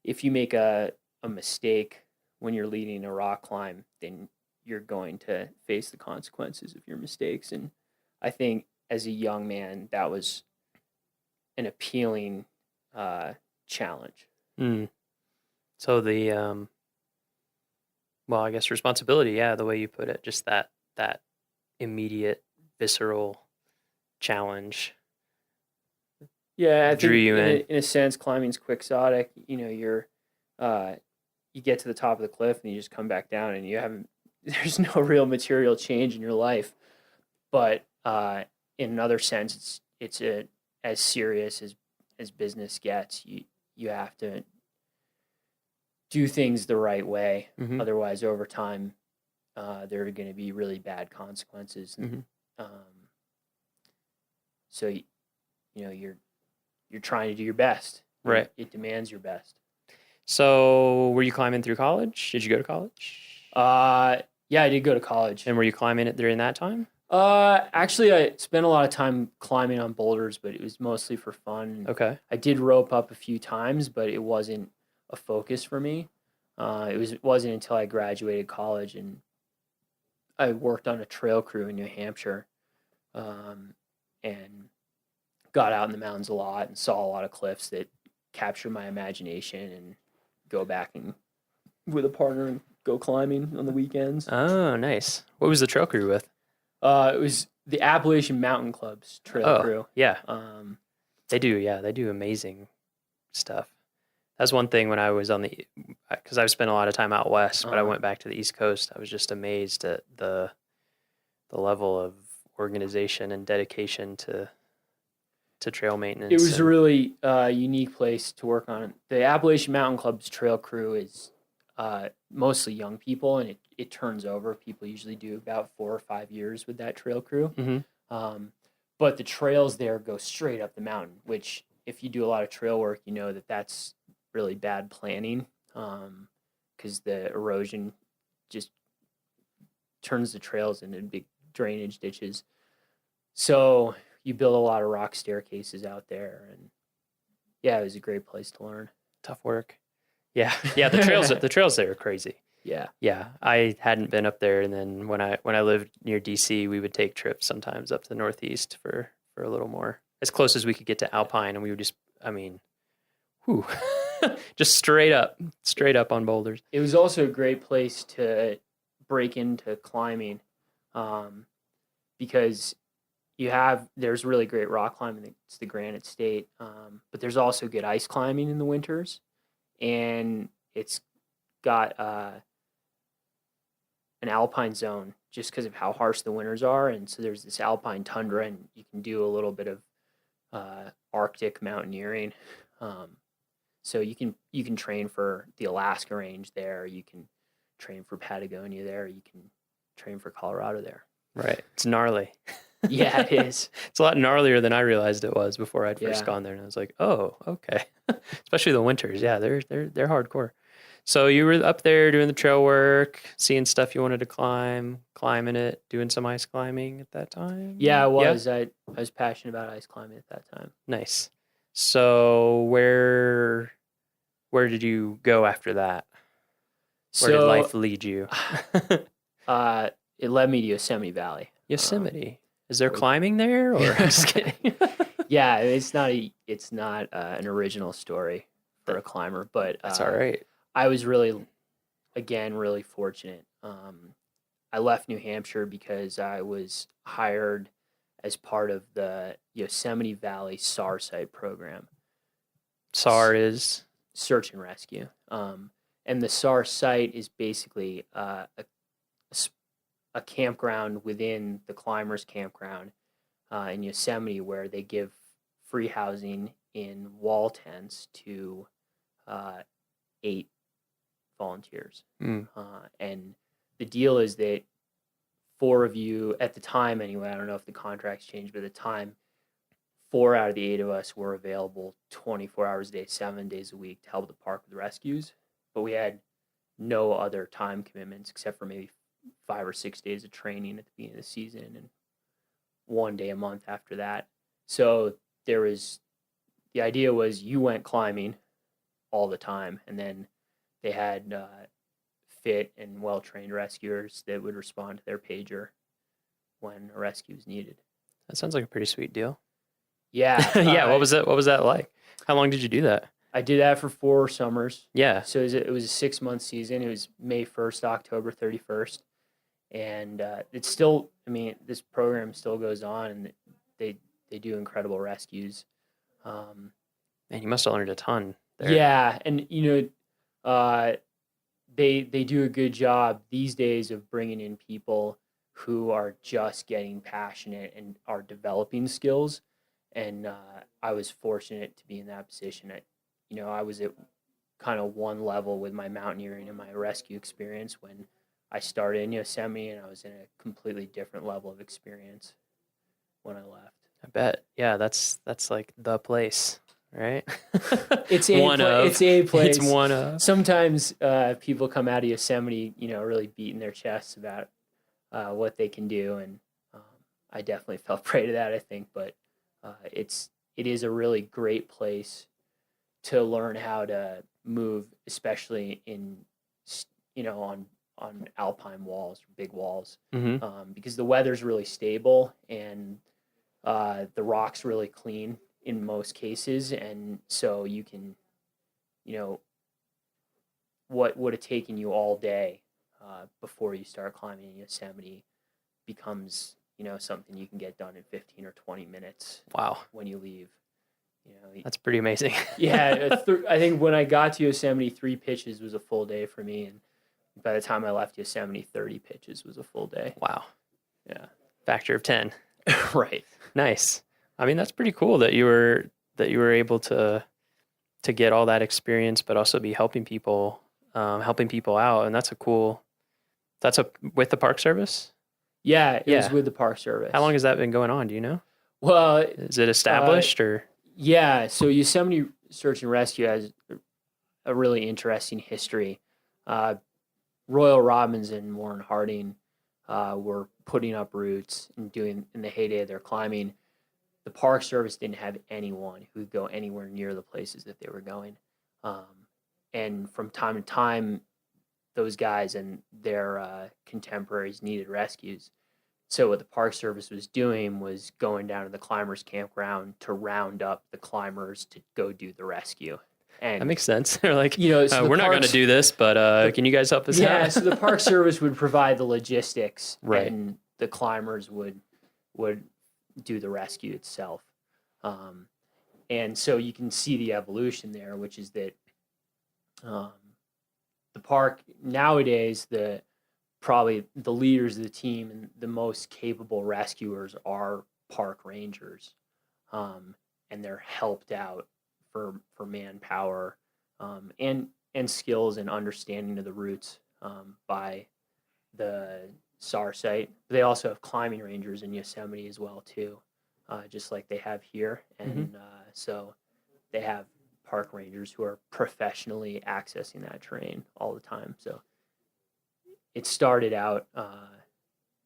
if you make a mistake when you're leading a rock climb, then you're going to face the consequences of your mistakes. And I think as a young man, that was an appealing challenge. So the, well, I guess responsibility, yeah, the way you put it, just that immediate, visceral challenge. Yeah, I drew think you in. In a sense, climbing's quixotic. You know, you get to the top of the cliff and you just come back down, and there's no real material change in your life. But in another sense, it's as serious as business gets. You have to do things the right way. Otherwise, over time, there are going to be really bad consequences. So, you know, you're trying to do your best. Right. It demands your best. So, were you climbing through college? Did you go to college? Yeah, I did go to college. And were you climbing it during that time? Actually, I spent a lot of time climbing on boulders, but it was mostly for fun. Okay. I did rope up a few times, but it wasn't a focus for me. It wasn't until I graduated college and I worked on a trail crew in New Hampshire, and got out in the mountains a lot and saw a lot of cliffs that captured my imagination, and go back and with a partner and go climbing on the weekends. Oh, nice. What was the trail crew with? It was the Appalachian Mountain Club's trail crew. Yeah. They do amazing stuff. That's one thing when I was because I've spent a lot of time out west, but I went back to the East Coast. I was just amazed at the level of organization and dedication to trail maintenance. It was a really unique place to work on. The Appalachian Mountain Club's trail crew is mostly young people, and it turns over. People usually do about 4 or 5 years with that trail crew. But the trails there go straight up the mountain, which if you do a lot of trail work, you know that's really bad planning, because the erosion just turns the trails into big drainage ditches. So you build a lot of rock staircases out there, and yeah, it was a great place to learn. Tough work. Yeah. The trails there are crazy. Yeah. I hadn't been up there, and then when I lived near DC, we would take trips sometimes up to the Northeast for a little more, as close as we could get to Alpine, and we would just, just straight up on boulders. It was also a great place to break into climbing, because there's really great rock climbing. It's the Granite State, but there's also good ice climbing in the winters, and it's got an alpine zone just because of how harsh the winters are, and so there's this alpine tundra, and you can do a little bit of Arctic mountaineering. So you can train for the Alaska range there. You can train for Patagonia there. You can train for Colorado there. Right. It's gnarly. Yeah, it is. It's a lot gnarlier than I realized it was before I'd first gone there, and I was like, oh, okay. Especially the winters. Yeah, they're hardcore. So you were up there doing the trail work, seeing stuff you wanted to climb, climbing it, doing some ice climbing at that time? Yeah, I was. I was passionate about ice climbing at that time. Nice. So where did you go after that? Where did life lead you? it led me to Yosemite Valley. Yosemite. Is there climbing there, or I'm just kidding? Yeah, it's not an original story for a climber, but That's all right. I was really fortunate. I left New Hampshire because I was hired as part of the Yosemite Valley SAR site program. SAR is search and rescue. And the SAR site is basically a campground within the climbers' campground in Yosemite, where they give free housing in wall tents to 8 volunteers. And the deal is that 4 of you, at the time anyway, I don't know if the contracts changed, but at the time, 4 out of the 8 of us were available 24 hours a day, 7 days a week to help the park with rescues. But we had no other time commitments except for maybe 5 or 6 days of training at the beginning of the season and 1 day a month after that. So the idea was you went climbing all the time, and then they had fit and well-trained rescuers that would respond to their pager when a rescue was needed. That sounds like a pretty sweet deal. Yeah. Yeah. What was that like? How long did you do that? I did that for 4 summers. Yeah. So it was a 6-month season. It was May 1st to October 31st. And it's still, this program still goes on, and they do incredible rescues. Man, you must have learned a ton there. Yeah. And, they do a good job these days of bringing in people who are just getting passionate and are developing skills. And I was fortunate to be in that position. I was at kind of one level with my mountaineering and my rescue experience when I started in Yosemite, and I was in a completely different level of experience when I left. I bet. Yeah, that's like the place, right? It's a place. It's one of. Sometimes people come out of Yosemite, really beating their chests about what they can do, and I definitely fell prey to that, I think. But it is a really great place to learn how to move, especially in on alpine walls, big walls, because the weather's really stable and the rock's really clean in most cases, and so you can, what would have taken you all day before you start climbing in Yosemite becomes, something you can get done in 15 or 20 minutes. Wow. When you leave. That's pretty amazing. Yeah, I think when I got to Yosemite, 3 pitches was a full day for me, and by the time I left Yosemite, 30 pitches was a full day. Wow. Yeah. Factor of 10. Right. Nice. That's pretty cool that you were able to get all that experience, but also be helping people out, and that's with the Park Service. Yeah, it was with the Park Service. How long has that been going on? Do you know? Well, is it established or? Yeah, so Yosemite Search and Rescue has a really interesting history. Royal Robbins and Warren Harding were putting up routes and doing in the heyday of their climbing. The Park Service didn't have anyone who would go anywhere near the places that they were going. And from time to time, those guys and their contemporaries needed rescues. So what the Park Service was doing was going down to the climbers' campground to round up the climbers to go do the rescue. And that makes sense. They're like, so we're not going to do this, but can you guys help us out? Yeah, so the Park Service would provide the logistics, right, and the climbers would do the rescue itself. And so you can see the evolution there, which is that the park nowadays, probably the leaders of the team and the most capable rescuers are park rangers, and they're helped out for manpower and skills and understanding of the routes by the SAR site. They also have climbing rangers in Yosemite as well too, just like they have here, and so they have park rangers who are professionally accessing that terrain all the time. So it started out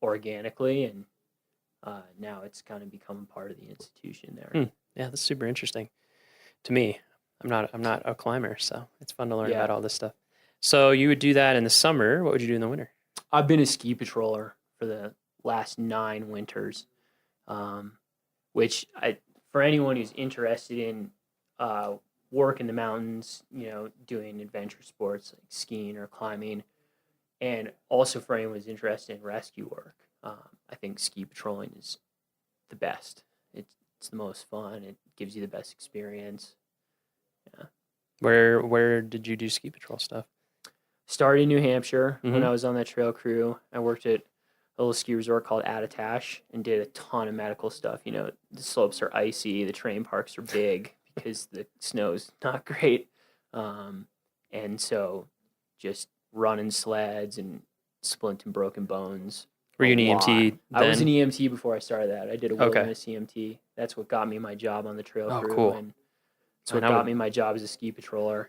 organically, and now it's kind of become part of the institution there. Yeah, that's super interesting to me. I'm not a climber, so it's fun to learn about all this stuff. So you would do that in the summer. What would you do in the winter? I've been a ski patroller for for the last 9 winters, which for anyone who's interested in work in the mountains, doing adventure sports like skiing or climbing, and also for anyone who's interested in rescue work, I think ski patrolling is the best. It's the most fun. It gives you the best experience. Yeah. Where did you do ski patrol stuff? Started in New Hampshire when I was on that trail crew. I worked at a little ski resort called Attitash and did a ton of medical stuff. The slopes are icy, the terrain parks are big because the snow's not great. And so just running sleds and splinting broken bones. Were you an EMT then? I was an EMT before I started that. I did a wilderness EMT. That's what got me my job on the trail crew. Cool. And that's what got me my job as a ski patroller.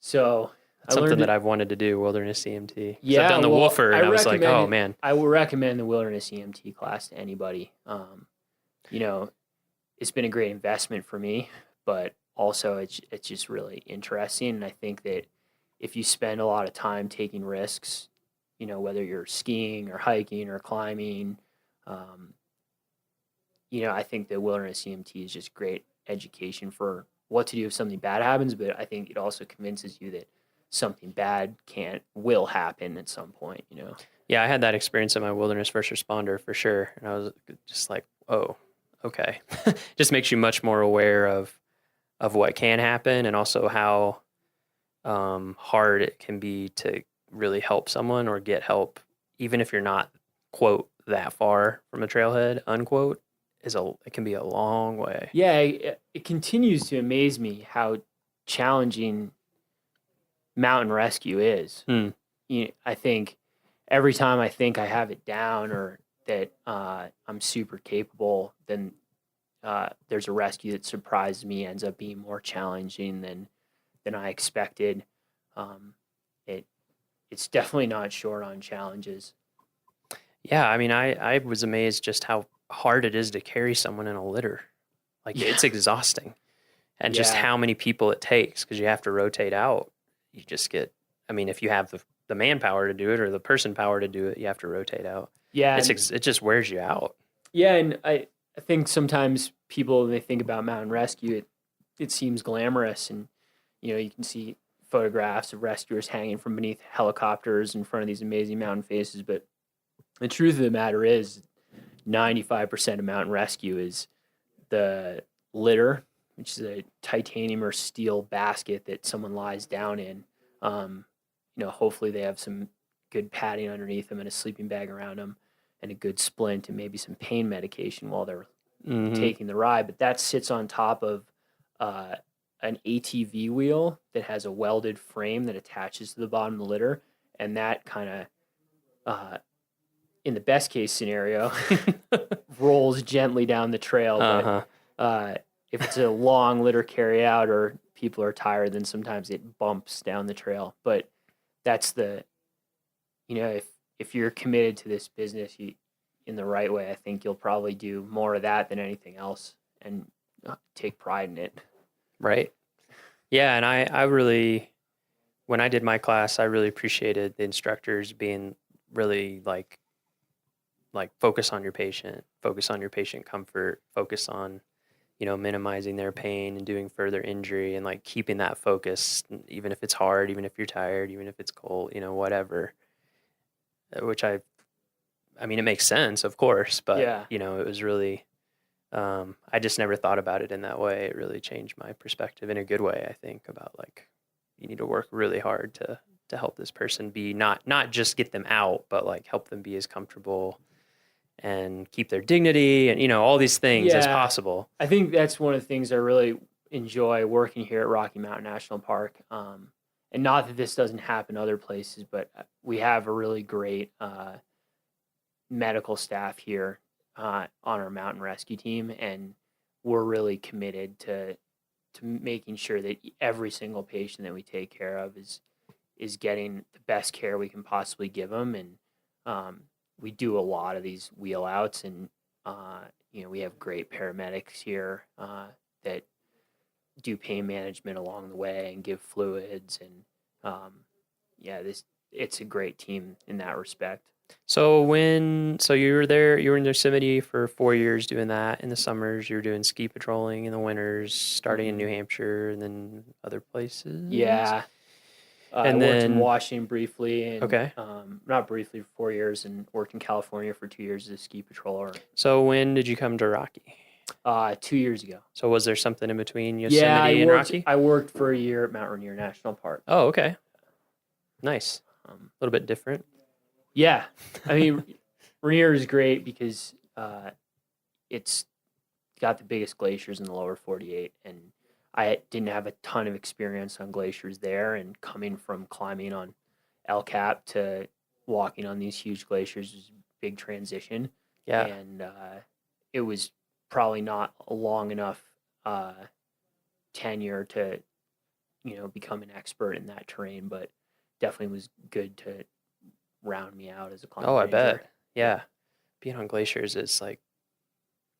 So that's something that I've wanted to do, wilderness EMT. Yeah, I've done the Woofer, and I was like, oh, man. I would recommend the wilderness EMT class to anybody. It's been a great investment for me, but also it's just really interesting. And I think that if you spend a lot of time taking risks, whether you're skiing or hiking or climbing, I think the wilderness EMT is just great education for what to do if something bad happens. But I think it also convinces you that something bad will happen at some point, Yeah, I had that experience in my wilderness first responder for sure. And I was just like, oh, okay. Just makes you much more aware of what can happen, and also how hard it can be to really help someone or get help, even if you're not, quote, that far from a trailhead, unquote, it can be a long way. Yeah, it continues to amaze me how challenging mountain rescue is. I think every time I think I have it down or that I'm super capable, then there's a rescue that surprises me, ends up being more challenging than I expected. It's definitely not short on challenges. Yeah, I mean, I was amazed just how hard it is to carry someone in a litter. Like, it's exhausting. And just how many people it takes, because you have to rotate out. You just get, if you have the manpower to do it or the person power to do it, you have to rotate out. Yeah. It just wears you out. Yeah, and I think sometimes people, when they think about mountain rescue, it seems glamorous, and you can see photographs of rescuers hanging from beneath helicopters in front of these amazing mountain faces. But the truth of the matter is 95% of mountain rescue is the litter, which is a titanium or steel basket that someone lies down in. Hopefully they have some good padding underneath them and a sleeping bag around them and a good splint and maybe some pain medication while they're taking the ride. But that sits on top of an ATV wheel that has a welded frame that attaches to the bottom of the litter. And that kind of, in the best case scenario, rolls gently down the trail. But if it's a long litter carry out or people are tired, then sometimes it bumps down the trail. But that's if you're committed to this business in the right way, I think you'll probably do more of that than anything else and take pride in it. Right. Yeah, and I really, when I did my class, I really appreciated the instructors being really like focus on your patient comfort, focus on, minimizing their pain and doing further injury and like keeping that focus, even if it's hard, even if you're tired, even if it's cold, whatever. Which it makes sense, of course, but it was really, I just never thought about it in that way. It really changed my perspective in a good way, I think, about like, you need to work really hard to help this person be not just get them out, but like help them be as comfortable and keep their dignity and, all these things as possible. I think that's one of the things I really enjoy working here at Rocky Mountain National Park. And not that this doesn't happen other places, but we have a really great medical staff here on our mountain rescue team. And we're really committed to making sure that every single patient that we take care of is getting the best care we can possibly give them. And we do a lot of these wheel outs, and we have great paramedics here that do pain management along the way and give fluids, and it's a great team in that respect. So you were there, you were in Yosemite for 4 years doing that. In the summers, you were doing ski patrolling. In the winters, starting in New Hampshire and then other places. Yeah. And I worked in then Washington briefly, and Okay. Not briefly for 4 years, and worked in California for 2 years as a ski patroller. So when did you come to Rocky? 2 years ago. So was there something in between Yosemite Yeah, and Rocky? I worked for a year at Mount Rainier National Park. Oh, okay. Nice. A little bit different. Yeah, I mean, Rainier is great because it's got the biggest glaciers in the lower 48, and I didn't have a ton of experience on glaciers there, and coming from climbing on El Cap to walking on these huge glaciers was a big transition. Yeah. And it was probably not a long enough tenure to, become an expert in that terrain, but definitely was good to round me out as a climber. Oh, I bet. Yeah. Being on glaciers is like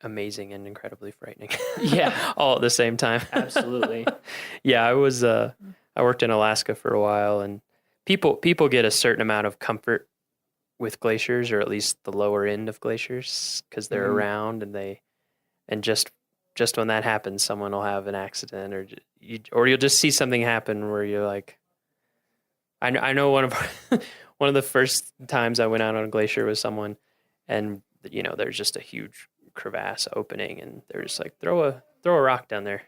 amazing and incredibly frightening. Yeah. All at the same time. Absolutely. Yeah, I worked in Alaska for a while, and people get a certain amount of comfort with glaciers, or at least the lower end of glaciers, because they're around, and just when that happens, someone will have an accident, or you'll just see something happen where you're like, I know one of the first times I went out on a glacier with someone, and there's just a huge crevasse opening, and they're just like, throw a rock down there.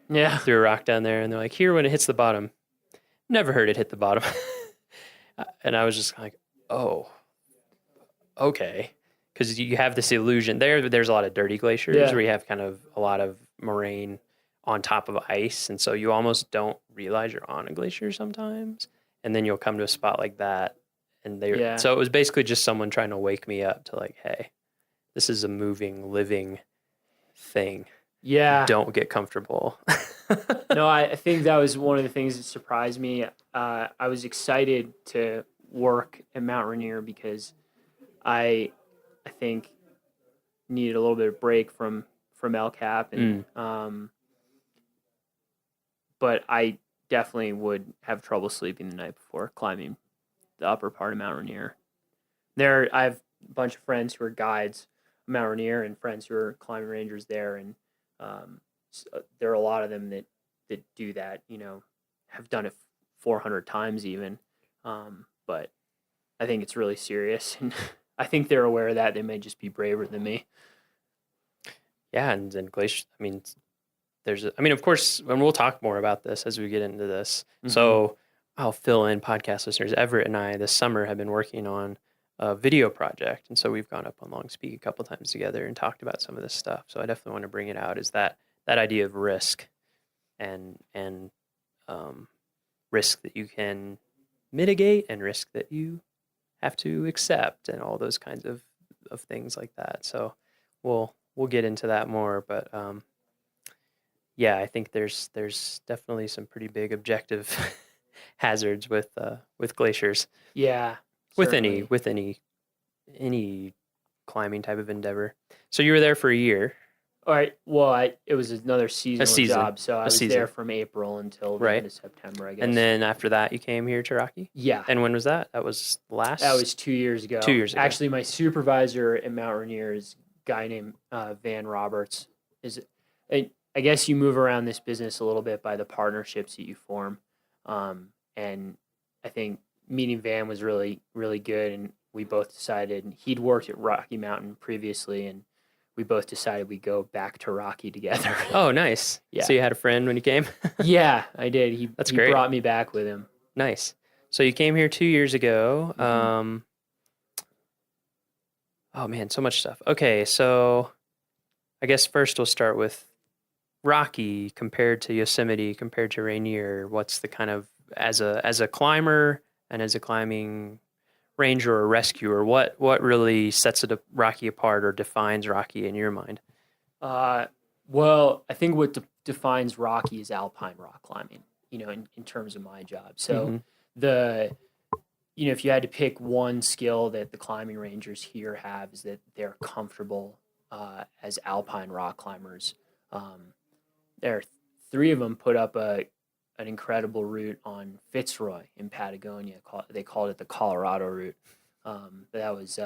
Yeah. Threw a rock down there, and they're like, here when it hits the bottom. Never heard it hit the bottom. And I was just like, oh, okay. Because you have this illusion. There's a lot of dirty glaciers where you have kind of a lot of moraine on top of ice, and so you almost don't realize you're on a glacier sometimes. And then you'll come to a spot like that, and so it was basically just someone trying to wake me up to like, hey, this is a moving, living thing. Yeah. Don't get comfortable. No, I think that was one of the things that surprised me. I was excited to work at Mount Rainier because I think needed a little bit of break from El Cap, and but I definitely would have trouble sleeping the night before climbing the upper part of Mount Rainier. I have a bunch of friends who are guides at Mount Rainier and friends who are climbing rangers there, and so there are a lot of them that do that, have done it 400 times even. But I think it's really serious, and I think they're aware of that. They may just be braver than me. Yeah, and then glacier. I mean, of course, and we'll talk more about this as we get into this. Mm-hmm. So I'll fill in podcast listeners. Everett and I this summer have been working on a video project, and so we've gone up on Long Peak a couple times together and talked about some of this stuff. So I definitely want to bring it out. Is that idea of risk, and risk that you can mitigate, and risk that you have to accept, and all those kinds of things like that. So we'll get into that more, but yeah, I think there's definitely some pretty big objective hazards with glaciers. Yeah, with certainly. any climbing type of endeavor. So you were there for a year. All right. Well, it was another seasonal job, so I was season. there from April until the end of September, I guess. And then after that, you came here to Rocky? Yeah. And when was that? That was That was 2 years ago. 2 years ago. Actually, my supervisor at Mount Rainier is a guy named Van Roberts. I guess you move around this business a little bit by the partnerships that you form. And I think meeting Van was really, really good, and we both decided, and he'd worked at Rocky Mountain previously, and we both decided we'd go back to Rocky together. Oh, nice. Yeah. So you had a friend when you came? Yeah, I did. He great. Brought me back with him. Nice. So you came here 2 years ago. Mm-hmm. Oh man, so much stuff. Okay, so I guess first we'll start with Rocky compared to Yosemite, compared to Rainier. What's the kind of, as a climber and as a climbing ranger or rescuer, what really sets Rocky apart or defines Rocky in your mind? Well, I think what defines Rocky is alpine rock climbing, in terms of my job. So if you had to pick one skill that the climbing rangers here have, is that they're comfortable as alpine rock climbers. There are 3 of them put up an incredible route on Fitzroy in Patagonia. They called it the Colorado route. But that was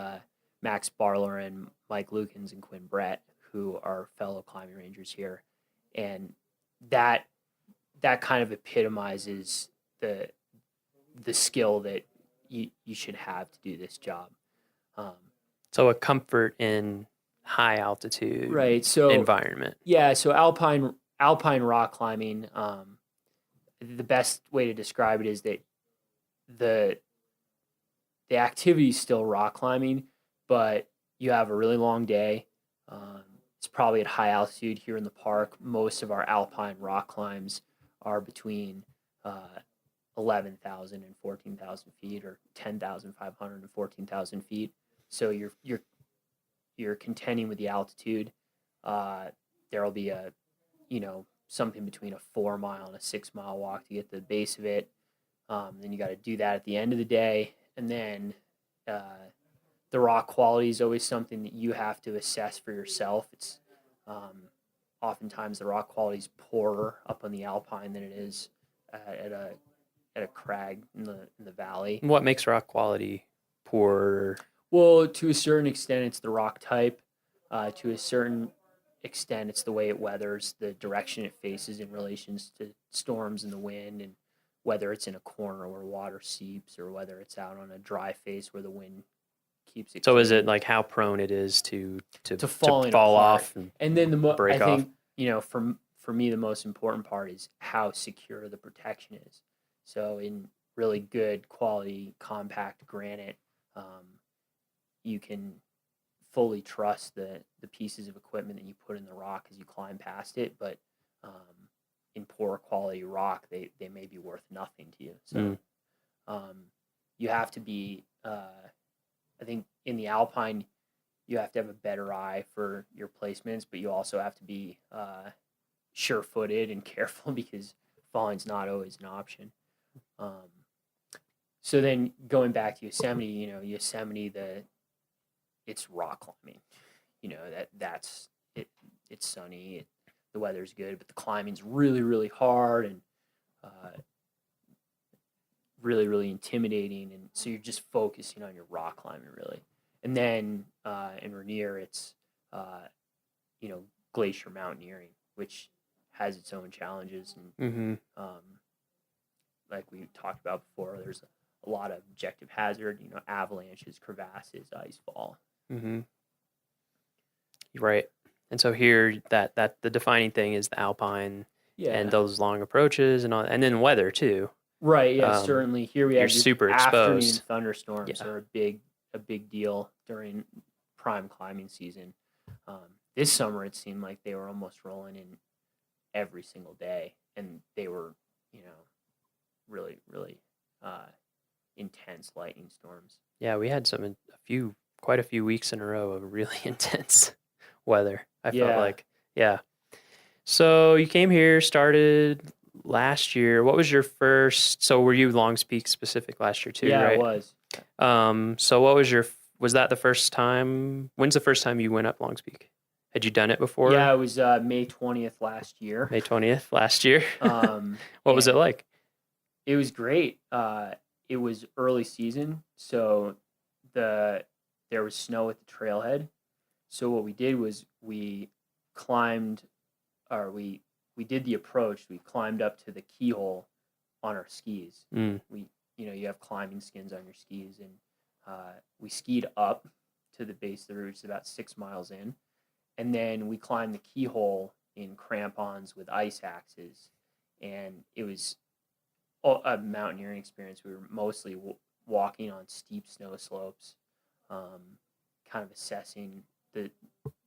Max Barler and Mike Lukens and Quinn Brett, who are fellow climbing rangers here, and that kind of epitomizes the skill that you should have to do this job. So a comfort in high altitude environment. Yeah, so alpine rock climbing, the best way to describe it is that the activity is still rock climbing, but you have a really long day. It's probably at high altitude here in the park. Most of our alpine rock climbs are between 11,000 and 14,000 feet, or 10,500 and 14,000 feet. So you're contending with the altitude. There'll be something between a 4 mile and a 6 mile walk to get to the base of it. Then you got to do that at the end of the day, and then the rock quality is always something that you have to assess for yourself. It's oftentimes the rock quality is poorer up on the alpine than it is at a crag in the valley. What makes rock quality poor? Well, to a certain extent, it's the rock type. To a certain extent, it's the way it weathers, the direction it faces in relations to storms and the wind, and whether it's in a corner where water seeps or whether it's out on a dry face where the wind keeps it. So is it like how prone it is to fall apart. off and then break I off? think for me the most important part is how secure the protection is. So in really good quality compact granite, you can fully trust the pieces of equipment that you put in the rock as you climb past it, but in poor quality rock, they may be worth nothing to you. So you have to be, I think in the alpine, you have to have a better eye for your placements, but you also have to be sure-footed and careful because falling's not always an option. So then going back to Yosemite, Yosemite, it's rock climbing. That's it. It's sunny. The weather's good, but the climbing's really, really hard and really, really intimidating. And so you're just focusing on your rock climbing, really. And then in Rainier, it's glacier mountaineering, which has its own challenges. And like we talked about before, there's a lot of objective hazard, avalanches, crevasses, ice fall. Right. And so here, that the defining thing is the alpine and those long approaches and all, and then weather too. Right. Yeah. Certainly. Here we have super afternoon exposed. Thunderstorms are a big deal during prime climbing season. This summer, it seemed like they were almost rolling in every single day, and they were, really, really intense lightning storms. Yeah, we had quite a few weeks in a row of really intense weather. I felt like, So you came here, started last year. What was your first? So were you Longs Peak specific last year too? Yeah, right? I was. So what was that the first time? When's the first time you went up Longs Peak? Had you done it before? Yeah, it was May 20th last year. May 20th last year. What was it like? It was great. It was early season, so there was snow at the trailhead. So what we did was we did the approach. We climbed up to the keyhole on our skis. You have climbing skins on your skis, and we skied up to the base of the route, about 6 miles in, and then we climbed the keyhole in crampons with ice axes, and it was a mountaineering experience. We were mostly walking on steep snow slopes, kind of assessing the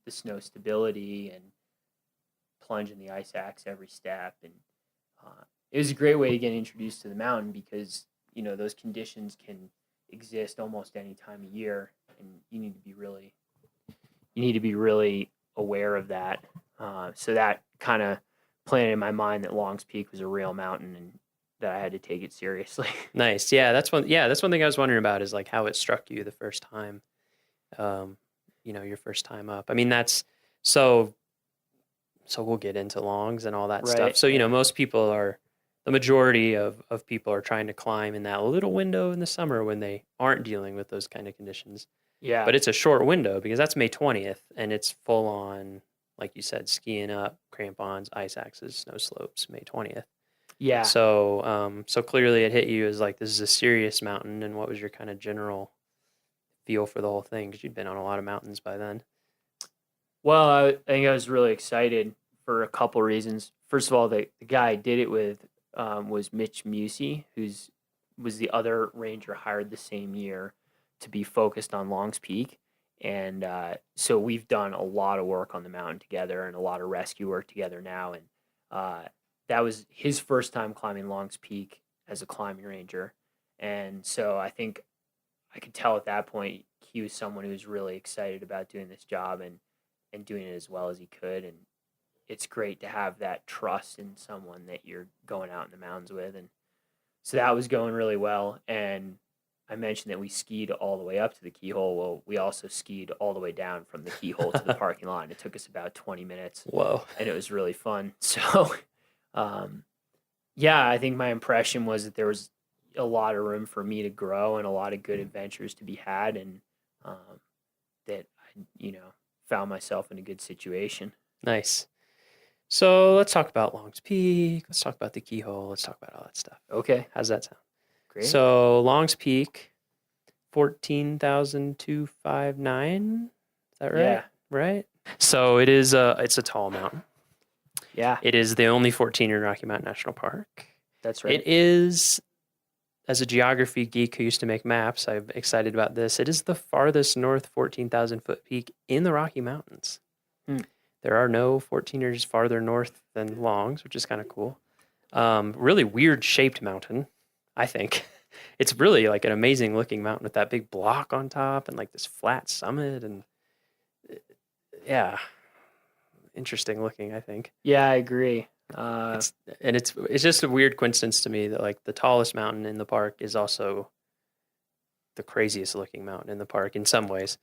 snow stability and plunging the ice axe every step. And it was a great way to get introduced to the mountain because, those conditions can exist almost any time of year, and you need to be really aware of that. So that kind of planted in my mind that Longs Peak was a real mountain and that I had to take it seriously. Nice. Yeah, that's one thing I was wondering about is like how it struck you the first time. Your first time up. I mean, that's so we'll get into longs and all that stuff. So, most people the majority of people are trying to climb in that little window in the summer when they aren't dealing with those kind of conditions. Yeah. But it's a short window because that's May 20th, and it's full on, like you said, skiing up, crampons, ice axes, snow slopes, May 20th. Yeah. So so clearly it hit you as like, this is a serious mountain. And what was your kind of general feel for the whole thing? Because you'd been on a lot of mountains by then. Well, I think I was really excited for a couple reasons. First of all, the guy I did it with was Mitch Musey, was the other ranger hired the same year to be focused on Long's Peak. And so we've done a lot of work on the mountain together and a lot of rescue work together now. And that was his first time climbing Long's Peak as a climbing ranger. And so I think I could tell at that point he was someone who was really excited about doing this job and doing it as well as he could. And it's great to have that trust in someone that you're going out in the mountains with. And so that was going really well. And I mentioned that we skied all the way up to the keyhole. Well, we also skied all the way down from the keyhole to the parking lot. And it took us about 20 minutes. Whoa. And it was really fun. So, yeah, I think my impression was that there was a lot of room for me to grow and a lot of good adventures to be had. And that I, found myself in a good situation. Nice. So let's talk about Long's Peak. Let's talk about the keyhole. Let's talk about all that stuff. Okay. How's that sound? Great. So Long's Peak, 14,259. Is that right? Yeah. Right. So it's a tall mountain. Yeah. It is the only 14 in Rocky Mountain National Park. That's right. It is, as a geography geek who used to make maps, I'm excited about this. It is the farthest north 14,000 foot peak in the Rocky Mountains. There are no 14ers farther north than Long's, which is kind of cool. Really weird shaped mountain, I think. It's really like an amazing looking mountain with that big block on top and like this flat summit. And yeah, interesting looking, I think. Yeah, I agree. It's just a weird coincidence to me that like the tallest mountain in the park is also the craziest looking mountain in the park in some ways.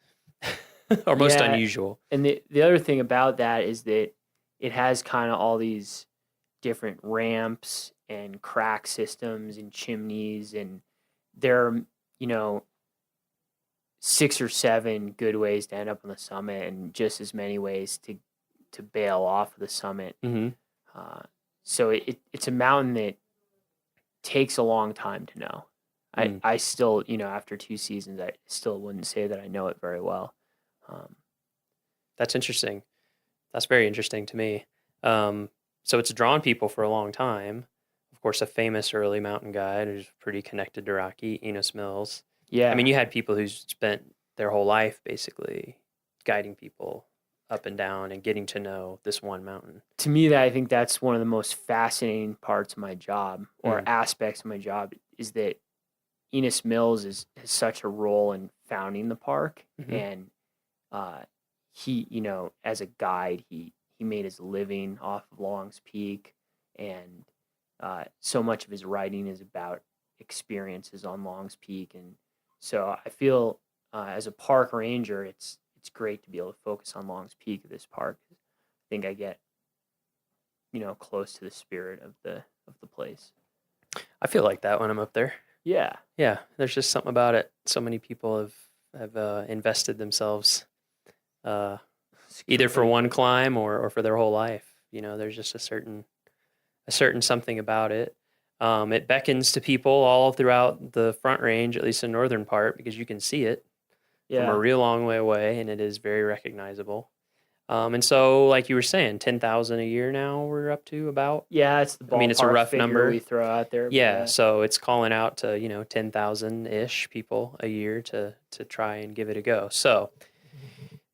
Or most unusual. And the other thing about that is that it has kind of all these different ramps and crack systems and chimneys, and there are, 6 or 7 good ways to end up on the summit and just as many ways to bail off of the summit. Mm-hmm. So it's a mountain that takes a long time to know. I still, after 2 seasons, I still wouldn't say that I know it very well. That's interesting. That's very interesting to me. So it's drawn people for a long time. Of course, a famous early mountain guide who's pretty connected to Rocky, Enos Mills. Yeah. I mean, you had people who spent their whole life basically guiding people up and down and getting to know this one mountain. To me, I think that's one of the most fascinating parts of my job or aspects of my job is that Enos Mills has such a role in founding the park. Mm-hmm. And he, as a guide, he made his living off of Long's Peak, and so much of his writing is about experiences on Long's Peak. And so I feel as a park ranger, it's great to be able to focus on Long's Peak of this park. I think I get, close to the spirit of the place. I feel like that when I'm up there. Yeah. Yeah. There's just something about it. So many people have invested themselves either for one climb or for their whole life. There's just a certain something about it. It beckons to people all throughout the Front Range, at least the northern part, because you can see it from a real long way away, and it is very recognizable. And so, like you were saying, 10,000 a year now we're up to about. Yeah, it's the ballpark. I mean, it's a rough number we throw out there. Yeah, so it's calling out to 10,000-ish people a year to try and give it a go. So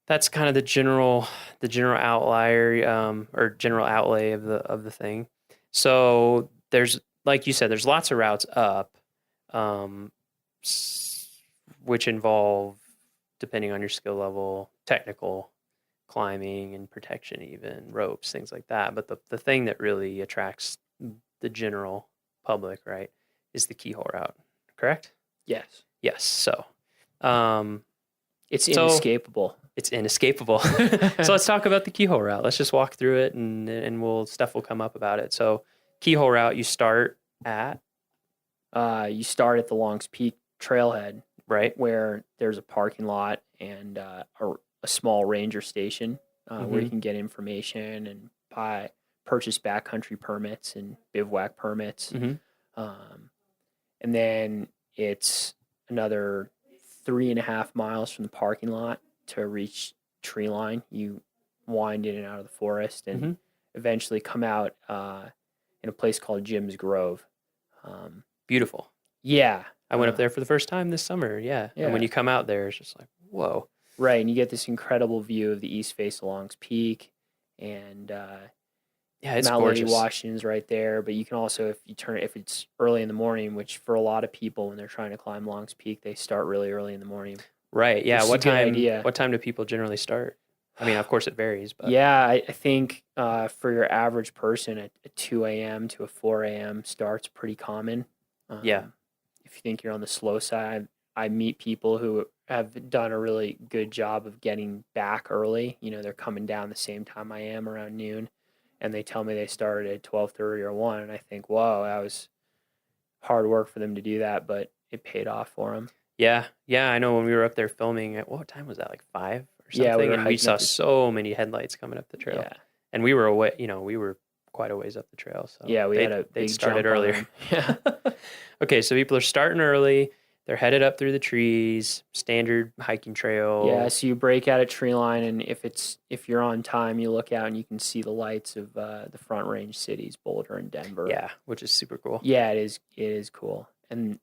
that's kind of the general outlier or general outlay of the thing. So there's, like you said, there's lots of routes up, which involve, depending on your skill level, technical climbing and protection, even ropes, things like that. But the thing that really attracts the general public, right, is the keyhole route, correct? Yes. Yes. So it's inescapable. It's inescapable. So let's talk about the keyhole route. Let's just walk through it, and stuff will come up about it. So keyhole route, you start at? You start at the Longs Peak trailhead, right, where there's a parking lot and a small ranger station where you can get information and purchase backcountry permits and bivouac permits. And then it's another 3.5 miles from the parking lot to reach tree line. You wind in and out of the forest and eventually come out in a place called Jim's Grove. Beautiful. Yeah. I went up there for the first time this summer. Yeah. And when you come out there, it's just like, whoa. Right. And you get this incredible view of the east face of Longs Peak. And yeah, it's Mount gorgeous. Lady Washington's right there. But you can also, if it's early in the morning, which for a lot of people when they're trying to climb Longs Peak, they start really early in the morning. Right. Yeah. Which What is a good time? idea. What time do people generally start? I mean, of course it varies, but Yeah, I think for your average person, a 2 a.m. to a 4 a.m. start's pretty common. Yeah. If you think you're on the slow side, I meet people who have done a really good job of getting back early. You know, they're coming down the same time I am, around noon, and they tell me they started at 12:30 or 1, and I think, whoa, that was hard work for them to do that, but it paid off for them. Yeah. I know when we were up there filming at what time was that? Like 5 or something, Yeah, we were and we hiking saw up the- so many headlights coming up the trail. Yeah. And we were away. You know, we were quite a ways up the trail. So Yeah, we had a they big started jump on earlier. them. Yeah. Okay, so people are starting early. They're headed up through the trees, standard hiking trail. Yeah, so you break out at tree line, and if you're on time, you look out and you can see the lights of the Front Range cities, Boulder and Denver. Yeah, which is super cool. Yeah, it is. It is cool. And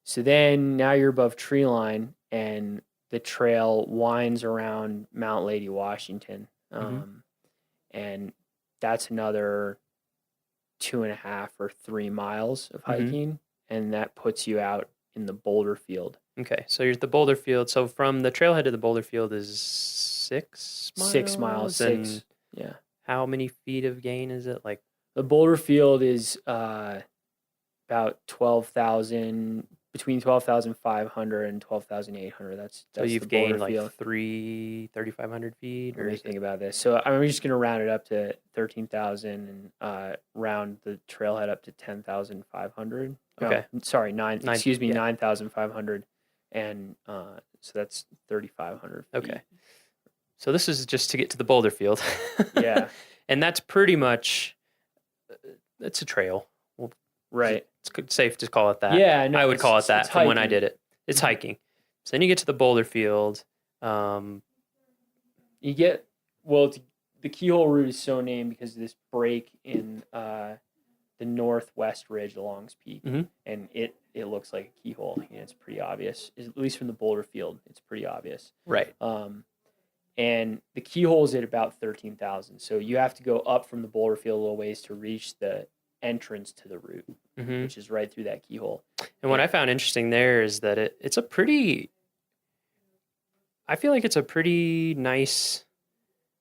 so then now you're above tree line, and the trail winds around Mount Lady Washington, and that's another 2.5 or 3 miles of hiking, and that puts you out in the boulder field. Okay, so you're at the boulder field. So from the trailhead to the boulder field is 6 miles? 6 miles. And 6. Yeah. how many feet of gain is it? Like The boulder field is about 12,000, between 12,500 and 12,800. That's so you've the boulder gained like field. 3,500 feet? Let Or me is think it, about this. So I'm just going to round it up to 13,000 and round the trailhead up to 10,500. Okay. Sorry, 9,500. And so that's 3,500 feet. okay. So this is just to get to the boulder field. Yeah. And that's pretty much, it's a trail. Well, Right. It's safe to call it that. Yeah, no, I would call it that it's from when I hiking. did it. It's hiking. So then you get to the boulder field. You get, well, the keyhole route is so named because of this break in the northwest ridge of Longs Peak, and it looks like a keyhole. You know, it's pretty obvious, at least from the boulder field. It's pretty obvious. Right. And the keyhole is at about 13,000. So you have to go up from the boulder field a little ways to reach the entrance to the route, which is right through that keyhole. And what I found interesting there is that it's a pretty, I feel like it's a pretty nice,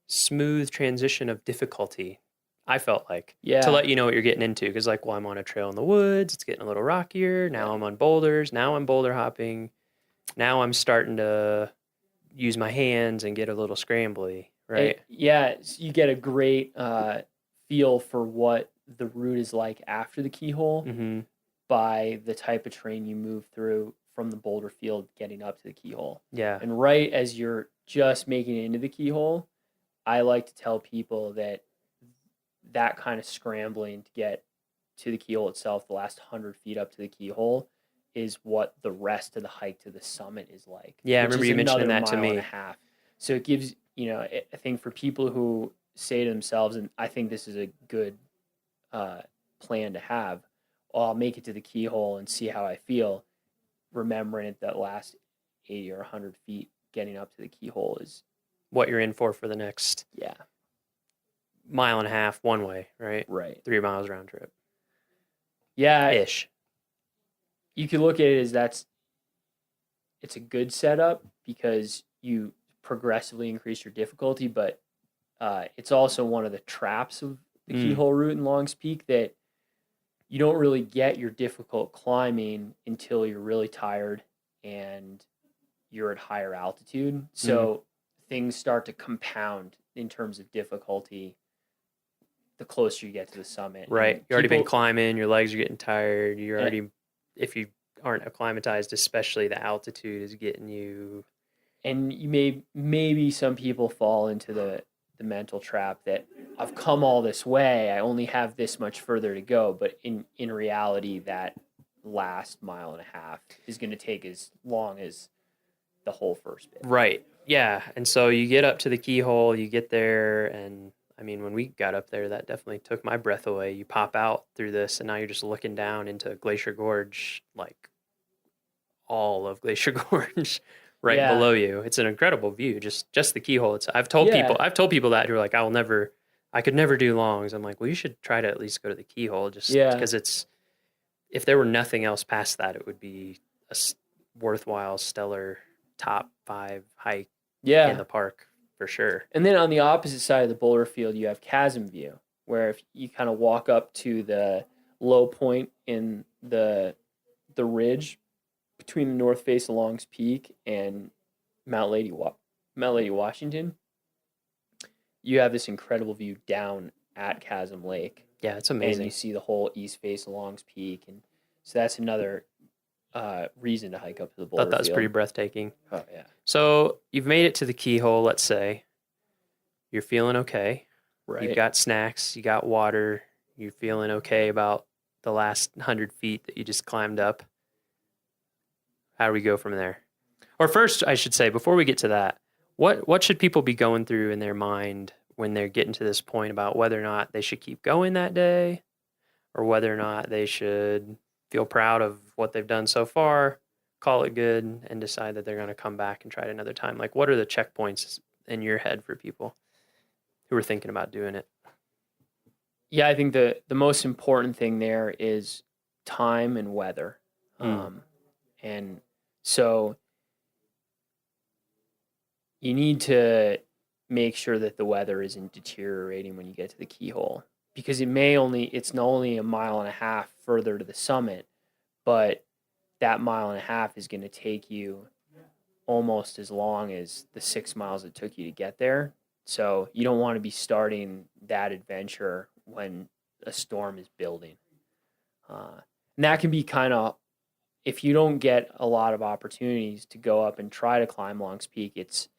smooth transition of difficulty. I felt like, Yeah. to let you know what you're getting into. Because like, well, I'm on a trail in the woods. It's getting a little rockier. Now I'm on boulders. Now I'm boulder hopping. Now I'm starting to use my hands and get a little scrambly, right? Yeah, you get a great feel for what the route is like after the keyhole by the type of terrain you move through from the boulder field getting up to the keyhole. Yeah. And right as you're just making it into the keyhole, I like to tell people that kind of scrambling to get to the keyhole itself, the last 100 feet up to the keyhole, is what the rest of the hike to the summit is like. Yeah, I which remember is you mentioning another that to mile me. and a half. So it gives, I think for people who say to themselves, and I think this is a good plan to have, I'll make it to the keyhole and see how I feel, remembering that last 80 or 100 feet getting up to the keyhole is what you're in for the next mile and a half one way, right? Right. 3 miles round trip. Yeah. Ish. You can look at it as it's a good setup because you progressively increase your difficulty, but it's also one of the traps of the keyhole route in Longs Peak that you don't really get your difficult climbing until you're really tired and you're at higher altitude. So things start to compound in terms of difficulty the closer you get to the summit. Right. And You've already been people- climbing, your legs are getting tired. You're already, if you aren't acclimatized, especially the altitude is getting you. And you maybe some people fall into the mental trap that I've come all this way, I only have this much further to go. But in reality, that last mile and a half is going to take as long as the whole first bit. Right. Yeah. And so you get up to the keyhole, you get there, and I mean, when we got up there, that definitely took my breath away. You pop out through this, and now you're just looking down into Glacier Gorge, like all of Glacier Gorge right Yeah. below you. It's an incredible view. Just the keyhole. I've told people that who are like, I could never do longs. I'm like, well, you should try to at least go to the keyhole, just because if there were nothing else past that, it would be a worthwhile, stellar top 5 hike in the park for sure. And then on the opposite side of the boulder field, you have chasm view, where if you kind of walk up to the low point in the ridge between the north face of Long's Peak and Mount Lady Washington, you have this incredible view down at Chasm Lake. Yeah, it's amazing. And you see the whole east face of Long's Peak, and so that's another reason to hike up to the boulder Thought that was field. pretty breathtaking. Oh yeah. So you've made it to the keyhole. Let's say you're feeling okay. Right. You've got snacks. You got water. You're feeling okay about the last 100 feet that you just climbed up. How do we go from there? Or first, I should say, before we get to that, what should people be going through in their mind when they're getting to this point about whether or not they should keep going that day, or whether or not they should feel proud of what they've done so far, call it good, and decide that they're going to come back and try it another time? Like, what are the checkpoints in your head for people who are thinking about doing it? Yeah, I think the most important thing there is time and weather. And so you need to make sure that the weather isn't deteriorating when you get to the keyhole, because it's not only a mile and a half further to the summit, but that mile and a half is going to take you almost as long as the 6 miles it took you to get there. So you don't want to be starting that adventure when a storm is building. And that can be kind of, if you don't get a lot of opportunities to go up and try to climb Long's Peak, it's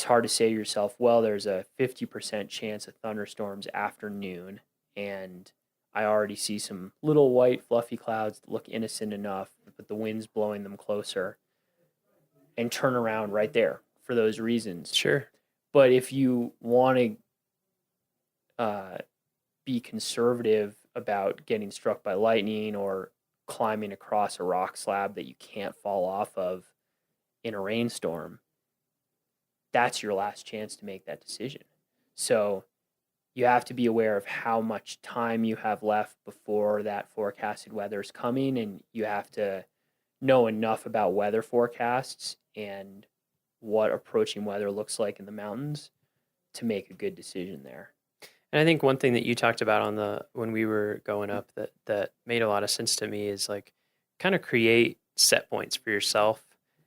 hard to say to yourself, well, there's a 50% chance of thunderstorms after noon, and I already see some little white fluffy clouds that look innocent enough, but the wind's blowing them closer, and turn around right there for those reasons. Sure. But if you want to be conservative about getting struck by lightning or climbing across a rock slab that you can't fall off of in a rainstorm, that's your last chance to make that decision. So you have to be aware of how much time you have left before that forecasted weather is coming, and you have to know enough about weather forecasts and what approaching weather looks like in the mountains to make a good decision there. And I think one thing that you talked about when we were going up that made a lot of sense to me is like kind of create set points for yourself,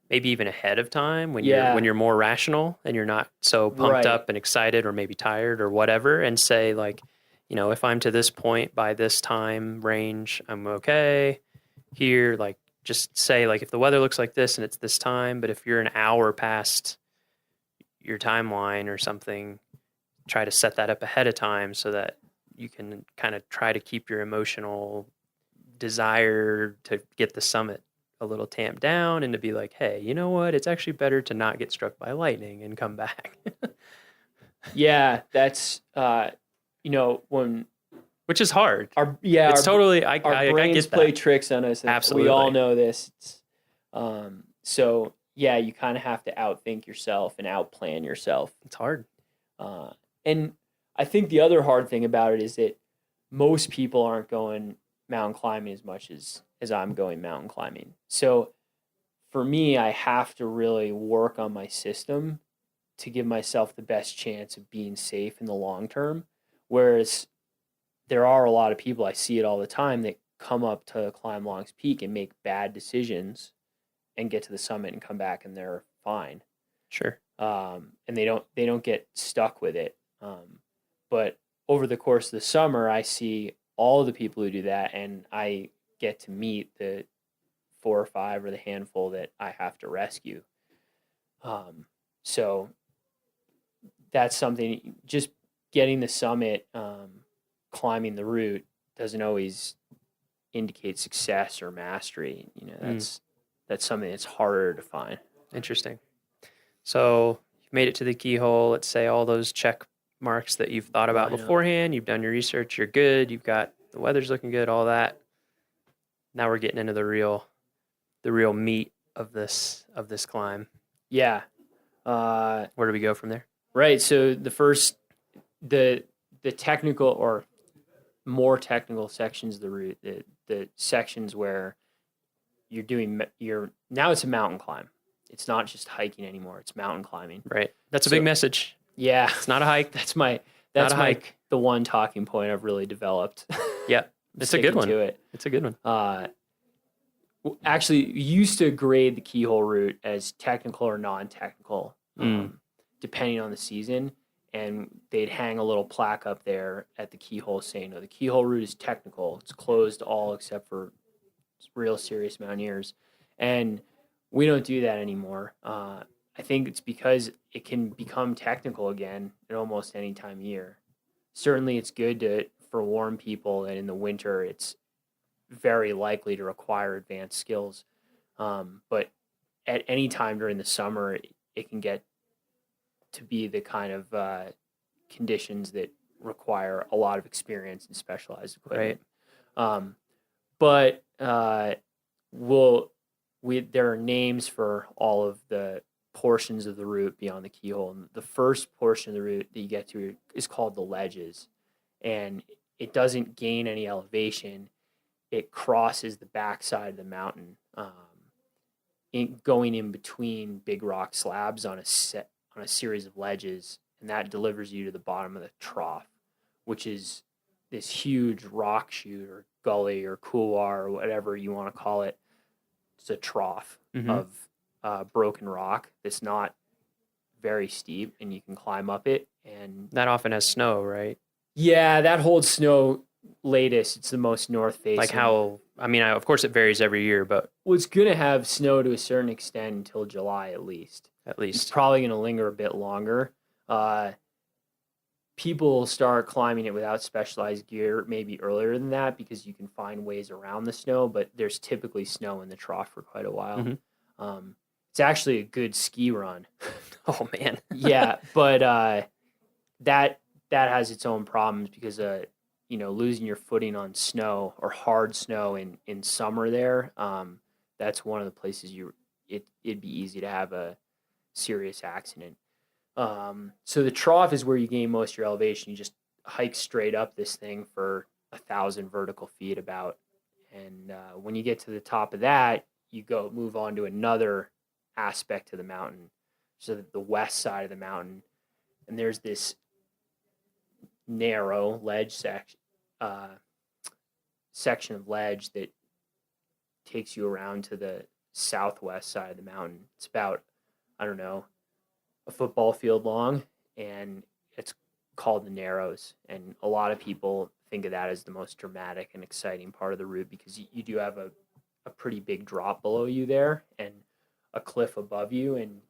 maybe even ahead of time when you're more rational and you're not so pumped up and excited or maybe tired or whatever, and say like, if I'm to this point by this time range, I'm okay here. Like just say like, if the weather looks like this and it's this time, but if you're an hour past your timeline or something, try to set that up ahead of time so that you can kind of try to keep your emotional desire to get the summit a little tamped down and to be like, hey, you know what? It's actually better to not get struck by lightning and come back. Yeah, that's, which is hard. Our brains get play that. tricks on us. Absolutely. We all know this. So yeah, you kind of have to outthink yourself and outplan yourself. It's hard. And I think the other hard thing about it is that most people aren't going mountain climbing as much as I'm going mountain climbing. So for me, I have to really work on my system to give myself the best chance of being safe in the long term. Whereas there are a lot of people, I see it all the time, that come up to climb Long's Peak and make bad decisions and get to the summit and come back and they're fine. Sure. And they don't get stuck with it. But over the course of the summer, I see all the people who do that, and I get to meet the 4 or 5 or the handful that I have to rescue. So that's something, just getting the summit, climbing the route doesn't always indicate success or mastery. That's something that's harder to find. Interesting. So you've made it to the keyhole. Let's say all those check marks that you've thought about beforehand. You've done your research. You're good. You've got the weather's looking good. All that. Now we're getting into the real meat of this climb. Yeah. Where do we go from there? Right. So the technical or more technical sections of the route, the sections where now it's a mountain climb. It's not just hiking anymore. It's mountain climbing. Right. That's a big message. Yeah. It's not a hike. That's the one talking point I've really developed. Yeah. It's a good one. It's a good one. Actually, we used to grade the keyhole route as technical or non-technical, depending on the season. And they'd hang a little plaque up there at the keyhole saying, no, the keyhole route is technical. It's closed to all except for real serious mountaineers. And we don't do that anymore. I think it's because it can become technical again at almost any time of year. Certainly it's good to forewarn people that in the winter it's very likely to require advanced skills. But at any time during the summer, it can get to be the kind of conditions that require a lot of experience and specialized equipment. Right. But there are names for all of the portions of the route beyond the keyhole. And the first portion of the route that you get to is called the ledges. And it doesn't gain any elevation. It crosses the backside of the mountain, going in between big rock slabs on a series of ledges, and that delivers you to the bottom of the trough, which is this huge rock chute or gully or couloir or whatever you want to call it. It's a trough of broken rock that's not very steep, and you can climb up it. And that often has snow, right? Yeah, that holds snow latest. It's the most north facing. Like how? I mean, of course it varies every year, but it's going to have snow to a certain extent until July at least. It's probably going to linger a bit longer. People start climbing it without specialized gear maybe earlier than that because you can find ways around the snow, but there's typically snow in the trough for quite a while. It's actually a good ski run. Oh man. Yeah, but that has its own problems because losing your footing on snow or hard snow in summer there, that's one of the places it'd be easy to have a serious accident. So the trough is where you gain most of your elevation. You just hike straight up this thing for 1,000 vertical feet about. And when you get to the top of that, you move on to another aspect of the mountain. So the west side of the mountain. And there's this narrow ledge section of ledge that takes you around to the southwest side of the mountain. It's about, I don't know, a football field long, and it's called the Narrows. And a lot of people think of that as the most dramatic and exciting part of the route because you do have a pretty big drop below you there and a cliff above you, and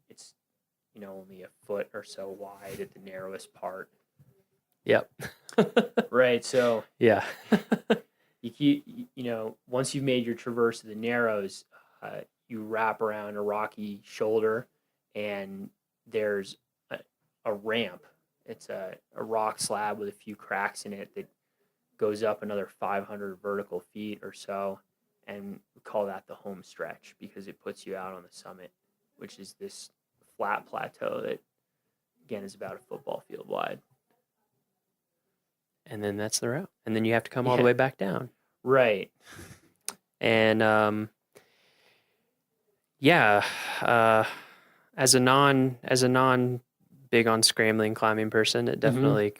it's only a foot or so wide at the narrowest part. Yep. Right. So yeah, you keep, once you've made your traverse of the Narrows, you wrap around a rocky shoulder, and there's a ramp. It's a rock slab with a few cracks in it that goes up another 500 vertical feet or so, and we call that the home stretch because it puts you out on the summit, which is this flat plateau that, again, is about a football field wide. And then that's the route. And then you have to come all the way back down. Right. And as a non big on scrambling climbing person, it definitely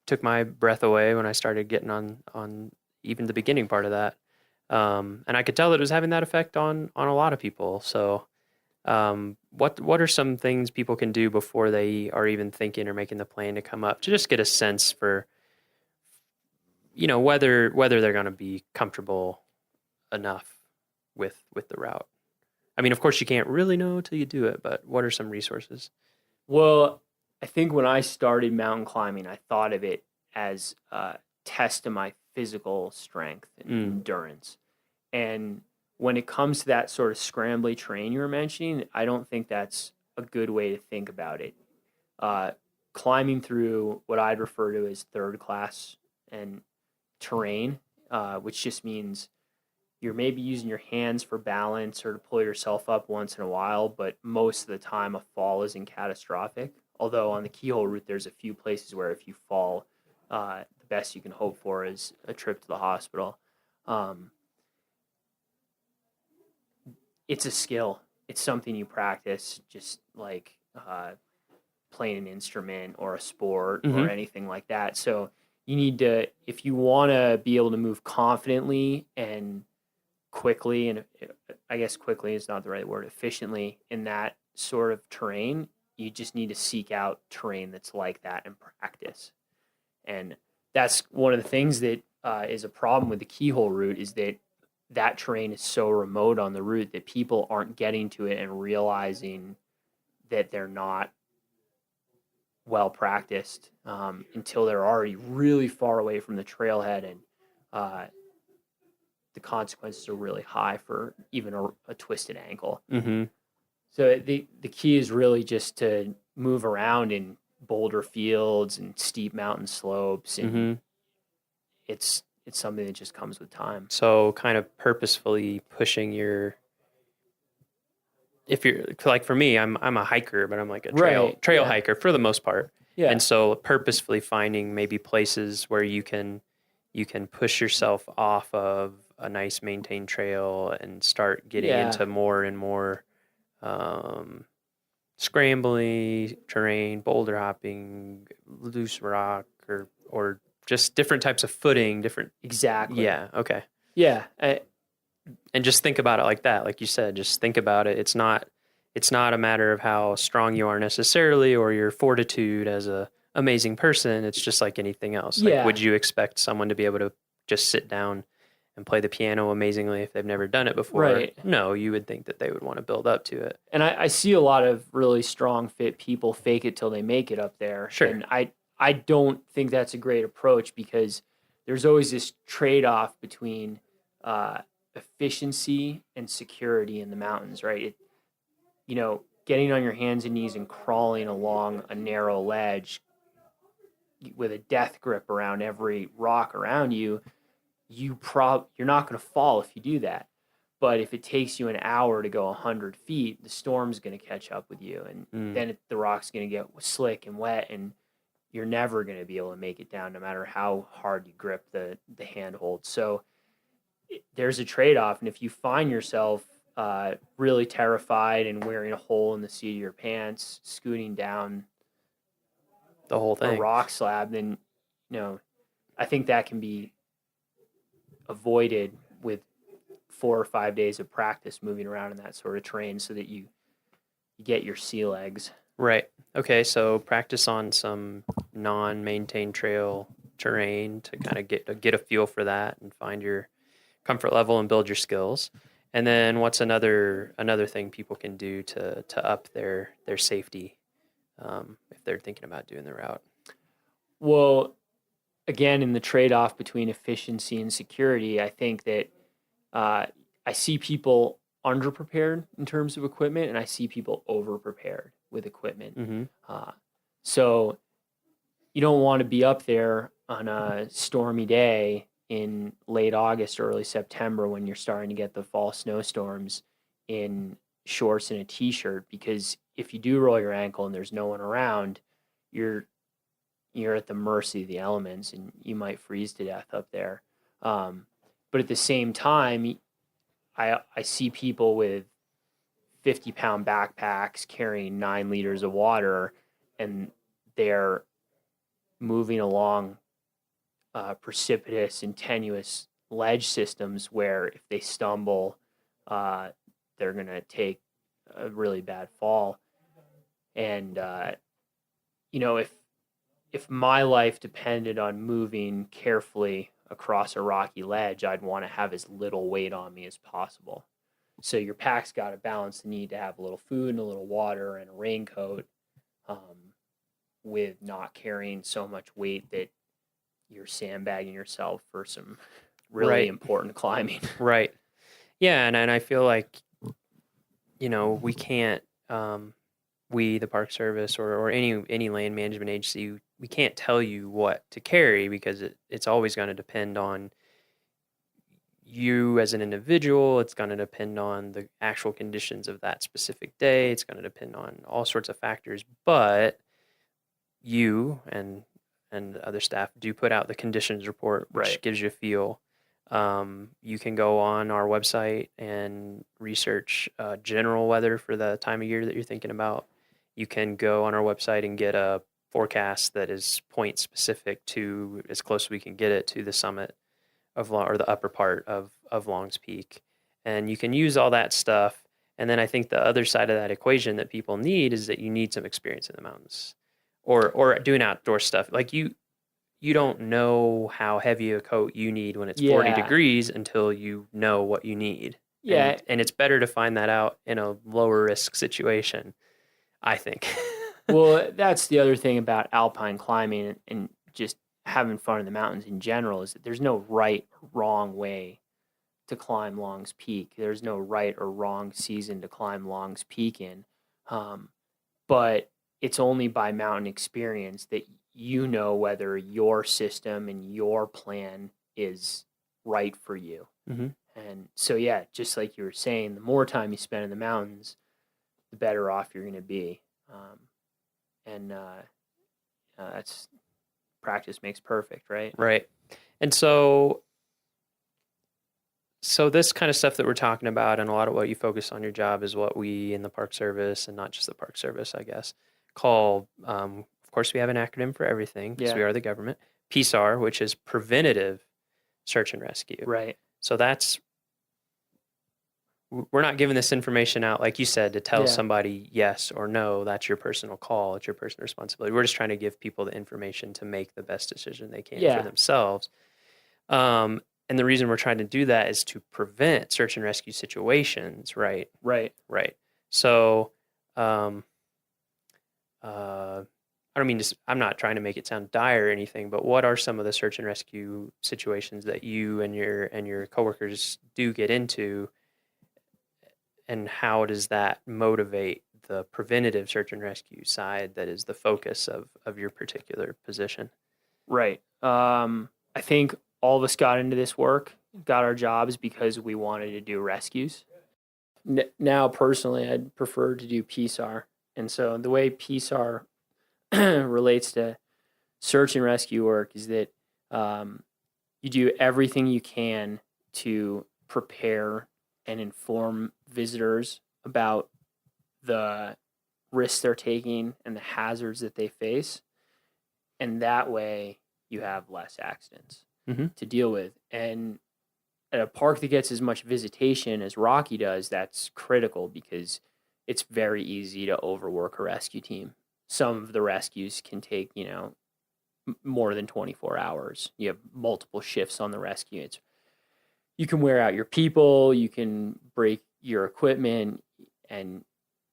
took my breath away when I started getting on even the beginning part of that. And I could tell that it was having that effect on a lot of people. So What are some things people can do before they are even thinking or making the plan to come up, to just get a sense for, whether they're going to be comfortable enough with the route? I mean, of course, you can't really know till you do it, but what are some resources? Well, I think when I started mountain climbing, I thought of it as a test of my physical strength and endurance. And when it comes to that sort of scrambly terrain you were mentioning, I don't think that's a good way to think about it. Climbing through what I'd refer to as third class and terrain, which just means you're maybe using your hands for balance or to pull yourself up once in a while, but most of the time a fall isn't catastrophic. Although on the keyhole route, there's a few places where if you fall, the best you can hope for is a trip to the hospital. It's a skill. It's something you practice, just like playing an instrument or a sport or anything like that. So you need to, if you want to be able to move confidently and quickly, and I guess quickly is not the right word, efficiently in that sort of terrain, you just need to seek out terrain that's like that and practice. And that's one of the things that is a problem with the keyhole route, is that terrain is so remote on the route that people aren't getting to it and realizing that they're not well practiced until they're already really far away from the trailhead, and the consequences are really high for even a twisted ankle. So the key is really just to move around in boulder fields and steep mountain slopes, and it's something that just comes with time. So kind of purposefully pushing if you're like, for me, I'm a hiker, but I'm like a trail hiker for the most part. Yeah. And so purposefully finding maybe places where you can push yourself off of a nice maintained trail and start getting into more and more scrambly terrain, boulder hopping, loose rock, or just different types of footing, Exactly. Yeah. Okay. Yeah. And just think about it like that. Like you said, just think about it. It's not a matter of how strong you are necessarily, or your fortitude as a amazing person. It's just like anything else. Like, would you expect someone to be able to just sit down and play the piano amazingly if they've never done it before? Right. No, you would think that they would want to build up to it. And I see a lot of really strong, fit people fake it till they make it up there. Sure. And I don't think that's a great approach, because there's always this trade-off between efficiency and security in the mountains, right? Getting on your hands and knees and crawling along a narrow ledge with a death grip around every rock around you, you're not going to fall if you do that. But if it takes you an hour to go 100 feet, the storm's going to catch up with you, and then the rock's going to get slick and wet, and you're never going to be able to make it down, no matter how hard you grip the handhold. So there's a trade-off, and if you find yourself really terrified and wearing a hole in the seat of your pants, scooting down the whole thing, a rock slab, then I think that can be avoided with 4 or 5 days of practice moving around in that sort of terrain, so that you get your sea legs. Right. Okay, so practice on some non-maintained trail terrain to kind of get a feel for that and find your comfort level and build your skills. And then what's another thing people can do to up their safety if they're thinking about doing the route? Well, again, in the trade-off between efficiency and security, I think that I see people underprepared in terms of equipment, and I see people overprepared with equipment. So you don't want to be up there on a stormy day in late August, early September, when you're starting to get the fall snowstorms, in shorts and a t-shirt, because if you do roll your ankle and there's no one around, you're at the mercy of the elements, and you might freeze to death up there. But at the same time, I see people with 50-pound backpacks carrying 9 liters of water, and they're moving along precipitous and tenuous ledge systems where if they stumble, they're going to take a really bad fall. And, you know, if my life depended on moving carefully across a rocky ledge, I'd want to have as little weight on me as possible. So your pack's got to balance the need to have a little food and a little water and a raincoat, with not carrying so much weight that you're sandbagging yourself for some really Right. important climbing. Right. Yeah, and I feel like, you know, we can't, we, the Park Service or any land management agency, we can't tell you what to carry because it's always going to depend on you as an individual. It's going to depend on the actual conditions of that specific day. It's going to depend on all sorts of factors. But you and the other staff do put out the conditions report, which Right. gives you a feel. You can go on our website and research general weather for the time of year that you're thinking about. You can go on our website and get a forecast that is point specific to, as close as we can get it, to the summit of or the upper part of Long's Peak. And you can use all that stuff. And then I think the other side of that equation that people need is that you need some experience in the mountains or doing outdoor stuff. Like you don't know how heavy a coat you need when it's 40 Yeah. degrees until you know what you need. Yeah. And it's better to find that out in a lower risk situation, I think. Well, that's the other thing about alpine climbing and just having fun in the mountains in general is that there's no right or wrong way to climb Long's Peak. There's no right or wrong season to climb Long's Peak in. But it's only by mountain experience that you know whether your system and your plan is right for you. Mm-hmm. And so, yeah, just like you were saying, the more time you spend in the mountains, the better off you're going to be. That's practice makes perfect, right? Right. And so this kind of stuff that we're talking about and a lot of what you focus on your job is what we in the Park Service, and not just the Park Service, I guess, call, of course, we have an acronym for everything because Yeah. we are the government, PSAR, which is Preventative Search and Rescue. Right. So we're not giving this information out, like you said, to tell Yeah. somebody yes or no. That's your personal call. It's your personal responsibility. We're just trying to give people the information to make the best decision they can Yeah. for themselves. And the reason we're trying to do that is to prevent search and rescue situations, right? Right. Right. So, I don't mean to, I'm not trying to make it sound dire or anything, but what are some of the search and rescue situations that you and your coworkers do get into, and how does that motivate the preventative search and rescue side that is the focus of your particular position? Right. I think all of us got into this work, got our jobs because we wanted to do rescues. Now, personally, I'd prefer to do PSAR. And so the way PSAR relates to search and rescue work is that you do everything you can to prepare and inform visitors about the risks they're taking and the hazards that they face. And that way you have less accidents to deal with. And at a park that gets as much visitation as Rocky does, that's critical because it's very easy to overwork a rescue team. Some of the rescues can take, more than 24 hours. You have multiple shifts on the rescue. You can wear out your people, you can break your equipment, and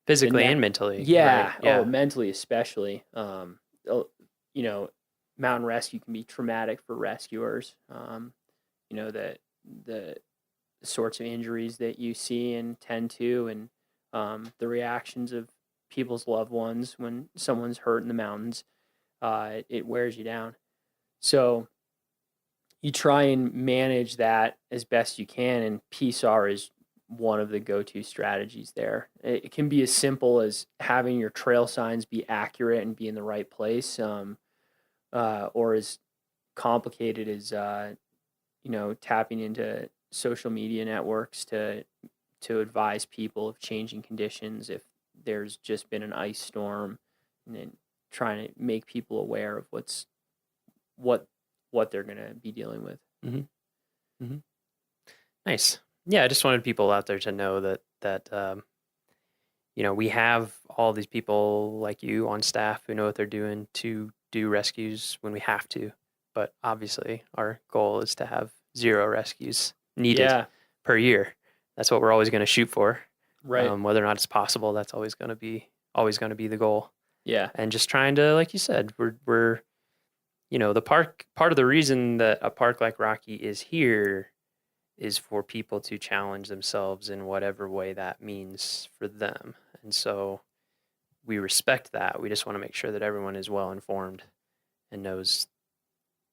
physically and mentally. Yeah. Right? Yeah. Oh, mentally especially. Mountain rescue can be traumatic for rescuers. The sorts of injuries that you see and tend to, and the reactions of people's loved ones when someone's hurt in the mountains, it wears you down. So you try and manage that as best you can, and PSAR is one of the go-to strategies there. It can be as simple as having your trail signs be accurate and be in the right place, or as complicated as tapping into social media networks to advise people of changing conditions if there's just been an ice storm, and then trying to make people aware of what they're going to be dealing with. Mm-hmm. Mm-hmm. Nice. Yeah, I just wanted people out there to know that we have all these people like you on staff who know what they're doing to do rescues when we have to. But obviously, our goal is to have 0 rescues needed per year. That's what we're always going to shoot for. Right. Whether or not it's possible, that's always going to be the goal. Yeah. And just trying to, like you said, we're the park. Part of the reason that a park like Rocky is here is for people to challenge themselves in whatever way that means for them. And so we respect that. We just want to make sure that everyone is well informed and knows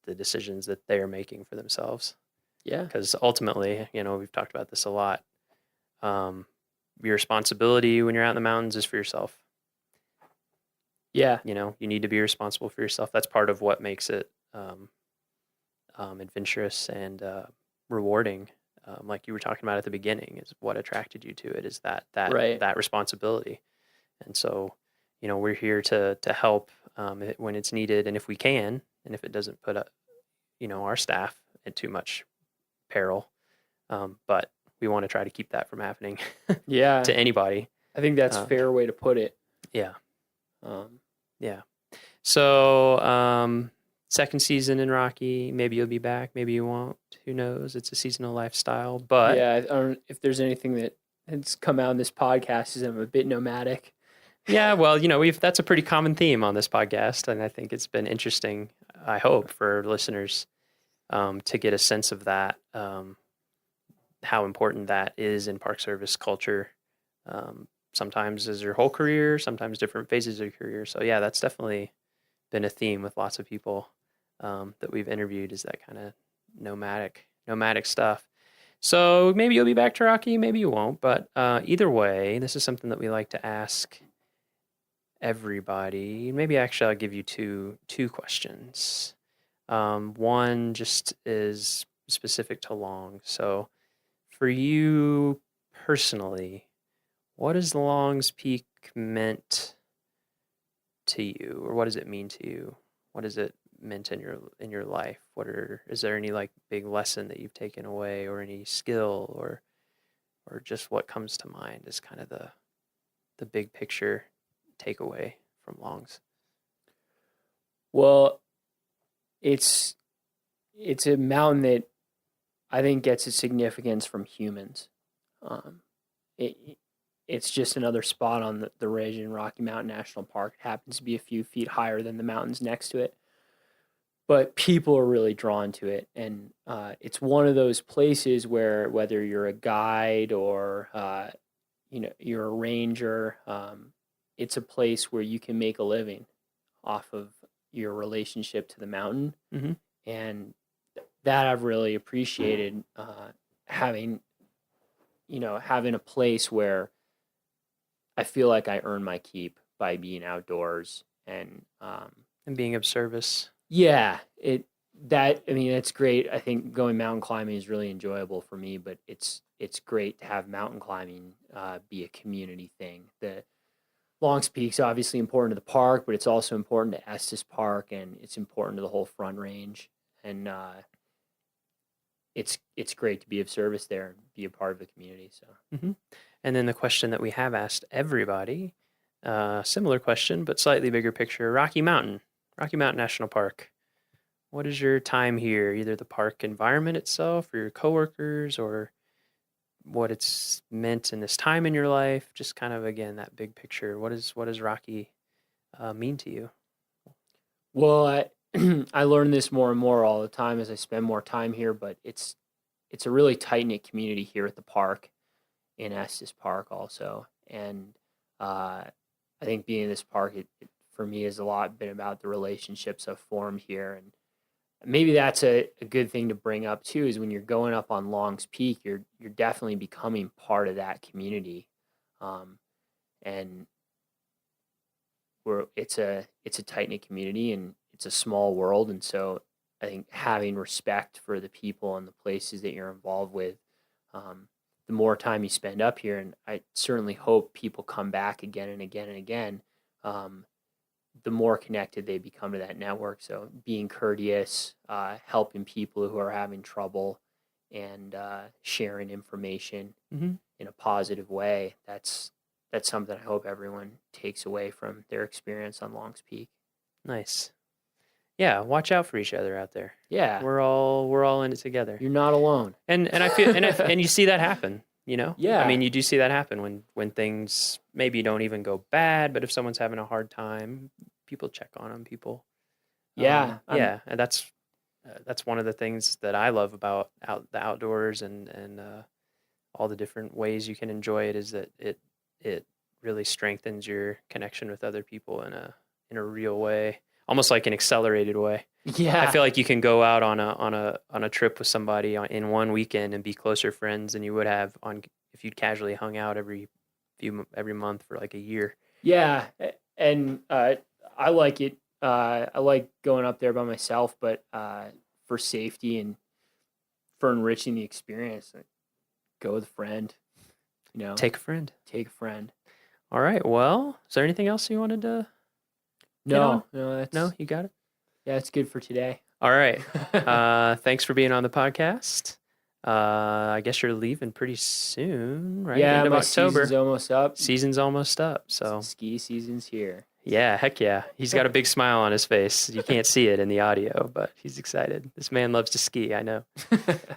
the decisions that they are making for themselves. Yeah. Because ultimately, we've talked about this a lot. Your responsibility when you're out in the mountains is for yourself. Yeah. You need to be responsible for yourself. That's part of what makes it adventurous and rewarding. Like you were talking about at the beginning, is what attracted you to it, is that responsibility. And so, we're here to help when it's needed, and if we can, and if it doesn't put our staff in too much peril. But we want to try to keep that from happening to anybody. I think that's a fair way to put it. Yeah. Yeah. So, second season in Rocky, maybe you'll be back, maybe you won't. Who knows? It's a seasonal lifestyle, but yeah, I don't know if there's anything that has come out in this podcast is I'm a bit nomadic. Yeah, well, that's a pretty common theme on this podcast, and I think it's been interesting, I hope, for listeners to get a sense of that, how important that is in Park Service culture. Sometimes as your whole career, sometimes different phases of your career. So yeah, that's definitely been a theme with lots of people that we've interviewed, is that kind of nomadic stuff. So maybe you'll be back to Rocky, maybe you won't. But either way, this is something that we like to ask everybody. Maybe actually I'll give you two questions. One just is specific to Long. So for you personally, what has Long's Peak meant to you, or what does it mean to you? What has it meant in your life? Is there any like big lesson that you've taken away, or any skill, or just what comes to mind as kind of the big picture takeaway from Long's? Well, it's a mountain that I think gets its significance from humans. It's just another spot on the ridge in Rocky Mountain National Park. It happens to be a few feet higher than the mountains next to it, but people are really drawn to it. And it's one of those places where, whether you're a guide or you're a ranger, it's a place where you can make a living off of your relationship to the mountain. Mm-hmm. And that I've really appreciated, having a place where I feel like I earn my keep by being outdoors and being of service. Yeah, it's great. I think going mountain climbing is really enjoyable for me, but it's great to have mountain climbing be a community thing. The Long's Peak's obviously important to the park, but it's also important to Estes Park, and it's important to the whole Front Range. And it's great to be of service there and be a part of the community. So. Mm-hmm. And then the question that we have asked everybody, similar question, but slightly bigger picture: Rocky Mountain National Park. What is your time here? Either the park environment itself, or your coworkers, or what it's meant in this time in your life. Just kind of, again, that big picture. What does Rocky mean to you? Well, I learn this more and more all the time as I spend more time here, but it's a really tight-knit community here at the park, in Estes Park also. And I think being in this park, it for me has a lot been about the relationships I've formed here. And maybe that's a good thing to bring up too, is when you're going up on Long's Peak, you're definitely becoming part of that community. And it's a tight-knit community, and it's a small world. And so I think having respect for the people and the places that you're involved with, the more time you spend up here, and I certainly hope people come back again and again and again, the more connected they become to that network. So being courteous, helping people who are having trouble, and sharing information Mm-hmm. in a positive way, that's that's something I hope everyone takes away from their experience on Long's Peak. Nice. Yeah, watch out for each other out there. Yeah. We're all in it together. You're not alone. And I feel and you see that happen, you know? Yeah. I mean, you do see that happen when things maybe don't even go bad, but if someone's having a hard time, people check on them, people. Yeah. Yeah, and that's one of the things that I love about the outdoors and all the different ways you can enjoy it is that it really strengthens your connection with other people in a real way. Almost like an accelerated way. Yeah. I feel like you can go out on a trip with somebody in one weekend and be closer friends than you would have if you'd casually hung out every month for like a year. Yeah, and I like it. I like going up there by myself, but for safety and for enriching the experience, go with a friend. You know, Take a friend. All right. Well, is there anything else you wanted to? No, you got it. Yeah, it's good for today. All right. Thanks for being on the podcast. I guess you're leaving pretty soon, right? Yeah, End of my October. Season's almost up. So ski season's here. Yeah, heck yeah. He's got a big smile on his face. You can't see it in the audio, but he's excited. This man loves to ski, I know.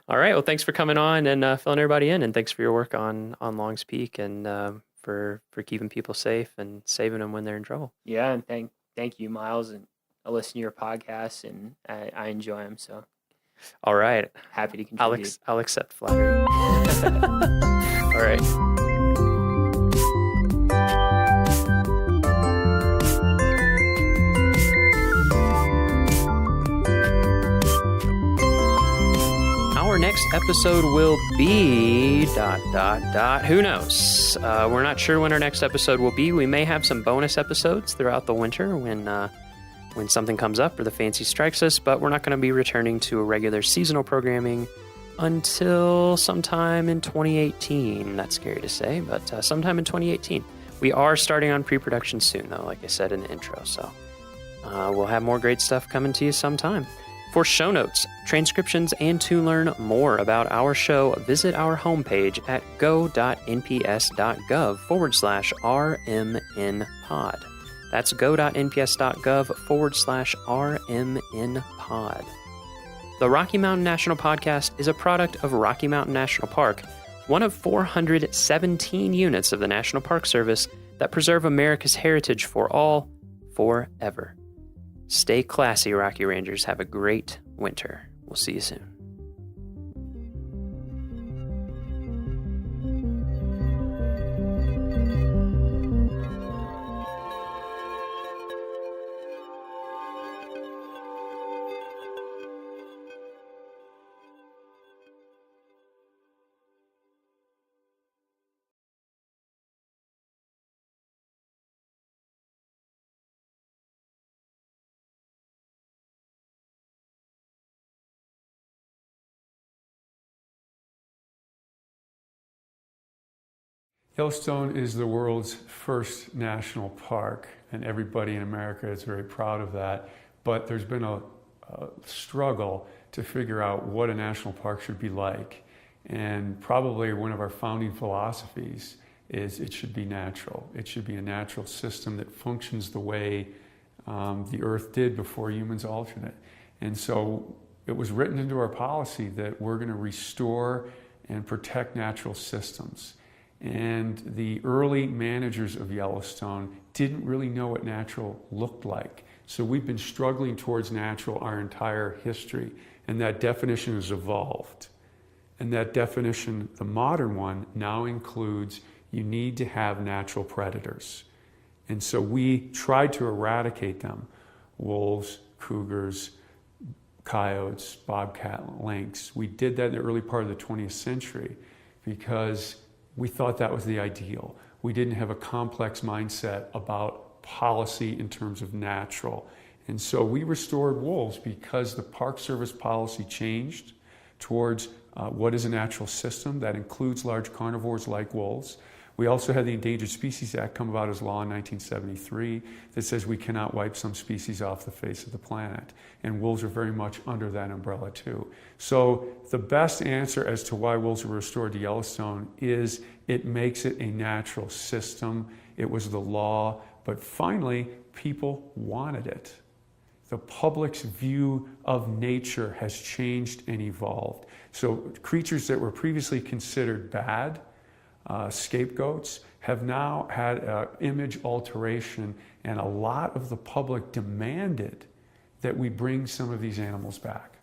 All right. Well, thanks for coming on and filling everybody in, and thanks for your work on Long's Peak and for keeping people safe and saving them when they're in trouble. Yeah, and thank you, Miles, and I listen to your podcasts and I enjoy them. So, all right, happy to contribute. I'll accept flattery. All right. Our next episode will be ... Who knows? We're not sure when our next episode will be. We may have some bonus episodes throughout the winter when something comes up or the fancy strikes us, but we're not going to be returning to a regular seasonal programming until sometime in 2018. That's scary to say, but sometime in 2018. We are starting on pre-production soon, though, like I said in the intro, so we'll have more great stuff coming to you sometime. For show notes, transcriptions, and to learn more about our show, visit our homepage at go.nps.gov/RMNpod. That's go.nps.gov/RMNpod. The Rocky Mountain National Podcast is a product of Rocky Mountain National Park, one of 417 units of the National Park Service that preserve America's heritage for all, forever. Stay classy, Rocky Rangers. Have a great winter. We'll see you soon. Yellowstone is the world's first national park, and everybody in America is very proud of that. But there's been a struggle to figure out what a national park should be like. And probably one of our founding philosophies is it should be natural. It should be a natural system that functions the way the Earth did before humans altered it. And so it was written into our policy that we're going to restore and protect natural systems. And the early managers of Yellowstone didn't really know what natural looked like. So we've been struggling towards natural our entire history, and that definition has evolved. And that definition, the modern one, now includes you need to have natural predators. And so we tried to eradicate them: wolves, cougars, coyotes, bobcat, lynx. We did that in the early part of the 20th century because we thought that was the ideal. We didn't have a complex mindset about policy in terms of natural. And so we restored wolves because the Park Service policy changed towards what is a natural system that includes large carnivores like wolves. We also had the Endangered Species Act come about as law in 1973 that says we cannot wipe some species off the face of the planet. And wolves are very much under that umbrella too. So the best answer as to why wolves were restored to Yellowstone is it makes it a natural system. It was the law, but finally people wanted it. The public's view of nature has changed and evolved. So creatures that were previously considered bad, scapegoats, have now had an image alteration, and a lot of the public demanded that we bring some of these animals back.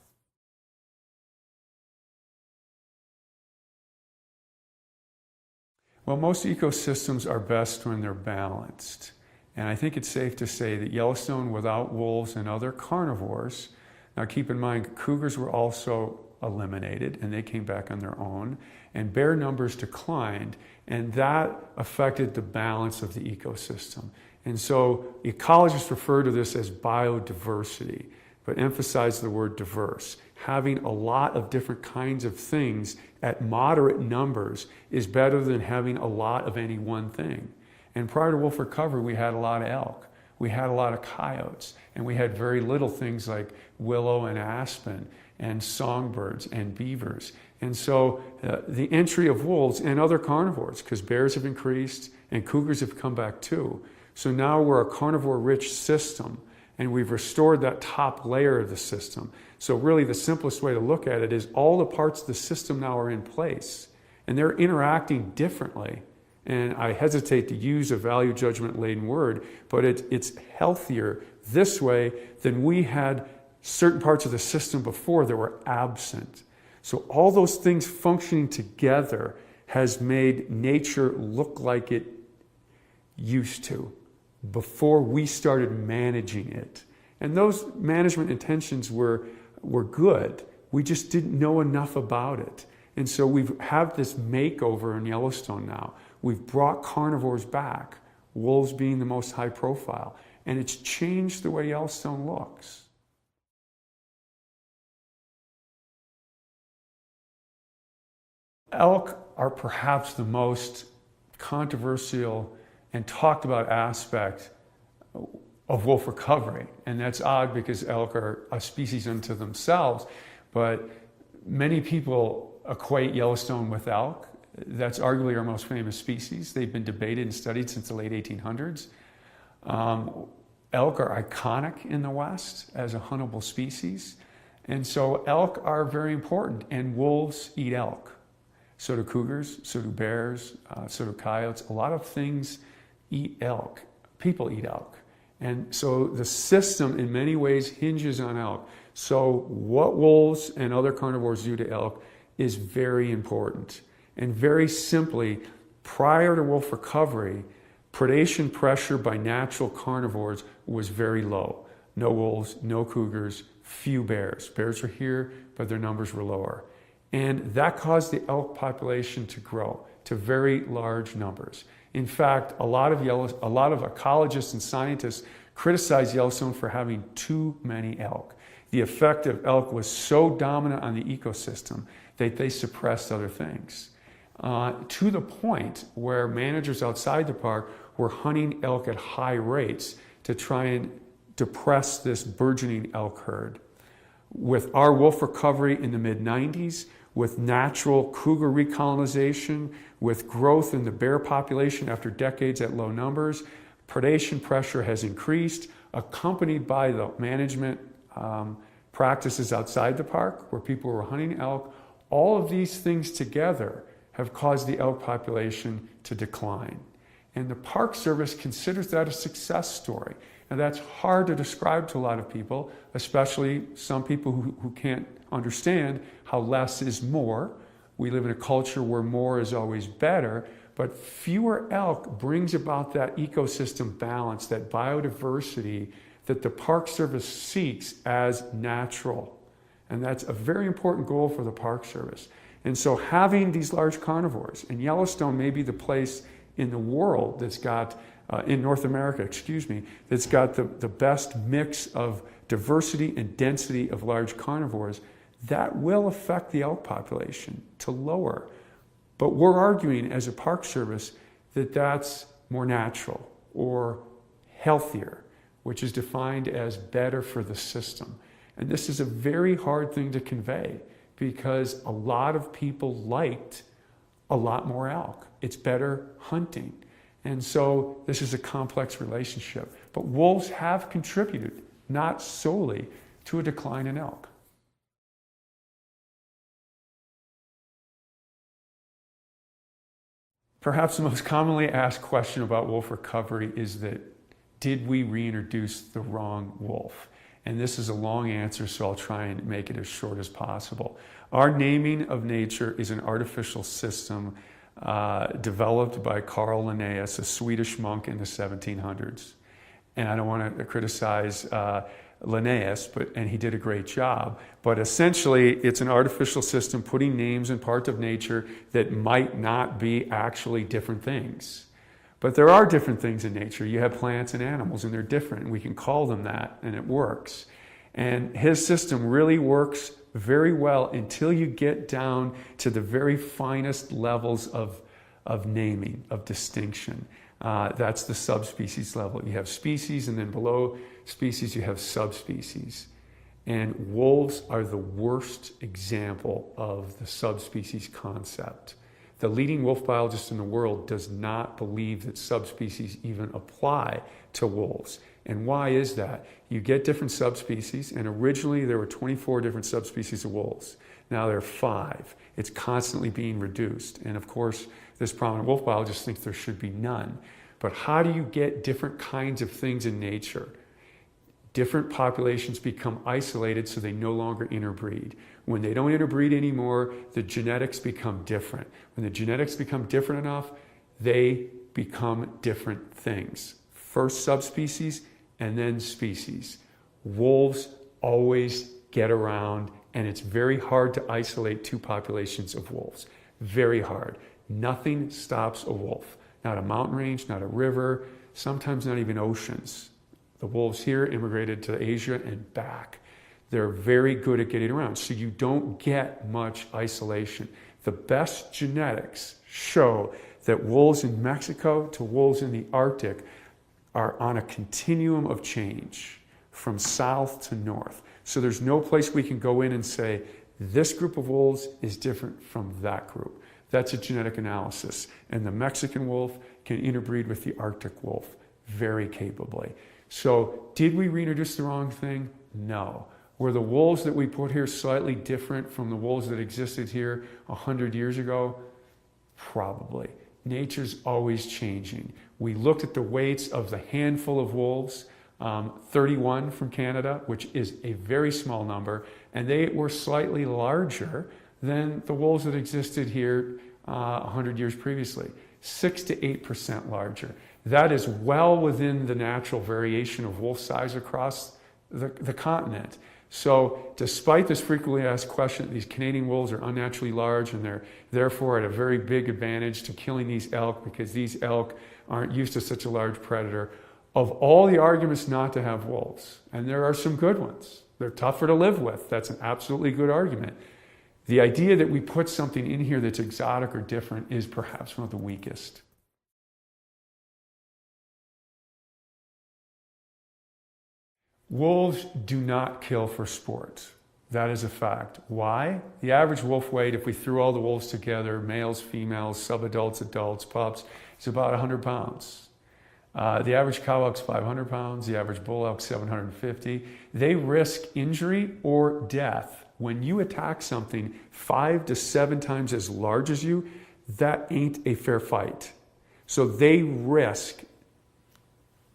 Well, most ecosystems are best when they're balanced. And I think it's safe to say that Yellowstone, without wolves and other carnivores, now keep in mind, cougars were also eliminated and they came back on their own, and bear numbers declined, and that affected the balance of the ecosystem. And so ecologists refer to this as biodiversity, but emphasize the word diverse. Having a lot of different kinds of things at moderate numbers is better than having a lot of any one thing. And prior to wolf recovery, we had a lot of elk, we had a lot of coyotes, and we had very little things like willow and aspen and songbirds and beavers. And so the entry of wolves and other carnivores, because bears have increased and cougars have come back too. So now we're a carnivore-rich system, and we've restored that top layer of the system. So really the simplest way to look at it is all the parts of the system now are in place, and they're interacting differently. And I hesitate to use a value judgment-laden word, but it's healthier this way than we had certain parts of the system before that were absent. So all those things functioning together has made nature look like it used to before we started managing it. And those management intentions were good. We just didn't know enough about it. And so we have this makeover in Yellowstone now. We've brought carnivores back, wolves being the most high profile, and it's changed the way Yellowstone looks. Elk are perhaps the most controversial and talked about aspect of wolf recovery. And that's odd because elk are a species unto themselves, but many people equate Yellowstone with elk. That's arguably our most famous species. They've been debated and studied since the late 1800s. Elk are iconic in the West as a huntable species. And so elk are very important, and wolves eat elk. So do cougars, so do bears, so do coyotes. A lot of things eat elk. People eat elk. And so the system in many ways hinges on elk. So what wolves and other carnivores do to elk is very important. And very simply, prior to wolf recovery, predation pressure by natural carnivores was very low. No wolves, no cougars, few bears. Bears were here, but their numbers were lower. And that caused the elk population to grow to very large numbers. In fact, a lot of ecologists and scientists criticize Yellowstone for having too many elk. The effect of elk was so dominant on the ecosystem that they suppressed other things. To the point where managers outside the park were hunting elk at high rates to try and depress this burgeoning elk herd. With our wolf recovery in the mid-90s, with natural cougar recolonization, with growth in the bear population after decades at low numbers, predation pressure has increased, accompanied by the management practices outside the park where people were hunting elk. All of these things together have caused the elk population to decline. And the Park Service considers that a success story. And that's hard to describe to a lot of people, especially some people who can't understand how less is more. We live in a culture where more is always better, but fewer elk brings about that ecosystem balance, that biodiversity that the Park Service seeks as natural. And that's a very important goal for the Park Service. And so having these large carnivores, and Yellowstone may be the place in the world that's got, in North America, that's got the best mix of diversity and density of large carnivores, that will affect the elk population to lower. But we're arguing as a Park Service that that's more natural or healthier, which is defined as better for the system. And this is a very hard thing to convey because a lot of people liked a lot more elk. It's better hunting. And so this is a complex relationship. But wolves have contributed, not solely, to a decline in elk. Perhaps the most commonly asked question about wolf recovery is that, did we reintroduce the wrong wolf? And this is a long answer, so I'll try and make it as short as possible. Our naming of nature is an artificial system developed by Carl Linnaeus, a Swedish monk in the 1700s. And I don't want to criticize Linnaeus, and he did a great job. But essentially, it's an artificial system putting names in parts of nature that might not be actually different things. But there are different things in nature. You have plants and animals, and they're different, and we can call them that, and it works. And his system really works very well until you get down to the very finest levels of naming, of distinction. That's the subspecies level. You have species, and then below species you have subspecies. And wolves are the worst example of the subspecies concept. The leading wolf biologist in the world does not believe that subspecies even apply to wolves. And why is that? You get different subspecies, and originally there were 24 different subspecies of wolves. Now there are 5. It's constantly being reduced. And of course, this prominent wolf biologist thinks there should be none. But how do you get different kinds of things in nature? Different populations become isolated so they no longer interbreed. When they don't interbreed anymore, the genetics become different. When the genetics become different enough, they become different things. First subspecies and then species. Wolves always get around, and it's very hard to isolate 2 populations of wolves. Very hard. Nothing stops a wolf. Not a mountain range, not a river, sometimes not even oceans. The wolves here immigrated to Asia and back. They're very good at getting around, so you don't get much isolation. The best genetics show that wolves in Mexico to wolves in the Arctic are on a continuum of change from south to north. So there's no place we can go in and say, this group of wolves is different from that group. That's a genetic analysis. And the Mexican wolf can interbreed with the Arctic wolf very capably. So did we reintroduce the wrong thing? No. Were the wolves that we put here slightly different from the wolves that existed here 100 years ago? Probably. Nature's always changing. We looked at the weights of the handful of wolves, 31 from Canada, which is a very small number, and they were slightly larger than the wolves that existed here 100 years previously, 6 to 8% larger. That is well within the natural variation of wolf size across the continent. So despite this frequently asked question, these Canadian wolves are unnaturally large and they're therefore at a very big advantage to killing these elk because these elk aren't used to such a large predator. Of all the arguments not to have wolves, and there are some good ones, they're tougher to live with. That's an absolutely good argument. The idea that we put something in here that's exotic or different is perhaps one of the weakest. Wolves do not kill for sport. That is a fact. Why? The average wolf weight, if we threw all the wolves together, males, females, subadults, adults, pups, is about 100 pounds. The average cow elk's 500 pounds, the average bull elk's 750. They risk injury or death. When you attack something 5 to 7 times as large as you, that ain't a fair fight. So they risk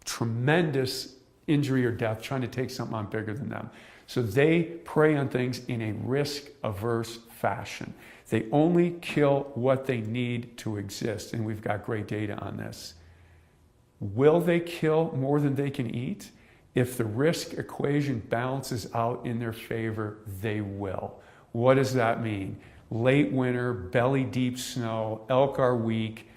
tremendous injury or death trying to take something on bigger than them. So they prey on things in a risk-averse fashion. They only kill what they need to exist, and we've got great data on this. Will they kill more than they can eat? If the risk equation balances out in their favor, they will. What does that mean? Late winter, belly-deep snow, elk are weak,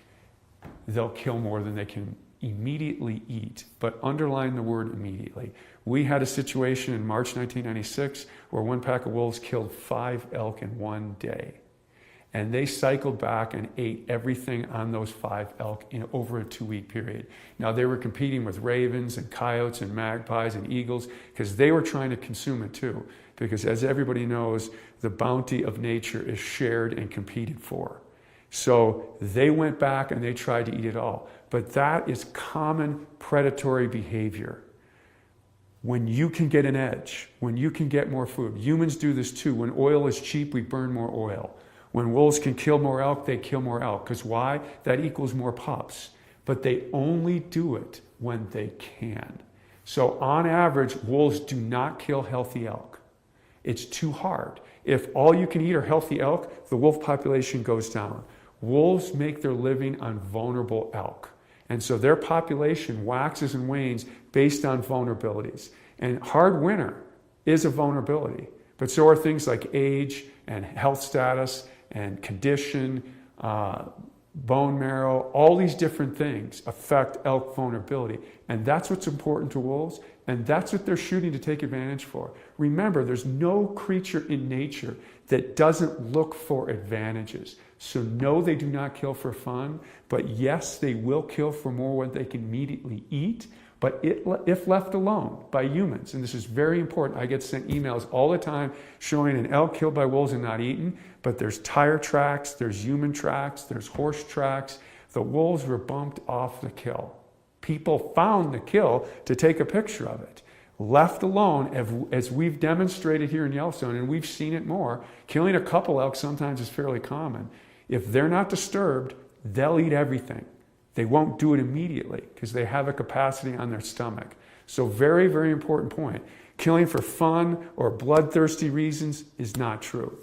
they'll kill more than they can immediately eat, but underline the word immediately. We had a situation in March 1996 where one pack of wolves killed 5 elk in one day. And they cycled back and ate everything on those 5 elk over a 2-week period. Now, they were competing with ravens and coyotes and magpies and eagles because they were trying to consume it too. Because as everybody knows, the bounty of nature is shared and competed for. So they went back and they tried to eat it all. But that is common predatory behavior. When you can get an edge, when you can get more food. Humans do this too. When oil is cheap, we burn more oil. When wolves can kill more elk, they kill more elk. Because why? That equals more pups. But they only do it when they can. So on average, wolves do not kill healthy elk. It's too hard. If all you can eat are healthy elk, the wolf population goes down. Wolves make their living on vulnerable elk. And so their population waxes and wanes based on vulnerabilities. And hard winter is a vulnerability. But so are things like age and health status and condition, bone marrow, all these different things affect elk vulnerability. And that's what's important to wolves, and that's what they're shooting to take advantage for. Remember, there's no creature in nature that doesn't look for advantages. So no, they do not kill for fun, but yes, they will kill for more what they can immediately eat, but if left alone by humans, and this is very important, I get sent emails all the time showing an elk killed by wolves and not eaten, but there's tire tracks, there's human tracks, there's horse tracks. The wolves were bumped off the kill. People found the kill to take a picture of it. Left alone, as we've demonstrated here in Yellowstone, and we've seen it more, killing a couple elk sometimes is fairly common. If they're not disturbed, they'll eat everything. They won't do it immediately because they have a capacity on their stomach. So very, very important point. Killing for fun or bloodthirsty reasons is not true.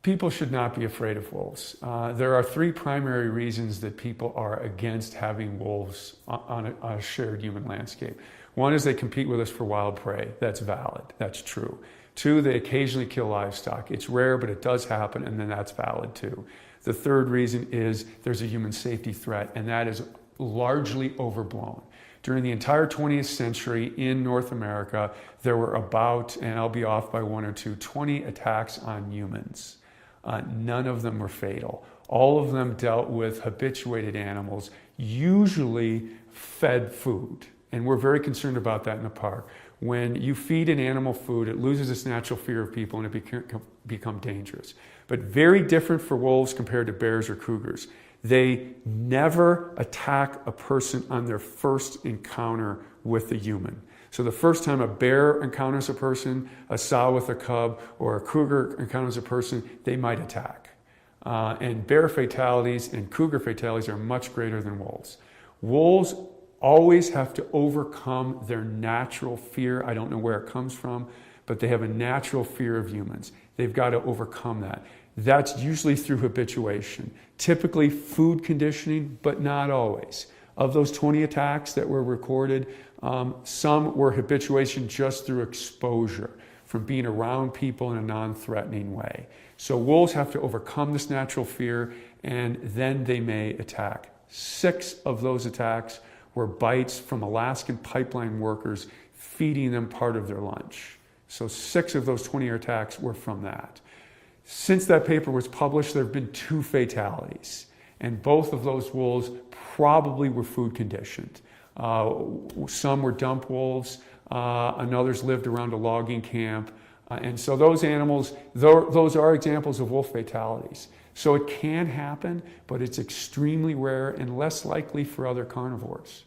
People should not be afraid of wolves. There are 3 primary reasons that people are against having wolves on a shared human landscape. One is they compete with us for wild prey. That's valid. That's true. 2, they occasionally kill livestock. It's rare, but it does happen, and then that's valid too. The 3rd reason is there's a human safety threat, and that is largely overblown. During the entire 20th century in North America, there were about, and I'll be off by 1 or 2, 20 attacks on humans. None of them were fatal. All of them dealt with habituated animals, usually fed food. And we're very concerned about that in the park. When you feed an animal food, it loses its natural fear of people and it become dangerous. But very different for wolves compared to bears or cougars. They never attack a person on their first encounter with a human. So the first time a bear encounters a person, a sow with a cub, or a cougar encounters a person, they might attack. And bear fatalities and cougar fatalities are much greater than wolves. Wolves always have to overcome their natural fear. I don't know where it comes from, but they have a natural fear of humans. They've got to overcome that. That's usually through habituation. Typically food conditioning, but not always. Of those 20 attacks that were recorded, some were habituation just through exposure, from being around people in a non-threatening way. So wolves have to overcome this natural fear, and then they may attack. 6 of those attacks were bites from Alaskan pipeline workers feeding them part of their lunch. So 6 of those 20 attacks were from that. Since that paper was published, there have been 2 fatalities, and both of those wolves probably were food conditioned. Some were dump wolves, and others lived around a logging camp. And so those animals, those are examples of wolf fatalities. So it can happen, but it's extremely rare and less likely for other carnivores.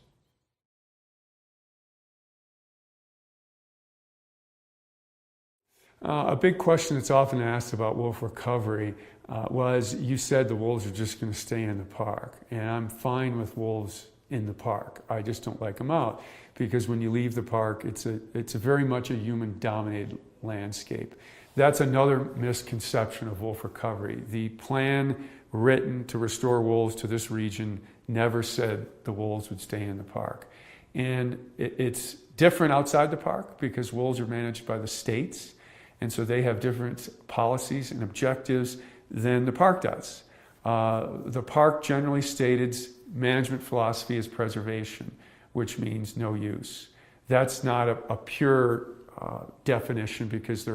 A big question that's often asked about wolf recovery was, you said the wolves are just going to stay in the park. And I'm fine with wolves in the park. I just don't like them out, because when you leave the park, it's a very much a human-dominated landscape. That's another misconception of wolf recovery. The plan written to restore wolves to this region never said the wolves would stay in the park. And it's different outside the park because wolves are managed by the states, and so they have different policies and objectives than the park does. The park generally stated management philosophy is preservation, which means no use. That's not a pure definition because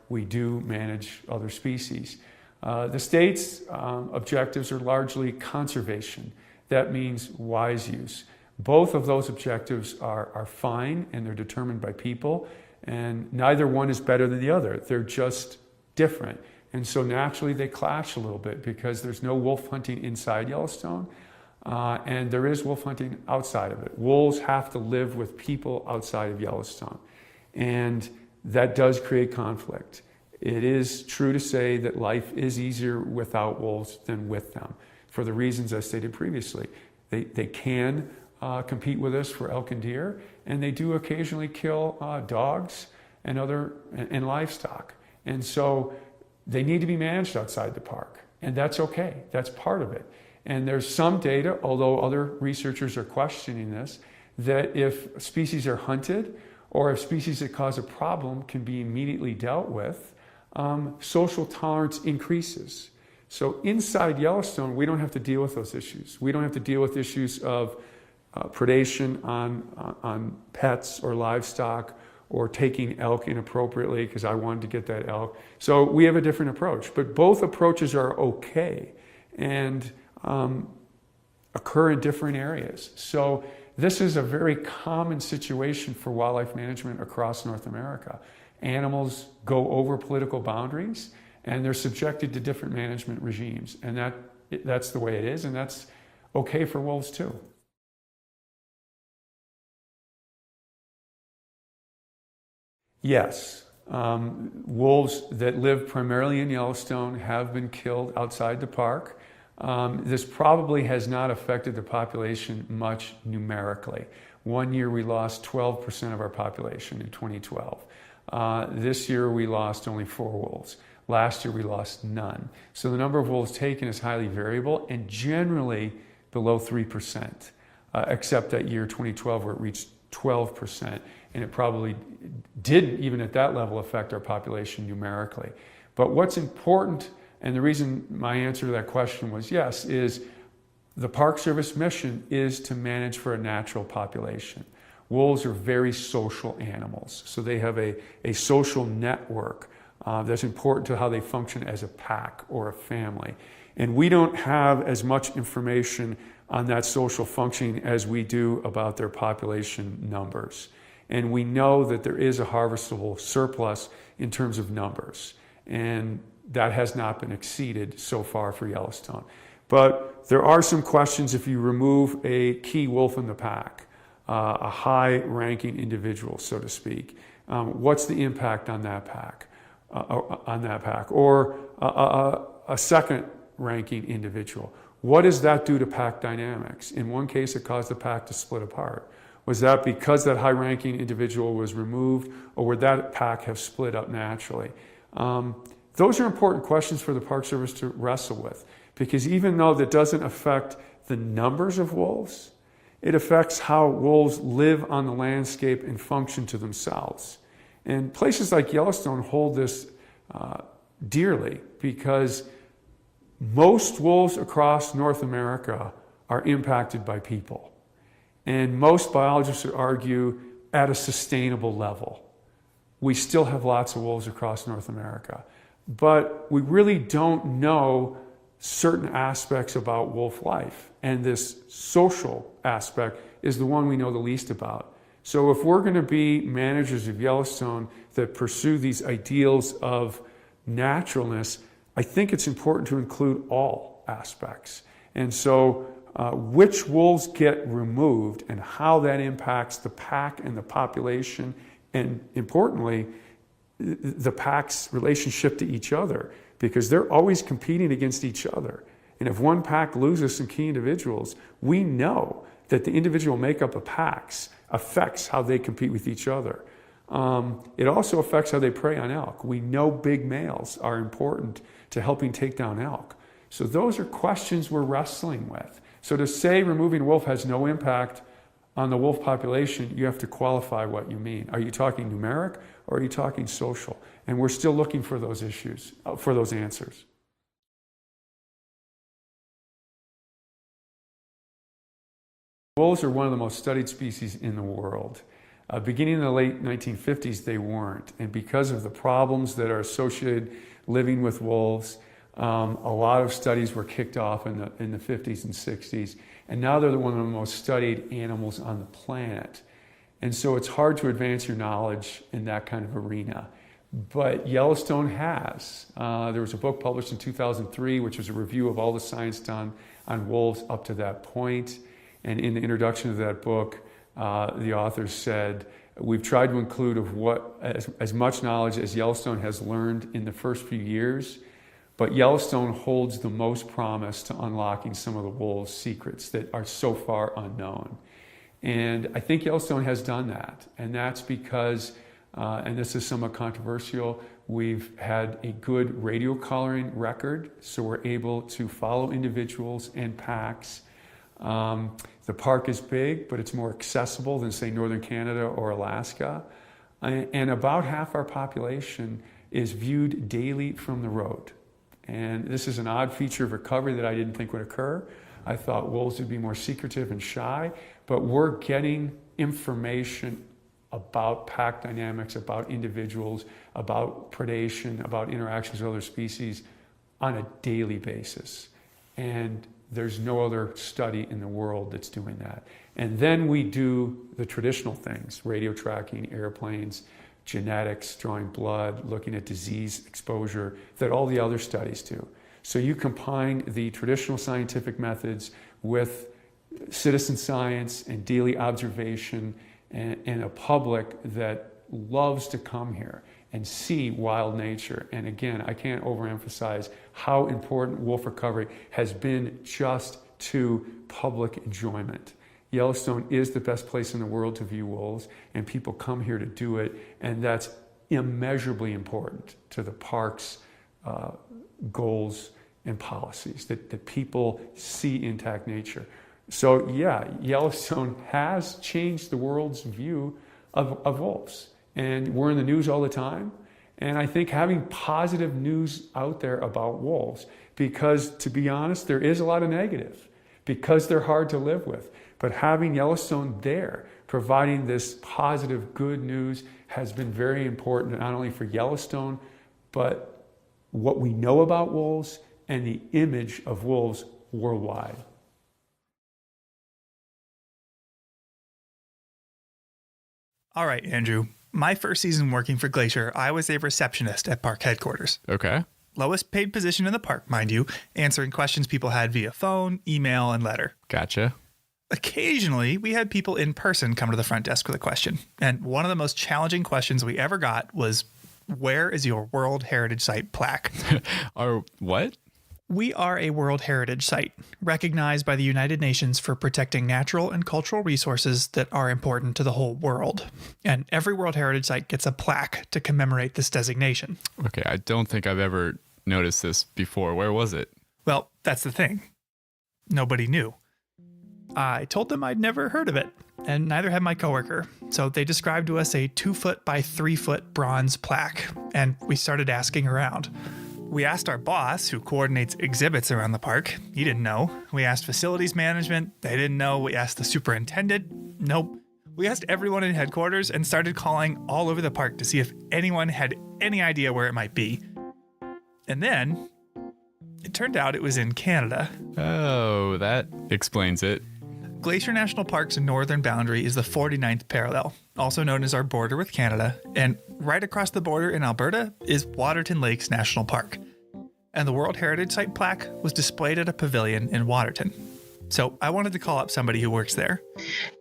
we do manage other species. The state's objectives are largely conservation. That means wise use. Both of those objectives are fine, and they're determined by people, and neither one is better than the other. They're just different. And so naturally they clash a little bit because there's no wolf hunting inside Yellowstone, and there is wolf hunting outside of it. Wolves have to live with people outside of Yellowstone, and that does create conflict. It is true to say that life is easier without wolves than with them, for the reasons I stated previously. They can compete with us for elk and deer, and they do occasionally kill dogs and livestock. And so they need to be managed outside the park, and that's okay. That's part of it. And there's some data, although other researchers are questioning this, that if species are hunted or if species that cause a problem can be immediately dealt with, social tolerance increases. So inside Yellowstone, we don't have to deal with those issues. We don't have to deal with issues of predation on pets or livestock, or taking elk inappropriately because I wanted to get that elk. So we have a different approach, but both approaches are okay and occur in different areas. So this is a very common situation for wildlife management across North America. Animals go over political boundaries, and they're subjected to different management regimes, and that's the way it is, and that's okay for wolves too. Yes, wolves that live primarily in Yellowstone have been killed outside the park. This probably has not affected the population much numerically. One year we lost 12% of our population in 2012. This year we lost only 4 wolves. Last year we lost none. So the number of wolves taken is highly variable and generally below 3%, except that year 2012 where it reached 12%. And it probably didn't even at that level affect our population numerically. But what's important, and the reason my answer to that question was yes, is the Park Service mission is to manage for a natural population. Wolves are very social animals, so they have a social network that's important to how they function as a pack or a family. And we don't have as much information on that social functioning as we do about their population numbers. And we know that there is a harvestable surplus in terms of numbers, and that has not been exceeded so far for Yellowstone. But there are some questions if you remove a key wolf in the pack, a high-ranking individual, so to speak. What's the impact on that pack? Or a second-ranking individual. What does that do to pack dynamics? In one case, it caused the pack to split apart. Was that because that high-ranking individual was removed, or would that pack have split up naturally? Those are important questions for the Park Service to wrestle with, because even though that doesn't affect the numbers of wolves, it affects how wolves live on the landscape and function to themselves. And places like Yellowstone hold this dearly, because most wolves across North America are impacted by people. And most biologists would argue at a sustainable level. We still have lots of wolves across North America, but we really don't know certain aspects about wolf life. And this social aspect is the one we know the least about. So if we're going to be managers of Yellowstone that pursue these ideals of naturalness, I think it's important to include all aspects. And so which wolves get removed and how that impacts the pack and the population, and importantly, the pack's relationship to each other, because they're always competing against each other. And if one pack loses some key individuals, we know that the individual makeup of packs affects how they compete with each other. It also affects how they prey on elk. We know big males are important to helping take down elk. So those are questions we're wrestling with. So to say removing wolf has no impact on the wolf population, you have to qualify what you mean. Are you talking numeric or are you talking social? And we're still looking for those issues, for those answers. Wolves are one of the most studied species in the world. Beginning in the late 1950s, they weren't. And because of the problems that are associated living with wolves, a lot of studies were kicked off in the 50s and 60s. And now they're one of the most studied animals on the planet. And so it's hard to advance your knowledge in that kind of arena. But Yellowstone has. There was a book published in 2003, which was a review of all the science done on wolves up to that point. And in the introduction of that book, the authors said, we've tried to include as much knowledge as Yellowstone has learned in the first few years, but Yellowstone holds the most promise to unlocking some of the wolves' secrets that are so far unknown. And I think Yellowstone has done that. And that's because, and this is somewhat controversial, we've had a good radio collaring record, so we're able to follow individuals and packs. The park is big, but it's more accessible than, say, Northern Canada or Alaska. And about half our population is viewed daily from the road. And this is an odd feature of recovery that I didn't think would occur. I thought wolves would be more secretive and shy, but we're getting information about pack dynamics, about individuals, about predation, about interactions with other species on a daily basis. And there's no other study in the world that's doing that. And then we do the traditional things, radio tracking, airplanes, genetics, drawing blood, looking at disease exposure, that all the other studies do. So you combine the traditional scientific methods with citizen science and daily observation and a public that loves to come here and see wild nature. And again, I can't overemphasize how important wolf recovery has been just to public enjoyment. Yellowstone is the best place in the world to view wolves, and people come here to do it, and that's immeasurably important to the park's goals and policies, that people see intact nature. So yeah, Yellowstone has changed the world's view of wolves. And we're in the news all the time. And I think having positive news out there about wolves, because to be honest, there is a lot of negative, because they're hard to live with. But having Yellowstone there, providing this positive, good news, has been very important, not only for Yellowstone, but what we know about wolves and the image of wolves worldwide. All right, Andrew. My first season working for Glacier, I was a receptionist at park headquarters. Okay. Lowest paid position in the park, mind you, answering questions people had via phone, email, and letter. Gotcha. Occasionally, we had people in person come to the front desk with a question. And one of the most challenging questions we ever got was, where is your World Heritage Site plaque? Our what? We are a World Heritage Site, recognized by the United Nations for protecting natural and cultural resources that are important to the whole world. And every World Heritage Site gets a plaque to commemorate this designation. Okay, I don't think I've ever noticed this before. Where was it? Well, that's the thing. Nobody knew. I told them I'd never heard of it, and neither had my coworker. So they described to us a 2-foot by 3-foot bronze plaque, and we started asking around. We asked our boss, who coordinates exhibits around the park. He didn't know. We asked facilities management. They didn't know. We asked the superintendent. Nope. We asked everyone in headquarters and started calling all over the park to see if anyone had any idea where it might be. And then it turned out it was in Canada. Oh, that explains it. Glacier National Park's northern boundary is the 49th parallel, also known as our border with Canada, and right across the border in Alberta is Waterton Lakes National Park. And the World Heritage Site plaque was displayed at a pavilion in Waterton. So I wanted to call up somebody who works there.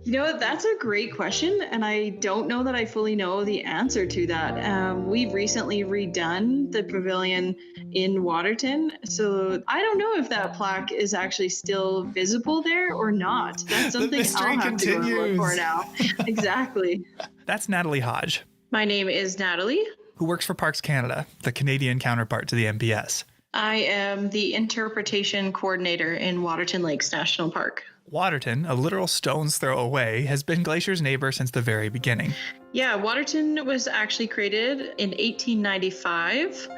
You know, that's a great question, and I don't know that I fully know the answer to that. We've recently redone the pavilion in Waterton, so I don't know if that plaque is actually still visible there or not. That's something I'll have to go look for now. Exactly. That's Natalie Hodge. My name is Natalie, who works for Parks Canada, the Canadian counterpart to the MPS. I am the interpretation coordinator in Waterton Lakes National Park. Waterton, a literal stone's throw away, has been Glacier's neighbor since the very beginning. Yeah, Waterton was actually created in 1895,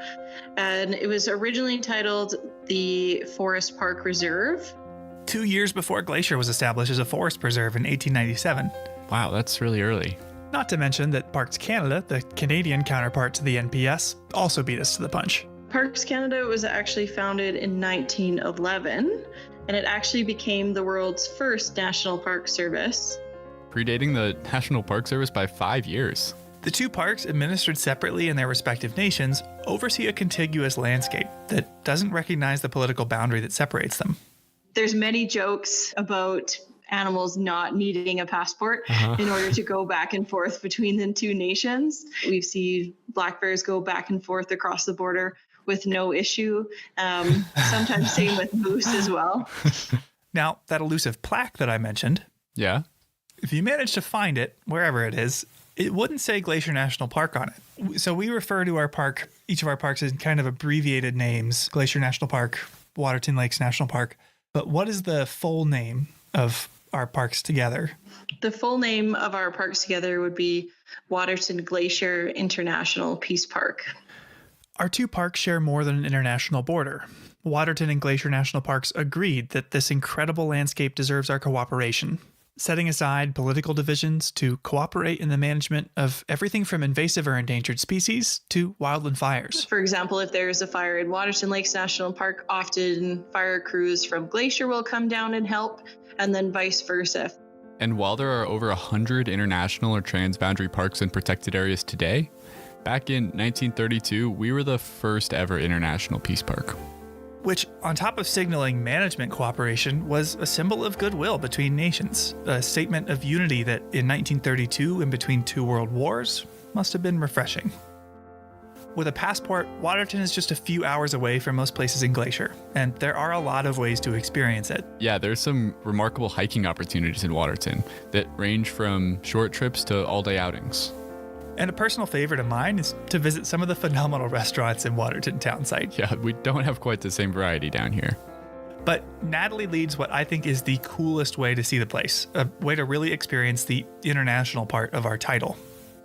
and it was originally titled the Forest Park Reserve. 2 years before Glacier was established as a forest preserve in 1897. Wow, that's really early. Not to mention that Parks Canada, the Canadian counterpart to the NPS, also beat us to the punch. Parks Canada was actually founded in 1911, and it actually became the world's first national park service. Predating the National Park Service by 5 years. The two parks, administered separately in their respective nations, oversee a contiguous landscape that doesn't recognize the political boundary that separates them. There's many jokes about animals not needing a passport in order to go back and forth between the two nations. We've seen black bears go back and forth across the border with no issue. Sometimes same with moose as well. Now, that elusive plaque that I mentioned. Yeah. If you manage to find it, wherever it is, it wouldn't say Glacier National Park on it. So we refer to our park, each of our parks, in kind of abbreviated names. Glacier National Park, Waterton Lakes National Park. But what is the full name of our parks together? The full name of our parks together would be Waterton Glacier International Peace Park. Our two parks share more than an international border. Waterton and Glacier National Parks agreed that this incredible landscape deserves our cooperation, setting aside political divisions to cooperate in the management of everything from invasive or endangered species to wildland fires. For example, if there's a fire in Waterton Lakes National Park, often fire crews from Glacier will come down and help, and then vice versa. And while there are over 100 international or transboundary parks and protected areas today, back in 1932, we were the first ever international peace park. Which, on top of signaling management cooperation, was a symbol of goodwill between nations, a statement of unity that in 1932, in between two world wars, must have been refreshing. With a passport, Waterton is just a few hours away from most places in Glacier, and there are a lot of ways to experience it. Yeah, there's some remarkable hiking opportunities in Waterton that range from short trips to all-day outings. And a personal favorite of mine is to visit some of the phenomenal restaurants in Waterton town site. Yeah, we don't have quite the same variety down here. But Natalie leads what I think is the coolest way to see the place, a way to really experience the international part of our title,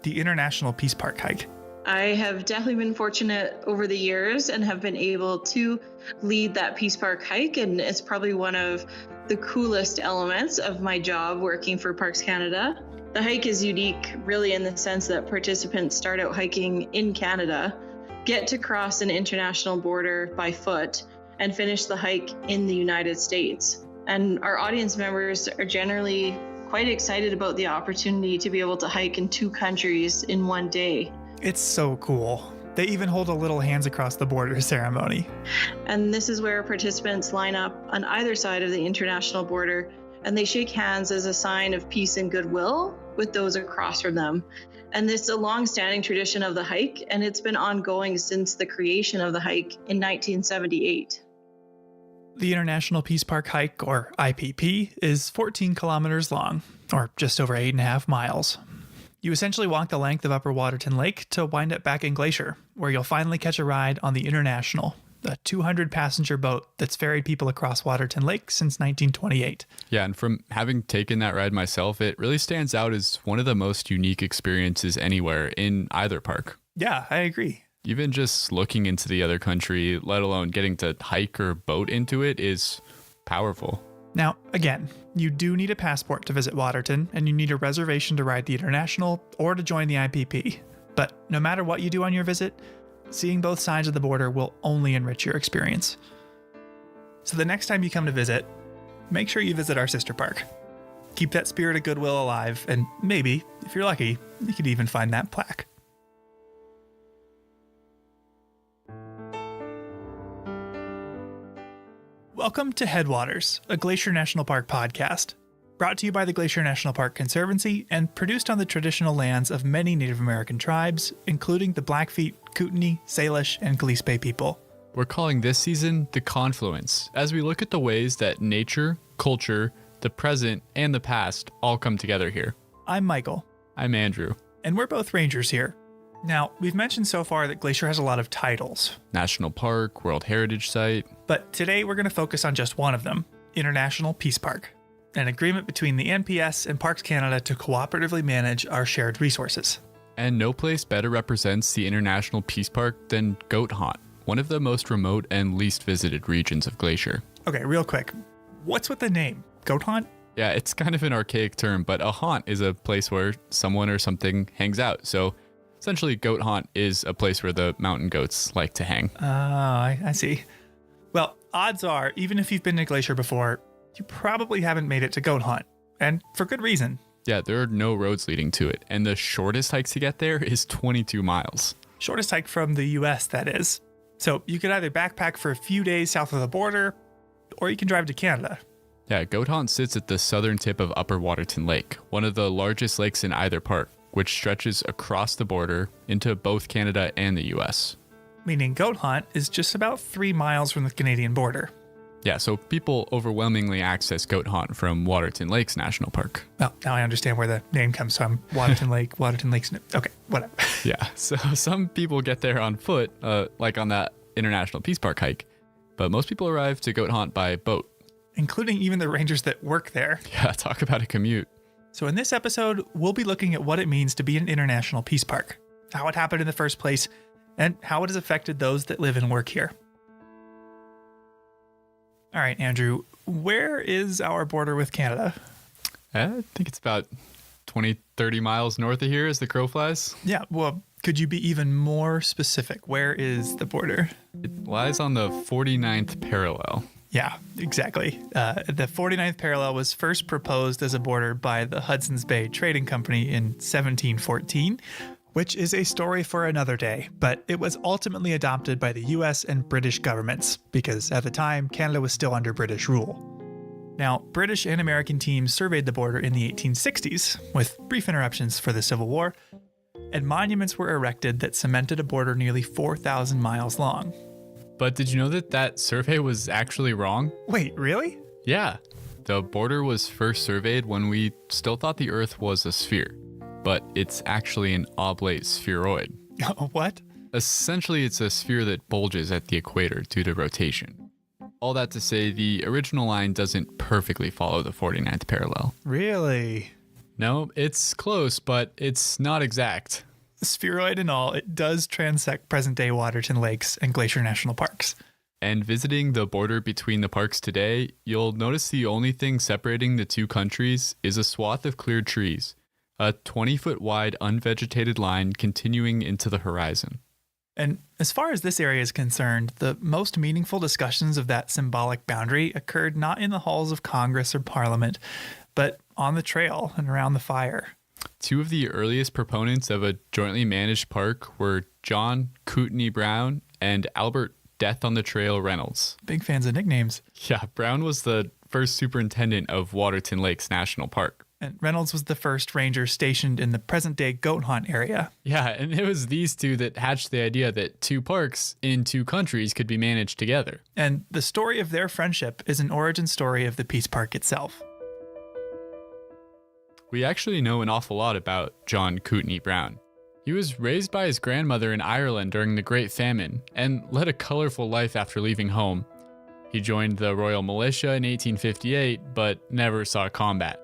the International Peace Park hike. I have definitely been fortunate over the years and have been able to lead that Peace Park hike, and it's probably one of the coolest elements of my job working for Parks Canada. The hike is unique really in the sense that participants start out hiking in Canada, get to cross an international border by foot, and finish the hike in the United States. And our audience members are generally quite excited about the opportunity to be able to hike in two countries in one day. It's so cool. They even hold a little hands across the border ceremony. And this is where participants line up on either side of the international border, and they shake hands as a sign of peace and goodwill with those across from them. And this is a long-standing tradition of the hike, and it's been ongoing since the creation of the hike in 1978. The International Peace Park hike, or IPP, is 14 kilometers long, or just over 8.5 miles. You essentially walk the length of Upper Waterton Lake to wind up back in Glacier, where you'll finally catch a ride on the International, a 200-passenger boat that's ferried people across Waterton Lake since 1928. Yeah, and from having taken that ride myself, it really stands out as one of the most unique experiences anywhere in either park. Yeah, I agree. Even just looking into the other country, let alone getting to hike or boat into it, is powerful. Now, again, you do need a passport to visit Waterton, and you need a reservation to ride the International or to join the IPP. But no matter what you do on your visit, seeing both sides of the border will only enrich your experience. So the next time you come to visit, make sure you visit our sister park. Keep that spirit of goodwill alive, and maybe, if you're lucky, you could even find that plaque. Welcome to Headwaters, a Glacier National Park podcast, brought to you by the Glacier National Park Conservancy and produced on the traditional lands of many Native American tribes, including the Blackfeet, Kootenai, Salish, and Gillespie people. We're calling this season The Confluence, as we look at the ways that nature, culture, the present, and the past all come together here. I'm Michael. I'm Andrew. And we're both rangers here. Now, we've mentioned so far that Glacier has a lot of titles. National Park, World Heritage Site. But today we're going to focus on just one of them, International Peace Park, an agreement between the NPS and Parks Canada to cooperatively manage our shared resources. And no place better represents the International Peace Park than Goat Haunt, one of the most remote and least visited regions of Glacier. Okay, real quick. What's with the name? Goat Haunt? Yeah, it's kind of an archaic term, but a haunt is a place where someone or something hangs out. So essentially, goat haunt is a place where the mountain goats like to hang. Oh, I see. Well, odds are, even if you've been to Glacier before, you probably haven't made it to goat haunt. And for good reason. Yeah, there are no roads leading to it. And the shortest hike to get there is 22 miles. Shortest hike from the U.S., that is. So you could either backpack for a few days south of the border, or you can drive to Canada. Yeah, Goat Haunt sits at the southern tip of Upper Waterton Lake, one of the largest lakes in either park, which stretches across the border into both Canada and the U.S. Meaning Goat Haunt is just about 3 miles from the Canadian border. Yeah, so people overwhelmingly access Goat Haunt from Waterton Lakes National Park. Well, now I understand where the name comes from. Waterton Lake, Waterton Lakes. Okay, whatever. Yeah, so some people get there on foot, like on that International Peace Park hike, but most people arrive to Goat Haunt by boat. Including even the rangers that work there. Yeah, talk about a commute. So in this episode, we'll be looking at what it means to be an international peace park, how it happened in the first place, and how it has affected those that live and work here. All right, Andrew, where is our border with Canada? I think it's about 20, 30 miles north of here as the crow flies. Yeah, well, could you be even more specific? Where is the border? It lies on the 49th parallel. Yeah, exactly. The 49th parallel was first proposed as a border by the Hudson's Bay Trading Company in 1714, which is a story for another day, but it was ultimately adopted by the US and British governments, because at the time, Canada was still under British rule. Now, British and American teams surveyed the border in the 1860s, with brief interruptions for the Civil War, and monuments were erected that cemented a border nearly 4,000 miles long. But did you know that that survey was actually wrong? Wait, really? Yeah. The border was first surveyed when we still thought the Earth was a sphere, but it's actually an oblate spheroid. What? Essentially, it's a sphere that bulges at the equator due to rotation. All that to say, the original line doesn't perfectly follow the 49th parallel. Really? No, it's close, but it's not exact. Spheroid and all, it does transect present-day Waterton Lakes and Glacier National Parks. And visiting the border between the parks today, you'll notice the only thing separating the two countries is a swath of cleared trees, a 20-foot wide unvegetated line continuing into the horizon. And as far as this area is concerned, the most meaningful discussions of that symbolic boundary occurred not in the halls of Congress or Parliament, but on the trail and around the fire. Two of the earliest proponents of a jointly managed park were John Kootenai Brown and Albert Death on the Trail Reynolds. Big fans of nicknames. Yeah, Brown was the first superintendent of Waterton Lakes National Park. And Reynolds was the first ranger stationed in the present-day Goat Haunt area. Yeah, and it was these two that hatched the idea that two parks in two countries could be managed together. And the story of their friendship is an origin story of the Peace Park itself. We actually know an awful lot about John Kootenai Brown. He was raised by his grandmother in Ireland during the Great Famine and led a colorful life after leaving home. He joined the Royal Militia in 1858, but never saw combat.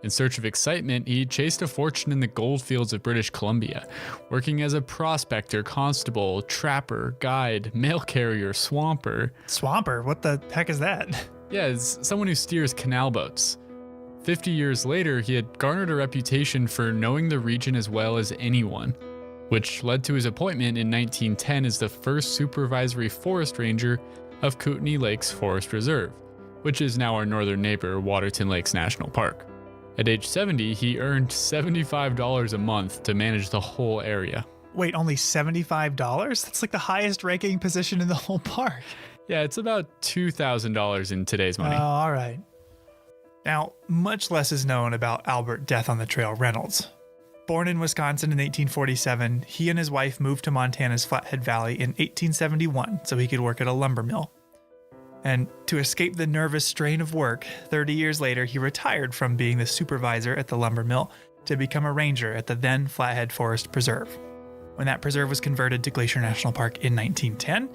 In search of excitement, he chased a fortune in the gold fields of British Columbia, working as a prospector, constable, trapper, guide, mail carrier, swamper. Swamper? What the heck is that? Yeah, it's someone who steers canal boats. 50 years later, he had garnered a reputation for knowing the region as well as anyone, which led to his appointment in 1910 as the first supervisory forest ranger of Kootenai Lakes Forest Reserve, which is now our northern neighbor, Waterton Lakes National Park. At age 70, he earned $75 a month to manage the whole area. Wait, only $75? That's like the highest ranking position in the whole park. Yeah, it's about $2,000 in today's money. Oh, all right. Now, much less is known about Albert Death on the Trail Reynolds. Born in Wisconsin in 1847, he and his wife moved to Montana's Flathead Valley in 1871 so he could work at a lumber mill. And to escape the nervous strain of work, 30 years later, he retired from being the supervisor at the lumber mill to become a ranger at the then Flathead Forest Preserve. When that preserve was converted to Glacier National Park in 1910,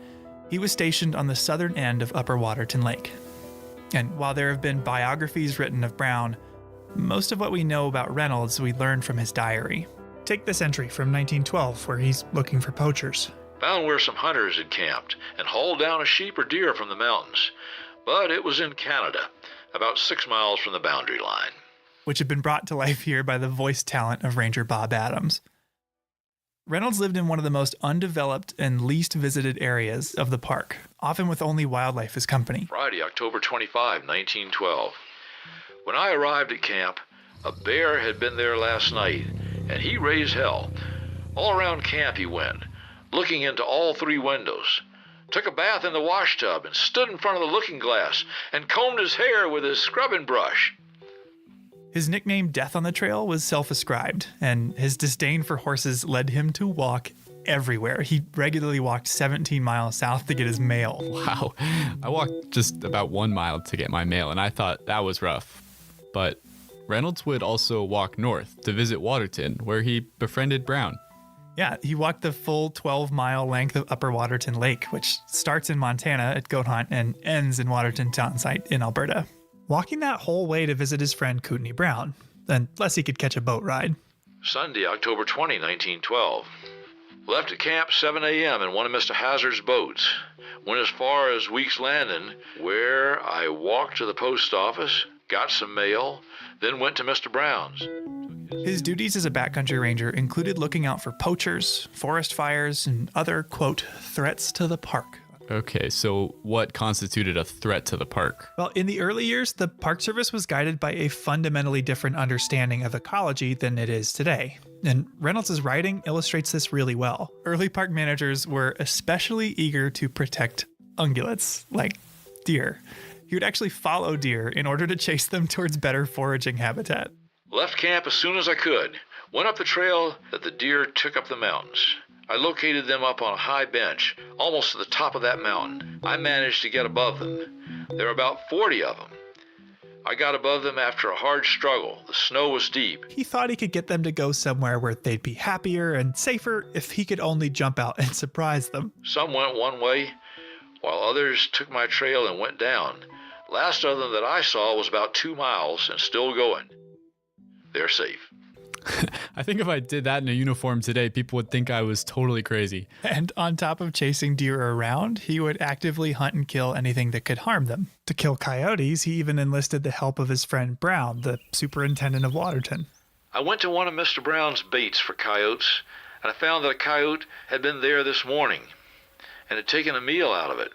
he was stationed on the southern end of Upper Waterton Lake. And while there have been biographies written of Brown, most of what we know about Reynolds we learned from his diary. Take this entry from 1912 where he's looking for poachers. Found where some hunters had camped and hauled down a sheep or deer from the mountains. But it was in Canada. about 6 miles from the boundary line. Which had been brought to life here by the voice talent of Ranger Bob Adams. Reynolds lived in one of the most undeveloped and least visited areas of the park, often with only wildlife as company. Friday, October 25, 1912. When I arrived at camp, a bear had been there last night, and he raised hell. All around camp he went, looking into all 3 windows. Took a bath in the wash tub and stood in front of the looking glass and combed his hair with his scrubbing brush. His nickname Death on the Trail was self-ascribed, and his disdain for horses led him to walk everywhere. He regularly walked 17 miles south to get his mail. Wow. I walked just about 1 mile to get my mail, and I thought that was rough. But Reynolds would also walk north to visit Waterton, where he befriended Brown. Yeah, he walked the full 12-mile length of Upper Waterton Lake, which starts in Montana at Goat Hunt and ends in Waterton Town Site in Alberta. Walking that whole way to visit his friend Kootenai Brown, unless he could catch a boat ride. Sunday, October 20, 1912. Left at camp 7 a.m. in one of Mr. Hazard's boats. Went as far as Weeks Landing, where I walked to the post office, got some mail, then went to Mr. Brown's. His duties as a backcountry ranger included looking out for poachers, forest fires, and other, quote, threats to the park. Okay, so what constituted a threat to the park? Well, in the early years, the Park Service was guided by a fundamentally different understanding of ecology than it is today. And Reynolds' writing illustrates this really well. Early park managers were especially eager to protect ungulates, like deer. He would actually follow deer in order to chase them towards better foraging habitat. Left camp as soon as I could. Went up the trail that the deer took up the mountains. I located them up on a high bench, almost to the top of that mountain. I managed to get above them. There were about 40 of them. I got above them after a hard struggle. The snow was deep. He thought he could get them to go somewhere where they'd be happier and safer if he could only jump out and surprise them. Some went one way, while others took my trail and went down. Last of them that I saw was about 2 miles and still going. They're safe. I think if I did that in a uniform today, people would think I was totally crazy. And on top of chasing deer around, he would actively hunt and kill anything that could harm them. To kill coyotes, he even enlisted the help of his friend Brown, the superintendent of Waterton. I went to one of Mr. Brown's baits for coyotes, and I found that a coyote had been there this morning and had taken a meal out of it.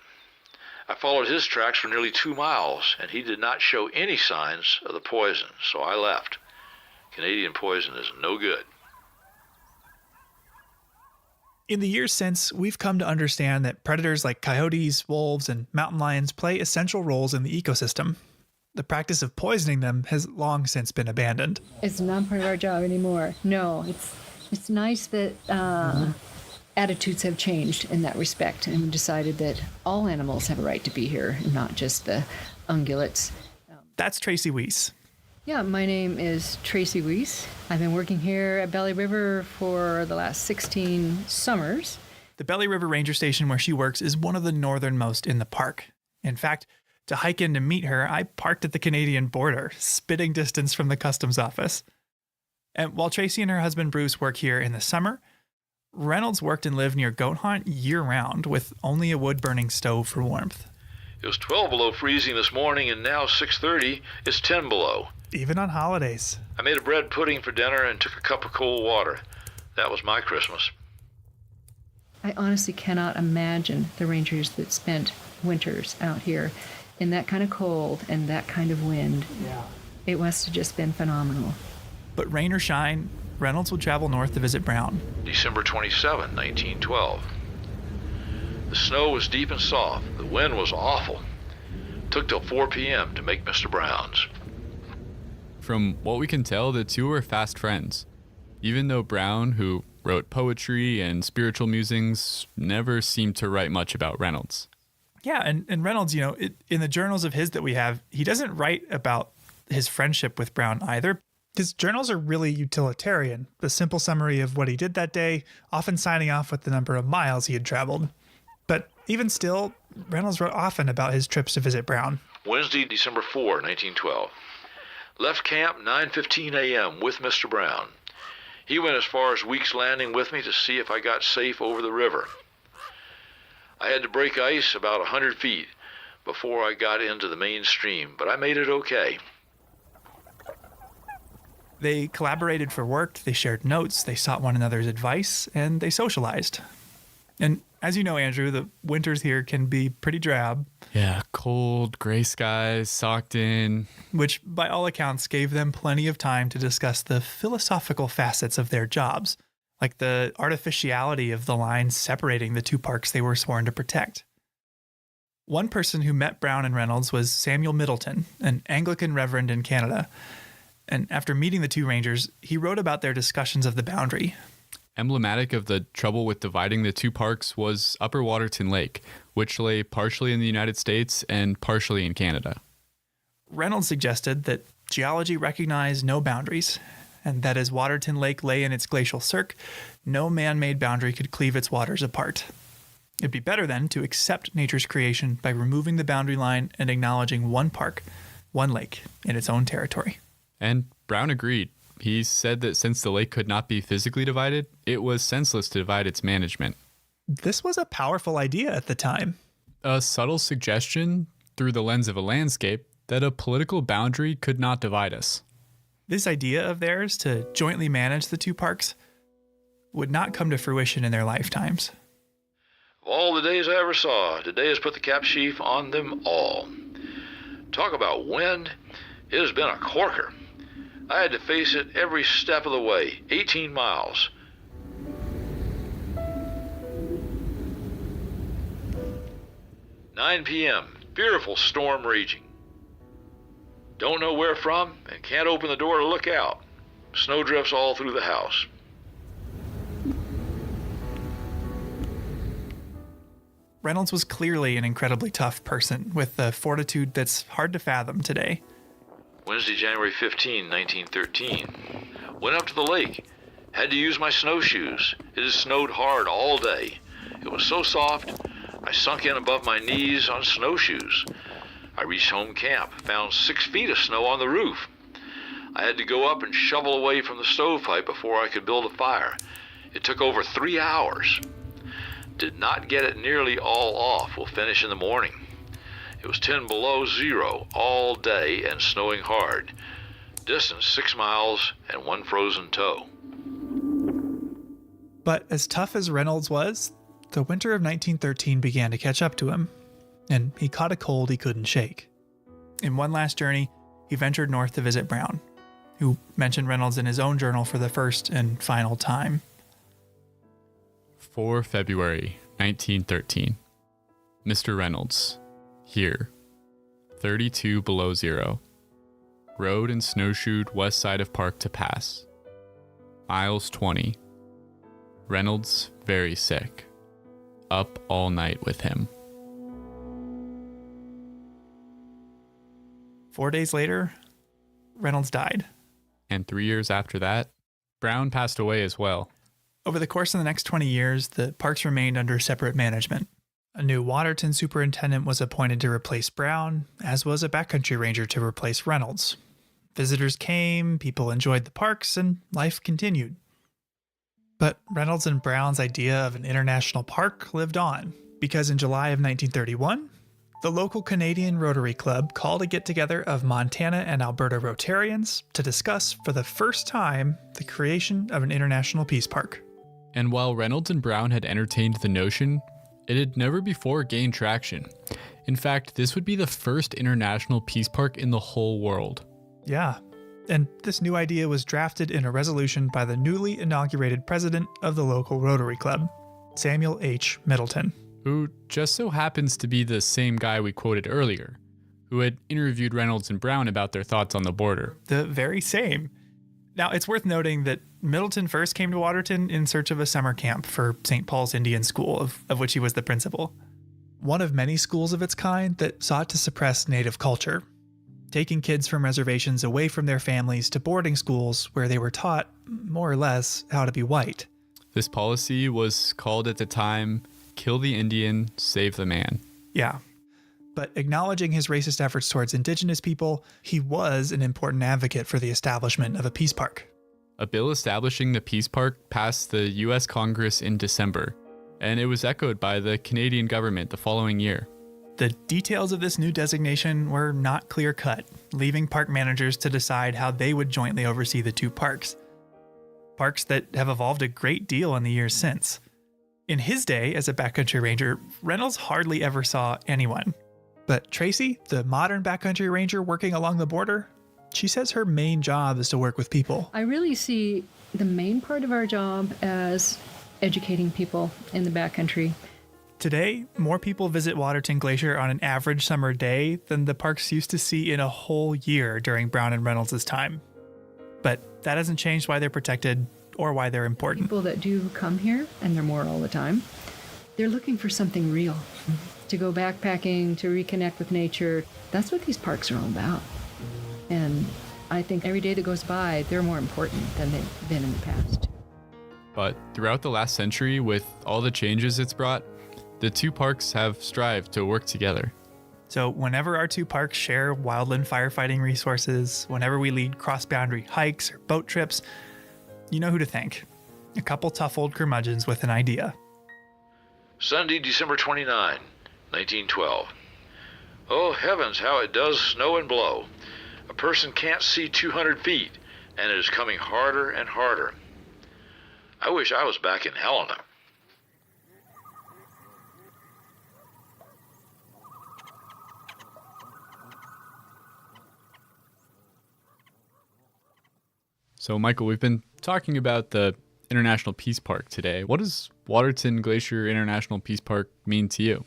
I followed his tracks for nearly 2 miles, and he did not show any signs of the poison, so I left. Canadian poison is no good. In the years since, we've come to understand that predators like coyotes, wolves, and mountain lions play essential roles in the ecosystem. The practice of poisoning them has long since been abandoned. It's not part of our job anymore. No, it's nice that attitudes have changed in that respect, and we decided that all animals have a right to be here, and not just the ungulates. That's Tracy Weiss. Yeah, my name is Tracy Weiss. I've been working here at Belly River for the last 16 summers. The Belly River Ranger Station where she works is one of the northernmost in the park. In fact, to hike in to meet her, I parked at the Canadian border, spitting distance from the customs office. And while Tracy and her husband Bruce work here in the summer, Reynolds worked and lived near Goat Hunt year-round with only a wood-burning stove for warmth. It was 12 below freezing this morning, and now 6:30 is 10 below. Even on holidays. I made a bread pudding for dinner and took a cup of cold water. That was my Christmas. I honestly cannot imagine the rangers that spent winters out here in that kind of cold and that kind of wind. Yeah. It must have just been phenomenal. But rain or shine, Reynolds would travel north to visit Brown. December 27, 1912. The snow was deep and soft. The wind was awful. Took till 4 p.m. to make Mr. Brown's. From what we can tell, the two were fast friends. Even though Brown, who wrote poetry and spiritual musings, never seemed to write much about Reynolds. Yeah, and Reynolds, in the journals of his that we have, he doesn't write about his friendship with Brown either. His journals are really utilitarian, the simple summary of what he did that day, often signing off with the number of miles he had traveled. But even still, Reynolds wrote often about his trips to visit Brown. Wednesday, December 4, 1912. Left camp 9:15 a.m. with Mr. Brown. He went as far as Weeks Landing with me to see if I got safe over the river. I had to break ice about 100 feet, before I got into the main stream, but I made it okay. They collaborated for work, they shared notes, they sought one another's advice, and they socialized. And as you know, Andrew, the winters here can be pretty drab. Yeah, cold, gray skies, socked in. Which, by all accounts, gave them plenty of time to discuss the philosophical facets of their jobs, like the artificiality of the lines separating the two parks they were sworn to protect. One person who met Brown and Reynolds was Samuel Middleton, an Anglican reverend in Canada. And after meeting the two rangers, he wrote about their discussions of the boundary. Emblematic of the trouble with dividing the two parks was Upper Waterton Lake, which lay partially in the United States and partially in Canada. Reynolds suggested that geology recognized no boundaries, and that as Waterton Lake lay in its glacial cirque, no man-made boundary could cleave its waters apart. It'd be better then to accept nature's creation by removing the boundary line and acknowledging one park, one lake, in its own territory. And Brown agreed. He said that since the lake could not be physically divided, it was senseless to divide its management. This was a powerful idea at the time. A subtle suggestion, through the lens of a landscape, that a political boundary could not divide us. This idea of theirs to jointly manage the two parks would not come to fruition in their lifetimes. Of all the days I ever saw, today has put the cap sheaf on them all. Talk about wind. It has been a corker. I had to face it every step of the way, 18 miles. "9 p.m., fearful storm raging. Don't know where from and can't open the door to look out. Snow drifts all through the house." Reynolds was clearly an incredibly tough person with a fortitude that's hard to fathom today. Wednesday, January 15, 1913. Went up to the lake. Had to use my snowshoes. It has snowed hard all day. It was so soft, I sunk in above my knees on snowshoes. I reached home camp, found 6 feet of snow on the roof. I had to go up and shovel away from the stovepipe before I could build a fire. It took over 3 hours. Did not get it nearly all off. We'll finish in the morning. It was 10 below zero all day and snowing hard. Distance 6 miles and 1 frozen toe. But as tough as Reynolds was, the winter of 1913 began to catch up to him, and he caught a cold he couldn't shake. In one last journey, he ventured north to visit Brown, who mentioned Reynolds in his own journal for the first and final time. 4 February 1913. Mr. Reynolds, here, 32 below zero. Rode and snowshoed west side of park to pass. Miles 20. Reynolds very sick. Up all night with him. 4 days later, Reynolds died. And 3 years after that, Brown passed away as well. Over the course of the next 20 years, the parks remained under separate management. A new Waterton superintendent was appointed to replace Brown, as was a backcountry ranger to replace Reynolds. Visitors came, people enjoyed the parks, and life continued. But Reynolds and Brown's idea of an international park lived on, because in July of 1931, the local Canadian Rotary Club called a get-together of Montana and Alberta Rotarians to discuss, for the first time, the creation of an international peace park. And while Reynolds and Brown had entertained the notion, it had never before gained traction. In fact, this would be the first international peace park in the whole world. Yeah, and this new idea was drafted in a resolution by the newly inaugurated president of the local Rotary Club, Samuel H. Middleton. Who just so happens to be the same guy we quoted earlier, who had interviewed Reynolds and Brown about their thoughts on the border. The very same. Now, it's worth noting that Middleton first came to Waterton in search of a summer camp for St. Paul's Indian School, of which he was the principal. One of many schools of its kind that sought to suppress native culture, taking kids from reservations away from their families to boarding schools where they were taught, more or less, how to be white. This policy was called at the time, "Kill the Indian, Save the Man." Yeah. But acknowledging his racist efforts towards indigenous people, he was an important advocate for the establishment of a peace park. A bill establishing the peace park passed the U.S. Congress in December, and it was echoed by the Canadian government the following year. The details of this new designation were not clear-cut, leaving park managers to decide how they would jointly oversee the two parks. Parks that have evolved a great deal in the years since. In his day as a backcountry ranger, Reynolds hardly ever saw anyone. But Tracy, the modern backcountry ranger working along the border, she says her main job is to work with people. I really see the main part of our job as educating people in the backcountry. Today, more people visit Waterton Glacier on an average summer day than the parks used to see in a whole year during Brown and Reynolds' time. But that hasn't changed why they're protected or why they're important. People that do come here, and there are more all the time, they're looking for something real. To go backpacking, to reconnect with nature. That's what these parks are all about. And I think every day that goes by, they're more important than they've been in the past. But throughout the last century, with all the changes it's brought, the two parks have strived to work together. So whenever our two parks share wildland firefighting resources, whenever we lead cross-boundary hikes or boat trips, you know who to thank. A couple tough old curmudgeons with an idea. Sunday, December 29, 1912. Oh heavens, how it does snow and blow. A person can't see 200 feet, and it is coming harder and harder. I wish I was back in Helena. So, Michael, we've been talking about the International Peace Park today. What does Waterton Glacier International Peace Park mean to you?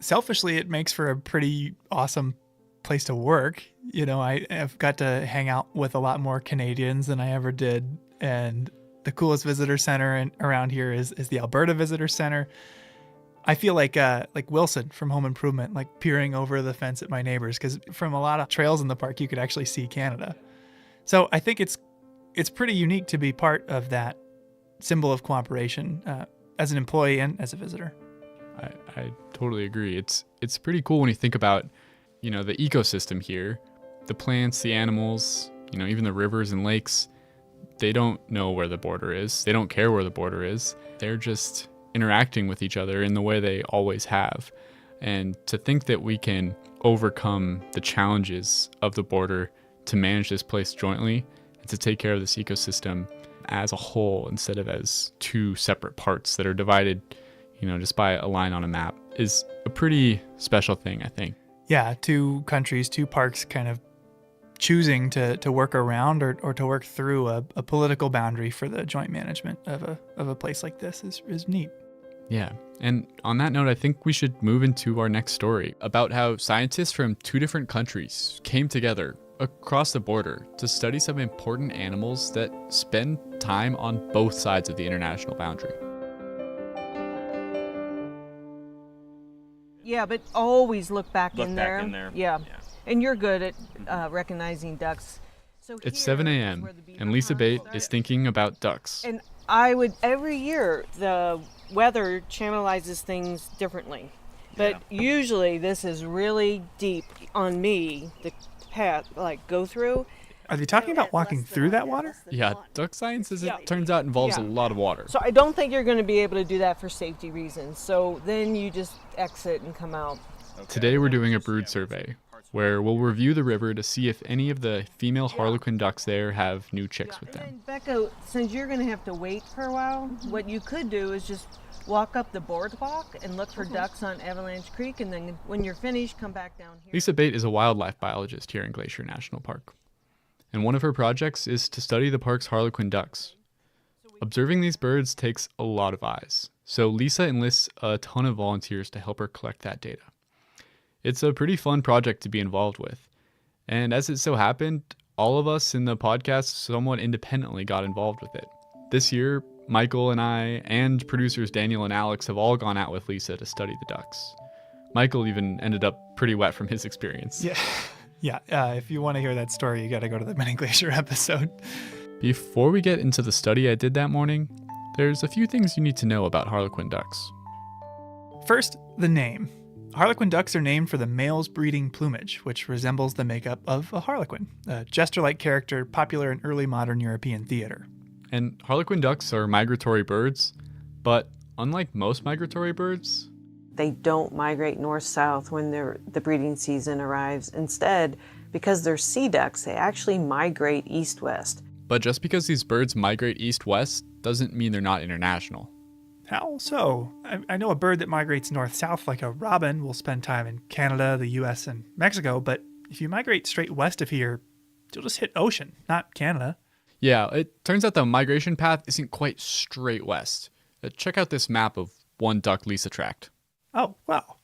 Selfishly, it makes for a pretty awesome place to work. You know, I've got to hang out with a lot more Canadians than I ever did. And the coolest visitor center around here is the Alberta Visitor Center. I feel like Wilson from Home Improvement, like peering over the fence at my neighbors, because from a lot of trails in the park, you could actually see Canada. So I think it's pretty unique to be part of that symbol of cooperation as an employee and as a visitor. I totally agree. It's pretty cool when you think about, the ecosystem here, the plants, the animals, even the rivers and lakes. They don't know where the border is. They don't care where the border is. They're just interacting with each other in the way they always have. And to think that we can overcome the challenges of the border to manage this place jointly and to take care of this ecosystem as a whole instead of as two separate parts that are divided, just by a line on a map is a pretty special thing, I think. Yeah, two countries, two parks kind of choosing to work around or to work through a political boundary for the joint management of a place like this is neat. Yeah, and on that note, I think we should move into our next story about how scientists from two different countries came together across the border to study some important animals that spend time on both sides of the international boundary. Yeah, but always look back Look in back there. in there. Yeah. And you're good at recognizing ducks. So It's 7 a.m., and Lisa Bate is thinking about ducks. And every year, the weather channelizes things differently. But usually this is really deep on me, the path, go through. Are they talking about walking through that water? Yeah, duck science, as it turns out, involves a lot of water. So I don't think you're going to be able to do that for safety reasons. So then you just exit and come out. Today we're doing a brood survey, where we'll review the river to see if any of the female harlequin ducks there have new chicks with them. And Becca, since you're going to have to wait for a while, what you could do is just walk up the boardwalk and look for ducks on Avalanche Creek, and then when you're finished, come back down here. Lisa Bate is a wildlife biologist here in Glacier National Park. And one of her projects is to study the park's harlequin ducks. Observing these birds takes a lot of eyes, so Lisa enlists a ton of volunteers to help her collect that data. It's a pretty fun project to be involved with. And as it so happened, all of us in the podcast somewhat independently got involved with it. This year, Michael and I and producers Daniel and Alex have all gone out with Lisa to study the ducks. Michael even ended up pretty wet from his experience. Yeah. Yeah, if you want to hear that story, you got to go to the Mini Glacier episode. Before we get into the study I did that morning, there's a few things you need to know about harlequin ducks. First, the name. Harlequin ducks are named for the male's breeding plumage, which resembles the makeup of a harlequin, a jester-like character popular in early modern European theater. And harlequin ducks are migratory birds, but unlike most migratory birds, They don't migrate north-south when the breeding season arrives. Instead, because they're sea ducks, they actually migrate east-west. But just because these birds migrate east-west doesn't mean they're not international. How so? I know a bird that migrates north-south, like a robin, will spend time in Canada, the US, and Mexico, but if you migrate straight west of here, you'll just hit ocean, not Canada. Yeah, it turns out the migration path isn't quite straight west. Check out this map of one duck Lisa tracked. Oh, wow.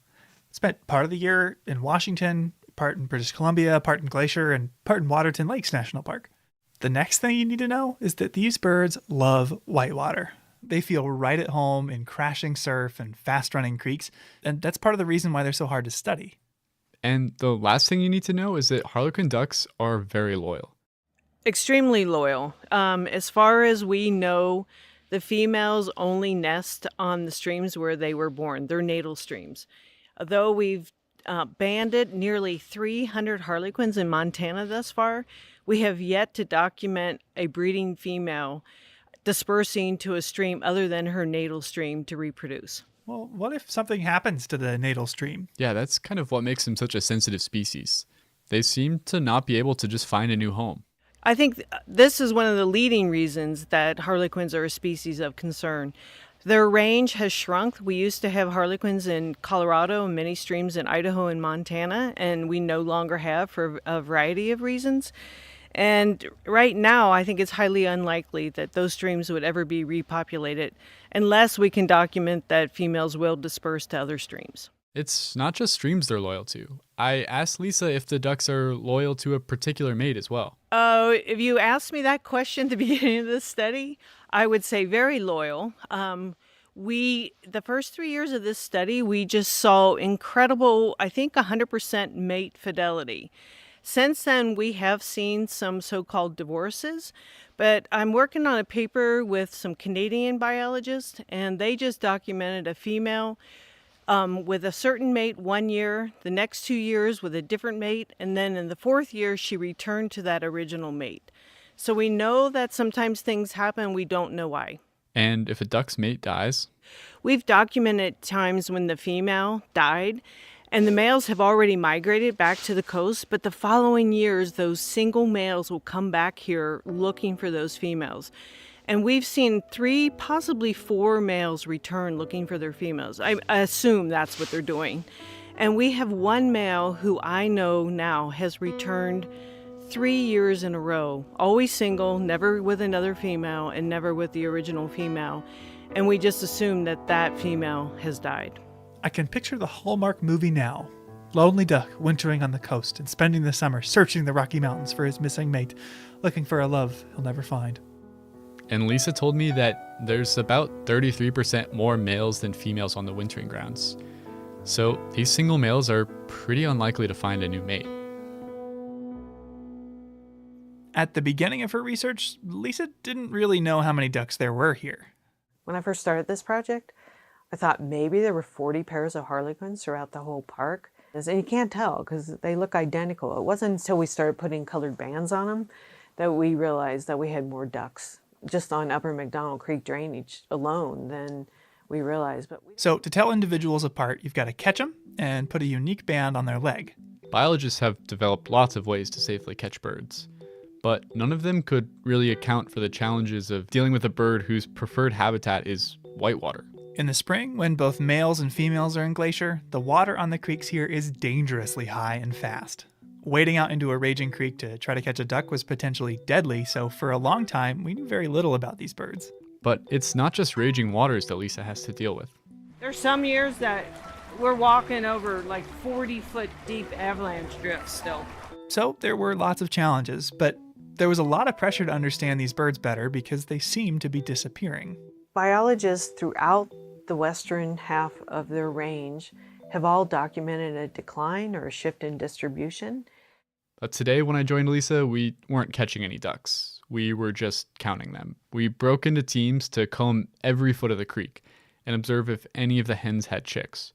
Spent part of the year in Washington, part in British Columbia, part in Glacier, and part in Waterton Lakes National Park. The next thing you need to know is that these birds love whitewater. They feel right at home in crashing surf and fast-running creeks, and that's part of the reason why they're so hard to study. And the last thing you need to know is that harlequin ducks are very loyal. Extremely loyal. As far as we know, the females only nest on the streams where they were born, their natal streams. Though we've banded nearly 300 harlequins in Montana thus far, we have yet to document a breeding female dispersing to a stream other than her natal stream to reproduce. Well, what if something happens to the natal stream? Yeah, that's kind of what makes them such a sensitive species. They seem to not be able to just find a new home. I think this is one of the leading reasons that harlequins are a species of concern. Their range has shrunk. We used to have harlequins in Colorado and many streams in Idaho and Montana, and we no longer have for a variety of reasons. And right now, I think it's highly unlikely that those streams would ever be repopulated unless we can document that females will disperse to other streams. It's not just streams they're loyal to. I asked Lisa if the ducks are loyal to a particular mate as well. If you asked me that question at the beginning of this study, I would say very loyal. The first 3 years of this study, we just saw incredible, I think 100% mate fidelity. Since then, we have seen some so-called divorces, but I'm working on a paper with some Canadian biologists, and they just documented a female with a certain mate 1 year, the next 2 years with a different mate, and then in the 4th year, she returned to that original mate. So we know that sometimes things happen, we don't know why. And if a duck's mate dies? We've documented times when the female died, and the males have already migrated back to the coast, but the following years, those single males will come back here looking for those females. And we've seen 3, possibly 4 males return looking for their females. I assume that's what they're doing. And we have one male who I know now has returned 3 years in a row, always single, never with another female, and never with the original female. And we just assume that that female has died. I can picture the Hallmark movie now. Lonely duck wintering on the coast and spending the summer searching the Rocky Mountains for his missing mate, looking for a love he'll never find. And Lisa told me that there's about 33% more males than females on the wintering grounds. So these single males are pretty unlikely to find a new mate. At the beginning of her research, Lisa didn't really know how many ducks there were here. When I first started this project, I thought maybe there were 40 pairs of harlequins throughout the whole park. And you can't tell because they look identical. It wasn't until we started putting colored bands on them that we realized that we had more ducks just on Upper McDonald Creek drainage alone than we realized. So to tell individuals apart, you've got to catch them and put a unique band on their leg. Biologists have developed lots of ways to safely catch birds, but none of them could really account for the challenges of dealing with a bird whose preferred habitat is whitewater. In the spring, when both males and females are in Glacier, the water on the creeks here is dangerously high and fast. Wading out into a raging creek to try to catch a duck was potentially deadly, so for a long time, we knew very little about these birds. But it's not just raging waters that Lisa has to deal with. There's some years that we're walking over like 40-foot deep avalanche drifts still. So there were lots of challenges, but there was a lot of pressure to understand these birds better because they seemed to be disappearing. Biologists throughout the western half of their range have all documented a decline or a shift in distribution. But today when I joined Lisa, we weren't catching any ducks. We were just counting them. We broke into teams to comb every foot of the creek and observe if any of the hens had chicks.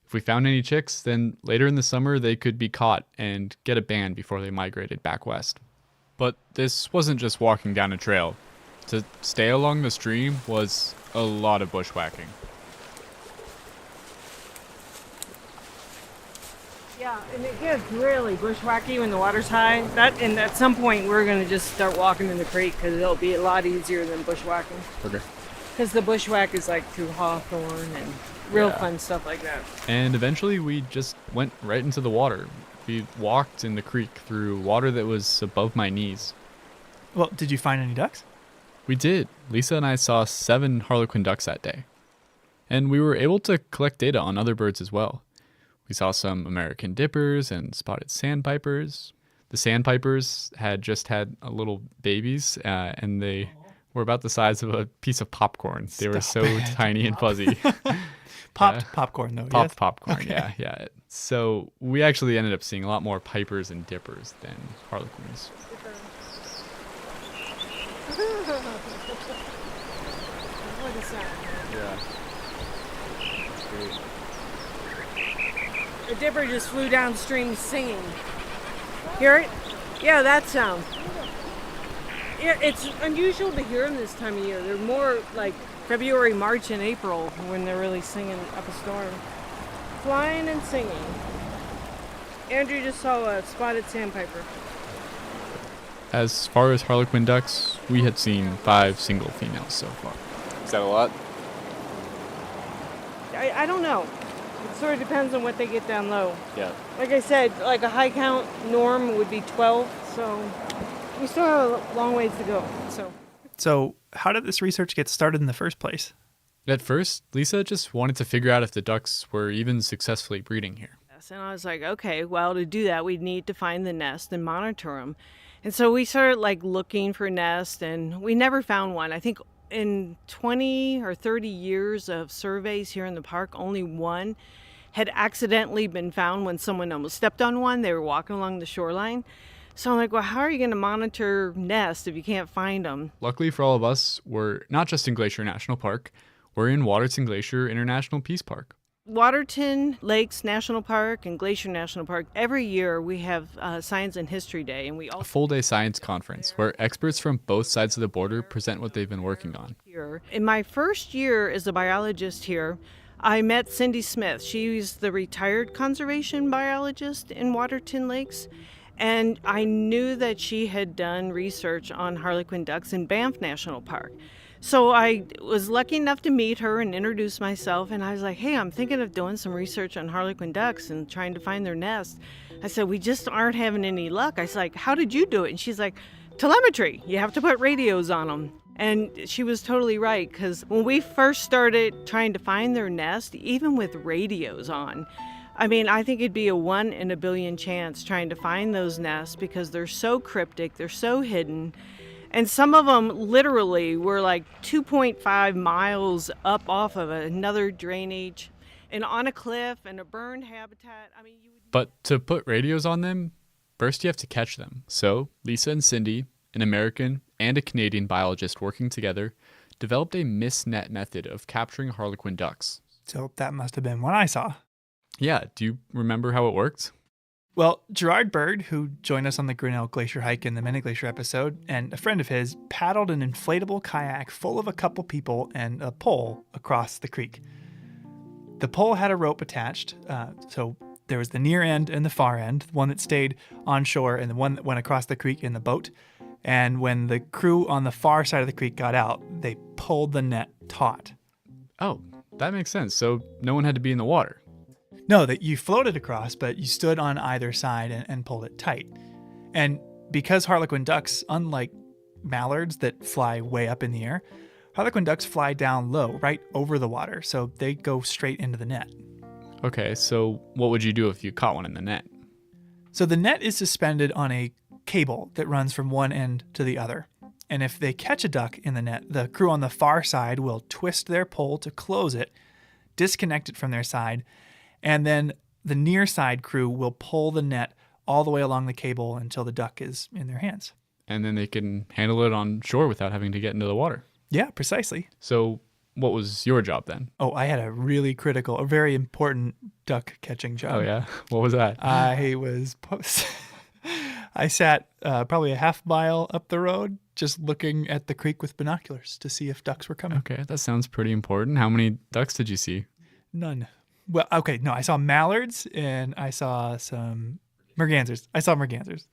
If we found any chicks, then later in the summer they could be caught and get a band before they migrated back west. But this wasn't just walking down a trail. To stay along the stream was a lot of bushwhacking. Yeah, and it gets really bushwhacky when the water's high. And at some point we're going to just start walking in the creek because it'll be a lot easier than bushwhacking. Okay. Because the bushwhack is like through hawthorn and real fun stuff like that. And eventually we just went right into the water. We walked in the creek through water that was above my knees. Well, did you find any ducks? We did. Lisa and I saw 7 harlequin ducks that day. And we were able to collect data on other birds as well. We saw some American dippers and spotted sandpipers. The sandpipers had just had little babies, and they were about the size of a piece of popcorn. They were so tiny and fuzzy. Popped popcorn, though. Popped yes? popcorn, Okay. yeah. So we actually ended up seeing a lot more pipers and dippers than harlequins. What is that? Yeah. That's great. The dipper just flew downstream singing. Hear it? Yeah, that sound. Yeah, it's unusual to hear them this time of year. They're more like February, March, and April when they're really singing up a storm. Flying and singing. Andrew just saw a spotted sandpiper. As far as harlequin ducks, we had seen 5 single females so far. Is that a lot? I don't know. It sort of depends on what they get down low. Yeah. Like I said, like a high count norm would be 12, so we still have a long ways to go. So how did this research get started in the first place? At first, Lisa just wanted to figure out if the ducks were even successfully breeding here. And I was like, okay, well, to do that, we'd need to find the nest and monitor them. And so we started like looking for nests, and we never found one. I think in 20 or 30 years of surveys here in the park, only one had accidentally been found when someone almost stepped on one. They were walking along the shoreline. So I'm like, well, how are you going to monitor nests if you can't find them? Luckily for all of us, we're not just in Glacier National Park, we're in Waterton Glacier International Peace Park. Waterton Lakes National Park and Glacier National Park, every year we have Science and History Day, and we A full-day science conference where experts from both sides of the border present what they've been working on. here. In my first year as a biologist here, I met Cindy Smith. She's the retired conservation biologist in Waterton Lakes, and I knew that she had done research on harlequin ducks in Banff National Park. So I was lucky enough to meet her and introduce myself, and I was like, hey, I'm thinking of doing some research on harlequin ducks and trying to find their nests. I said, we just aren't having any luck. I was like, how did you do it? And she's like, telemetry. You have to put radios on them. And she was totally right, because when we first started trying to find their nest, even with radios on, I mean, I think it'd be a 1 in a billion chance trying to find those nests because they're so cryptic, they're so hidden. And some of them literally were like 2.5 miles up off of another drainage and on a cliff and a burned habitat. I mean, But to put radios on them, first you have to catch them. So Lisa and Cindy, an American and a Canadian biologist working together, developed a mist net method of capturing harlequin ducks. So that must have been what I saw. Yeah, do you remember how it worked? Well, Gerard Bird, who joined us on the Grinnell Glacier hike in the Mini Glacier episode, and a friend of his paddled an inflatable kayak full of a couple people and a pole across the creek. The pole had a rope attached, so there was the near end and the far end, the one that stayed on shore and the one that went across the creek in the boat. And when the crew on the far side of the creek got out, they pulled the net taut. Oh, that makes sense. So no one had to be in the water. No, that you floated across, but you stood on either side and pulled it tight. And because harlequin ducks, unlike mallards that fly way up in the air, harlequin ducks fly down low, right over the water, so they go straight into the net. Okay, so what would you do if you caught one in the net? So the net is suspended on a cable that runs from one end to the other. And if they catch a duck in the net, the crew on the far side will twist their pole to close it, disconnect it from their side, and then the near side crew will pull the net all the way along the cable until the duck is in their hands. And then they can handle it on shore without having to get into the water. Yeah, precisely. So what was your job then? Oh, I had a really critical, a very important duck catching job. Oh, yeah? What was that? I sat probably a half mile up the road just looking at the creek with binoculars to see if ducks were coming. Okay, that sounds pretty important. How many ducks did you see? None. Well, okay, no, I saw mallards and I saw some mergansers. I saw mergansers,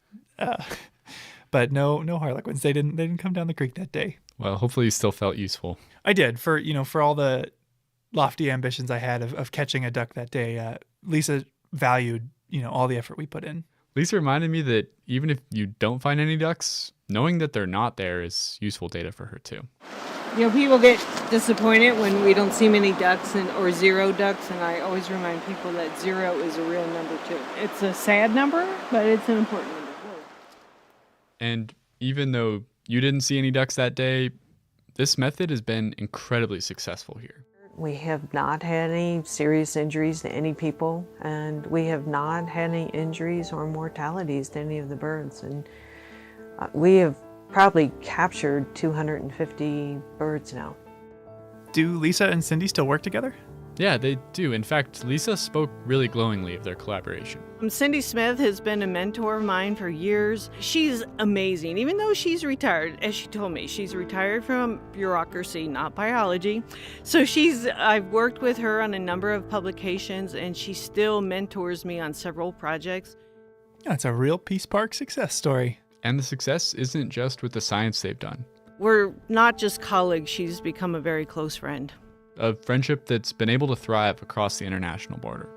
but no harlequins. They didn't come down the creek that day. Well, hopefully you still felt useful. I did for all the lofty ambitions I had of catching a duck that day. Lisa valued all the effort we put in. Lisa reminded me that even if you don't find any ducks, knowing that they're not there is useful data for her too. People get disappointed when we don't see many ducks or zero ducks, and I always remind people that 0 is a real number too. It's a sad number, but it's an important number. And even though you didn't see any ducks that day, this method has been incredibly successful here. We have not had any serious injuries to any people, and we have not had any injuries or mortalities to any of the birds. And we have probably captured 250 birds now. Do Lisa and Cindy still work together? Yeah, they do. In fact, Lisa spoke really glowingly of their collaboration. Cindy Smith has been a mentor of mine for years. She's amazing, even though she's retired. As she told me, she's retired from bureaucracy, not biology. So I've worked with her on a number of publications, and she still mentors me on several projects. That's a real Peace Park success story. And the success isn't just with the science they've done. We're not just colleagues, she's become a very close friend. A friendship that's been able to thrive across the international border.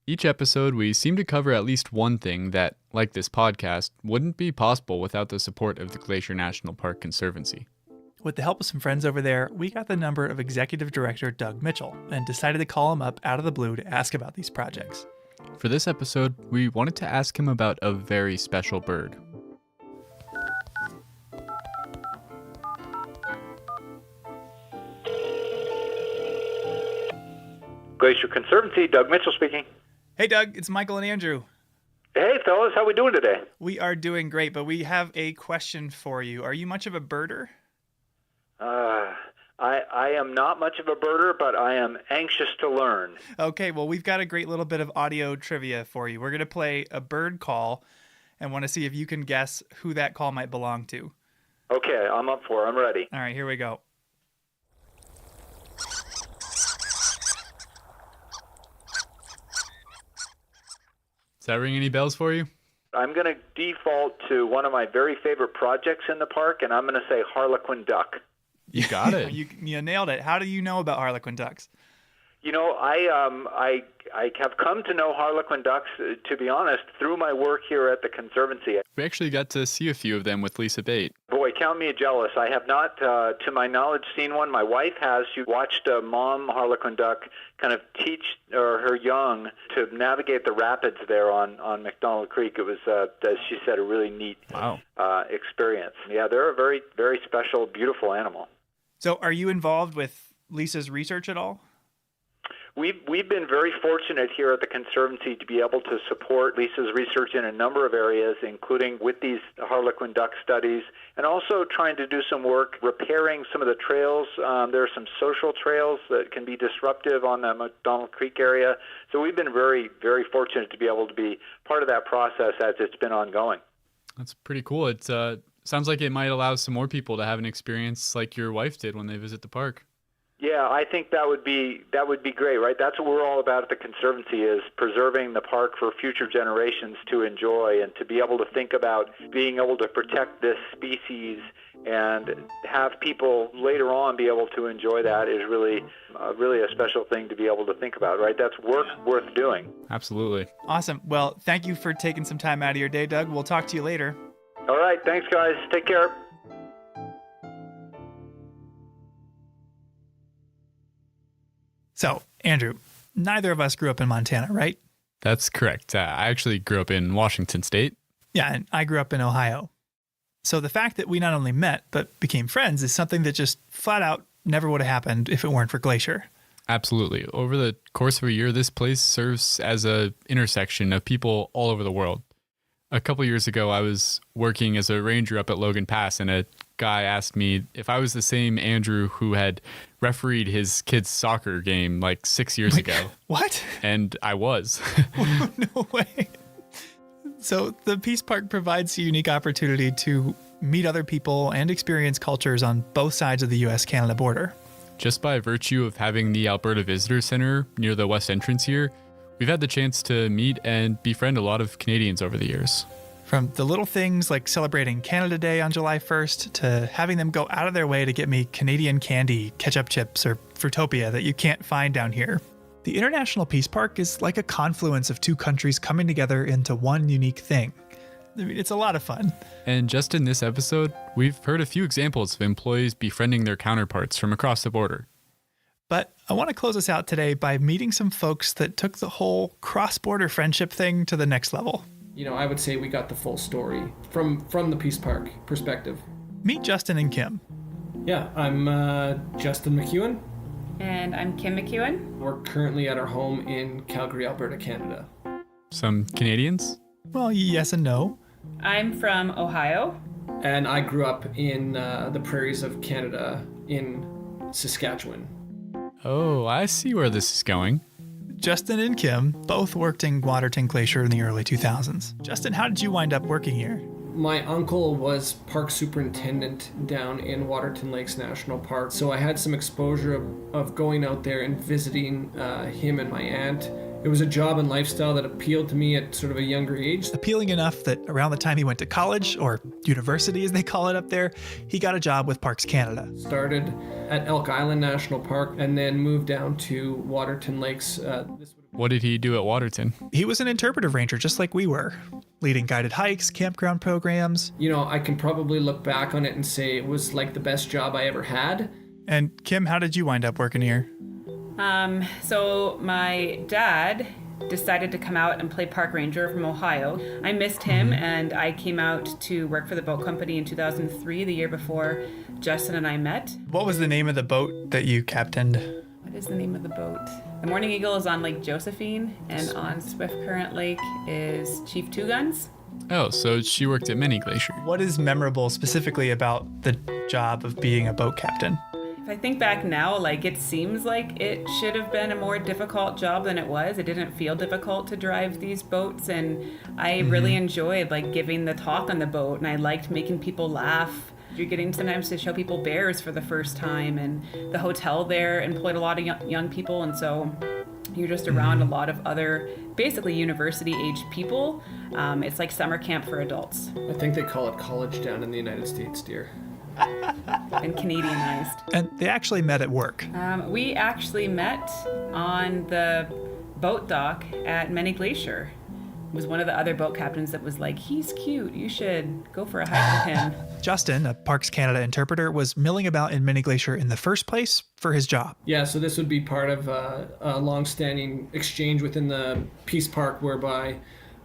Each episode, we seem to cover at least one thing that, like this podcast, wouldn't be possible without the support of the Glacier National Park Conservancy. With the help of some friends over there, we got the number of Executive Director Doug Mitchell and decided to call him up out of the blue to ask about these projects. For this episode, we wanted to ask him about a very special bird. Glacier Conservancy, Doug Mitchell speaking. Hey Doug, it's Michael and Andrew. Hey fellas, how we doing today? We are doing great, but we have a question for you. Are you much of a birder? I am not much of a birder, but I am anxious to learn. Okay, well, we've got a great little bit of audio trivia for you. We're going to play a bird call and want to see if you can guess who that call might belong to. Okay, I'm up for it. I'm ready. All right, here we go. Does that ring any bells for you? I'm going to default to one of my very favorite projects in the park, and I'm going to say harlequin duck. You got it. You nailed it. How do you know about harlequin ducks? I have come to know harlequin ducks, to be honest, through my work here at the Conservancy. We actually got to see a few of them with Lisa Bate. Boy, count me jealous. I have not, to my knowledge, seen one. My wife has. She watched a mom harlequin duck kind of teach her young to navigate the rapids there on McDonald Creek. It was, as she said, a really neat experience. Yeah, they're a very, very special, beautiful animal. So are you involved with Lisa's research at all? We've been very fortunate here at the Conservancy to be able to support Lisa's research in a number of areas, including with these harlequin duck studies, and also trying to do some work repairing some of the trails. There are some social trails that can be disruptive on the McDonald Creek area. So we've been very, very fortunate to be able to be part of that process as it's been ongoing. That's pretty cool. It sounds like it might allow some more people to have an experience like your wife did when they visit the park. Yeah, I think that would be great, right? That's what we're all about at the Conservancy, is preserving the park for future generations to enjoy, and to be able to think about being able to protect this species and have people later on be able to enjoy that is really a special thing to be able to think about, right? That's work worth doing. Absolutely. Awesome. Well, thank you for taking some time out of your day, Doug. We'll talk to you later. All right. Thanks, guys. Take care. So, Andrew, neither of us grew up in Montana, right? That's correct. I actually grew up in Washington State. Yeah, and I grew up in Ohio. So the fact that we not only met, but became friends is something that just flat out never would have happened if it weren't for Glacier. Absolutely. Over the course of a year, this place serves as an intersection of people all over the world. A couple years ago, I was working as a ranger up at Logan Pass, and a guy asked me if I was the same Andrew who had refereed his kid's soccer game like 6 years ago. What? And I was. No way. So the Peace Park provides a unique opportunity to meet other people, and experience cultures on both sides of the US-Canada border. Just by virtue of having the Alberta Visitor Center near the west entrance here, we've had the chance to meet and befriend a lot of Canadians over the years. From the little things like celebrating Canada Day on July 1st to having them go out of their way to get me Canadian candy, ketchup chips, or Fruitopia that you can't find down here. The International Peace Park is like a confluence of two countries coming together into one unique thing. I mean, it's a lot of fun. And just in this episode, we've heard a few examples of employees befriending their counterparts from across the border. But I want to close us out today by meeting some folks that took the whole cross-border friendship thing to the next level. You know, I would say we got the full story from the Peace Park perspective. Meet Justin and Kim. Yeah, I'm Justin McEwen. And I'm Kim McEwen. We're currently at our home in Calgary, Alberta, Canada. Some Canadians? Well, yes and no. I'm from Ohio. And I grew up in the prairies of Canada in Saskatchewan. Oh, I see where this is going. Justin and Kim both worked in Waterton Glacier in the early 2000s. Justin, how did you wind up working here? My uncle was park superintendent down in Waterton Lakes National Park, so I had some exposure of going out there and visiting him and my aunt. It was a job and lifestyle that appealed to me at sort of a younger age. Appealing enough that around the time he went to college, or university as they call it up there, he got a job with Parks Canada. Started at Elk Island National Park and then moved down to Waterton Lakes. What did he do at Waterton? He was an interpretive ranger just like we were, leading guided hikes, campground programs. You know, I can probably look back on it and say it was like the best job I ever had. And Kim, how did you wind up working here? So my dad decided to come out and play park ranger from Ohio. I missed him and I came out to work for the boat company in 2003, the year before Justin and I met. What was the name of the boat that you captained? What is the name of the boat? The Morning Eagle is on Lake Josephine, and on Swift Current Lake is Chief Two Guns. Oh, so she worked at Many Glacier. What is memorable specifically about the job of being a boat captain? If I think back now, like, it seems like it should have been a more difficult job than it was. It didn't feel difficult to drive these boats, and I really enjoyed like giving the talk on the boat, and I liked making people laugh. You're getting sometimes to show people bears for the first time, and the hotel there employed a lot of young people, and so you're just around a lot of other basically university age people. It's like summer camp for adults. I think they call it college down in the United States, dear. And Canadianized. And they actually met at work. We actually met on the boat dock at Many Glacier. It was one of the other boat captains that was like, he's cute, you should go for a hike with him. Justin, a Parks Canada interpreter, was milling about in Many Glacier in the first place for his job. Yeah, so this would be part of a long-standing exchange within the Peace Park whereby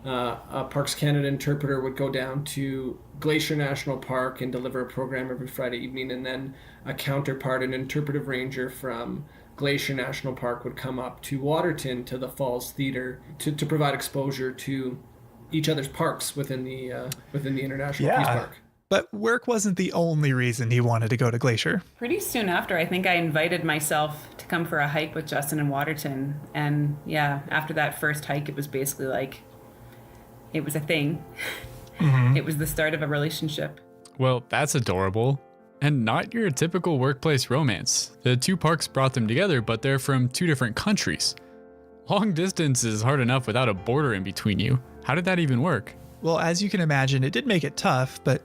a Parks Canada interpreter would go down to Glacier National Park and deliver a program every Friday evening, and then a counterpart, an interpretive ranger from Glacier National Park, would come up to Waterton to the Falls Theater to provide exposure to each other's parks within the International Peace Park. But work wasn't the only reason he wanted to go to Glacier. Pretty soon after, I think I invited myself to come for a hike with Justin in Waterton, and yeah, after that first hike, it was basically like, it was a thing. It was the start of a relationship. Well, that's adorable. And not your typical workplace romance. The two parks brought them together, but they're from two different countries. Long distance is hard enough without a border in between you. How did that even work? Well, as you can imagine, it did make it tough, but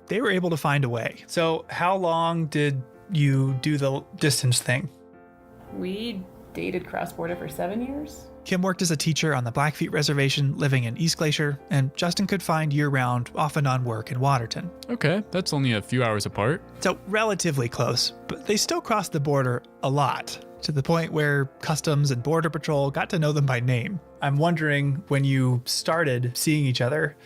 they were able to find a way. So how long did you do the distance thing? We dated cross-border for 7 years. Kim worked as a teacher on the Blackfeet Reservation living in East Glacier, and Justin could find year-round, off-and-on work in Waterton. Okay, that's only a few hours apart. So relatively close, but they still crossed the border a lot, to the point where Customs and Border Patrol got to know them by name. I'm wondering, when you started seeing each other,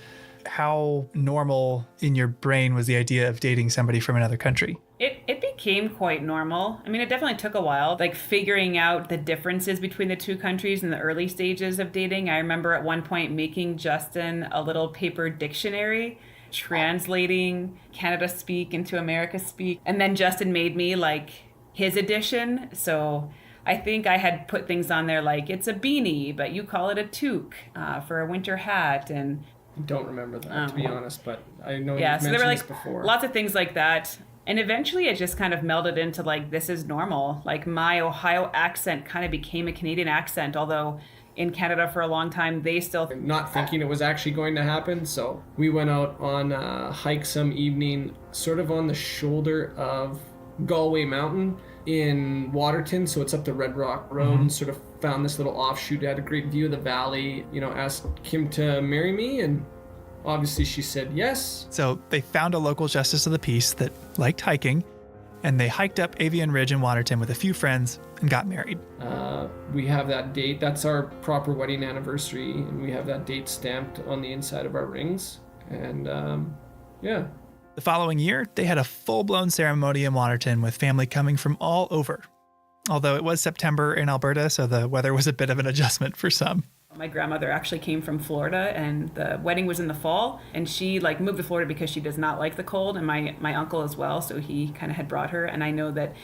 how normal in your brain was the idea of dating somebody from another country? It became quite normal. I mean, it definitely took a while, like figuring out the differences between the two countries in the early stages of dating. I remember at one point making Justin a little paper dictionary, translating Canada speak into America speak. And then Justin made me like his edition. So I think I had put things on there like, it's a beanie, but you call it a toque for a winter hat. And Don't remember that, to be honest, but I know Yeah, you've so mentioned there were this before. lots of things like that. And eventually it just kind of melded into this is normal. My Ohio accent kind of became a Canadian accent, although in Canada for a long time, they still... Not thinking it was actually going to happen, so we went out on a hike some evening, sort of on the shoulder of Galway Mountain in Waterton, so it's up the Red Rock Road, and sort of found this little offshoot, had a great view of the valley, asked Kim to marry me, and obviously she said yes. So they found a local justice of the peace that liked hiking, and they hiked up Avian Ridge in Waterton with a few friends and got married. We have that date. That's our proper wedding anniversary, and we have that date stamped on the inside of our rings. And yeah. The following year, they had a full-blown ceremony in Waterton with family coming from all over. Although it was September in Alberta, so the weather was a bit of an adjustment for some. My grandmother actually came from Florida, and the wedding was in the fall, and she moved to Florida because she does not like the cold, and my uncle as well, so he kind of had brought her. And I know that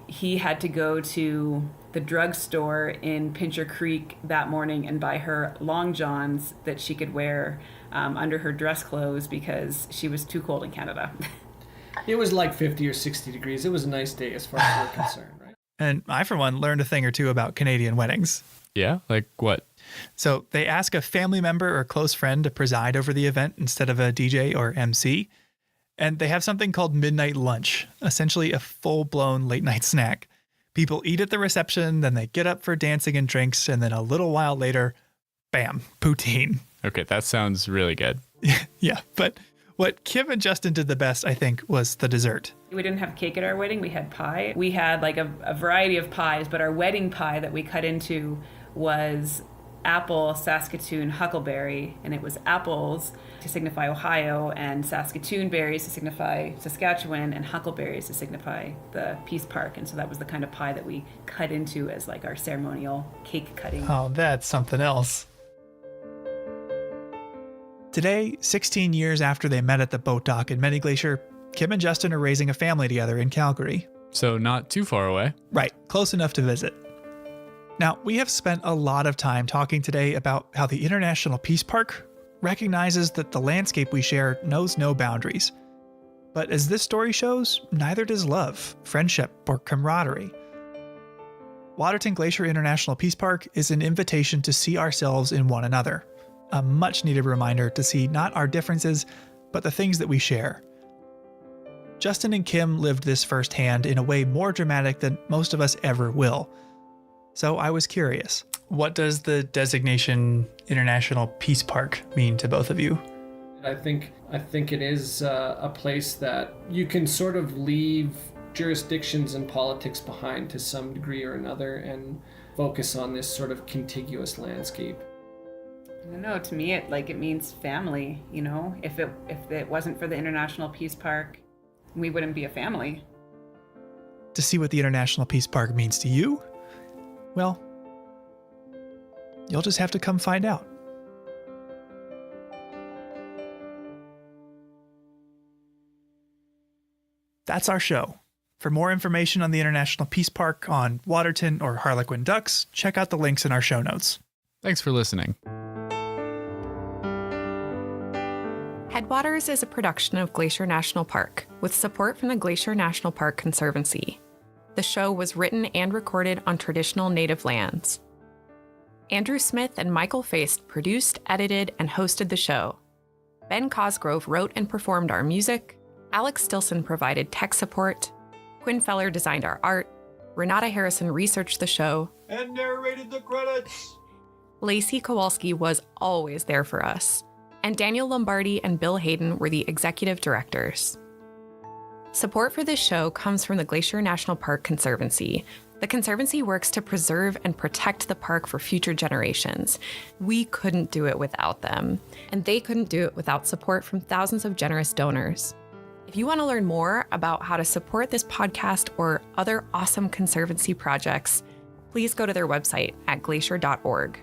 he had to go to the drugstore in Pincher Creek that morning and buy her long johns that she could wear under her dress clothes because she was too cold in Canada. It was 50 or 60 degrees. It was a nice day as far as we're concerned, right? And I, for one, learned a thing or two about Canadian weddings. Yeah? Like what? So they ask a family member or close friend to preside over the event instead of a DJ or MC. And they have something called midnight lunch, essentially a full-blown late-night snack. People eat at the reception, then they get up for dancing and drinks, and then a little while later, bam, poutine. Okay, that sounds really good. Yeah, but what Kim and Justin did the best, I think, was the dessert. We didn't have cake at our wedding. We had pie. We had a variety of pies, but our wedding pie that we cut into was apple, Saskatoon, huckleberry, and it was apples to signify Ohio, and Saskatoon berries to signify Saskatchewan, and huckleberries to signify the Peace Park. And so that was the kind of pie that we cut into as our ceremonial cake cutting. Oh, that's something else. Today, 16 years after they met at the boat dock in Many Glacier, Kim and Justin are raising a family together in Calgary. So not too far away. Right, close enough to visit. Now, we have spent a lot of time talking today about how the International Peace Park recognizes that the landscape we share knows no boundaries. But as this story shows, neither does love, friendship, or camaraderie. Waterton Glacier International Peace Park is an invitation to see ourselves in one another. A much-needed reminder to see not our differences, but the things that we share. Justin and Kim lived this firsthand in a way more dramatic than most of us ever will. So I was curious, what does the designation International Peace Park mean to both of you? I think it is a place that you can sort of leave jurisdictions and politics behind to some degree or another and focus on this sort of contiguous landscape. I don't know, to me it means family, If it wasn't for the International Peace Park, we wouldn't be a family. To see what the International Peace Park means to you, well, you'll just have to come find out. That's our show. For more information on the International Peace Park, on Waterton or Harlequin ducks, check out the links in our show notes. Thanks for listening. Headwaters is a production of Glacier National Park, with support from the Glacier National Park Conservancy. The show was written and recorded on traditional native lands. Andrew Smith and Michael Feist produced, edited, and hosted the show. Ben Cosgrove wrote and performed our music. Alex Stilson provided tech support. Quinn Feller designed our art. Renata Harrison researched the show. And narrated the credits. Lacey Kowalski was always there for us. And Daniel Lombardi and Bill Hayden were the executive directors. Support for this show comes from the Glacier National Park Conservancy. The Conservancy works to preserve and protect the park for future generations. We couldn't do it without them, and they couldn't do it without support from thousands of generous donors. If you want to learn more about how to support this podcast or other awesome Conservancy projects, please go to their website at glacier.org.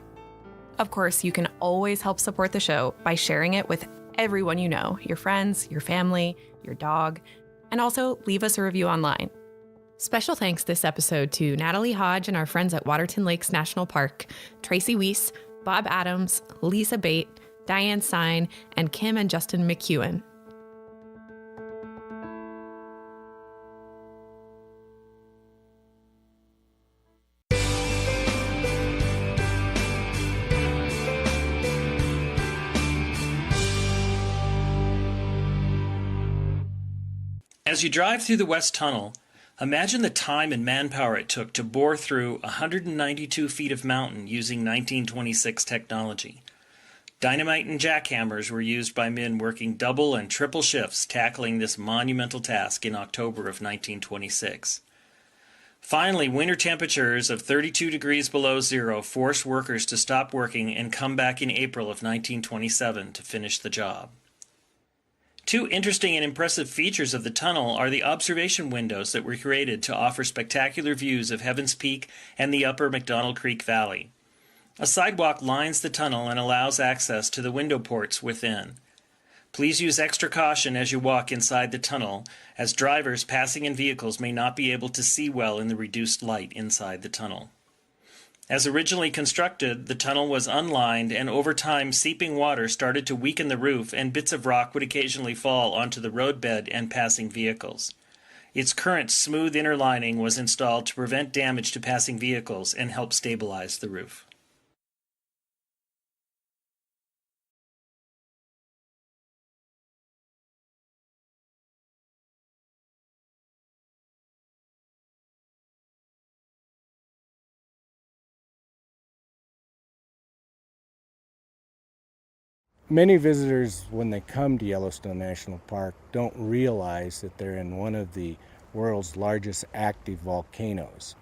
Of course, you can always help support the show by sharing it with everyone you know, your friends, your family, your dog, and also leave us a review online. Special thanks this episode to Natalie Hodge and our friends at Waterton Lakes National Park, Tracy Weiss, Bob Adams, Lisa Bate, Diane Sine, and Kim and Justin McEwen. As you drive through the West Tunnel, imagine the time and manpower it took to bore through 192 feet of mountain using 1926 technology. Dynamite and jackhammers were used by men working double and triple shifts tackling this monumental task in October of 1926. Finally, winter temperatures of 32 degrees below zero forced workers to stop working and come back in April of 1927 to finish the job. Two interesting and impressive features of the tunnel are the observation windows that were created to offer spectacular views of Heaven's Peak and the upper McDonald Creek Valley. A sidewalk lines the tunnel and allows access to the window ports within. Please use extra caution as you walk inside the tunnel, as drivers passing in vehicles may not be able to see well in the reduced light inside the tunnel. As originally constructed, the tunnel was unlined, and over time seeping water started to weaken the roof, and bits of rock would occasionally fall onto the roadbed and passing vehicles. Its current smooth inner lining was installed to prevent damage to passing vehicles and help stabilize the roof. Many visitors, when they come to Yellowstone National Park, don't realize that they're in one of the world's largest active volcanoes.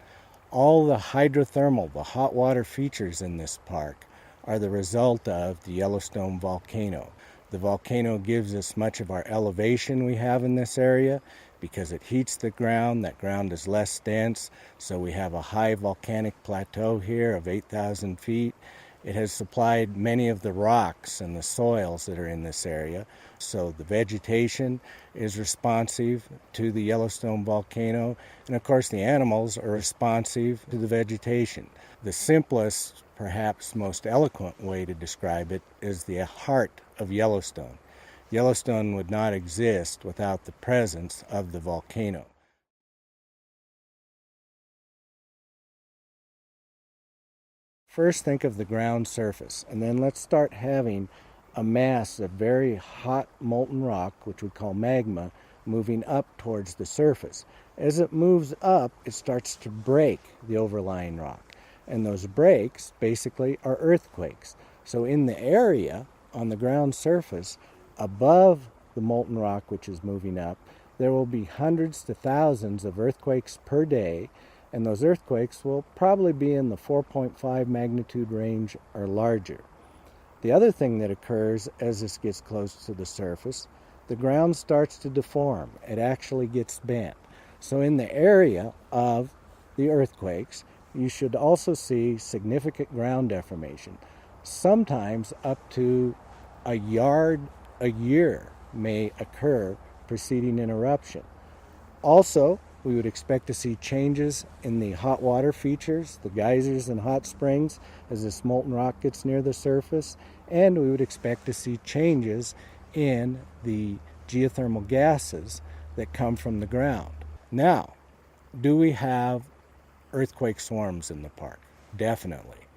All the hydrothermal, the hot water features in this park are the result of the Yellowstone volcano. The volcano gives us much of our elevation we have in this area because it heats the ground. That ground is less dense, so we have a high volcanic plateau here of 8,000 feet. It has supplied many of the rocks and the soils that are in this area, so the vegetation is responsive to the Yellowstone volcano, and of course the animals are responsive to the vegetation. The simplest, perhaps most eloquent way to describe it is the heart of Yellowstone. Yellowstone would not exist without the presence of the volcano. First, think of the ground surface, and then let's start having a mass of very hot molten rock, which we call magma, moving up towards the surface. As it moves up, it starts to break the overlying rock, and those breaks basically are earthquakes. So in the area on the ground surface above the molten rock which is moving up, there will be hundreds to thousands of earthquakes per day, and those earthquakes will probably be in the 4.5 magnitude range or larger. The other thing that occurs as this gets close to the surface, the ground starts to deform. It actually gets bent. So in the area of the earthquakes, you should also see significant ground deformation. Sometimes up to a yard a year may occur preceding an eruption. Also, we would expect to see changes in the hot water features, the geysers and hot springs, as this molten rock gets near the surface, and we would expect to see changes in the geothermal gases that come from the ground. Now, do we have earthquake swarms in the park? Definitely.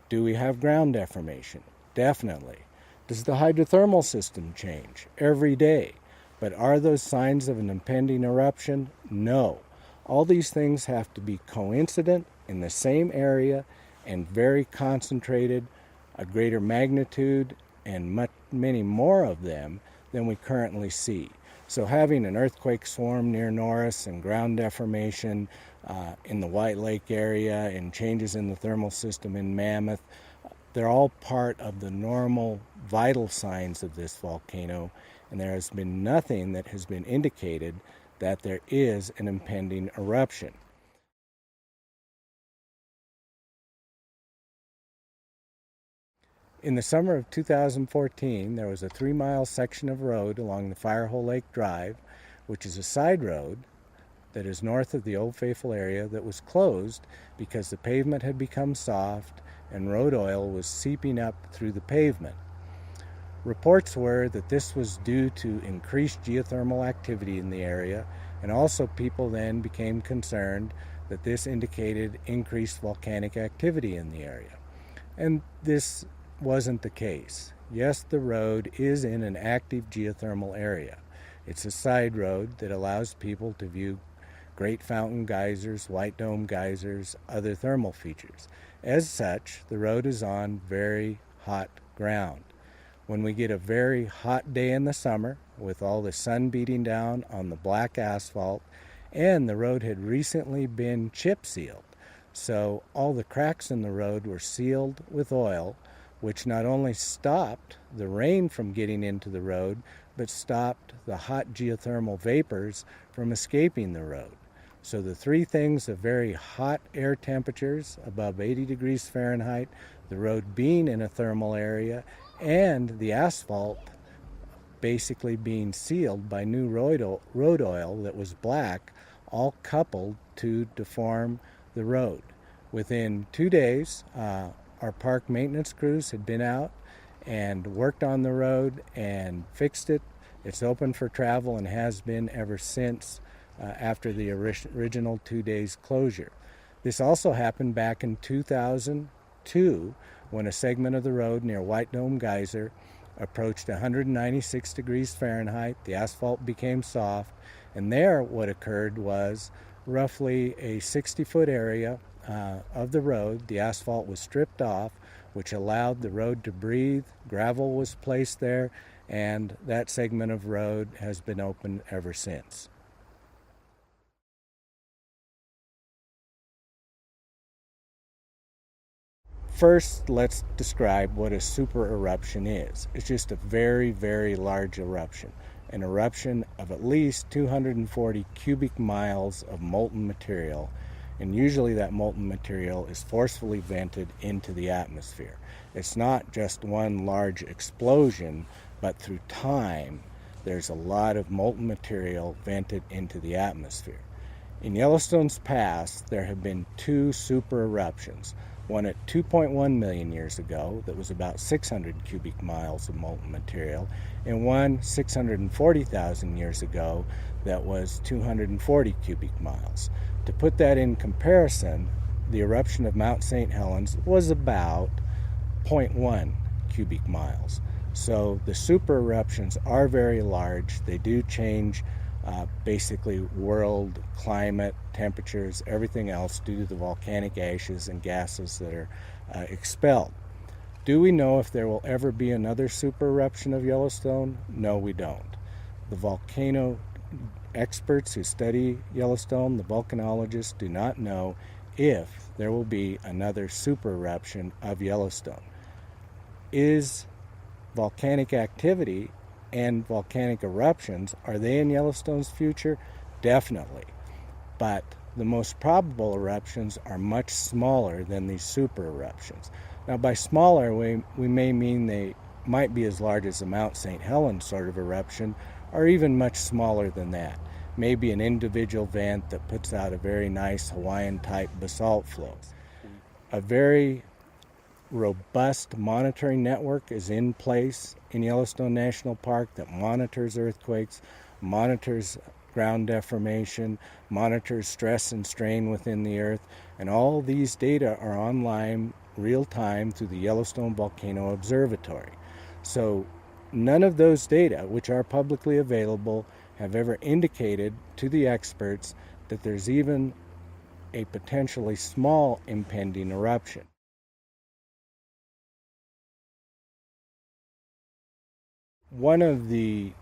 Do we have ground deformation? Definitely. Does the hydrothermal system change? Every day. But are those signs of an impending eruption? No. All these things have to be coincident in the same area and very concentrated, a greater magnitude, and many more of them than we currently see. So having an earthquake swarm near Norris and ground deformation in the White Lake area and changes in the thermal system in Mammoth, they're all part of the normal vital signs of this volcano, and there has been nothing that has been indicated that there is an impending eruption. In the summer of 2014, there was a 3-mile section of road along the Firehole Lake Drive, which is a side road that is north of the Old Faithful area, that was closed because the pavement had become soft and road oil was seeping up through the pavement. Reports were that this was due to increased geothermal activity in the area, and also people then became concerned that this indicated increased volcanic activity in the area. And this wasn't the case. Yes, the road is in an active geothermal area. It's a side road that allows people to view Great Fountain geysers, White Dome geysers, other thermal features. As such, the road is on very hot ground. When we get a very hot day in the summer, with all the sun beating down on the black asphalt, and the road had recently been chip sealed, so all the cracks in the road were sealed with oil, which not only stopped the rain from getting into the road, but stopped the hot geothermal vapors from escaping the road. So the three things of very hot air temperatures above 80 degrees Fahrenheit, the road being in a thermal area, and the asphalt basically being sealed by new road oil that was black, all coupled to deform the road. Within 2 days, our park maintenance crews had been out and worked on the road and fixed it. It's open for travel and has been ever since after the original 2 days closure. This also happened back in 2002 when a segment of the road near White Dome Geyser approached 196 degrees Fahrenheit. The asphalt became soft, and there what occurred was roughly a 60-foot area of the road. The asphalt was stripped off, which allowed the road to breathe. Gravel was placed there, and that segment of road has been open ever since. First, let's describe what a super eruption is. It's just a very, very large eruption. An eruption of at least 240 cubic miles of molten material, and usually that molten material is forcefully vented into the atmosphere. It's not just one large explosion, but through time, there's a lot of molten material vented into the atmosphere. In Yellowstone's past, there have been two super eruptions. One at 2.1 million years ago that was about 600 cubic miles of molten material, and one 640,000 years ago that was 240 cubic miles. To put that in comparison, the eruption of Mount St. Helens was about 0.1 cubic miles. So the super eruptions are very large. They do change basically world climate, temperatures, everything else due to the volcanic ashes and gases that are expelled. Do we know if there will ever be another super eruption of Yellowstone? No, we don't. The volcano experts who study Yellowstone, the volcanologists, do not know if there will be another super eruption of Yellowstone. Is volcanic activity and volcanic eruptions, are they in Yellowstone's future? Definitely. But the most probable eruptions are much smaller than these super eruptions. Now, by smaller, we may mean they might be as large as a Mount St. Helens sort of eruption, or even much smaller than that. Maybe an individual vent that puts out a very nice Hawaiian-type basalt flow. A very robust monitoring network is in place in Yellowstone National Park that monitors earthquakes, monitors ground deformation, monitors stress and strain within the earth, and all these data are online real time through the Yellowstone Volcano Observatory. So none of those data, which are publicly available, have ever indicated to the experts that there's even a potentially small impending eruption. One of the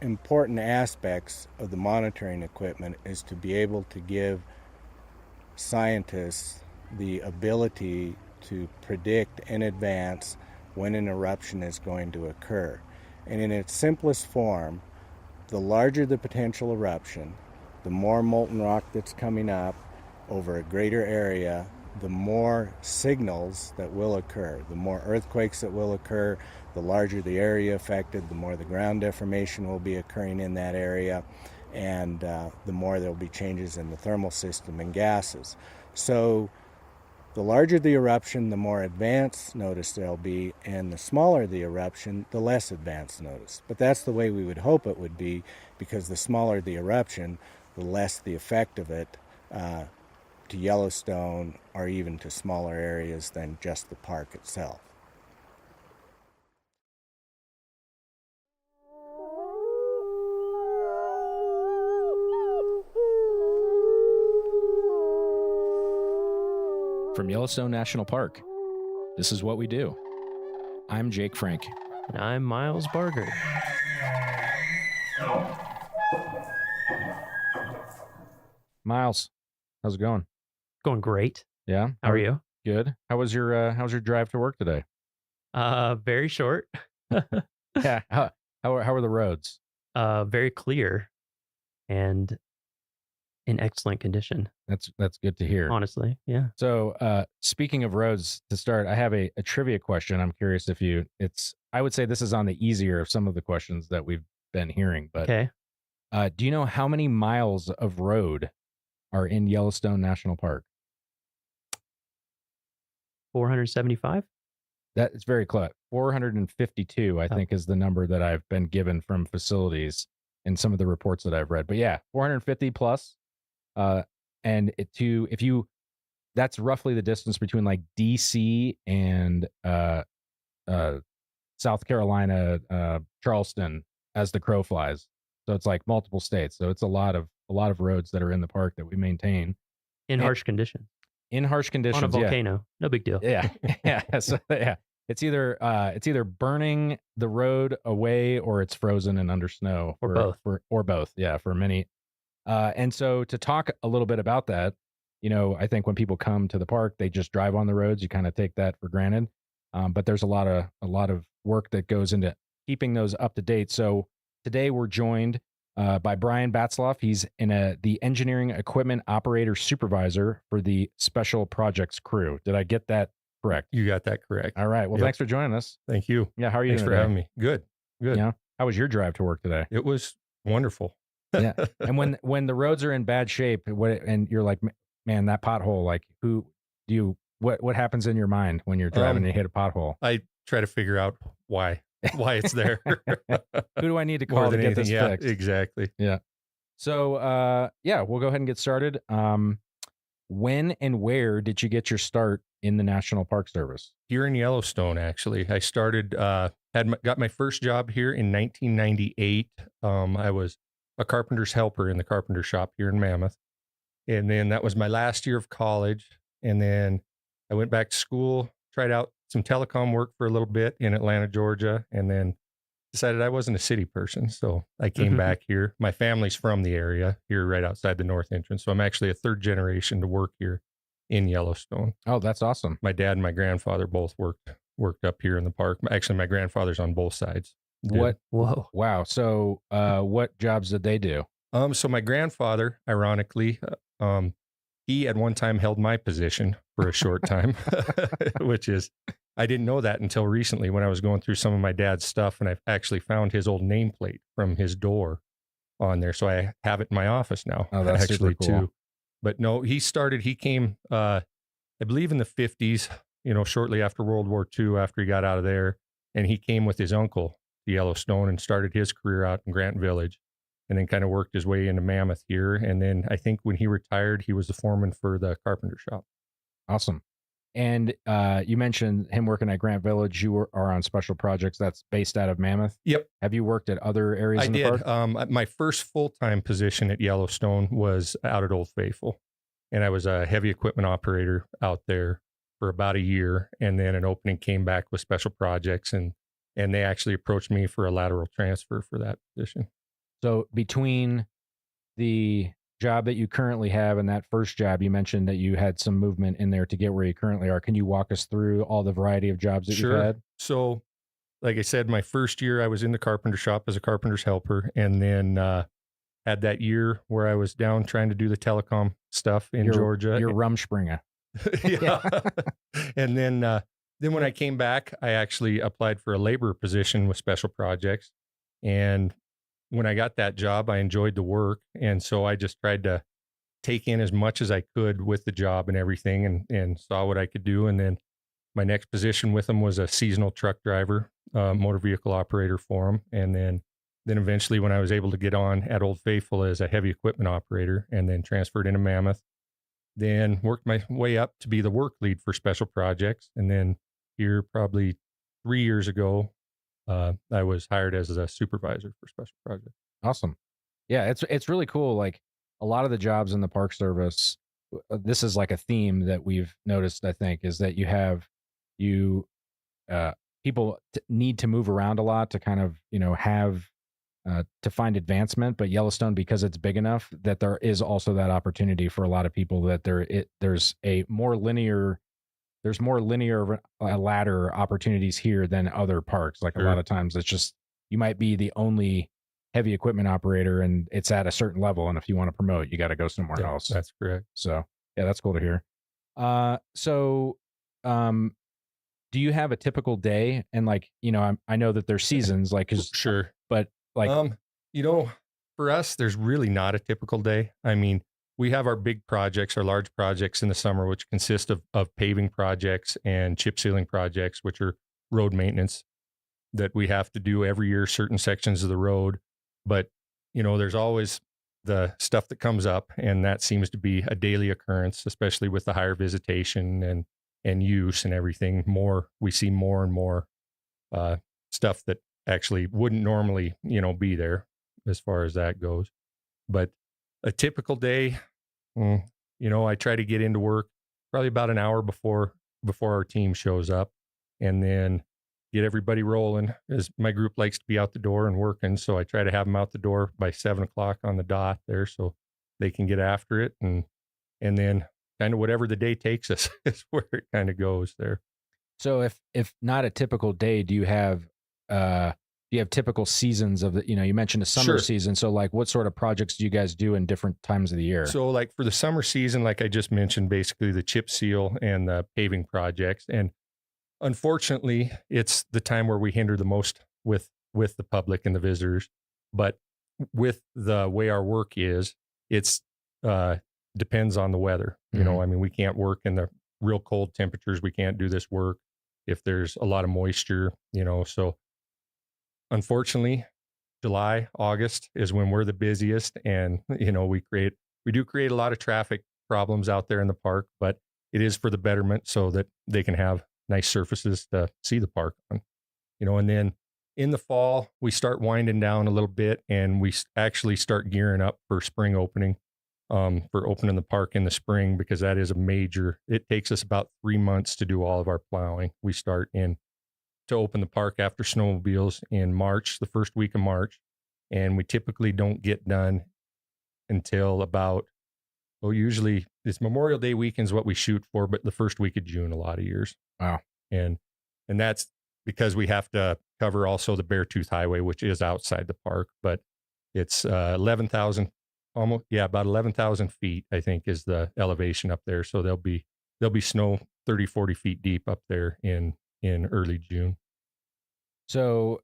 important aspects of the monitoring equipment is to be able to give scientists the ability to predict in advance when an eruption is going to occur. And in its simplest form, the larger the potential eruption, the more molten rock that's coming up over a greater area, the more signals that will occur, the more earthquakes that will occur, the larger the area affected, the more the ground deformation will be occurring in that area, and the more there will be changes in the thermal system and gases. So The larger the eruption, the more advanced notice there'll be, and the smaller the eruption, the less advanced notice. But that's the way we would hope it would be, because the smaller the eruption, the less the effect of it to Yellowstone or even to smaller areas than just the park itself. From Yellowstone National Park, this is what we do. I'm Jake Frank. And I'm Miles Barger. Miles, how's it going? Going great. Yeah. How are you? Good. How was your drive to work today? Very short. Yeah. How are the roads? Very clear and in excellent condition. That's good to hear. Honestly, yeah. So, speaking of roads, to start, I have a trivia question. I'm curious if I would say this is on the easier of some of the questions that we've been hearing, but okay. Do you know how many miles of road are in Yellowstone National Park? 475? That is very close. 452, I think, is the number that I've been given from facilities in some of the reports that I've read. But yeah, 450 plus. And that's roughly the distance between like DC and South Carolina, Charleston, as the crow flies. So it's like multiple states. So it's a lot of roads that are in the park that we maintain in harsh conditions. In harsh conditions, on a volcano, yeah. No big deal. Yeah, yeah. So yeah, it's either burning the road away or it's frozen and under snow, or both. Or both. Yeah, for many. And so to talk a little bit about that, I think when people come to the park, they just drive on the roads. You kind of take that for granted, but there's a lot of work that goes into keeping those up to date. So today we're joined by Brian Batzloff. He's the engineering equipment operator supervisor for the special projects crew. Did I get that correct? You got that correct. All right. Well, Yep. Thanks for joining us. Thank you. Yeah. How are you Thanks doing for today? having me. Good. Yeah. How was your drive to work today? It was wonderful. Yeah. And when the roads are in bad shape, and you're like, man, that pothole, like what happens in your mind when you're driving and you hit a pothole? I try to figure out why it's there. Who do I need to call to get this fixed? Exactly. Yeah. So, we'll go ahead and get started. When and where did you get your start in the National Park Service? Here in Yellowstone, actually. I started, got my first job here in 1998. I was a carpenter's helper in the carpenter shop here in Mammoth. And then that was my last year of college. And then I went back to school, tried out some telecom work for a little bit in Atlanta, Georgia, and then decided I wasn't a city person. So I came back here. My family's from the area here right outside the north entrance. So I'm actually a third generation to work here in Yellowstone. Oh, that's awesome. My dad and my grandfather both worked up here in the park. Actually, my grandfather's on both sides. What? Whoa. Wow. So what jobs did they do? So my grandfather, ironically, he at one time held my position for a short time, which is, I didn't know that until recently when I was going through some of my dad's stuff, and I actually found his old nameplate from his door on there. So I have it in my office now. Oh, that's actually super cool. too. But no, he came, I believe in the 50s, shortly after World War II, after he got out of there, and he came with his uncle to Yellowstone and started his career out in Grant Village, and then kind of worked his way into Mammoth here. And then I think when he retired, he was the foreman for the carpenter shop. Awesome. And you mentioned him working at Grant Village. You are on special projects that's based out of Mammoth. Yep. Have you worked at other areas in the park? I did. My first full-time position at Yellowstone was out at Old Faithful. And I was a heavy equipment operator out there for about a year. And then an opening came back with special projects. And they actually approached me for a lateral transfer for that position. So between the job that you currently have and that first job, you mentioned that you had some movement in there to get where you currently are. Can you walk us through all the variety of jobs that you've had? So, like I said, my first year I was in the carpenter shop as a carpenter's helper, and then had that year where I was down trying to do the telecom stuff in Georgia. You're Rumspringa. Yeah. And then when I came back, I actually applied for a labor position with special projects. And when I got that job, I enjoyed the work. And so I just tried to take in as much as I could with the job and everything, and saw what I could do. And then my next position with them was a seasonal truck driver, motor vehicle operator for them. And then eventually when I was able to get on at Old Faithful as a heavy equipment operator, and then transferred into Mammoth, then worked my way up to be the work lead for special projects. And then here probably 3 years ago, I was hired as a supervisor for special projects. Awesome. Yeah, it's really cool. Like a lot of the jobs in the Park Service, this is like a theme that we've noticed, I think, is that people need to move around a lot to kind of, have to find advancement. But Yellowstone, because it's big enough, that there is also that opportunity for a lot of people, that there's more linear ladder opportunities here than other parks. Like a lot of times it's just, you might be the only heavy equipment operator and it's at a certain level. And if you want to promote, you got to go somewhere else. That's correct. So yeah, that's cool to hear. Do you have a typical day? And like, I know that there's seasons, like, sure, but like, for us, there's really not a typical day. I mean, we have our big projects, our large projects in the summer, which consist of paving projects and chip sealing projects, which are road maintenance that we have to do every year, certain sections of the road. But, there's always the stuff that comes up, and that seems to be a daily occurrence, especially with the higher visitation and use and everything. We see more and more stuff that actually wouldn't normally, be there as far as that goes. But a typical day, I try to get into work probably about an hour before our team shows up, and then get everybody rolling, as my group likes to be out the door and working. So I try to have them out the door by 7:00 on the dot there, so they can get after it. And then kind of whatever the day takes us is where it kind of goes there. So if not a typical day, do you have typical seasons of the, you mentioned a summer season. So like what sort of projects do you guys do in different times of the year? So like for the summer season, like I just mentioned, basically the chip seal and the paving projects. And unfortunately, it's the time where we hinder the most with the public and the visitors. But with the way our work is, it's depends on the weather. I mean, we can't work in the real cold temperatures. We can't do this work if there's a lot of moisture, so unfortunately, July, August is when we're the busiest. And, we do create a lot of traffic problems out there in the park, but it is for the betterment so that they can have nice surfaces to see the park on, and then in the fall, we start winding down a little bit, and we actually start gearing up for spring opening, for opening the park in the spring, because that is it takes us about 3 months to do all of our plowing. We start to open the park after snowmobiles in March, the first week of March. And we typically don't get done until about, usually it's Memorial Day weekend's what we shoot for, but the first week of June, a lot of years. Wow. And that's because we have to cover also the Beartooth Highway, which is outside the park, but it's 11,000, about 11,000 feet, I think, is the elevation up there. So there'll be snow 30, 40 feet deep up there in early June. So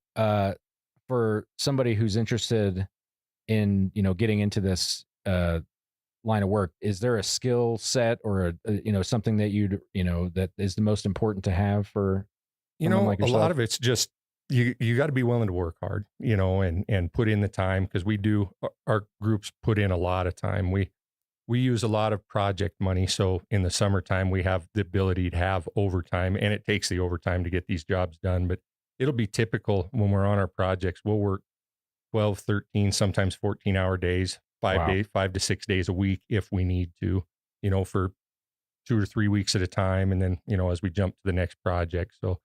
for somebody who's interested in, getting into this line of work, is there a skill set or something that that is the most important to have for like a lot of it's just you got to be willing to work hard, and put in the time, because our groups put in a lot of time. We use a lot of project money. So in the summertime, we have the ability to have overtime, and it takes the overtime to get these jobs done. But it'll be typical when we're on our projects. We'll work 12, 13, sometimes 14-hour days, 5 to 6 days a week if we need to, for 2 or 3 weeks at a time. And then, as we jump to the next project. So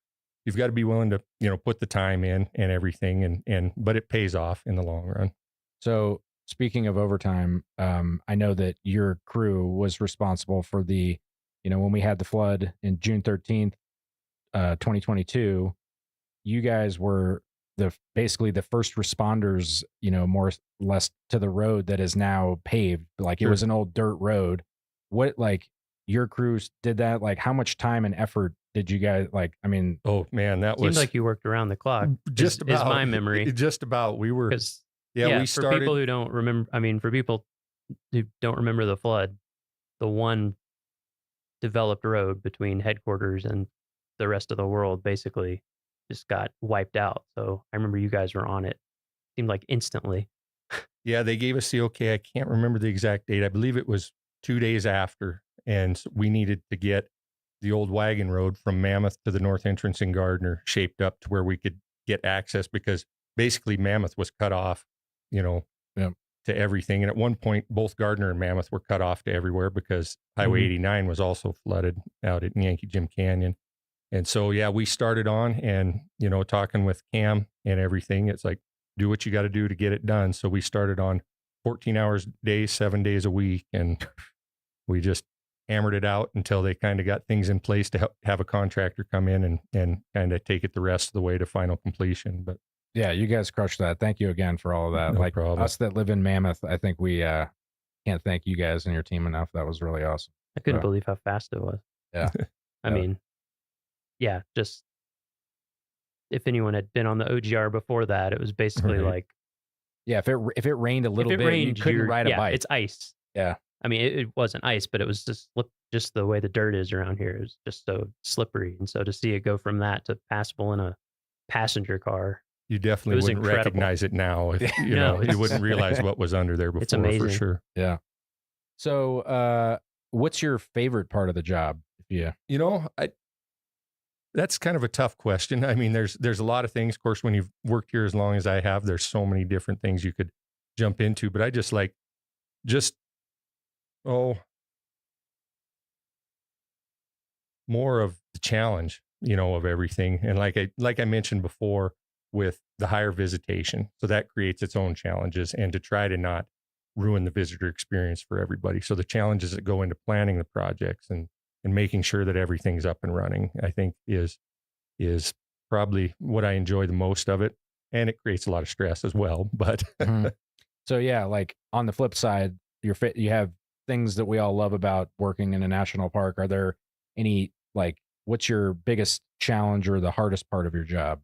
you've got to be willing to, put the time in and everything, but it pays off in the long run. So speaking of overtime, I know that your crew was responsible for the, when we had the flood in June 13th, 2022, you guys were basically the first responders, more or less to the road that is now paved. Like It was an old dirt road. What, your crews did that? Like, how much time and effort did you guys oh man, that seems like you worked around the clock. Just about is my memory. Just about. We were, we started. For people who don't remember, for people who don't remember the flood, the one developed road between headquarters and the rest of the world basically just got wiped out. So I remember you guys were on it. Seemed like instantly. Yeah, they gave us the okay. I can't remember the exact date. I believe it was 2 days after. And we needed to get the old wagon road from Mammoth to the north entrance in Gardner shaped up to where we could get access, because basically Mammoth was cut off, to everything. And at one point, both Gardner and Mammoth were cut off to everywhere because Highway 89 was also flooded out at Yankee Jim Canyon. And so, yeah, we started on and, talking with Cam and everything. It's like, do what you got to do to get it done. So we started on 14 hours a day, 7 days a week. And we just hammered it out until they kind of got things in place to have a contractor come in and kind of take it the rest of the way to final completion. But yeah, you guys crushed that. Thank you again for all of that. No problem. Us that live in Mammoth, I think we can't thank you guys and your team enough. That was really awesome. I couldn't believe how fast it was. Yeah. I mean, yeah, just if anyone had been on the OGR before that, it was basically like, yeah, if it rained a little bit, rained, you couldn't ride a bike. It's ice. Yeah. I mean, it wasn't ice, but it was just the way the dirt is around here is just so slippery. And so to see it go from that to passable in a passenger car, you definitely wouldn't recognize it now. If, you wouldn't realize what was under there before. It's amazing. For sure. Yeah. So, what's your favorite part of the job? That's kind of a tough question. I mean, there's a lot of things. Of course, when you've worked here as long as I have, there's so many different things you could jump into. But I just like, more of the challenge, of everything. And like I mentioned before, with the higher visitation, so that creates its own challenges, and to try to not ruin the visitor experience for everybody. So the challenges that go into planning the projects and making sure that everything's up and running, I think is probably what I enjoy the most of it. And it creates a lot of stress as well. But so yeah, like on the flip side, you have things that we all love about working in a national park. Are there any, what's your biggest challenge or the hardest part of your job?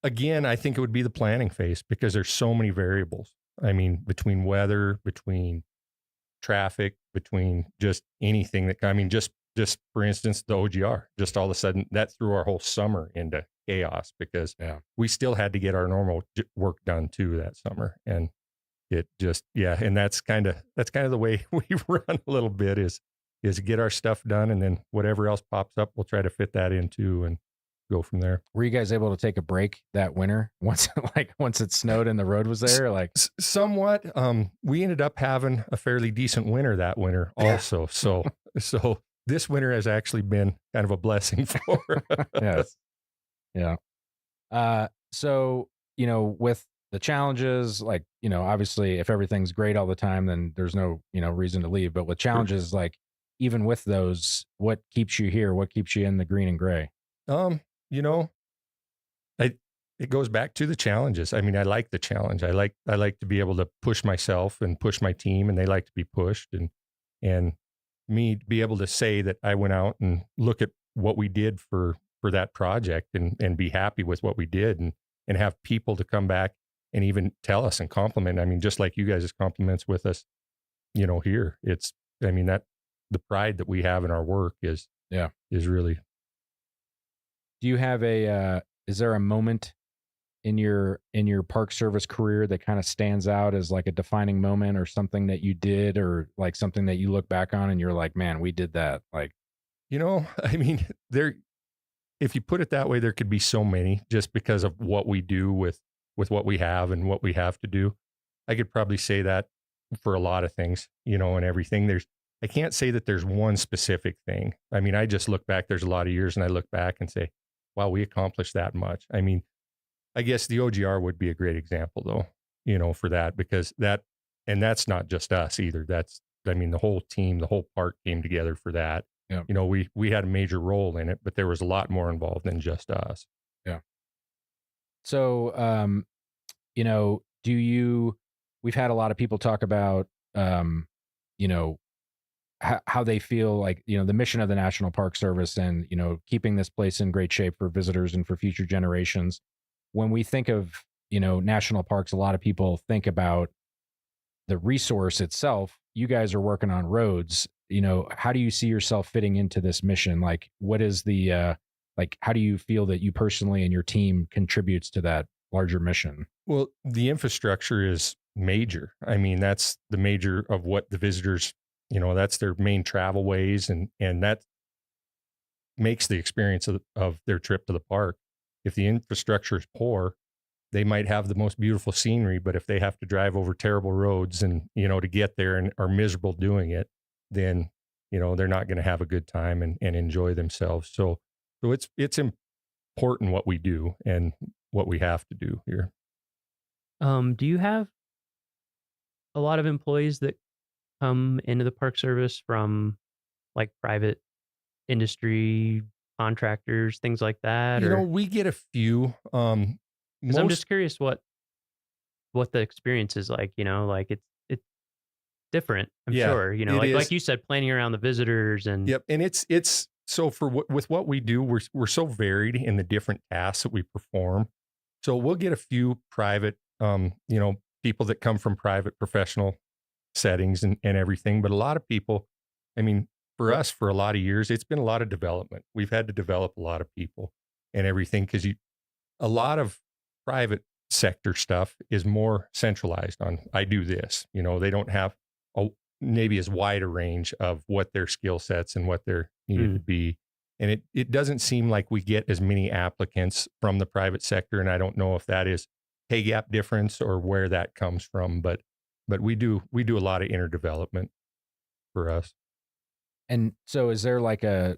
Again, I think it would be the planning phase, because there's so many variables. I mean, between weather, between traffic, between just anything just for instance, the OGR, just all of a sudden that threw our whole summer into chaos, because we still had to get our normal work done too that summer. And it just, and that's kind of the way we run a little bit is get our stuff done. And then whatever else pops up, we'll try to fit that into and go from there. Were you guys able to take a break that winter once it snowed and the road was there? Somewhat. We ended up having a fairly decent winter that winter also. So this winter has actually been kind of a blessing for us. Yes. Yeah. So, with the challenges, obviously if everything's great all the time, then there's no, reason to leave. But with challenges, even with those, what keeps you here? What keeps you in the green and gray? It goes back to the challenges. I mean, I like the challenge. I like to be able to push myself and push my team, and they like to be pushed, and me to be able to say that I went out and look at what we did for that project and be happy with what we did, and have people to come back and even tell us and compliment. I mean, just like you guys' compliments with us, here, that the pride that we have in our work is really. Do you have is there a moment in your Park Service career that kind of stands out as like a defining moment, or something that you did, or like something that you look back on and you're like, man, we did that? If you put it that way, there could be so many, just because of what we do with what we have and what we have to do. I could probably say that for a lot of things, and everything. I can't say that there's one specific thing. I mean, I just look back, there's a lot of years, and I look back and say, wow, we accomplished that much. I mean, I guess the OGR would be a great example though, for that, because that's not just us either. The whole team, the whole park came together for that. Yeah. We had a major role in it, but there was a lot more involved than just us. Yeah. So, we've had a lot of people talk about, how they feel like, the mission of the National Park Service and, keeping this place in great shape for visitors and for future generations. When we think of, national parks, a lot of people think about the resource itself, you guys are working on roads. How do you see yourself fitting into this mission? Like, what is the how do you feel that you personally and your team contributes to that larger mission? Well, the infrastructure is major. I mean, that's the major of what the visitors, that's their main travel ways, and that makes the experience of their trip to the park. If the infrastructure is poor, they might have the most beautiful scenery, but if they have to drive over terrible roads and, to get there and are miserable doing it, then, they're not going to have a good time and enjoy themselves. So it's important what we do and what we have to do here. Do you have a lot of employees that come into the Park Service from like private industry, contractors, things like that? We get a few. Because I'm just curious what the experience is like. Like it's different. I'm sure. Like you said, planning around the visitors and yep. And it's so with what we do, we're so varied in the different tasks that we perform. So we'll get a few private, people that come from private professional settings and everything. But a lot of people, I mean, for us, for a lot of years, it's been a lot of development. We've had to develop a lot of people and everything because a lot of private sector stuff is more centralized on, I do this, they don't have maybe as wide a range of what their skill sets and what they're needed to be. And it doesn't seem like we get as many applicants from the private sector. And I don't know if that is pay gap difference or where that comes from, but we do a lot of inner development for us. And so is there like a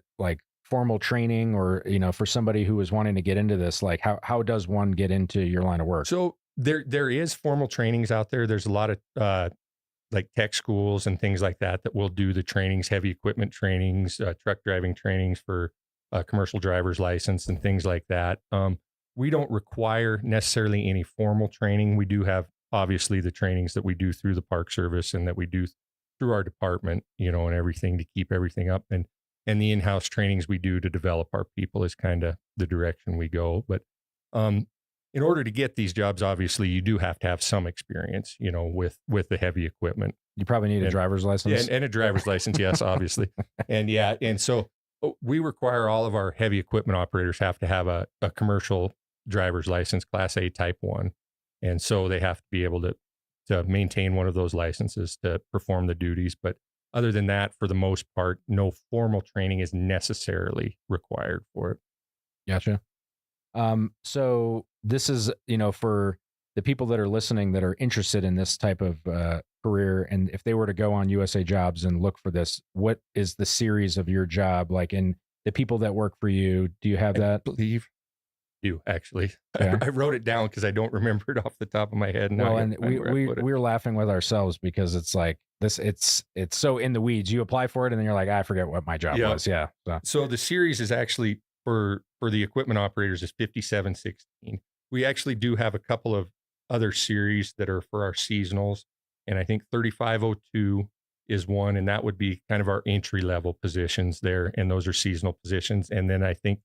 formal training or, for somebody who is wanting to get into this, like how does one get into your line of work? So there is formal trainings out there. There's a lot of like tech schools and things like that will do the trainings, heavy equipment trainings, truck driving trainings for commercial driver's license and things like that. We don't require necessarily any formal training. We do have obviously the trainings that we do through the Park Service and that we do through our department, and everything to keep everything up. And the in-house trainings we do to develop our people is kind of the direction we go. But in order to get these jobs, obviously, you do have to have some experience, with the heavy equipment. You probably need a driver's license. And a driver's license, yes, obviously. And so we require all of our heavy equipment operators have to have a commercial driver's license, Class A Type 1. And so they have to be able to maintain one of those licenses to perform the duties. But other than that, for the most part, no formal training is necessarily required for it. Gotcha. So this is, for the people that are listening that are interested in this type of career, and if they were to go on USA Jobs and look for this, what is the series of your job like? And the people that work for you, do you have that? I believe you actually. Yeah. I wrote it down because I don't remember it off the top of my head. Well, and we're laughing with ourselves because it's like this. It's so in the weeds. You apply for it and then you're like, I forget what my job was. Yeah. So the series is actually for the equipment operators is 5716. We actually do have a couple of other series that are for our seasonals, and I think 3502 is one, and that would be kind of our entry level positions there, and those are seasonal positions. And then I think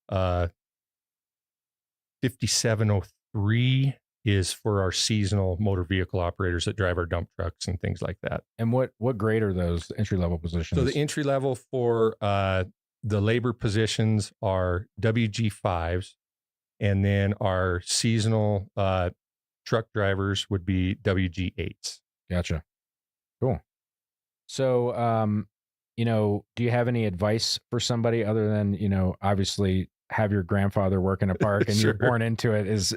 5703 is for our seasonal motor vehicle operators that drive our dump trucks and things like that. And what grade are those entry level positions? So the entry level for the labor positions are WG5s, and then our seasonal truck drivers would be WG8s. Gotcha. Cool. So, do you have any advice for somebody other than, obviously have your grandfather work in a park and Sure. you're born into it is,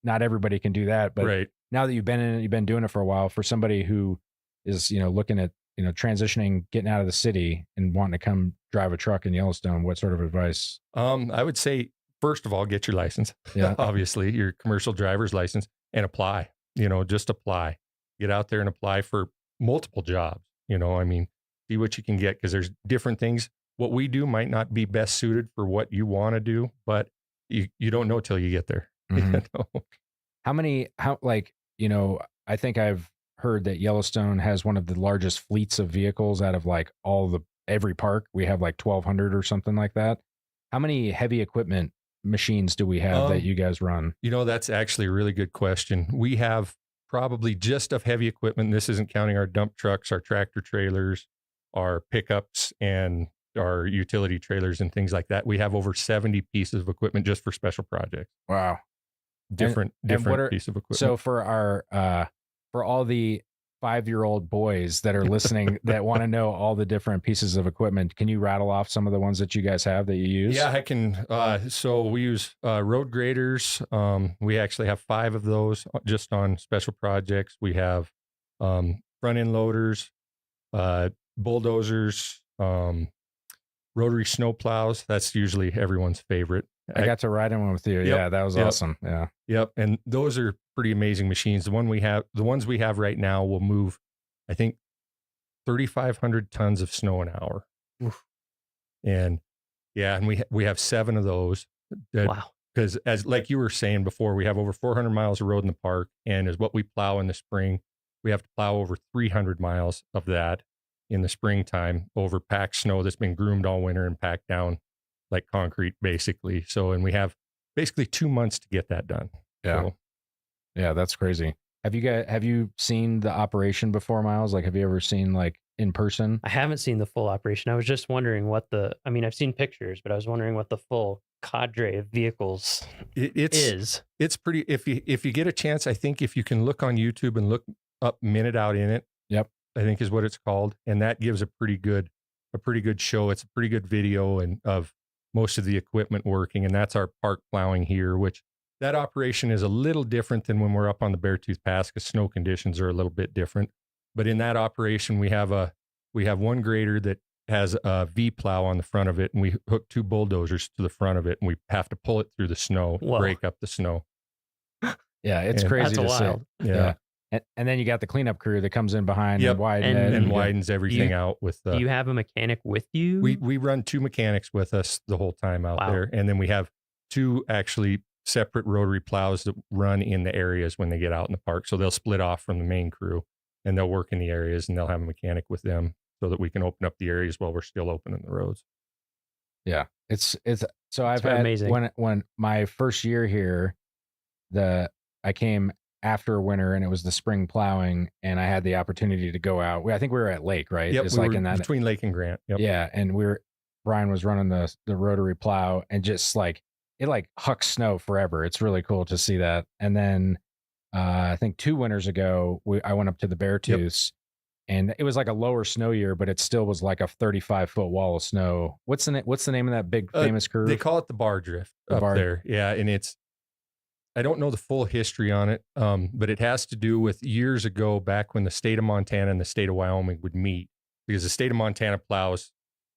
not everybody can do that. But Right. now that you've been in it, you've been doing it for a while, for somebody who is, looking at, transitioning, getting out of the city and wanting to come drive a truck in Yellowstone, what sort of advice? I would say, first of all, get your license. Yeah. Obviously, your commercial driver's license, and apply. Just apply. Get out there and apply for multiple jobs. See what you can get, because there's different things. What we do might not be best suited for what you want to do, but you don't know till you get there. Mm-hmm. I think I've heard that Yellowstone has one of the largest fleets of vehicles out of like every park. We have like 1,200 or something like that. How many heavy equipment machines do we have that you guys run? That's actually a really good question. We have probably just of heavy equipment. This isn't counting our dump trucks, our tractor trailers, our pickups, and our utility trailers and things like that. We have over 70 pieces of equipment just for special projects. Wow. Different piece of equipment. So for for all the 5-year-old boys that are listening that want to know all the different pieces of equipment, can you rattle off some of the ones that you guys have that you use? Yeah, I can. So we use road graders. We actually have 5 of those just on special projects. We have front end loaders, bulldozers, rotary snow plows. That's usually everyone's favorite. I got to ride in one with you. Yep, Yeah, that was yep. awesome. Yeah. Yep. And those are pretty amazing machines. The ones we have right now will move, I think, 3,500 tons of snow an hour. Oof. And yeah, and we have 7 of those. Wow. Because as like you were saying before, we have over 400 miles of road in the park, and as what we plow in the spring, we have to plow over 300 miles of that in the springtime over packed snow that's been groomed all winter and packed down like concrete, basically. So, and we have basically 2 months to get that done. Yeah. So, Yeah, that's crazy. Have you seen the operation before, Miles? Like, have you ever seen like in person? I haven't seen the full operation. I was just wondering I've seen pictures, but I was wondering what the full cadre of vehicles is. It's pretty, if you get a chance, I think if you can look on YouTube and look up Minute Out in It. Yep. I think is what it's called. And that gives a pretty good show. It's a pretty good video of most of the equipment working. And that's our park plowing here, which that operation is a little different than when we're up on the Beartooth Pass because snow conditions are a little bit different. But in that operation, we have one grader that has a V plow on the front of it, and we hook 2 bulldozers to the front of it, and we have to pull it through the snow, break up the snow. Yeah, it's crazy that's to wild. see. Yeah. And then you got the cleanup crew that comes in behind Yep. and widens and widens everything out with Do you have a mechanic with you? We run 2 mechanics with us the whole time out there. And then we have 2 actually separate rotary plows that run in the areas when they get out in the park. So they'll split off from the main crew and they'll work in the areas, and they'll have a mechanic with them so that we can open up the areas while we're still opening the roads. Yeah. It's so I've pretty had amazing. when my first year here, I came after winter and it was the spring plowing, and I had the opportunity to go out. I think we were at Lake, right? Yep, It's we like were in that between Lake and Grant. Yep. Yeah, and Brian was running the rotary plow, and just like it like hucks snow forever. It's really cool to see that. And then I think 2 winters ago, I went up to the Beartooths, and it was like a lower snow year, but it still was like a 35-foot wall of snow. What's the name of that big famous curve? They call it the bar drift there. Yeah, and I don't know the full history on it, but it has to do with years ago, back when the state of Montana and the state of Wyoming would meet, because the state of Montana plows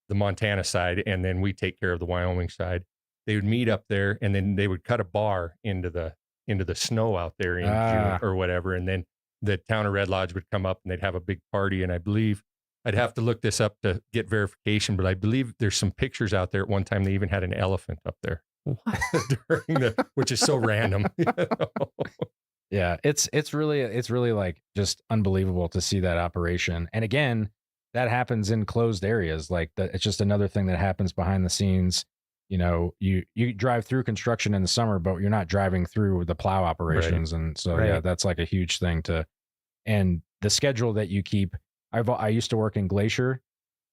the Montana side, and then we take care of the Wyoming side. They would meet up there, and then they would cut a bar into the snow out there in June or whatever, and then the town of Red Lodge would come up and they'd have a big party. And I believe, I'd have to look this up to get verification, but I believe there's some pictures out there. At one time, they even had an elephant up there. Which is so random. You know? Yeah, it's really like just unbelievable to see that operation. And again, that happens in closed areas. Like it's just another thing that happens behind the scenes. You know, you drive through construction in the summer, but you're not driving through the plow operations. Right. And so yeah, that's like a huge thing and the schedule that you keep. I used to work in Glacier,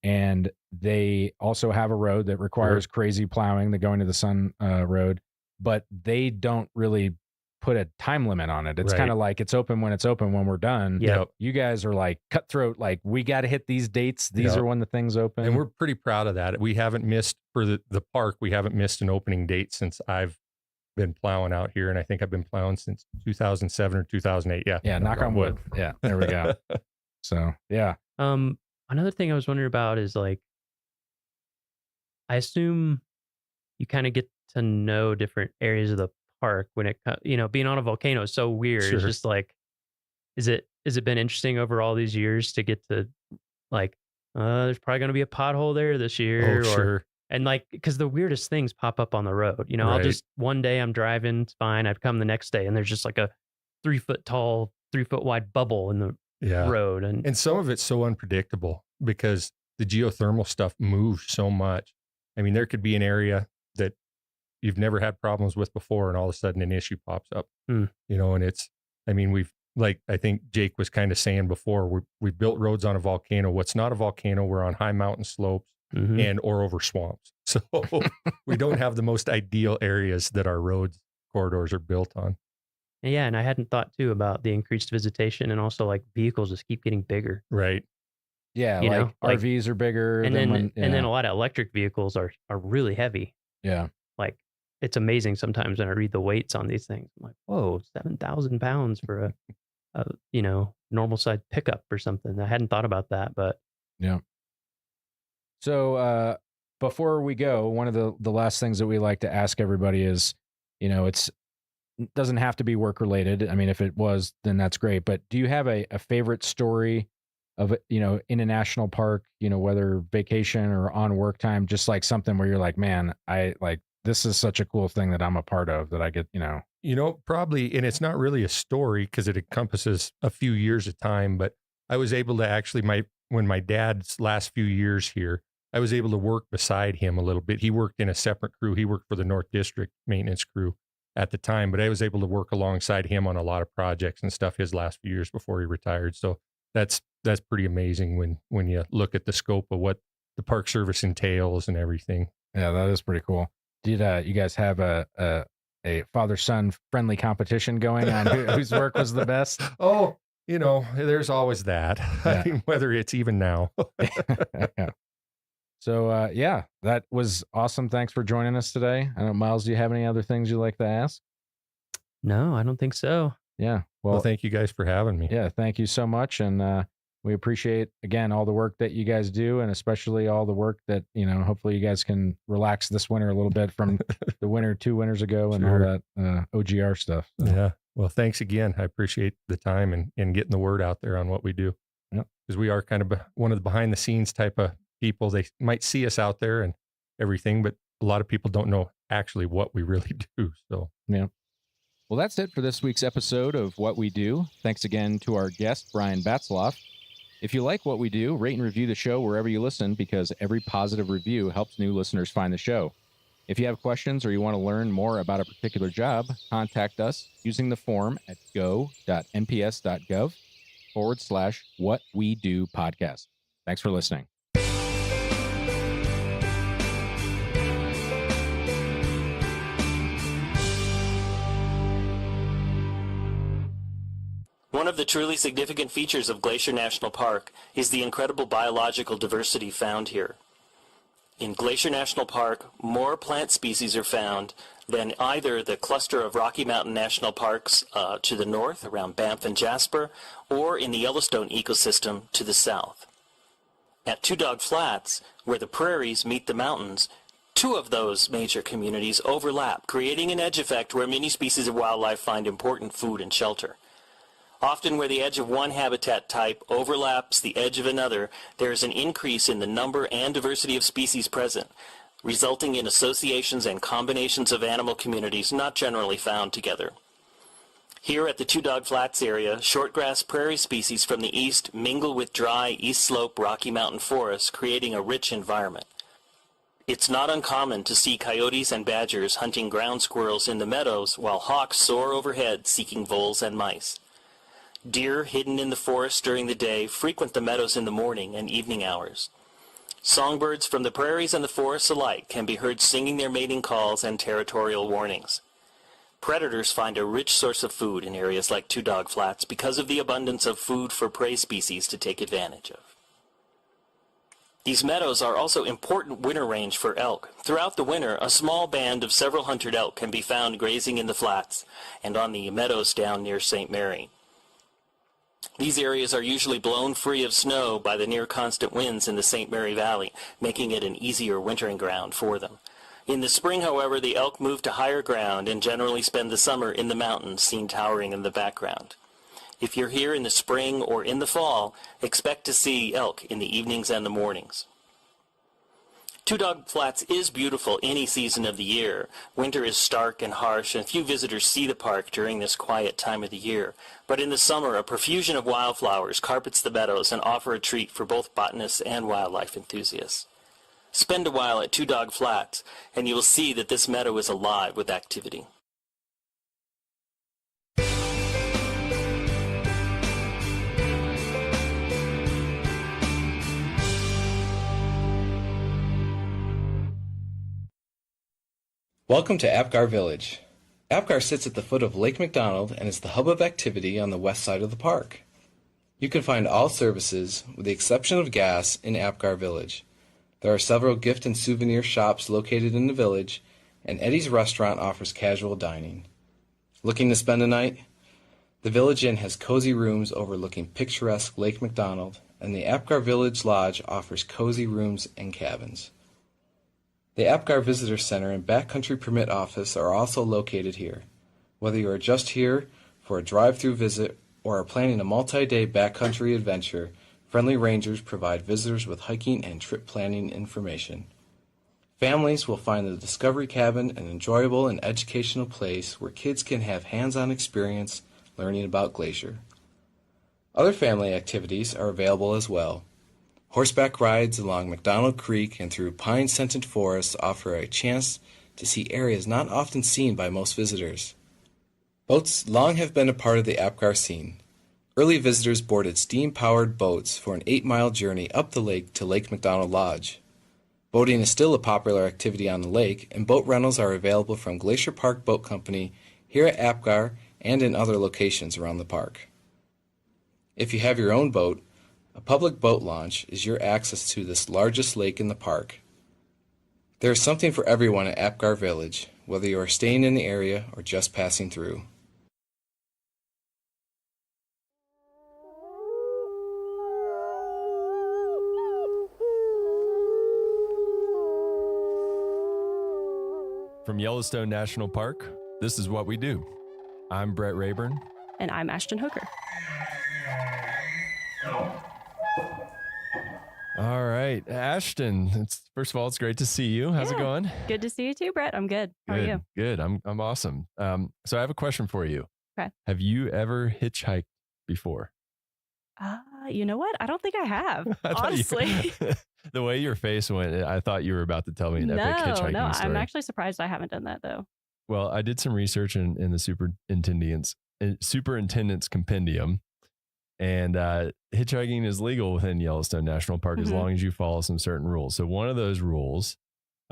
and they also have a road that requires crazy plowing, the Going to the Sun road, but they don't really put a time limit on it. It's kind of like it's open when we're done. Yeah. You guys are like cutthroat, like we got to hit these dates. These are when the things open. And we're pretty proud of that. We haven't missed for the park. We haven't missed an opening date since I've been plowing out here. And I think I've been plowing since 2007 or 2008. Yeah. Yeah. Knock on wood. Yeah. There we go. So, yeah. Another thing I was wondering about is like, I assume you kind of get to know different areas of the park when it, being on a volcano is so weird. Sure. It's just like, has it been interesting over all these years to get to like, there's probably going to be a pothole there this year. Sure. And like, because the weirdest things pop up on the road, I'll just, one day I'm driving, it's fine. I'd come the next day and there's just like a 3-foot tall, 3-foot wide bubble in the road. And some of it's so unpredictable because the geothermal stuff moves so much. I mean, there could be an area that you've never had problems with before, and all of a sudden an issue pops up, and like I think Jake was kind of saying before, we built roads on a volcano. What's not a volcano, we're on high mountain slopes or over swamps. So we don't have the most ideal areas that our roads corridors are built on. Yeah, and I hadn't thought too about the increased visitation, and also like vehicles just keep getting bigger. Right. Yeah, You like know, like- RVs are bigger. And than then when, and then a lot of electric vehicles are really heavy. Yeah. Like it's amazing sometimes when I read the weights on these things. I'm like, whoa, 7,000 pounds for a normal sized pickup or something. I hadn't thought about that, but Yeah. So before we go, one of the last things that we like to ask everybody is, it doesn't have to be work related. I mean, if it was, then that's great. But do you have a favorite story of, in a national park, whether vacation or on work time, just like something where you're like, man, this is such a cool thing that I'm a part of that I get, Probably, and it's not really a story because it encompasses a few years of time, but I was able to actually, when my dad's last few years here, I was able to work beside him a little bit. He worked in a separate crew. He worked for the North District maintenance crew at the time, but I was able to work alongside him on a lot of projects and stuff his last few years before he retired. So that's pretty amazing when you look at the scope of what the Park Service entails and everything. Yeah, that is pretty cool. Did you guys have a father-son friendly competition going on whose work was the best? Oh, there's always that. Yeah. I mean, whether it's even now. Yeah. So, that was awesome. Thanks for joining us today. I don't know, Miles, do you have any other things you'd like to ask? no, I don't think so. Yeah. Well, thank you guys for having me. Yeah, thank you so much. And we appreciate, again, all the work that you guys do, and especially all the work that, hopefully you guys can relax this winter a little bit from the winter 2 winters ago and all that OGR stuff. So. Yeah. Well, thanks again. I appreciate the time and getting the word out there on what we do. Yep. Because we are kind of one of the behind the scenes type of people. They might see us out there and everything, but a lot of people don't know actually what we really do. So, yeah. Well, that's it for this week's episode of What We Do. Thanks again to our guest, Brian Batzloff. If you like what we do, rate and review the show wherever you listen, because every positive review helps new listeners find the show. If you have questions or you want to learn more about a particular job, contact us using the form at go.nps.gov/whatwedopodcast. Thanks for listening. One of the truly significant features of Glacier National Park is the incredible biological diversity found here. In Glacier National Park, more plant species are found than either the cluster of Rocky Mountain National Parks to the north around Banff and Jasper, or in the Yellowstone ecosystem to the south. At Two Dog Flats, where the prairies meet the mountains, 2 of those major communities overlap, creating an edge effect where many species of wildlife find important food and shelter. Often where the edge of one habitat type overlaps the edge of another, there is an increase in the number and diversity of species present, resulting in associations and combinations of animal communities not generally found together. Here at the Two Dog Flats area, shortgrass prairie species from the east mingle with dry East Slope Rocky Mountain forests, creating a rich environment. It's not uncommon to see coyotes and badgers hunting ground squirrels in the meadows while hawks soar overhead seeking voles and mice. Deer hidden in the forest during the day frequent the meadows in the morning and evening hours. Songbirds from the prairies and the forests alike can be heard singing their mating calls and territorial warnings. Predators find a rich source of food in areas like Two Dog Flats because of the abundance of food for prey species to take advantage of. These meadows are also important winter range for elk. Throughout the winter, a small band of several hundred elk can be found grazing in the flats and on the meadows down near St. Mary. These areas are usually blown free of snow by the near-constant winds in the St. Mary Valley, making it an easier wintering ground for them. In the spring, however, the elk move to higher ground and generally spend the summer in the mountains, seen towering in the background. If you're here in the spring or in the fall, expect to see elk in the evenings and the mornings. Two Dog Flats is beautiful any season of the year. Winter is stark and harsh, and few visitors see the park during this quiet time of the year. But in the summer, a profusion of wildflowers carpets the meadows and offer a treat for both botanists and wildlife enthusiasts. Spend a while at Two Dog Flats, and you will see that this meadow is alive with activity. Welcome to Apgar Village. Apgar sits at the foot of Lake McDonald and is the hub of activity on the west side of the park. You can find all services, with the exception of gas, in Apgar Village. There are several gift and souvenir shops located in the village, and Eddie's Restaurant offers casual dining. Looking to spend a night? The Village Inn has cozy rooms overlooking picturesque Lake McDonald, and the Apgar Village Lodge offers cozy rooms and cabins. The Apgar Visitor Center and Backcountry Permit Office are also located here. Whether you are just here for a drive-through visit or are planning a multi-day backcountry adventure, friendly rangers provide visitors with hiking and trip planning information. Families will find the Discovery Cabin an enjoyable and educational place where kids can have hands-on experience learning about Glacier. Other family activities are available as well. Horseback rides along McDonald Creek and through pine-scented forests offer a chance to see areas not often seen by most visitors. Boats long have been a part of the Apgar scene. Early visitors boarded steam-powered boats for an 8-mile journey up the lake to Lake McDonald Lodge. Boating is still a popular activity on the lake, and boat rentals are available from Glacier Park Boat Company here at Apgar and in other locations around the park. If you have your own boat, a public boat launch is your access to this largest lake in the park. There is something for everyone at Apgar Village, whether you are staying in the area or just passing through. From Yellowstone National Park, this is what we do. I'm Brett Rayburn. And I'm Ashton Hooker. All right, Ashton. First of all, it's great to see you. How's it going? Good to see you too, Brett. I'm good. How are you? Good. I'm awesome. So I have a question for you. Okay. Have you ever hitchhiked before? You know what? I don't think I have. Honestly. The way your face went, I thought you were about to tell me an epic hitchhiking story. No, I'm actually surprised I haven't done that though. Well, I did some research in the superintendent's compendium. And hitchhiking is legal within Yellowstone National Park as long as you follow some certain rules. So one of those rules,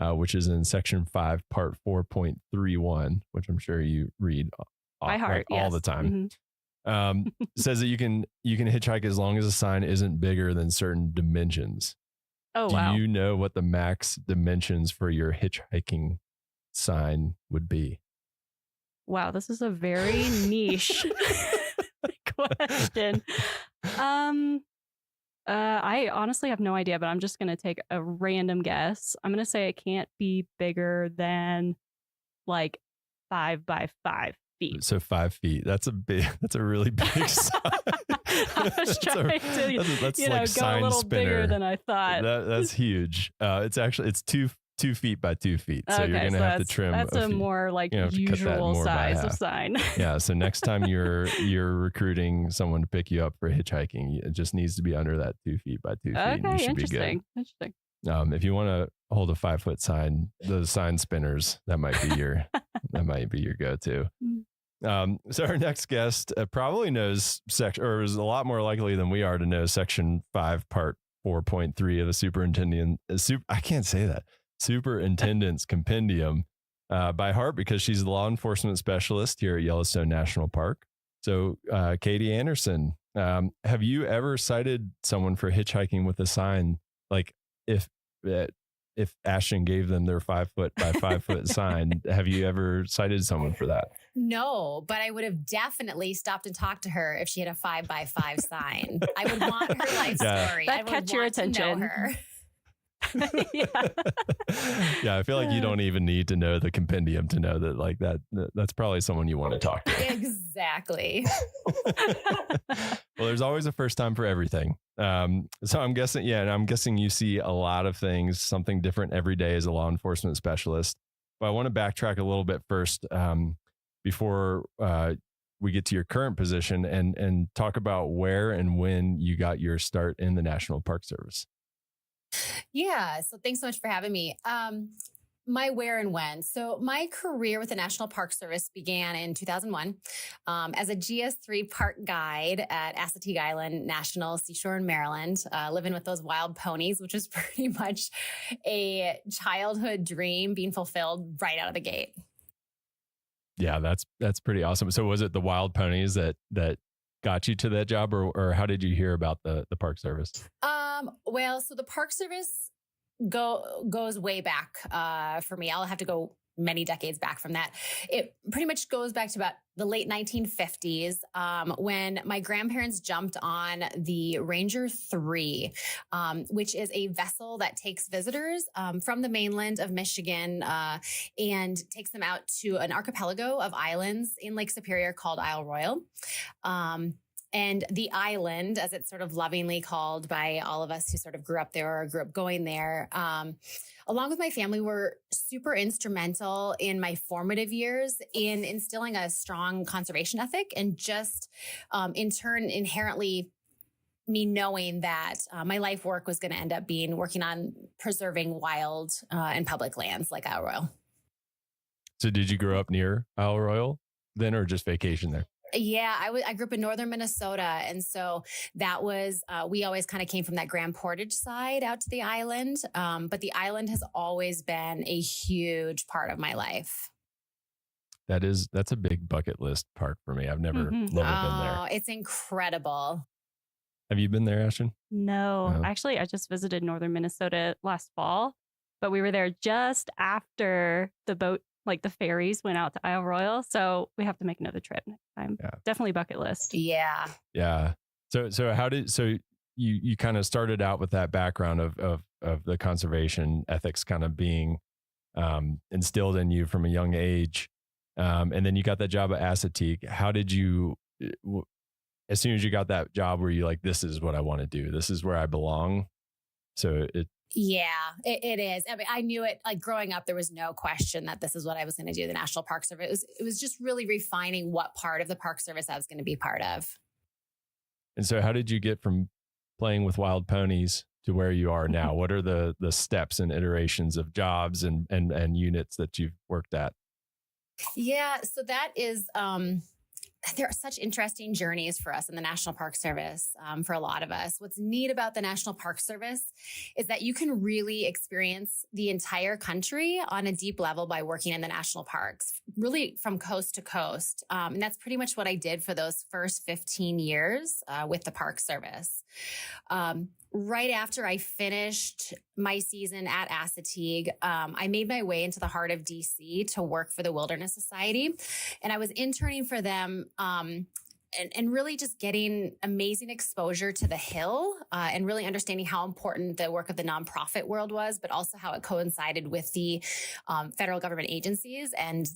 which is in Section 5, Part 4.31, which I'm sure you read by heart, all the time, says that you can hitchhike as long as a sign isn't bigger than certain dimensions. Oh, wow. Do you know what the max dimensions for your hitchhiking sign would be? Wow, this is a very niche question. I honestly have no idea, but I'm just going to take a random guess. I'm going to say it can't be bigger than like 5 by 5 feet. So 5 feet. That's a really big sign. I was trying to, that's like go a little bigger than I thought. That's huge. It's 2 feet by 2 feet. So okay, you're going to have to trim. That's a more like usual size of sign. Yeah. So next time you're recruiting someone to pick you up for hitchhiking, it just needs to be under that 2 feet by 2 feet. Okay, and you should interesting. Be good. Interesting. If you want to hold a 5-foot sign, those sign spinners, that might be your go-to. So our next guest probably knows or is a lot more likely than we are to know Section 5, Part 4.3 of the Superintendent's Compendium by heart, because she's the law enforcement specialist here at Yellowstone National Park. So, Katie Anderson, have you ever cited someone for hitchhiking with a sign? Like if Ashton gave them their 5-foot by 5-foot sign, have you ever cited someone for that? No, but I would have definitely stopped and talked to her if she had a 5 by 5 sign. I would want her life story. That catch your attention. Her. Yeah, I feel like you don't even need to know the compendium to know that, like, that's probably someone you want to talk to. Exactly. Well, there's always a first time for everything. So I'm guessing you see a lot of things, something different every day as a law enforcement specialist. But I want to backtrack a little bit first before we get to your current position and talk about where and when you got your start in the National Park Service. Yeah. So thanks so much for having me. my where and when. So my career with the National Park Service began in 2001 as a GS3 park guide at Assateague Island National Seashore in Maryland, living with those wild ponies, which was pretty much a childhood dream being fulfilled right out of the gate. Yeah, that's pretty awesome. So was it the wild ponies that got you to that job, or how did you hear about the Park Service? Well, so the Park Service goes way back for me. I'll have to go many decades back from that. It pretty much goes back to about the late 1950s when my grandparents jumped on the Ranger 3, which is a vessel that takes visitors from the mainland of Michigan and takes them out to an archipelago of islands in Lake Superior called Isle Royale. And the island, as it's sort of lovingly called by all of us who sort of grew up there or grew up going there, along with my family, were super instrumental in my formative years in instilling a strong conservation ethic and just in turn inherently me knowing that my life work was going to end up being working on preserving wild and public lands like Isle Royale. So did you grow up near Isle Royale then, or just vacation there? Yeah, I grew up in northern Minnesota. And so that was, we always kind of came from that Grand Portage side out to the island. But the island has always been a huge part of my life. That's a big bucket list park for me. I've never been there. It's incredible. Have you been there, Ashton? No, actually, I just visited northern Minnesota last fall, but we were there just after the boat, like the ferries went out to Isle Royale. So we have to make another trip next time. Yeah. Definitely bucket list. Yeah. Yeah. So you kind of started out with that background of the conservation ethics kind of being instilled in you from a young age. And then you got that job at Assateague. How did you, as soon as you got that job, were you like, this is what I want to do? This is where I belong. Yeah, it is. I mean, I knew it, like growing up, there was no question that this is what I was going to do. The National Park Service. It was just really refining what part of the Park Service I was going to be part of. And so how did you get from playing with wild ponies to where you are now? What are the steps and iterations of jobs and units that you've worked at? Yeah, so that is, there are such interesting journeys for us in the National Park Service, for a lot of us. What's neat about the National Park Service is that you can really experience the entire country on a deep level by working in the national parks, really from coast to coast. And that's pretty much what I did for those first 15 years with the Park Service. Right after I finished my season at Assateague, I made my way into the heart of DC to work for the Wilderness Society. And I was interning for them and really just getting amazing exposure to the Hill and really understanding how important the work of the nonprofit world was, but also how it coincided with the federal government agencies and,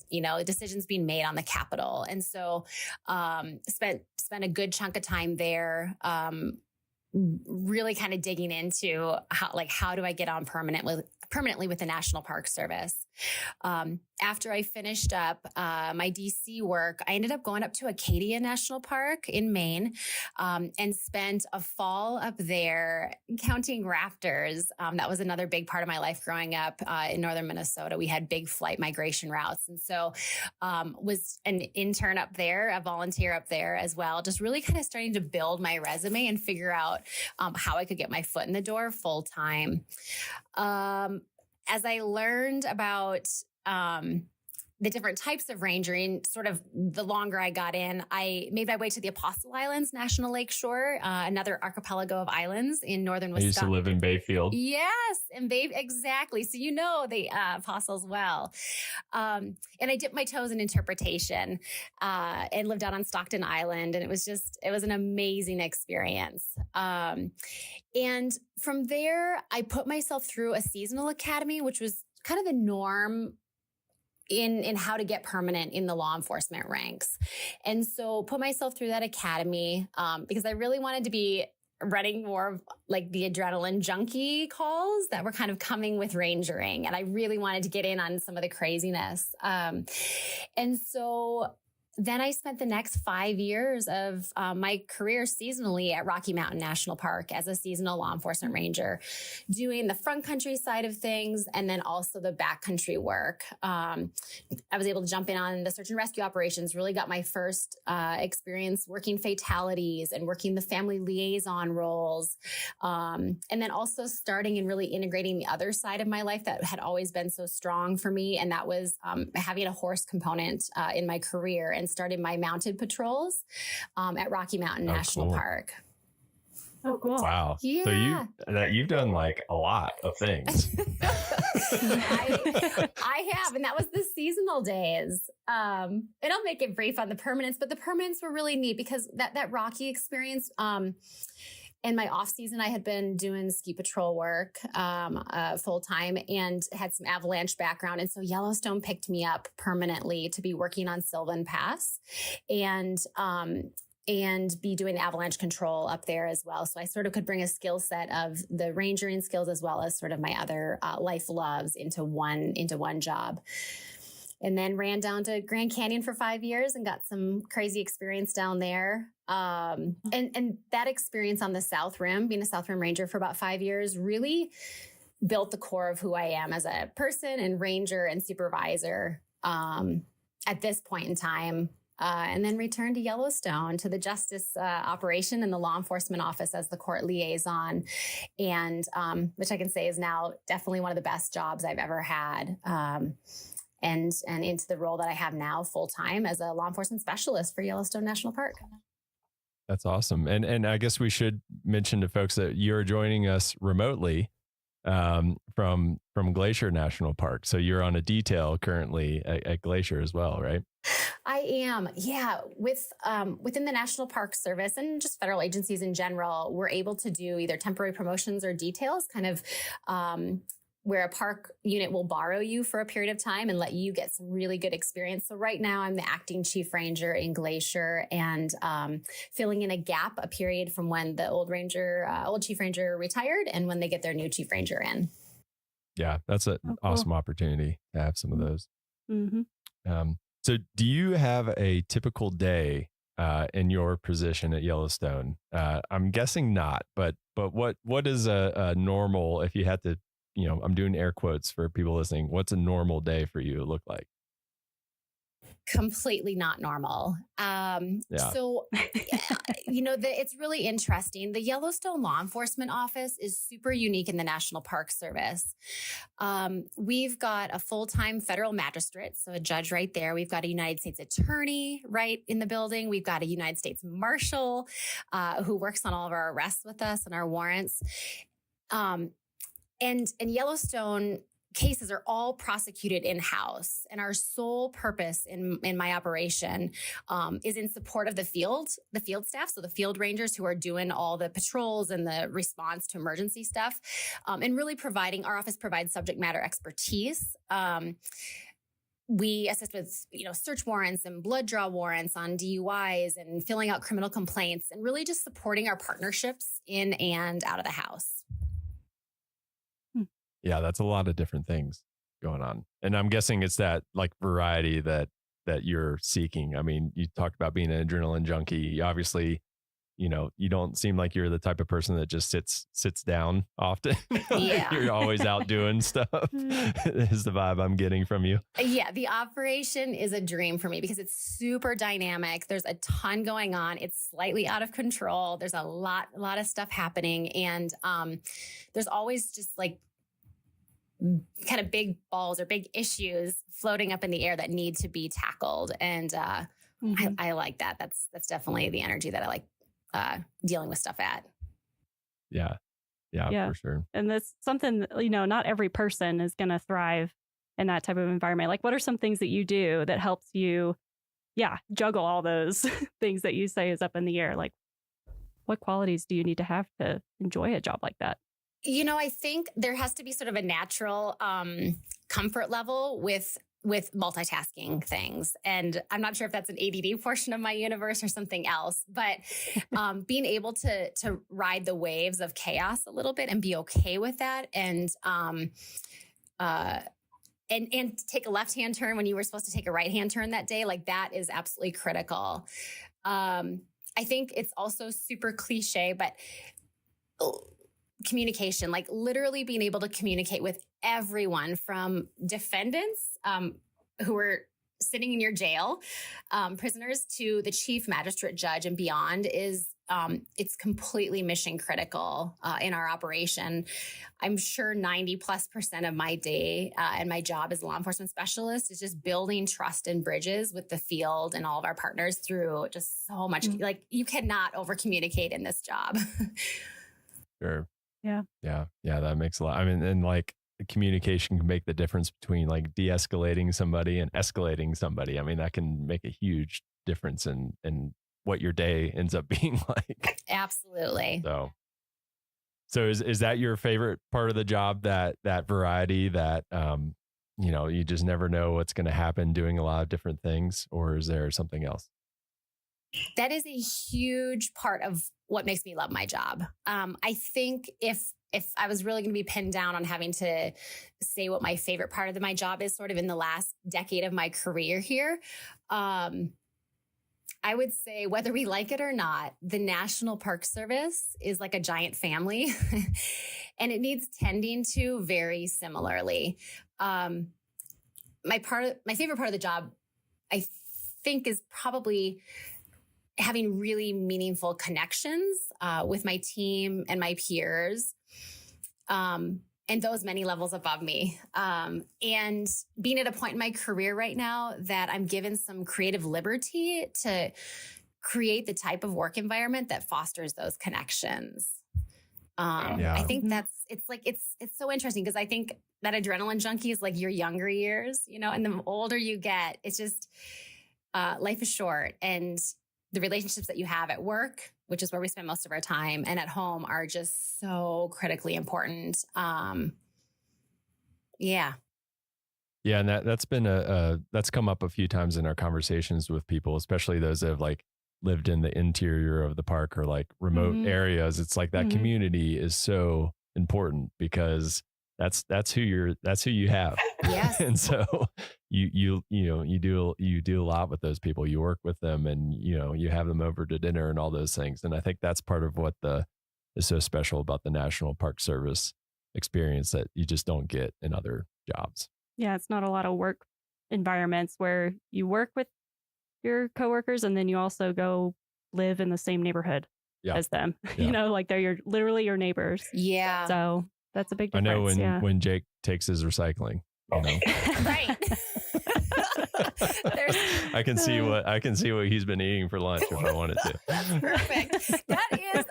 decisions being made on the Capitol. And so spent a good chunk of time there, really kind of digging into how do I get on permanently with the National Park Service. After I finished up my DC work, I ended up going up to Acadia National Park in Maine and spent a fall up there counting raptors. That was another big part of my life growing up in northern Minnesota. We had big flight migration routes. And so was an intern up there, a volunteer up there as well, just really kind of starting to build my resume and figure out how I could get my foot in the door full time. As I learned about the different types of rangering, sort of the longer I got in, I made my way to the Apostle Islands National Lakeshore, another archipelago of islands in northern Wisconsin. I used to live in Bayfield. Yes, and exactly. So the Apostles well. And I dipped my toes in interpretation and lived out on Stockton Island, and it was an amazing experience. And from there, I put myself through a seasonal academy, which was kind of the norm in how to get permanent in the law enforcement ranks. And so put myself through that academy because I really wanted to be running more of like the adrenaline junkie calls that were kind of coming with rangering. And I really wanted to get in on some of the craziness. And so then I spent the next 5 years of my career seasonally at Rocky Mountain National Park as a seasonal law enforcement ranger, doing the front country side of things and then also the backcountry work. I was able to jump in on the search and rescue operations, really got my first experience working fatalities and working the family liaison roles. And then also starting and really integrating the other side of my life that had always been so strong for me. And that was having a horse component in my career, and started my mounted patrols at Rocky Mountain National Park. Oh, cool. Wow. Yeah. So you've done like a lot of things. I have, and that was the seasonal days. And I'll make it brief on the permanents, but the permanents were really neat because that Rocky experience, in my off season, I had been doing ski patrol work full time and had some avalanche background. And so Yellowstone picked me up permanently to be working on Sylvan Pass and be doing avalanche control up there as well. So I sort of could bring a skill set of the rangering skills as well as sort of my other life loves into one job. And then ran down to Grand Canyon for 5 years and got some crazy experience down there. And that experience on the South Rim, being a South Rim Ranger for about 5 years, really built the core of who I am as a person and ranger and supervisor at this point in time. And then returned to Yellowstone to the justice operation and the law enforcement office as the court liaison, and which I can say is now definitely one of the best jobs I've ever had. And into the role that I have now full time as a law enforcement specialist for Yellowstone National Park. That's awesome. And I guess we should mention to folks that you're joining us remotely from Glacier National Park. So you're on a detail currently at Glacier as well, right? I am. Yeah. Within the National Park Service and just federal agencies in general, we're able to do either temporary promotions or details, kind of where a park unit will borrow you for a period of time and let you get some really good experience. So right now I'm the acting chief ranger in Glacier and filling in a period from when the old chief ranger retired and when they get their new chief ranger in. Yeah, that's an awesome opportunity to have some of those. Mm-hmm. So do you have a typical day in your position at Yellowstone? I'm guessing not, but what is a normal, if you had to, I'm doing air quotes for people listening, what's a normal day for you look like? Completely not normal. So, it's really interesting. The Yellowstone Law Enforcement Office is super unique in the National Park Service. We've got a full-time federal magistrate, so a judge right there. We've got a United States attorney right in the building. We've got a United States marshal who works on all of our arrests with us and our warrants. And Yellowstone cases are all prosecuted in-house, and our sole purpose in my operation is in support of the field staff, so the field rangers who are doing all the patrols and the response to emergency stuff, and really our office provides subject matter expertise. We assist with, search warrants and blood draw warrants on DUIs and filling out criminal complaints, and really just supporting our partnerships in and out of the house. Yeah, that's a lot of different things going on. And I'm guessing it's that like variety that you're seeking. I mean, you talked about being an adrenaline junkie. Obviously, you don't seem like you're the type of person that just sits down often. Yeah. You're always out doing stuff is the vibe I'm getting from you. Yeah, the operation is a dream for me because it's super dynamic. There's a ton going on. It's slightly out of control. There's a lot of stuff happening. And there's always just like kind of big balls or big issues floating up in the air that need to be tackled. And I like that. That's definitely the energy that I like dealing with stuff at. Yeah, for sure. And that's something, not every person is going to thrive in that type of environment. Like, what are some things that you do that helps you, juggle all those things that you say is up in the air? Like, what qualities do you need to have to enjoy a job like that? I think there has to be sort of a natural comfort level with multitasking things. And I'm not sure if that's an ADD portion of my universe or something else, but being able to ride the waves of chaos a little bit and be okay with that. And and take a left-hand turn when you were supposed to take a right-hand turn that day. Like that is absolutely critical. I think it's also super cliche, but communication, like literally being able to communicate with everyone from defendants who are sitting in your jail, prisoners, to the chief magistrate judge and beyond is it's completely mission critical in our operation. I'm sure 90+% of my day and my job as a law enforcement specialist is just building trust and bridges with the field and all of our partners through just so much. Like you cannot over communicate in this job. Sure. Yeah. Yeah. Yeah. That makes a lot. I mean, and like communication can make the difference between like de-escalating somebody and escalating somebody. I mean, that can make a huge difference in what your day ends up being like. Absolutely. So is that your favorite part of the job, that variety, that, you just never know what's going to happen doing a lot of different things, or is there something else? That is a huge part of what makes me love my job. I think if I was really going to be pinned down on having to say what my favorite part of my job is sort of in the last decade of my career here, I would say, whether we like it or not, the National Park Service is like a giant family and it needs tending to very similarly. My favorite part of the job, I think, is probably having really meaningful connections with my team and my peers, and those many levels above me. And being at a point in my career right now that I'm given some creative liberty to create the type of work environment that fosters those connections. I think it's so interesting because I think that adrenaline junkie is like your younger years, and the older you get, it's just life is short, and the relationships that you have at work, which is where we spend most of our time, and at home are just so critically important. Yeah. Yeah. And that's been that's come up a few times in our conversations with people, especially those that have like lived in the interior of the park or like remote areas. It's like that community is so important because that's who you have. Yes. And so you do a lot with those people. You work with them, and you have them over to dinner and all those things. And I think that's part of what is so special about the National Park Service experience that you just don't get in other jobs. Yeah, it's not a lot of work environments where you work with your coworkers and then you also go live in the same neighborhood as them. Yeah. Like they're literally your neighbors. Yeah. So that's a big I difference. know when Jake takes his recycling, Right. I can see what he's been eating for lunch if I wanted to. That's perfect. That is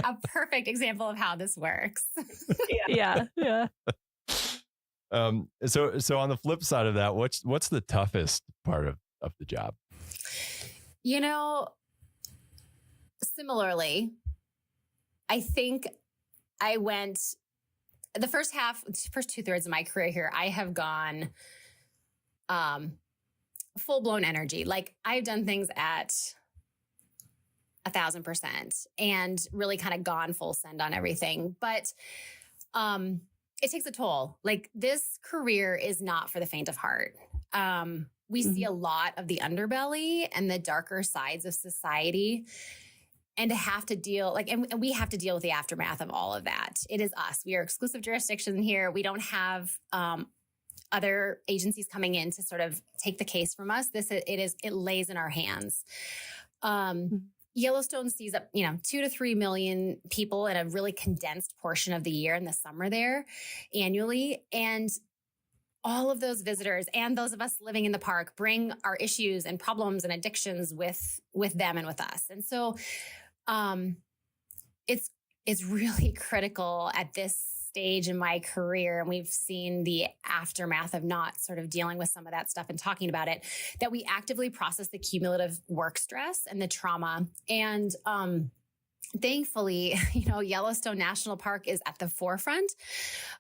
a perfect example of how this works. Yeah. So on the flip side of that, what's the toughest part of the job? Similarly, I think I went the first 2/3 of my career here. I have gone full-blown energy. Like I've done things at 1,000% and really kind of gone full send on everything. But it takes a toll. Like this career is not for the faint of heart. We see a lot of the underbelly and the darker sides of society, and to have to deal and we have to deal with the aftermath of all of that. It is us. We are exclusive jurisdiction here. We don't have other agencies coming in to sort of take the case from us. It lays in our hands. Yellowstone sees up, 2 to 3 million people in a really condensed portion of the year in the summer there annually. And all of those visitors and those of us living in the park bring our issues and problems and addictions with them and with us. And so it's really critical at this stage in my career, and we've seen the aftermath of not sort of dealing with some of that stuff and talking about it, that we actively process the cumulative work stress and the trauma. And thankfully, Yellowstone National Park is at the forefront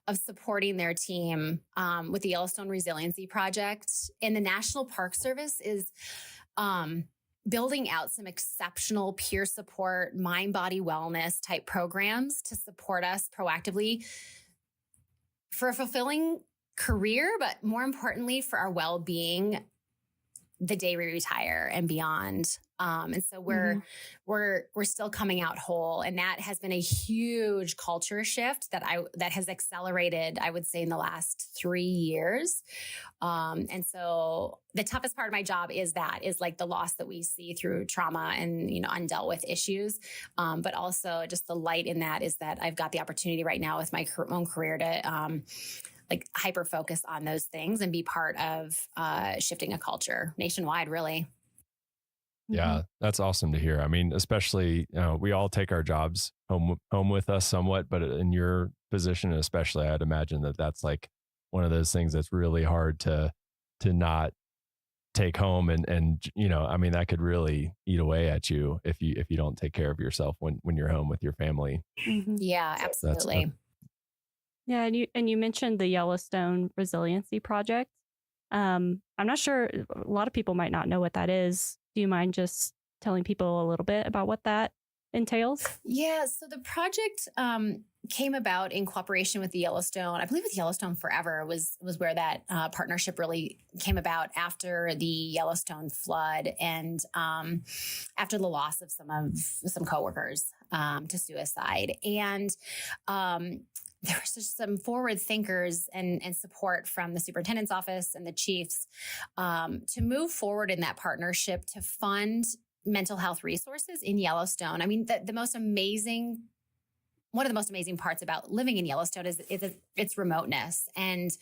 of supporting their team with the Yellowstone Resiliency Project. And the National Park Service is building out some exceptional peer support, mind-body wellness type programs to support us proactively for a fulfilling career, but more importantly for our well-being the day we retire and beyond. And so we're still coming out whole. And that has been a huge culture shift that has accelerated, I would say, in the last 3 years. And so the toughest part of my job is like the loss that we see through trauma and, undealt with issues. But also just the light in that is that I've got the opportunity right now with my own career to, hyper focus on those things and be part of shifting a culture nationwide, really. Yeah, that's awesome to hear. I mean, especially, we all take our jobs home with us somewhat, but in your position, especially, I'd imagine that that's like one of those things that's really hard to not take home. And, I mean, that could really eat away at you if you don't take care of yourself when you're home with your family. Mm-hmm. Yeah, absolutely. Yeah, and you mentioned the Yellowstone Resiliency Project. I'm not sure, a lot of people might not know what that is. Do you mind just telling people a little bit about what that entails? Yeah, so the project came about in cooperation with the Yellowstone. I believe with Yellowstone Forever was where that partnership really came about after the Yellowstone flood and after the loss of some coworkers to suicide. And there was just some forward thinkers and support from the superintendent's office and the chiefs to move forward in that partnership to fund mental health resources in Yellowstone. I mean, one of the most amazing parts about living in Yellowstone is its remoteness and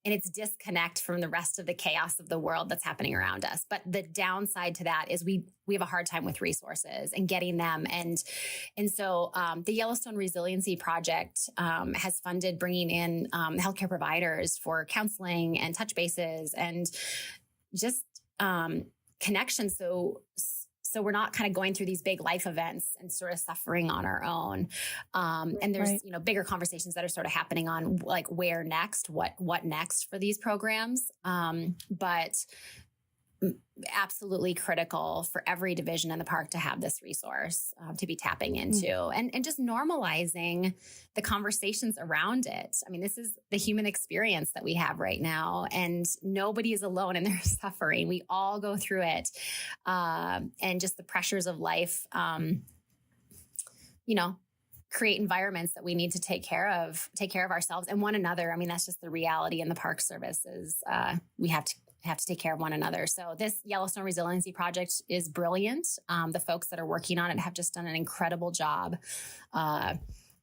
its disconnect from the rest of the chaos of the world that's happening around us. But the downside to that is we have a hard time with resources and getting them. And so the Yellowstone Resiliency Project has funded bringing in healthcare providers for counseling and touch bases and just connections. So we're not kind of going through these big life events and sort of suffering on our own. And there's, bigger conversations that are sort of happening on like where next, what next for these programs. But absolutely critical for every division in the park to have this resource to be tapping into and just normalizing the conversations around it. I mean, this is the human experience that we have right now, and nobody is alone in their suffering. We all go through it. And just the pressures of life, create environments that we need to take care of ourselves and one another. I mean, that's just the reality in the Park Service is we have to take care of one another. So this Yellowstone Resiliency Project is brilliant. The folks that are working on it have just done an incredible job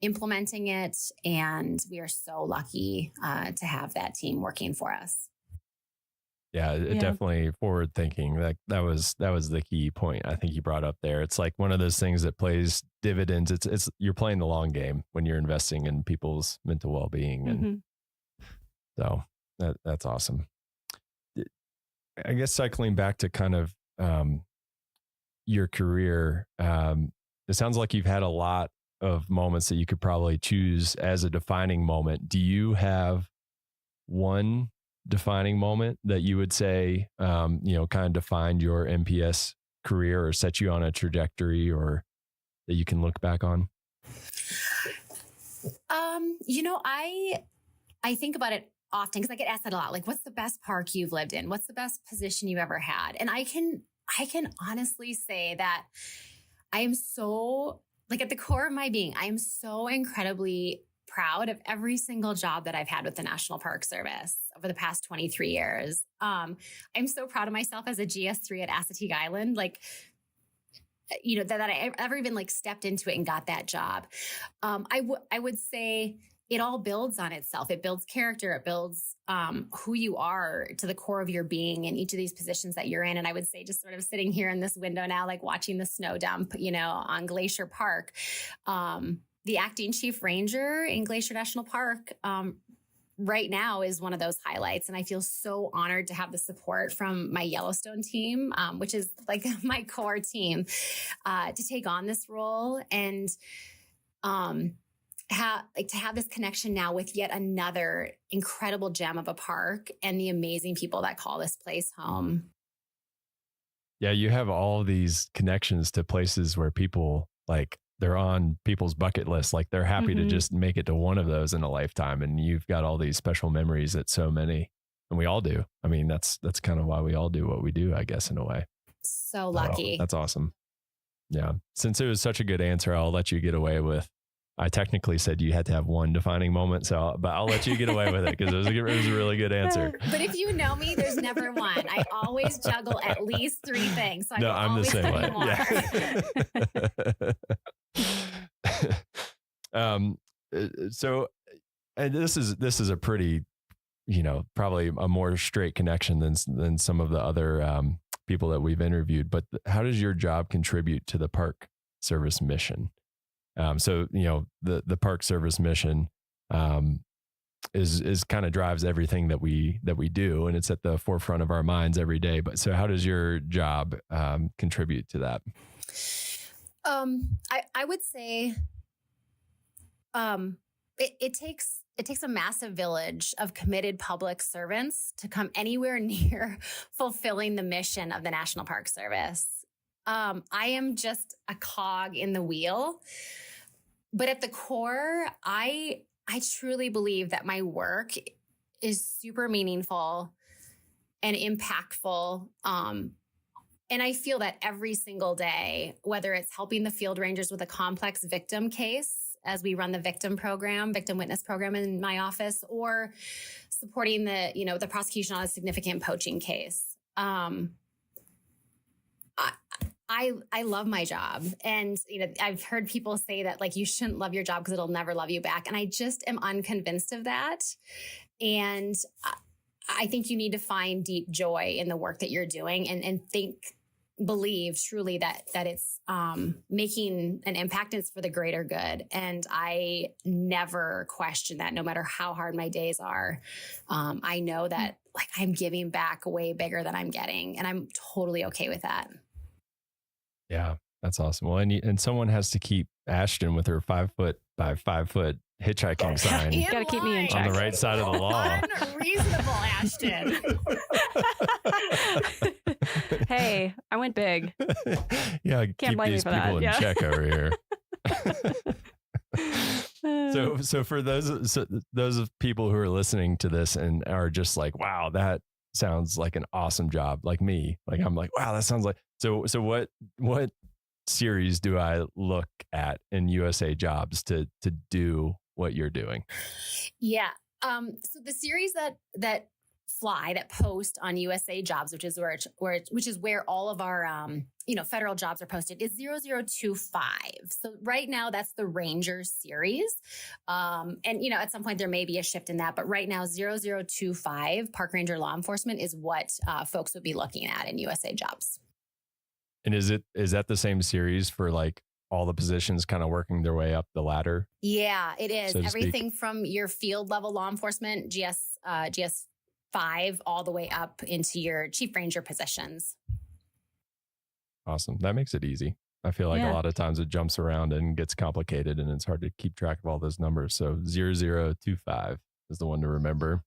implementing it. And we are so lucky to have that team working for us. Yeah, definitely forward thinking. That was the key point I think you brought up there. It's like one of those things that plays dividends. It's you're playing the long game when you're investing in people's mental well-being. And so that's awesome. I guess cycling back to kind of your career, it sounds like you've had a lot of moments that you could probably choose as a defining moment. Do you have one defining moment that you would say, kind of defined your MPS career or set you on a trajectory or that you can look back on? I think about it often because I get asked that a lot. Like, what's the best park you've lived in? What's the best position you ever had? And I can honestly say that I am so, like, at the core of my being, I am so incredibly proud of every single job that I've had with the National Park Service over the past 23 years. I'm so proud of myself as a GS3 at Assateague Island. Like, that I ever even like stepped into it and got that job. I would say it all builds on itself. It builds character. It builds who you are to the core of your being in each of these positions that you're in. And I would say just sort of sitting here in this window now, like watching the snow dump, on Glacier Park, the acting chief ranger in Glacier National Park right now is one of those highlights. And I feel so honored to have the support from my Yellowstone team, which is like my core team, to take on this role and to have this connection now with yet another incredible gem of a park and the amazing people that call this place home. Yeah, you have all these connections to places where people like they're on people's bucket list. Like they're happy to just make it to one of those in a lifetime. And you've got all these special memories that so many, and we all do. I mean, that's kind of why we all do what we do, I guess, in a way. So lucky. That's awesome. Yeah. Since it was such a good answer, I'll let you get away with, I technically said you had to have one defining moment. But I'll let you get away with it because it was a really good answer. But if you know me, there's never one. I always juggle at least 3 things. So I'm the same way. So and this is a pretty, probably a more straight connection than some of the other people that we've interviewed. But how does your job contribute to the Park Service mission? So the Park Service mission is kind of drives everything that we do, and it's at the forefront of our minds every day. But so how does your job contribute to that? I would say it takes a massive village of committed public servants to come anywhere near fulfilling the mission of the National Park Service. I am just a cog in the wheel, but at the core, I truly believe that my work is super meaningful and impactful. And I feel that every single day, whether it's helping the field rangers with a complex victim case as we run the victim witness program in my office, or supporting the prosecution on a significant poaching case. I love my job. And, I've heard people say that like, you shouldn't love your job because it'll never love you back. And I just am unconvinced of that. And I think you need to find deep joy in the work that you're doing and believe truly that it's making an impact. And it's for the greater good. And I never question that, no matter how hard my days are. I know that like I'm giving back way bigger than I'm getting. And I'm totally okay with that. Yeah, that's awesome. Well, and someone has to keep Ashton with her 5 foot by 5 foot hitchhiking sign. You got to keep me in check. On the right side of the law. Unreasonable, Ashton. Hey, I went big. Yeah, Can't keep blame these me for people that. in check over here. So for those of people who are listening to this and are just like, wow, that sounds like an awesome job, like me. Like I'm like, wow, that sounds like. So what series do I look at in USA Jobs to do what you're doing? Yeah. So the series that post on USA Jobs, which is where all of our federal jobs are posted, is 0025. So right now that's the Ranger series. And at some point there may be a shift in that, but right now 0025 Park Ranger Law Enforcement is what folks would be looking at in USA Jobs. And is that the same series for like all the positions kind of working their way up the ladder? Yeah, it is. So everything from your field level law enforcement, GS 5, all the way up into your chief ranger positions. Awesome. That makes it easy. I feel like a lot of times it jumps around and gets complicated and it's hard to keep track of all those numbers. So 0025 is the one to remember.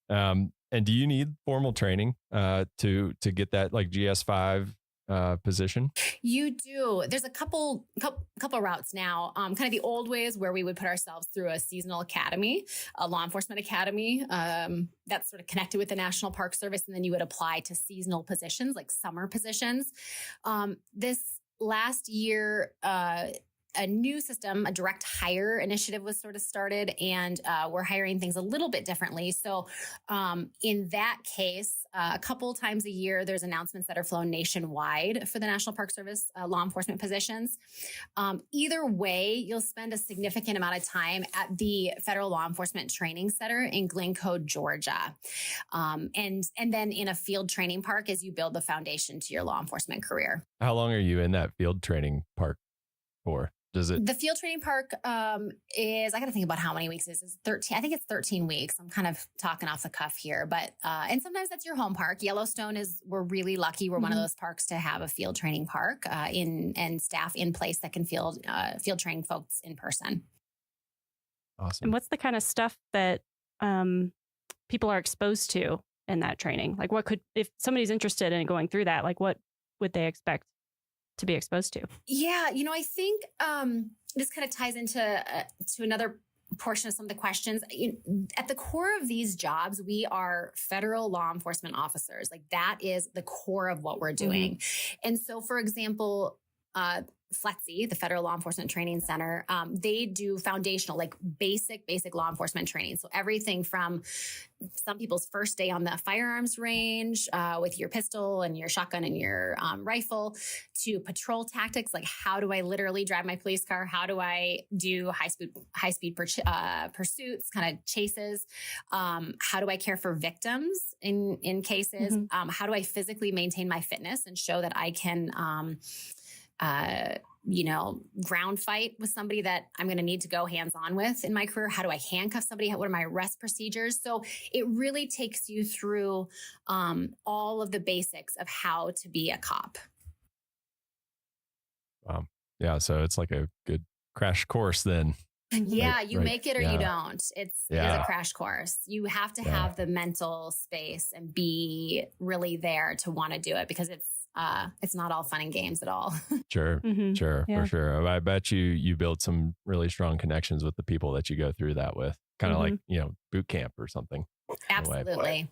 And do you need formal training to get that like GS5 position? You do. There's a couple routes now. Kind of the old ways where we would put ourselves through a seasonal academy, a law enforcement academy that's sort of connected with the National Park Service, and then you would apply to seasonal positions like summer positions. This last year, a new system, a direct hire initiative was sort of started, and we're hiring things a little bit differently. So in that case, a couple times a year, there's announcements that are flown nationwide for the National Park Service law enforcement positions. Either way, you'll spend a significant amount of time at the Federal Law Enforcement Training Center in Glencoe, Georgia. And then in a field training park as you build the foundation to your law enforcement career. How long are you in that field training park for? The field training park is, I got to think about how many weeks it is. 13. I think it's 13 weeks. I'm kind of talking off the cuff here, but, and sometimes that's your home park. Yellowstone we're really lucky. We're one of those parks to have a field training park and staff in place that can field train folks in person. Awesome. And what's the kind of stuff that people are exposed to in that training? Like if somebody's interested in going through that, like what would they expect to be exposed to? Yeah, I think this kind of ties into to another portion of some of the questions. At the core of these jobs, we are federal law enforcement officers. Like that is the core of what we're doing. Mm-hmm. And so, for example, FLETC, the Federal Law Enforcement Training Center, they do foundational, like basic law enforcement training. So everything from some people's first day on the firearms range with your pistol and your shotgun and your rifle, to patrol tactics, like how do I literally drive my police car? How do I do high speed pursuits, kind of chases? How do I care for victims in cases? Mm-hmm. How do I physically maintain my fitness and show that I can ground fight with somebody that I'm going to need to go hands-on with in my career? How do I handcuff somebody? What are my arrest procedures? So it really takes you through all of the basics of how to be a cop. Yeah. So it's like a good crash course then. Yeah, you make it or you don't. It is a crash course. You have to have the mental space and be really there to want to do it, because it's not all fun and games at all. Sure, for sure. I bet you build some really strong connections with the people that you go through that with, kind of like, boot camp or something. Absolutely.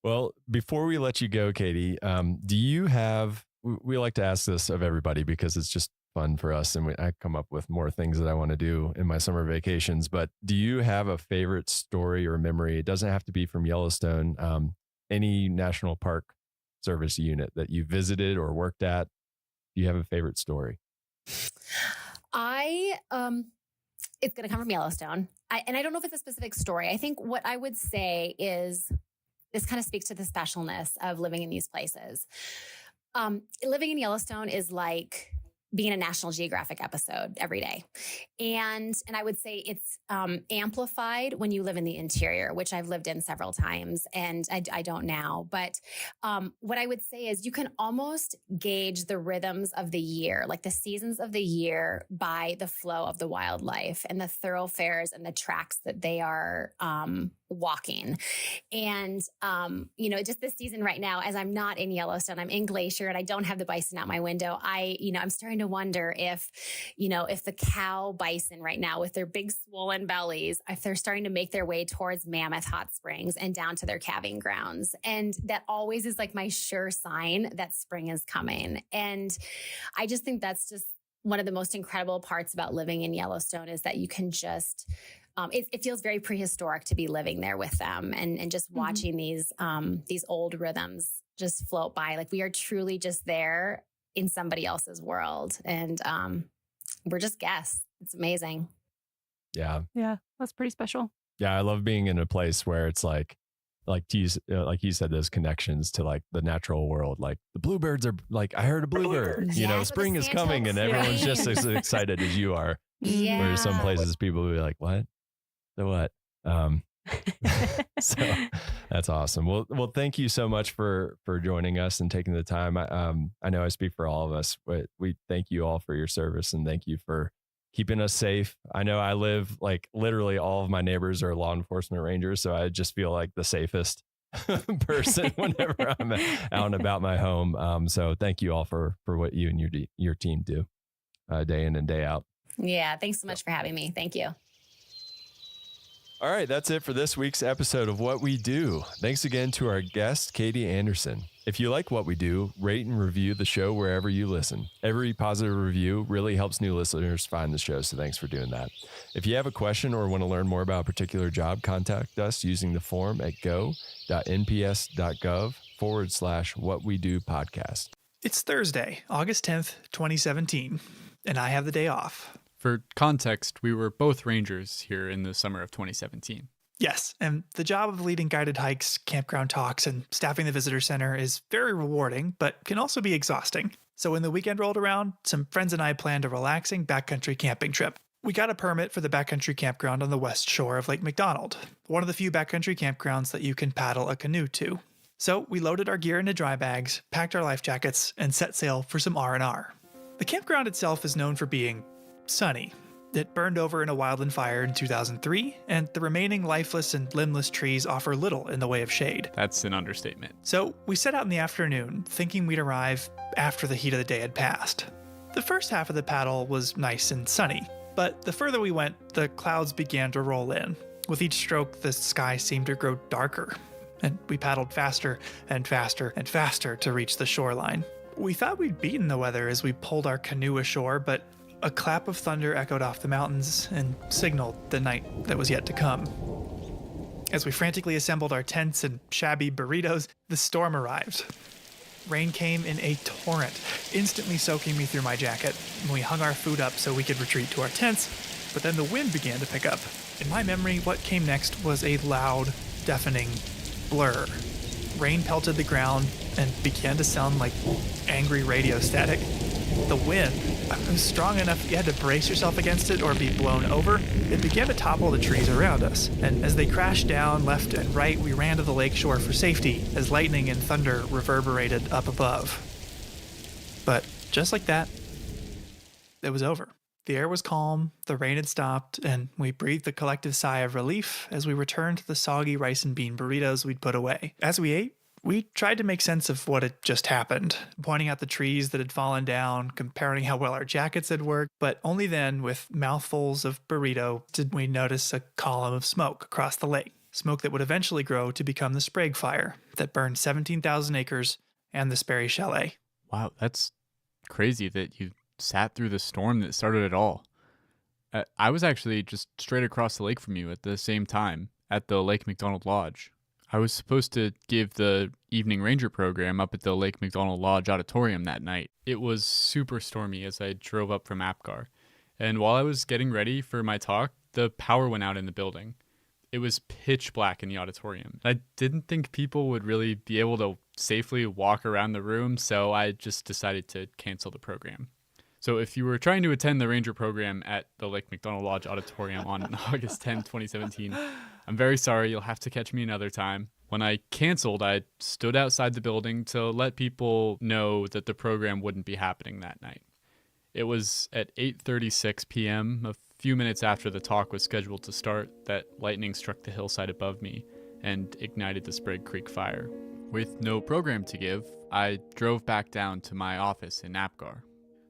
Well, before we let you go, Katie, do you have, we like to ask this of everybody because it's just fun for us, and I come up with more things that I want to do in my summer vacations, but do you have a favorite story or memory? It doesn't have to be from Yellowstone, any national park service unit that you visited or worked at. Do you have a favorite story? It's going to come from Yellowstone. And I don't know if it's a specific story. I think what I would say is this kind of speaks to the specialness of living in these places. Living in Yellowstone is like being a National Geographic episode every day. And I would say it's amplified when you live in the interior, which I've lived in several times, and I don't now. But what I would say is you can almost gauge the rhythms of the year, like the seasons of the year, by the flow of the wildlife and the thoroughfares and the tracks that they are walking. And, just this season right now, as I'm not in Yellowstone, I'm in Glacier and I don't have the bison out my window. I'm starting to wonder if the cow bison right now with their big swollen bellies, if they're starting to make their way towards Mammoth Hot Springs and down to their calving grounds. And that always is like my sure sign that spring is coming. And I just think that's just one of the most incredible parts about living in Yellowstone, is that you can just, it feels very prehistoric to be living there with them and just watching these old rhythms just float by. Like we are truly just there in somebody else's world. And we're just guests. It's amazing. Yeah. Yeah. That's pretty special. Yeah. I love being in a place where it's like you said, those connections to like the natural world. Like the bluebirds are like, I heard a bluebird, spring is coming and everyone's just as excited as you are. Yeah. Whereas some places people will be like, what? The what? So that's awesome. Well, thank you so much for joining us and taking the time. I know I speak for all of us, but we thank you all for your service and thank you for keeping us safe. I know I live, like, literally all of my neighbors are law enforcement rangers, so I just feel like the safest person whenever I'm out and about my home. So thank you all for what you and your team do day in and day out. Yeah. Thanks so much for having me. Thank you. All right, that's it for this week's episode of What We Do. Thanks again to our guest, Katie Anderson. If you like what we do, rate and review the show wherever you listen. Every positive review really helps new listeners find the show, so thanks for doing that. If you have a question or want to learn more about a particular job, contact us using the form at go.nps.gov/whatwedopodcast. It's Thursday, August 10th, 2017, and I have the day off. For context, we were both rangers here in the summer of 2017. Yes, and the job of leading guided hikes, campground talks, and staffing the visitor center is very rewarding, but can also be exhausting. So when the weekend rolled around, some friends and I planned a relaxing backcountry camping trip. We got a permit for the backcountry campground on the west shore of Lake McDonald, one of the few backcountry campgrounds that you can paddle a canoe to. So we loaded our gear into dry bags, packed our life jackets, and set sail for some R&R. The campground itself is known for being sunny. It burned over in a wildland fire in 2003, and the remaining lifeless and limbless trees offer little in the way of shade. That's an understatement. So we set out in the afternoon, thinking we'd arrive after the heat of the day had passed. The first half of the paddle was nice and sunny, but the further we went, the clouds began to roll in. With each stroke, the sky seemed to grow darker, and we paddled faster and faster and faster to reach the shoreline. We thought we'd beaten the weather as we pulled our canoe ashore, but a clap of thunder echoed off the mountains and signaled the night that was yet to come. As we frantically assembled our tents and shabby burritos, the storm arrived. Rain came in a torrent, instantly soaking me through my jacket, and we hung our food up so we could retreat to our tents, but then the wind began to pick up. In my memory, what came next was a loud, deafening blur. Rain pelted the ground and began to sound like angry radio static. The wind was strong enough you had to brace yourself against it or be blown over. It began to topple the trees around us, and as they crashed down left and right, we ran to the lakeshore for safety as lightning and thunder reverberated up above. But just like that, it was over. The air was calm, the rain had stopped, and we breathed a collective sigh of relief as we returned to the soggy rice and bean burritos we'd put away. As we ate, we tried to make sense of what had just happened, pointing out the trees that had fallen down, comparing how well our jackets had worked, but only then, with mouthfuls of burrito, did we notice a column of smoke across the lake. Smoke that would eventually grow to become the Sprague Fire that burned 17,000 acres and the Sperry Chalet. Wow, that's crazy that you sat through the storm that started it all. I was actually just straight across the lake from you at the same time at the Lake McDonald Lodge. I was supposed to give the evening ranger program up at the Lake McDonald Lodge auditorium that night. It was super stormy as I drove up from APGAR. And while I was getting ready for my talk, the power went out in the building. It was pitch black in the auditorium. I didn't think people would really be able to safely walk around the room, so I just decided to cancel the program. So if you were trying to attend the ranger program at the Lake McDonald Lodge auditorium on August 10, 2017, I'm very sorry, you'll have to catch me another time. When I canceled, I stood outside the building to let people know that the program wouldn't be happening that night. It was at 8:36 p.m., a few minutes after the talk was scheduled to start, that lightning struck the hillside above me and ignited the Sprague Creek fire. With no program to give, I drove back down to my office in APGAR.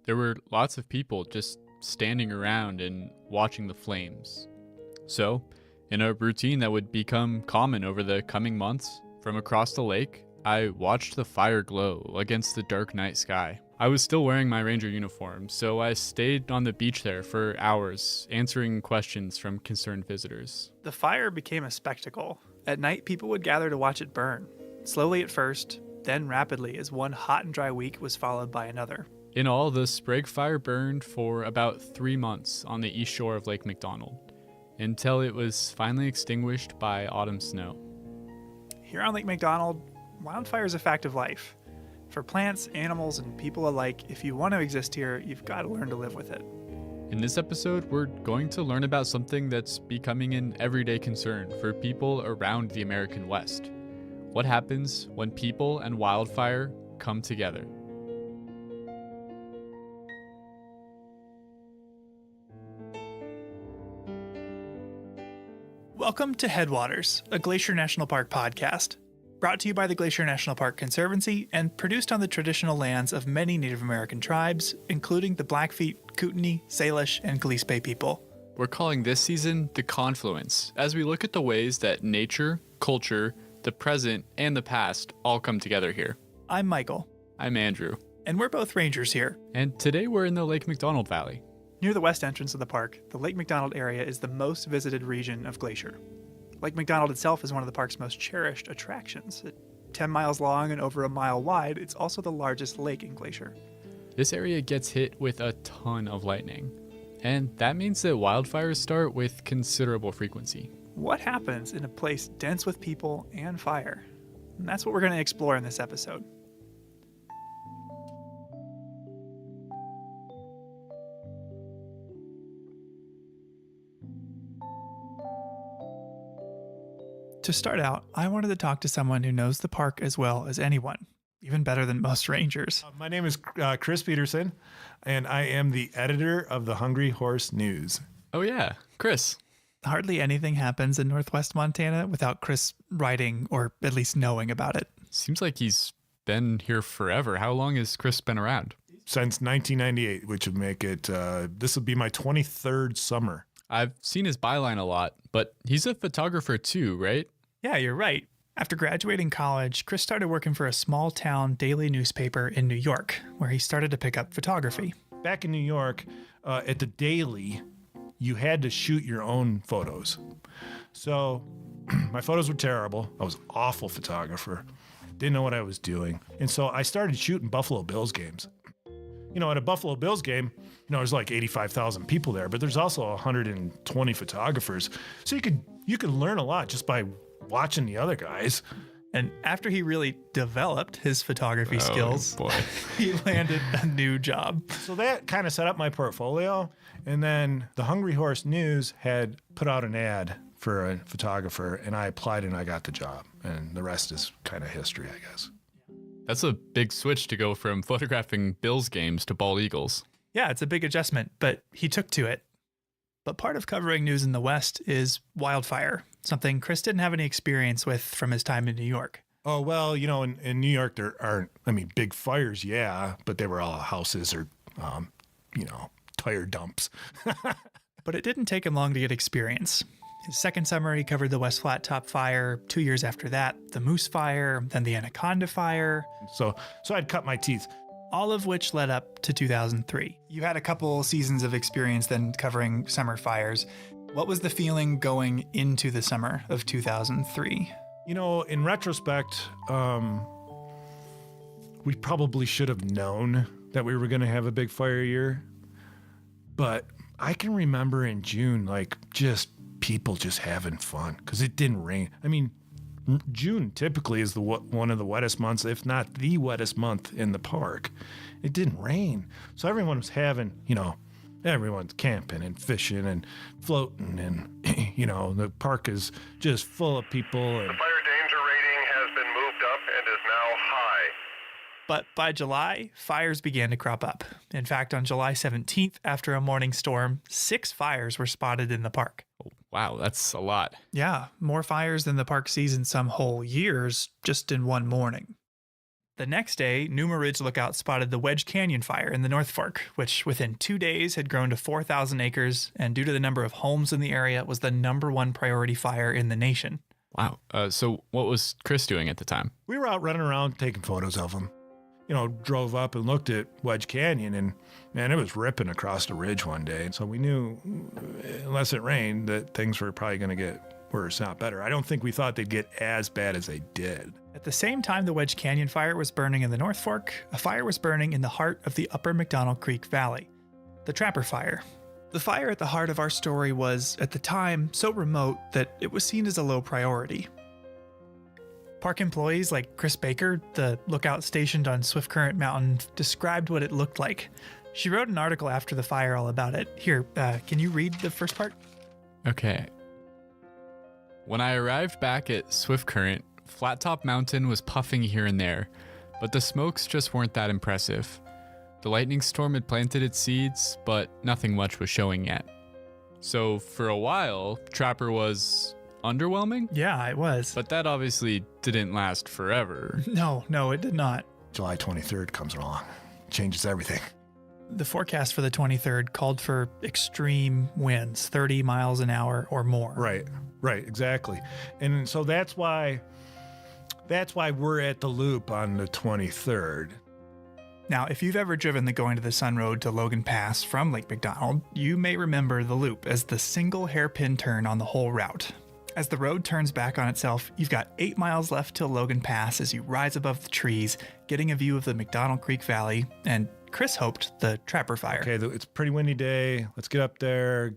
There were lots of people just standing around and watching the flames. So, in a routine that would become common over the coming months, from across the lake, I watched the fire glow against the dark night sky. I was still wearing my ranger uniform, so I stayed on the beach there for hours, answering questions from concerned visitors. The fire became a spectacle. At night, people would gather to watch it burn. Slowly at first, then rapidly as one hot and dry week was followed by another. In all, the Sprague Fire burned for about 3 months on the east shore of Lake McDonald, until it was finally extinguished by autumn snow. Here on Lake McDonald, wildfire is a fact of life. For plants, animals, and people alike, if you want to exist here, you've got to learn to live with it. In this episode, we're going to learn about something that's becoming an everyday concern for people around the American West. What happens when people and wildfire come together? Welcome to Headwaters, a Glacier National Park podcast, brought to you by the Glacier National Park Conservancy and produced on the traditional lands of many Native American tribes, including the Blackfeet, Kootenai, Salish, and Gillespie people. We're calling this season The Confluence, as we look at the ways that nature, culture, the present, and the past all come together here. I'm Michael. I'm Andrew. And we're both rangers here. And today we're in the Lake McDonald Valley. Near the west entrance of the park, the Lake McDonald area is the most visited region of Glacier. Lake McDonald itself is one of the park's most cherished attractions. At 10 miles long and over a mile wide, it's also the largest lake in Glacier. This area gets hit with a ton of lightning, and that means that wildfires start with considerable frequency. What happens in a place dense with people and fire? And that's what we're going to explore in this episode. To start out, I wanted to talk to someone who knows the park as well as anyone, even better than most rangers. My name is Chris Peterson, and I am the editor of the Hungry Horse News. Oh, yeah. Chris. Hardly anything happens in Northwest Montana without Chris writing or at least knowing about it. Seems like he's been here forever. How long has Chris been around? Since 1998, which would make it, this will be my 23rd summer. I've seen his byline a lot, but he's a photographer too, right? Yeah, you're right. After graduating college, Chris started working for a small town daily newspaper in New York, where he started to pick up photography. Back in New York, at the Daily, you had to shoot your own photos. So my photos were terrible. I was an awful photographer. Didn't know what I was doing. And so I started shooting Buffalo Bills games. You know, at a Buffalo Bills game, there's like 85,000 people there, but there's also 120 photographers. So you could learn a lot just by watching the other guys. And after he really developed his photography skills, boy. He landed a new job. So that kind of set up my portfolio. And then the Hungry Horse News had put out an ad for a photographer, and I applied and I got the job. And the rest is kind of history, I guess. That's a big switch to go from photographing Bills games to bald eagles. Yeah, it's a big adjustment, but he took to it. But part of covering news in the West is wildfire, something Chris didn't have any experience with from his time in New York. Oh, well, in New York, there aren't, big fires, yeah, but they were all houses or, tire dumps. But it didn't take him long to get experience. His second summer, he covered the West Flat Top Fire. 2 years after that, the Moose Fire, then the Anaconda Fire. So I'd cut my teeth. All of which led up to 2003. You had a couple seasons of experience then covering summer fires. What was the feeling going into the summer of 2003? In retrospect, we probably should have known that we were going to have a big fire year. But I can remember in June, people just having fun because it didn't rain. June typically is one of the wettest months, if not the wettest month in the park. It didn't rain. So everyone was having, everyone's camping and fishing and floating and, the park is just full of people. And the fire danger rating has been moved up and is now high. But by July, fires began to crop up. In fact, on July 17th, after a morning storm, 6 fires were spotted in the park. Wow, that's a lot. Yeah, more fires than the park sees in some whole years, just in one morning. The next day, Numa Ridge Lookout spotted the Wedge Canyon fire in the North Fork, which within 2 days had grown to 4,000 acres, and due to the number of homes in the area, was the #1 priority fire in the nation. Wow. So what was Chris doing at the time? We were out running around taking photos of them. Drove up and looked at Wedge Canyon, and man, it was ripping across the ridge one day. So we knew, unless it rained, that things were probably going to get worse, not better. I don't think we thought they'd get as bad as they did. At the same time the Wedge Canyon fire was burning in the North Fork, a fire was burning in the heart of the Upper McDonald Creek Valley, the Trapper Fire. The fire at the heart of our story was, at the time, so remote that it was seen as a low priority. Park employees like Chris Baker, the lookout stationed on Swift Current Mountain, described what it looked like. She wrote an article after the fire all about it. Here, can you read the first part? Okay. When I arrived back at Swift Current, Flat Top Mountain was puffing here and there, but the smokes just weren't that impressive. The lightning storm had planted its seeds, but nothing much was showing yet. So for a while, Trapper was underwhelming? Yeah, it was. But that obviously didn't last forever. No, it did not. July 23rd comes along. Changes everything. The forecast for the 23rd called for extreme winds, 30 miles an hour or more. Right, exactly. And so that's why we're at the loop on the 23rd. Now, if you've ever driven the Going to the Sun Road to Logan Pass from Lake McDonald, you may remember the loop as the single hairpin turn on the whole route. As the road turns back on itself, you've got 8 miles left till Logan Pass as you rise above the trees, getting a view of the McDonald Creek Valley, and Chris hoped the Trapper Fire. Okay, it's a pretty windy day. Let's get up there,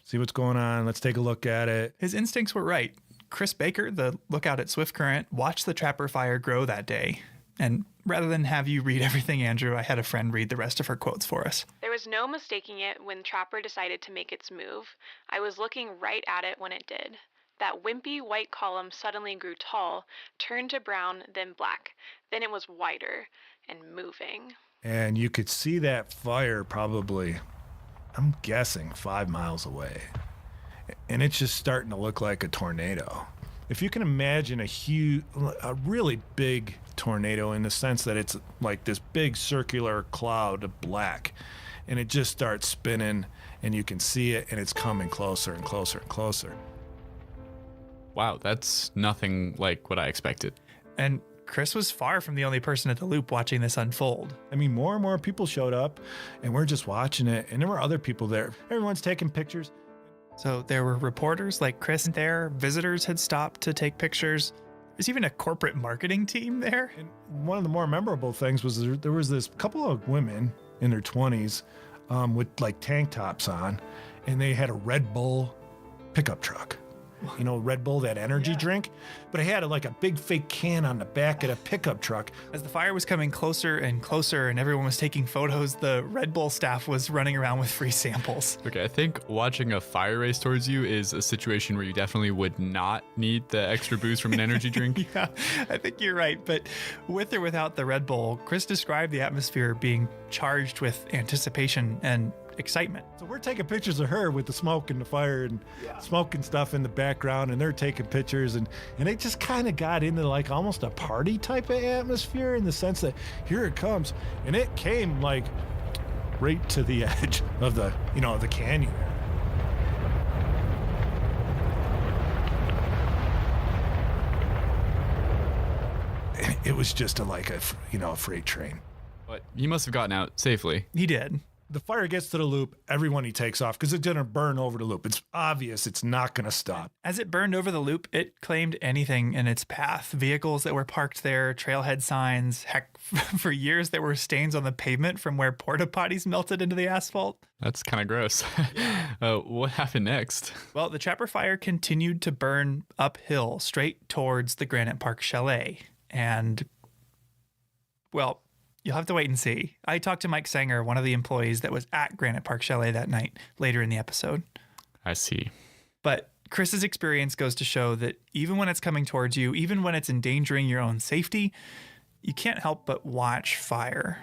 see what's going on. Let's take a look at it. His instincts were right. Chris Baker, the lookout at Swift Current, watched the Trapper Fire grow that day. And rather than have you read everything, Andrew, I had a friend read the rest of her quotes for us. There was no mistaking it when Trapper decided to make its move. I was looking right at it when it did. That wimpy white column suddenly grew tall, turned to brown, then black. Then it was wider and moving. And you could see that fire probably, I'm guessing 5 miles away. And it's just starting to look like a tornado. If you can imagine a really big tornado in the sense that it's like this big circular cloud of black, and it just starts spinning, and you can see it, and it's coming closer and closer and closer. Wow, that's nothing like what I expected. And Chris was far from the only person at the loop watching this unfold. I mean, more and more people showed up, and we're just watching it, and there were other people there. Everyone's taking pictures. So there were reporters like Chris there, visitors had stopped to take pictures. There's even a corporate marketing team there. And one of the more memorable things was there was this couple of women in their 20s with like tank tops on, and they had a Red Bull pickup truck. You know, Red Bull, that energy drink, but it had like a big fake can on the back of the pickup truck. As the fire was coming closer and closer and everyone was taking photos, the Red Bull staff was running around with free samples. Okay, I think watching a fire race towards you is a situation where you definitely would not need the extra boost from an energy drink. Yeah, I think you're right. But with or without the Red Bull, Chris described the atmosphere being charged with anticipation and excitement. So we're taking pictures of her with the smoke and the fire and smoke and stuff in the background, and they're taking pictures, and it just kind of got into like almost a party type of atmosphere in the sense that here it comes, and it came like right to the edge of the, you know, the canyon. It was just a freight train. But he must have gotten out safely. He did. The fire gets to the loop, everyone he takes off because it's going to burn over the loop. It's obvious it's not going to stop. As it burned over the loop, it claimed anything in its path. Vehicles that were parked there, trailhead signs. Heck, for years there were stains on the pavement from where porta potties melted into the asphalt. That's kind of gross. What happened next? Well, the Trapper Fire continued to burn uphill straight towards the Granite Park Chalet. And, well, you'll have to wait and see. I talked to Mike Sanger, one of the employees that was at Granite Park Chalet that night, later in the episode. I see. But Chris's experience goes to show that even when it's coming towards you, even when it's endangering your own safety, you can't help but watch fire.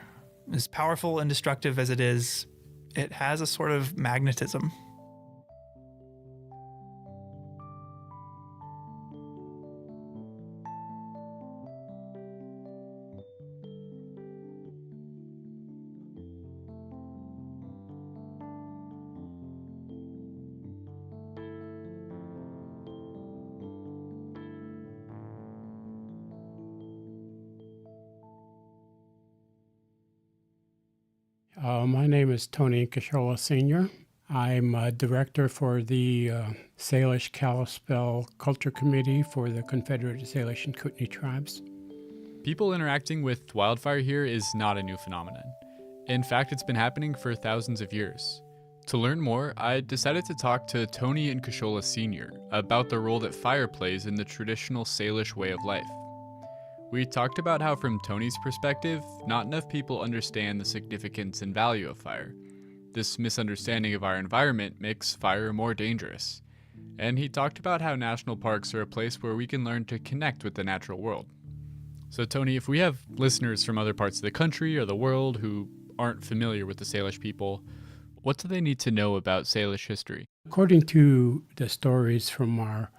As powerful and destructive as it is, it has a sort of magnetism. My name is Tony Kashola Sr. I'm a director for the Salish Kalispel Culture Committee for the Confederated Salish and Kootenai Tribes. People interacting with wildfire here is not a new phenomenon. In fact, it's been happening for thousands of years. To learn more, I decided to talk to Tony and Kashola Sr. about the role that fire plays in the traditional Salish way of life. We talked about how, from Tony's perspective, not enough people understand the significance and value of fire. This misunderstanding of our environment makes fire more dangerous. And he talked about how national parks are a place where we can learn to connect with the natural world. So Tony, if we have listeners from other parts of the country or the world who aren't familiar with the Salish people, what do they need to know about Salish history? According to the stories from our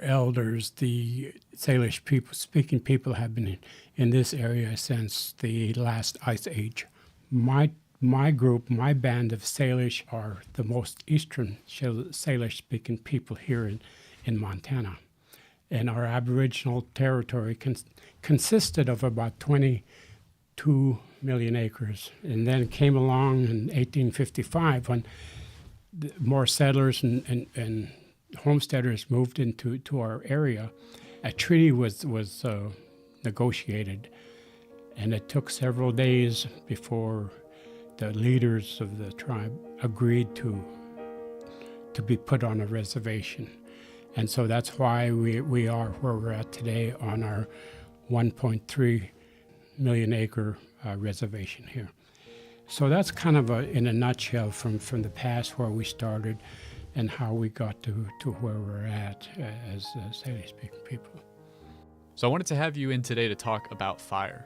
elders, the Salish speaking people have been in this area since the last ice age. My group, my band of Salish are the most eastern Salish speaking people here in Montana. And our Aboriginal territory consisted of about 22 million acres. And then came along in 1855 when more settlers and homesteaders moved into our area. A treaty was negotiated, and it took several days before the leaders of the tribe agreed to be put on a reservation. And so that's why we are where we're at today on our 1.3 million acre reservation here. So that's kind of in a nutshell from the past where we started and how we got to where we're at as Salish speaking people. So I wanted to have you in today to talk about fire.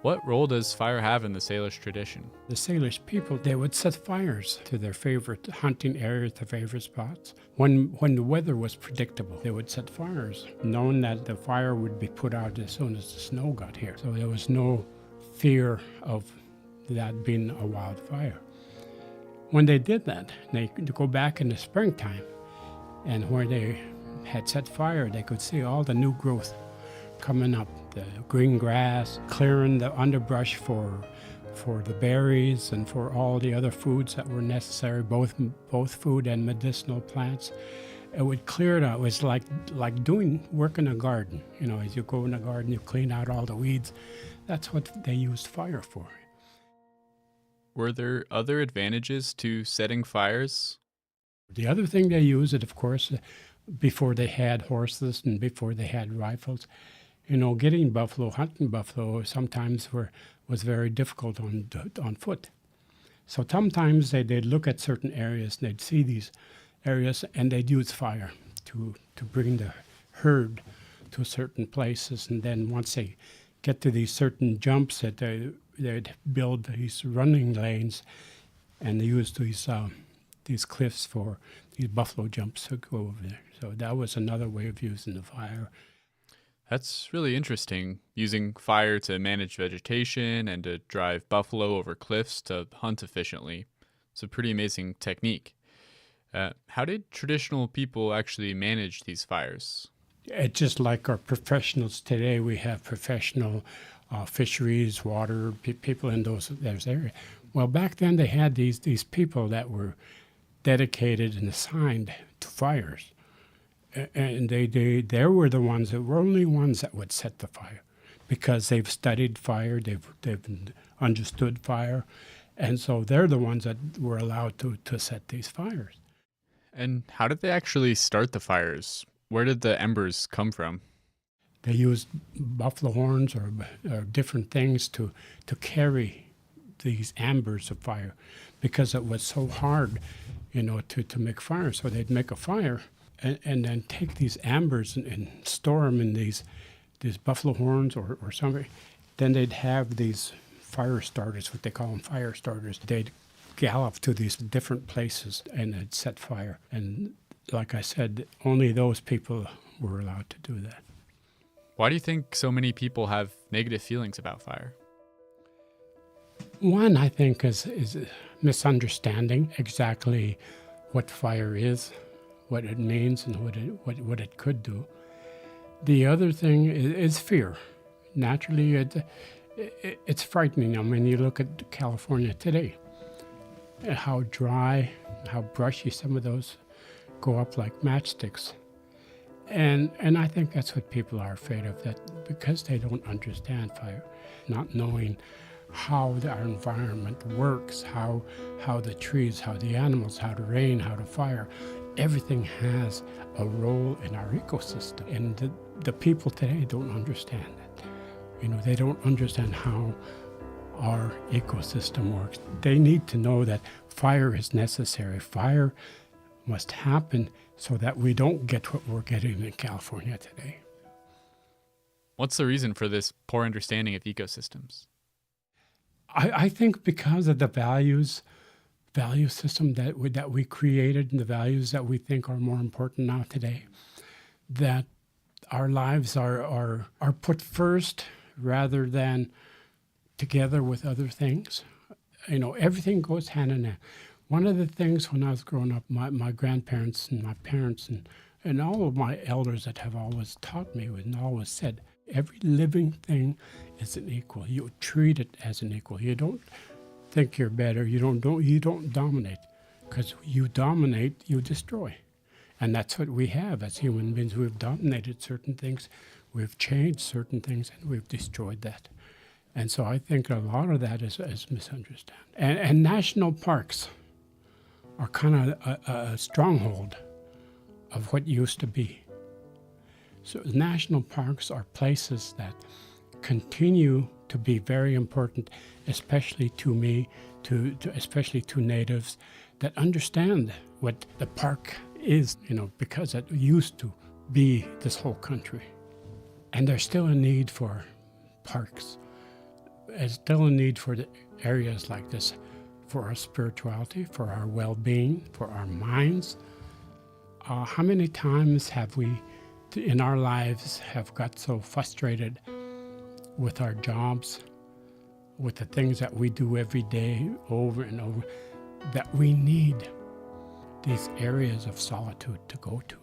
What role does fire have in the Salish tradition? The Salish people, they would set fires to their favorite hunting areas, their favorite spots. When the weather was predictable, they would set fires, knowing that the fire would be put out as soon as the snow got here. So there was no fear of that being a wildfire. When they did that, they could go back in the springtime, and where they had set fire, they could see all the new growth coming up, the green grass, clearing the underbrush for the berries and for all the other foods that were necessary, both food and medicinal plants. It would clear it out. It was like doing work in a garden. You know, as you go in a garden, you clean out all the weeds. That's what they used fire for. Were there other advantages to setting fires? The other thing they used, of course, before they had horses and before they had rifles, you know, getting buffalo, hunting buffalo sometimes was very difficult on foot. So sometimes they'd look at certain areas and they'd see these areas and they'd use fire to bring the herd to certain places. And then once they get to these certain jumps, that they'd build these running lanes, and they used these cliffs for these buffalo jumps to go over there. So that was another way of using the fire. That's really interesting, using fire to manage vegetation and to drive buffalo over cliffs to hunt efficiently. It's a pretty amazing technique. How did traditional people actually manage these fires? It's just like our professionals today. We have professional fisheries, water people in those areas. Well, back then they had these people that were dedicated and assigned to fires. And they were the ones that were only ones that would set the fire, because they've studied fire, they've understood fire, and so they're the ones that were allowed to set these fires. And how did they actually start the fires? Where did the embers come from? They used buffalo horns or different things to carry these embers of fire, because it was so hard, you know, to make fire. So they'd make a fire and then take these ambers and store them in these buffalo horns or something. Then they'd have these fire starters, what they call them, fire starters. They'd gallop to these different places and they'd set fire. And like I said, only those people were allowed to do that. Why do you think so many people have negative feelings about fire? One, I think, is misunderstanding exactly what fire is, what it means, and what it could do. The other thing is fear. Naturally, it's frightening. I mean, you look at California today, how dry, how brushy some of those go up like matchsticks. And I think that's what people are afraid of, that because they don't understand fire, not knowing how our environment works, how the trees, how the animals, how the rain, how the fire, everything has a role in our ecosystem. And the people today don't understand that. You know, they don't understand how our ecosystem works. They need to know that fire is necessary. Fire must happen so that we don't get what we're getting in California today. What's the reason for this poor understanding of ecosystems? I think because of the value system that we created, and the values that we think are more important now today, that our lives are put first rather than together with other things. You know, everything goes hand in hand. One of the things when I was growing up, my grandparents and my parents and all of my elders that have always taught me and always said, every living thing is an equal. You treat it as an equal. You don't think you're better. You don't dominate, because you dominate, you destroy. And that's what we have as human beings. We've dominated certain things, we've changed certain things, and we've destroyed that. And so I think a lot of that is misunderstood. And national parks are kind of a stronghold of what used to be. So national parks are places that continue to be very important, especially to me, especially to natives that understand what the park is, you know, because it used to be this whole country. And there's still a need for parks. There's still a need for the areas like this for our spirituality, for our well-being, for our minds. How many times have we, in our lives, have got so frustrated with our jobs, with the things that we do every day over and over, that we need these areas of solitude to go to,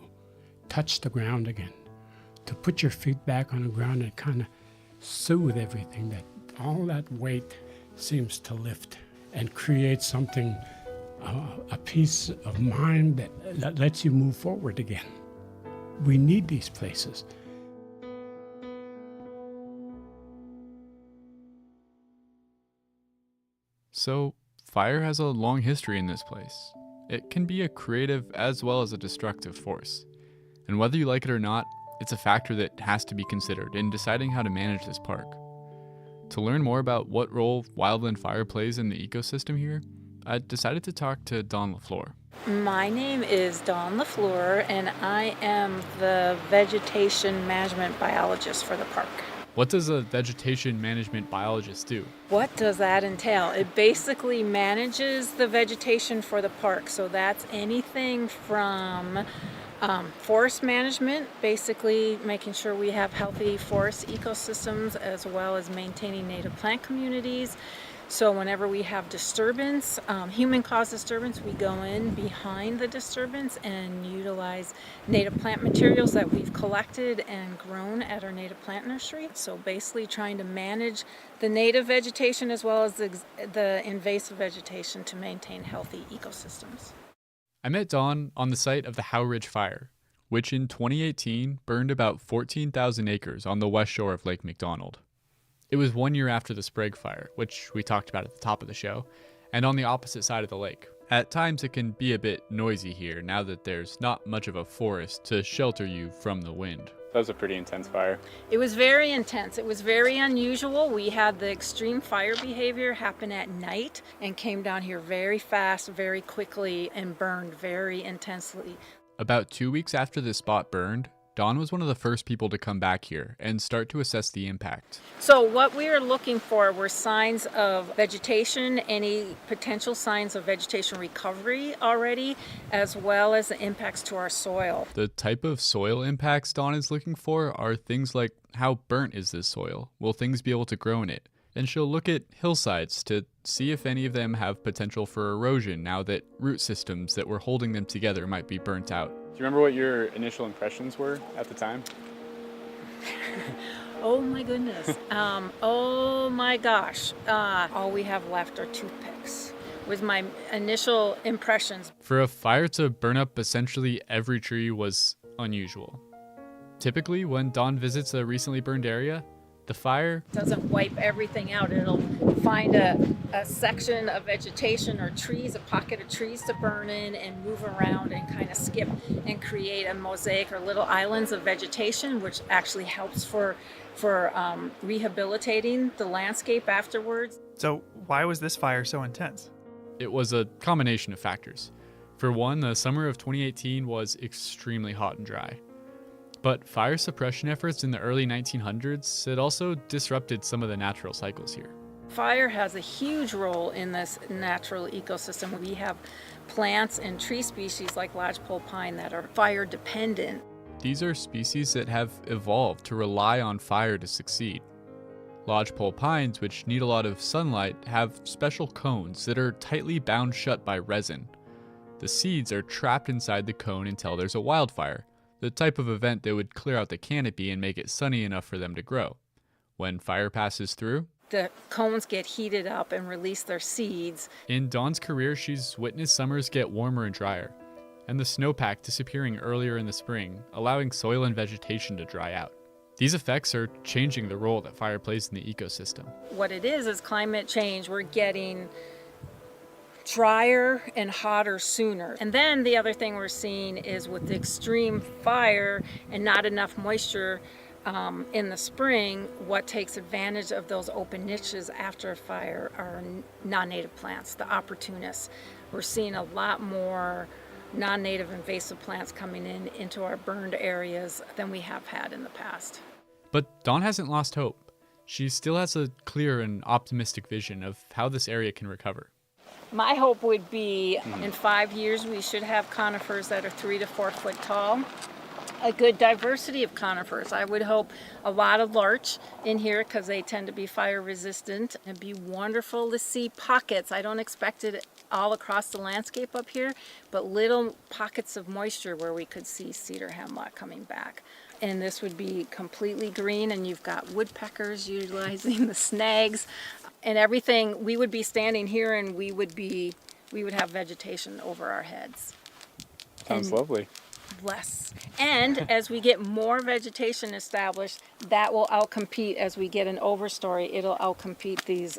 touch the ground again, to put your feet back on the ground and kind of soothe everything, that all that weight seems to lift and create something, a peace of mind that lets you move forward again. We need these places. So, fire has a long history in this place. It can be a creative as well as a destructive force. And whether you like it or not, it's a factor that has to be considered in deciding how to manage this park. To learn more about what role wildland fire plays in the ecosystem here, I decided to talk to Dawn LaFleur. My name is Dawn LaFleur, and I am the vegetation management biologist for the park. What does a vegetation management biologist do? What does that entail? It basically manages the vegetation for the park. So that's anything from forest management, basically making sure we have healthy forest ecosystems, as well as maintaining native plant communities. So whenever we have disturbance, human-caused disturbance, we go in behind the disturbance and utilize native plant materials that we've collected and grown at our native plant nursery. So basically trying to manage the native vegetation as well as the invasive vegetation to maintain healthy ecosystems. I met Dawn on the site of the Howe Ridge Fire, which in 2018 burned about 14,000 acres on the west shore of Lake McDonald. It was 1 year after the Sprague Fire, which we talked about at the top of the show, and on the opposite side of the lake. At times it can be a bit noisy here now that there's not much of a forest to shelter you from the wind. That was a pretty intense fire. It was very intense. It was very unusual. We had the extreme fire behavior happen at night and came down here very fast, very quickly, and burned very intensely. About 2 weeks after this spot burned, Dawn was one of the first people to come back here and start to assess the impact. So what we were looking for were signs of vegetation, any potential signs of vegetation recovery already, as well as the impacts to our soil. The type of soil impacts Dawn is looking for are things like how burnt is this soil? Will things be able to grow in it? And she'll look at hillsides to see if any of them have potential for erosion now that root systems that were holding them together might be burnt out. Do you remember what your initial impressions were at the time? Oh my goodness. Oh my gosh. All we have left are toothpicks. Was my initial impressions. For a fire to burn up essentially every tree was unusual. Typically, when Dawn visits a recently burned area, the fire doesn't wipe everything out. It'll find a section of vegetation or trees, a pocket of trees to burn in and move around and kind of skip and create a mosaic or little islands of vegetation, which actually helps for rehabilitating the landscape afterwards. So why was this fire so intense? It was a combination of factors. For one, the summer of 2018 was extremely hot and dry. But fire suppression efforts in the early 1900s had also disrupted some of the natural cycles here. Fire has a huge role in this natural ecosystem. We have plants and tree species like lodgepole pine that are fire dependent. These are species that have evolved to rely on fire to succeed. Lodgepole pines, which need a lot of sunlight, have special cones that are tightly bound shut by resin. The seeds are trapped inside the cone until there's a wildfire, the type of event that would clear out the canopy and make it sunny enough for them to grow. When fire passes through, the cones get heated up and release their seeds. In Dawn's career, she's witnessed summers get warmer and drier, and the snowpack disappearing earlier in the spring, allowing soil and vegetation to dry out. These effects are changing the role that fire plays in the ecosystem. What it is climate change. We're getting drier and hotter sooner. And then the other thing we're seeing is with the extreme fire and not enough moisture in the spring, what takes advantage of those open niches after a fire are non-native plants, the opportunists. We're seeing a lot more non-native invasive plants coming into our burned areas than we have had in the past. But Dawn hasn't lost hope. She still has a clear and optimistic vision of how this area can recover. My hope would be in 5 years we should have conifers that are 3 to 4 foot tall. A good diversity of conifers. I would hope a lot of larch in here because they tend to be fire resistant. It'd be wonderful to see pockets. I don't expect it all across the landscape up here, but little pockets of moisture where we could see cedar hemlock coming back. And this would be completely green, and you've got woodpeckers utilizing the snags and everything. We would be standing here and we would have vegetation over our heads. Sounds lovely. Less. And as we get more vegetation established, that will outcompete, as we get an overstory, it'll outcompete these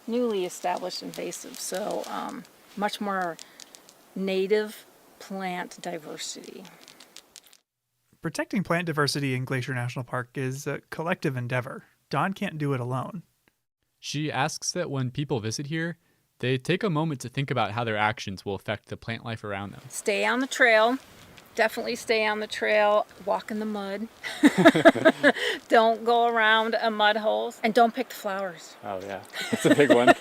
newly established invasives. So much more native plant diversity. Protecting plant diversity in Glacier National Park is a collective endeavor. Dawn can't do it alone. She asks that when people visit here, they take a moment to think about how their actions will affect the plant life around them. Stay on the trail. Definitely stay on the trail. Walk in the mud. Don't go around mud holes. And don't pick the flowers. Oh, yeah. That's a big one.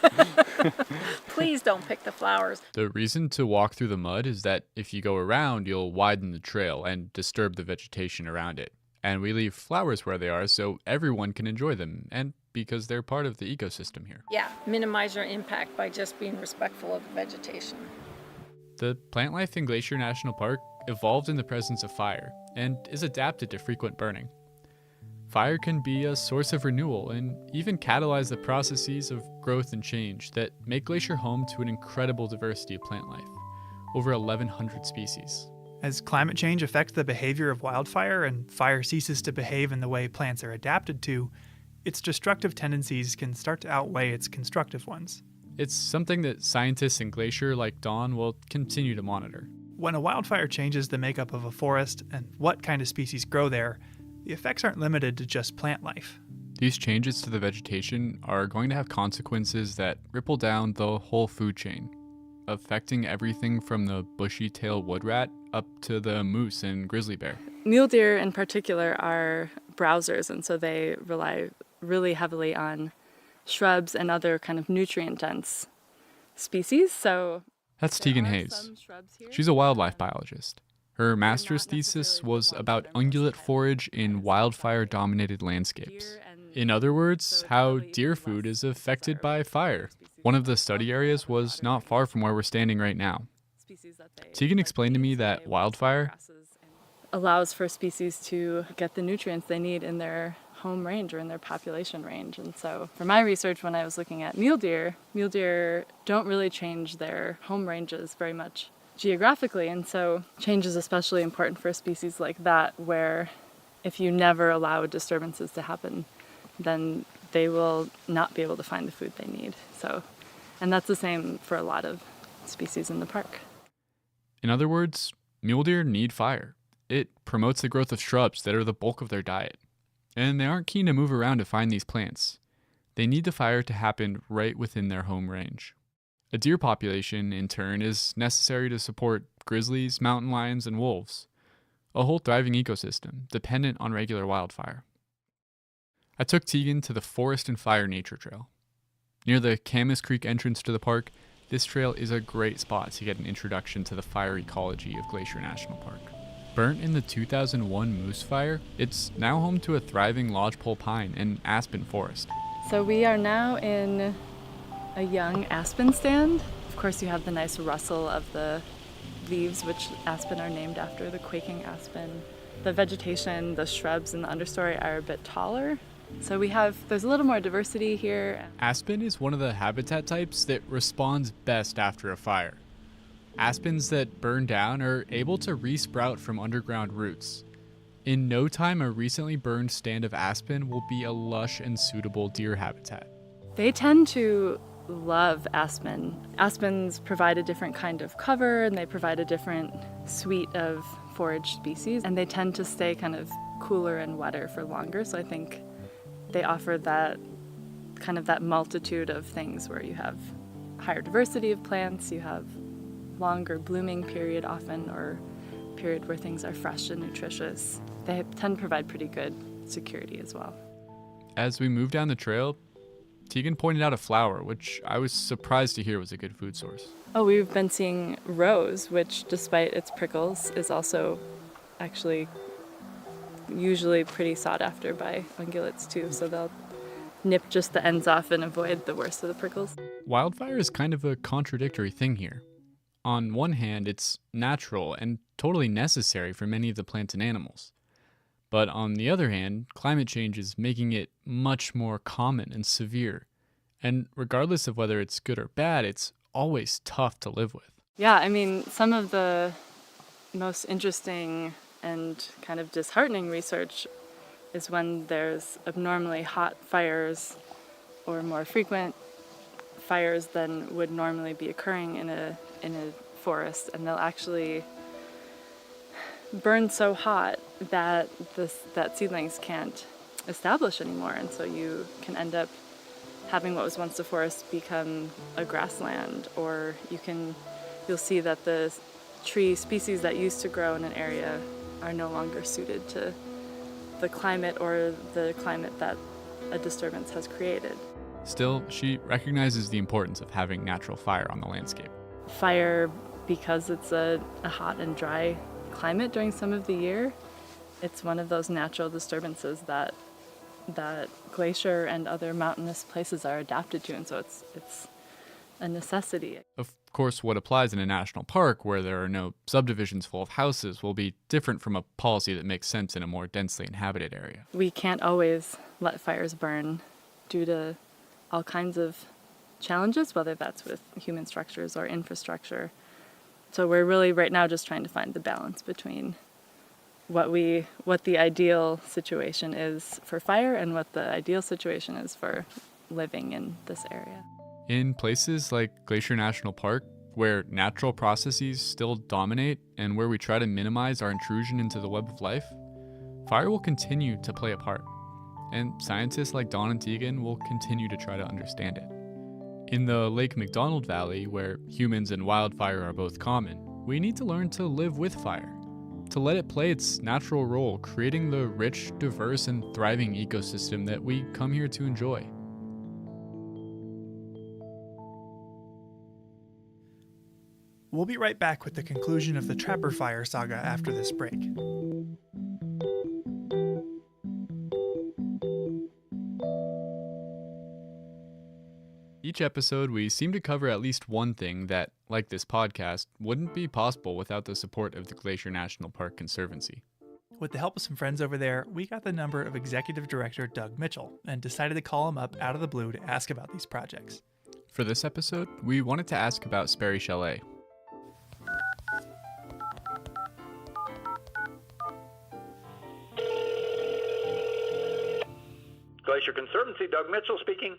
Please don't pick the flowers. The reason to walk through the mud is that if you go around, you'll widen the trail and disturb the vegetation around it. And we leave flowers where they are so everyone can enjoy them, and because they're part of the ecosystem here. Yeah, minimize your impact by just being respectful of the vegetation. The plant life in Glacier National Park evolved in the presence of fire and is adapted to frequent burning. Fire can be a source of renewal and even catalyze the processes of growth and change that make Glacier home to an incredible diversity of plant life, over 1,100 species. As climate change affects the behavior of wildfire and fire ceases to behave in the way plants are adapted to, its destructive tendencies can start to outweigh its constructive ones. It's something that scientists in Glacier like Dawn will continue to monitor. When a wildfire changes the makeup of a forest and what kind of species grow there, the effects aren't limited to just plant life. These changes to the vegetation are going to have consequences that ripple down the whole food chain, affecting everything from the bushy-tailed woodrat up to the moose and grizzly bear. Mule deer in particular are browsers, and so they rely really heavily on shrubs and other kind of nutrient-dense species. So that's Tegan Hayes. She's a wildlife biologist. Her master's thesis was about ungulate forage in wildfire-dominated landscapes. In other words, how deer food is affected by fire. One of the study areas was not far from where we're standing right now. Tegan explained to me that wildfire allows for species to get the nutrients they need in their home range or in their population range. And so for my research, when I was looking at mule deer don't really change their home ranges very much geographically. And so change is especially important for a species like that, where if you never allow disturbances to happen, then they will not be able to find the food they need. So, and that's the same for a lot of species in the park. In other words, mule deer need fire. It promotes the growth of shrubs that are the bulk of their diet. And they aren't keen to move around to find these plants. They need the fire to happen right within their home range. A deer population, in turn, is necessary to support grizzlies, mountain lions, and wolves. A whole thriving ecosystem, dependent on regular wildfire. I took Tegan to the Forest and Fire Nature Trail. Near the Camas Creek entrance to the park, this trail is a great spot to get an introduction to the fire ecology of Glacier National Park. Burnt in the 2001 Moose Fire, it's now home to a thriving lodgepole pine and aspen forest. So we are now in a young aspen stand. Of course, you have the nice rustle of the leaves, which aspen are named after, the quaking aspen. The vegetation, the shrubs in the understory are a bit taller. So there's a little more diversity here. Aspen is one of the habitat types that responds best after a fire. Aspens that burn down are able to resprout from underground roots. In no time, a recently burned stand of aspen will be a lush and suitable deer habitat. They tend to love aspen. Aspens provide a different kind of cover, and they provide a different suite of forage species, and they tend to stay kind of cooler and wetter for longer. So I think they offer that kind of that multitude of things where you have higher diversity of plants, you have longer blooming period often, or period where things are fresh and nutritious. They tend to provide pretty good security as well. As we moved down the trail, Tegan pointed out a flower, which I was surprised to hear was a good food source. Oh, we've been seeing rose, which despite its prickles is also actually usually pretty sought after by ungulates too, so they'll nip just the ends off and avoid the worst of the prickles. Wildfire is kind of a contradictory thing here. On one hand, it's natural and totally necessary for many of the plants and animals. But on the other hand, climate change is making it much more common and severe. And regardless of whether it's good or bad, it's always tough to live with. Yeah, I mean, some of the most interesting and kind of disheartening research is when there's abnormally hot fires or more frequent fires than would normally be occurring in a forest, and they'll actually burn so hot that seedlings can't establish anymore, and so you can end up having what was once a forest become a grassland, or you'll see that the tree species that used to grow in an area are no longer suited to the climate or the climate that a disturbance has created. Still, she recognizes the importance of having natural fire on the landscape. Fire, because it's a hot and dry climate during some of the year, it's one of those natural disturbances that glacier and other mountainous places are adapted to, and so it's a necessity. Of course, what applies in a national park where there are no subdivisions full of houses will be different from a policy that makes sense in a more densely inhabited area. We can't always let fires burn due to all kinds of challenges, whether that's with human structures or infrastructure. So we're really right now just trying to find the balance between what the ideal situation is for fire and what the ideal situation is for living in this area. In places like Glacier National Park, where natural processes still dominate and where we try to minimize our intrusion into the web of life, fire will continue to play a part, and scientists like Dawn and Tegan will continue to try to understand it. In the Lake McDonald Valley, where humans and wildfire are both common, we need to learn to live with fire, to let it play its natural role, creating the rich, diverse, and thriving ecosystem that we come here to enjoy. We'll be right back with the conclusion of the Trapper Fire saga after this break. Each episode, we seem to cover at least one thing that, like this podcast, wouldn't be possible without the support of the Glacier National Park Conservancy. With the help of some friends over there, we got the number of Executive Director Doug Mitchell and decided to call him up out of the blue to ask about these projects. For this episode, we wanted to ask about Sperry Chalet. Glacier Conservancy, Doug Mitchell speaking.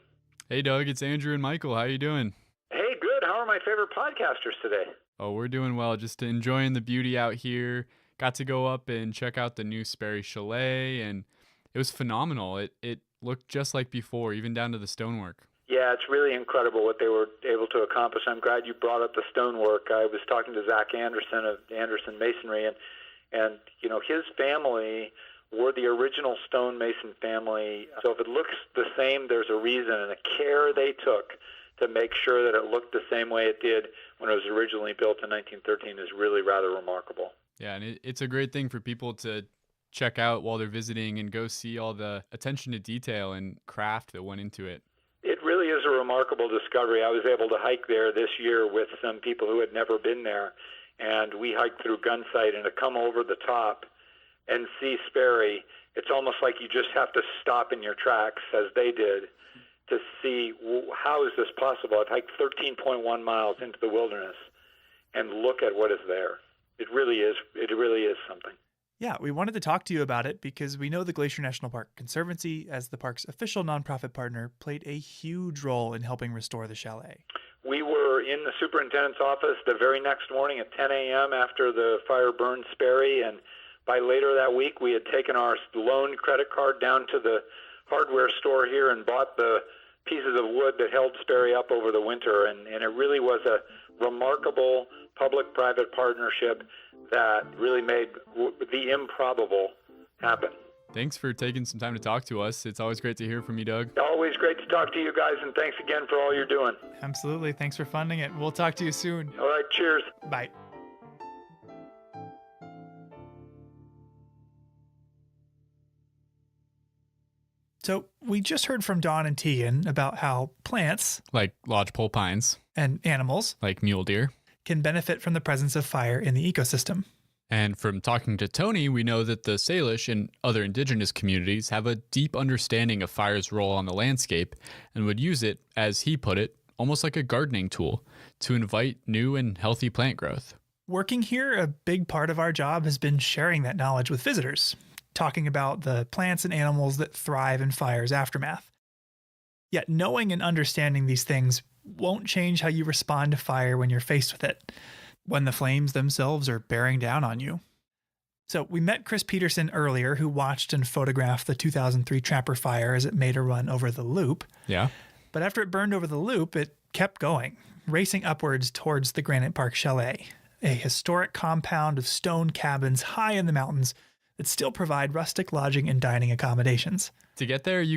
Hey Doug, it's Andrew and Michael. How you doing? Hey, good. How are my favorite podcasters today? Oh, we're doing well. Just enjoying the beauty out here. Got to go up and check out the new Sperry Chalet, and it was phenomenal. It looked just like before, even down to the stonework. Yeah, it's really incredible what they were able to accomplish. I'm glad you brought up the stonework. I was talking to Zach Anderson of Anderson Masonry, and you know, his family were the original stonemason family. So if it looks the same, there's a reason, and the care they took to make sure that it looked the same way it did when it was originally built in 1913 is really rather remarkable. Yeah, and it's a great thing for people to check out while they're visiting and go see all the attention to detail and craft that went into it. It really is a remarkable discovery. I was able to hike there this year with some people who had never been there, and we hiked through Gunsight, and to come over the top and see Sperry, it's almost like you just have to stop in your tracks, as they did, to see how is this possible. I've hiked 13.1 miles into the wilderness and look at what is there. It really is something. Yeah, we wanted to talk to you about it because we know the Glacier National Park Conservancy, as the park's official nonprofit partner, played a huge role in helping restore the chalet. We were in the superintendent's office the very next morning at 10 a.m. after the fire burned Sperry, and by later that week, we had taken our loaned credit card down to the hardware store here and bought the pieces of wood that held Sperry up over the winter. And it really was a remarkable public-private partnership that really made the improbable happen. Thanks for taking some time to talk to us. It's always great to hear from you, Doug. Always great to talk to you guys, and thanks again for all you're doing. Absolutely. Thanks for funding it. We'll talk to you soon. All right, cheers. Bye. So we just heard from Dawn and Tegan about how plants, like lodgepole pines, and animals, like mule deer, can benefit from the presence of fire in the ecosystem. And from talking to Tony, we know that the Salish and other indigenous communities have a deep understanding of fire's role on the landscape and would use it, as he put it, almost like a gardening tool to invite new and healthy plant growth. Working here, a big part of our job has been sharing that knowledge with visitors, talking about the plants and animals that thrive in fire's aftermath. Yet knowing and understanding these things won't change how you respond to fire when you're faced with it, when the flames themselves are bearing down on you. So we met Chris Peterson earlier, who watched and photographed the 2003 Trapper Fire as it made a run over the loop. Yeah. But after it burned over the loop, it kept going, racing upwards towards the Granite Park Chalet, a historic compound of stone cabins high in the mountains that still provide rustic lodging and dining accommodations. To get there, you